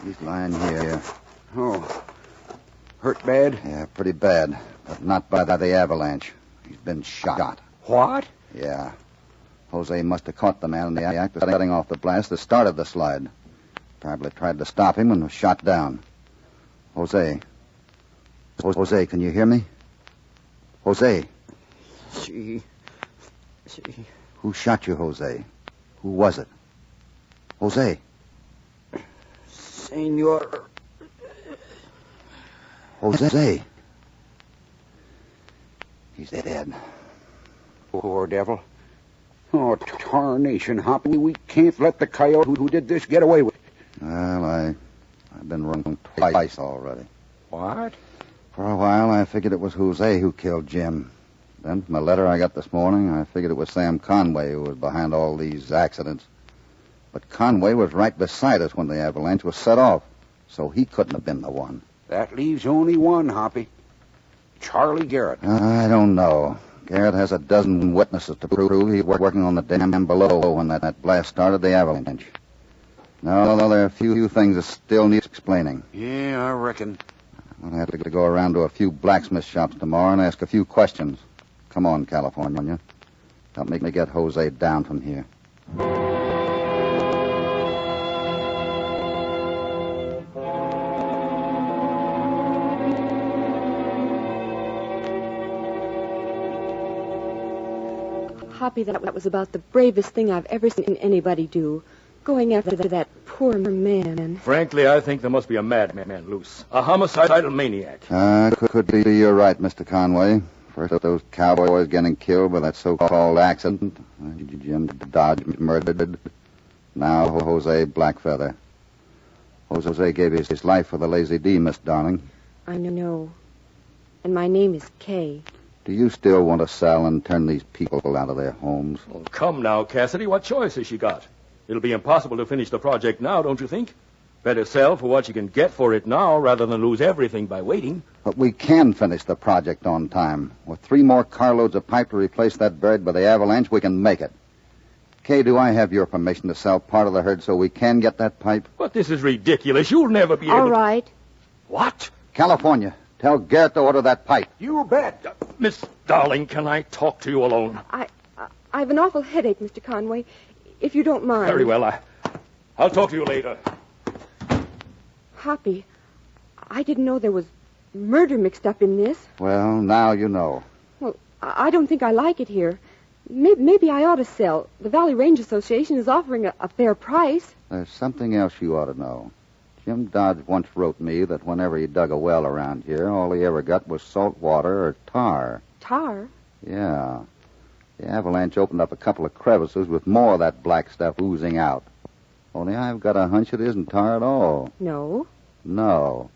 Speaker 15: He's lying here.
Speaker 16: Oh. Hurt bad?
Speaker 15: Yeah, pretty bad. But not by the avalanche. He's been shot.
Speaker 16: What?
Speaker 15: Yeah. Jose must have caught the man in the act of setting off the blast that started the slide. Probably tried to stop him and was shot down. Jose, can you hear me? Jose.
Speaker 14: She.
Speaker 15: Who shot you, Jose? Who was it? Jose.
Speaker 14: Senor.
Speaker 15: Jose. He's dead.
Speaker 16: Poor devil. Oh, tarnation, Hoppy. We can't let the coyote who did this get away with it.
Speaker 15: Well, I've been wrong twice already.
Speaker 16: What?
Speaker 15: For a while, I figured it was Jose who killed Jim. Then, from a letter I got this morning, I figured it was Sam Conway who was behind all these accidents. But Conway was right beside us when the avalanche was set off, so he couldn't have been the one.
Speaker 16: That leaves only one, Hoppy. Charlie Garrett.
Speaker 15: I don't know. Garrett has a dozen witnesses to prove he was working on the dam below when that blast started the avalanche. No, there are a few things that still need explaining.
Speaker 16: Yeah, I reckon.
Speaker 15: I'll have to go around to a few blacksmith shops tomorrow and ask a few questions. Come on, California. Help me get Jose down from here.
Speaker 18: Hoppy, that was about the bravest thing I've ever seen anybody do. Going after that poor man.
Speaker 20: Frankly, I think there must be a madman loose. A homicidal maniac.
Speaker 15: Could be you're right, Mr. Conway. First, those cowboys getting killed by that so-called accident. Jim Dodge murdered. Now, Jose Blackfeather. Jose gave his life for the Lazy D, Miss Darling.
Speaker 18: I know. And my name is Kay.
Speaker 15: Do you still want to sell and turn these people out of their homes?
Speaker 20: Oh, come now, Cassidy. What choice has she got? It'll be impossible to finish the project now, don't you think? Better sell for what you can get for it now rather than lose everything by waiting.
Speaker 15: But we can finish the project on time. With 3 more carloads of pipe to replace that buried by the avalanche, we can make it. Kay, do I have your permission to sell part of the herd so we can get that pipe?
Speaker 20: But this is ridiculous. You'll never be able to...
Speaker 18: All right.
Speaker 20: What?
Speaker 15: California, tell Garrett to order that pipe.
Speaker 16: You bet.
Speaker 20: Miss Darling, can I talk to you alone?
Speaker 18: I've an awful headache, Mr. Conway. If you don't mind.
Speaker 20: Very well. I'll talk to you later.
Speaker 18: Hoppy, I didn't know there was murder mixed up in this.
Speaker 15: Well, now you know.
Speaker 18: Well, I don't think I like it here. Maybe I ought to sell. The Valley Range Association is offering a fair price.
Speaker 15: There's something else you ought to know. Jim Dodge once wrote me that whenever he dug a well around here, all he ever got was salt water or tar.
Speaker 18: Tar?
Speaker 15: Yeah. The avalanche opened up a couple of crevices with more of that black stuff oozing out. Only I've got a hunch it isn't tar at all.
Speaker 18: No?
Speaker 15: No.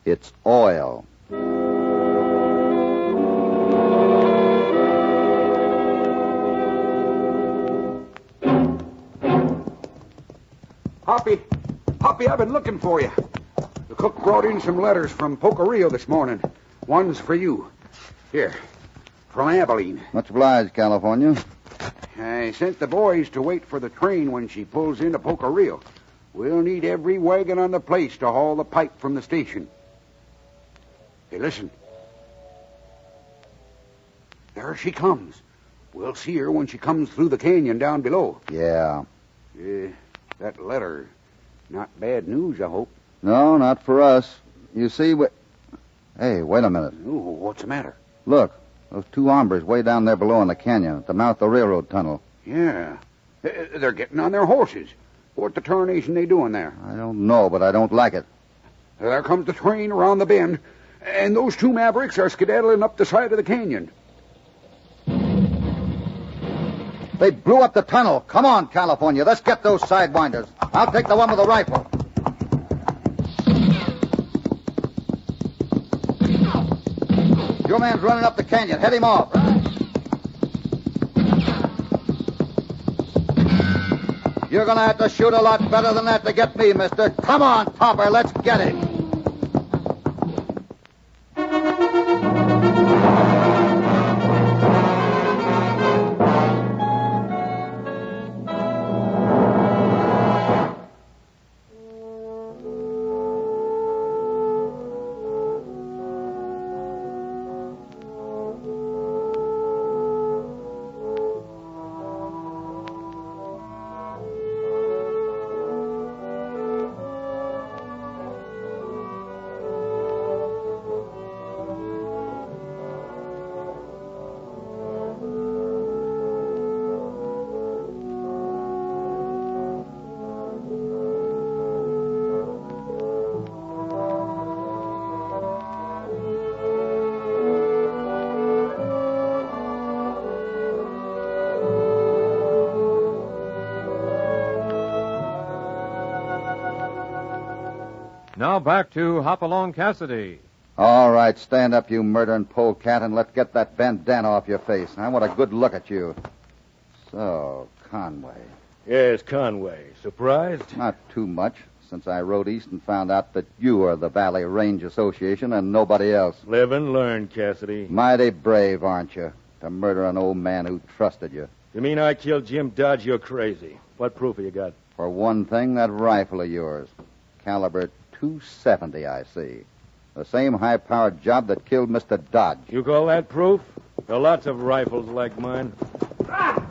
Speaker 15: It's oil.
Speaker 16: Hoppy, I've been looking for you. The cook brought in some letters from Poco Rio this morning. One's for you. Here, from Abilene.
Speaker 15: Much obliged, California.
Speaker 16: I sent the boys to wait for the train when she pulls into Poco Rio. We'll need every wagon on the place to haul the pipe from the station. Hey, listen. There she comes. We'll see her when she comes through the canyon down below.
Speaker 15: Yeah.
Speaker 16: That letter. Not bad news, I hope.
Speaker 15: No, not for us. You see, Hey, wait a minute.
Speaker 16: Oh, what's the matter?
Speaker 15: Look, those two hombres way down there below in the canyon at the mouth of the railroad tunnel.
Speaker 16: Yeah. They're getting on their horses. What the tarnation they doing there?
Speaker 15: I don't know, but I don't like it.
Speaker 16: There comes the train around the bend, and those two mavericks are skedaddling up the side of the canyon.
Speaker 15: They blew up the tunnel. Come on, California. Let's get those sidewinders. I'll take the one with the rifle. Your man's running up the canyon. Head him off. You're going to have to shoot a lot better than that to get me, mister. Come on, Topper. Let's get him.
Speaker 5: Now back to Hop Along Cassidy.
Speaker 15: All right, stand up, you murdering polecat, and let's get that bandana off your face. I want a good look at you. So, Conway.
Speaker 20: Yes, Conway. Surprised?
Speaker 15: Not too much, since I rode east and found out that you are the Valley Range Association and nobody else.
Speaker 20: Live and learn, Cassidy.
Speaker 15: Mighty brave, aren't you, to murder an old man who trusted you.
Speaker 20: You mean I killed Jim Dodge? You're crazy. What proof have you got?
Speaker 15: For one thing, that rifle of yours. Caliber .270, I see. The same high-powered job that killed Mr. Dodge.
Speaker 20: You call that proof? There are lots of rifles like mine.
Speaker 21: I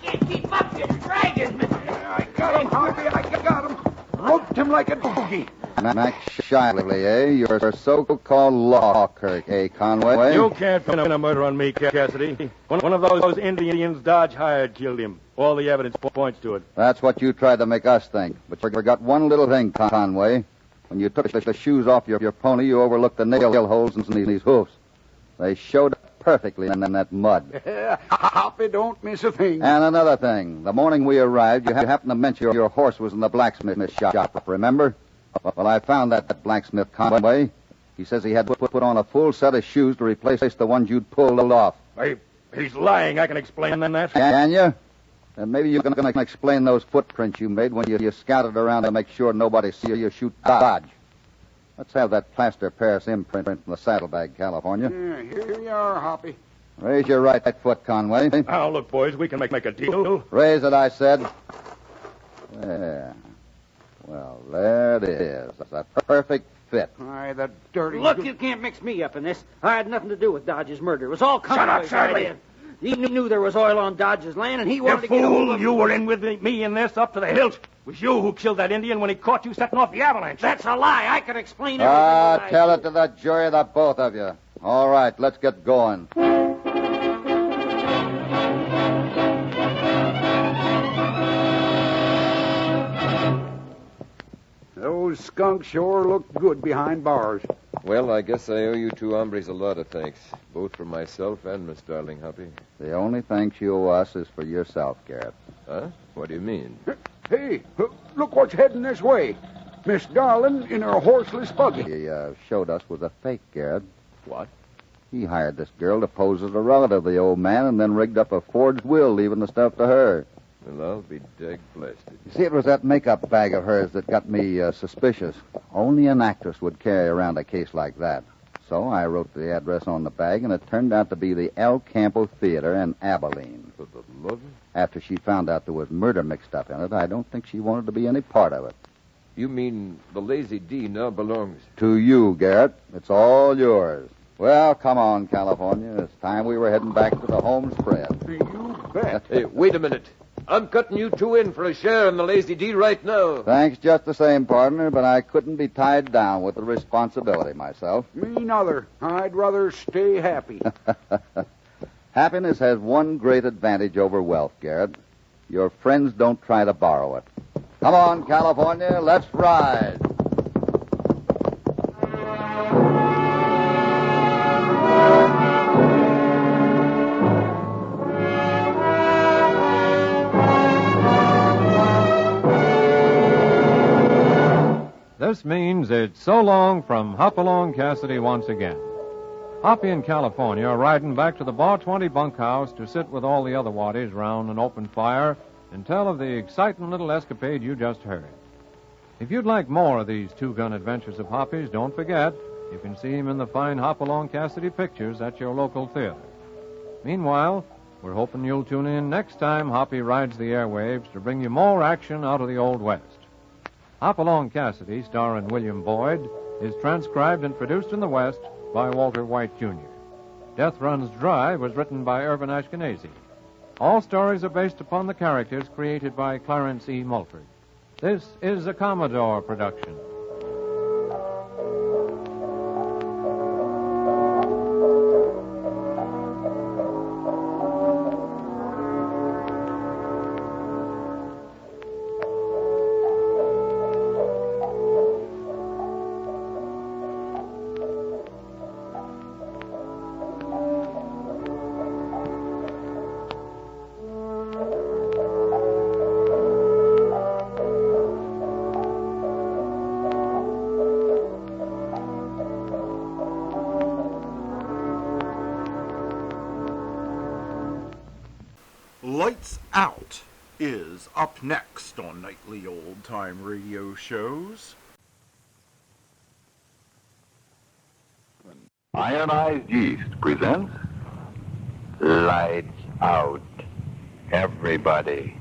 Speaker 21: can't keep up. You're dragging me.
Speaker 16: I got him, Harvey. I got him. Roped him like a boogie.
Speaker 15: Mac Shiley, eh? You're so-called law clerk, eh, Conway?
Speaker 20: You can't pin a murder on me, Cassidy. One of those Indians Dodge hired killed him. All the evidence points to it.
Speaker 15: That's what you tried to make us think. But you forgot one little thing, Conway. When you took the shoes off your pony, you overlooked the nail holes in these hoofs. They showed up perfectly in that mud.
Speaker 16: Hoppy don't miss a thing.
Speaker 15: And another thing. The morning we arrived, you happened to mention your horse was in the blacksmith shop, remember? Well, I found that blacksmith, Conway. He says he had put on a full set of shoes to replace the ones you'd pulled off.
Speaker 20: He's lying. I can explain that.
Speaker 15: Can you? And maybe you can explain those footprints you made when you scouted around to make sure nobody see you shoot Dodge. Let's have that plaster Paris imprint in the saddlebag, California.
Speaker 16: Yeah, here you are, Hoppy.
Speaker 15: Raise your right foot, Conway.
Speaker 20: Now, look, boys, we can make a deal.
Speaker 15: Raise it, I said. There. Well, there it is. It's a perfect fit.
Speaker 16: Aye, the dirty...
Speaker 13: Look, you can't mix me up in this. I had nothing to do with Dodge's murder. It was all Conway's idea. He knew there was oil on Dodge's land, and he wanted to get hold of...
Speaker 20: You were in with me in this up to the hilt. It was you who killed that Indian when he caught you setting off the avalanche.
Speaker 13: That's a lie. I can explain everything.
Speaker 15: Tell it to the jury, the both of you. All right, let's get going.
Speaker 16: Those skunks sure look good behind bars.
Speaker 4: Well, I guess I owe you two hombres a lot of thanks, both for myself and Miss Darling Hoppy.
Speaker 15: The only thanks you owe us is for yourself, Garrett.
Speaker 4: Huh? What do you mean?
Speaker 16: Hey, look what's heading this way. Miss Darling in her horseless buggy.
Speaker 15: He showed us was a fake, Garrett.
Speaker 4: What?
Speaker 15: He hired this girl to pose as a relative of the old man and then rigged up a forged will leaving the stuff to her.
Speaker 4: Well, I'll be dag blasted.
Speaker 15: You see, it was that makeup bag of hers that got me suspicious. Only an actress would carry around a case like that. So I wrote the address on the bag, and it turned out to be the El Campo Theater in Abilene.
Speaker 4: For the love?
Speaker 15: After she found out there was murder mixed up in it, I don't think she wanted to be any part of it.
Speaker 4: You mean the Lazy D now belongs?
Speaker 15: To you, Garrett. It's all yours. Well, come on, California. It's time we were heading back to the home spread.
Speaker 4: You bet. Hey, wait a minute. I'm cutting you two in for a share in the Lazy D right now.
Speaker 15: Thanks just the same, partner, but I couldn't be tied down with the responsibility myself.
Speaker 16: Me neither. I'd rather stay happy.
Speaker 15: Happiness has one great advantage over wealth, Garrett. Your friends don't try to borrow it. Come on, California, let's ride.
Speaker 5: This means it's so long from Hopalong Cassidy once again. Hoppy and California are riding back to the Bar 20 bunkhouse to sit with all the other waddies round an open fire and tell of the exciting little escapade you just heard. If you'd like more of these two-gun adventures of Hoppy's, don't forget, you can see him in the fine Hopalong Cassidy pictures at your local theater. Meanwhile, we're hoping you'll tune in next time Hoppy rides the airwaves to bring you more action out of the Old West. Hopalong Cassidy, starring William Boyd, is transcribed and produced in the West by Walter White, Jr. Death Runs Dry was written by Irvin Ashkenazi. All stories are based upon the characters created by Clarence E. Mulford. This is a Commodore production.
Speaker 1: Lights Out is up next on Nightly Old Time Radio Shows.
Speaker 2: Ionized Yeast presents Lights Out, Everybody.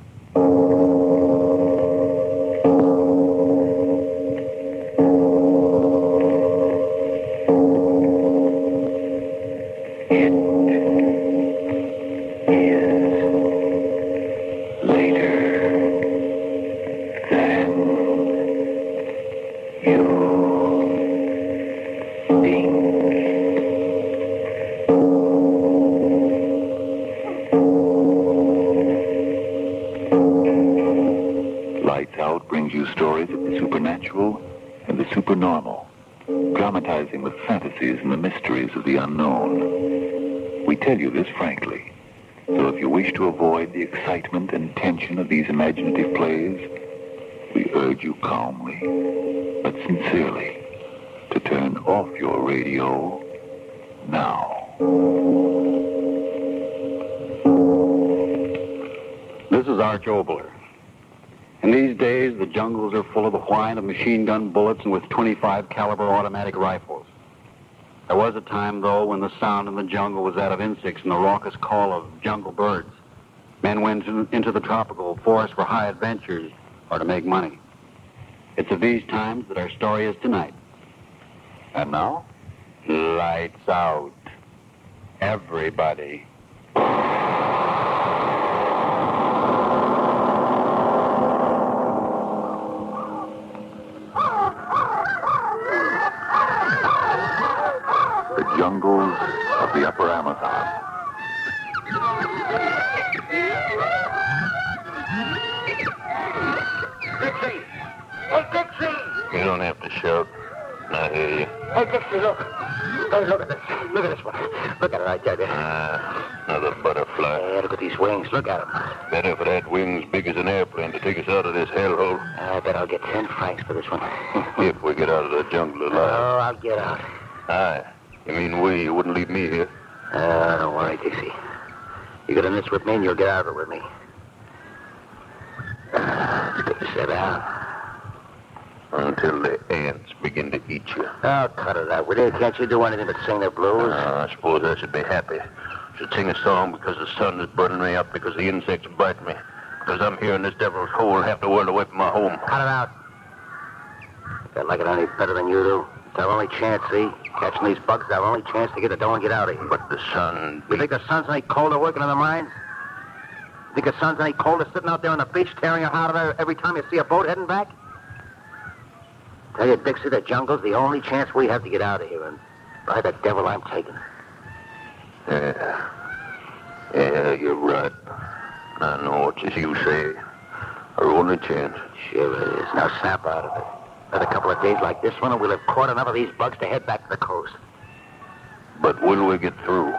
Speaker 2: Stories of the supernatural and the supernormal, dramatizing the fantasies and the mysteries of the unknown. We tell you this frankly, so if you wish to avoid the excitement and tension of these imaginative plays, we urge you calmly, but sincerely, to turn off your radio now.
Speaker 3: This is Arch Obler. In these days, the jungles are full of the whine of machine gun bullets and with 25 caliber automatic rifles. There was a time, though, when the sound in the jungle was that of insects and the raucous call of jungle birds. Men went into the tropical forest for high adventures or to make money. It's of these times that our story is tonight. And now, lights out, everybody.
Speaker 2: Jungles of the Upper Amazon.
Speaker 19: Dixie! Hey, Dixie!
Speaker 2: You don't have to shout. I hear you.
Speaker 19: Hey, Dixie, look. Hey, look at this. Look at this one. Look at it, I tell you.
Speaker 2: Another butterfly.
Speaker 19: Hey, look at these wings. Look at them.
Speaker 2: Better if it had wings big as an airplane to take us out of this hellhole.
Speaker 19: I bet I'll get 10 francs for this one.
Speaker 2: If we get out of the jungle alive.
Speaker 19: Oh, I'll get out.
Speaker 2: Aye. You mean we? You wouldn't leave me here?
Speaker 19: Don't worry, Dixie. You get in this with me and you'll get out of it with me.
Speaker 22: Sit down.
Speaker 2: Until the ants begin to eat you.
Speaker 22: Oh, cut it out, will you? Can't you do anything but sing the blues?
Speaker 2: I suppose I should be happy. Should sing a song because the sun is burning me up, because the insects bite me, because I'm here in this devil's hole half the world away from my home.
Speaker 22: Cut it out. If I like it any better than you do, it's our only chance, see? Catching these bugs is our only chance to get the dough and get out of here.
Speaker 2: But the sun...
Speaker 22: You think the sun's any colder working in the mines? You think the sun's any colder sitting out there on the beach tearing your heart out every time you see a boat heading back? Tell you, Dixie, the jungle's the only chance we have to get out of here, and by the devil, I'm taking it.
Speaker 2: Yeah, you're right. I know it's as you say. Our only chance.
Speaker 22: Sure it is. Now snap out of it. Another couple of days like this one, and we'll have caught enough of these bugs to head back to the coast.
Speaker 2: But will we get through?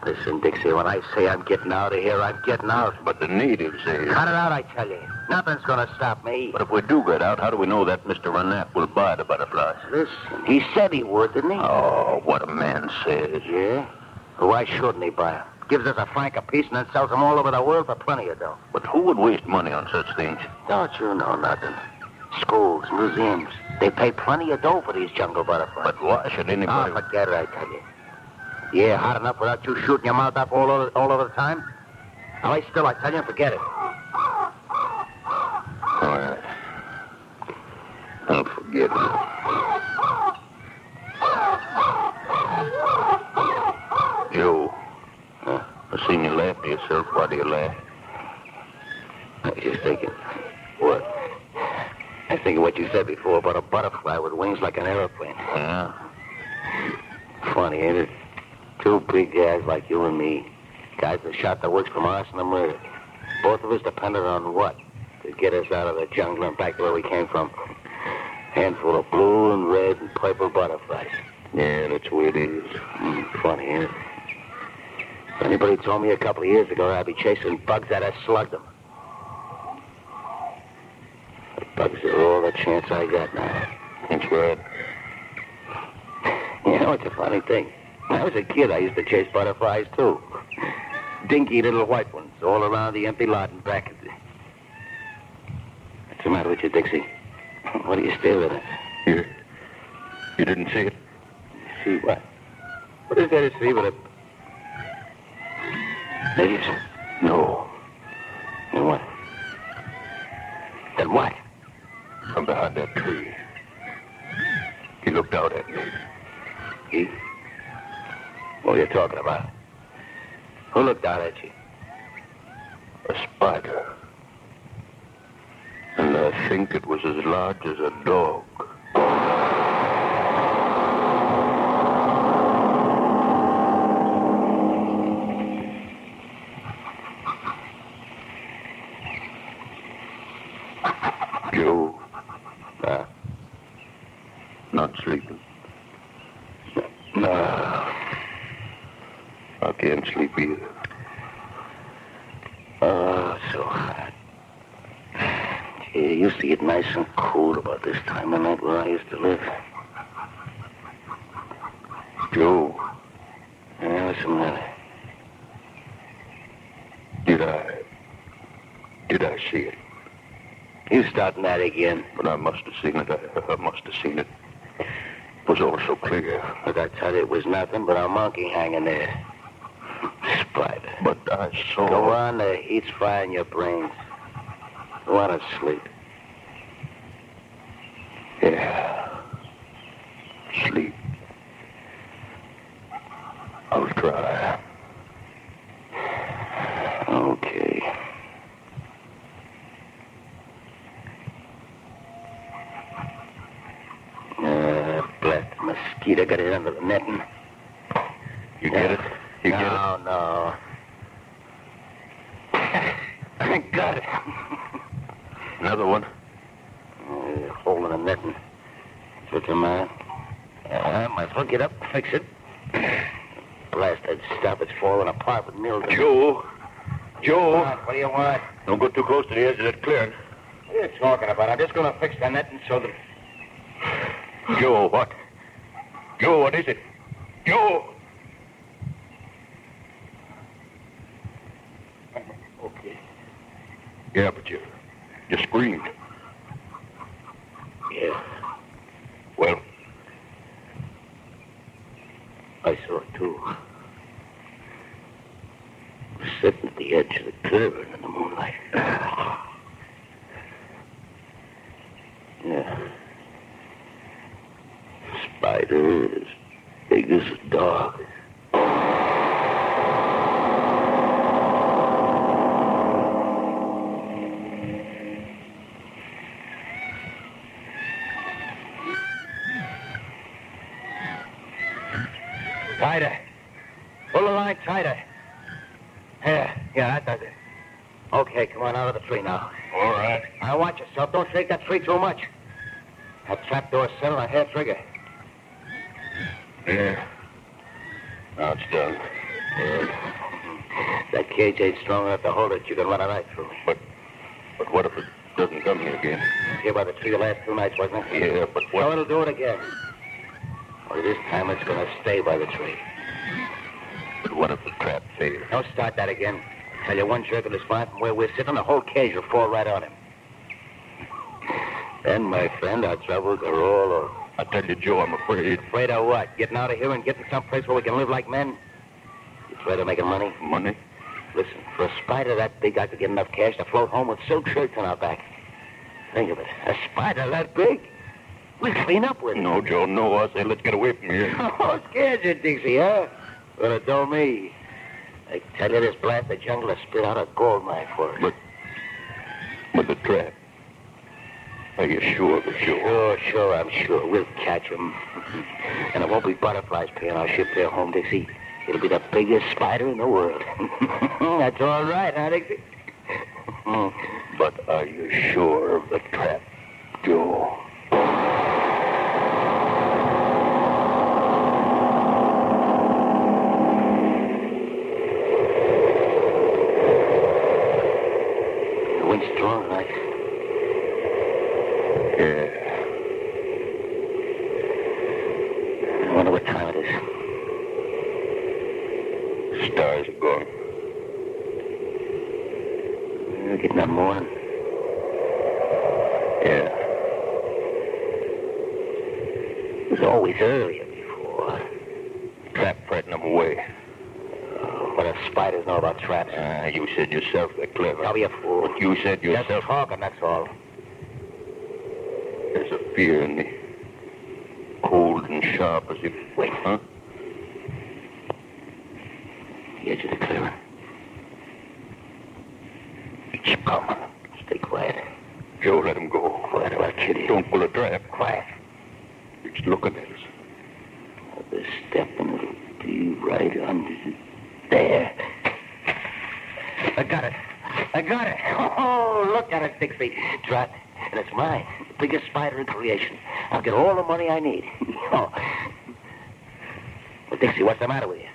Speaker 22: Listen, Dixie, when I say I'm getting out of here, I'm getting out.
Speaker 2: But the natives say...
Speaker 22: Cut it out, I tell you. Nothing's going to stop me.
Speaker 2: But if we do get out, how do we know that Mr. Renap will buy the butterflies?
Speaker 22: Listen, he said he would, didn't he?
Speaker 2: Oh, what a man says.
Speaker 22: Yeah? Well, why shouldn't he buy them? Gives us a franc apiece and then sells them all over the world for plenty of dough.
Speaker 2: But who would waste money on such things?
Speaker 22: Don't you know nothing? Schools, museums. They pay plenty of dough for these jungle butterflies.
Speaker 2: But why should anybody...
Speaker 22: Oh, forget it, I tell you. Yeah, hot enough without you shooting your mouth up all over the time? Now, lay still, I tell you, and forget it.
Speaker 2: All right. I'll forget it. Joe, I seen you laugh to yourself. Why do you laugh?
Speaker 22: I was just thinking. What? I was thinking what you said before about a butterfly with wings like an airplane.
Speaker 2: Yeah?
Speaker 22: Funny, ain't it? Two big guys like you and me. Guys that shot the works from arson and murder. Both of us depended on what? To get us out of the jungle and back to where we came from. Handful of blue and red and purple butterflies.
Speaker 2: Yeah, that's the way it is.
Speaker 22: Funny, ain't it? If anybody told me a couple of years ago I'd be chasing bugs, I'd have slugged them. The bugs are all the chance I got now.
Speaker 2: That's right.
Speaker 22: You know, it's a funny thing. When I was a kid, I used to chase butterflies, too. Dinky little white ones all around the empty lot and back at the... What's the matter with you, Dixie? What are you staring at?
Speaker 2: You didn't see it?
Speaker 22: See what? What is there to see but a... Natives?
Speaker 2: No.
Speaker 22: Then what? Then what?
Speaker 2: From behind that tree. He looked out at me.
Speaker 22: He? What are you talking about? Who looked out at you?
Speaker 2: A spider. And I think it was as large as a dog. Joe. Not sleeping.
Speaker 22: No.
Speaker 2: I can't sleep either.
Speaker 22: Oh, so hot. It used to get nice and cool about this time of night where I used to live.
Speaker 2: Joe.
Speaker 22: Yeah, what's the matter?
Speaker 2: Did I see it?
Speaker 22: You starting that again?
Speaker 2: But I must have seen it. I must have seen it. It was all so clear.
Speaker 22: But I tell you, it was nothing but a monkey hanging there. Spider.
Speaker 2: But I saw...
Speaker 22: Go on, the heat's frying your brains. Go on to sleep.
Speaker 2: Yeah. Sleep. I'll try.
Speaker 22: Okay. Blast mosquito got it under the netting.
Speaker 2: You get it? You get it?
Speaker 22: No. I got it.
Speaker 2: Another one?
Speaker 22: Hole in the netting. What's the matter? Might as well get up and fix it. Blast that stuff. It's falling apart with mildew.
Speaker 2: Joe!
Speaker 22: What do you want?
Speaker 2: Don't go too close to the edge of that clearing.
Speaker 22: What are you talking about? I'm just going to fix the netting so that...
Speaker 2: Joe, what? Joe, what is it? Joe!
Speaker 22: Okay.
Speaker 2: Yeah, but
Speaker 8: You screamed.
Speaker 22: Yeah.
Speaker 8: Well?
Speaker 22: I saw it, too. Sitting at the edge of the clearing in the moonlight. Yeah. Spider as big as a dog.
Speaker 21: Tighter. Pull the line tighter. Yeah, that does it. Okay, come on out of the tree now.
Speaker 8: All right.
Speaker 21: Now watch yourself. Don't shake that tree too much. That trapdoor's set on a hair trigger.
Speaker 8: Yeah. Now it's done.
Speaker 22: Yeah. That cage ain't strong enough to hold it. You can run it right through.
Speaker 8: But what if it doesn't come here again?
Speaker 22: Here by the tree the last 2 nights, wasn't it?
Speaker 8: Yeah, but what?
Speaker 22: So it'll do it again. Only this time it's going to stay by the tree.
Speaker 8: But what if the trap fails?
Speaker 22: Don't start that again. I tell you, one jerk of the spine from where we're sitting, the whole cage will fall right on him. Then, my friend, our troubles are all over.
Speaker 8: I tell you, Joe, I'm afraid.
Speaker 22: Afraid of what? Getting out of here and getting someplace where we can live like men? You afraid of making money?
Speaker 8: Money?
Speaker 22: Listen, for a spider that big, I could get enough cash to float home with silk shirts on our back. Think of it. A spider that big? We'll clean up with it.
Speaker 8: No, Joe, no. I say let's get away from here.
Speaker 22: Oh, scared you, Dixie, huh? Well, it don't me. I tell you, this blasted jungle has spit out a gold mine for us.
Speaker 8: But the trap. Are you sure of it, Joe?
Speaker 22: Sure, I'm sure. We'll catch him. And it won't be butterflies paying our ship there home, Dixie. It'll be the biggest spider in the world. That's all right, huh, Dixie?
Speaker 8: But are you sure of the trap, Joe?
Speaker 22: The wind's strong tonight.
Speaker 8: Yeah.
Speaker 22: I wonder what time it is.
Speaker 8: Stars are gone.
Speaker 22: We're getting up morning.
Speaker 8: Yeah.
Speaker 22: It was always earlier before.
Speaker 8: Trap frightened them away.
Speaker 22: What do spiders know about traps?
Speaker 8: You said yourself they're clever.
Speaker 22: Don't be a fool.
Speaker 8: But you said yourself...
Speaker 22: Just talking, that's all.
Speaker 8: There's a fear in me. Cold and sharp as if...
Speaker 22: Wait.
Speaker 8: Huh?
Speaker 22: The edge of the clearing.
Speaker 8: It's coming.
Speaker 22: Stay quiet.
Speaker 8: Joe, let him go.
Speaker 22: Quiet or I'll kill you.
Speaker 8: Don't pull a trap.
Speaker 22: Quiet.
Speaker 8: It's looking at us.
Speaker 22: Another step and it'll be right under there. I got it. Oh, look at it, Dixie. Drop. And it's mine. The biggest spider in creation. I'll get all the money I need. Oh. Well, Dixie, what's the matter with you?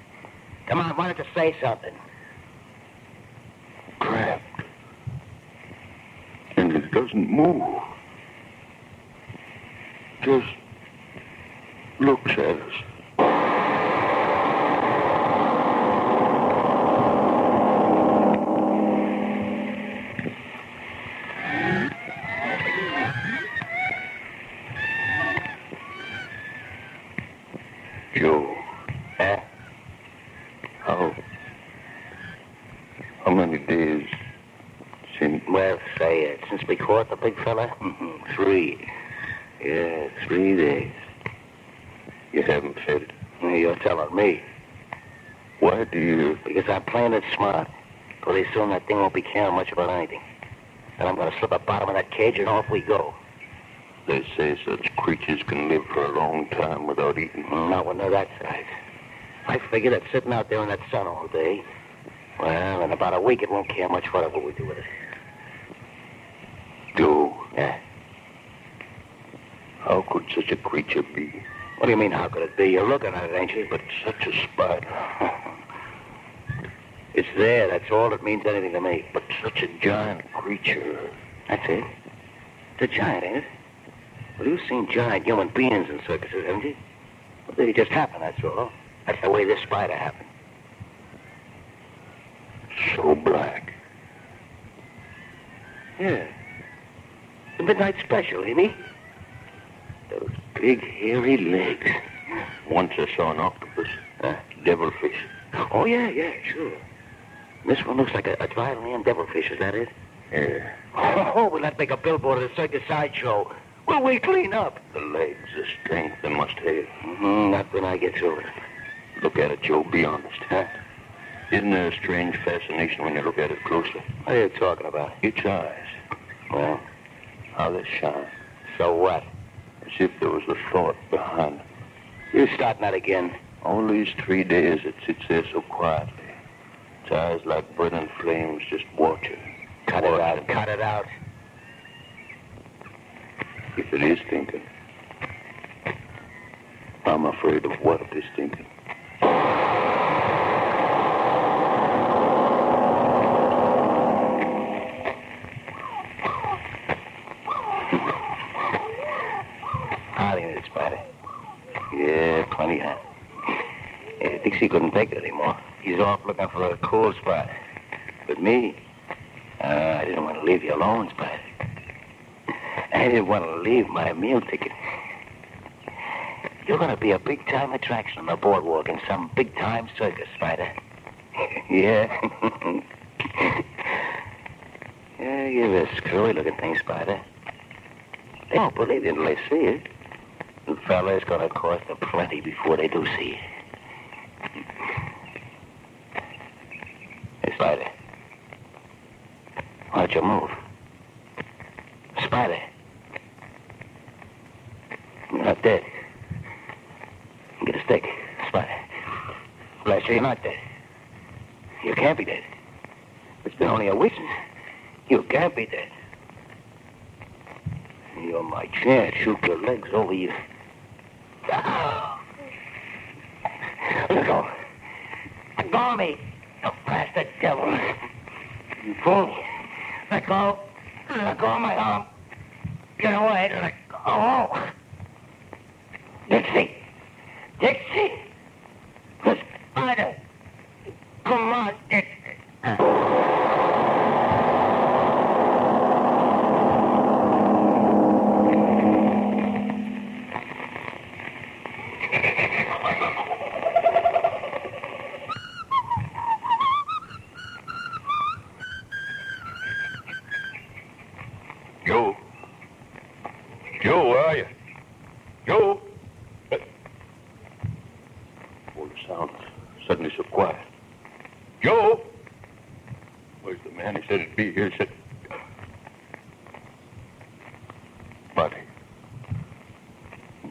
Speaker 22: Come on, why don't you say something?
Speaker 8: Trapped. And it doesn't move. Just looks at us. Joe.
Speaker 22: Huh?
Speaker 8: How many days since...
Speaker 22: Well, say it. Since we caught the big fella? 3. Yeah, 3 days.
Speaker 8: You haven't fed it?
Speaker 22: You're telling me.
Speaker 8: Why do you...
Speaker 22: Because I'm playing it smart. Pretty soon that thing won't be caring much about anything. Then I'm going to slip the bottom of that cage and off we go.
Speaker 8: They say such creatures can live for a long time without eating.
Speaker 22: Not when they're that size. I figure that sitting out there in that sun all day, well, in about a week it won't care much whatever we do with it.
Speaker 8: Joe.
Speaker 22: Yeah.
Speaker 8: How could such a creature be?
Speaker 22: What do you mean, how could it be? You're looking at it, ain't you?
Speaker 8: But such a spider.
Speaker 22: It's there. That's all that means anything to me.
Speaker 8: But such a giant creature.
Speaker 22: That's it. It's a giant, ain't it? Well, you've seen giant human beings in circuses, haven't you? Well, they just happen, that's all. That's the way this spider happened.
Speaker 8: So black.
Speaker 22: Yeah.
Speaker 8: The midnight special, ain't he? Those big, hairy legs. Once I saw an octopus. Devilfish. Oh, yeah, sure. This one looks like a dry land devilfish, is that it? Yeah. Oh, we'll have to make a billboard at the circus sideshow. Will we clean up? The legs, the strength they must have. Not when I get to it. Look at it, Joe. Be honest, huh? Isn't there a strange fascination when you look at it closely? What are you talking about? Its eyes. Well, how they shine. So what? As if there was a thought behind it. You're starting that again. All these 3 days it sits there so quietly. Its eyes like burning flames just watching. Cut it out. If it is thinking, I'm afraid of what it is thinking. Howdy, Miss Spider. Yeah, plenty of. Dixie couldn't take it anymore. He's off looking for a cool spot. But me, I didn't want to leave you alone, Spider. I didn't want to leave my meal ticket. You're going to be a big-time attraction on the boardwalk in some big-time circus, Spider. Yeah. Yeah, you're a screwy-looking thing, Spider. They won't believe it until they see it. The fella's going to cost them plenty before they do see it. Hey, Spider. Why don't you move? Spider. You're not dead. Get a stick, Spider. Last year, you're not dead. You can't be dead. It's been only a week since. You can't be dead. You're my chance. Shoot your legs over you. Oh. Let go. Let go of me. You bastard devil. You fool me. Let go. Let go of my arm. Get away. Let go. Dixie. The spider. Come on, Dixie. Joe, where are you? Joe? Oh, the sound suddenly so quiet. Joe? Where's the man? He said he'd be here. He said...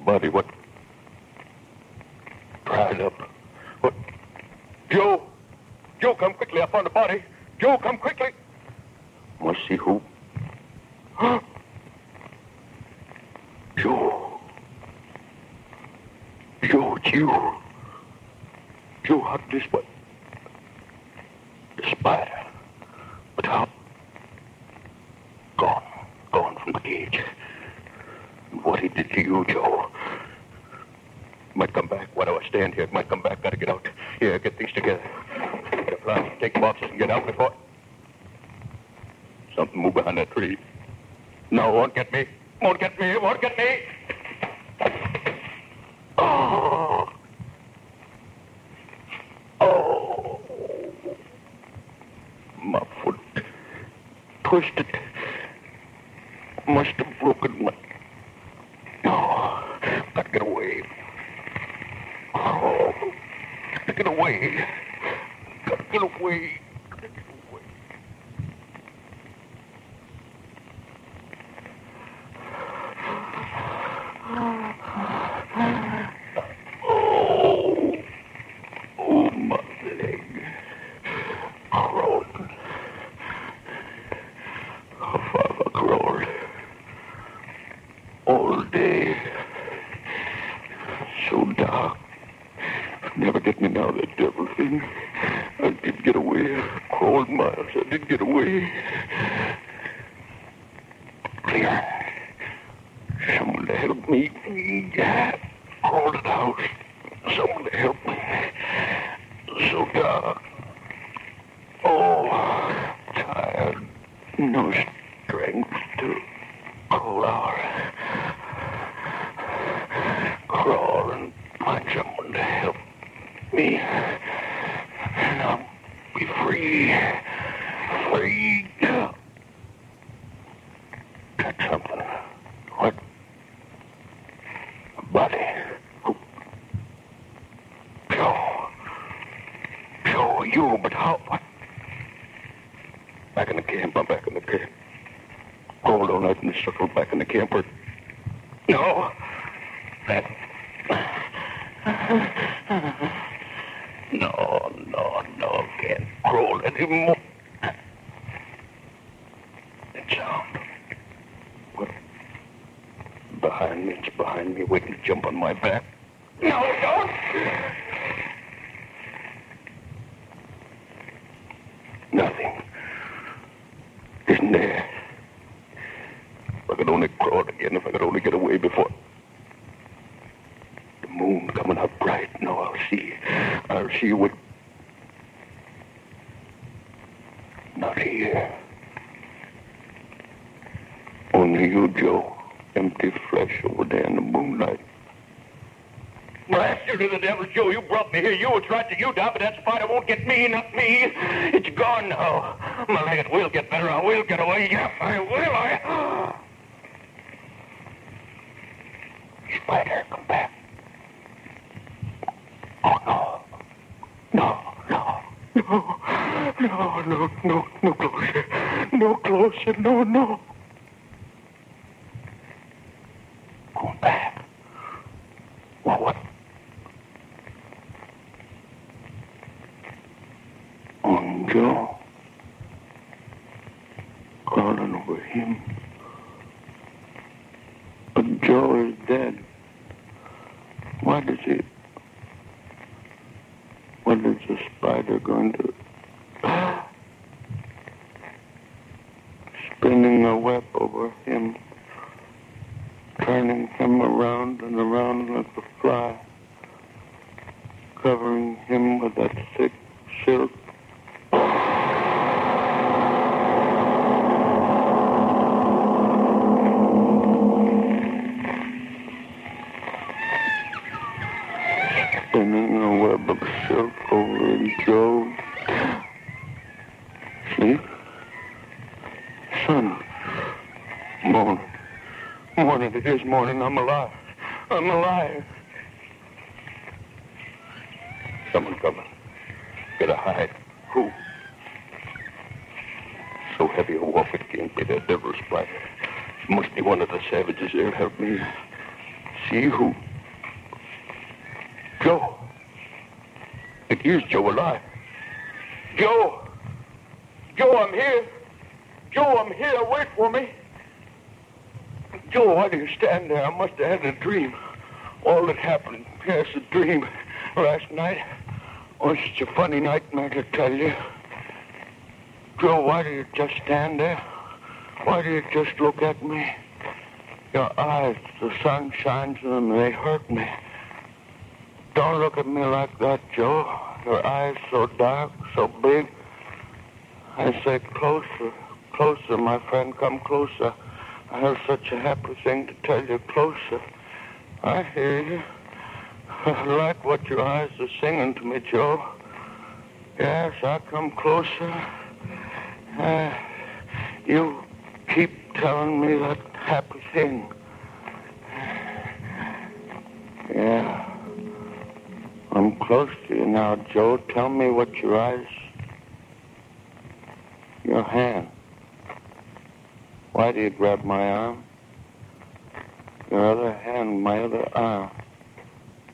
Speaker 8: Buddy, what? Dried up. What? Joe, come quickly. I found the body. Joe, come quickly. Must see who? Huh? Joe, it's you. Joe, how did this... What? The spider. But how? Gone from the cage. What he did to you, Joe. Might come back. Why do I stand here? It might come back. Gotta get out. Yeah, get things together. Get a plan. Take the boxes and get out before... Something move behind that tree. No, won't get me. Won't get me. Oh. My foot. Twisted. Must have broken my... No. Gotta get away. Oh. Gotta get away. Oh, my leg. Crawled. How far have I crawled? All day. So dark. Never get me now, that devil thing. I did get away. I crawled miles. I did get away. Clear. Someone to help me. Crawled to the house. Someone to help me. So dark. Oh, tired. No strength to crawl. someone to help me. And I'll be free. Free. Got something. What? A body. Joe, you, but how? What? Back in the camp. I'm back in the camp. Crawled all night in the circle back in the camper. No. That. No. Can't crawl anymore. That sound. What? Behind me. It's behind me, waiting to jump on my back. No, don't. Nothing. Isn't there? If I could only crawl again, if I could only get away before... The moon coming up bright. No, I'll see what... Not here. Only you, Joe. Empty flesh over there in the moonlight. Blast you to the devil, Joe. You brought me here. You were right to you, Doc, but that spider won't get me, not me. It's gone now. My leg will get better. I will get away. Yes, I will. Spider, come back. Oh, no. No closer. No closer. No. Go back. Well, what? On Joe. Crawling over him. But Joe is dead. What is the spider going to... Spinning a web over him. Turning him around and around like a fly. Covering him with that thick silk. Spinning a web of silk over Joe. Sleep? Sun. Morning. It is morning. I'm alive. Someone coming. Gotta hide. Who? So heavy a wolf it can't be that devil spider. It must be one of the savages there. Help me. See who? Joe. It is Joe alive. Joe, I'm here. Joe, I'm here. Wait for me. Joe, why do you stand there? I must have had a dream. All that happened, yes, a dream last night. Oh, it's such a funny nightmare to tell you. Joe, why do you just stand there? Why do you just look at me? Your eyes, the sun shines in them, they hurt me. Don't look at me like that, Joe. Your eyes so dark, so big. I say closer, my friend, come closer. I have such a happy thing to tell you. Closer. I hear you. I like what your eyes are singing to me, Joe. Yes, I come closer. You keep telling me that happy thing. Yeah. I'm close to you now, Joe. Tell me what your eyes... Your hand. Why do you grab my arm? Your other hand, my other arm.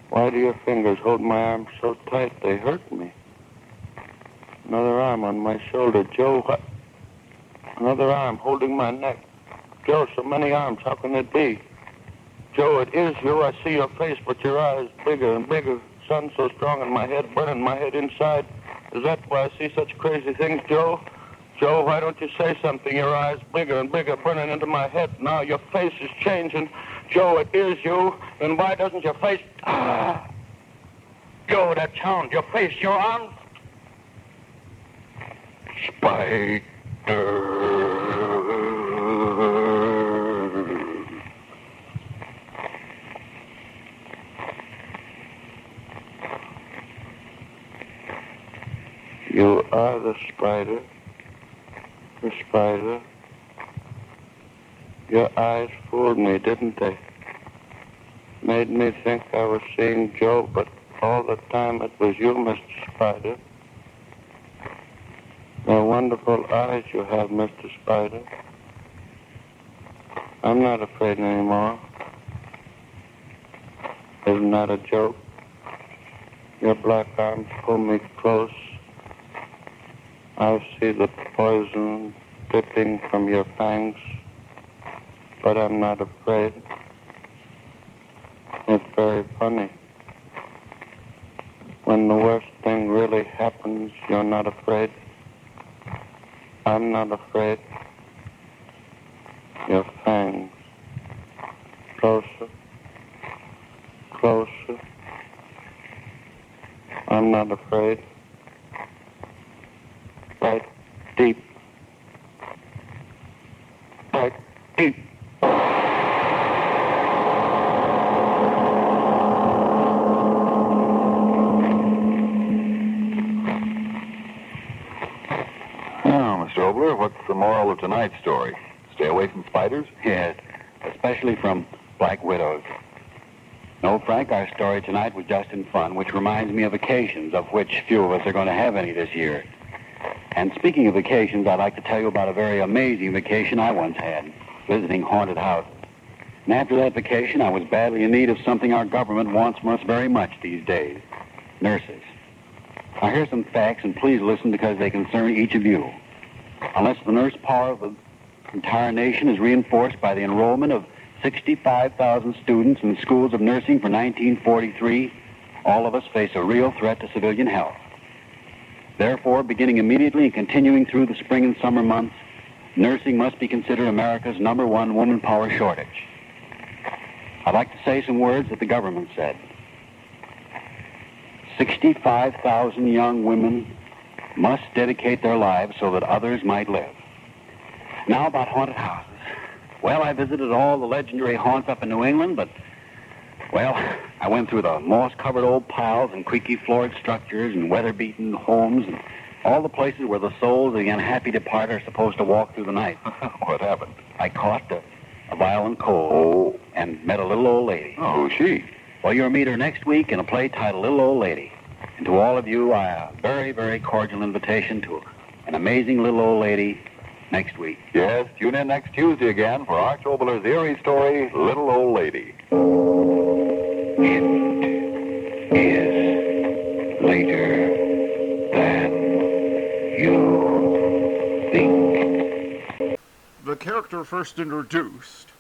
Speaker 8: Why do your fingers hold my arm so tight they hurt me? Another arm on my shoulder. Joe, what? Another arm holding my neck. Joe, so many arms, how can it be? Joe, it is you. I see your face, but your eyes bigger and bigger. Sun so strong in my head, burning my head inside. Is that why I see such crazy things, Joe? Joe, why don't you say something? Your eyes bigger and bigger, burning into my head. Now your face is changing. Joe, it is you. Then why doesn't your face... Joe, that sound, your face, your arms... Spider...
Speaker 6: You are the spider. The spider. Your eyes fooled me, didn't they? Made me think I was seeing Joe, but all the time it was you, Mr. Spider. The wonderful eyes you have, Mr. Spider. I'm not afraid anymore. Isn't that a joke? Your black arms pull me close. I see the poison dripping from your fangs, but I'm not afraid. It's very funny. When the worst thing really happens, you're not afraid. I'm not afraid. Your fangs. Closer. Closer. I'm not afraid. Right deep. Right deep.
Speaker 3: What's the moral of tonight's story? Stay away from spiders?
Speaker 22: Yes, especially from black widows. No, Frank, our story tonight was just in fun, which reminds me of vacations, of which few of us are going to have any this year. And speaking of vacations, I'd like to tell you about a very amazing vacation I once had, visiting haunted houses. And after that vacation, I was badly in need of something our government wants from us very much these days: nurses. Now, here's some facts, and please listen because they concern each of you. Unless the nurse power of the entire nation is reinforced by the enrollment of 65,000 students in the schools of nursing for 1943, all of us face a real threat to civilian health. Therefore, beginning immediately and continuing through the spring and summer months, nursing must be considered America's #1 woman power shortage. I'd like to say some words that the government said. 65,000 young women must dedicate their lives so that others might live. Now about haunted houses. Well, I visited all the legendary haunts up in New England, but, well, I went through the moss-covered old piles and creaky-floored structures and weather-beaten homes and all the places where the souls of the unhappy departed are supposed to walk through the night.
Speaker 3: What happened?
Speaker 22: I caught a violent cold and met a little old lady.
Speaker 3: Oh, who's she?
Speaker 22: Well, you'll meet her next week in a play titled Little Old Lady. And to all of you, a very, very cordial invitation to an amazing little old lady next week.
Speaker 3: Yes, tune in next Tuesday again for Arch Obler's eerie story, Little Old Lady.
Speaker 2: It is later than you think.
Speaker 1: The character first introduced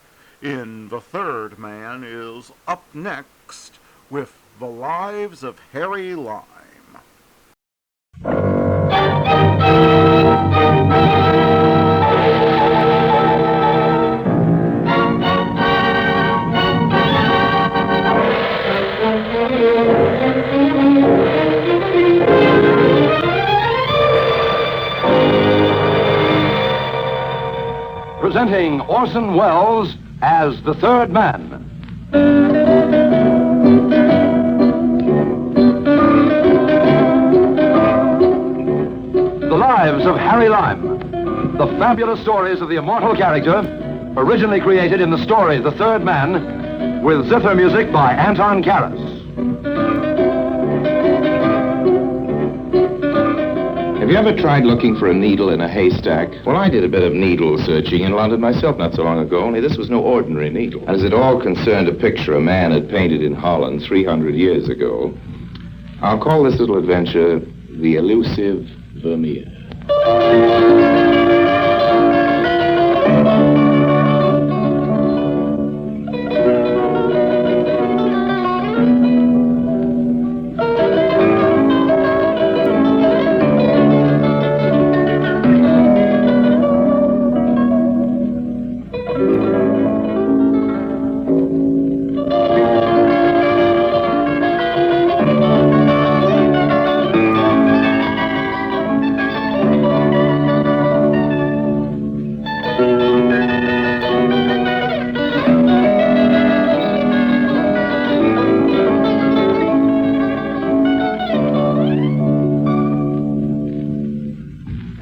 Speaker 1: in The Third Man is up next with The Lives of Harry Lime.
Speaker 10: Presenting Orson Welles as The Third Man. The Lives of Harry Lime. The fabulous stories of the immortal character, originally created in the story The Third Man, with zither music by Anton Karas.
Speaker 12: Have you ever tried looking for a needle in a haystack? Well, I did a bit of needle searching in London myself not so long ago, only this was no ordinary needle. As it all concerned a picture a man had painted in Holland 300 years ago, I'll call this little adventure The Elusive Vermeer.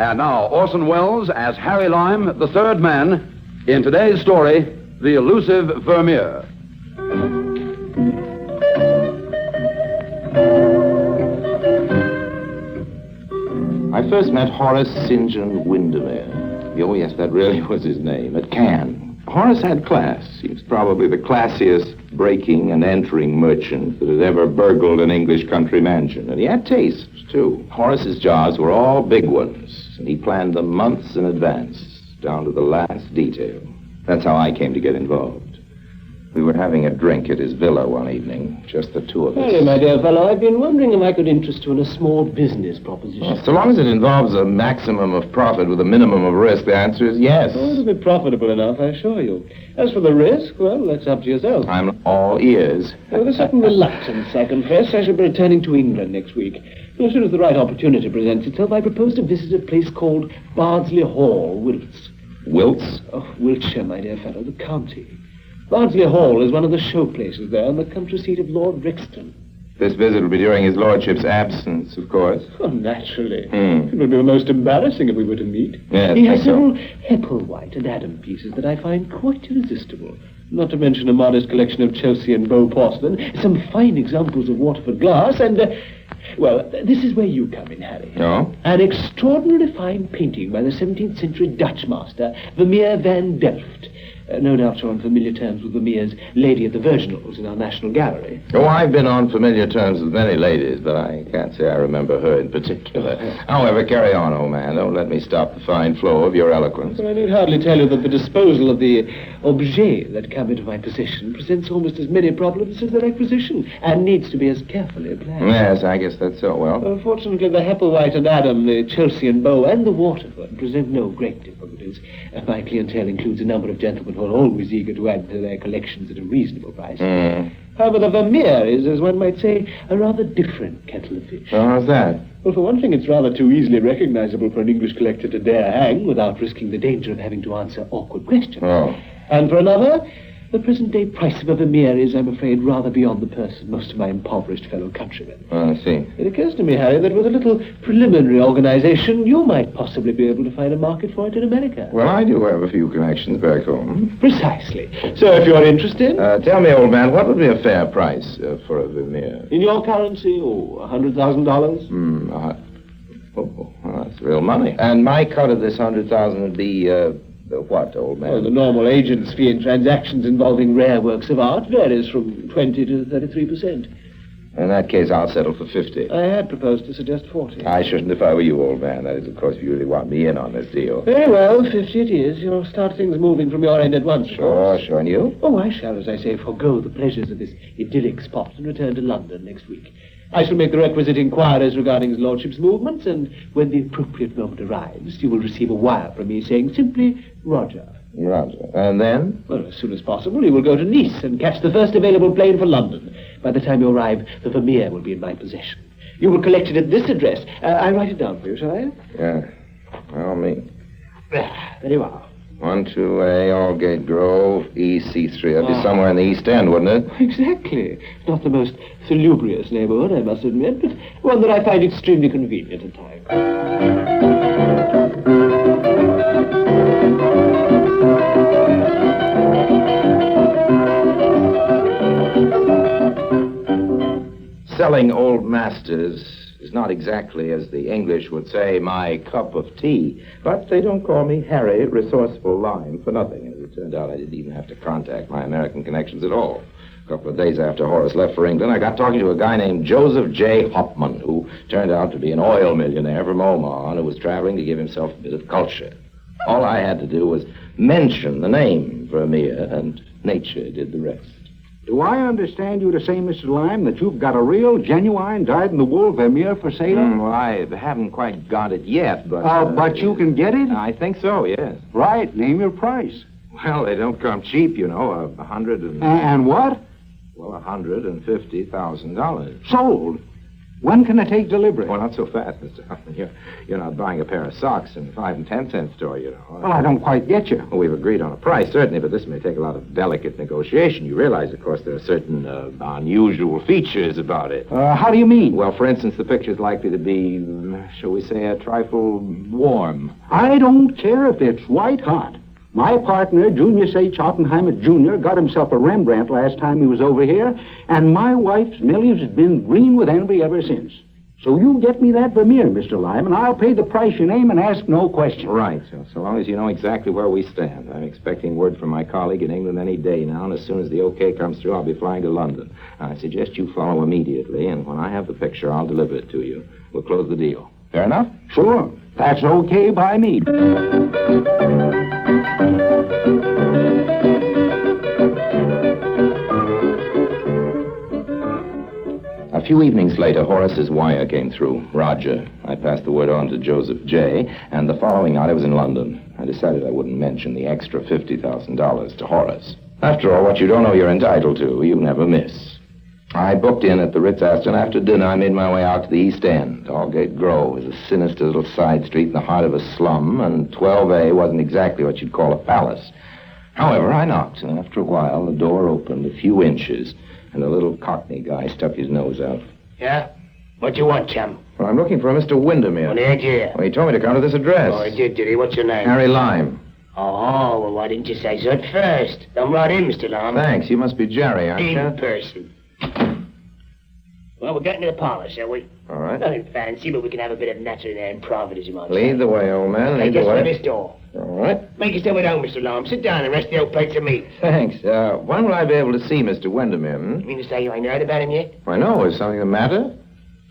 Speaker 10: And now, Orson Welles as Harry Lime, the third man, in today's story, The Elusive Vermeer.
Speaker 12: I first met Horace St. John Windermere. Oh, yes, that really was his name, at Cannes. Horace had class. He was probably the classiest breaking and entering merchant that had ever burgled an English country mansion. And he had taste, too. Horace's jobs were all big ones, and he planned them months in advance, down to the last detail. That's how I came to get involved. We were having a drink at his villa one evening, just the two of us.
Speaker 7: Harry, my dear fellow, I've been wondering if I could interest you in a small business proposition.
Speaker 12: Well, so long as it involves a maximum of profit with a minimum of risk, the answer is yes.
Speaker 7: Oh, it'll be profitable enough, I assure you. As for the risk, well, that's up to yourself.
Speaker 12: I'm all ears.
Speaker 7: With a certain reluctance, I confess, I shall be returning to England next week. And as soon as the right opportunity presents itself, I propose to visit a place called Bardsley Hall, Wilts.
Speaker 12: Wilts?
Speaker 7: Oh, Wiltshire, my dear fellow, the county. Bardsley Hall is one of the show places there, and the country seat of Lord Brixton.
Speaker 12: This visit will be during his lordship's absence, of course.
Speaker 7: Oh, naturally. It would be most embarrassing if we were to meet.
Speaker 12: Yes,
Speaker 7: He has several Hepplewhite and Adam pieces that I find quite irresistible. Not to mention a modest collection of Chelsea and Bow porcelain, some fine examples of Waterford glass, and, well, this is where you come in, Harry.
Speaker 12: No?
Speaker 7: An extraordinarily fine painting by the 17th century Dutch master, Vermeer van Delft. No doubt you're on familiar terms with Vermeer's Lady of the Virginals in our National Gallery.
Speaker 12: Oh, I've been on familiar terms with many ladies, but I can't say I remember her in particular. However, carry on, old man. Don't let me stop the fine flow of your eloquence.
Speaker 7: Well, I need hardly tell you that the disposal of the objets that come into my possession presents almost as many problems as the requisition, and needs to be as carefully planned.
Speaker 12: Yes, I guess that's so. Well,
Speaker 7: Fortunately, the Hepplewhite and Adam, the Chelsea and Bow, and the Waterford present no great difficulties. My clientele includes a number of gentlemen who are always eager to add to their collections at a reasonable price. However, the Vermeer is, as one might say, a rather different kettle of fish.
Speaker 12: Oh, how's that?
Speaker 7: Well, for one thing, it's rather too easily recognizable for an English collector to dare hang without risking the danger of having to answer awkward questions.
Speaker 12: Oh.
Speaker 7: And for another, the present-day price of a Vermeer is, I'm afraid, rather beyond the purse of most of my impoverished fellow countrymen.
Speaker 12: Oh, I see.
Speaker 7: It occurs to me, Harry, that with a little preliminary organization, you might possibly be able to find a market for it in America.
Speaker 12: Well, I do have a few connections back home.
Speaker 7: Precisely. So if you're interested...
Speaker 12: Tell me, old man, what would be a fair price for a Vermeer?
Speaker 7: In your currency, $100,000?
Speaker 12: Well, that's real money. And my cut of this $100,000 would be, what, old man?
Speaker 7: Well, the normal agent's fee in transactions involving rare works of art varies from 20 to 33%.
Speaker 12: In that case, I'll settle for 50.
Speaker 7: I had proposed to suggest 40.
Speaker 12: I shouldn't if I were you, old man. That is, of course, if you really want me in on this deal.
Speaker 7: Very well, 50 it is. You'll start things moving from your end at once.
Speaker 12: Sure. And you?
Speaker 7: Oh, I shall, as I say, forego the pleasures of this idyllic spot and return to London next week. I shall make the requisite inquiries regarding his lordship's movements, and when the appropriate moment arrives, you will receive a wire from me saying simply, Roger.
Speaker 12: Roger. And then?
Speaker 7: Well, as soon as possible, you will go to Nice and catch the first available plane for London. By the time you arrive, the Vermeer will be in my possession. You will collect it at this address. I write it down for you, shall I?
Speaker 12: Yeah. Well, me.
Speaker 7: There you are.
Speaker 12: 12A, Aldgate Grove, EC3. That'd be somewhere in the East End, wouldn't it?
Speaker 7: Exactly. Not the most salubrious neighborhood, I must admit, but one that I find extremely convenient at times.
Speaker 12: Selling old masters is not exactly, as the English would say, my cup of tea. But they don't call me Harry Resourceful Lime for nothing. As it turned out, I didn't even have to contact my American connections at all. A couple of days after Horace left for England, I got talking to a guy named Joseph J. Hopman, who turned out to be an oil millionaire from Omaha and who was traveling to give himself a bit of culture. All I had to do was mention the name Vermeer, and nature did the rest.
Speaker 16: Do I understand you to say, Mr. Lime, that you've got a real, genuine, dyed-in-the-wool Vermeer for sale?
Speaker 12: Well, I haven't quite got it yet, but...
Speaker 16: but you can get it?
Speaker 12: I think so, yes.
Speaker 16: Right. Name your price.
Speaker 12: Well, they don't come cheap, you know.
Speaker 16: And what?
Speaker 12: Well, $150,000.
Speaker 16: Sold. When can I take delivery?
Speaker 12: Well, not so fast, Mr. Huffman. You're not buying a pair of socks in a 5 and 10 cent store, you know.
Speaker 16: Well, I don't quite get you.
Speaker 12: Well, we've agreed on a price, certainly, but this may take a lot of delicate negotiation. You realize, of course, there are certain unusual features about it.
Speaker 16: How do you mean?
Speaker 12: Well, for instance, the picture's likely to be, shall we say, a trifle warm.
Speaker 16: I don't care if it's white hot. My partner, Junius H. Oppenheimer Jr., got himself a Rembrandt last time he was over here, and my wife's Millie's has been green with envy ever since. So you get me that Vermeer, Mr. Lime, and I'll pay the price you name and ask no questions.
Speaker 12: Right. So long as you know exactly where we stand. I'm expecting word from my colleague in England any day now, and as soon as the okay comes through, I'll be flying to London. I suggest you follow immediately, and when I have the picture, I'll deliver it to you. We'll close the deal. Fair enough?
Speaker 16: Sure. That's okay by me.
Speaker 12: A few evenings later, Horace's wire came through. Roger. I passed the word on to Joseph J., and the following night I was in London. I decided I wouldn't mention the extra $50,000 to Horace. After all, what you don't know you're entitled to, you never miss. I booked in at the Ritz-Aston. After dinner, I made my way out to the East End. Aldgate Grove is a sinister little side street in the heart of a slum, and 12A wasn't exactly what you'd call a palace. However, I knocked, and after a while, the door opened a few inches, and a little Cockney guy stuck his nose out.
Speaker 8: Yeah? What you want, chum?
Speaker 12: Well, I'm looking for a Mr. Windermere.
Speaker 8: Well, ain't you?
Speaker 12: Well, he told me to come to this address.
Speaker 8: Oh, he did he? What's your name?
Speaker 12: Harry Lime.
Speaker 8: Oh, well, why didn't you say so at first? Come right in, Mr. Lime.
Speaker 12: Thanks. You must be Jerry, aren't you?
Speaker 8: In person. Well, we'll get into the parlor, shall we?
Speaker 12: All right.
Speaker 8: Nothing fancy, but we can have a bit of natter in there in private, as you might say.
Speaker 12: Lead the way, old man. Lead the
Speaker 8: Just
Speaker 12: way.
Speaker 8: for this door.
Speaker 12: All right.
Speaker 8: Make yourself at home, Mr. Lime. Sit down and rest the old plates of meat.
Speaker 12: Thanks. When will I be able to see Mr. Windermere?
Speaker 8: You mean to say you ain't heard about him yet?
Speaker 12: I know. Is something the matter?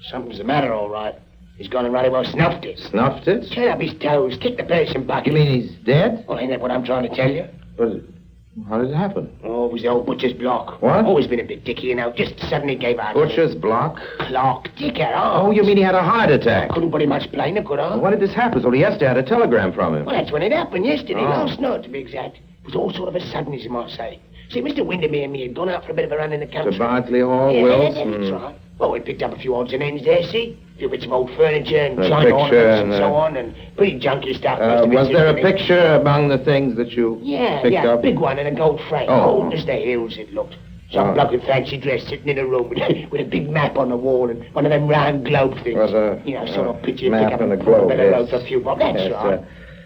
Speaker 8: Something's the matter, all right. He's gone and right well snuffed it.
Speaker 12: Snuffed it?
Speaker 8: Turn up his toes, kick the person bucket.
Speaker 12: You mean he's dead?
Speaker 8: Well, ain't that what I'm trying to tell you?
Speaker 12: But how did it happen?
Speaker 8: Oh, it was the old butcher's block.
Speaker 12: What?
Speaker 8: Always been a bit dicky, you know. Just suddenly gave out.
Speaker 12: Butcher's block?
Speaker 8: Clock, dicker.
Speaker 12: Oh, you mean he had a heart attack?
Speaker 8: Couldn't put it much plainer, could I?
Speaker 12: Well, when did this happen? Well, yesterday I had a telegram from him.
Speaker 8: Well, that's when it happened, yesterday.
Speaker 12: Oh.
Speaker 8: Last night, to be exact. It was all sort of a sudden, as you might say. See, Mr. Windermere and me had gone out for a bit of a run in the country.
Speaker 12: To Bartley Hall,
Speaker 8: Yeah,
Speaker 12: Wills?
Speaker 8: that's right. Well, we picked up a few odds and ends there, see? A few bits of old furniture and
Speaker 12: A
Speaker 8: china
Speaker 12: picture
Speaker 8: ornaments
Speaker 12: and,
Speaker 8: and so on, and pretty junky stuff.
Speaker 12: Was there a picture among the things that you picked
Speaker 8: Yeah,
Speaker 12: up?
Speaker 8: big one in a gold frame.
Speaker 12: Oh.
Speaker 8: Old as the hills it looked. Some bloke in fancy dress sitting in a room with a big map on the wall and one of them round globe things.
Speaker 12: Was a
Speaker 8: you know, sort of picture you
Speaker 12: map
Speaker 8: pick up
Speaker 12: and a
Speaker 8: put
Speaker 12: globe,
Speaker 8: better
Speaker 12: yes.
Speaker 8: load for a few bob. That's
Speaker 12: Yes,
Speaker 8: right.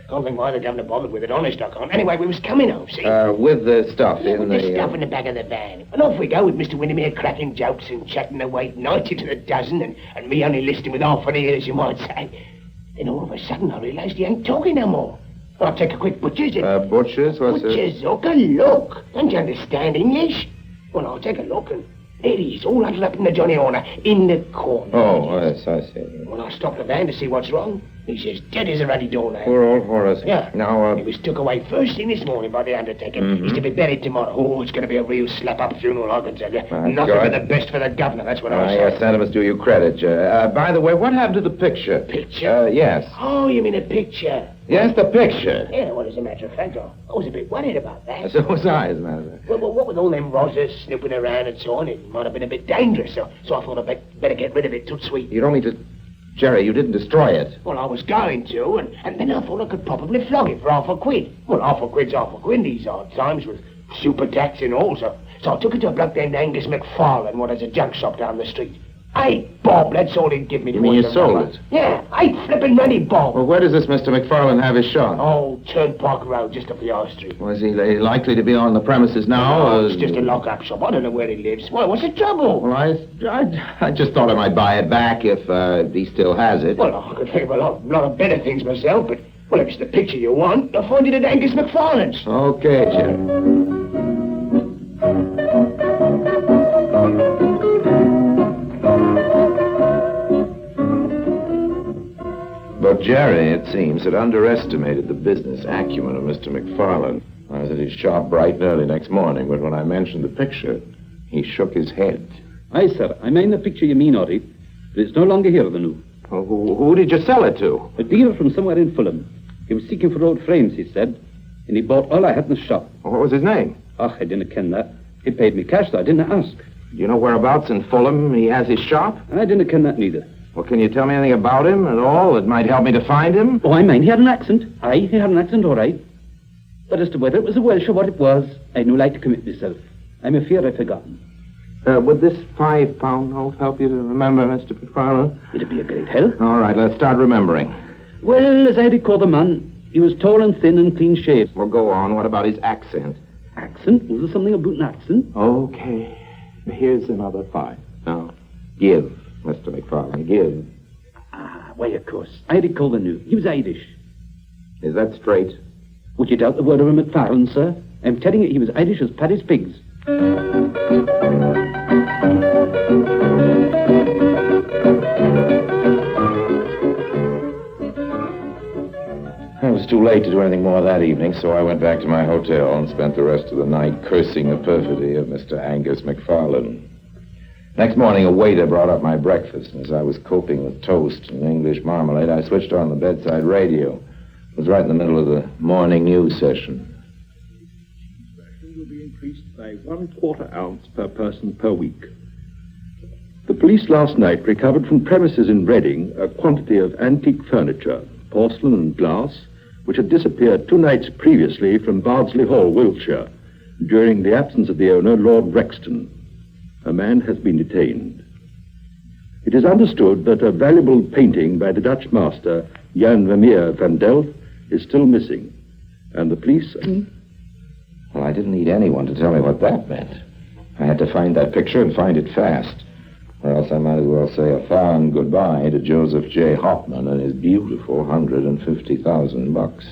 Speaker 8: Can't think why the governor bothered with it, honest I can't. Anyway, we was coming home, see?
Speaker 12: With the stuff
Speaker 8: Yeah,
Speaker 12: in
Speaker 8: with
Speaker 12: the...
Speaker 8: the stuff in the back of the van. And off we go with Mr. Windermere cracking jokes and chatting away 90 to the dozen and me only listening with half an ear, as you might say. Then all of a sudden I realised he ain't talking no more. I'll take a quick butcher's.
Speaker 12: Butcher's? What's it?
Speaker 8: Butcher's, look, a look. Don't you understand English? Well, I'll take a look and there he is, all huddled up in the Johnny Horner, in the corner.
Speaker 12: Oh, yes, I see.
Speaker 8: Well, I stopped the van to see what's wrong. He's as dead as a ruddy doornail.
Speaker 12: Poor old Horace.
Speaker 8: Yeah.
Speaker 12: Now,
Speaker 8: He was took away first thing this morning by the undertaker.
Speaker 12: Mhm.
Speaker 8: He's to be buried tomorrow. Oh, it's going to be a real slap-up funeral, I can tell you. Nothing
Speaker 12: good.
Speaker 8: but the best for the governor, that's what I say.
Speaker 12: your sentiments do you credit. By the way, what happened to the picture?
Speaker 8: Picture?
Speaker 12: Yes.
Speaker 8: Oh, you mean a picture?
Speaker 12: Yes, the picture.
Speaker 8: Yeah, well, as a matter of fact, I was a bit worried about that.
Speaker 12: So was I, as a matter of fact.
Speaker 8: Well, what with all them rozzers snooping around and so on, it might have been a bit dangerous, so I thought I'd better get rid of it, toot sweet.
Speaker 12: You don't mean to... Jerry, you didn't destroy it.
Speaker 8: Well, I was going to, and then I thought I could probably flog it for £1/4. Well, £1/4's £1/4 these odd times with super tax and all, so I took it to a bloke named Angus McFarlane, what has a junk shop down the street. 8 bob, that's all he'd give me.
Speaker 12: You mean you sold it?
Speaker 8: Yeah, 8 flippin' money bob.
Speaker 12: Well, where does this Mr. McFarlane have his shop?
Speaker 8: Oh, Turnpike Road, just up the High Street.
Speaker 12: Was he likely to be on the premises now?
Speaker 8: Oh,
Speaker 12: or-
Speaker 8: it's just a lock-up shop. I don't know where he lives. Well, what's the trouble?
Speaker 12: Well, I just thought I might buy it back if he still has it.
Speaker 8: Well, I could think of a lot of better things myself, but, well, if it's the picture you want, I'll find it at Angus McFarlane's.
Speaker 12: Okay, Jerry. But Jerry, it seems, had underestimated the business acumen of Mr. McFarlane. I was at his shop bright and early next morning, but when I mentioned the picture, he shook his head.
Speaker 9: Aye, sir. I mind the picture you mean, Audie, but it's no longer here, the new.
Speaker 12: Well, who did you sell it to?
Speaker 9: A dealer from somewhere in Fulham. He was seeking for old frames, he said, and he bought all I had in the shop.
Speaker 12: What was his name?
Speaker 9: Oh, I didn't ken that. He paid me cash, though I didn't ask.
Speaker 12: Do you know whereabouts in Fulham he has his shop?
Speaker 9: I didn't ken that neither.
Speaker 12: Well, can you tell me anything about him at all that might help me to find him?
Speaker 9: Oh, I mind he had an accent. Aye, he had an accent, all right. But as to whether it was a Welsh or what it was, I'd no like to commit myself. I'm afraid I've forgotten.
Speaker 12: Would this £5 note help you to remember, Mr. McFarlane?
Speaker 9: It'd be a great help.
Speaker 12: All right, let's start remembering.
Speaker 9: Well, as I recall the man, he was tall and thin and clean-shaved.
Speaker 12: Well, go on. What about his accent?
Speaker 9: Accent? Was there something about an accent?
Speaker 12: Okay. Here's another 5. Now, give, Mr. McFarlane, give.
Speaker 9: Ah, why, of course. I recall the news. He was Irish.
Speaker 12: Is that straight?
Speaker 9: Would you doubt the word of a McFarlane, sir? I'm telling you, he was Irish as Paddy's pigs.
Speaker 12: It was too late to do anything more that evening, so I went back to my hotel and spent the rest of the night cursing the perfidy of Mr. Angus McFarlane. Next morning, a waiter brought up my breakfast, and as I was coping with toast and English marmalade, I switched on the bedside radio. It was right in the middle of the morning news session.
Speaker 11: Will be increased by 1/4 ounce per person per week. The police last night recovered from premises in Reading a quantity of antique furniture, porcelain and glass, which had disappeared 2 nights previously from Bardsley Hall, Wiltshire, during the absence of the owner, Lord Rexton. A man has been detained. It is understood that a valuable painting by the Dutch master, Jan Vermeer van Delft, is still missing, and the police...
Speaker 12: Well, I didn't need anyone to tell me what that meant. I had to find that picture and find it fast. Or else I might as well say a fond goodbye to Joseph J. Hoffman and his beautiful $150,000.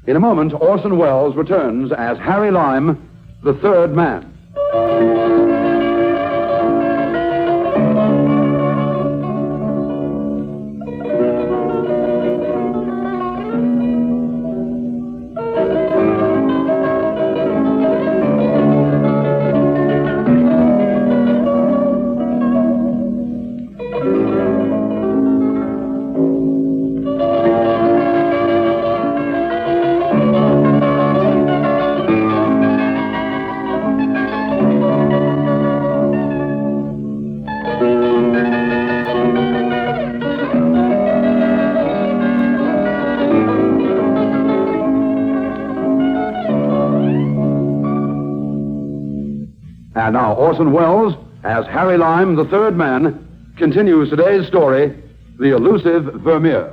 Speaker 10: In a moment, Orson Welles returns as Harry Lime, the third man. And now Orson Welles, as Harry Lime, the third man, continues today's story, The Elusive Vermeer.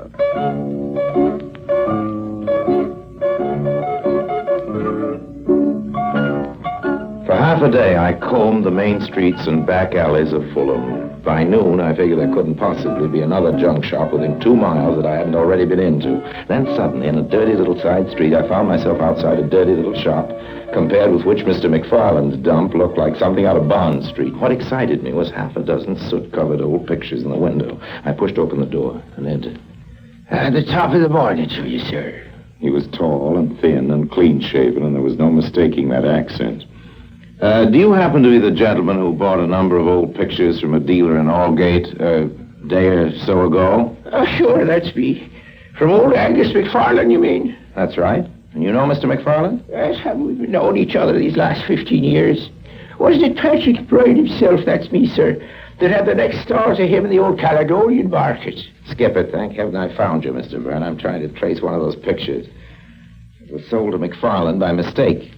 Speaker 12: For half a day, I combed the main streets and back alleys of Fulham. By noon, I figured there couldn't possibly be another junk shop within 2 miles that I hadn't already been into. Then suddenly, in a dirty little side street, I found myself outside a dirty little shop, compared with which Mr. McFarlane's dump looked like something out of Bond Street. What excited me was half a dozen soot-covered old pictures in the window. I pushed open the door and entered.
Speaker 21: At the top of the morning to you, sir.
Speaker 12: He was tall and thin and clean-shaven, and there was no mistaking that accent. Do you happen to be the gentleman who bought a number of old pictures from a dealer in Aldgate a day or so ago?
Speaker 21: Oh, sure, that's me. From old Angus McFarlane, you mean?
Speaker 12: That's right. And you know Mr. McFarlane?
Speaker 21: Yes, haven't we known each other these last 15 years? Wasn't it Patrick Bryan himself, that's me, sir, that had the next stall to him in the old Caledonian market?
Speaker 12: Skip it. Thank heaven I found you, Mr. Byrne. I'm trying to trace one of those pictures. It was sold to McFarlane by mistake.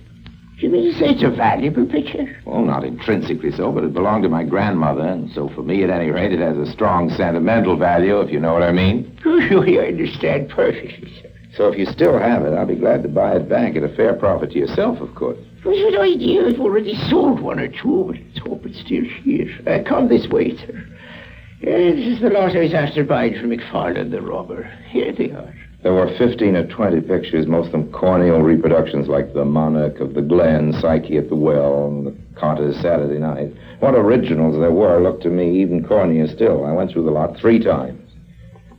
Speaker 21: Do you mean to say it's a valuable picture?
Speaker 12: Well, not intrinsically so, but it belonged to my grandmother, and so for me, at any rate, it has a strong sentimental value, if you know what I mean.
Speaker 21: Oh, sure, I understand perfectly, sir.
Speaker 12: So if you still have it, I'll be glad to buy it back at a fair profit to yourself, of course.
Speaker 21: It was an idea. I've already sold 1 or 2, but let's hope it's still here. Come this way, sir. This is the lot I was after buying from McFarlane, the robber. Here they are.
Speaker 12: There were 15 or 20 pictures, most of them corneal reproductions like The Monarch of the Glen, Psyche at the Well, and The Cantor Saturday Night. What originals there were looked to me even cornier still. I went through the lot 3 times.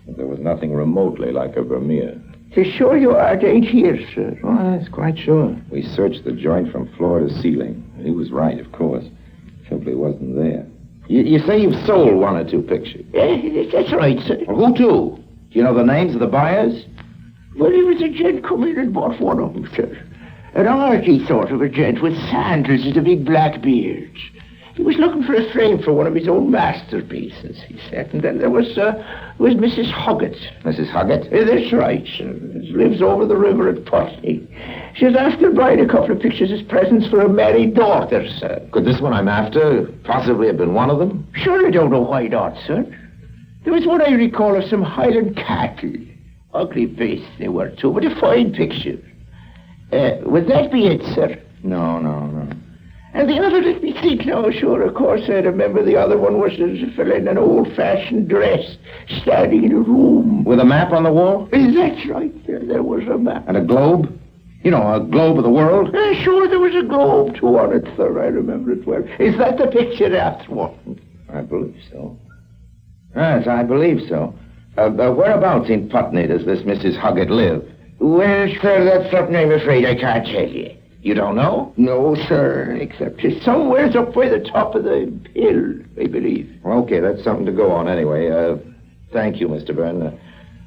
Speaker 12: But there was nothing remotely like a Vermeer.
Speaker 21: You're sure you ain't here, sir?
Speaker 12: Oh, that's quite sure. We searched the joint from floor to ceiling. He was right, of course. Simply wasn't there. You say you've sold one or two pictures?
Speaker 21: That's right, sir.
Speaker 12: Well, who to? Do you know the names of the buyers?
Speaker 21: Well, there was a gent come in and bought one of them, sir. An arty sort of a gent with sandals and a big black beard. He was looking for a frame for one of his own masterpieces, he said. And then there was Mrs. Huggett.
Speaker 12: Mrs. Huggett?
Speaker 21: That's right, sir. She lives over the river at Putney. She was after buying a couple of pictures as presents for a married daughter, sir.
Speaker 12: Could this one I'm after possibly have been one of them?
Speaker 21: Sure, I don't know why not, sir. There was one I recall of some Highland cattle. Ugly face they were, too, but a fine picture. Would that be it, sir?
Speaker 12: No.
Speaker 21: And the other, let me think now, sure, of course, I remember the other one was a fellow in an old-fashioned dress, standing in a room.
Speaker 12: With a map on the wall?
Speaker 21: That's right, there was a map.
Speaker 12: And a globe? You know, a globe of the world?
Speaker 21: Sure, there was a globe, too, on it, sir, I remember it well. Is that the picture after one?
Speaker 12: I believe so. Yes, I believe so. Whereabouts in Putney does this Mrs. Huggett live?
Speaker 21: Well, sir, that's something I'm afraid I can't tell you.
Speaker 12: You don't know?
Speaker 21: No, sir, except she's somewheres up by the top of the hill, I believe.
Speaker 12: Okay, that's something to go on anyway. Thank you, Mr. Byrne.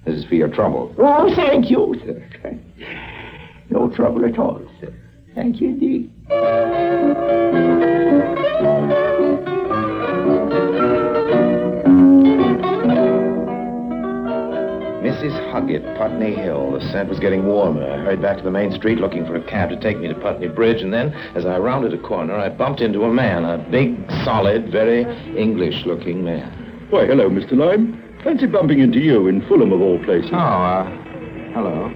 Speaker 12: This is for your trouble.
Speaker 21: Oh, thank you, sir. No trouble at all, sir. Thank you, indeed.
Speaker 12: Mrs. Huggett, Putney Hill. The scent was getting warmer. I hurried back to the main street looking for a cab to take me to Putney Bridge, and then, as I rounded a corner, I bumped into a man, a big, solid, very English-looking man.
Speaker 11: Why, hello, Mr. Lime. Fancy bumping into you in Fulham, of all places.
Speaker 12: Hello.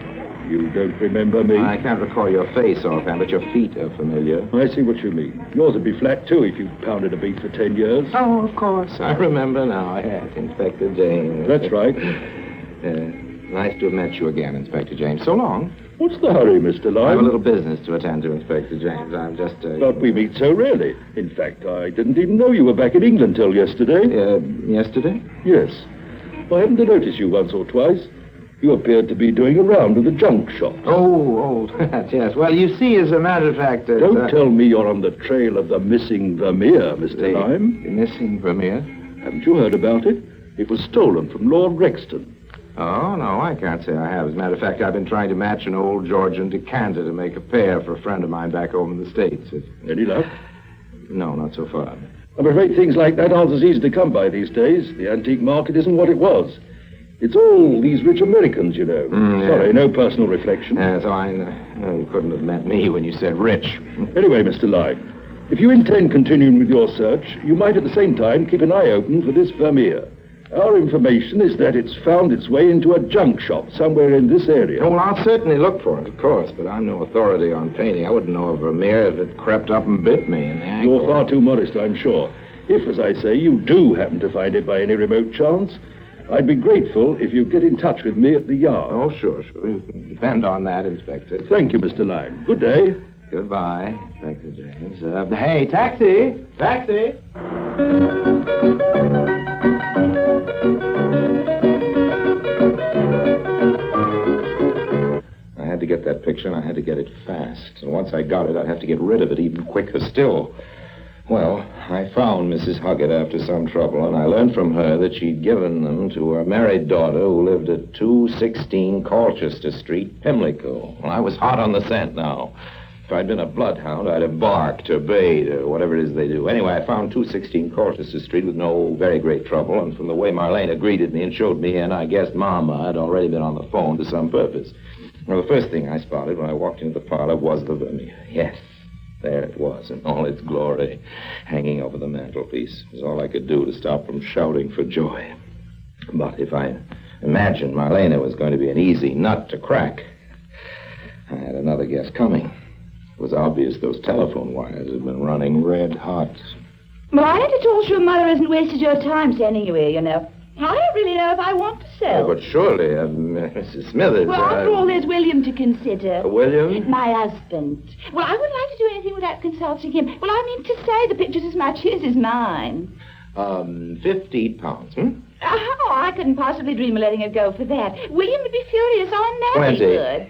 Speaker 11: You don't remember me?
Speaker 12: I can't recall your face offhand, but your feet are familiar.
Speaker 11: I see what you mean. Yours would be flat, too, if you pounded a beat for 10 years.
Speaker 12: Oh, of course. I remember now. I had Inspector James.
Speaker 11: That's right.
Speaker 12: Nice to have met you again, Inspector James. So long.
Speaker 11: What's the hurry, Mr. Lime?
Speaker 12: I have a little business to attend to, Inspector James. I'm just...
Speaker 11: But we meet so rarely. In fact, I didn't even know you were back in England till yesterday.
Speaker 12: Yesterday?
Speaker 11: Yes. I happened to notice you once or twice. You appeared to be doing a round of the junk shop.
Speaker 12: Oh, that, yes. Well, you see, as a matter of fact...
Speaker 11: Don't tell me you're on the trail of the missing Vermeer, Mr. Lime.
Speaker 12: The missing Vermeer?
Speaker 11: Haven't you heard about it? It was stolen from Lord Rexton.
Speaker 12: Oh, no, I can't say I have. As a matter of fact, I've been trying to match an old Georgian decanter to make a pair for a friend of mine back home in the States.
Speaker 11: Any luck?
Speaker 12: No, not so far.
Speaker 11: I'm afraid things like that aren't as easy to come by these days. The antique market isn't what it was. It's all these rich Americans, you know. Sorry, no personal reflection.
Speaker 12: So I know you couldn't have met me when you said rich.
Speaker 11: Anyway, Mr. Lime, if you intend continuing with your search, you might at the same time keep an eye open for this Vermeer. Our information is that it's found its way into a junk shop somewhere in this area.
Speaker 12: Oh, well, I'll certainly look for it, of course, but I'm no authority on painting. I wouldn't know of Vermeer if it crept up and bit me in the ankle.
Speaker 11: You're far too modest, I'm sure. If, as I say, you do happen to find it by any remote chance, I'd be grateful if you get in touch with me at the yard.
Speaker 12: Oh, sure. You can depend on that, Inspector.
Speaker 11: Thank you, Mr. Lime. Good day.
Speaker 12: Goodbye, Inspector James. Hey, taxi! Taxi! I had to get that picture, and I had to get it fast. And once I got it, I'd have to get rid of it even quicker still. Well, I found Mrs. Huggett after some trouble, and I learned from her that she'd given them to her married daughter who lived at 216 Colchester Street, Pimlico. Well, I was hot on the scent now. If I'd been a bloodhound, I'd have barked or bayed or whatever it is they do. Anyway, I found 216 Colchester Street with no very great trouble, and from the way Marlena greeted me and showed me in, I guessed Mama had already been on the phone to some purpose. Well, the first thing I spotted when I walked into the parlor was the Vermeer. Yes, there it was in all its glory, hanging over the mantelpiece. It was all I could do to stop from shouting for joy. But if I imagined Marlena was going to be an easy nut to crack, I had another guess coming. It was obvious those telephone wires had been running red hot.
Speaker 14: Well, I ain't at all sure Mother hasn't wasted your time sending you here, you know. I don't really know if I want to sell.
Speaker 12: Oh, but surely, Mrs. Smithers...
Speaker 14: Well, after all, there's William to consider.
Speaker 12: William?
Speaker 14: My husband. Well, I wouldn't like to do anything without consulting him. Well, I mean to say the picture's as much his as mine.
Speaker 12: £50,
Speaker 14: Oh, I couldn't possibly dream of letting it go for that. William would be furious. Oh, no, he
Speaker 12: 20.
Speaker 14: would.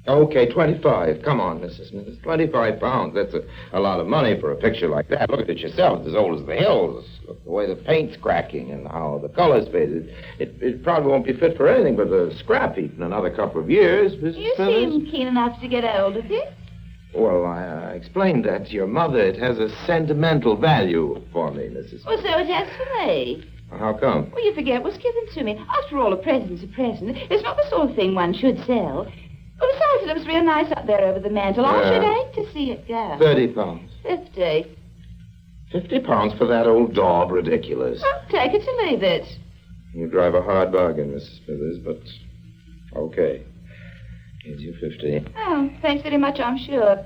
Speaker 12: Okay, 25. Come on, Mrs. Smithers. 25 pounds. That's a lot of money for a picture like that. Look at it yourself. It's as old as the hills. Look, the way the paint's cracking and how the color's faded. It probably won't be fit for anything but a scrap heap in another couple of years, Mrs.
Speaker 14: You
Speaker 12: Smithers.
Speaker 14: seem keen enough to get hold of it.
Speaker 12: Well, I explained that to your mother. It has a sentimental value for me, Mrs.
Speaker 14: Well, so it has for me.
Speaker 12: How come?
Speaker 14: Well, you forget it was given to me. After all, a present's a present. It's not the sort of thing one should sell. Well, besides, it looks real nice up there over the mantel. I should hate to see it go.
Speaker 12: 30 pounds.
Speaker 14: 50.
Speaker 12: 50 pounds for that old daub. Ridiculous.
Speaker 14: Well, take it to leave it.
Speaker 12: You drive a hard bargain, Mrs. Smithers, but okay. Here's your 50.
Speaker 14: Oh, thanks very much, I'm sure.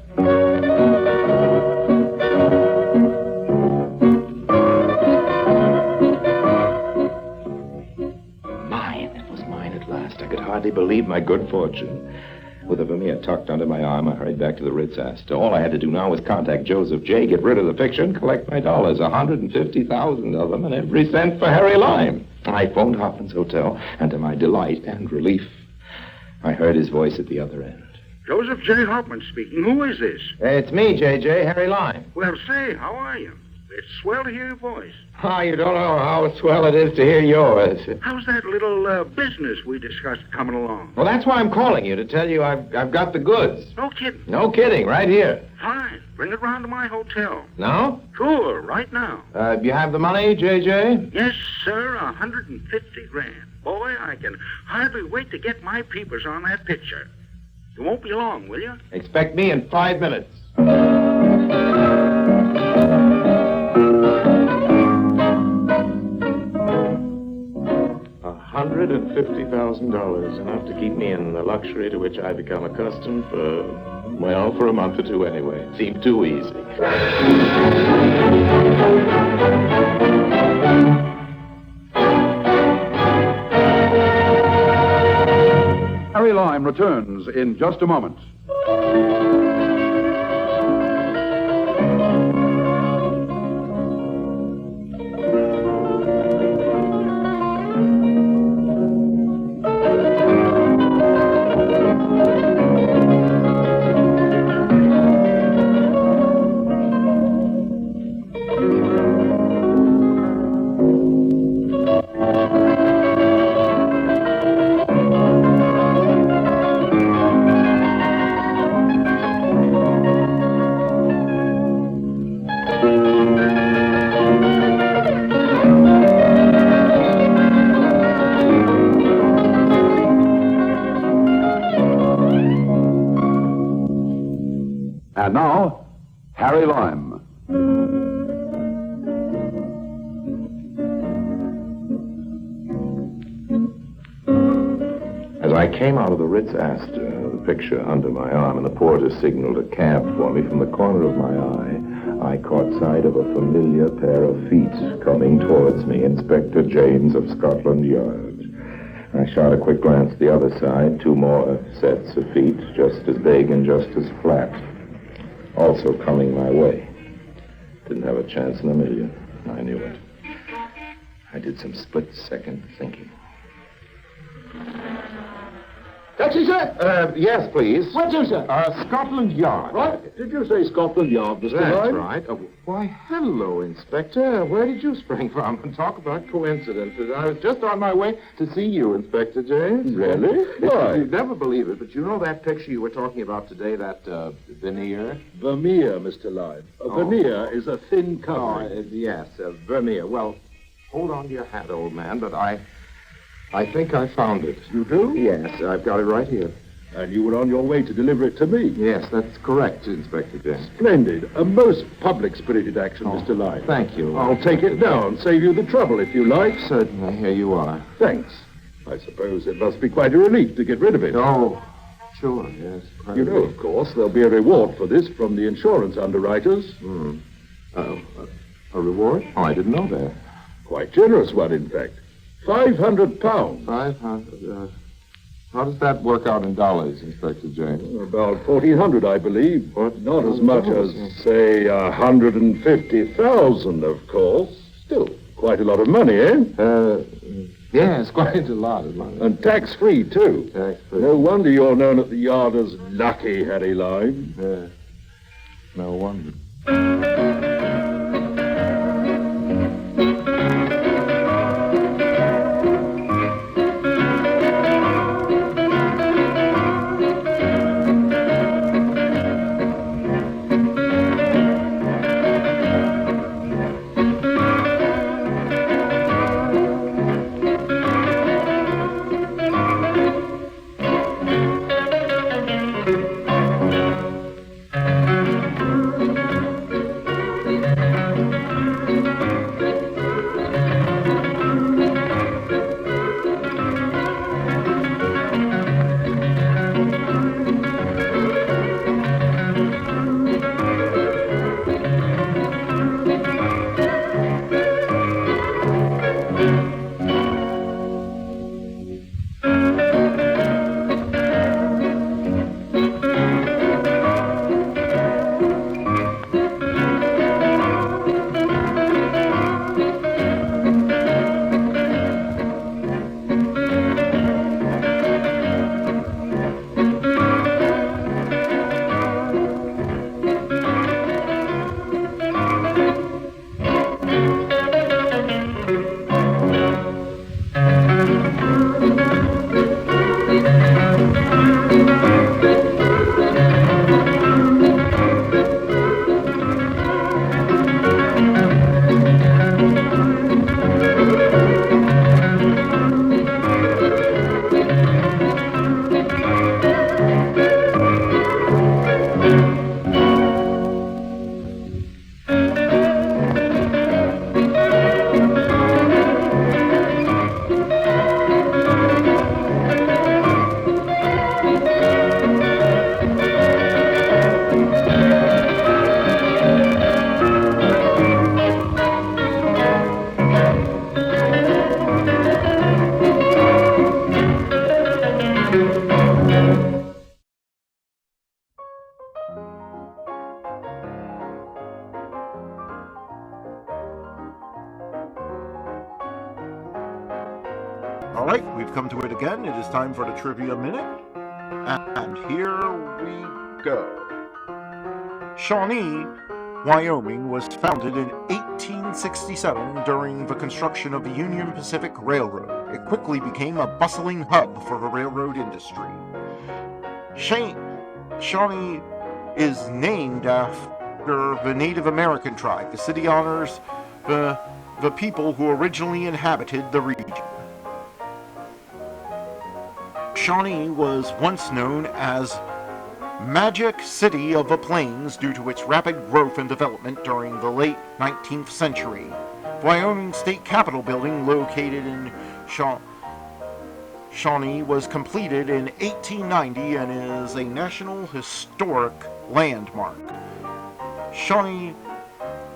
Speaker 12: Mine. It was mine at last. I could hardly believe my good fortune. With a Vermeer tucked under my arm, I hurried back to the Ritz-Astor. All I had to do now was contact Joseph J., get rid of the picture, and collect my dollars, 150,000 of them, and every cent for Harry Lime. I phoned Hoffman's Hotel, and to my delight and relief, I heard his voice at the other end.
Speaker 16: Joseph J. Hoffman speaking. Who is this?
Speaker 12: It's me, J.J., Harry Lime.
Speaker 16: Well, say, how are you? It's swell to hear your voice.
Speaker 12: Oh, you don't know how swell it is to hear yours.
Speaker 16: How's that little business we discussed coming along?
Speaker 12: Well, that's why I'm calling you, to tell you I've got the goods.
Speaker 16: No kidding.
Speaker 12: No kidding, right here.
Speaker 16: Fine. Bring it round to my hotel.
Speaker 12: No?
Speaker 16: Sure, right now.
Speaker 12: You have the money, J.J.?
Speaker 16: Yes, sir, 150 grand. Boy, I can hardly wait to get my peepers on that picture. You won't be long, will you?
Speaker 12: Expect me in 5 minutes. $150,000, enough to keep me in the luxury to which I become accustomed for a month or two anyway. It seemed too easy.
Speaker 16: Harry Lime returns in just a moment. And now, Harry Lime.
Speaker 12: As I came out of the Ritz-Astor, the picture under my arm, and the porter signaled a cab for me, from the corner of my eye, I caught sight of a familiar pair of feet coming towards me, Inspector James of Scotland Yard. I shot a quick glance at the other side, 2 more sets of feet, just as big and just as flat, also coming my way. Didn't have a chance in a million. I knew it. I did some split-second thinking.
Speaker 16: Taxi, sir?
Speaker 12: Yes, please.
Speaker 16: Where to, sir?
Speaker 12: Scotland Yard.
Speaker 16: What? Did you say Scotland Yard, Mr.
Speaker 12: That's
Speaker 16: Lime?
Speaker 12: right. Why, hello, Inspector. Where did you spring from? Talk about coincidences. I was just on my way to see you, Inspector James.
Speaker 16: Really? Why?
Speaker 12: You'd never believe it, but you know that picture you were talking about today, that veneer?
Speaker 16: Vermeer, Mr. Lime. Veneer is a thin covering.
Speaker 12: Yes, Vermeer. Well, hold on to your hat, old man, but I think I found it.
Speaker 16: You do?
Speaker 12: Yes, I've got it right here.
Speaker 16: And you were on your way to deliver it to me?
Speaker 12: Yes, that's correct, Inspector James.
Speaker 16: Splendid. A most public-spirited action, Mr. Lime.
Speaker 12: Thank you.
Speaker 16: I'll take it down, save you the trouble, if you like.
Speaker 12: Certainly. Here you are.
Speaker 16: Thanks. I suppose it must be quite a relief to get rid of it.
Speaker 12: Oh, sure, yes.
Speaker 16: You know, of course, there'll be a reward for this from the insurance underwriters.
Speaker 12: A reward? Oh, I didn't know that.
Speaker 16: Quite generous one, in fact. £500.
Speaker 12: 500. How does that work out in dollars, Inspector James?
Speaker 16: About 1,400, I believe.
Speaker 12: What?
Speaker 16: Not as much as, say, 150,000, of course. Still, quite a lot of money, eh?
Speaker 12: Yes, quite a lot.
Speaker 11: And tax-free, too.
Speaker 12: Tax-free.
Speaker 11: No wonder you're known at the yard as Lucky Harry Lime.
Speaker 12: Yeah. No wonder.
Speaker 1: All right, we've come to it again. It is time for the Trivia Minute. And here we go. Shawnee, Wyoming was founded in 1867 during the construction of the Union Pacific Railroad. It quickly became a bustling hub for the railroad industry. Shawnee is named after the Native American tribe. The city honors the people who originally inhabited the region. Shawnee was once known as Magic City of the Plains due to its rapid growth and development during the late 19th century. The Wyoming State Capitol building, located in Shawnee, was completed in 1890 and is a National Historic Landmark. Shawnee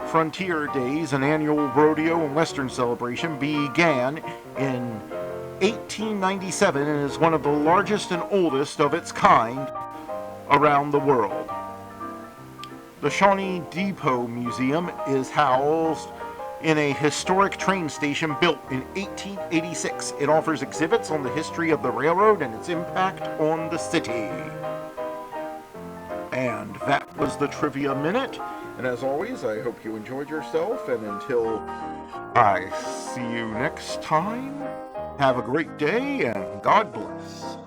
Speaker 1: Frontier Days, an annual rodeo and western celebration, began in 1897 and is one of the largest and oldest of its kind around the world. The Shawnee Depot Museum is housed in a historic train station built in 1886. It offers exhibits on the history of the railroad and its impact on the city. And that was the Trivia Minute. And as always, I hope you enjoyed yourself. And until I see you next time, have a great day and God bless.